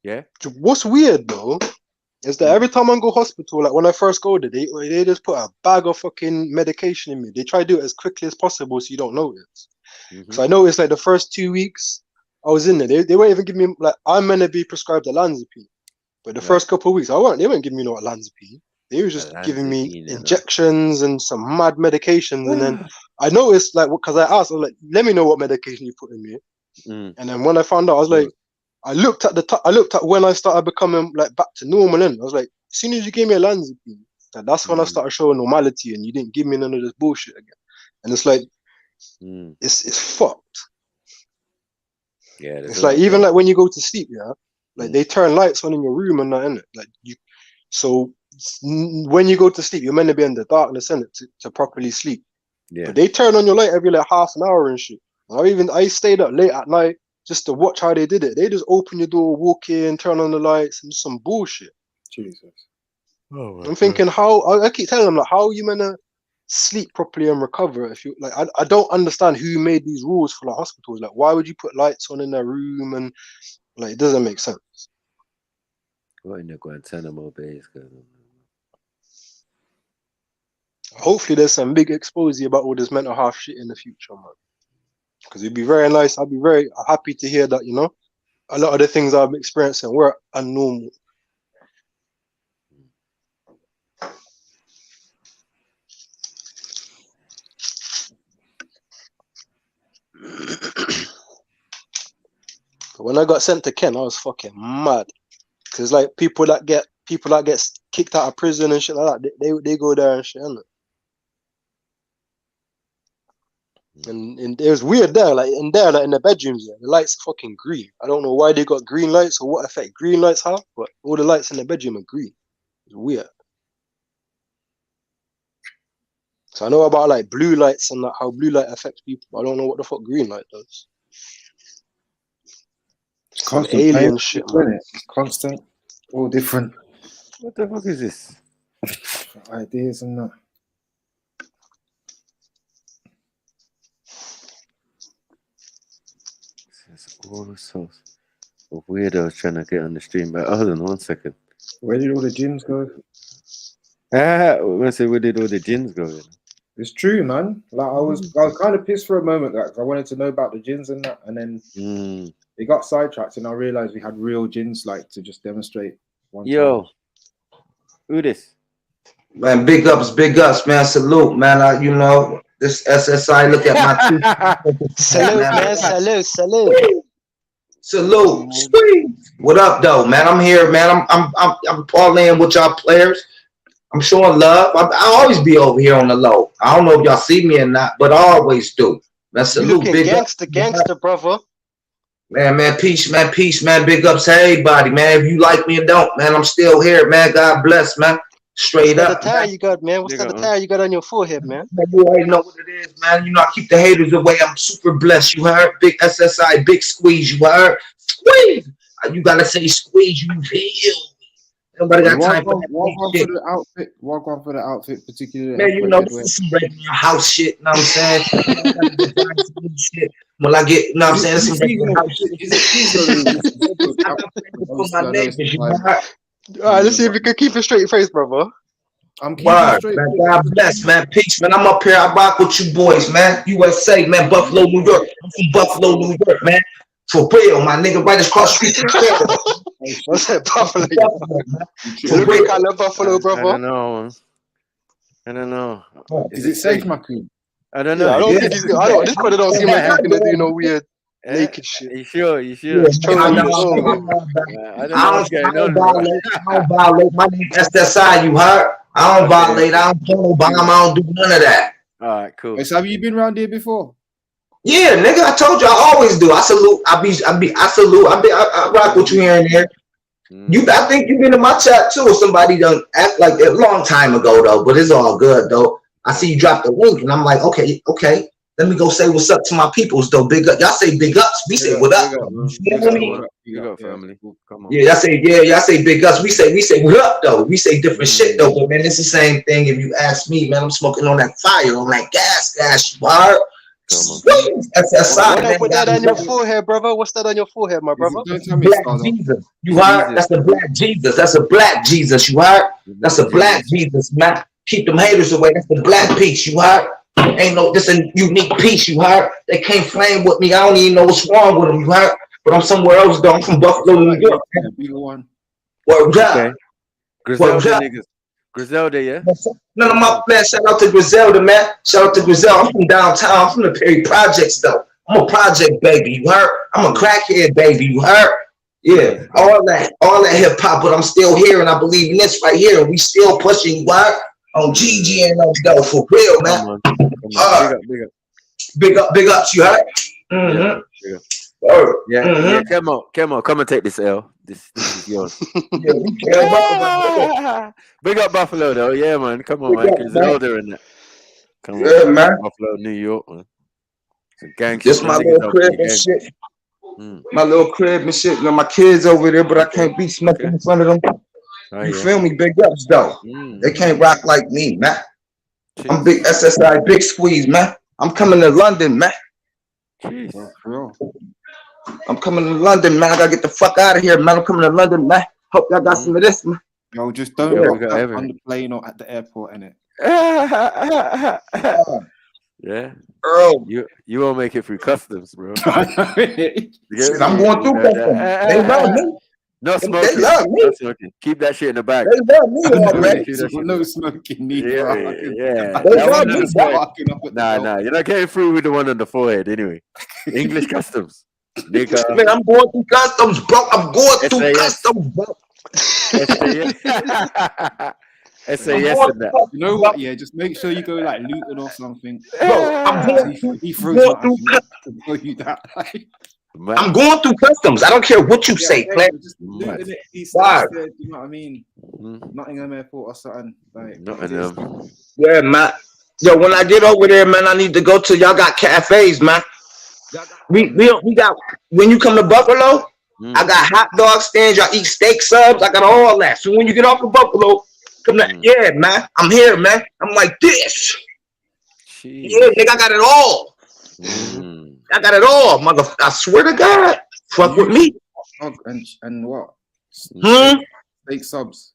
Yeah. What's weird though is that every time I go hospital, like when I first go there, they just put a bag of fucking medication in me. They try to do it as quickly as possible so you don't notice. So I noticed like the first 2 weeks I was in there, they weren't even giving me, like, I'm meant to be prescribed olanzapine, but the first couple of weeks they weren't giving me no olanzapine. They were just giving me injections and some mad medications. And then I noticed, like, because I asked, I was like, let me know what medication you put in me. And then when I found out, I was like, I looked at when I started becoming like back to normal. And I was like, as soon as you gave me olanzapine, that's when I started showing normality, and you didn't give me none of this bullshit again. And it's like, it's fucked. Yeah, it's like even like when you go to sleep, yeah, like they turn lights on in your room and that, innit? Like so when you go to sleep, you're meant to be in the darkness, innit, to properly sleep. Yeah. But they turn on your light every like half an hour and shit. I stayed up late at night just to watch how they did it. They just open your door, walk in, turn on the lights, and some bullshit. Jesus. Oh, I'm thinking I keep telling them, like, how are you meant to sleep properly and recover if you like? I don't understand who made these rules for like hospitals. Like, why would you put lights on in their room? And like, it doesn't make sense. What in the Guantanamo Bay is going on? Hopefully there's some big exposure about all this mental health shit in the future, man. Because it'd be very nice. I'd be very happy to hear that, you know, a lot of the things I'm experiencing were unnormal. When I got sent to Kent, I was fucking mad. Cause like people that get kicked out of prison and shit like that, they go there and shit, innit? And it was weird there, like in the bedrooms, the lights are fucking green. I don't know why they got green lights or what effect green lights have, but all the lights in the bedroom are green. It's weird. So I know about like blue lights and like how blue light affects people, but I don't know what the fuck green light does. Constant alien shit, man. It's constant, all different. What the fuck is this? Ideas and that. There's all sorts of weirdos trying to get on the stream, but hold on 1 second. Where did all the jinns go? I say, where did all the jinns go? You know? It's true, man. Like I was kind of pissed for a moment because I wanted to know about the jinns and that, and then they got sidetracked, and I realized we had real jinns like to just demonstrate. Yo, who this? Man, big ups, man. Salute, man. You know, this SSI. Look at my salute, man. Salute. Salute. Sweet. What up, though, man? I'm here, man. I'm parlaying with y'all players. I'm showing love. I always be over here on the low. I don't know if y'all see me or not, but I always do. Man, salute, big gangster, brother. Man, peace, man. Big ups to everybody, man. If you like me or don't, man, I'm still here, man. God bless, man. Straight up. What's the tie you got, man? What's the tie you got on your forehead, man? You already know what it is, man. You know, I keep the haters away. I'm super blessed. You heard? Big SSI, big squeeze. You heard? Squeeze. You gotta say squeeze. You feel. Nobody got time for that. Walk on for the outfit, particularly. Man, you know, this is some regular house shit. You know what I'm saying? Shit. When I get, you know what I'm saying? This is some regular house shit. All right, let's see if we can keep a straight face, brother. I'm keeping Word, straight. man. God bless, man. Peace, man. I'm up here. I rock with you boys, man. USA, man. Buffalo, New York. I'm from Buffalo, New York, man. For real, my nigga, right across the street from Canada. What's that Buffalo? For Look real. at Buffalo, brother. I don't know. Is it safe, Makun? I don't Yeah, know. I don't think he's. I don't. This brother don't seem like he's gonna do no weird naked shit. You sure? You sure? Yeah, I don't violate. My name SSI, you heard? I don't violate. I don't kill Obama. I don't do none of that. All right, cool. So have you been around here before? Yeah, nigga, I told you I always do. I salute. I salute. I rock with you here and there. I think you've been in my chat too. Somebody done act like that a long time ago though, but it's all good though. I see you drop the link and I'm like, okay. Let me go say what's up to my peoples though. Big up. Y'all say big ups. We say what up. Big up, family. Come on. Yeah, y'all say big ups. We say what up though. We say different shit though. But man, it's the same thing. If you ask me, man, I'm smoking on that fire, on that gas. You are. That's Put that on your forehead, brother. What's that on your forehead, my brother? Black Jesus. You heard? That's the black Jesus. That's a black Jesus. You heard? That's a black Jesus, man. Keep them haters away. That's the black piece. You heard? Ain't no, this a unique piece. You heard? They can't flame with me. I don't even know what's wrong with them. You heard? But I'm somewhere else though. I'm from Buffalo, New York. Word up. Griselda, yeah? None of my man, shout out to Griselda, man. Shout out to Griselda. I'm from downtown. I'm from the Perry Projects, though. I'm a project baby, you heard? I'm a crackhead baby, you heard? Yeah, all that hip hop, but I'm still here, and I believe in this right here, and we still pushing, you heard? On GG and on though, for real, man. Big ups, you heard? Yeah, come on, come and take this L. This is yours. Big up Buffalo though, yeah, man. Come on, man. Griselda in that. Come on, man. Buffalo, New York, man. It's a gang. Just my little crib and shit. My little crib and shit. My kids over there, but I can't be smoking in front of them. You feel me? Big ups though. They can't rock like me, man. I'm big SSI, big squeeze, man. I'm coming to London, man. I'm coming to London, man. I gotta get the fuck out of here, man. I'm coming to London, man. Hope y'all got some of this, man. Yo, just don't go on the plane or at the airport, innit? Yeah. Earl. You won't make it through customs, bro. I'm going through customs. They love me. No smoking. They love me. No smoking. Keep that shit in the bag. They love me already. No smoking. Yeah. They love me. Nah. You're not getting through with the one on the forehead anyway. English customs. Nigga. Man, I'm going through customs, bro. I'm going through customs, bro. SAS and that. You know what? Yeah, just make sure you go like Luton or something. Bro, I'm going through that. I'm going through customs. I don't care what you say, Claire. You know what I mean? Nottingham Airport or something. Like, Nottingham. Yeah, man. Yo, when I get over there, man, I need to go to y'all got cafes, man. We got when you come to Buffalo, I got hot dog stands. Y'all eat steak subs. I got all that. So when you get off of Buffalo, come to, yeah, man. I'm here, man. I'm like this. Yeah, nigga, I got it all. I got it all, mother. I swear to God, fuck with me. And what? Steak subs.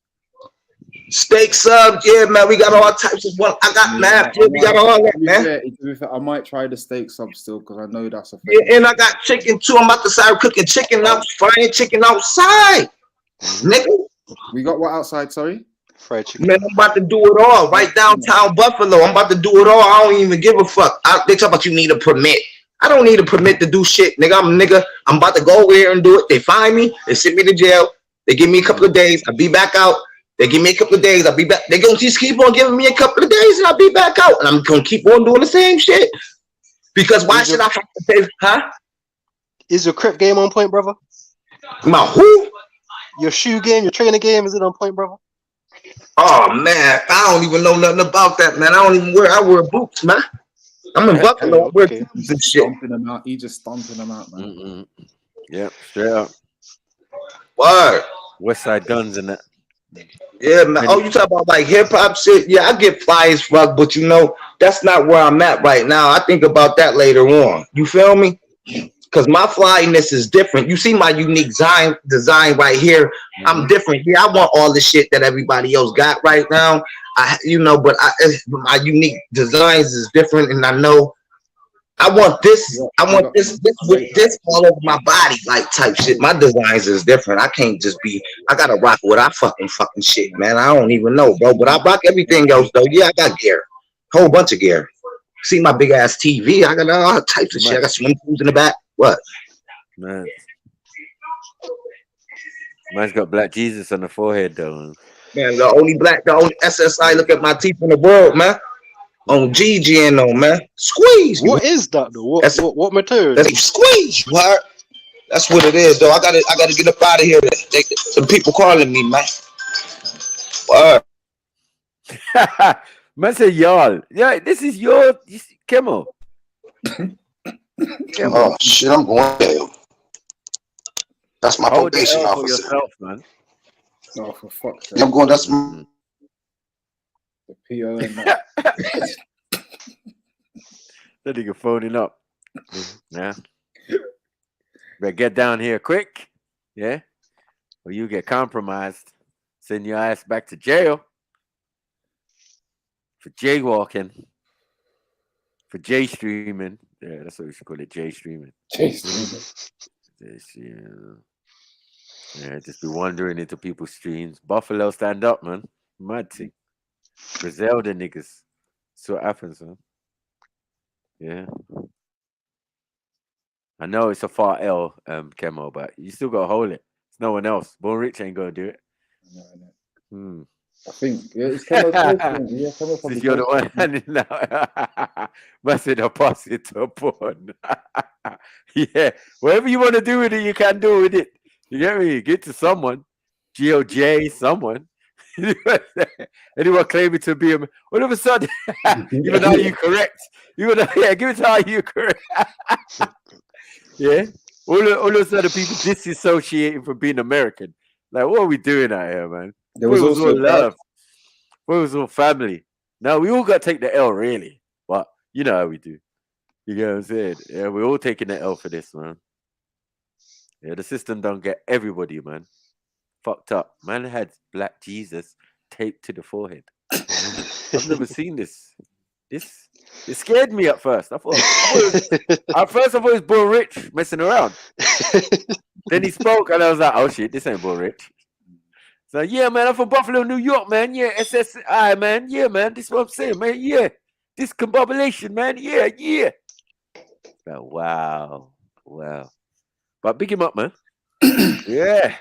Steak subs, yeah, man. We got all types of one. I got math. Yeah, we got all that, man. I might try the steak sub still because I know that's a. Yeah, and I got chicken too. I'm about to start cooking chicken out, frying chicken outside, nigga. We got what outside? Sorry, fried chicken. Man, I'm about to do it all right downtown Buffalo. I'm about to do it all. I don't even give a fuck. They talk about you need a permit. I don't need a permit to do shit, nigga. I'm about to go over here and do it. They find me. They send me to jail. They give me a couple of days. I'll be back out. They give me a couple of days. I'll be back. They're going to just keep on giving me a couple of days and I'll be back out. And I'm going to keep on doing the same shit. Because why should I have to pay? Huh? Is your crip game on point, brother? My who? Your shoe game, your training game, is it on point, brother? Oh, man. I don't even know nothing about that, man. I wear boots, man. I'm in Buffalo. I wear boots and shit. Stomping them out. He just stomping them out, man. Yep, straight up. Word. West Side Guns and that. Yeah, man. Oh, you talk about like hip hop shit? Yeah, I get fly as fuck, but you know, that's not where I'm at right now. I think about that later on. You feel me? Because my flyness is different. You see my unique design right here. I'm different. Yeah, I want all the shit that everybody else got right now. But my unique designs is different, and I know I want this. I want this with this all over my body, like type shit. My designs is different. I can't just be. I gotta rock what I fucking shit, man. I don't even know, bro. But I rock everything else though. Yeah, I got gear, whole bunch of gear. See my big ass TV. I got all types of shit. I got swimming pools in the back. What? Man. Man's got black Jesus on the forehead though. Man, the only SSI look at my teeth in the world, man. On GG and on, man. Squeeze. What is that though? What material? That's squeeze. What? That's what it is, though. I gotta get up out of here. Some people calling me, man. What? Man said y'all. Yeah, this is your Kemo. Oh shit, I'm going there. That's my probation officer. Yourself, man. Oh, for fuck's sake. I'm going. That's my... the PO and that. That nigga phoning up. Yeah. Better get down here quick. Yeah. Or you get compromised. Send your ass back to jail. For jaywalking. For J streaming. Yeah, that's what we should call it. J streaming. J streaming. Yeah, just be wandering into people's streams. Buffalo stand up, man. Mad thing. Griselda niggas. That's what happens, man. Yeah. I know it's a far L, Kemo, but you still gotta hold it. It's no one else. Born Rich ain't gonna do it. I think it's Kemo. Since you're the one now. Must I'll pass it to a porn. Yeah. Whatever you want to do with it, you can do with it. You get me? Get to someone. GOJ, someone. Anyone claiming to be all of a sudden, even though you correct, give it to how you correct. Yeah, all of a sudden people disassociating from being American. Like, what are we doing out here, man? There was also all love. It was all family. Now we all got to take the L, really, but you know how we do. You get what I'm saying? Yeah, we're all taking the L for this, man. Yeah, the system don't get everybody, man. Fucked up. Man had black Jesus taped to the forehead. I've never seen this. It scared me at first. I thought it was Bull Rich messing around. Then he spoke and I was like, oh shit, this ain't Bull Rich. So yeah, man, I'm from Buffalo, New York, man. Yeah, SSI, man. Yeah, man. This is what I'm saying, man. Yeah. Discombobulation, man. Yeah, yeah. Oh, wow. But big him up, man. Yeah.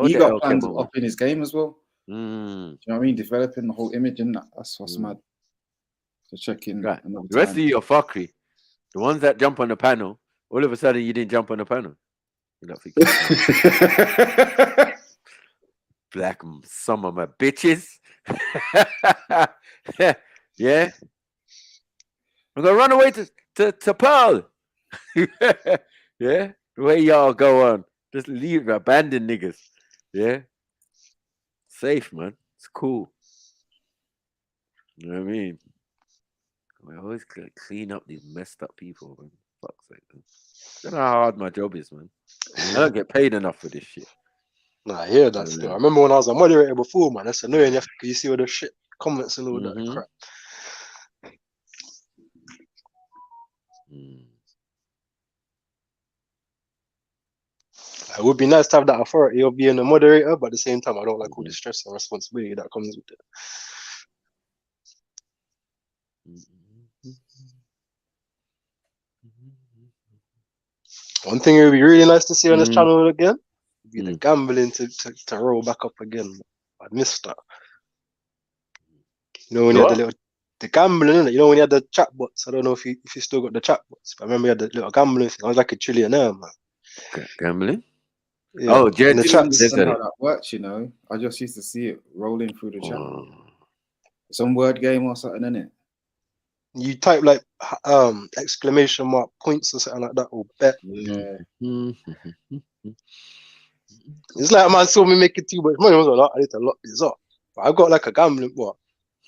He got plans up in his game as well. Do you know what I mean? Developing the whole image and that. That's what's mad. So check in. Right. The rest of you are fuckery. The ones that jump on the panel, all of a sudden you didn't jump on the panel. You're not thinking. Black some of my bitches. Yeah. I'm gonna run away to Pearl. Yeah. The way y'all go on. Just leave, abandon niggas. Yeah. Safe, man. It's cool. You know what I mean? I always clean up these messed up people, man. Fuck's sake, man. I don't know how hard my job is, man. I don't get paid enough for this shit. Nah, I hear that still. I remember when I was a moderator before, man. That's annoying. You see all the shit, comments and all that crap. It would be nice to have that authority of being a moderator, but at the same time, I don't like all the stress and responsibility that comes with it. One thing it would be really nice to see on this channel again would be the gambling to roll back up again. I missed that. You know when you had the gambling, innit? You know when you had the chat bots. I don't know if you still got the chat bots, but I remember you had the little gambling thing. I was like a trillionaire, man. Gambling? Yeah, oh, in the chats. That's how that works, you know. I just used to see it rolling through the chat. Some word game or something, innit? You type like exclamation mark points or something like that, or bet. Yeah. It's like a man saw me making too much money. I was like, I need to lock this up. But I've got like a gambling.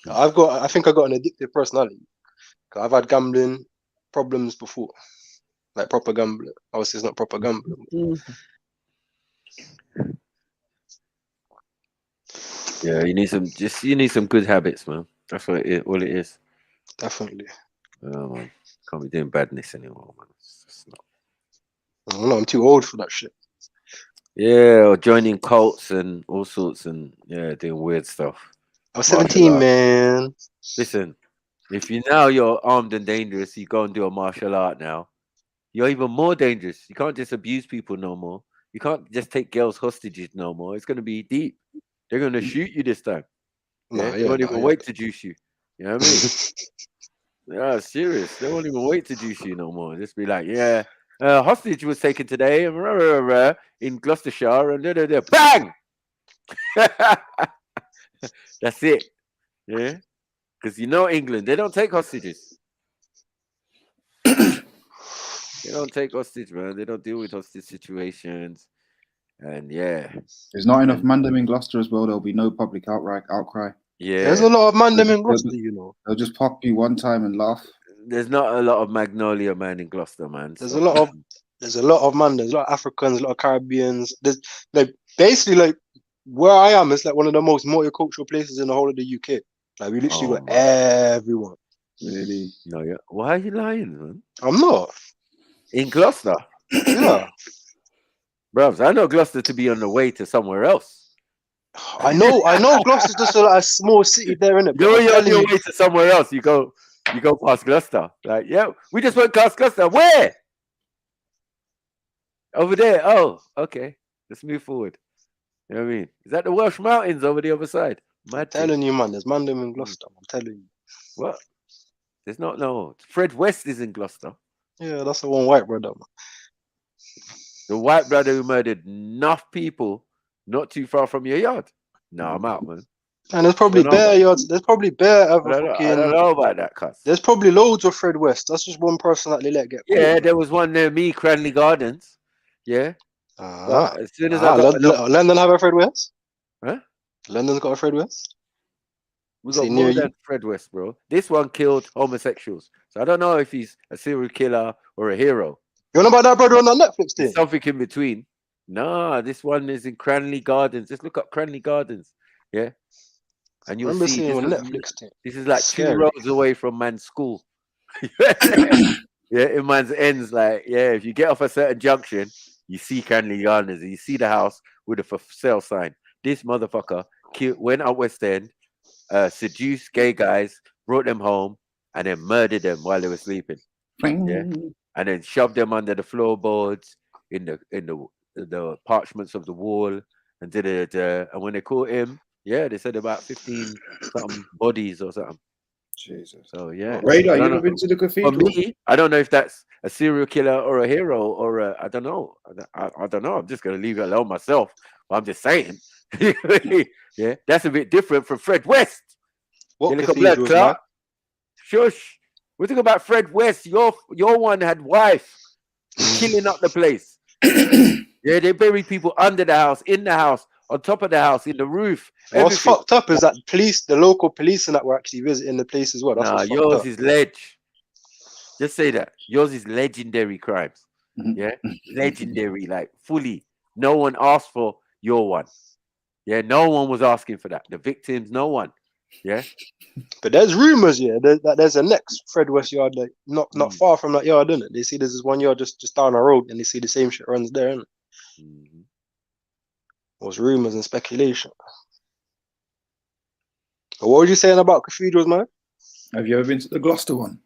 I think I got an addictive personality. I've had gambling problems before. like proper gambling. Obviously, it's not proper gambling. Yeah, you need some good habits, man. That's what all it is. Definitely. Oh, man. Can't be doing badness anymore, man. It's just not. I'm too old for that shit. Yeah, or joining cults and all sorts, and doing weird stuff. I was 17, man. Listen, if you're armed and dangerous, you go and do a martial art now. You're even more dangerous. You can't just abuse people no more. You can't just take girls hostages no more. It's going to be deep. They're going to shoot you this time. They won't even wait to juice you. You know what I mean? Yeah, serious. They won't even wait to juice you no more. Just be like, hostage was taken today in Gloucestershire, and bang! That's it. Yeah, because England, they don't take hostages. They don't take hostage, man. They don't deal with hostage situations. And there's not enough mandem in Gloucester as well. There'll be no public outcry. Yeah, there's a lot of mandem in Gloucester, They'll just pop you one time and laugh. There's not a lot of Magnolia man in Gloucester, man. There's a lot of man. There's a lot of Africans, a lot of Caribbeans. There's basically where I am. It's like one of the most multicultural places in the whole of the UK. Like we literally got everyone. Really? No, yeah. Why are you lying, man? I'm not. In Gloucester? Yeah. Bros, I know Gloucester to be on the way to somewhere else. I know Gloucester's just a small city there, innit? You're on your way to somewhere else. You go past Gloucester. Like, we just went past Gloucester. Where? Over there. Oh, okay. Let's move forward. You know what I mean? Is that the Welsh Mountains over the other side? I'm telling you, man, there's mandem in Gloucester. I'm telling you. What? There's not no. Fred West is in Gloucester. Yeah, that's the one white brother, man. The white brother who murdered enough people not too far from your yard. No, I'm out, man. And there's probably bare yards. There's probably bare other fucking. I don't know about that, cuz. There's probably loads of Fred West. That's just one person that they let get caught. Yeah, there was one near me, Cranley Gardens. Yeah. As soon as I got London have a Fred West? Huh? London's got a Fred West? We got more than Fred West, bro. This one killed homosexuals. So I don't know if he's a serial killer or a hero. You know about that brother on that Netflix thing? Something in between. No, this one is in Cranley Gardens. Just look up Cranley Gardens. Yeah. And you'll see this is like 2 roads away from man's school. In man's ends, like, if you get off a certain junction, you see Cranley Gardens, and you see the house with a for sale sign. This motherfucker went out West End, seduced gay guys, brought them home, and then murdered them while they were sleeping. Yeah. And then shoved them under the floorboards in the parchments of the wall, and and when they caught him, they said about 15 something bodies or something. Jesus. So yeah. Radar, you ever been to the cathedral? For me, I don't know if that's a serial killer or a hero or I don't know. I don't know. I'm just gonna leave it alone myself. But I'm just saying. Yeah, that's a bit different from Fred West. What cathedral, Clark? Shush. We're talking about Fred West. Your one had wife killing up the place. Yeah, they bury people under the house, in the house, on top of the house, in the roof. What's fucked up is that the local police and that were actually visiting the place as well. That's yours is ledge. Just say that. Yours is legendary crimes. Yeah, legendary, like fully. No one asked for your one. Yeah, no one was asking for that. The victims, no one. Yeah. But there's rumors, that there's a next Fred West yard, like not far from that yard, isn't it? They see there's this one yard just down the road, and they see the same shit runs there, isn't it? Was rumors and speculation. But what were you saying about cathedrals, man? Have you ever been to the Gloucester one?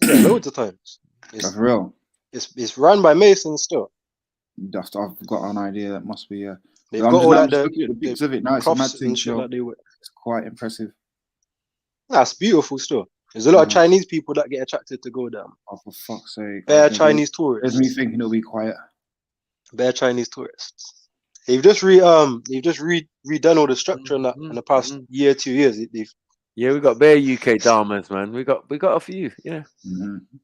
Yeah, loads of times. That's real. It's run by Masons still. I've got an idea. That must be. They've got all that looking at the pictures of it now. It's a mad thing. It's quite impressive. That's beautiful still. There's a lot of Chinese people that get attracted to go down. Oh, for fuck's sake! Bare Chinese tourists. There's me thinking it'll be quiet. Bare Chinese tourists. They've just redone all the structure in the past year, 2 years. Yeah, we got bare UK dramas, man. We got a few, yeah.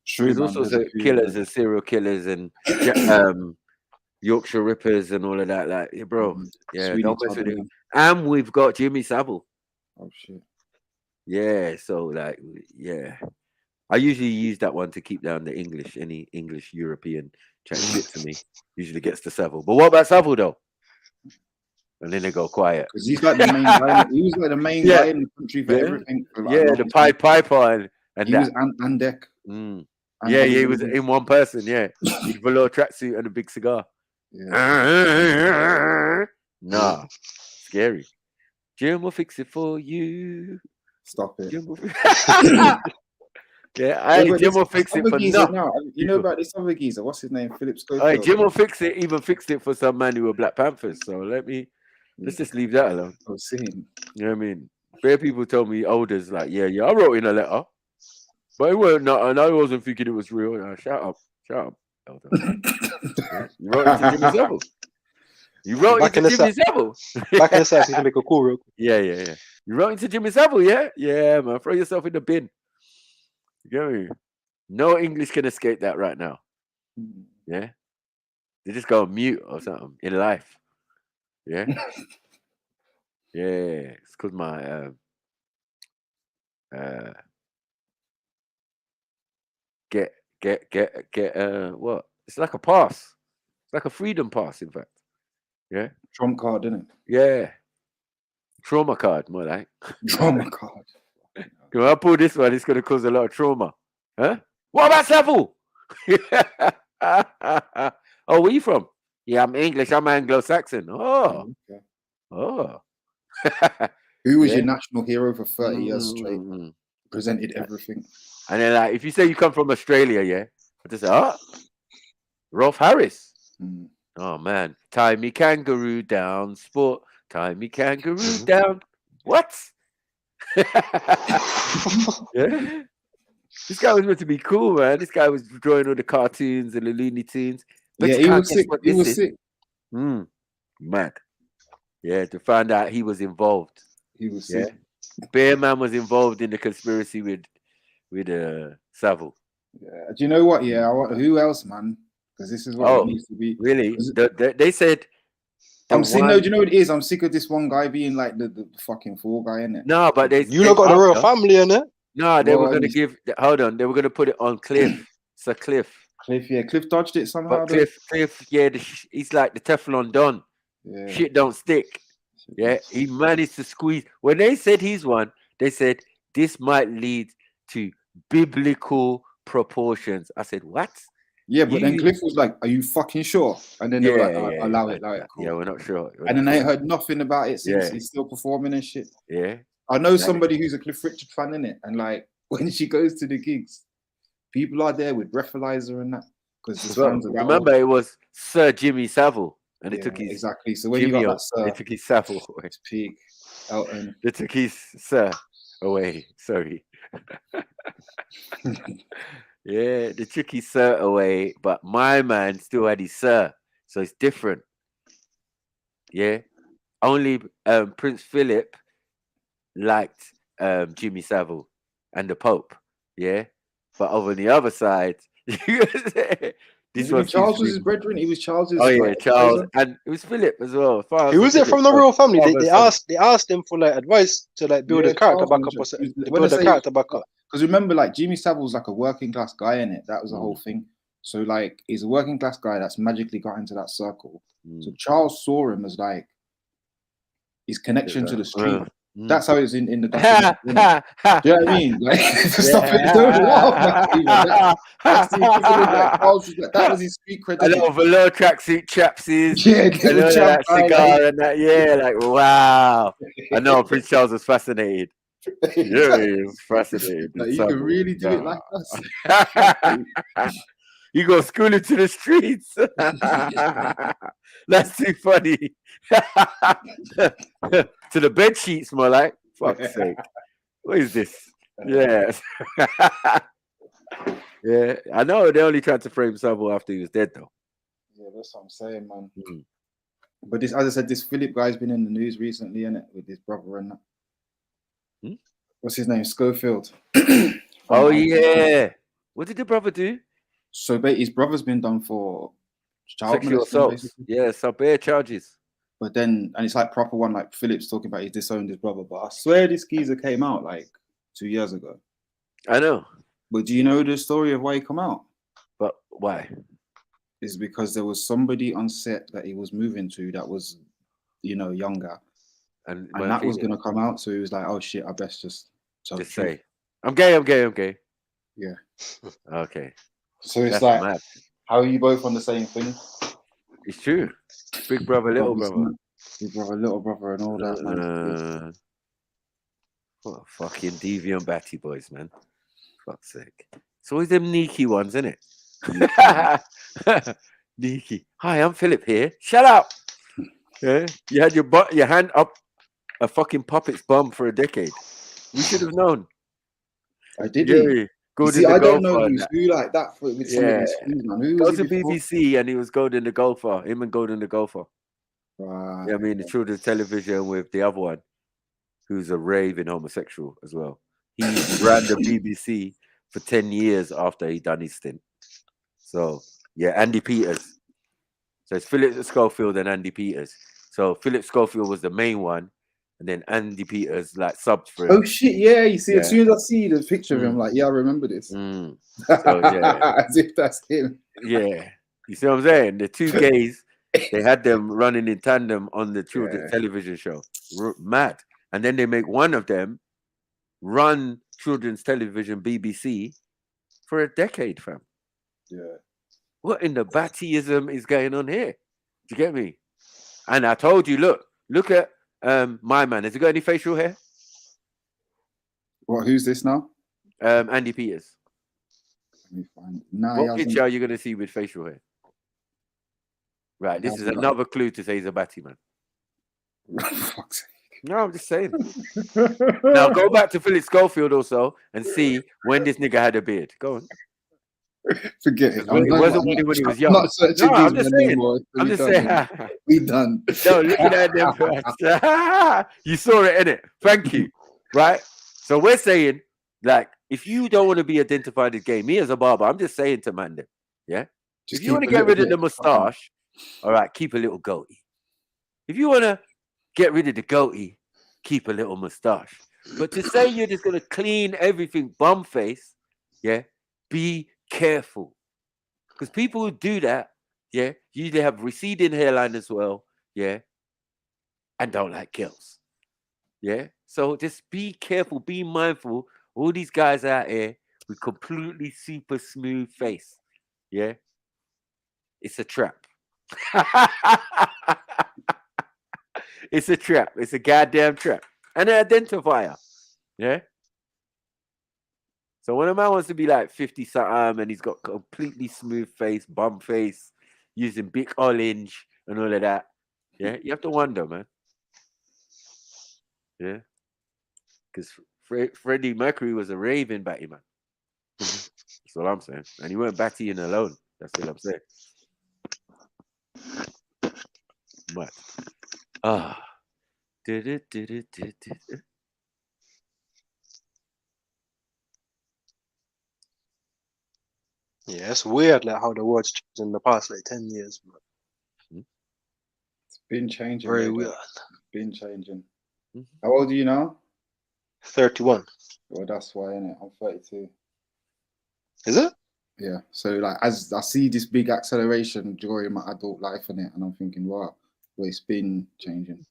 True, there's also killers and serial killers and Yorkshire Rippers and all of that. Like, bro, don't mess with it. And we've got Jimmy Savile. Oh shit. Yeah, so like, yeah. I usually use that one to keep down the English. Any English European trying to spit to me usually gets to Savile. But what about Savile though? And then they go quiet. Because he's like the main guy. He was like the main guy in the country for everything. For like the Piper and he that. was Andek. Yeah, he was in one person. Yeah, he'd velour tracksuit and a big cigar. Yeah. Nah, scary. Jim will fix it for you. Stop it. Jim will Jim will fix it for nothing. Now, you know about this other geezer? What's his name? Philip Schofield. All right, Jim will fix it. Even fixed it for some man who were Black Panthers. So let's just leave that alone. I was seeing. You know what I mean? Fair people told me olders like, yeah, I wrote in a letter, but it weren't not, and I wasn't thinking it was real. Shut up, elder. You wrote it to Jimmy Savile. You wrote it to Jimmy Savile. Back in the South, you can make a call real quick. Yeah. You wrote it to Jimmy Savile, yeah? Yeah, man. Throw yourself in the bin. You get me? No English can escape that right now. Yeah? They just go on mute or something in life. Yeah? Yeah. It's because my get what? It's like a pass. It's like a freedom pass, in fact. Yeah. Trump card, isn't it? Yeah. Trauma card, more like. Trauma card. When I pull this one, it's going to cause a lot of trauma. Huh? What about Savile? Oh, where you from? Yeah, I'm English. I'm Anglo-Saxon. Oh. Okay. Oh. Who was your national hero for 30 years straight? Presented everything. And then, like, if you say you come from Australia, yeah, I just say, Rolf Harris. Oh, man. Tie me kangaroo down, sport. Tie me kangaroo down. What? Yeah. This guy was meant to be cool, man. This guy was drawing all the cartoons and the Looney Tunes. But yeah, he was sick. He was sick. Mad. Yeah, to find out he was involved. He was sick. Bear Man was involved in the conspiracy with Savile. Yeah. Do you know what? Yeah, who else, man? Because this is what it needs to be. Really? They said. I'm sick. No, do you know what it is? I'm sick of this one guy being like the fucking fool guy, innit? No, but you look got the royal family, innit? No, they were going to give. Hold on, they were going to put it on Cliff. It's a Cliff. Cliff, yeah, Cliff dodged it somehow. But Cliff, yeah, he's like the Teflon Don. Yeah. Shit don't stick. Yeah, he managed to squeeze. When they said he's one, they said this might lead to biblical proportions. I said, what? Yeah, but then Cliff was like, "Are you fucking sure?" And then they were like, "Allow it, cool." Yeah, we're not sure. And then I heard nothing about it since. He's still performing and shit. Yeah, I know somebody who's a Cliff Richard fan, innit? And like when she goes to the gigs, people are there with breathalyzer and that because remember it was Sir Jimmy Savile, and it took his exactly. So when Jimmy you got that Sir, they took his Savile away. Peak, Elton. They took his Sir away. Sorry. Yeah, they took his Sir away, but my man still had his Sir, so it's different. Yeah, only Prince Philip liked Jimmy Savile and the Pope. Yeah, but over the other side, this was Charles was his brethren. He was Charles's. Oh yeah, Charles, and it was Philip as well. Who was it from the royal family? They asked him for like advice to like build a character back up, or build a character back up. Because remember, like Jimmy Savile's like a working class guy in it. That was the whole thing. So like, he's a working class guy that's magically got into that circle. So Charles saw him as like his connection to the street. That's how it's in the document. Do you know what I mean? Like stuff that was his street credit. A little velour tracksuit chapsies. Yeah, that cigar and that. Yeah, like wow. I know Prince Charles was fascinated. Yeah, he was fascinated. Like, you can really do it like us. You go school into the streets. That's too funny. To the bed sheets, more like. Fuck's sake. What is this? Yeah. Yeah. I know they only tried to frame Savile after he was dead, though. Yeah, that's what I'm saying, man. But this, as I said, this Philip guy's been in the news recently, innit, with his brother and that. What's his name? Schofield. Oh yeah. What did the brother do? So his brother's been done for child sexual assault. Yeah, so bare charges. But then, and it's like proper one, like Philip's talking about he's disowned his brother. But I swear this geezer came out like 2 years ago. I know. But do you know the story of why he come out? But why? Is because there was somebody on set that he was moving to that was, younger, and that was gonna come out. So he was like, "Oh shit, I best just say, I'm gay." Yeah. Okay. So it's That's like, mad. how are you both on the same thing? It's true. Big brother, little brother. Big brother, little brother, and all that. What fucking deviant batty boys, man. Fuck's sake. It's always them Niki ones, isn't it? Niki. Hi, I'm Philip here. Shut up. Yeah, you had your hand up a fucking puppet's bum for a decade. We should have known. I did. See, I don't know who like that with some of these things, man. Who was Goes to before? BBC and he was Golden the Golfer. Him and Golden the Golfer. Right. Yeah, I mean the children's television with the other one, who's a raving homosexual as well. He ran the BBC for 10 years after he done his stint. So yeah, Andy Peters. So it's Philip Schofield and Andy Peters. So Philip Schofield was the main one, and then Andy Peters like subbed for him. Oh shit, yeah. You see, as soon as I see the picture of him, like, yeah, I remember this. So yeah, as if that's him. Yeah, you see what I'm saying? The two gays, they had them running in tandem on the children's television show. Mad. And then they make one of them run children's television BBC for a decade, fam. Yeah. What in the battyism is going on here? Do you get me? And I told you, look at my man. Has he got any facial hair? What? Who's this now? Andy Peters. Let me find it. No, what picture are you going to see with facial hair? Right, this is another clue to say he's a batty man. No, I'm just saying. Now go back to Philip Schofield also and see when this nigga had a beard. Go on. Forget it. It wasn't when he was young. I'm just saying. I'm just saying. We done. No, looking at them. You saw it, innit? Thank you. Right? So we're saying, like, if you don't want to be identified as gay, me as a barber, I'm just saying to man them, yeah? If you want to get rid of the moustache, all right, keep a little goatee. If you want to get rid of the goatee, keep a little moustache. But to say you're just going to clean everything bum face, yeah, be careful. Because people who do that, yeah, usually have receding hairline as well, yeah, and don't like girls, yeah. So just be careful, be mindful. All these guys out here with completely super smooth face, yeah, it's a trap. It's a trap. It's a goddamn trap. And an identifier, yeah. So when a man wants to be like 50-something and he's got completely smooth face, bum face, using big orange and all of that, yeah, you have to wonder, man. Yeah, because Freddie Mercury was a raving batty man. That's all I'm saying. And he weren't battying alone. That's what I'm saying. But yeah, it's weird like how the world's changed in the past like 10 years, bro. It's been changing. Very weird. It's been changing. How old are you now? 31. Well, that's why, innit? I'm 32. Is it? Yeah. So like, as I see this big acceleration during my adult life, innit, and I'm thinking, wow, well, it's been changing.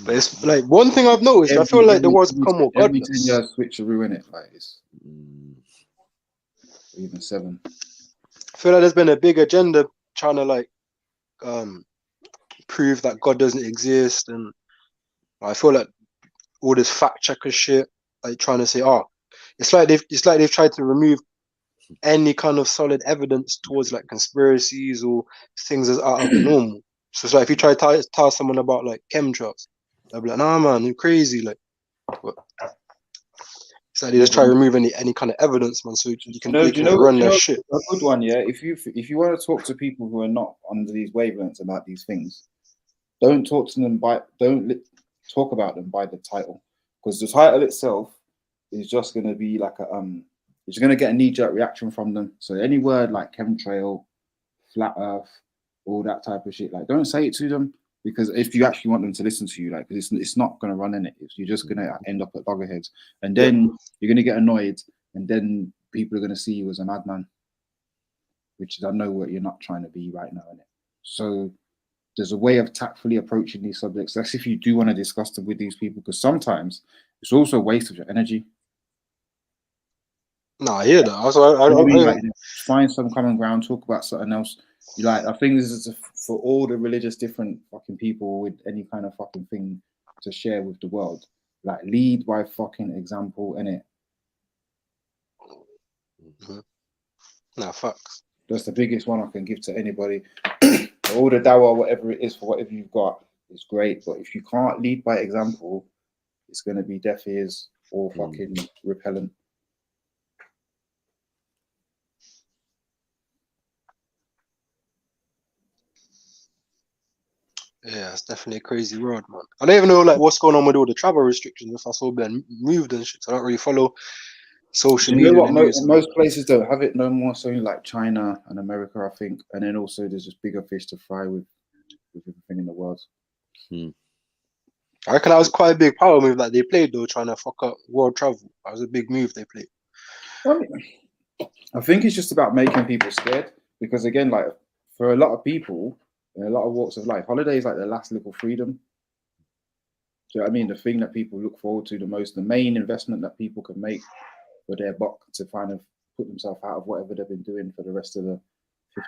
But it's like one thing I've noticed. I feel like the world's become more godless. Every 10 years switcheroo, innit? Like it's even 7. I feel like there's been a big agenda trying to like prove that God doesn't exist, and I feel like all this fact checker shit, like trying to say, oh, it's like they've tried to remove any kind of solid evidence towards like conspiracies or things that's out of the normal. So it's like if you try to tell someone about like chemtrails, they'll be like, nah man, you're crazy. Like, it's like they just try to remove any kind of evidence, man, so you can run their shit. A good one, yeah. If you want to talk to people who are not under these wavelengths about these things, don't talk to them talk about them by the title, because the title itself is just going to be like you're going to get a knee-jerk reaction from them. So any word like chemtrail, flat earth, all that type of shit, like don't say it to them. Because if you actually want them to listen to you, like, it's not going to run in it. You're just going to end up at loggerheads, and then you're going to get annoyed, and then people are going to see you as a madman, which is, I know what you're not trying to be right now, innit? So there's a way of tactfully approaching these subjects. That's if you do want to discuss them with these people, because sometimes it's also a waste of your energy. No, I hear that. I Find some common ground, talk about something else. You like, I think this is for all the religious different fucking people with any kind of fucking thing to share with the world. Like, lead by fucking example, innit? No, facts. That's the biggest one I can give to anybody. All the dawah, whatever it is, for whatever you've got, is great. But if you can't lead by example, it's going to be deaf ears or fucking repellent. Yeah, it's definitely a crazy world, man. I don't even know like what's going on with all the travel restrictions. If I saw been moved and shit, so I don't really follow social media. You know what? Most places don't have it no more. So like China and America, I think, and then also there's just bigger fish to fry with everything in the world. I reckon that was quite a big power move that they played though, trying to fuck up world travel. That was a big move they played. I think it's just about making people scared, because again, like for a lot of people in a lot of walks of life, holiday is like the last little freedom. Do you know what I mean? The thing that people look forward to the most, the main investment that people can make for their buck to kind of put themselves out of whatever they've been doing for the rest of the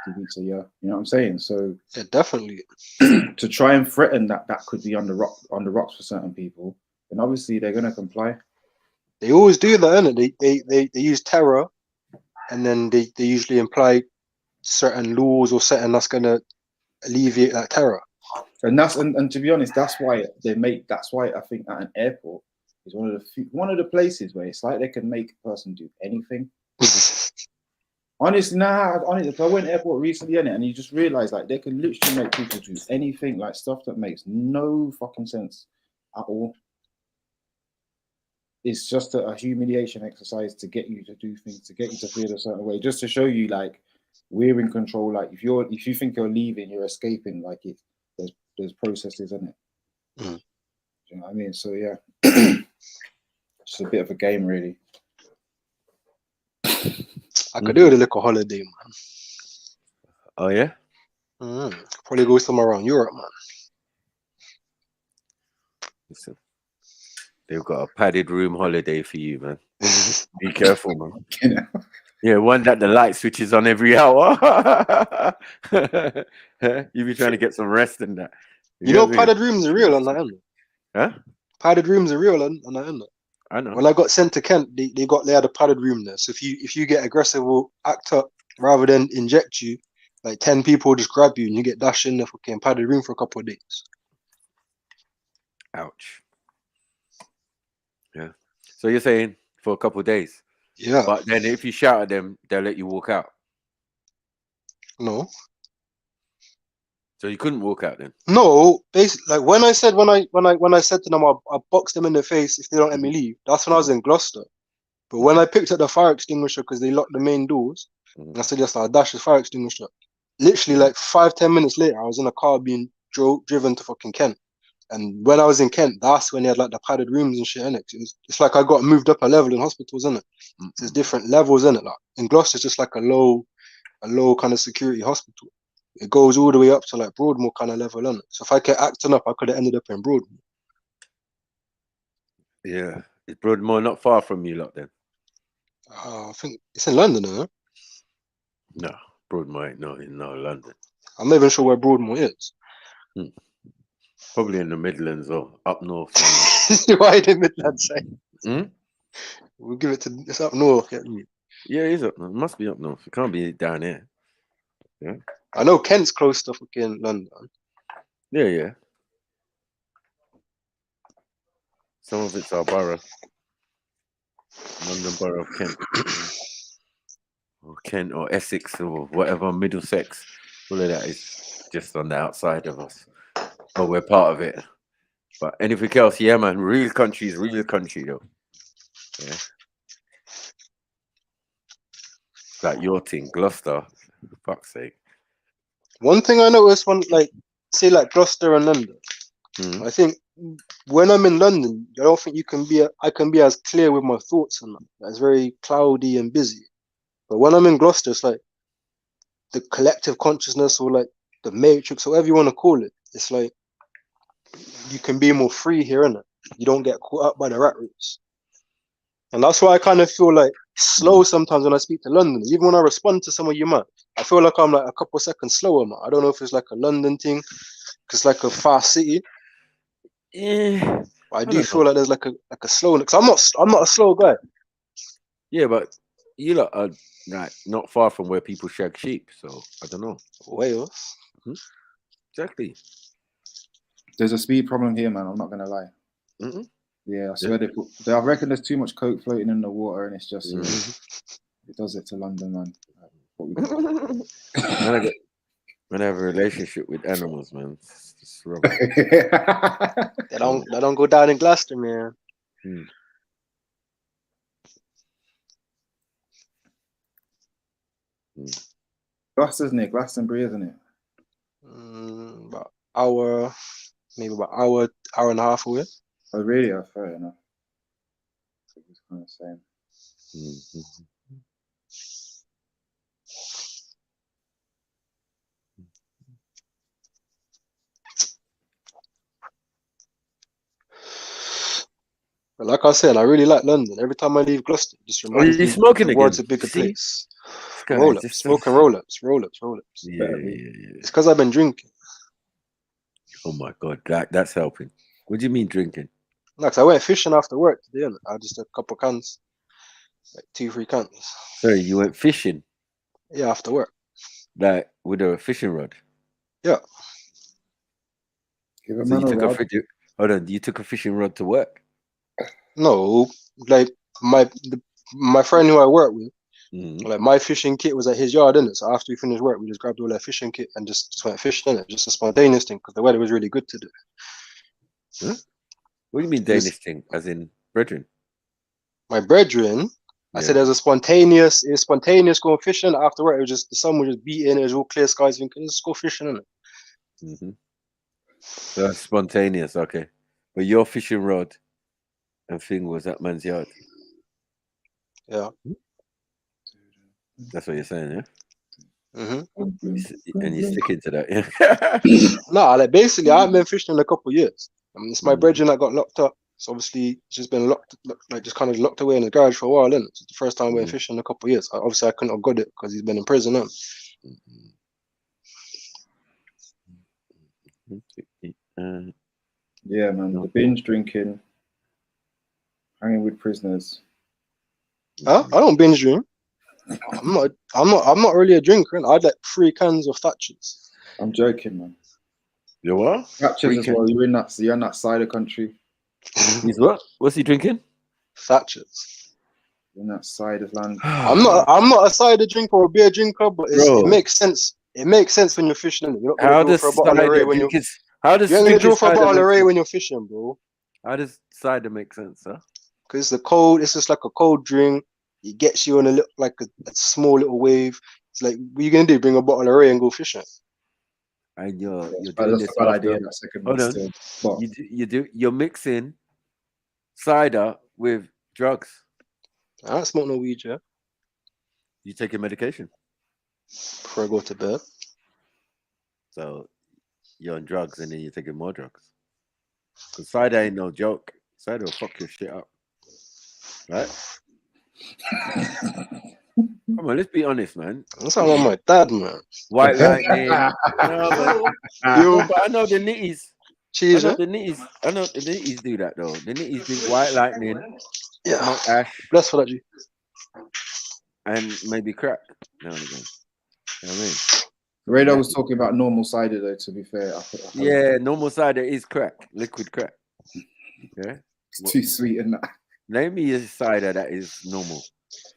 50 weeks a year. You know what I'm saying? So yeah, definitely. To try and threaten that could be on the rocks for certain people, then obviously they're gonna comply. They always do that, innit? They use terror, and then they usually imply certain laws or something that's gonna alleviate that terror. And to be honest, that's why I think at an airport is one of the places where it's like they can make a person do anything. Honestly, honestly, I went to airport recently, and you just realize like they can literally make people do anything, like stuff that makes no fucking sense at all. It's just a humiliation exercise to get you to do things, to get you to feel a certain way, just to show you like we're in control. Like if you think you're leaving, you're escaping. Like there's processes in it. You know what I mean? So yeah, it's a bit of a game, really. I could do with a little holiday, man. Oh yeah? Probably go somewhere around Europe, man. Listen, they've got a padded room holiday for you, man. Be careful, man. Yeah, one that the light switches on every hour. You be trying to get some rest in that. You know, padded rooms are real on that, isn't it? Huh? Padded rooms are real on that, isn't it? I know. When I got sent to Kent, they had a padded room there. So if you get aggressive or act up rather than inject you, like 10 people just grab you and you get dashed in the fucking padded room for a couple of days. Ouch. Yeah. So you're saying for a couple of days? Yeah. But then if you shout at them, they'll let you walk out. No. So you couldn't walk out then? No, basically, like when I said to them, I'll box them in the face if they don't let me leave. That's when I was in Gloucester. But when I picked up the fire extinguisher because they locked the main doors, and I said yes, I'll dash the fire extinguisher. Literally, like 5-10 minutes later, I was in a car being driven to fucking Kent. And when I was in Kent, that's when they had like the padded rooms and shit in it. It's like I got moved up a level in hospitals, isn't it? There's different levels in it. Like in Gloucester, it's just like a low kind of security hospital. It goes all the way up to like Broadmoor kind of level, innit? So if I kept acting up, I could have ended up in Broadmoor. Yeah. Is Broadmoor not far from you lot then? I think it's in London, isn't it? No, Broadmoor ain't no London. I'm not even sure where Broadmoor is. Probably in the Midlands or up north. Why the Midlands say? We'll give it to it's up north. Yeah, it is up north. It must be up north. It can't be down here. Yeah. I know Kent's close to fucking London. Yeah. Some of it's our borough. London Borough of Kent. Or Kent or Essex or whatever, Middlesex. All of that is just on the outside of us. But we're part of it. But anything else, yeah, man. Real country is real country, though. Yeah. Like your thing, Gloucester. For fuck's sake. One thing I noticed when, like, say like Gloucester and London. I think when I'm in London, I don't think I can be as clear with my thoughts and that. It's very cloudy and busy. But when I'm in Gloucester, it's like the collective consciousness or like the matrix, whatever you want to call it. It's like you can be more free here, innit? You don't get caught up by the rat race. And that's why I kind of feel like slow sometimes when I speak to London. Even when I respond to some of you, man, I feel like I'm like a couple seconds slower, man. I don't know if it's like a London thing, because it's like a fast city. Yeah, but I do feel like there's like a slowness. I'm not a slow guy. Yeah, but you lot are like not far from where people shag sheep, so I don't know. Wales. Exactly. There's a speed problem here, man. I'm not gonna lie. Yeah, I swear I reckon there's too much coke floating in the water, and it's just it does it to London, man. When I have a relationship with animals, man, it's rubbish. They don't go down in Gloucester, man. Gloucester's near Glastonbury, isn't it? About maybe about hour and a half away. Oh, really? Oh, fair enough. It's kind of the same. But like I said, I really like London. Every time I leave Gloucester, it just reminds me the world's a bigger place. Roll-ups, smoking roll-ups. Yeah. It's because I've been drinking. Oh my God, that's helping. What do you mean drinking? Like, I went fishing after work today, and I just had a couple cans, like 2-3 cans. Sorry, you went fishing? Yeah, after work. Like with a fishing rod? Yeah. So hold on, you took a fishing rod to work? No, like my friend who I work with, like my fishing kit was at his yard, innit? So after we finished work, we just grabbed all our fishing kit and just went fishing, innit? Just a spontaneous thing because the weather was really good to do. Huh? What do you mean Danish thing? As in brethren? My brethren, I said there's it was spontaneous going fishing. After work, it was just the sun was just beating, it was all clear skies, thinking, let's go fishing, innit? So that's spontaneous, okay. But your fishing rod and thing was that man's yard? Yeah. That's what you're saying, yeah? And you're sticking to that, yeah? No, like basically, I haven't been fishing in a couple of years. I mean, it's my brethren that got locked up. So obviously, just been just kind of locked away in the garage for a while, innit? It's the first time I went fishing in a couple of years. Obviously, I couldn't have got it because he's been in prison, innit? Yeah, man. The binge drinking, hanging with prisoners. Huh? I don't binge drink. I'm not really a drinker. I had like 3 cans of Thatchers. I'm joking, man. You what? Thatchers as well. You're in that cider country. He's what? What's he drinking? Thatchers. In that cider land. I'm not a cider drinker or a beer drinker, but it makes sense. It makes sense when you're fishing. You're not gonna draw for a bottle of Ray when you're draw for a bottle of Ray when you're fishing, bro. How does cider make sense, huh? Because it's just like a cold drink. It gets you on a small little wave. It's like, what are you gonna do? Bring a bottle of Ray and go fishing? And you're doing this after. Hold on. You're mixing cider with drugs. I don't smoke no weed, yeah. You taking medication before I go to bed. So you're on drugs and then you're taking more drugs. Because cider ain't no joke. Cider will fuck your shit up. Right? Come on, let's be honest, man. That's how I'm my dad, man. White lightning. But I know the nitties. Cheese, I know the nitties do that though. The nitties drink white lightning, smoke ash. Bless for that, G. And maybe crack now and again. You know what I mean? Radar was talking about normal cider though, to be fair. Yeah, normal cider is crack, liquid crack. Yeah. It's too sweet in that. Name me a cider that is normal.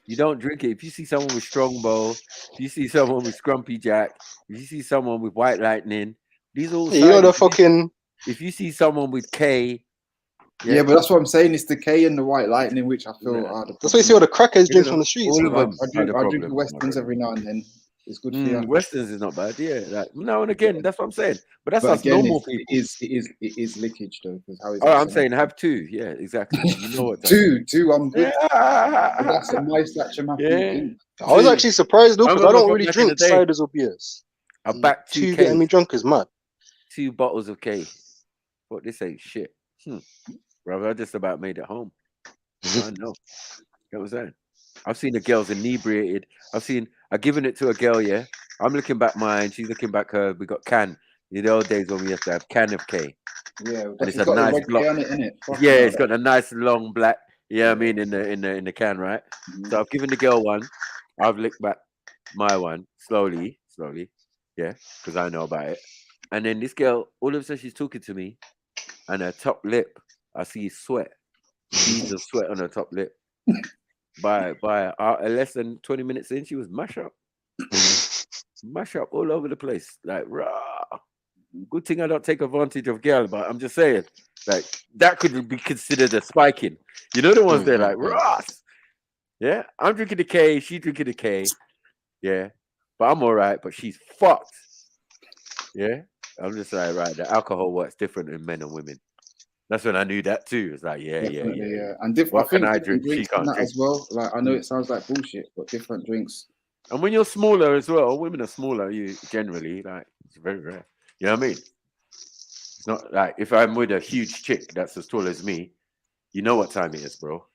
You don't drink it. If you see someone with Strongbow, if you see someone with Scrumpy Jack, if you see someone with White Lightning, these all you know the fucking. If you see someone with K, yeah, but that's what I'm saying. It's the K and the White Lightning, which I feel are the. That's why you see all the crackers drink on the streets. All of them. I drink the Westerns every now and then. It's good for you. Westerns is not bad, yeah. Like now and again, that's what I'm saying. But that's But us again, normal it people. is leakage though, because how is Oh, that I'm gonna saying have two. Yeah, exactly. You know what? two, I'm good. Yeah. That's a nice Thatcher Matthew thing. I was actually surprised though, I because I remember don't from really back in the drink day. ciders or beers. I backed Two getting me drunk is mad. 2 bottles of K. What, this ain't shit. Brother, I just about made it home. I know. You know what I'm saying? I've seen the girls inebriated. I've given it to a girl, yeah. I'm looking back mine, she's looking back her. We got can. In the old days when we used to have can of K. Yeah, And it's it's a got nice the red block. K on it, innit? Fucking Yeah, hell, it's got a nice long black, I mean, in the can, right? So I've given the girl one. I've licked back my one slowly, yeah, because I know about it. And then this girl, all of a sudden, she's talking to me, and her top lip, I see sweat, beads of sweat on her top lip. By less than 20 minutes in, she was mash up all over the place, like raw. Good thing I don't take advantage of girl, but I'm just saying, like that could be considered a spiking. You know the ones they're like Ross. Yeah, I'm drinking the K, she's drinking the K. Yeah, but I'm all right. But she's fucked. Yeah, I'm just like, right, the alcohol works different in men and women. That's when I knew that too. It's like, yeah. And different. What I think can I different drink? She drinks and can't that drink. as well. Like I know it sounds like bullshit, but different drinks. And when you're smaller as well, women are smaller. You generally like it's very rare. You know what I mean? It's not like if I'm with a huge chick that's as tall as me, you know what time it is, bro.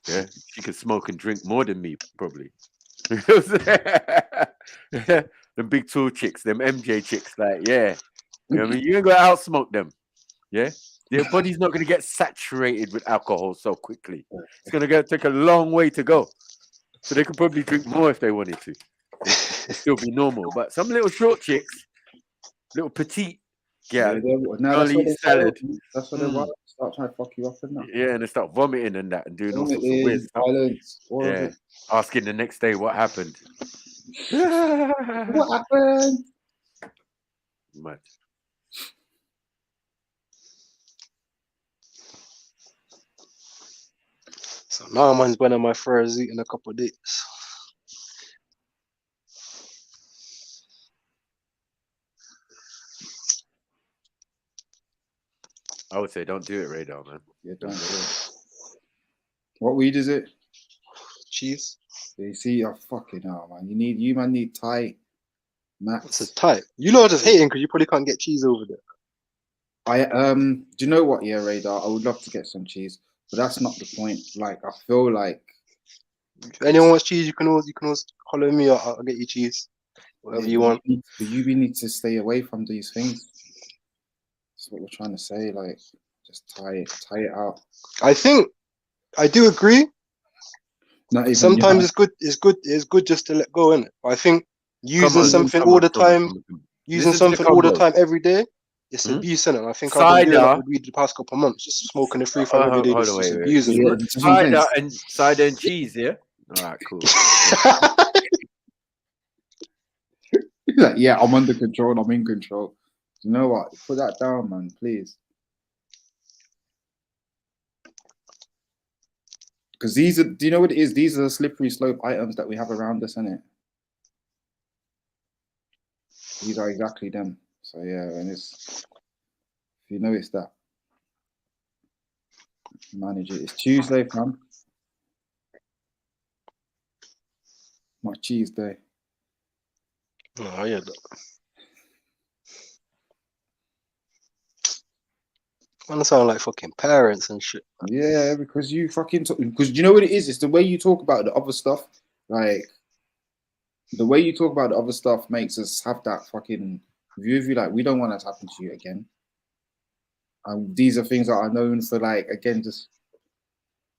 Yeah, she could smoke and drink more than me, probably. Them big tall chicks, them MJ chicks, like, yeah. You know what I mean? You ain't gonna outsmoke them. Yeah. Their body's not gonna get saturated with alcohol so quickly. It's gonna take a long way to go. So they could probably drink more if they wanted to. It'd still be normal. But some little short chicks, little petite, That's only what eat salad. That's what they want. Start trying to fuck you up and that. Yeah, and they start vomiting and that and doing all sorts of weird stuff. Violence, all of Yeah. it. Asking the next day what happened. What happened? Mad. So now man's one of my first eat in a couple of days. I would say don't do it, Radar, man. Yeah, don't do it. What weed is it? Cheese. You see, oh fucking hell, man. You man need tight. Max. What's a tight? You know, just hating because you probably can't get cheese over there. Do you know what? Yeah, Radar. I would love to get some cheese, but that's not the point. Like, I feel like if anyone wants cheese, you can always holler me. I'll get you cheese, whatever you want. But you need to stay away from these things. That's what we're trying to say. Like, just tie it out. I think I do agree. Sometimes it's good just to let go, innit? I think using something all the time every day, it's abuse, innit? I think I've been doing that with weed the past couple of months, just smoking the free from every day, just abusing. Cider and cheese, yeah. All right, cool. Like, yeah, I'm under control. I'm in control. You know what? Put that down, man, please. Because these are, do you know what it is? These are the slippery slope items that we have around us, innit? These are exactly them. So yeah, and it's, if you notice that, manage it. It's Tuesday, fam. My cheese day. Oh yeah. I sound like fucking parents and shit. Yeah, because you fucking because you know what it is? It's the way you talk about the other stuff. Like the way you talk about the other stuff makes us have that fucking view of you. Like we don't want that to happen to you again. And these are things that are known for, like, again, just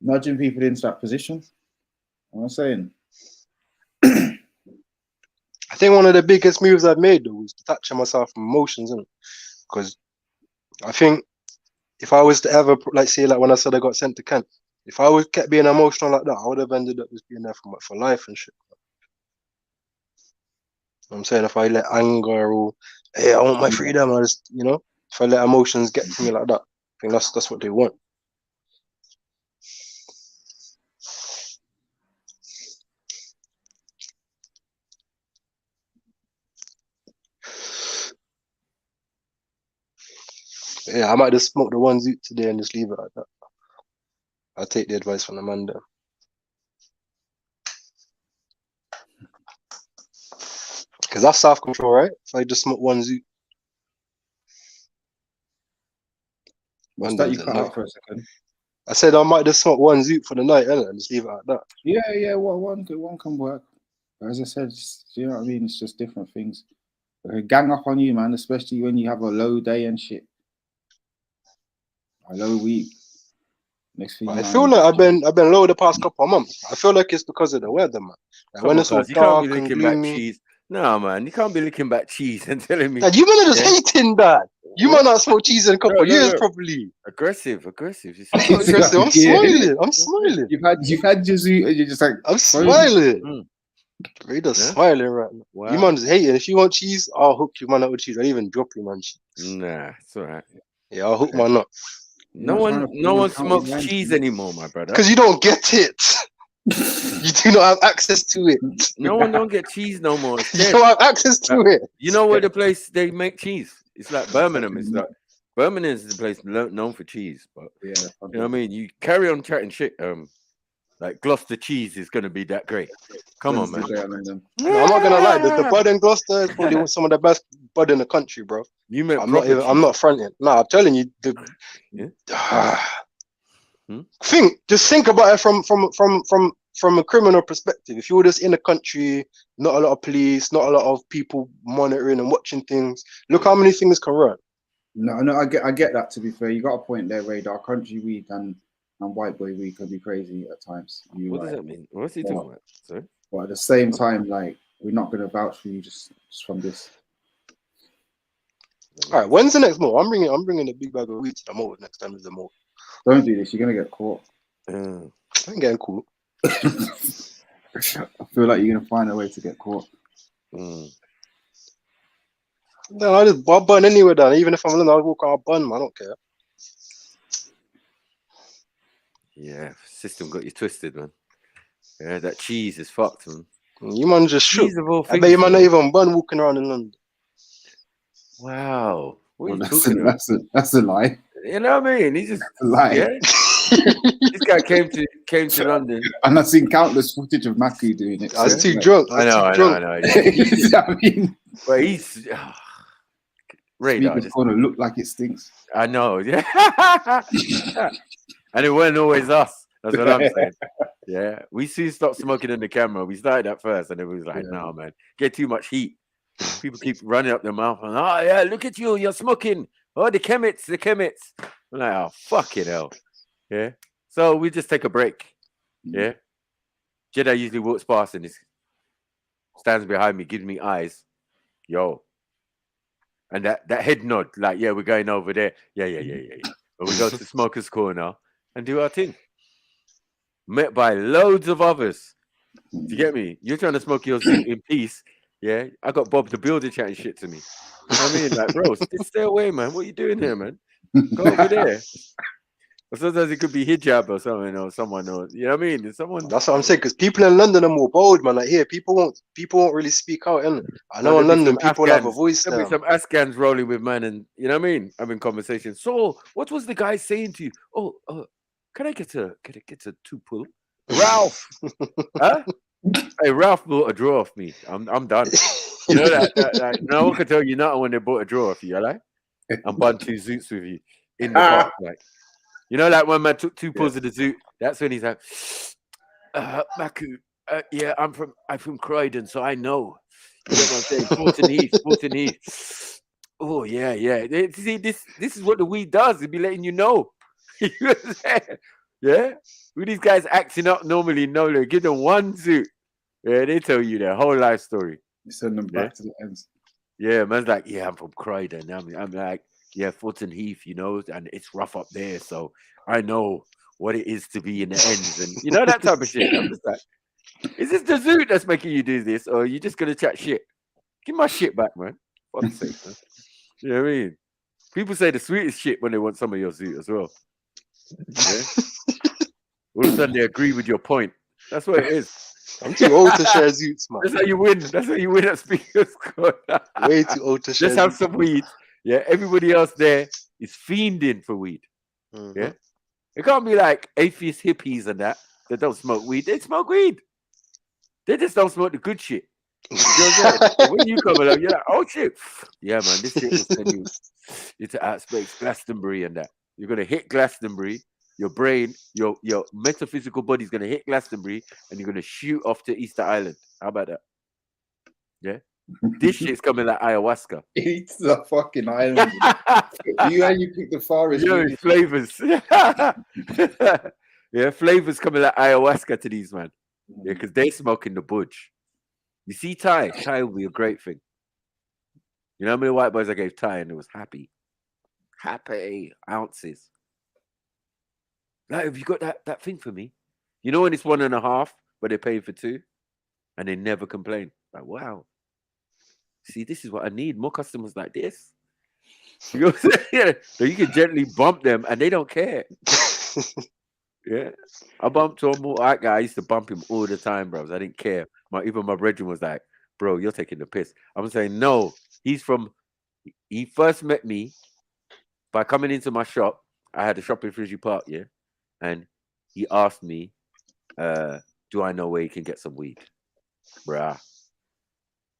nudging people into that position. You know what I'm saying? I think one of the biggest moves I've made though was detaching myself from emotions, isn't it? Because I think if I was to ever, like, say, like when I said I got sent to Kent, if I was kept being emotional like that, I would have ended up just being there for life and shit. You know what I'm saying, if I let anger or hey, I want my freedom, I just, you know, if I let emotions get to me like that, I think that's what they want. Yeah, I might just smoke the one zoot today and just leave it like that. I'll take the advice from the man there. Because that's self-control, right? If I just smoke one zoot. What's that? You cut out for a second. I said I might just smoke one zoot for the night, innit? And just leave it like that. Yeah. Well, one can work. But as I said, you know what I mean? It's just different things. They gang up on you, man, especially when you have a low day and shit. A low week. Next thing I feel like I've been low the past couple of months. I feel like it's because of the weather, man. Like when it's all dark and gloomy. No, man, you can't be licking back cheese and telling me. You man are just hating that. You might not smoke cheese in a couple of years, probably. Aggressive. I'm smiling. I'm smiling. You've had your zoot and you're just like, I'm smiling. You're just smiling right now. Wow. You man just hating. If you want cheese, I'll hook you man up with cheese. I'll even drop you man cheese. Nah, it's alright. Yeah, I'll hook man up. No one smokes cheese anymore, my brother. Because you don't get it. You do not have access to it. No one don't get cheese no more. You don't have access to it. You know where the place they make cheese? It's like Birmingham. It's like Birmingham is the place known for cheese. But you know what I mean? You carry on chatting shit. Like Gloucester cheese is gonna be that great. Come on, man. No, I'm not gonna lie. The bud in Gloucester is probably some of the best bud in the country, bro. I'm not fronting. No, I'm telling you. Think about it from a criminal perspective. If you were just in a country, not a lot of police, not a lot of people monitoring and watching things. Look how many things can run. No, I get that. To be fair, you got a point there, Radar. Country weed and white boy weed could be crazy at times. What does that mean? What's he talking about? Sorry? But at the same time, like, we're not going to vouch for you just from this. All right, when's the next move? I'm bringing a big bag of weed to the mold next time. Is the mold? Don't do this. You're gonna get caught. I ain't getting caught. I feel like you're gonna find a way to get caught. No, I just bun anywhere down. Even if I'm alone, I'll walk out bun, man. I don't care. Yeah, system got you twisted, man. Yeah, that cheese is fucked, man. You man just shook. I bet you man not even bun walking around in London. Wow. That's a lie. You know what I mean? He's just lying. Yeah. This guy came to London, and I've seen countless footage of Maku doing it. I was too drunk. I know. I mean, but he's Radar just gonna look like it stinks. I know, yeah. And it wasn't always us. That's what I'm saying. Yeah, we soon stopped smoking in the camera. We started at first, and it was like, no, man, get too much heat. People keep running up their mouth and yeah, look at you're smoking. Oh, the chemits. I'm like, oh, fucking hell. Yeah. So we just take a break. Yeah. Jedi usually walks past and stands behind me, gives me eyes. Yo. And that head nod, like, yeah, we're going over there. Yeah. But we go to Smoker's Corner and do our thing. Met by loads of others. Do you get me? You're trying to smoke yours in peace. Yeah, I got Bob the Builder chatting shit to me. You know what I mean, like, bro, just stay away, man. What are you doing here, man? Go over there. Or sometimes it could be hijab or something, or someone, or you know what I mean? Someone. That's what I'm saying. Because people in London are more bold, man. Like here, people won't really speak out. Innit? I know in London, people have a voice. There'll be some Afghans rolling with man, and you know what I mean, having conversations. So, what was the guy saying to you? Oh, can I get a 2-pull? Ralph, huh? Hey, Ralph bought a draw off me. I'm done. You know that no one can tell you nothing when they bought a draw off you, like? And bun 2 zoots with you in the park, like. You know, like when man took 2 pulls of the zoot, that's when he's like, Maku, yeah, I'm from Croydon, so I know. You know what I'm saying? Fulton Heath. Oh, yeah. See, this is what the weed does. It'd be letting you know. You know what I'm saying? Yeah? With these guys acting up normally, give them 1 zoot. Yeah, they tell you their whole life story. You send them back to the ends. Yeah, man's like, yeah, I'm from Croydon. I'm like, yeah, Fulton Heath, you know, and it's rough up there, so I know what it is to be in the ends, and you know that type of shit. I'm just like, is this the zoot that's making you do this, or are you just gonna chat shit? Give my shit back, man. Fuck's sake, man. You know what I mean? People say the sweetest shit when they want some of your zoot as well. Yeah? All of a sudden they agree with your point. That's what it is. I'm too old to share zoots, man. That's how you win. That's how you win at Speaker's Corner. Way too old to share. Just have some weed. Yeah, everybody else there, is fiending for weed. Yeah, it can't be like atheist hippies and that don't smoke weed. They smoke weed. They just don't smoke the good shit. You know what I'm saying? When you come along, you're like, oh shit, yeah, man, this shit will send you into outer space, Glastonbury and that. You're gonna hit Glastonbury. Your brain, your metaphysical body's gonna hit Glastonbury, and you're gonna shoot off to Easter Island. How about that? Yeah, this shit's coming like ayahuasca. It's the fucking island. you pick the forest. Yeah, flavors. Yeah, flavors coming like ayahuasca to these man. Yeah, because they smoking the budge. You see, Ty will be a great thing. You know how many white boys I gave Ty and it was happy ounces. Like, have you got that thing for me? You know when it's 1.5, but they're paying for 2, and they never complain. Like, wow. See, this is what I need. More customers like this. You know what I'm saying? So you can gently bump them, and they don't care. Yeah, I bumped to a more white guy. I used to bump him all the time, bros. I didn't care. Even my brethren was like, "Bro, you're taking the piss." I'm saying, no. He first met me by coming into my shop. I had a shop in Fridley Park, yeah, and he asked me, "Do I know where you can get some weed?" Bruh.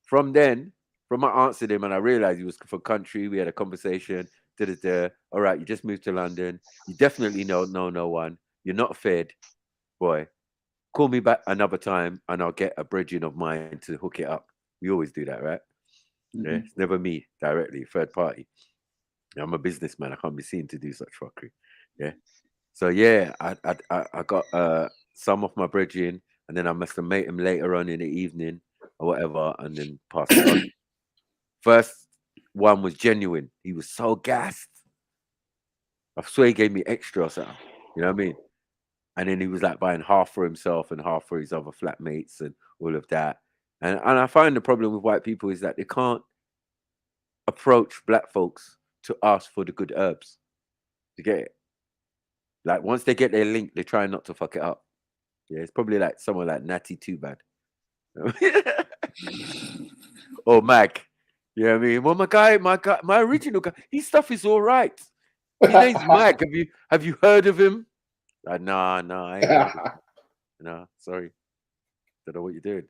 From I answered him, and I realized he was from country. We had a conversation. All right, you just moved to London. You definitely know no one. You're not fed, boy. Call me back another time, and I'll get a bridging of mine to hook it up. We always do that, right? Mm-hmm. Yeah, it's never me directly, third party. I'm a businessman. I can't be seen to do such fuckery. Yeah. So yeah, I got some of my bridging, and then I must have made him later on in the evening or whatever, and then passed it on. First one was genuine. He was so gassed. I swear he gave me extra or something. You know what I mean? And then he was like buying half for himself and half for his other flatmates and all of that. And I find the problem with white people is that they can't approach black folks to ask for the good herbs. To get it. Like once they get their link, they try not to fuck it up. Yeah, it's probably like someone like Natty Too Bad. Or Mag. You know what I mean? Well, my original guy, his stuff is all right. His name's Mag. Have you heard of him? No, I ain't heard of him. No, sorry. Don't know what you're doing.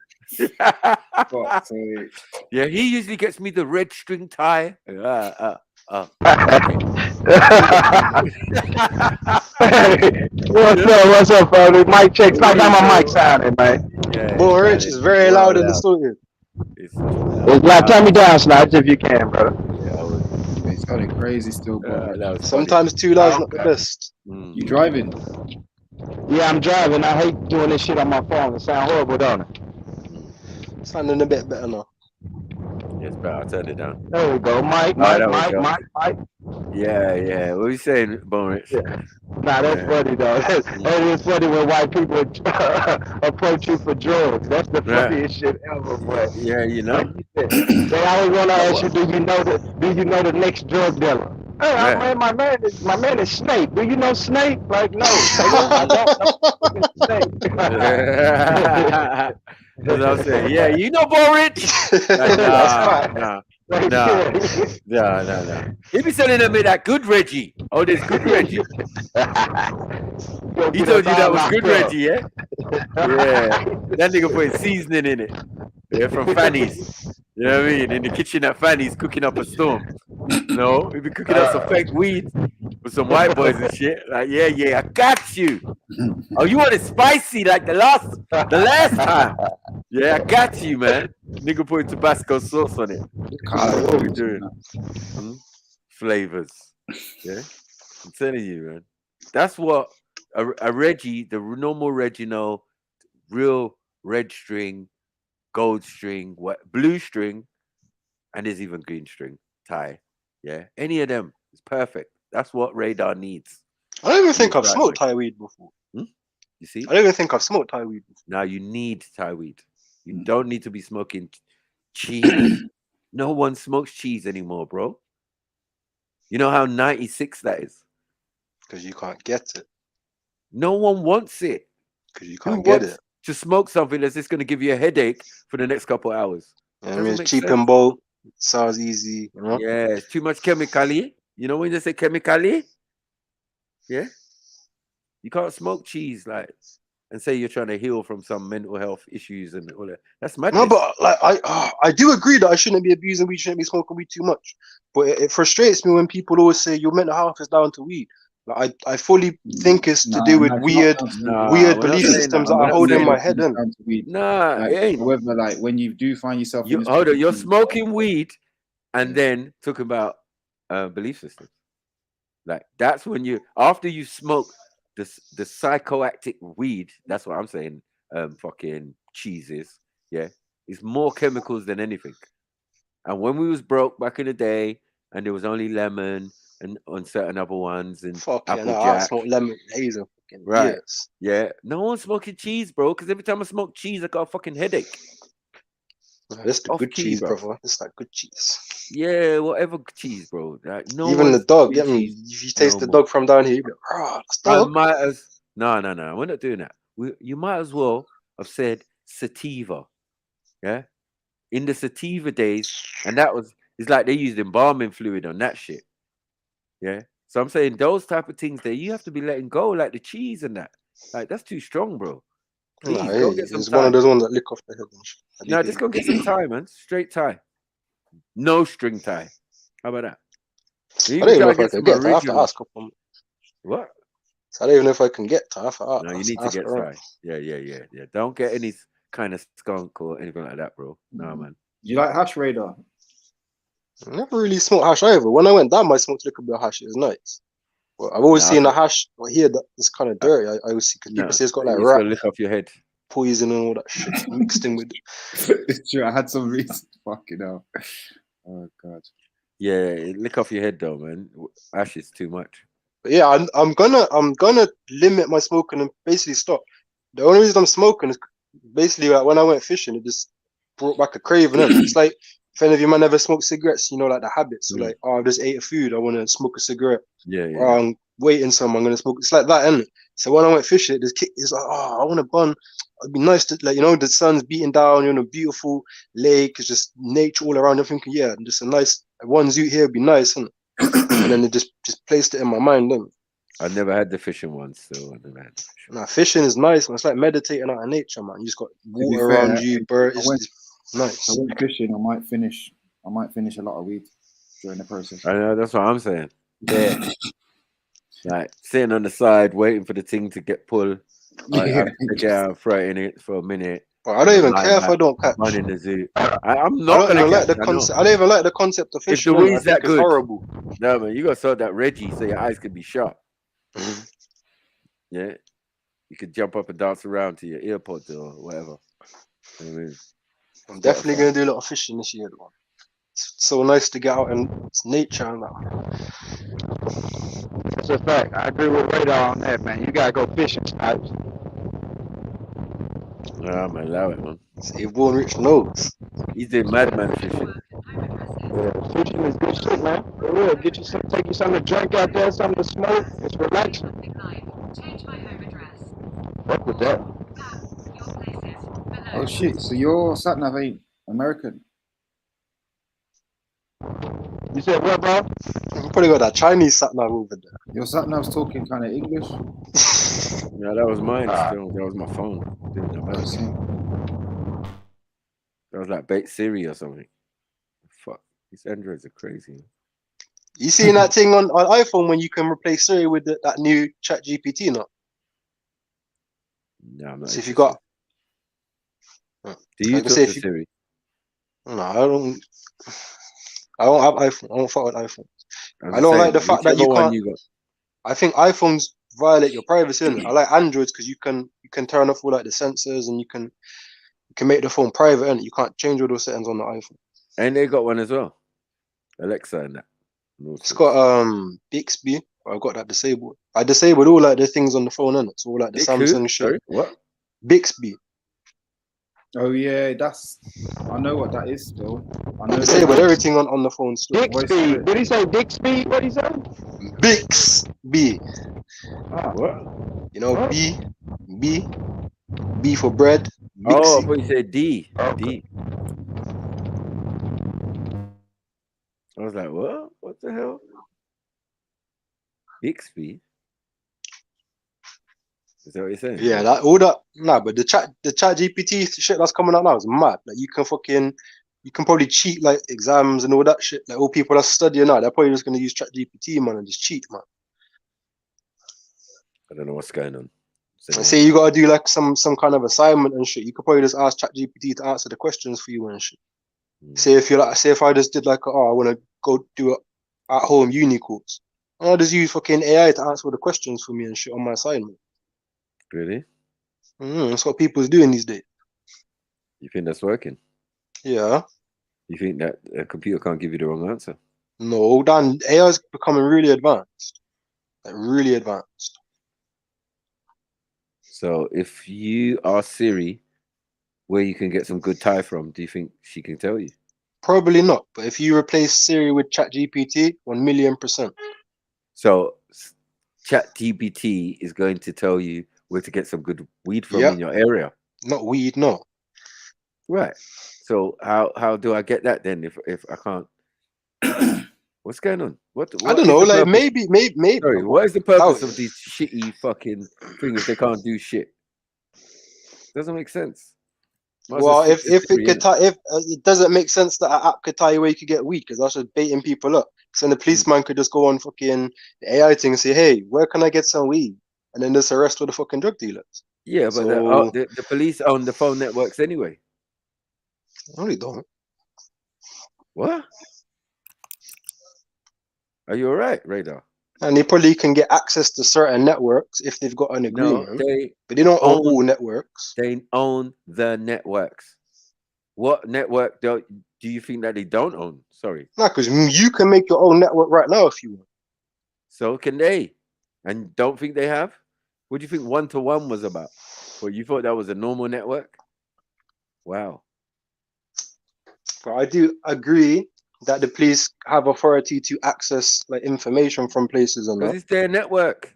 Yeah, he usually gets me the red string tie. What's up, family? Mic checks. Like how my mic sounding, man. Yeah, Boy, Rich is very loud in the studio. It's loud. Turn me down, Snipes, if you can, brother. It's sounding crazy still, bro. Sometimes too loud's not the best. You driving? Yeah, I'm driving. I hate doing this shit on my phone. It sounds horrible, don't it? Sounding a bit better now. Yes, bro. I'll turn it down. There we go. Mike. Yeah. What are you saying, Bone Rich? Yeah. Nah, that's funny, though. It's funny when white people approach you for drugs. That's the funniest shit ever, boy. Yeah, you know. Like you said, they always want to ask you, do you know the next drug dealer? Hey, man, my man is Snake. Do you know Snake? Like, no, I don't know Snake. That's what I'm saying. Yeah, you know Bo Rich? Nah. He be selling them that good Reggie. Oh, there's good Reggie. He told you that was good Reggie, yeah? Yeah. That nigga put seasoning in it. Yeah, from Fanny's. You know what I mean? In the kitchen at Fanny's cooking up a storm. No, he be cooking up some fake weed with some white boys and shit. Like, yeah, I got you. Oh, you want it spicy like the last time? Yeah, I got you, man. Nigga putting Tabasco sauce on it. What we doing? Flavors. Yeah, I'm telling you, man. That's what a Reggie, the normal Reginald, real red string, gold string, blue string, and there's even green string tie. Yeah, any of them is perfect. That's what Radar needs. I don't even think I've smoked Thai weed before. You see? I don't even think I've smoked Thai weed before. Now you need Thai weed. You don't need to be smoking cheese. No one smokes cheese anymore, bro. You know how 96 that is? Because you can't get it. No one wants it. Because you can't get it. To smoke something that's just going to give you a headache for the next couple of hours. I mean, it's cheap and bulk. Sounds easy. You know? Yeah, it's too much chemically. You know when they say chemically? Yeah. You can't smoke cheese like and say you're trying to heal from some mental health issues and all that. That's madness. No, but like I do agree that I shouldn't be abusing weed, shouldn't be smoking weed too much. But it frustrates me when people always say your mental health is down to weed. Like I fully think it's to do with weird belief systems that I hold in my head. Nah, like, it ain't. However, like when you do find yourself in this Hold on, you're smoking weed and then talking about belief systems. Like that's when you after you smoke the psychoactive weed, that's what I'm saying. Fucking cheeses, yeah, it's more chemicals than anything. And when we was broke back in the day, and there was only lemon and on certain other ones and Applejack. I smoke lemon hazel. Right? Years. Yeah, no one's smoking cheese, bro. Because every time I smoke cheese, I got a fucking headache. That's the good cheese, brother. It's that good cheese. Yeah, whatever cheese, bro. Like, no even the dog. Get me. If you taste the dog from down here, you go, oh, that's dog. No. We're not doing that. You might as well have said sativa. Yeah, in the sativa days, and it's like they used embalming fluid on that shit. Yeah, so I'm saying those type of things there, you have to be letting go, like the cheese and that. Like that's too strong, bro. Please go get some it's time. One of those ones that lick off the head. No, just go get some tie, man. Straight tie, no string tie. How about that? I don't even know if I can get tie. I have to ask. What? So I don't even know if I can get tie. No, you need to get tie. Yeah. Don't get any kind of skunk or anything like that, bro. No, man. Do you like hash, Radar? I never really smoked hash either. When I went down, I smoked a little bit of hash. It was nice. Well, I've always seen the hash here that it's kind of dirty. I always see because people say it's got like rat lick off your head, poison and all that shit mixed in with it. It's true. I had some reason. Fucking hell. Oh god. Yeah, lick off your head though, man. Ash is too much. But yeah, I'm gonna limit my smoking and basically stop. The only reason I'm smoking is basically like when I went fishing, it just brought back a craving. It's like if any of you man ever smoke cigarettes, you know, like the habits. So like, oh, I just ate a food, I want to smoke a cigarette. Yeah. Or I'm waiting some, I'm gonna smoke. It's like that, isn't it? So when I went fishing, it's like, oh, I want to bun. It'd be nice to, like, you know, the sun's beating down, you're in a beautiful lake, it's just nature all around. I'm thinking, yeah, just a nice one zoot here would be nice, isn't it? And then it just placed it in my mind. Then I never had the fishing once, so I never had the fishing. Nah, fishing is nice, man. It's like meditating out in nature, man. You just got water around you, birds. It's nice. I went fishing. I might finish a lot of weed during the process. I know, that's what I'm saying. Yeah. Like sitting on the side waiting for the thing to get pulled. I get out, throw it in it for a minute. Well, I don't even care if I don't catch. Run in the zoo. I'm not gonna like the concept. I don't even like the concept of fishing. If the weed's that it's good, horrible. No man, you gotta sort that Reggie so your eyes can be sharp. Yeah, you could jump up and dance around to your earpods or whatever. You know what I mean? I'm definitely gonna do a lot of fishing this year, though. It's so nice to get out and it's nature and that. That's a fact. I agree with Radar on that, man. You gotta go fishing, Snipes. Yeah, I'm allow it, man. See, born rich knows. He's doing madman fishing. Yeah, fishing is good shit, man. For real. Get you some, take you something to drink out there, something to smoke. It's relaxing. Fuck with that. Oh shit! So your sat-nav ain't American? You said what, bro? You probably got that Chinese sat-nav over there. Your sat-nav's talking kind of English. Yeah, that was mine. Still, that was my phone. That was like bait Siri or something. Fuck, these Androids are crazy. You seen that thing on iPhone when you can replace Siri with that new Chat GPT? Not. No, I'm not. So if you got. Do you talk to Siri? No, I don't have iPhone. I don't fuck with iPhone. I don't like the fact that you can't. I think iPhones violate your privacy. I like Androids because you can turn off all like the sensors and you can make the phone private, and you can't change all those settings on the iPhone. And they got one as well, Alexa and that. It's got Bixby. I've got that disabled. I disabled all like the things on the phone, and it's all like the Samsung shit. What? Bixby. Oh yeah, I know what that is still. I disabled everything on the phone still. Bixby. Did he say Bixby? What did he say? Bixby. What? You know, B for bread. Bixby. Oh, I thought you said D. D. I was like, what? What the hell? Bixby. Is that what you're saying? Yeah, that all that. Nah, but the chat GPT shit that's coming out now is mad. Like you can probably cheat like exams and all that shit. Like all people that's studying now, they're probably just gonna use chat GPT, man, and just cheat, man. I don't know what's going on. Say you gotta do like some kind of assignment and shit. You could probably just ask chat GPT to answer the questions for you and shit. Say if I just did like I want to go do a at home uni course, I'll just use fucking AI to answer all the questions for me and shit on my assignment. Really? That's what people's doing these days. You think that's working? Yeah. You think that a computer can't give you the wrong answer? No, Dan, AI is becoming really advanced. Like really advanced. So if you ask Siri where you can get some good Thai from, do you think she can tell you? Probably not. But if you replace Siri with ChatGPT, 1,000,000%. So ChatGPT is going to tell you where to get some good weed from in your area. Not weed, no. Right. So how do I get that then if I can't? What's going on? What I don't know. Like maybe. Sorry, what is the purpose of these shitty fucking things if they can't do shit? Doesn't make sense. Well, if it doesn't make sense that an app could tell you where you could get weed, because that's just baiting people up. So then the policeman could just go on fucking the AI thing and say, "Hey, where can I get some weed?" And then just arrest all the fucking drug dealers. Yeah, but the police own the phone networks anyway. No, they don't. What? Are you all right, Radar? And they probably can get access to certain networks if they've got an agreement. No, but they don't own all networks. They own the networks. What network do you think that they don't own? Sorry. No, because you can make your own network right now if you want. So can they? And don't think they have? What do you think 1-to-1 was about? Well, you thought that was a normal network? Wow. But I do agree that the police have authority to access like information from places and that. Because it's their network.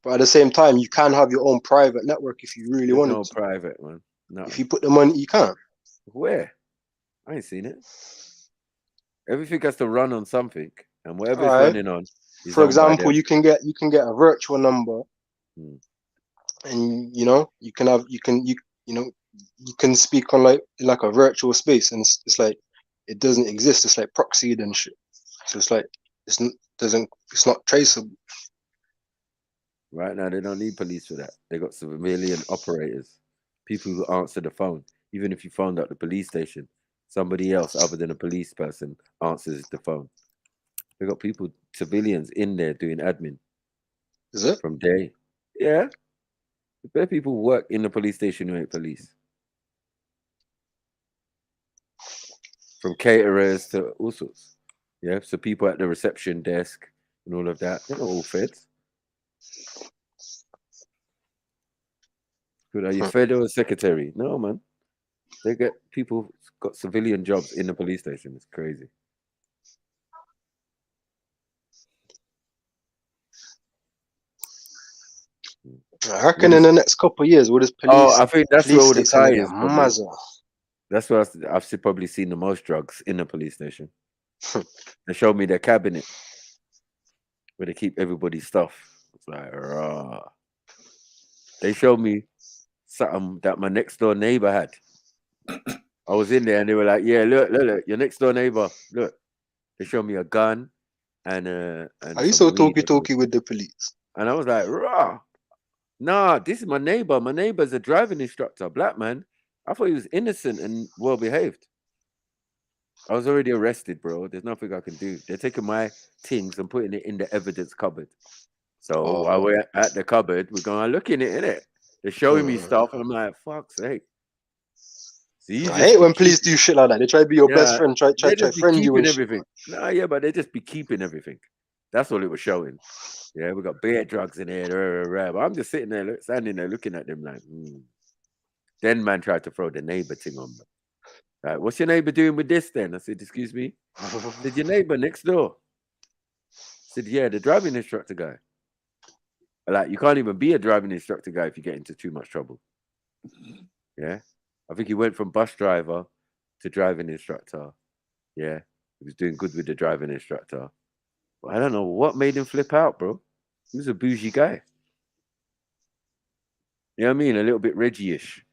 But at the same time, you can have your own private network if you really want to. No private one. No. If you put the money, you can. Where? I ain't seen it. Everything has to run on something, and whatever it's running on. For example, you can get a virtual number, and you can speak on like a virtual space, and it's like it doesn't exist. It's like proxied and shit. So it's like it's not traceable. Right now, they don't need police for that. They got civilian operators, people who answer the phone. Even if you phoned up the police station, somebody else other than a police person answers the phone. They got people, civilians in there doing admin. Is it? From day. Yeah. There people work in the police station who ain't police. From caterers to all sorts. Yeah. So people at the reception desk and all of that, they're not all feds. Good. Are you fed or secretary? No, man. They get people got civilian jobs in the police station. It's crazy. I reckon in the next couple of years, we'll just police. Oh, I think that's where all the tie is. Probably. That's where I've probably seen the most drugs in the police station. They showed me their cabinet where they keep everybody's stuff. It's like, rah. They showed me something that my next door neighbor had. I was in there and they were like, "Yeah, look, your next door neighbor. Look." They showed me a gun and are you so talky with the police? And I was like, "Rah, nah, this is my neighbor. My neighbor's a driving instructor, black man. I thought he was innocent and well behaved." I was already arrested, bro. There's nothing I can do. They're taking my things and putting it in the evidence cupboard. So while we're at the cupboard, we're going looking at it. They're showing me stuff, and I'm like, "Fuck's sake." So I hate when police do shit like that. They try to be your best friend, try to friend you and everything. Nah, yeah, but they just be keeping everything. That's all it was showing. Yeah, we got bear drugs in here. But I'm just sitting there, standing there, looking at them like. Then man tried to throw the neighbor thing on me. Like, what's your neighbor doing with this then? I said, "Excuse me." I said, "Your neighbor next door." I said, "Yeah, the driving instructor guy." Like, you can't even be a driving instructor guy if you get into too much trouble. Yeah. I think he went from bus driver to driving instructor. Yeah. He was doing good with the driving instructor. But I don't know what made him flip out, bro. He was a bougie guy. You know what I mean? A little bit Reggie-ish.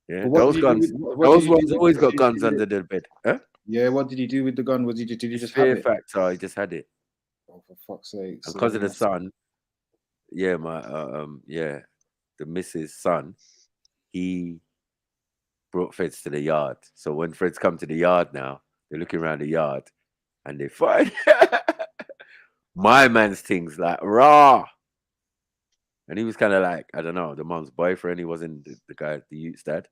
Yeah, What those did he do guns, with, those ones always got guns under their bed. Huh? Yeah, what did he do with the gun? Did he just have Fear it? factor, he just had it. Oh, for fuck's sake! And because of the son, yeah, the missus' son, he brought Feds to the yard. So when Feds come to the yard now, they're looking around the yard and they find my man's things like raw. And he was kind of like, I don't know, the mom's boyfriend. He wasn't the guy, the youth's dad.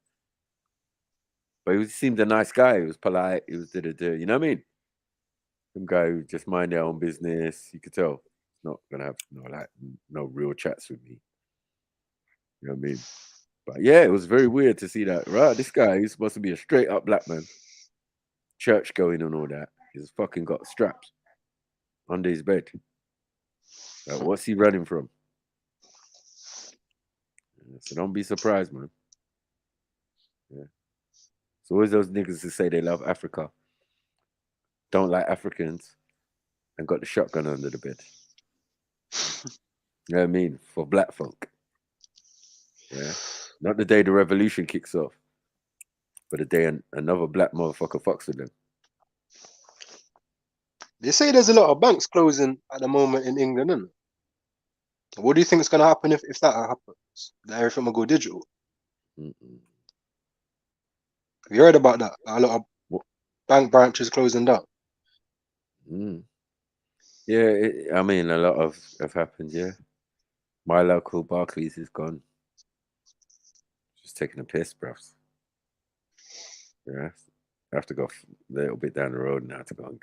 But he seemed a nice guy. He was polite. He was you know what I mean? Some guy who just mind their own business. You could tell. Not gonna have no real chats with me. You know what I mean? But yeah, it was very weird to see that. Right, this guy, he's supposed to be a straight up black man, church going and all that. He's fucking got straps under his bed. Like, what's he running from? So don't be surprised, man. Yeah. It's always those niggas who say they love Africa, don't like Africans, and got the shotgun under the bed. You know what I mean? For black folk. Yeah. Not the day the revolution kicks off, but the day another black motherfucker fucks with them. They say there's a lot of banks closing at the moment in England, isn't it? What do you think is going to happen if that happens? That everything will go digital? Have you heard about that? A lot of bank branches closing down. Yeah, I mean, a lot have happened, yeah. My local Barclays is gone. Just taking a piss, bruv. Yeah, I have to go a little bit down the road now to go and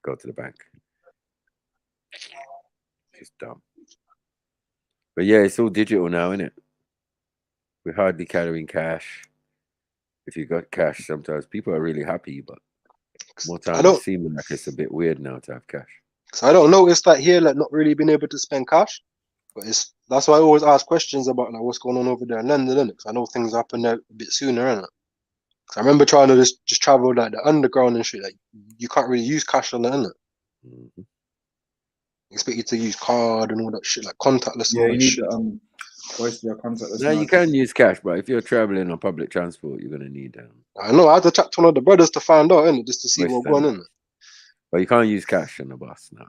go to the bank. It's dumb. But yeah, it's all digital now, isn't it? We're hardly carrying cash. If you got cash, sometimes people are really happy, but more times it seems like it's a bit weird now to have cash. So I don't notice that here, like not really being able to spend cash. But that's why I always ask questions about like what's going on over there in London, innit? Because I know things happen there a bit sooner, innit? Because I remember trying to just travel like the underground and shit. Like you can't really use cash on that, innit? Expect you to use card and all that shit, like contactless. Yeah, and all you that need shit. the contactless. No, you can use cash, but if you're traveling on public transport, you're gonna need I know. I had to chat to one of the brothers to find out, innit? Just to see what's going on. But you can't use cash on the bus now.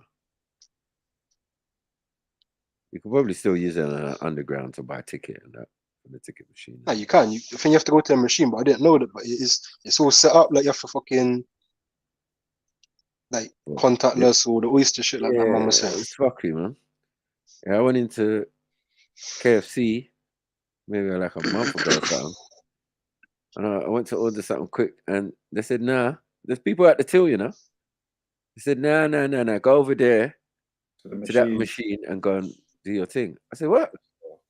You could probably still use it on an underground to buy a ticket and that from the ticket machine. No, you can. I think you have to go to a machine, but I didn't know that. But it's all set up like you have to fucking like contactless or the oyster shit like that. Mum was saying. It's fuckery, man. Yeah, I went into KFC maybe like a month ago or something, and I went to order something quick, and they said, "Nah, there's people at the till, you know." They said, "Nah, go over there to that machine and go and do your thing." I said, "What?"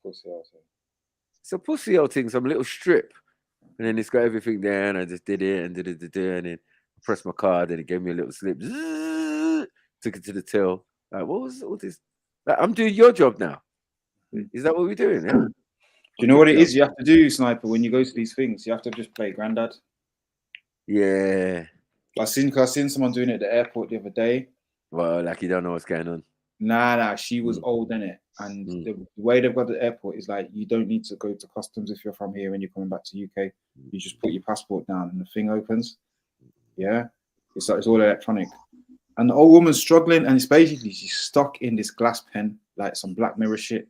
It's a pussy old thing, some little strip, and then it's got everything there, and I just did it and and then I pressed my card, and it gave me a little slip. Took it to the till. Like, what was all this? Like, I'm doing your job now. Is that what we're doing? Yeah. Do you know what it is you have to do, Sniper, when you go to these things? You have to just play granddad. Yeah. I seen someone doing it at the airport the other day. Well, like you don't know what's going on. Nah, she was old, innit? And the way they've got the airport is like you don't need to go to customs if you're from here and you're coming back to UK. You just put your passport down and the thing opens. Yeah. It's all electronic. And the old woman's struggling, and it's basically she's stuck in this glass pen, like some Black Mirror shit.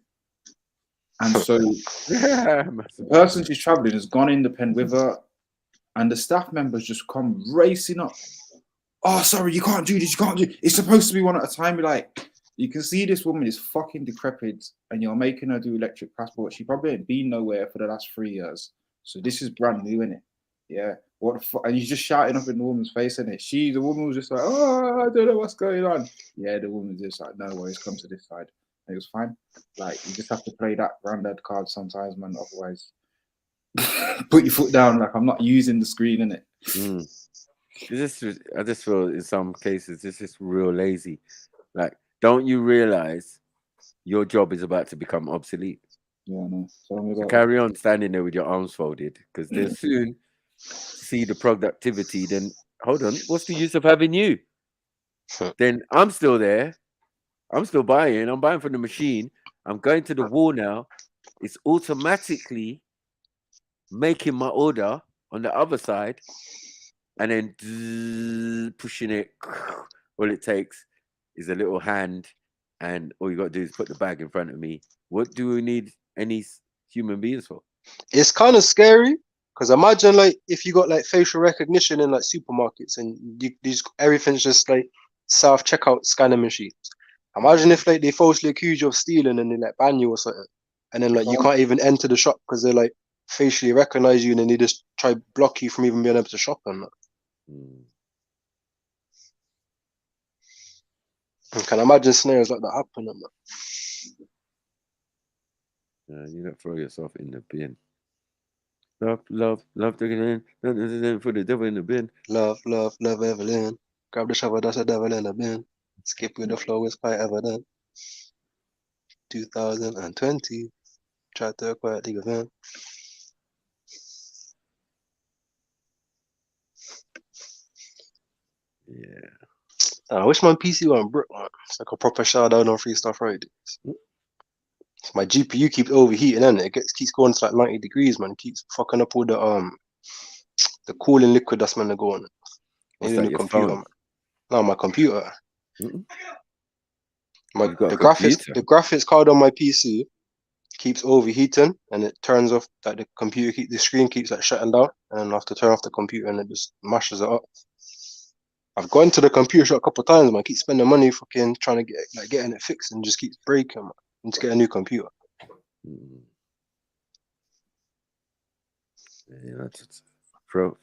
And so the person she's traveling has gone in the pen with her, and the staff members just come racing up. Oh, sorry, you can't do this. You can't do. It's supposed to be one at a time. You're like, you can see this woman is fucking decrepit, and you're making her do electric passport. She probably ain't been nowhere for the last 3 years. So this is brand new, innit? Yeah. What the fuck? And he's just shouting up in the woman's face, innit? The woman was just like, oh, I don't know what's going on. Yeah, the woman was just like, no worries, come to this side. And it was fine. Like, you just have to play that granddad card sometimes, man. Otherwise, put your foot down. Like, I'm not using the screen, innit? I just feel in some cases it's just real lazy. Like, don't you realize your job is about to become obsolete? Yeah, I know. So carry on standing there with your arms folded, because they'll soon see the productivity. Then hold on, what's the use of having you? Then I'm still there, I'm still buying. I'm buying from the machine. I'm going to the wall now. It's automatically making my order on the other side, and then pushing it. All it takes is a little hand, and all you got to do is put the bag in front of me. What do we need any human beings for? It's kind of scary because imagine like if you got like facial recognition in like supermarkets and everything's just like self checkout scanner machines. Imagine if like they falsely accuse you of stealing and they like ban you or something, and then like you can't even enter the shop because they like facially recognize you and then they just try block you from even being able to shop and that. I can imagine scenarios like that happen. You don't throw yourself in the bin. Love, taking in for the devil in the bin. Love, Evelyn. Grab the shovel, that's the devil in the bin. Skip with the flow is quite evident. 2020. Try to acquire the event. Yeah. I wish my PC went brick, man. It's like a proper shout out on Freestyle Fridays. My GPU keeps overheating, and it keeps going to like 90 degrees, man. It keeps fucking up all the cooling liquid that's meant to go on it. What's that, the your computer, phone? man. No, my computer. You've The got a computer. graphics card on my PC keeps overheating, and it turns off. Like the screen keeps like shutting down, and then I have to turn off the computer, and it just mashes it up. I've gone to the computer shop a couple of times, man. I keep spending money fucking trying to getting it fixed, and just keeps breaking, man. I need to get a new computer. Yeah, throw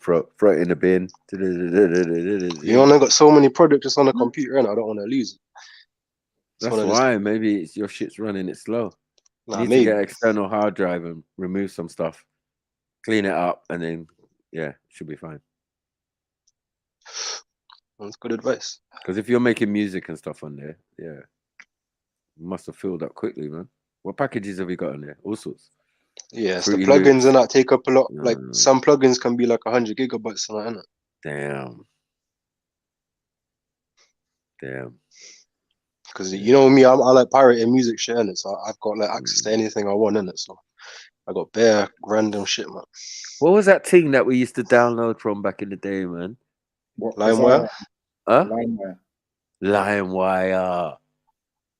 it in the bin. You know, I got so many products just on the computer, and I don't want to lose it. That's why maybe it's your shit's running it slow. Nah, You need maybe. to get an external hard drive and remove some stuff, clean it up, and then it should be fine. That's good advice. Because if you're making music and stuff on there, you must have filled up quickly, man. What packages have you got on there? All sorts. Yeah, it's Fruity the plugins Loops. and that take up a lot. Like some plugins can be like 100 gigabytes and that, innit? Damn. Because you know me, I like pirating music shit in it, so I've got like access to anything I want in it. So I got bare random shit, man. What was that thing that we used to download from back in the day, man? LimeWire? Huh? LimeWire.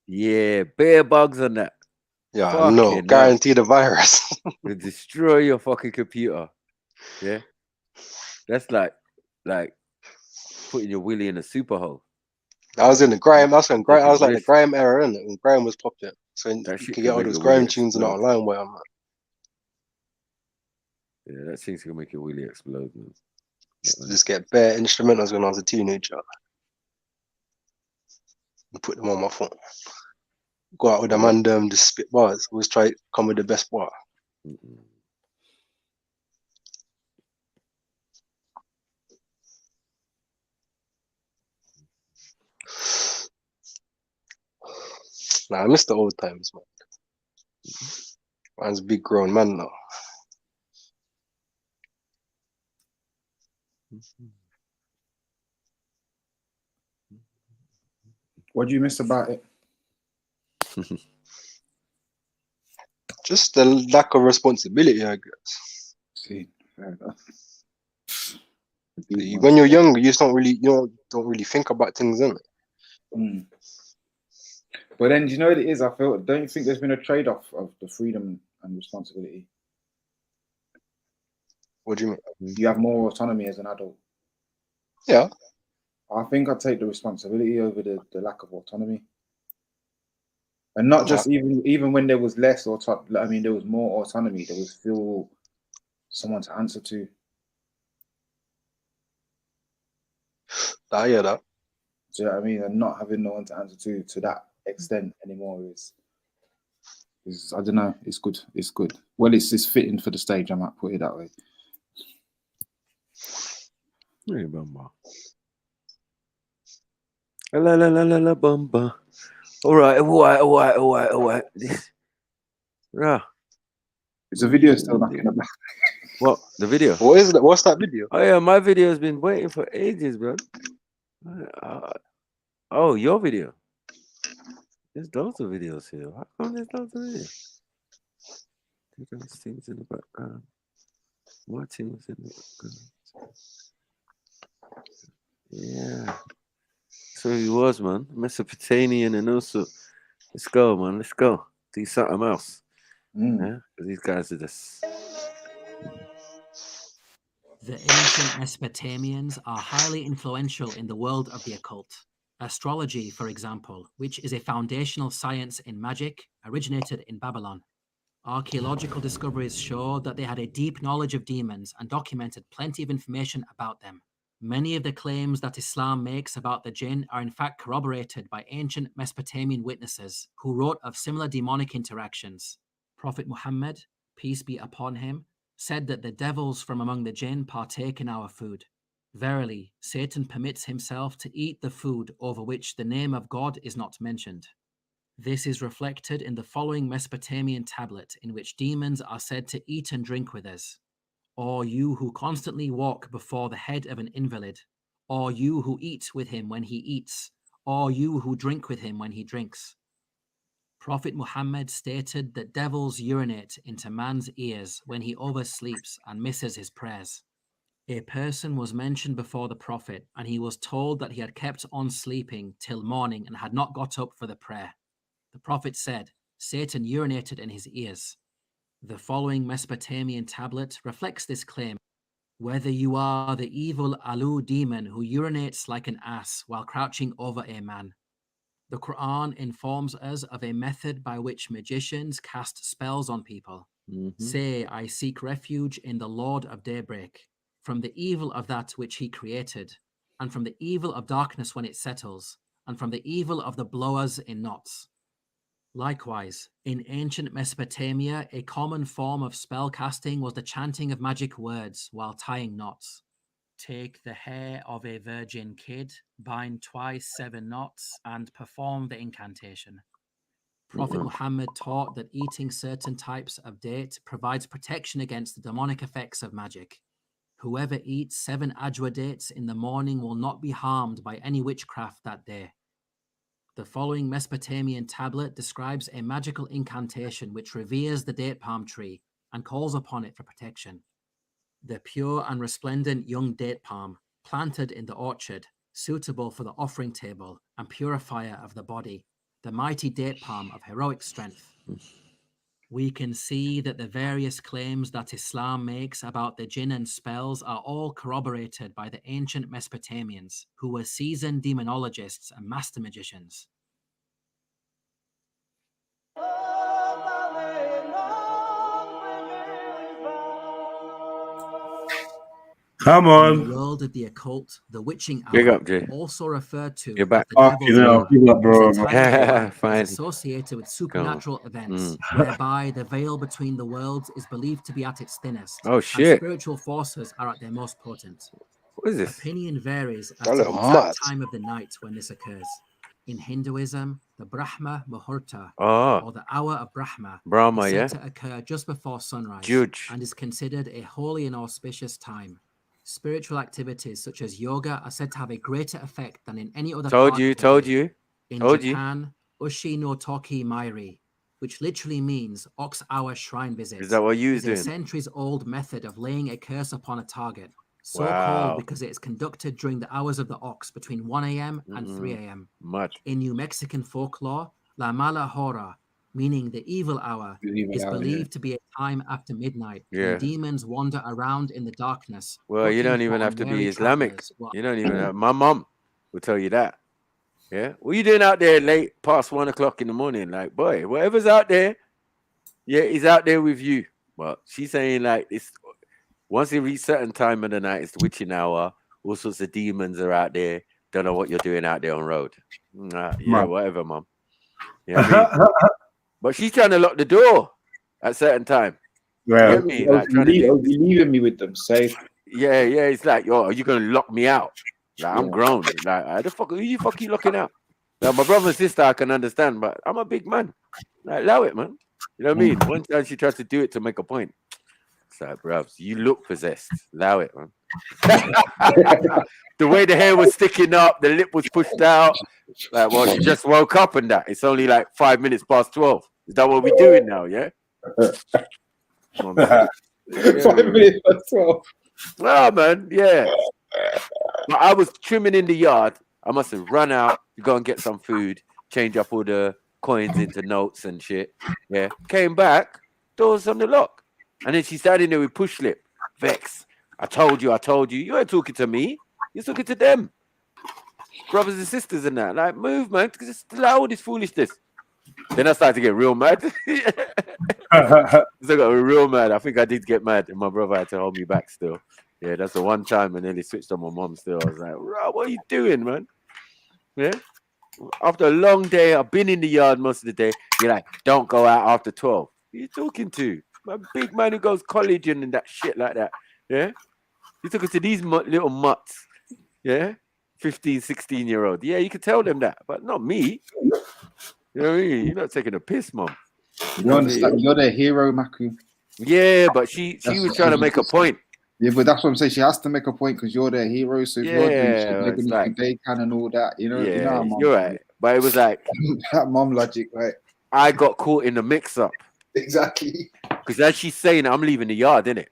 Yeah, bare bugs on that. Yeah, Fucking no, hell. guarantee the virus. They destroy your fucking computer. Yeah, that's like putting your willy in a super hole. I was in the grime. That's when grime. I was like the grime era, innit? When grime was popping, so you That shit could can get all make those your grime willy tunes and that on explode. LimeWire, man. Yeah, that thing's gonna make your willy explode, man. Just get bare instrumentals when I was a teenager. And put them on my phone. Go out with the man, just spit bars. Always try to come with the best bar. Nah, I miss the old times, man. Man's a big grown man now. What do you miss about it? Just the lack of responsibility, I guess. See, fair enough. When you're younger, you just don't really think about things, innit? But then, do you know what it is? Don't you think there's been a trade-off of the freedom and responsibility? What do you mean? You have more autonomy as an adult. Yeah. I think I'd take the responsibility over the lack of autonomy. And not just even when there was less autonomy, I mean, there was more autonomy, there was still someone to answer to. I hear that. Do you know what I mean? And not having no one to answer to that extent anymore is I don't know, it's good. It's good. Well, it's fitting for the stage, I might put it that way. Hey, bumba. La la la la la bumba. All right. Yeah. It's a video still knocking about. What? The video? What is that? What's that video? Oh yeah, my video has been waiting for ages, bro. Oh, your video. There's loads of videos here. How come there's loads of videos? Those things in the background. What things in the background? Yeah. So he was, man. Mesopotamian and also. Let's go, man. Let's go. Do something else. Yeah? Because these guys are just. The ancient Mesopotamians are highly influential in the world of the occult. Astrology, for example, which is a foundational science in magic, originated in Babylon. Archaeological discoveries show that they had a deep knowledge of demons and documented plenty of information about them. Many of the claims that Islam makes about the Jinn are in fact corroborated by ancient Mesopotamian witnesses who wrote of similar demonic interactions. Prophet Muhammad, peace be upon him, said that the devils from among the Jinn partake in our food. Verily, Satan permits himself to eat the food over which the name of God is not mentioned. This is reflected in the following Mesopotamian tablet, in which demons are said to eat and drink with us. Or you who constantly walk before the head of an invalid, or you who eat with him when he eats, or you who drink with him when he drinks. Prophet Muhammad stated that devils urinate into man's ears when he oversleeps and misses his prayers. A person was mentioned before the Prophet, and he was told that he had kept on sleeping till morning and had not got up for the prayer. The Prophet said, Satan urinated in his ears. The following Mesopotamian tablet reflects this claim. Whether you are the evil Alu demon who urinates like an ass while crouching over a man. The Quran informs us of a method by which magicians cast spells on people. Say, I seek refuge in the Lord of daybreak, from the evil of that which he created, and from the evil of darkness when it settles, and from the evil of the blowers in knots. Likewise, in ancient Mesopotamia, a common form of spell casting was the chanting of magic words while tying knots. Take the hair of a virgin kid, bind twice 7 knots, and perform the incantation. Prophet Muhammad taught that eating certain types of date provides protection against the demonic effects of magic. Whoever eats 7 ajwa dates in the morning will not be harmed by any witchcraft that day. The following Mesopotamian tablet describes a magical incantation which reveres the date palm tree and calls upon it for protection. The pure and resplendent young date palm, planted in the orchard, suitable for the offering table and purifier of the body, the mighty date palm of heroic strength. We can see that the various claims that Islam makes about the jinn and spells are all corroborated by the ancient Mesopotamians, who were seasoned demonologists and master magicians. Come on. In the world of the occult, the witching Big hour, up, Jay. also referred to You're back. as the devil's hour, Big up, bro. is the time of the month that Fine. is associated with supernatural events, whereby the veil between the worlds is believed to be at its thinnest, Oh, and shit. spiritual forces are at their most potent. What is this? Opinion varies as A to the little exact mad. time of the night when this occurs. In Hinduism, the Brahma Muhurta, or the hour of Brahma, Brahma, is said yeah. to occur just before sunrise Judge. and is considered a holy and auspicious time. Spiritual activities such as yoga are said to have a greater effect than in any other Told part you, of the told day. you, In told you. Japan, Ushi no Toki Mairi, which literally means ox hour shrine visit, Is that what you was is a doing? centuries-old method of laying a curse upon a target. So Wow. called because it is conducted during the hours of the ox between 1 a.m. and 3 a.m. Mad. In New Mexican folklore, La Mala Hora, meaning the evil hour, is hour, believed to be a time after midnight Yeah. when demons wander around in the darkness. Well, you looking don't for even have to unwary be Islamic. travelers who are- You don't even have. My mum will tell you that. Yeah. What are you doing out there late past 1 o'clock in the morning? Like, boy, whatever's out there, yeah, he's out there with you. But she's saying like this. Once you reach certain time of the night, it's the witching hour. All sorts of demons are out there. Don't know what you're doing out there on road. Yeah, Man. whatever, mum. You know what I mean? But she's trying to lock the door at certain time. Well, You get me? Like, trying to do... leaving me with them, safe. Yeah. It's like, yo, are you gonna lock me out? Like, I'm Yeah. grown. Like, who you fuck you locking out? Now, my brother and sister I can understand, but I'm a big man. Like, allow it, man. You know what I mean? One time she tries to do it to make a point. It's like, bruv, you look possessed. Allow it, man. The way the hair was sticking up, the lip was pushed out. Like, well, she just woke up and that. It's only like 5 minutes past 12. Is that what we're doing now? Yeah. Come on, man. 5 minutes past 12. Well, man, yeah. But I was trimming in the yard. I must have run out to go and get some food, change up all the coins into notes and shit. Yeah. Came back, doors on the lock. And then she's standing there with push lip. Vex. I told you. You ain't talking to me. You're talking to them. Brothers and sisters and that. Like, move, man. Because it's all this foolishness. Then I started to get real mad. I got real mad. I think I did get mad. And my brother had to hold me back still. Yeah, that's the one time. And then he switched on my mom still. I was like, what are you doing, man? Yeah. After a long day, I've been in the yard most of the day. You're like, don't go out after 12. Who are you talking to? My big man who goes college and that shit like that. Yeah. You took it to these little mutts. Yeah. 15, 16-year-old. Yeah, you can tell them that, but not me. You know what I mean? You're not taking a piss, mom. You understand? You're the hero, Maku. Yeah, but she was trying to make a point. Yeah, but that's what I'm saying. She has to make a point because you're their hero. So if you're doing shit, they're going to think they can and all that. You know, Yeah, you know how mom, you're right. But it was like that mom logic, right? I got caught in the mix-up. Exactly. Because as she's saying, I'm leaving the yard, innit?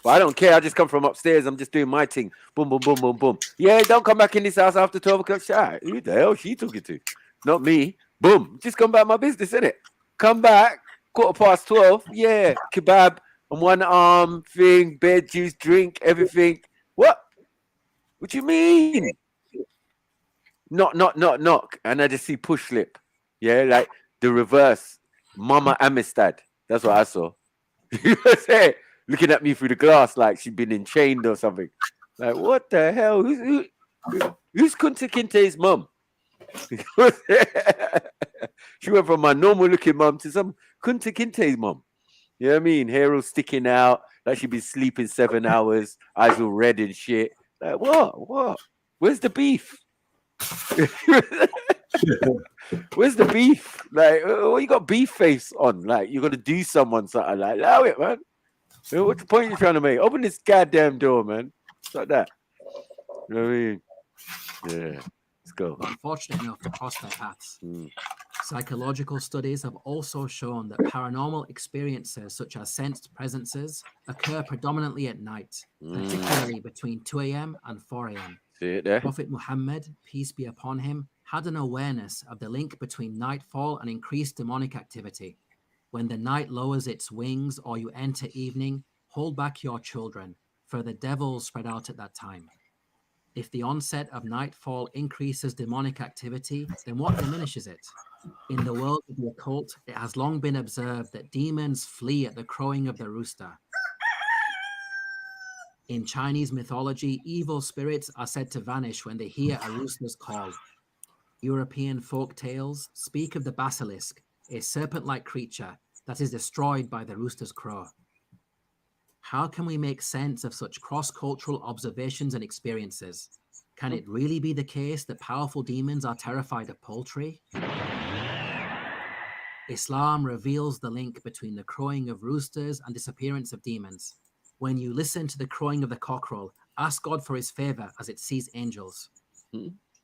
But I don't care. I just come from upstairs. I'm just doing my thing. Boom, boom, boom, boom, boom. Yeah, don't come back in this house after 12 o'clock. Shit, who the hell she talking to? Not me. Boom. Just come back my business, innit? Come back. 12:15. Yeah, kebab on one arm, thing, bed, juice, drink, everything. What? What you mean? Knock. And I just see push lip. Yeah, like the reverse. Mama Amistad. That's what I saw. You know what I'm saying? Looking at me through the glass like she'd been enchained or something. Like, what the hell? Who's Kunta Kinte's mum? She went from my normal looking mum to some Kunta Kinte's mum. You know what I mean? Hair all sticking out, like she'd been sleeping 7 hours, eyes all red and shit. Like, what? Where's the beef? Where's the beef? Like, what you got beef face on? Like, you're gonna do someone something. Like, allow it, man. What's the point you're trying to make? Open this goddamn door, man. It's like that. You know what I mean? Yeah. Let's go. Unfortunate enough to cross their paths. Psychological studies have also shown that paranormal experiences such as sensed presences occur predominantly at night, particularly between 2 a.m. and 4 a.m. See it there? Prophet Muhammad, peace be upon him, had an awareness of the link between nightfall and increased demonic activity. When the night lowers its wings or you enter evening, hold back your children, for the devils spread out at that time. If the onset of nightfall increases demonic activity, then what diminishes it? In the world of the occult, it has long been observed that demons flee at the crowing of the rooster. In Chinese mythology, evil spirits are said to vanish when they hear a rooster's call. European folk tales speak of the basilisk, a serpent-like creature that is destroyed by the rooster's crow. How can we make sense of such cross-cultural observations and experiences? Can it really be the case that powerful demons are terrified of poultry? Islam reveals the link between the crowing of roosters and disappearance of demons. When you listen to the crowing of the cockerel, ask God for his favor as it sees angels.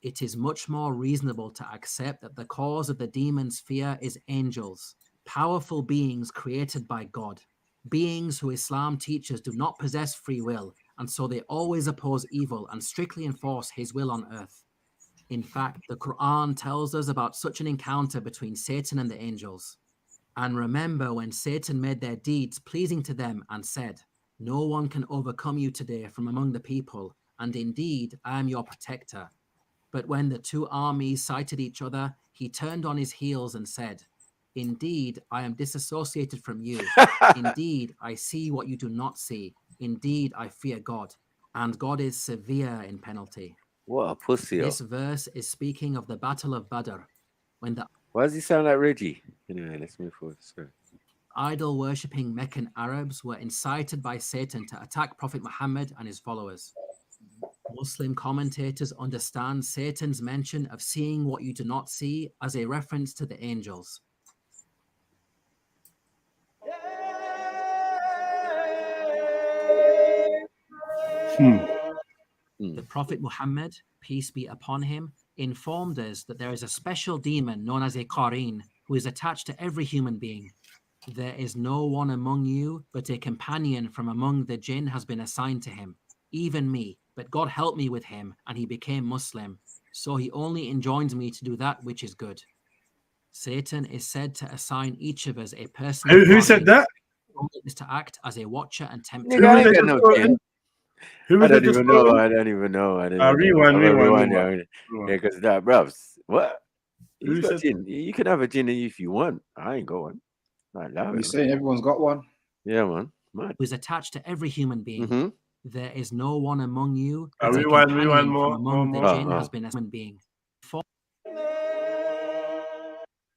It is much more reasonable to accept that the cause of the demon's fear is angels, powerful beings created by God, beings who Islam teaches do not possess free will, and so they always oppose evil and strictly enforce his will on earth. In fact, the Quran tells us about such an encounter between Satan and the angels. And remember when Satan made their deeds pleasing to them and said, "No one can overcome you today from among the people, and indeed I am your protector." But when the two armies sighted each other, he turned on his heels and said, "Indeed, I am disassociated from you. Indeed, I see what you do not see. Indeed, I fear God, and God is severe in penalty." What a pussy. This verse is speaking of the Battle of Badr, when the Why does he sound like Reggie? Anyway, let's move forward. Sorry. idol-worshipping Meccan Arabs were incited by Satan to attack Prophet Muhammad and his followers. Muslim commentators understand Satan's mention of seeing what you do not see as a reference to the angels. The Prophet Muhammad, peace be upon him, informed us that there is a special demon known as a qareen who is attached to every human being. There is no one among you, but a companion from among the jinn has been assigned to him, even me, but God helped me with him, and he became Muslim. So he only enjoins me to do that which is good. Satan is said to assign each of us a personal Who said that? Is to act as a watcher and tempter. Who was that just quoting? Who I was that don't just even know. quoting? I don't even know. I don't Rewind. Yeah, because that, bruv. What? Who He's got said gin. You can have a gin if you want. I ain't got one. I love You're it. saying everyone's got one? Yeah, man. Mad. Who is attached to every human being. There is no one among you. rewind more. Among the jinn has been a human being.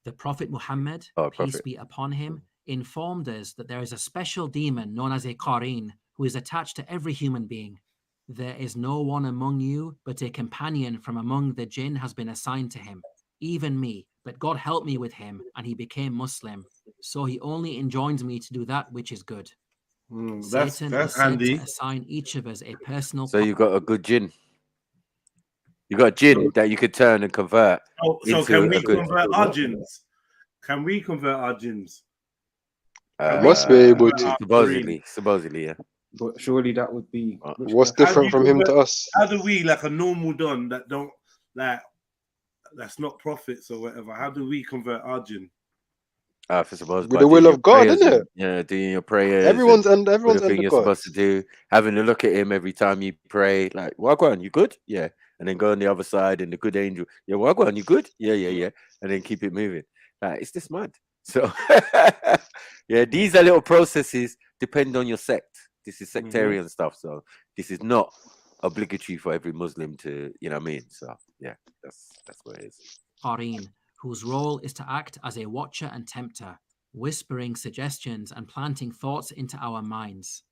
The Prophet Muhammad, peace be upon him, informed us that there is a special demon known as a qareen who is attached to every human being. There is no one among you, but a companion from among the jinn has been assigned to him, even me, but God helped me with him, and he became Muslim. So he only enjoins me to do that which is good. Satan is said handy. to assign each of us a personal... So you got a good gin. You got a gin that you could turn and convert. So can we convert our gins? Can we convert our gins? Must be able to. Supposedly, yeah. But surely that would be what's different from him to us. How do we, like a normal don that don't like that's not prophets or whatever? How do we convert our jinn? I suppose with the will of God, prayers, isn't it? Yeah, doing your prayers. Everyone's the under thing you're God. supposed to do. Having a look at him every time you pray, like, Wagwan, you good? Yeah. And then go on the other side and the good angel, yeah, Wagwan, you good? Yeah. And then keep it moving. Like, it's just mad. So yeah, these are little processes depend on your sect. This is sectarian stuff. So this is not obligatory for every Muslim to, you know what I mean? So yeah, that's what it is. Qareen, whose role is to act as a watcher and tempter, whispering suggestions and planting thoughts into our minds.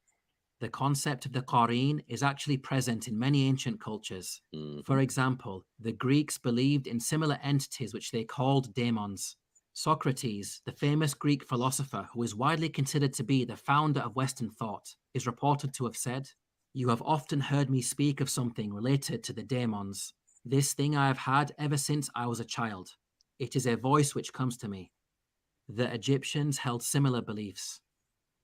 The concept of the qareen is actually present in many ancient cultures. For example, the Greeks believed in similar entities which they called daemons. Socrates, the famous Greek philosopher who is widely considered to be the founder of Western thought, is reported to have said, "You have often heard me speak of something related to the daemons. This thing I have had ever since I was a child. It is a voice which comes to me." The Egyptians held similar beliefs.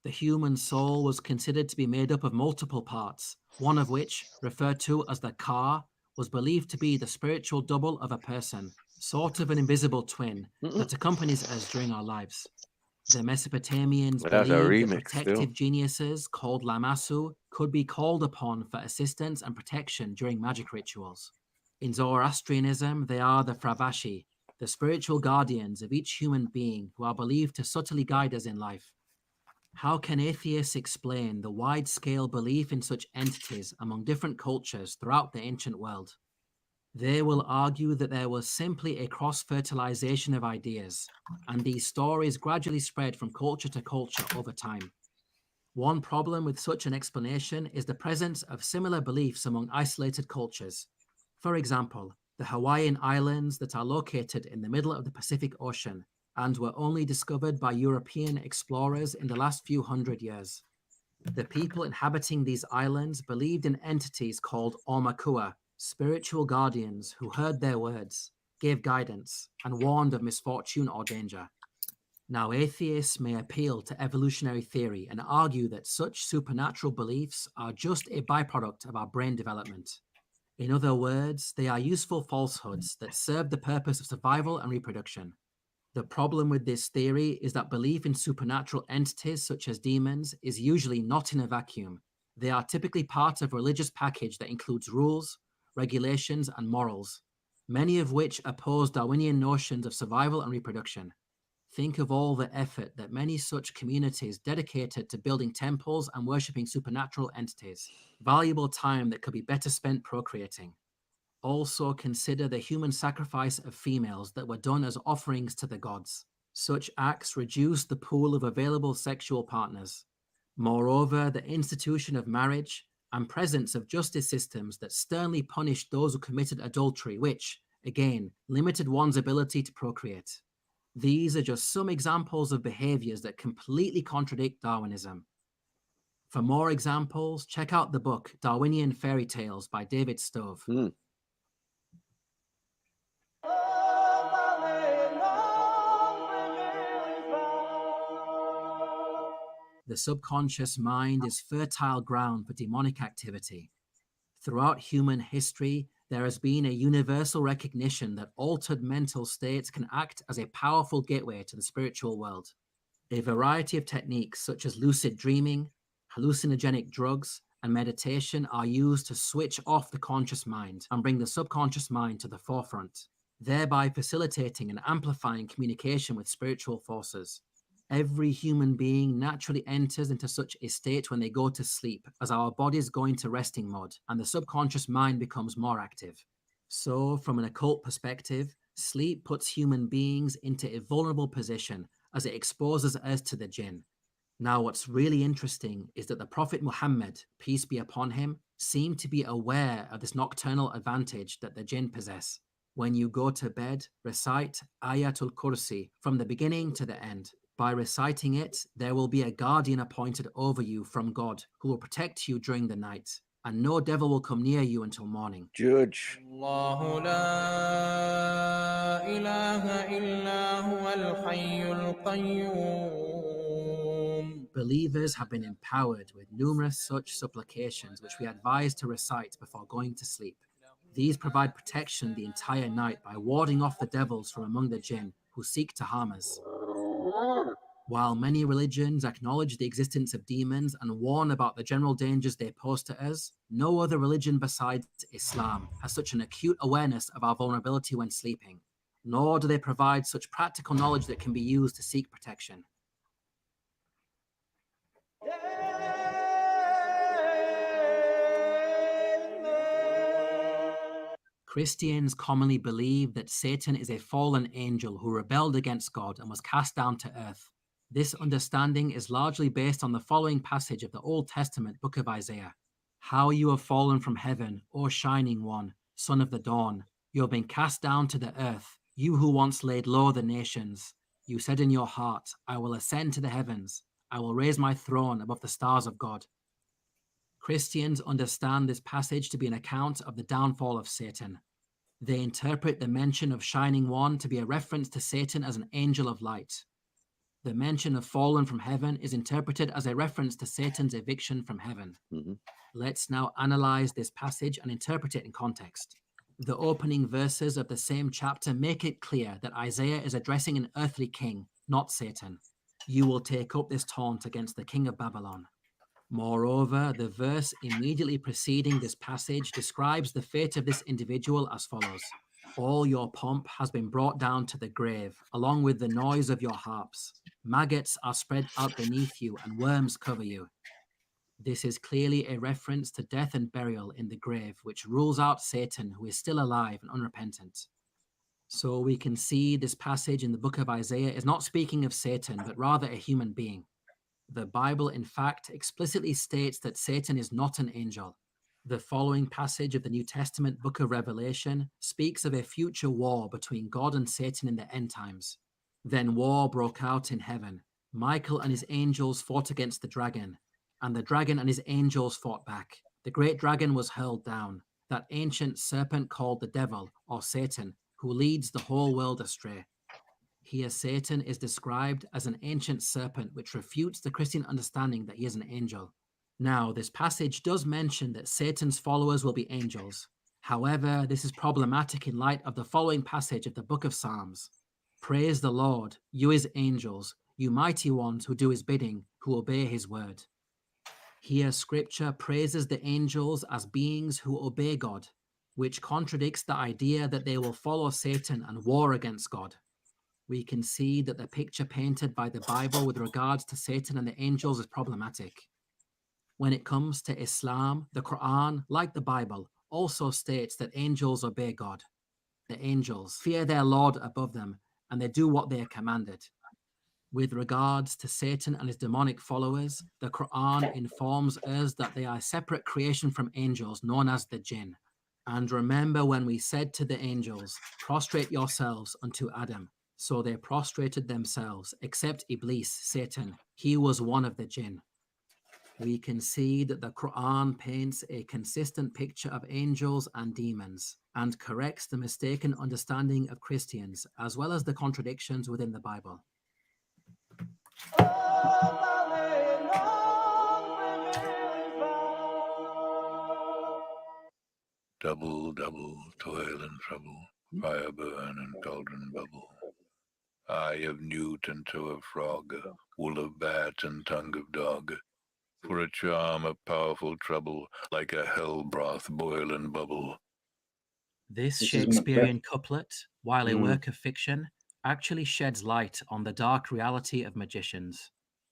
The human soul was considered to be made up of multiple parts, one of which, referred to as the ka, was believed to be the spiritual double of a person, sort of an invisible twin that accompanies us during our lives. The Mesopotamians believed that protective geniuses called Lamassu could be called upon for assistance and protection during magic rituals. In Zoroastrianism, they are the Fravashi, the spiritual guardians of each human being who are believed to subtly guide us in life. How can atheists explain the wide-scale belief in such entities among different cultures throughout the ancient world? They will argue that there was simply a cross-fertilization of ideas, and these stories gradually spread from culture to culture over time. One problem with such an explanation is the presence of similar beliefs among isolated cultures. For example, the Hawaiian Islands that are located in the middle of the Pacific Ocean and were only discovered by European explorers in the last few hundred years. The people inhabiting these islands believed in entities called Omakua, spiritual guardians who heard their words, gave guidance, and warned of misfortune or danger. Now, atheists may appeal to evolutionary theory and argue that such supernatural beliefs are just a byproduct of our brain development. In other words, they are useful falsehoods that serve the purpose of survival and reproduction. The problem with this theory is that belief in supernatural entities such as demons is usually not in a vacuum. They are typically part of a religious package that includes rules, regulations, and morals, many of which oppose Darwinian notions of survival and reproduction. Think of all the effort that many such communities dedicated to building temples and worshipping supernatural entities, valuable time that could be better spent procreating. Also consider the human sacrifice of females that were done as offerings to the gods. Such acts reduced the pool of available sexual partners. Moreover, the institution of marriage and presence of justice systems that sternly punished those who committed adultery, which, again, limited one's ability to procreate. These are just some examples of behaviors that completely contradict Darwinism. For more examples, check out the book Darwinian Fairy Tales by David Stove. The subconscious mind is fertile ground for demonic activity. Throughout human history, there has been a universal recognition that altered mental states can act as a powerful gateway to the spiritual world. A variety of techniques such as lucid dreaming, hallucinogenic drugs, and meditation are used to switch off the conscious mind and bring the subconscious mind to the forefront, thereby facilitating and amplifying communication with spiritual forces. Every human being naturally enters into such a state when they go to sleep, as our bodies go into resting mode and the subconscious mind becomes more active. So, from an occult perspective, sleep puts human beings into a vulnerable position as it exposes us to the Jinn. Now, what's really interesting is that the Prophet Muhammad, peace be upon him, seemed to be aware of this nocturnal advantage that the Jinn possess. When you go to bed, recite Ayatul Kursi from the beginning to the end. By reciting it, there will be a guardian appointed over you from God who will protect you during the night, and no devil will come near you until morning. Judge. Believers have been empowered with numerous such supplications which we advise to recite before going to sleep. These provide protection the entire night by warding off the devils from among the Jinn who seek to harm us. While many religions acknowledge the existence of demons and warn about the general dangers they pose to us, no other religion besides Islam has such an acute awareness of our vulnerability when sleeping, nor do they provide such practical knowledge that can be used to seek protection. Christians commonly believe that Satan is a fallen angel who rebelled against God and was cast down to earth. This understanding is largely based on the following passage of the Old Testament book of Isaiah. How you have fallen from heaven, O shining one, son of the dawn. You have been cast down to the earth, you who once laid low the nations. You said in your heart, I will ascend to the heavens. I will raise my throne above the stars of God. Christians understand this passage to be an account of the downfall of Satan. They interpret the mention of Shining One to be a reference to Satan as an angel of light. The mention of fallen from heaven is interpreted as a reference to Satan's eviction from heaven. Let's now analyze this passage and interpret it in context. The opening verses of the same chapter make it clear that Isaiah is addressing an earthly king, not Satan. You will take up this taunt against the king of Babylon. Moreover, the verse immediately preceding this passage describes the fate of this individual as follows. All your pomp has been brought down to the grave, along with the noise of your harps. Maggots are spread out beneath you, and worms cover you. This is clearly a reference to death and burial in the grave, which rules out Satan, who is still alive and unrepentant. So we can see this passage in the book of Isaiah is not speaking of Satan, but rather a human being. The Bible, in fact, explicitly states that Satan is not an angel. The following passage of the New Testament book of Revelation speaks of a future war between God and Satan in the end times. Then war broke out in heaven. Michael and his angels fought against the dragon, and the dragon and his angels fought back. The great dragon was hurled down, that ancient serpent called the devil, or Satan, who leads the whole world astray. Here, Satan is described as an ancient serpent, which refutes the Christian understanding that he is an angel. Now, this passage does mention that Satan's followers will be angels. However, this is problematic in light of the following passage of the book of Psalms. Praise the Lord, you his angels, you mighty ones who do his bidding, who obey his word. Here, scripture praises the angels as beings who obey God, which contradicts the idea that they will follow Satan and war against God. We can see that the picture painted by the Bible with regards to Satan and the angels is problematic. When it comes to Islam, the Quran, like the Bible, also states that angels obey God. The angels fear their Lord above them, and they do what they are commanded. With regards to Satan and his demonic followers, the Quran informs us that they are a separate creation from angels known as the Jinn. And remember when we said to the angels, prostrate yourselves unto Adam. So they prostrated themselves, except Iblis, Satan. He was one of the Jinn. we can see that the Quran paints a consistent picture of angels and demons and corrects the mistaken understanding of Christians, as well as the contradictions within the Bible. Double, double, toil and trouble, fire burn and cauldron bubble. Eye of newt and toe of frog, wool of bat and tongue of dog. For a charm of powerful trouble, like a hell broth boil and bubble. This Shakespearean couplet, while a work of fiction, actually sheds light on the dark reality of magicians.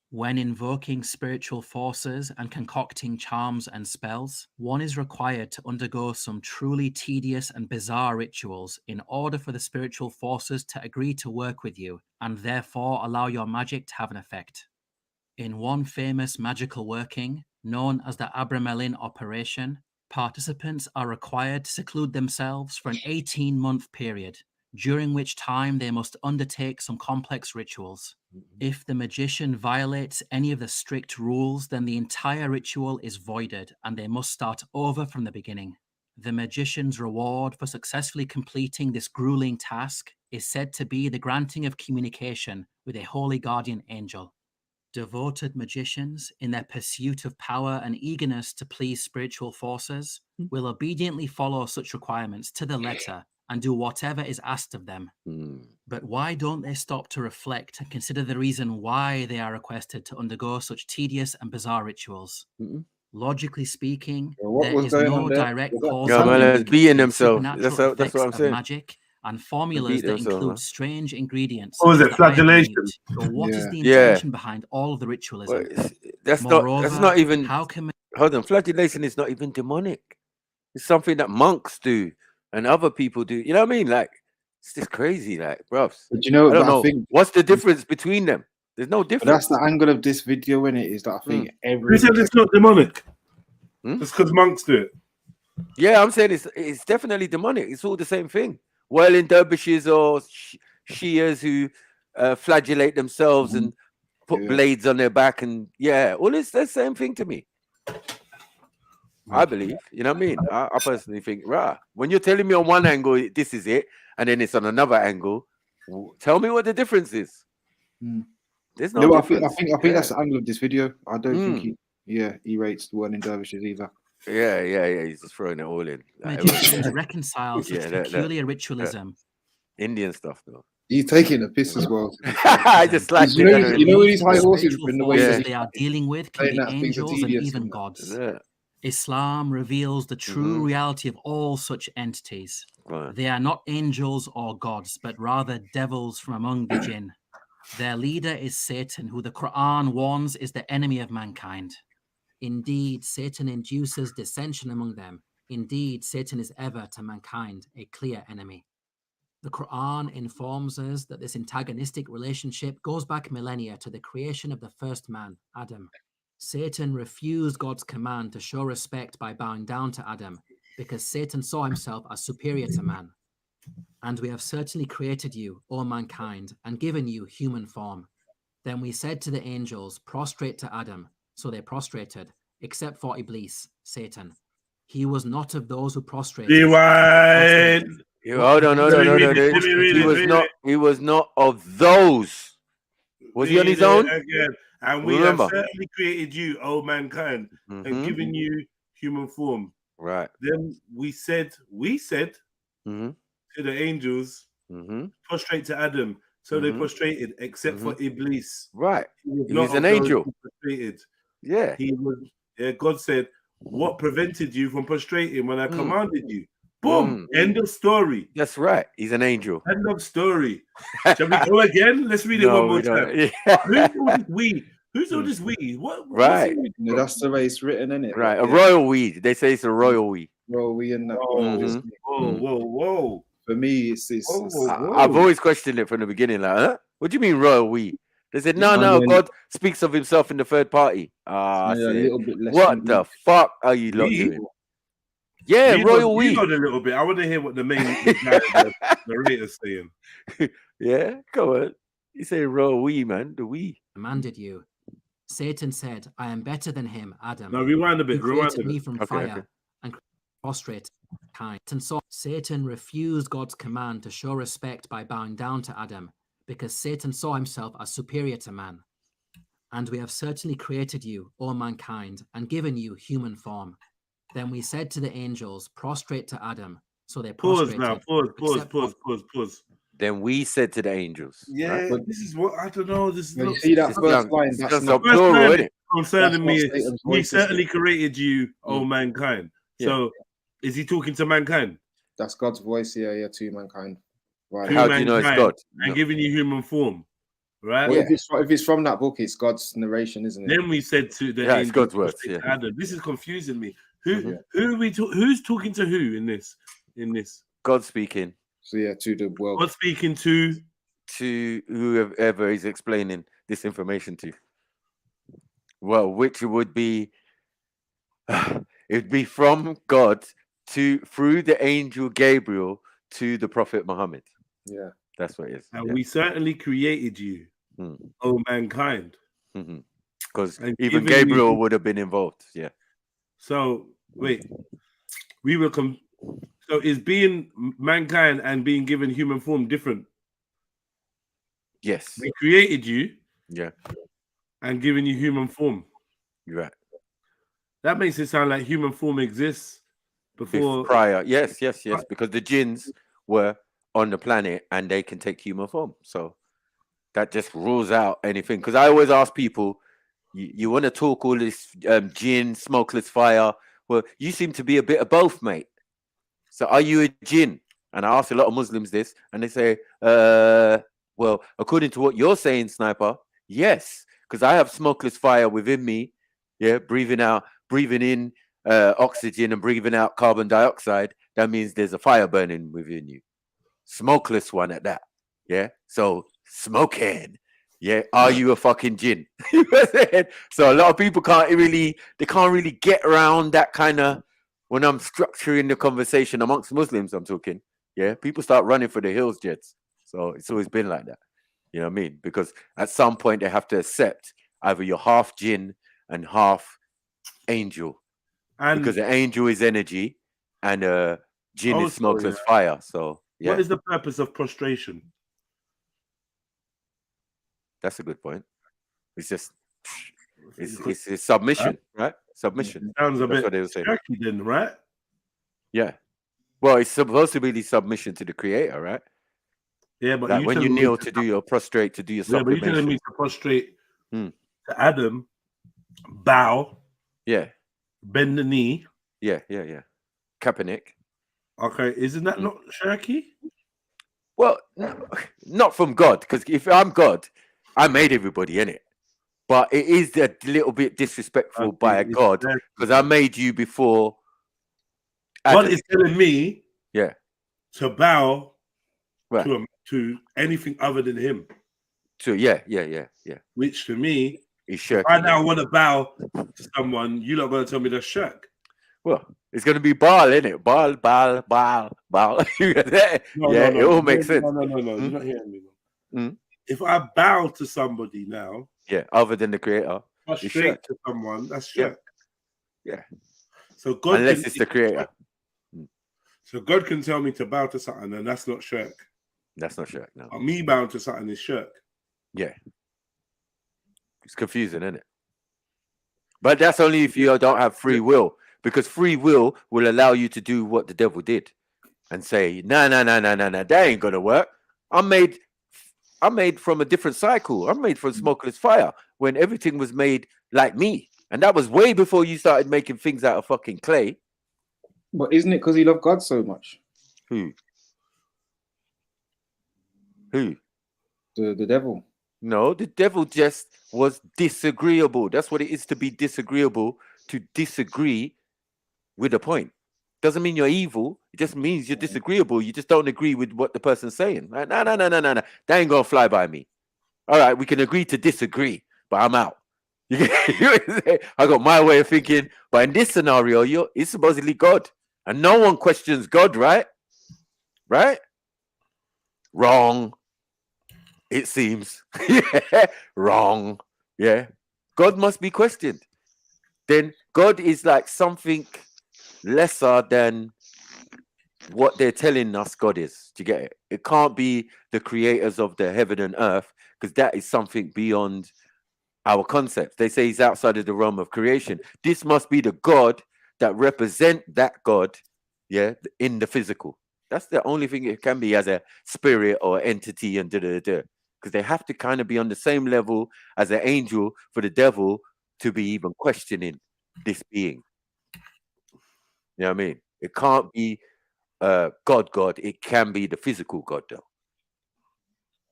When invoking spiritual forces and concocting charms and spells, one is required to undergo some truly tedious and bizarre rituals in order for the spiritual forces to agree to work with you and therefore allow your magic to have an effect. In one famous magical working, known as the Abramelin operation, participants are required to seclude themselves for an 18-month period, during which time they must undertake some complex rituals. If the magician violates any of the strict rules, then the entire ritual is voided and they must start over from the beginning. The magician's reward for successfully completing this grueling task is said to be the granting of communication with a holy guardian angel. Devoted magicians, in their pursuit of power and eagerness to please spiritual forces, will obediently follow such requirements to the letter and do whatever is asked of them. But why don't they stop to reflect and consider the reason why they are requested to undergo such tedious and bizarre rituals? Logically speaking, there is no direct causal beating themselves. supernatural That's what I'm effects of saying. magic and formulas that include strange ingredients. Oh, is such it as the iron flagellation? meat. But what is the Yeah. intention behind all of the ritualism? That's Moreover, not even. how can Hold on, flagellation is not even demonic. It's something that monks do and other people do. You know what I mean? Like, it's just crazy, like, bruv. But you know, I don't but I know. think What's the difference between them? There's no but difference. that's the angle of this video, innit? Is that I think Who every said it's not demonic? It's because monks do it. Yeah, I'm saying it's definitely demonic. It's all the same thing. Whirling dervishes or Shias who flagellate themselves and put blades on their back, and all it's the same thing to me. I believe, you know what I mean? I personally think, when you're telling me on one angle, this is it, and then it's on another angle, tell me what the difference is. There's no difference. I think that's the angle of this video. I don't think he rates the whirling dervishes either. Yeah. He's just throwing it all in. Like, magicians reconcile such peculiar ritualism? Indian stuff, though. He's taking a piss as well. I just like you know these high horses in the way that they are dealing with can be angels and even gods. Islam reveals the true reality of all such entities. They are not angels or gods, but rather devils from among the Jinn. Their leader is Satan, who the Quran warns is the enemy of mankind. Indeed, Satan induces dissension among them. Indeed, Satan is ever to mankind a clear enemy. The Quran informs us that this antagonistic relationship goes back millennia to the creation of the first man, Adam. Satan refused God's command to show respect by bowing down to Adam, because Satan saw himself as superior to man. And we have certainly created you, O mankind, and given you human form. Then we said to the angels, prostrate to Adam. So they prostrated, except for Iblis, Satan. He was not of those who prostrated. Hold on. He was not of those. Was he on his own? Again. And we have certainly created you, O mankind, and given you human form. Right. Then we said to the angels, prostrate to Adam. So they prostrated, except for Iblis. Right. He was an angel. Prostrated. Yeah. He was. God said, "What prevented you from prostrating when I commanded you?" Boom. End of story. That's right. He's an angel. End of story. Shall we go again? Let's read it one more time. Who's all this we? What? Right. No, that's the way it's written, isn't it? Right. A royal we. They say it's a royal we. Royal we and that. Whoa. For me, it's I've always questioned it from the beginning. Like, huh? What do you mean royal we? They said, no. God speaks of himself in the third party. A little bit less. What the fuck are you lot doing? Yeah, royal we. You got a little bit. I want to hear what the narrator's saying. Yeah, go on. You say royal we, man. The we Commanded you. Satan said, I am better than him, Adam. No, rewind a bit. Who Rewind created a me bit. from Okay, fire okay. and prostrate kind. Satan refused God's command to show respect by bowing down to Adam, because Satan saw himself as superior to man. And we have certainly created you, O mankind, and given you human form. Then we said to the angels, prostrate to Adam. So they Pause prostrated. now. Pause. except Pause. Then we said to the angels. Yeah, right? but this is what I don't know. This No, you looks. see that This first sounds- line? this That's sounds not so plural, line innit? concerning That's me. not Satan's He voice, certainly created you, O mankind. Yeah. So, is he talking to mankind? That's God's voice. Yeah, to mankind. Right. To How do you know it's mankind, God? and No. giving you human form, right? Well, if it's from that book, it's God's narration, isn't it? Then we said to the Yeah, it's angel, God's words, prostrate yeah. to Adam. This is confusing me. Who are we? Who's talking to who in this? God speaking. So yeah, to the world. God speaking to whoever is explaining this information to. Well, which would be it'd be from God through the angel Gabriel to the Prophet Muhammad. Yeah, that's what it is. And we certainly created you, O mankind. Because And even given Gabriel you- would have been involved. Yeah. So wait, we were so is being mankind and being given human form different? Yes. We created you, Yeah. and given you human form. You're right. That makes it sound like human form exists before Prior. Yes. Because the jinns were on the planet and they can take human form. So that just rules out anything. Because I always ask people, you want to talk all this jinn, smokeless fire. Well, you seem to be a bit of both, mate. So are you a jinn? And I ask a lot of Muslims this, and they say, well, according to what you're saying, Sniper, yes, because I have smokeless fire within me. Yeah, breathing in oxygen and breathing out carbon dioxide. That means there's a fire burning within you. Smokeless one at that. Yeah. So smoking. Yeah. Are you a fucking jinn? You know what I'm saying? So a lot of people can't really get around that kind of, when I'm structuring the conversation amongst Muslims, I'm talking. Yeah. People start running for the hills, Jets. So it's always been like that. You know what I mean? Because at some point they have to accept either you're half jinn and half angel. And because the angel is energy and jinn is smokeless fire. So yeah. What is the purpose of prostration? That's a good point. It's just it's submission, right? Submission. Sounds a That's bit what they would say. turkey then, right? Yeah. Well, it's supposed to be the submission to the creator, right? Yeah, but like when you kneel to do your prostrate, to do your yeah, but you're telling me supplication. to prostrate to Adam, bow, bend the knee. Yeah. Kaepernick. Okay, isn't that not shirky? Well, no, not from God, because if I'm God, I made everybody in it. But it is a little bit disrespectful by God because I made you before. God Adam. is telling me, to bow right. to anything other than Him. So yeah. Which to me, is shirking. I now want to bow to someone. You're not going to tell me to shirk. Well, it's going to be Baal, isn't it? Baal. No, it all makes sense. No. You're not hearing me. If I bow to somebody now, other than the creator, straight to someone, that's shirk. Yeah. So God, unless it's the creator. So God can tell me to bow to something, and that's not shirk. That's not shirk. No. Me bowing to something is shirk. Yeah. It's confusing, isn't it? But that's only if you don't have free will, because free will allow you to do what the devil did and say, no, that ain't gonna work. I'm made from a different cycle. I'm made from smokeless fire when everything was made like me. And that was way before you started making things out of fucking clay. But isn't it because he loved God so much? Who? The devil. No, the devil just was disagreeable. That's what it is to be disagreeable, to disagree with a point. Doesn't mean you're evil. It just means you're disagreeable. You just don't agree with what the person's saying. Right? No. That ain't gonna fly by me. All right, we can agree to disagree, but I'm out. I got my way of thinking, but in this scenario, it's supposedly God, and no one questions God, right? Right? Wrong. It seems. Wrong. Yeah. God must be questioned. Then God is like something lesser than what they're telling us God is. Do you get it? It can't be the creators of the heaven and earth, because that is something beyond our concept. They say he's outside of the realm of creation. This must be the God that represent that God, yeah, in the physical. That's the only thing it can be, as a spirit or entity, and because they have to kind of be on the same level as an angel for the devil to be even questioning this being. You know what I mean? It can't be God. It can be the physical God, though.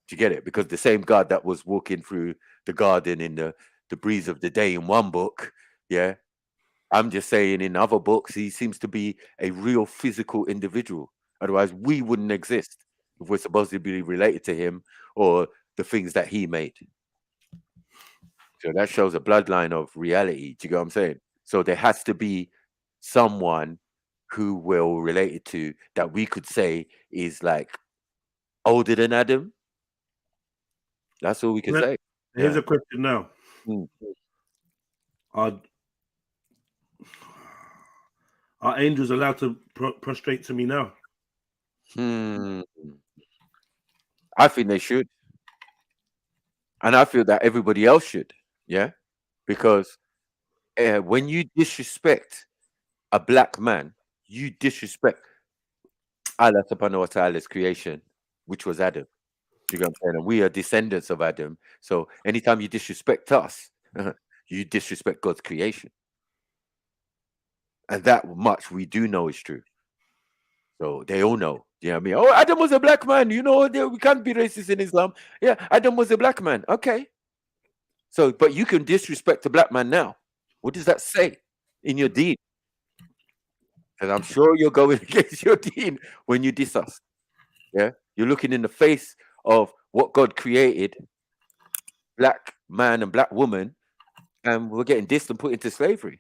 Do you get it? Because the same God that was walking through the garden in the breeze of the day in one book, yeah, I'm just saying in other books, he seems to be a real physical individual. Otherwise, we wouldn't exist if we're supposed to be related to him or the things that he made. So that shows a bloodline of reality. Do you get what I'm saying? So there has to be someone who we're related to that we could say is like older than Adam. That's all we can say. Here's a question now. Are angels allowed to prostrate to me now? I think they should. And I feel that everybody else should. Yeah. Because when you disrespect a black man, you disrespect Allah subhanahu wa ta'ala's creation, which was Adam. You know what I'm saying? And we are descendants of Adam. So anytime you disrespect us, you disrespect God's creation. And that much we do know is true. So they all know. You know what I mean? Oh, Adam was a black man. You know, we can't be racist in Islam. Yeah, Adam was a black man. Okay. So, but you can disrespect a black man now. What does that say in your deen? Because I'm sure you're going against your deen when you diss us. Yeah, you're looking in the face of what God created, black man and black woman, and we're getting dissed and put into slavery.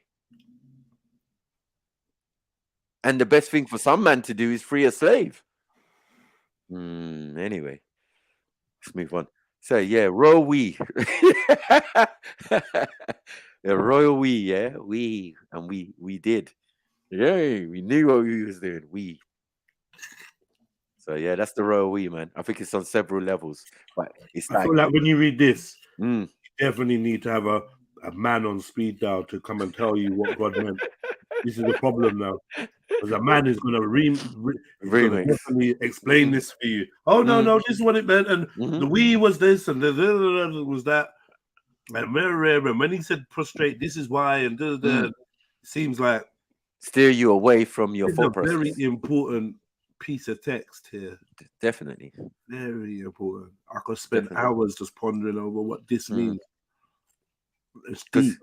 And the best thing for some man to do is free a slave. Anyway, let's move on. So yeah, royal we. The royal we, yeah, we, and we did. Yeah, we knew what we was doing. We. So yeah, that's the royal we, man. I think it's on several levels, but it's I feel like when you read this, you definitely need to have a man on speed dial to come and tell you what God meant. This is the problem now, because a man is going to definitely explain this for you. Oh no, this is what it meant, and the we was this, and the was that, and when he said prostrate, this is why, and it seems like steer you away from your thought process. Very important piece of text here. Definitely. Very important. I could spend hours just pondering over what this means. Because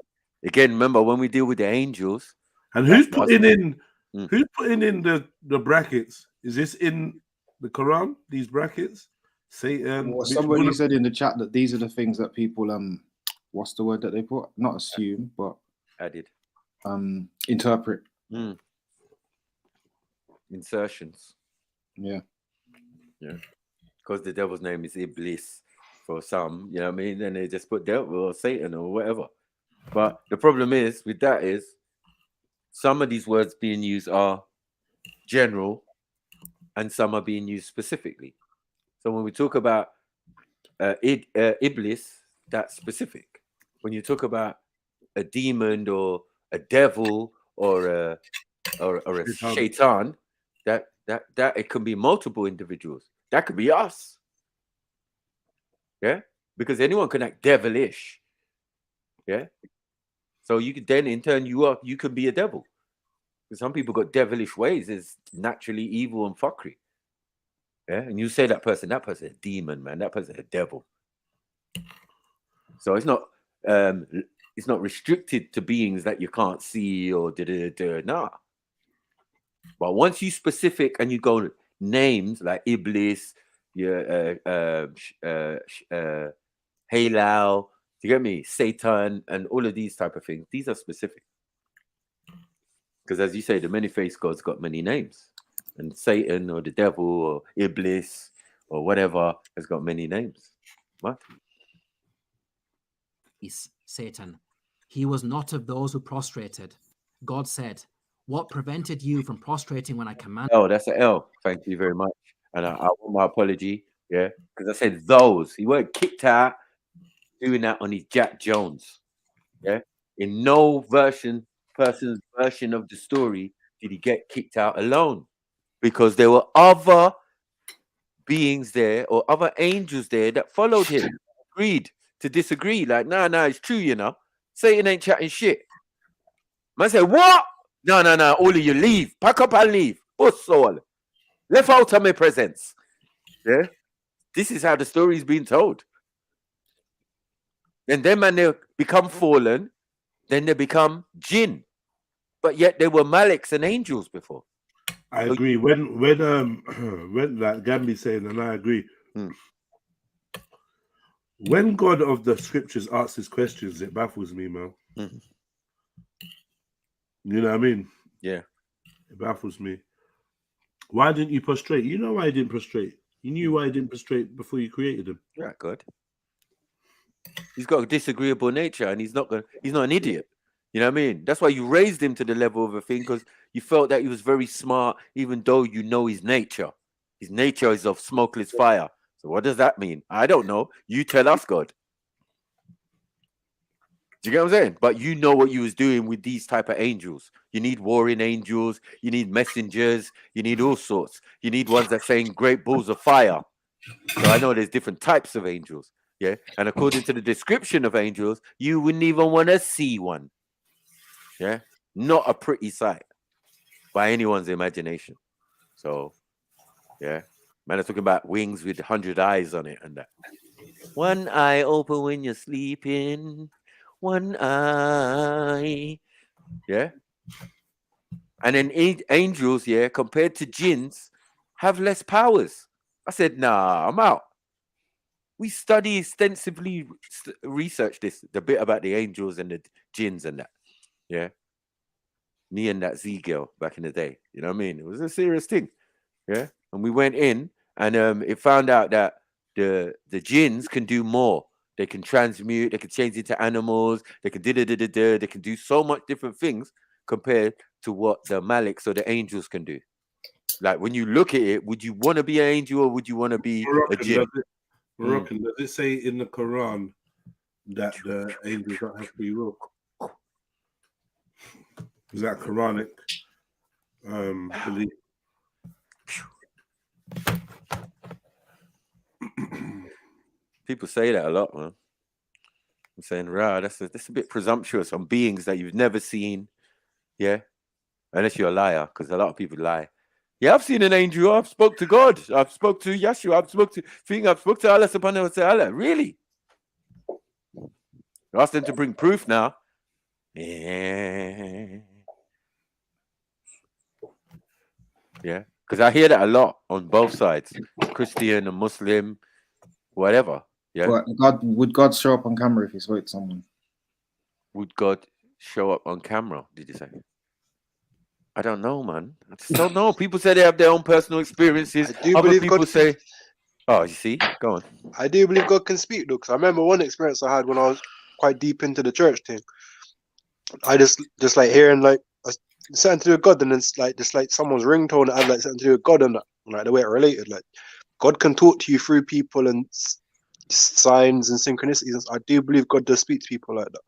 again, remember when we deal with the angels, and who's putting in the brackets? Is this in the Quran? These brackets? Satan. Well, somebody said in the chat that these are the things that people what's the word that they put? Not assume, but added. Interpret. Insertions. Yeah. Because the devil's name is Iblis for some, you know what I mean? And they just put devil or Satan or whatever. But the problem is with that is some of these words being used are general and some are being used specifically. So when we talk about Iblis, that's specific. When you talk about a demon or a devil or a shaitan, that it can be multiple individuals. That could be us. Yeah, because anyone can act devilish. Yeah, so you could then in turn you could be a devil. Because some people got devilish ways, is naturally evil and fuckery. Yeah, and you say that person a demon, man. That person a devil. So it's not restricted to beings that you can't see or nah. But once you specific and you go names like Iblis, Halal, you get me? Satan and all of these type of things. These are specific. Because as you say, the many-faced God's got many names. And Satan or the devil or Iblis or whatever has got many names. What? Is Satan He was not of those who prostrated. God said, what prevented you from prostrating when I commanded? Oh, that's an L. Thank you very much. And I want my apology. Yeah, because I said those. He weren't kicked out doing that on his Jack Jones. Yeah, in no person's version of the story did he get kicked out alone, because there were other beings there or other angels there that followed him, agreed to disagree. Like, nah, it's true, you know. Satan ain't chatting shit. Man said, what? No, all of you leave. Pack up and leave. Bus all. Left out of my presence. Yeah. This is how the story is being told. And then, man, they become fallen. Then they become jinn. But yet they were Maliks and angels before. I agree. When like Gambi saying, and I agree. When God of the scriptures asks his questions, it baffles me, man. You know what I mean? Yeah. It baffles me. Why didn't you prostrate? You know why he didn't prostrate. You knew why he didn't prostrate before you created him. Yeah, good. He's got a disagreeable nature, and he's not an idiot. You know what I mean? That's why you raised him to the level of a thing, because you felt that he was very smart, even though you know his nature. His nature is of smokeless fire. So what does that mean? I don't know. You tell us, God. Do you get what I'm saying? But you know what you was doing with these type of angels. You need warring angels. You need messengers. You need all sorts. You need ones that saying great balls of fire. So I know there's different types of angels. Yeah. And according to the description of angels, you wouldn't even want to see one. Yeah. Not a pretty sight by anyone's imagination. So, yeah. Man, I'm talking about wings with 100 eyes on it and that. One eye open when you're sleeping. One eye. Yeah. And then angels, yeah, compared to jinns, have less powers. I said, nah, I'm out. We study extensively, research this, the bit about the angels and the jinns and that. Yeah. Me and that Z girl back in the day. You know what I mean? It was a serious thing. Yeah. And we went in and it found out that the jinns can do more. They can transmute, they can change into animals, they can they can do so much different things compared to what the Maliks or the angels can do. Like when you look at it, would you want to be an angel or would you want to be a jinn? Moroccan, does it say in the Quran that the angels don't have free will? Is that Quranic belief? People say that a lot, man. I'm saying, rah, that's a bit presumptuous on beings that you've never seen. Yeah. Unless you're a liar, because a lot of people lie. Yeah, I've seen an angel. I've spoke to God. I've spoke to Yeshua. I've spoke to Allah subhanahu wa ta'ala. Really? Ask them to bring proof now. Yeah. Yeah. Because I hear that a lot on both sides. Christian and Muslim, whatever. Yeah. Would God show up on camera if he spoke to someone? Would God show up on camera, did you say? I don't know, man. I just don't know. People say they have their own personal experiences. Other people say, oh, you see? Go on. I do believe God can speak, though, because I remember one experience I had when I was quite deep into the church thing. I just like hearing like something to do with God, and it's like just like someone's ringtone that had like something to do with God, and that, like the way it related. Like God can talk to you through people and signs and synchronicities. I do believe God does speak to people like that.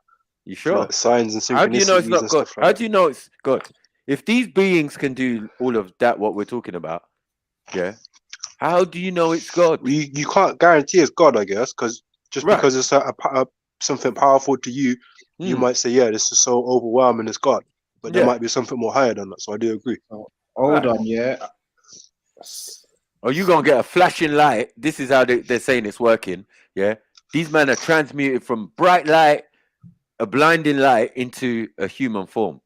You sure? Like signs and synchronicities. How do you know it's not God? Like How do you know it's God? If these beings can do all of that, what we're talking about, yeah, how do you know it's God? You can't guarantee it's God, I guess, because just because it's something powerful to you, you might say, yeah, this is so overwhelming, it's God. But there might be something more higher than that. So I do agree. Hold on, yeah. Oh, you're going to get a flashing light. This is how they're saying it's working. Yeah. These men are transmuted from bright light, a blinding light, into a human form.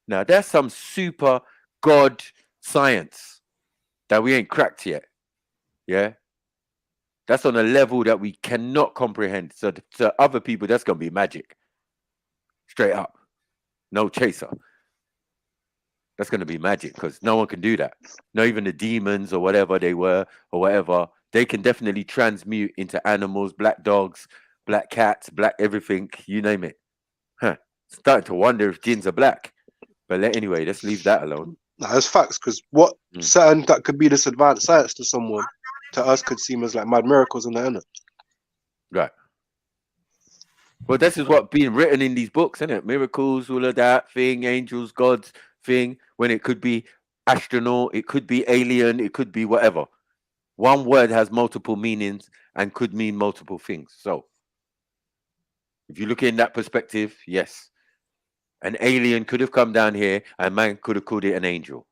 Now, that's some super God science that we ain't cracked yet. Yeah. That's on a level that we cannot comprehend. So to other people, that's going to be magic. Straight up. No chaser. That's going to be magic because no one can do that. Not even the demons or whatever they were or whatever. They can definitely transmute into animals, black dogs, black cats, black everything, you name it. Huh. starting to wonder if jinns are black. But anyway, let's leave that alone. No, that's facts, because what certain that could be this advanced science to someone, to us could seem as like mad miracles in the end. Right. Well, this is what being written in these books, isn't it? Miracles, all of that thing, angels, gods thing, when it could be astronaut, it could be alien, it could be whatever. One word has multiple meanings and could mean multiple things. So if you look in that perspective, yes. An alien could have come down here and man could have called it an angel.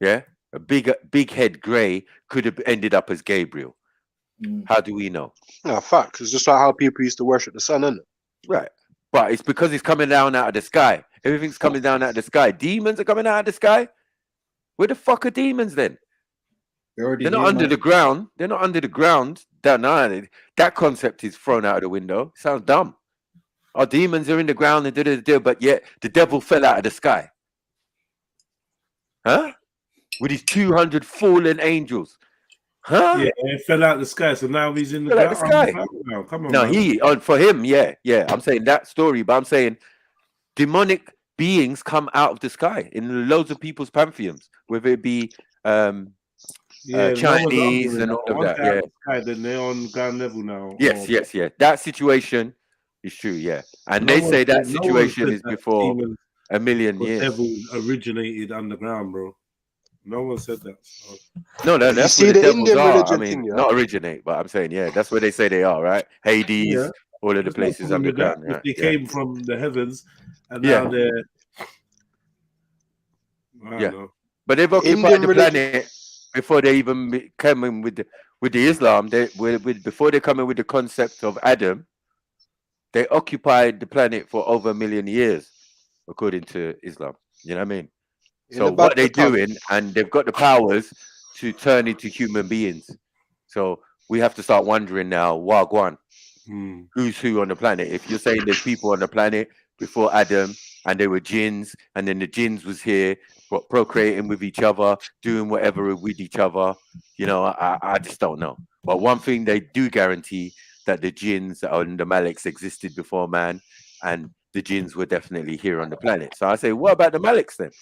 Yeah? A big head grey could have ended up as Gabriel. How do we know? No, facts. It's just like how people used to worship the sun, isn't it? Right. But it's because it's coming down out of the sky. Everything's coming down out of the sky. Demons are coming out of the sky? Where the fuck are demons then? They're not under the ground. They're not under the ground. That concept is thrown out of the window. Sounds dumb. Our demons are in the ground and but yet the devil fell out of the sky. Huh? With his 200 fallen angels. Huh? Yeah, he fell out of the sky, so now he's in the sky. Now. Come on, No, man. For him, yeah. I'm saying that story, but I'm saying demonic beings come out of the sky in loads of people's pantheons, whether it be Chinese and all of that. Yeah. Sky, then they're on ground level now. Yes. That situation is true, yeah. And they say that situation is before a million years. Devils originated underground, bro. No one said that. So. No, that's where the devils are. I mean, not originate, but I'm saying, yeah, that's where they say they are, right? Hades, all of the places underground. If they came from the heavens, and now they're. I don't know. But they've occupied the planet before they even came in with the Islam. Before they come in with the concept of Adam, they occupied the planet for over 1 million years, according to Islam. You know what I mean? So what they're doing, and they've got the powers to turn into human beings. So we have to start wondering now, Wagwan, who's who on the planet? If you're saying there's people on the planet before Adam, and they were jinns, and then the jinns was here, procreating with each other, doing whatever with each other, you know, I just don't know. But one thing they do guarantee, that the jinns and the Maliks existed before man, and the jinns were definitely here on the planet. So I say, what about the Maliks then?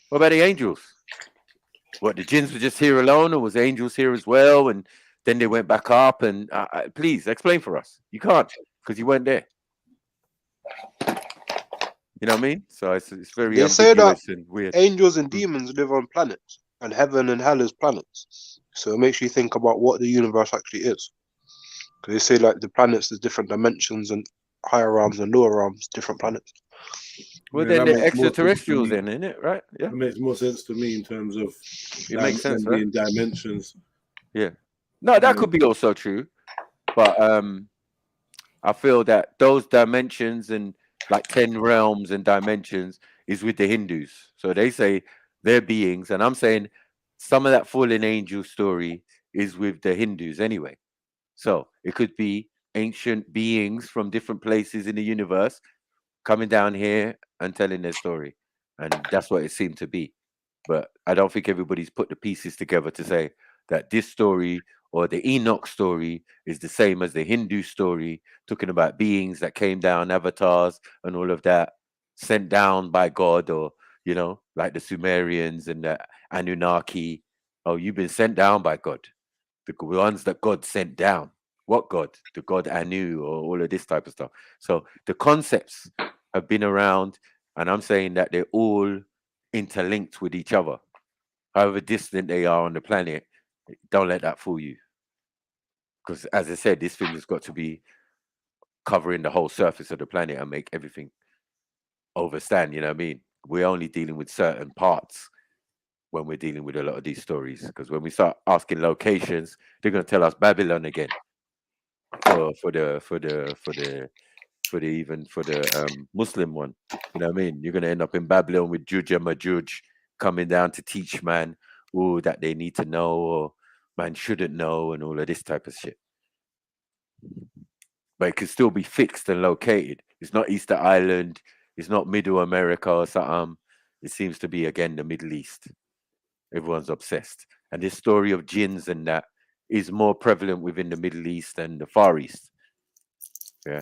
What about the angels? What, the jinns were just here alone, or was angels here as well? And then they went back up. And please explain for us. You can't, because you weren't there. You know what I mean? So it's very they say that and weird. Angels and demons live on planets, and heaven and hell is planets. So it makes you think about what the universe actually is. Because they say like the planets, there's different dimensions and higher realms and lower realms, different planets. Well, then the extraterrestrials, then, isn't it? Right? Yeah. It makes more sense to me in terms of it makes sense, right? Dimensions. Yeah. No, that could be also true, but I feel that those dimensions and like 10 realms and dimensions is with the Hindus. So they say they're beings, and I'm saying some of that fallen angel story is with the Hindus anyway. So it could be ancient beings from different places in the universe coming down here and telling their story. And that's what it seemed to be. But I don't think everybody's put the pieces together to say that this story or the Enoch story is the same as the Hindu story, talking about beings that came down, avatars and all of that, sent down by God, or, you know, like the Sumerians and the Anunnaki. Oh, you've been sent down by God. The ones that God sent down. What God? The God Anu, or all of this type of stuff. So the concepts have been around, and I'm saying that they're all interlinked with each other. However distant they are on the planet, don't let that fool you. Because as I said, this thing has got to be covering the whole surface of the planet and make everything overstand, you know what I mean? We're only dealing with certain parts when we're dealing with a lot of these stories. Because when we start asking locations, they're going to tell us Babylon again. For the Muslim one, you know what I mean? You're gonna end up in Babylon with Juj and Majuj coming down to teach man all that they need to know or man shouldn't know and all of this type of shit. But it can still be fixed and located. It's not Easter Island, it's not Middle America or something. It seems to be again the Middle East. Everyone's obsessed. And this story of jinns and that is more prevalent within the Middle East and the Far East. Yeah.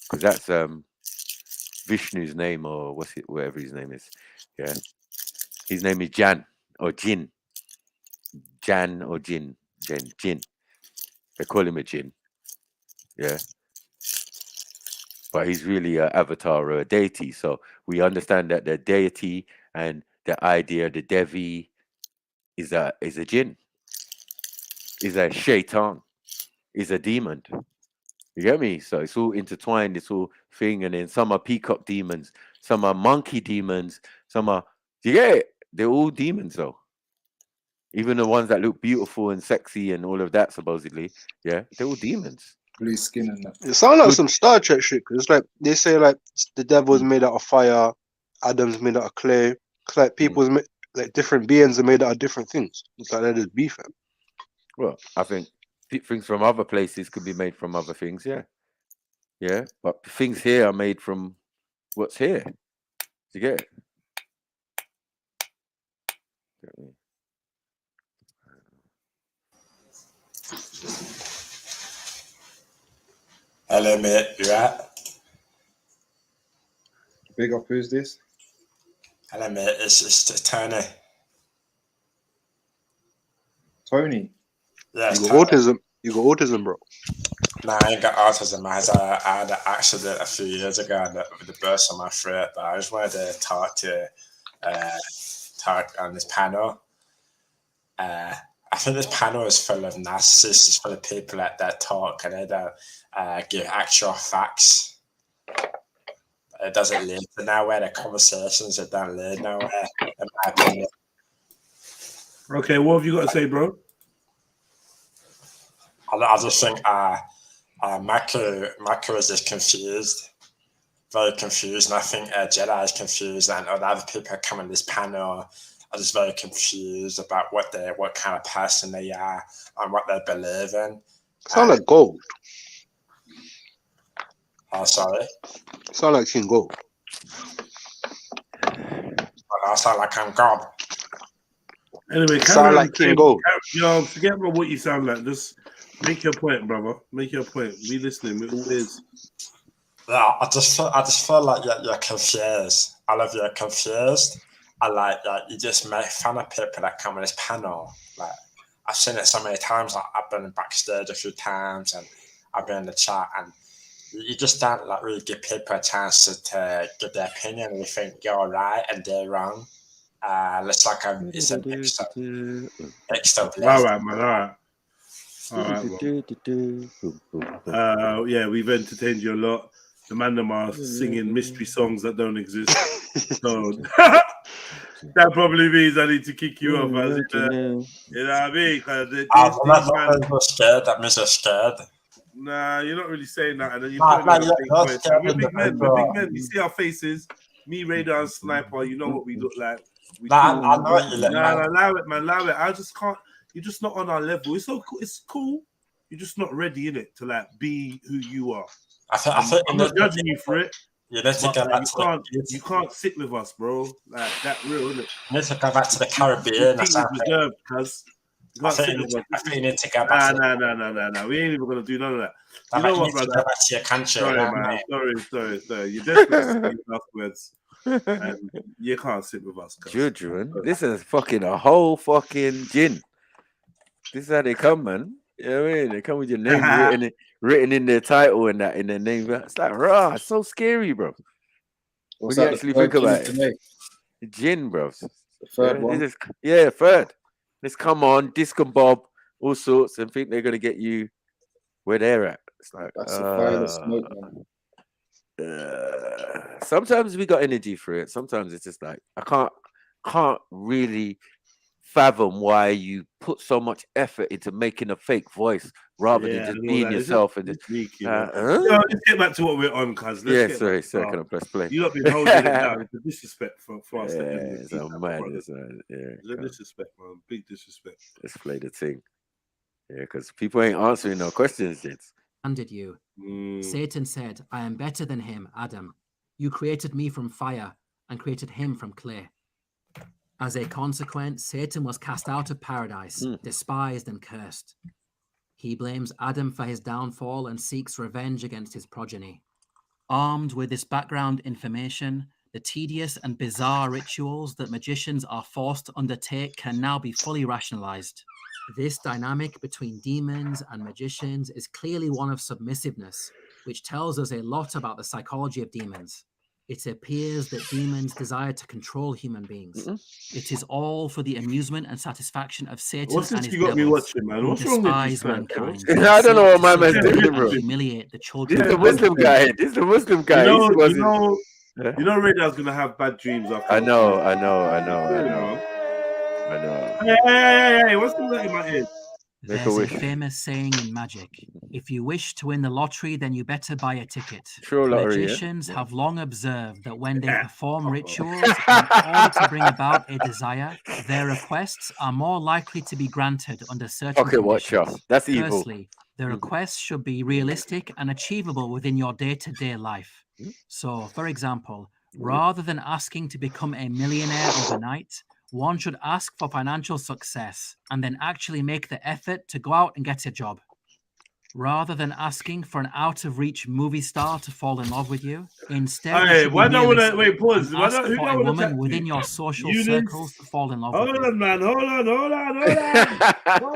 Because Vishnu's name, or what's it, whatever his name is. Yeah, his name is Jan or Jinn. Jan or Jinn. Jinn. They call him a Jinn. Yeah. But he's really an avatar or a deity. So we understand that the deity and the idea, the Devi, is a Jinn, is a shaitan, is a demon. You get me? So it's all intertwined, it's all thing. And then some are peacock demons, some are monkey demons, some are, you get it? They're all demons though. Even the ones that look beautiful and sexy and all of that, supposedly, yeah, they're all demons. Blue skin and that. It sounds like some Star Trek shit. Cause it's like they say like the devil's made out of fire, Adam's made out of clay. It's like people's like different beings are made out of different things. It's like they're just beef. Well, I think things from other places could be made from other things, yeah. Yeah, but things here are made from what's here. You get it? Hello, mate. You right? Big up. Who's this? Hello, mate. It's Tony. Tony. Yeah, you got autism. You got autism, bro. Nah, I ain't got autism. I had an accident a few years ago with the burst on my throat, but I just wanted to talk on this panel. I think this panel is full of narcissists, it's full of people that talk and they don't give actual facts. It doesn't lead to nowhere. The conversations that don't lead nowhere, in my opinion. Okay, what have you got to say, bro? I just think Mako is just confused, very confused, and I think Jedi is confused, and all the other people who come on this panel are just very confused about what kind of person they are and what they believe in. Sound like gold. Sorry? Sound like King Gold. I sound like I'm God. Anyway, sound like King Gold. Yo, forget about what you sound like. Just make your point, brother. Make your point. We listening. We always. Yeah, I just feel like you're confused. All of you are confused. I like you just make fun of people that come on this panel. Like I've seen it so many times. Like I've been backstage a few times, and I've been in the chat, and you just don't like really give people a chance to give their opinion. And you think you're right and they're wrong. It's like it's an extra. All right, man. All right. Yeah, we've entertained you a lot. The man them are singing mystery songs that don't exist. So that probably means I need to kick you off. You know what I mean? I'm scared. That means you're scared. Nah, you're not really saying that. And then we're big men. We're big men. You see our faces. Me, Radar, and Sniper. You know what we look like. I know what you look like. Allow it, man. Allow it. I just can't. You're just not on our level. It's so cool. It's cool. You're just not ready in it to like be who you are. I'm not judging you for it. You need to go back to you can't sit with us, bro. Like that real, isn't it? You need to go back to the Caribbean. I think you need to go back. No. We ain't even gonna do none of that. You know what, brother? Go back to your country. Sorry, man. Sorry. You're desperate afterwards. And you can't sit with us. Children, this is fucking a whole fucking Jinn. This is how they come, man. You know what I mean? They come with your name written in their title and that in their name. It's like raw, it's so scary, bro. What's when that, you actually think about it. Jinn, bro. The third one. Third. Let's come on, disc and bob, all sorts, and think they're gonna get you where they're at. It's like that's the fire, the smoke, man. Sometimes we got energy for it. Sometimes it's just like I can't really fathom why you put so much effort into making a fake voice rather than just being yourself. And just, let's get back to what we're on, cuz. Sorry, can I press play? You lot been holding it down. It's a disrespect for us. It's a madness, man. It's a disrespect, man. Big disrespect. Let's play the thing. Yeah, because people ain't answering no questions yet. Did you? Satan said, I am better than him, Adam. You created me from fire and created him from clay. As a consequence, Satan was cast out of paradise, despised and cursed. He blames Adam for his downfall and seeks revenge against his progeny. Armed with this background information, the tedious and bizarre rituals that magicians are forced to undertake can now be fully rationalized. This dynamic between demons and magicians is clearly one of submissiveness, which tells us a lot about the psychology of demons. It appears that demons desire to control human beings. It is all for the amusement and satisfaction of Satan What's and this his you got me devils, watching, man? who What's wrong with this despise man, bro? mankind. I don't know what my seek to man's subdue doing, and bro. humiliate the children This is of the God. Muslim guy. This is the Muslim guy. You know, Radio's gonna have bad dreams after. I know. Hey, what's going on in my ear? There's a famous saying in magic: if you wish to win the lottery, then you better buy a ticket. Sure, lottery, yeah. Magicians have long observed that when they perform rituals in order to bring about a desire, their requests are more likely to be granted under certain Pocket watcher. conditions. That's evil. Firstly, the requests should be realistic and achievable within your day-to-day life. So, for example, rather than asking to become a millionaire overnight, one should ask for financial success and then actually make the effort to go out and get a job. Rather than asking for an out-of-reach movie star to fall in love with you, instead you Hey, should be why don't realistic wait, pause. and Why ask don't, who for a don't want to woman attack within you? your social Units? circles to fall in love Hold with you. on, man. Hold on. Hold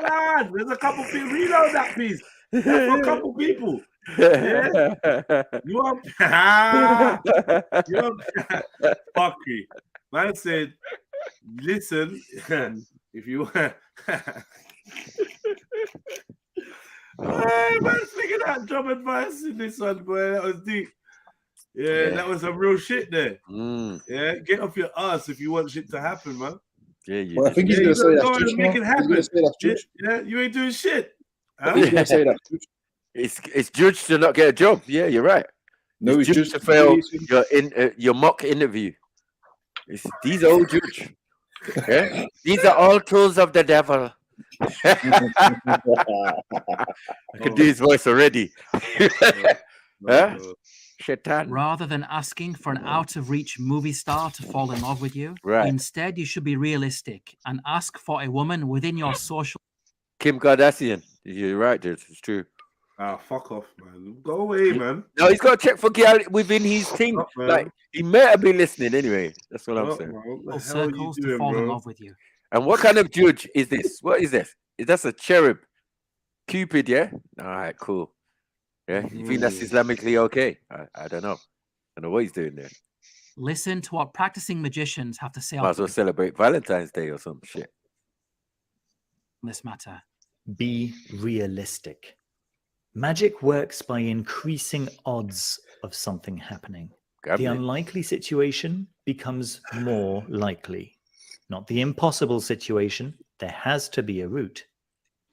on. There's a couple people. Reload that, please. That's for a couple people. Yeah? You want... you want... Fuckery. Man said, listen, if you... Hey, man, figure that job advice in this one, boy. That was deep. Yeah, that was some real shit there. Yeah, get off your ass if you want shit to happen, man. Yeah, Well, I think he's gonna say that's Jewish. Make it happen. Jewish. Yeah, you ain't doing shit. Huh? He's gonna say that. It's judged to not get a job. Yeah, you're right. No, it's judged to fail your mock interview. These are all judge. Yeah? These are all tools of the devil. I can do his voice already. Huh? Rather than asking for an out-of-reach movie star to fall in love with you, instead you should be realistic and ask for a woman within your social... Kim Kardashian. You're right, dude. It's true. Ah, fuck off, man. Go away, man. No, he's got to check for girl within his team. Like, he may have been listening anyway. That's what I'm saying. circles to fall in love with you. And what kind of judge is this? What is this? That's a cherub. Cupid, yeah? All right, cool. Yeah, you think that's Islamically okay? I don't know. I don't know what he's doing there. Listen to what practicing magicians have to say Might as well celebrate Valentine's Day or some shit. On this matter. Be realistic. Magic works by increasing odds of something happening. The unlikely situation becomes more likely. Not the impossible situation. There has to be a route.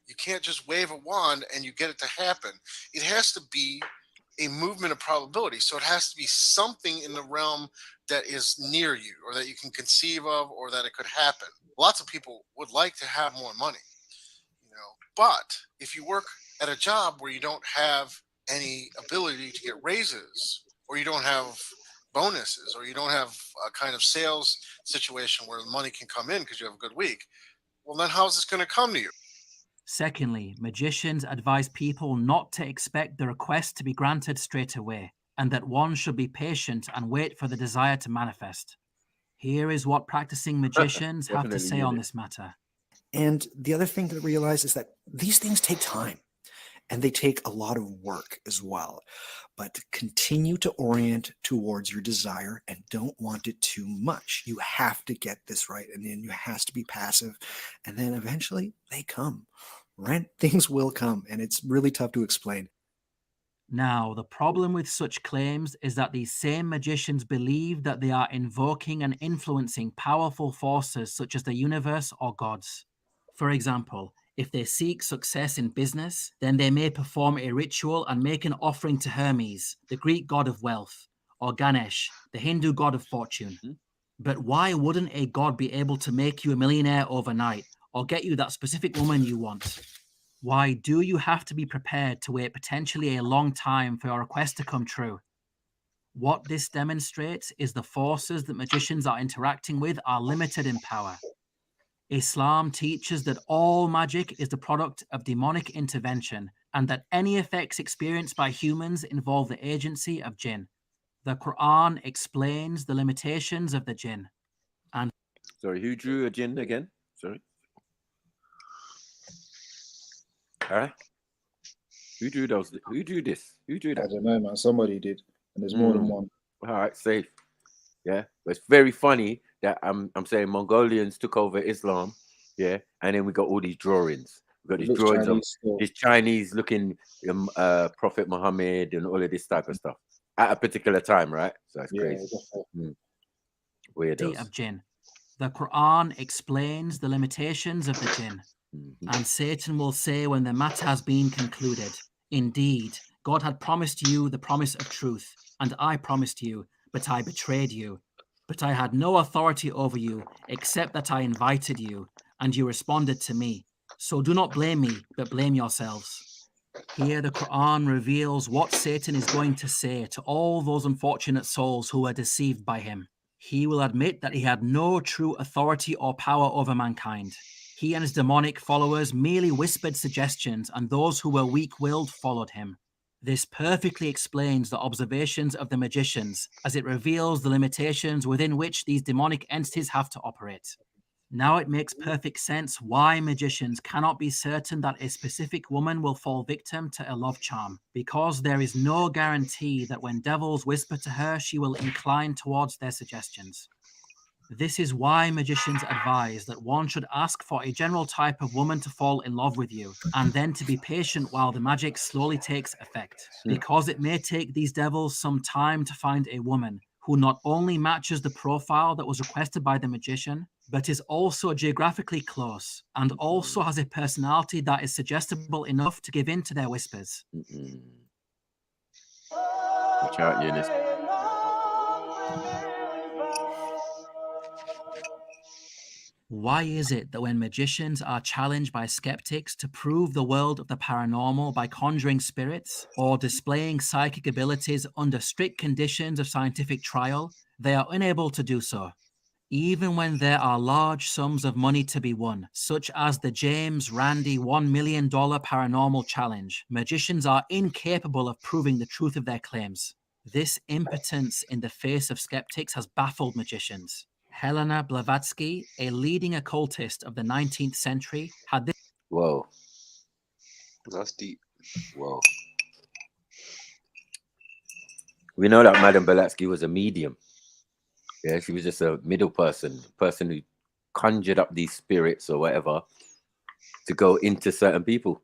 You can't just wave a wand and you get it to happen. It has to be a movement of probability. So it has to be something in the realm that is near you or that you can conceive of or that it could happen. Lots of people would like to have more money, but if you work at a job where you don't have any ability to get raises or you don't have bonuses or you don't have a kind of sales situation where the money can come in because you have a good week, well, then how's this going to come to you? Secondly, magicians advise people not to expect the request to be granted straight away, and that one should be patient and wait for the desire to manifest. Here is what practicing magicians have to say on this matter. And the other thing to realize is that these things take time, and they take a lot of work as well. But continue to orient towards your desire and don't want it too much. You have to get this right, and then you has to be passive, and then eventually they come. Right? Things will come, and it's really tough to explain. Now, the problem with such claims is that these same magicians believe that they are invoking and influencing powerful forces such as the universe or gods. For example, if they seek success in business, then they may perform a ritual and make an offering to Hermes, the Greek god of wealth, or Ganesh, the Hindu god of fortune. But why wouldn't a god be able to make you a millionaire overnight or get you that specific woman you want? Why do you have to be prepared to wait potentially a long time for your request to come true? What this demonstrates is the forces that magicians are interacting with are limited in power. Islam teaches that all magic is the product of demonic intervention and that any effects experienced by humans involve the agency of Jinn. The Quran explains the limitations of the jinn. And sorry, who drew a jinn again? Sorry. Huh? Who drew those? Who drew this? Who drew that? I don't know, man. Somebody did, and there's more than one. All right, safe. Yeah, but it's very funny that I'm saying Mongolians took over Islam. Yeah, and then we got all these drawings. We got these drawings of this Chinese looking Prophet Muhammad and all of this type of stuff at a particular time, right? So it's crazy. Weirdos. Of jinn. The Quran explains the limitations of the jinn. And Satan will say when the matter has been concluded, indeed, God had promised you the promise of truth, and I promised you, but I betrayed you. But I had no authority over you, except that I invited you, and you responded to me. So do not blame me, but blame yourselves. Here the Quran reveals what Satan is going to say to all those unfortunate souls who were deceived by him. He will admit that he had no true authority or power over mankind. He and his demonic followers merely whispered suggestions, and those who were weak-willed followed him. This perfectly explains the observations of the magicians, as it reveals the limitations within which these demonic entities have to operate. Now it makes perfect sense why magicians cannot be certain that a specific woman will fall victim to a love charm, because there is no guarantee that when devils whisper to her, she will incline towards their suggestions. This is why magicians advise that one should ask for a general type of woman to fall in love with you, and then to be patient while the magic slowly takes effect, because it may take these devils some time to find a woman who not only matches the profile that was requested by the magician, but is also geographically close, and also has a personality that is suggestible enough to give in to their whispers. Watch out, Eunice. Why is it that when magicians are challenged by skeptics to prove the world of the paranormal by conjuring spirits or displaying psychic abilities under strict conditions of scientific trial, they are unable to do so? Even when there are large sums of money to be won, such as the James Randi $1 million paranormal challenge, magicians are incapable of proving the truth of their claims. This impotence in the face of skeptics has baffled magicians. Helena Blavatsky, a leading occultist of the 19th century, had this. Whoa. That's deep. Whoa. We know that Madame Blavatsky was a medium. Yeah, she was just a middle person who conjured up these spirits or whatever to go into certain people.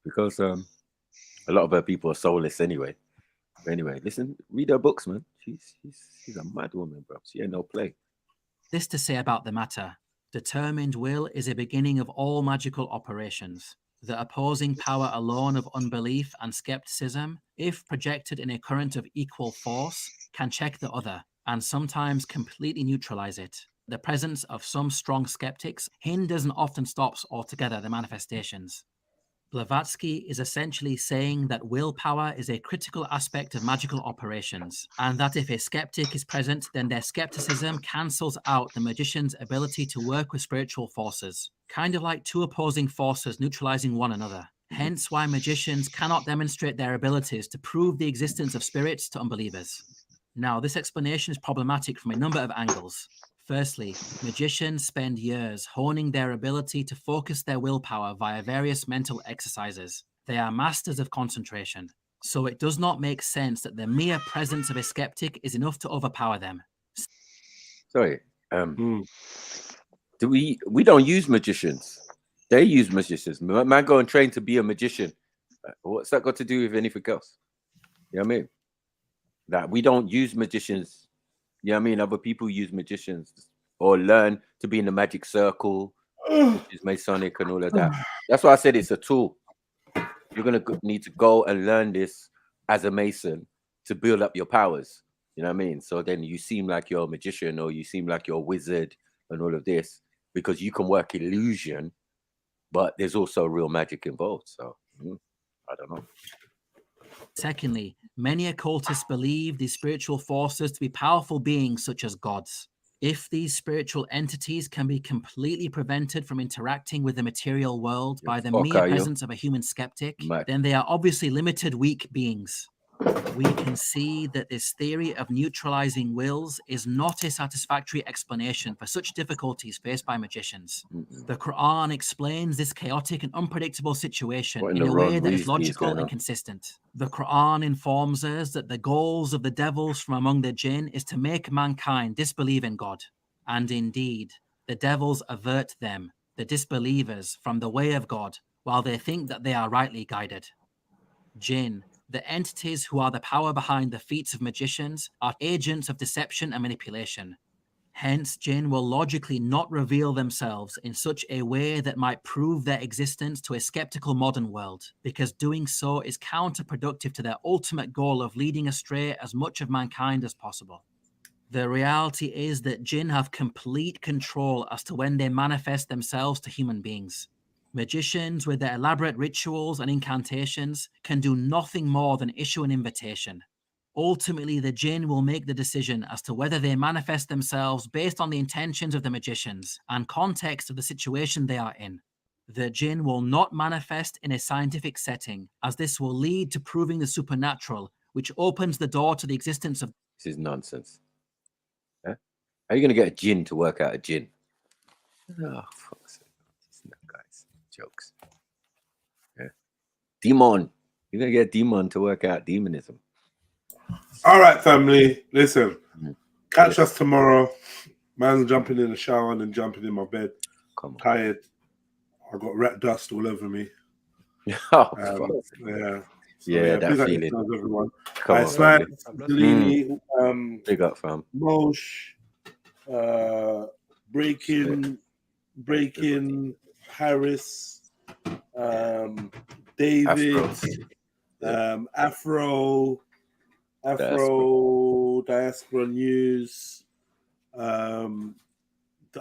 Because a lot of her people are soulless anyway. But anyway, listen, read her books, man. She's a mad woman, bro. She ain't no play. This to say about the matter: determined will is a beginning of all magical operations. The opposing power alone of unbelief and skepticism, if projected in a current of equal force, can check the other and sometimes completely neutralize it. The presence of some strong skeptics hinders and often stops altogether the manifestations. Blavatsky is essentially saying that willpower is a critical aspect of magical operations, and that if a skeptic is present, then their skepticism cancels out the magician's ability to work with spiritual forces, kind of like two opposing forces neutralizing one another. Hence why magicians cannot demonstrate their abilities to prove the existence of spirits to unbelievers. Now, this explanation is problematic from a number of angles. Firstly, magicians spend years honing their ability to focus their willpower via various mental exercises. They are masters of concentration, so it does not make sense that the mere presence of a skeptic is enough to overpower them. Sorry, we don't use magicians. They use magicians. Man, go and train to be a magician. What's that got to do with anything else? You know what I mean? That we don't use magicians. You know what I mean? Other people use magicians or learn to be in the magic circle, which is Masonic and all of that. That's why I said it's a tool. You're going to need to go and learn this as a Mason to build up your powers. You know what I mean? So then you seem like you're a magician or you seem like you're a wizard and all of this because you can work illusion, but there's also real magic involved. So I don't know. Secondly, many occultists believe these spiritual forces to be powerful beings such as gods. If these spiritual entities can be completely prevented from interacting with the material world by the mere presence of a human skeptic, then they are obviously limited, weak beings. we can see that this theory of neutralizing wills is not a satisfactory explanation for such difficulties faced by magicians. The Quran explains this chaotic and unpredictable situation in a way that is logical and consistent. The Quran informs us that the goals of the devils from among the jinn is to make mankind disbelieve in God. And indeed, the devils avert them, the disbelievers, from the way of God, while they think that they are rightly guided. Jinn, the entities who are the power behind the feats of magicians, are agents of deception and manipulation. Hence, Jinn will logically not reveal themselves in such a way that might prove their existence to a skeptical modern world, because doing so is counterproductive to their ultimate goal of leading astray as much of mankind as possible. The reality is that Jinn have complete control as to when they manifest themselves to human beings. Magicians, with their elaborate rituals and incantations, can do nothing more than issue an invitation. Ultimately, the jinn will make the decision as to whether they manifest themselves based on the intentions of the magicians and context of the situation they are in. The jinn will not manifest in a scientific setting, as this will lead to proving the supernatural, which opens the door to the existence of... This is nonsense. Huh? How are you going to get a jinn to work out a jinn? Oh, fuck's sake. Guys, jokes. Yeah. Demon. You're going to get a demon to work out demonism. All right, family. Listen, catch us tomorrow. Man's jumping in the shower and then jumping in my bed. Tired. I got rat dust all over me. Oh, yeah. So, yeah, that feeling. Everyone. Come on, Smack, Delini, big up, fam. Mosh, Breaking, Harris, David, Afro Diaspora News, the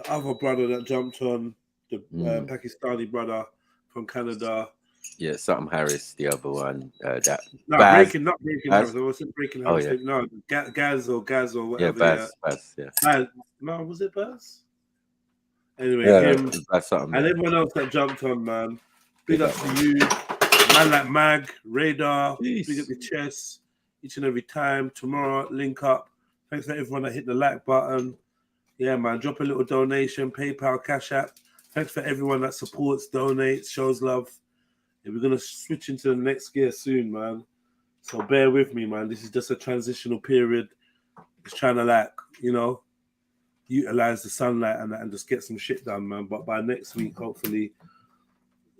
other brother that jumped on, the Pakistani brother from Canada. Yeah, something Harris, the other one. Not breaking Harris. I wasn't breaking Harris. Oh, yeah. No, Gaz or whatever. Yeah, Baz. No, was it Baz? Anyway, him and everyone else that jumped on, man. Big up to you, man like Mag, Radar. Big up your chest each and every time. Tomorrow, link up. Thanks for everyone that hit the like button. Yeah, man. Drop a little donation, PayPal, Cash App. Thanks for everyone that supports, donates, shows love. Yeah, we're gonna switch into the next gear soon, man. So bear with me, man. This is just a transitional period. Just trying to utilize the sunlight and just get some shit done, man. But by next week, hopefully,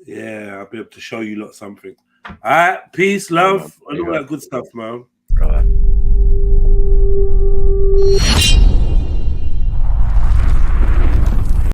yeah, I'll be able to show you lot something. All right, peace, love, and all that good stuff, man. All right.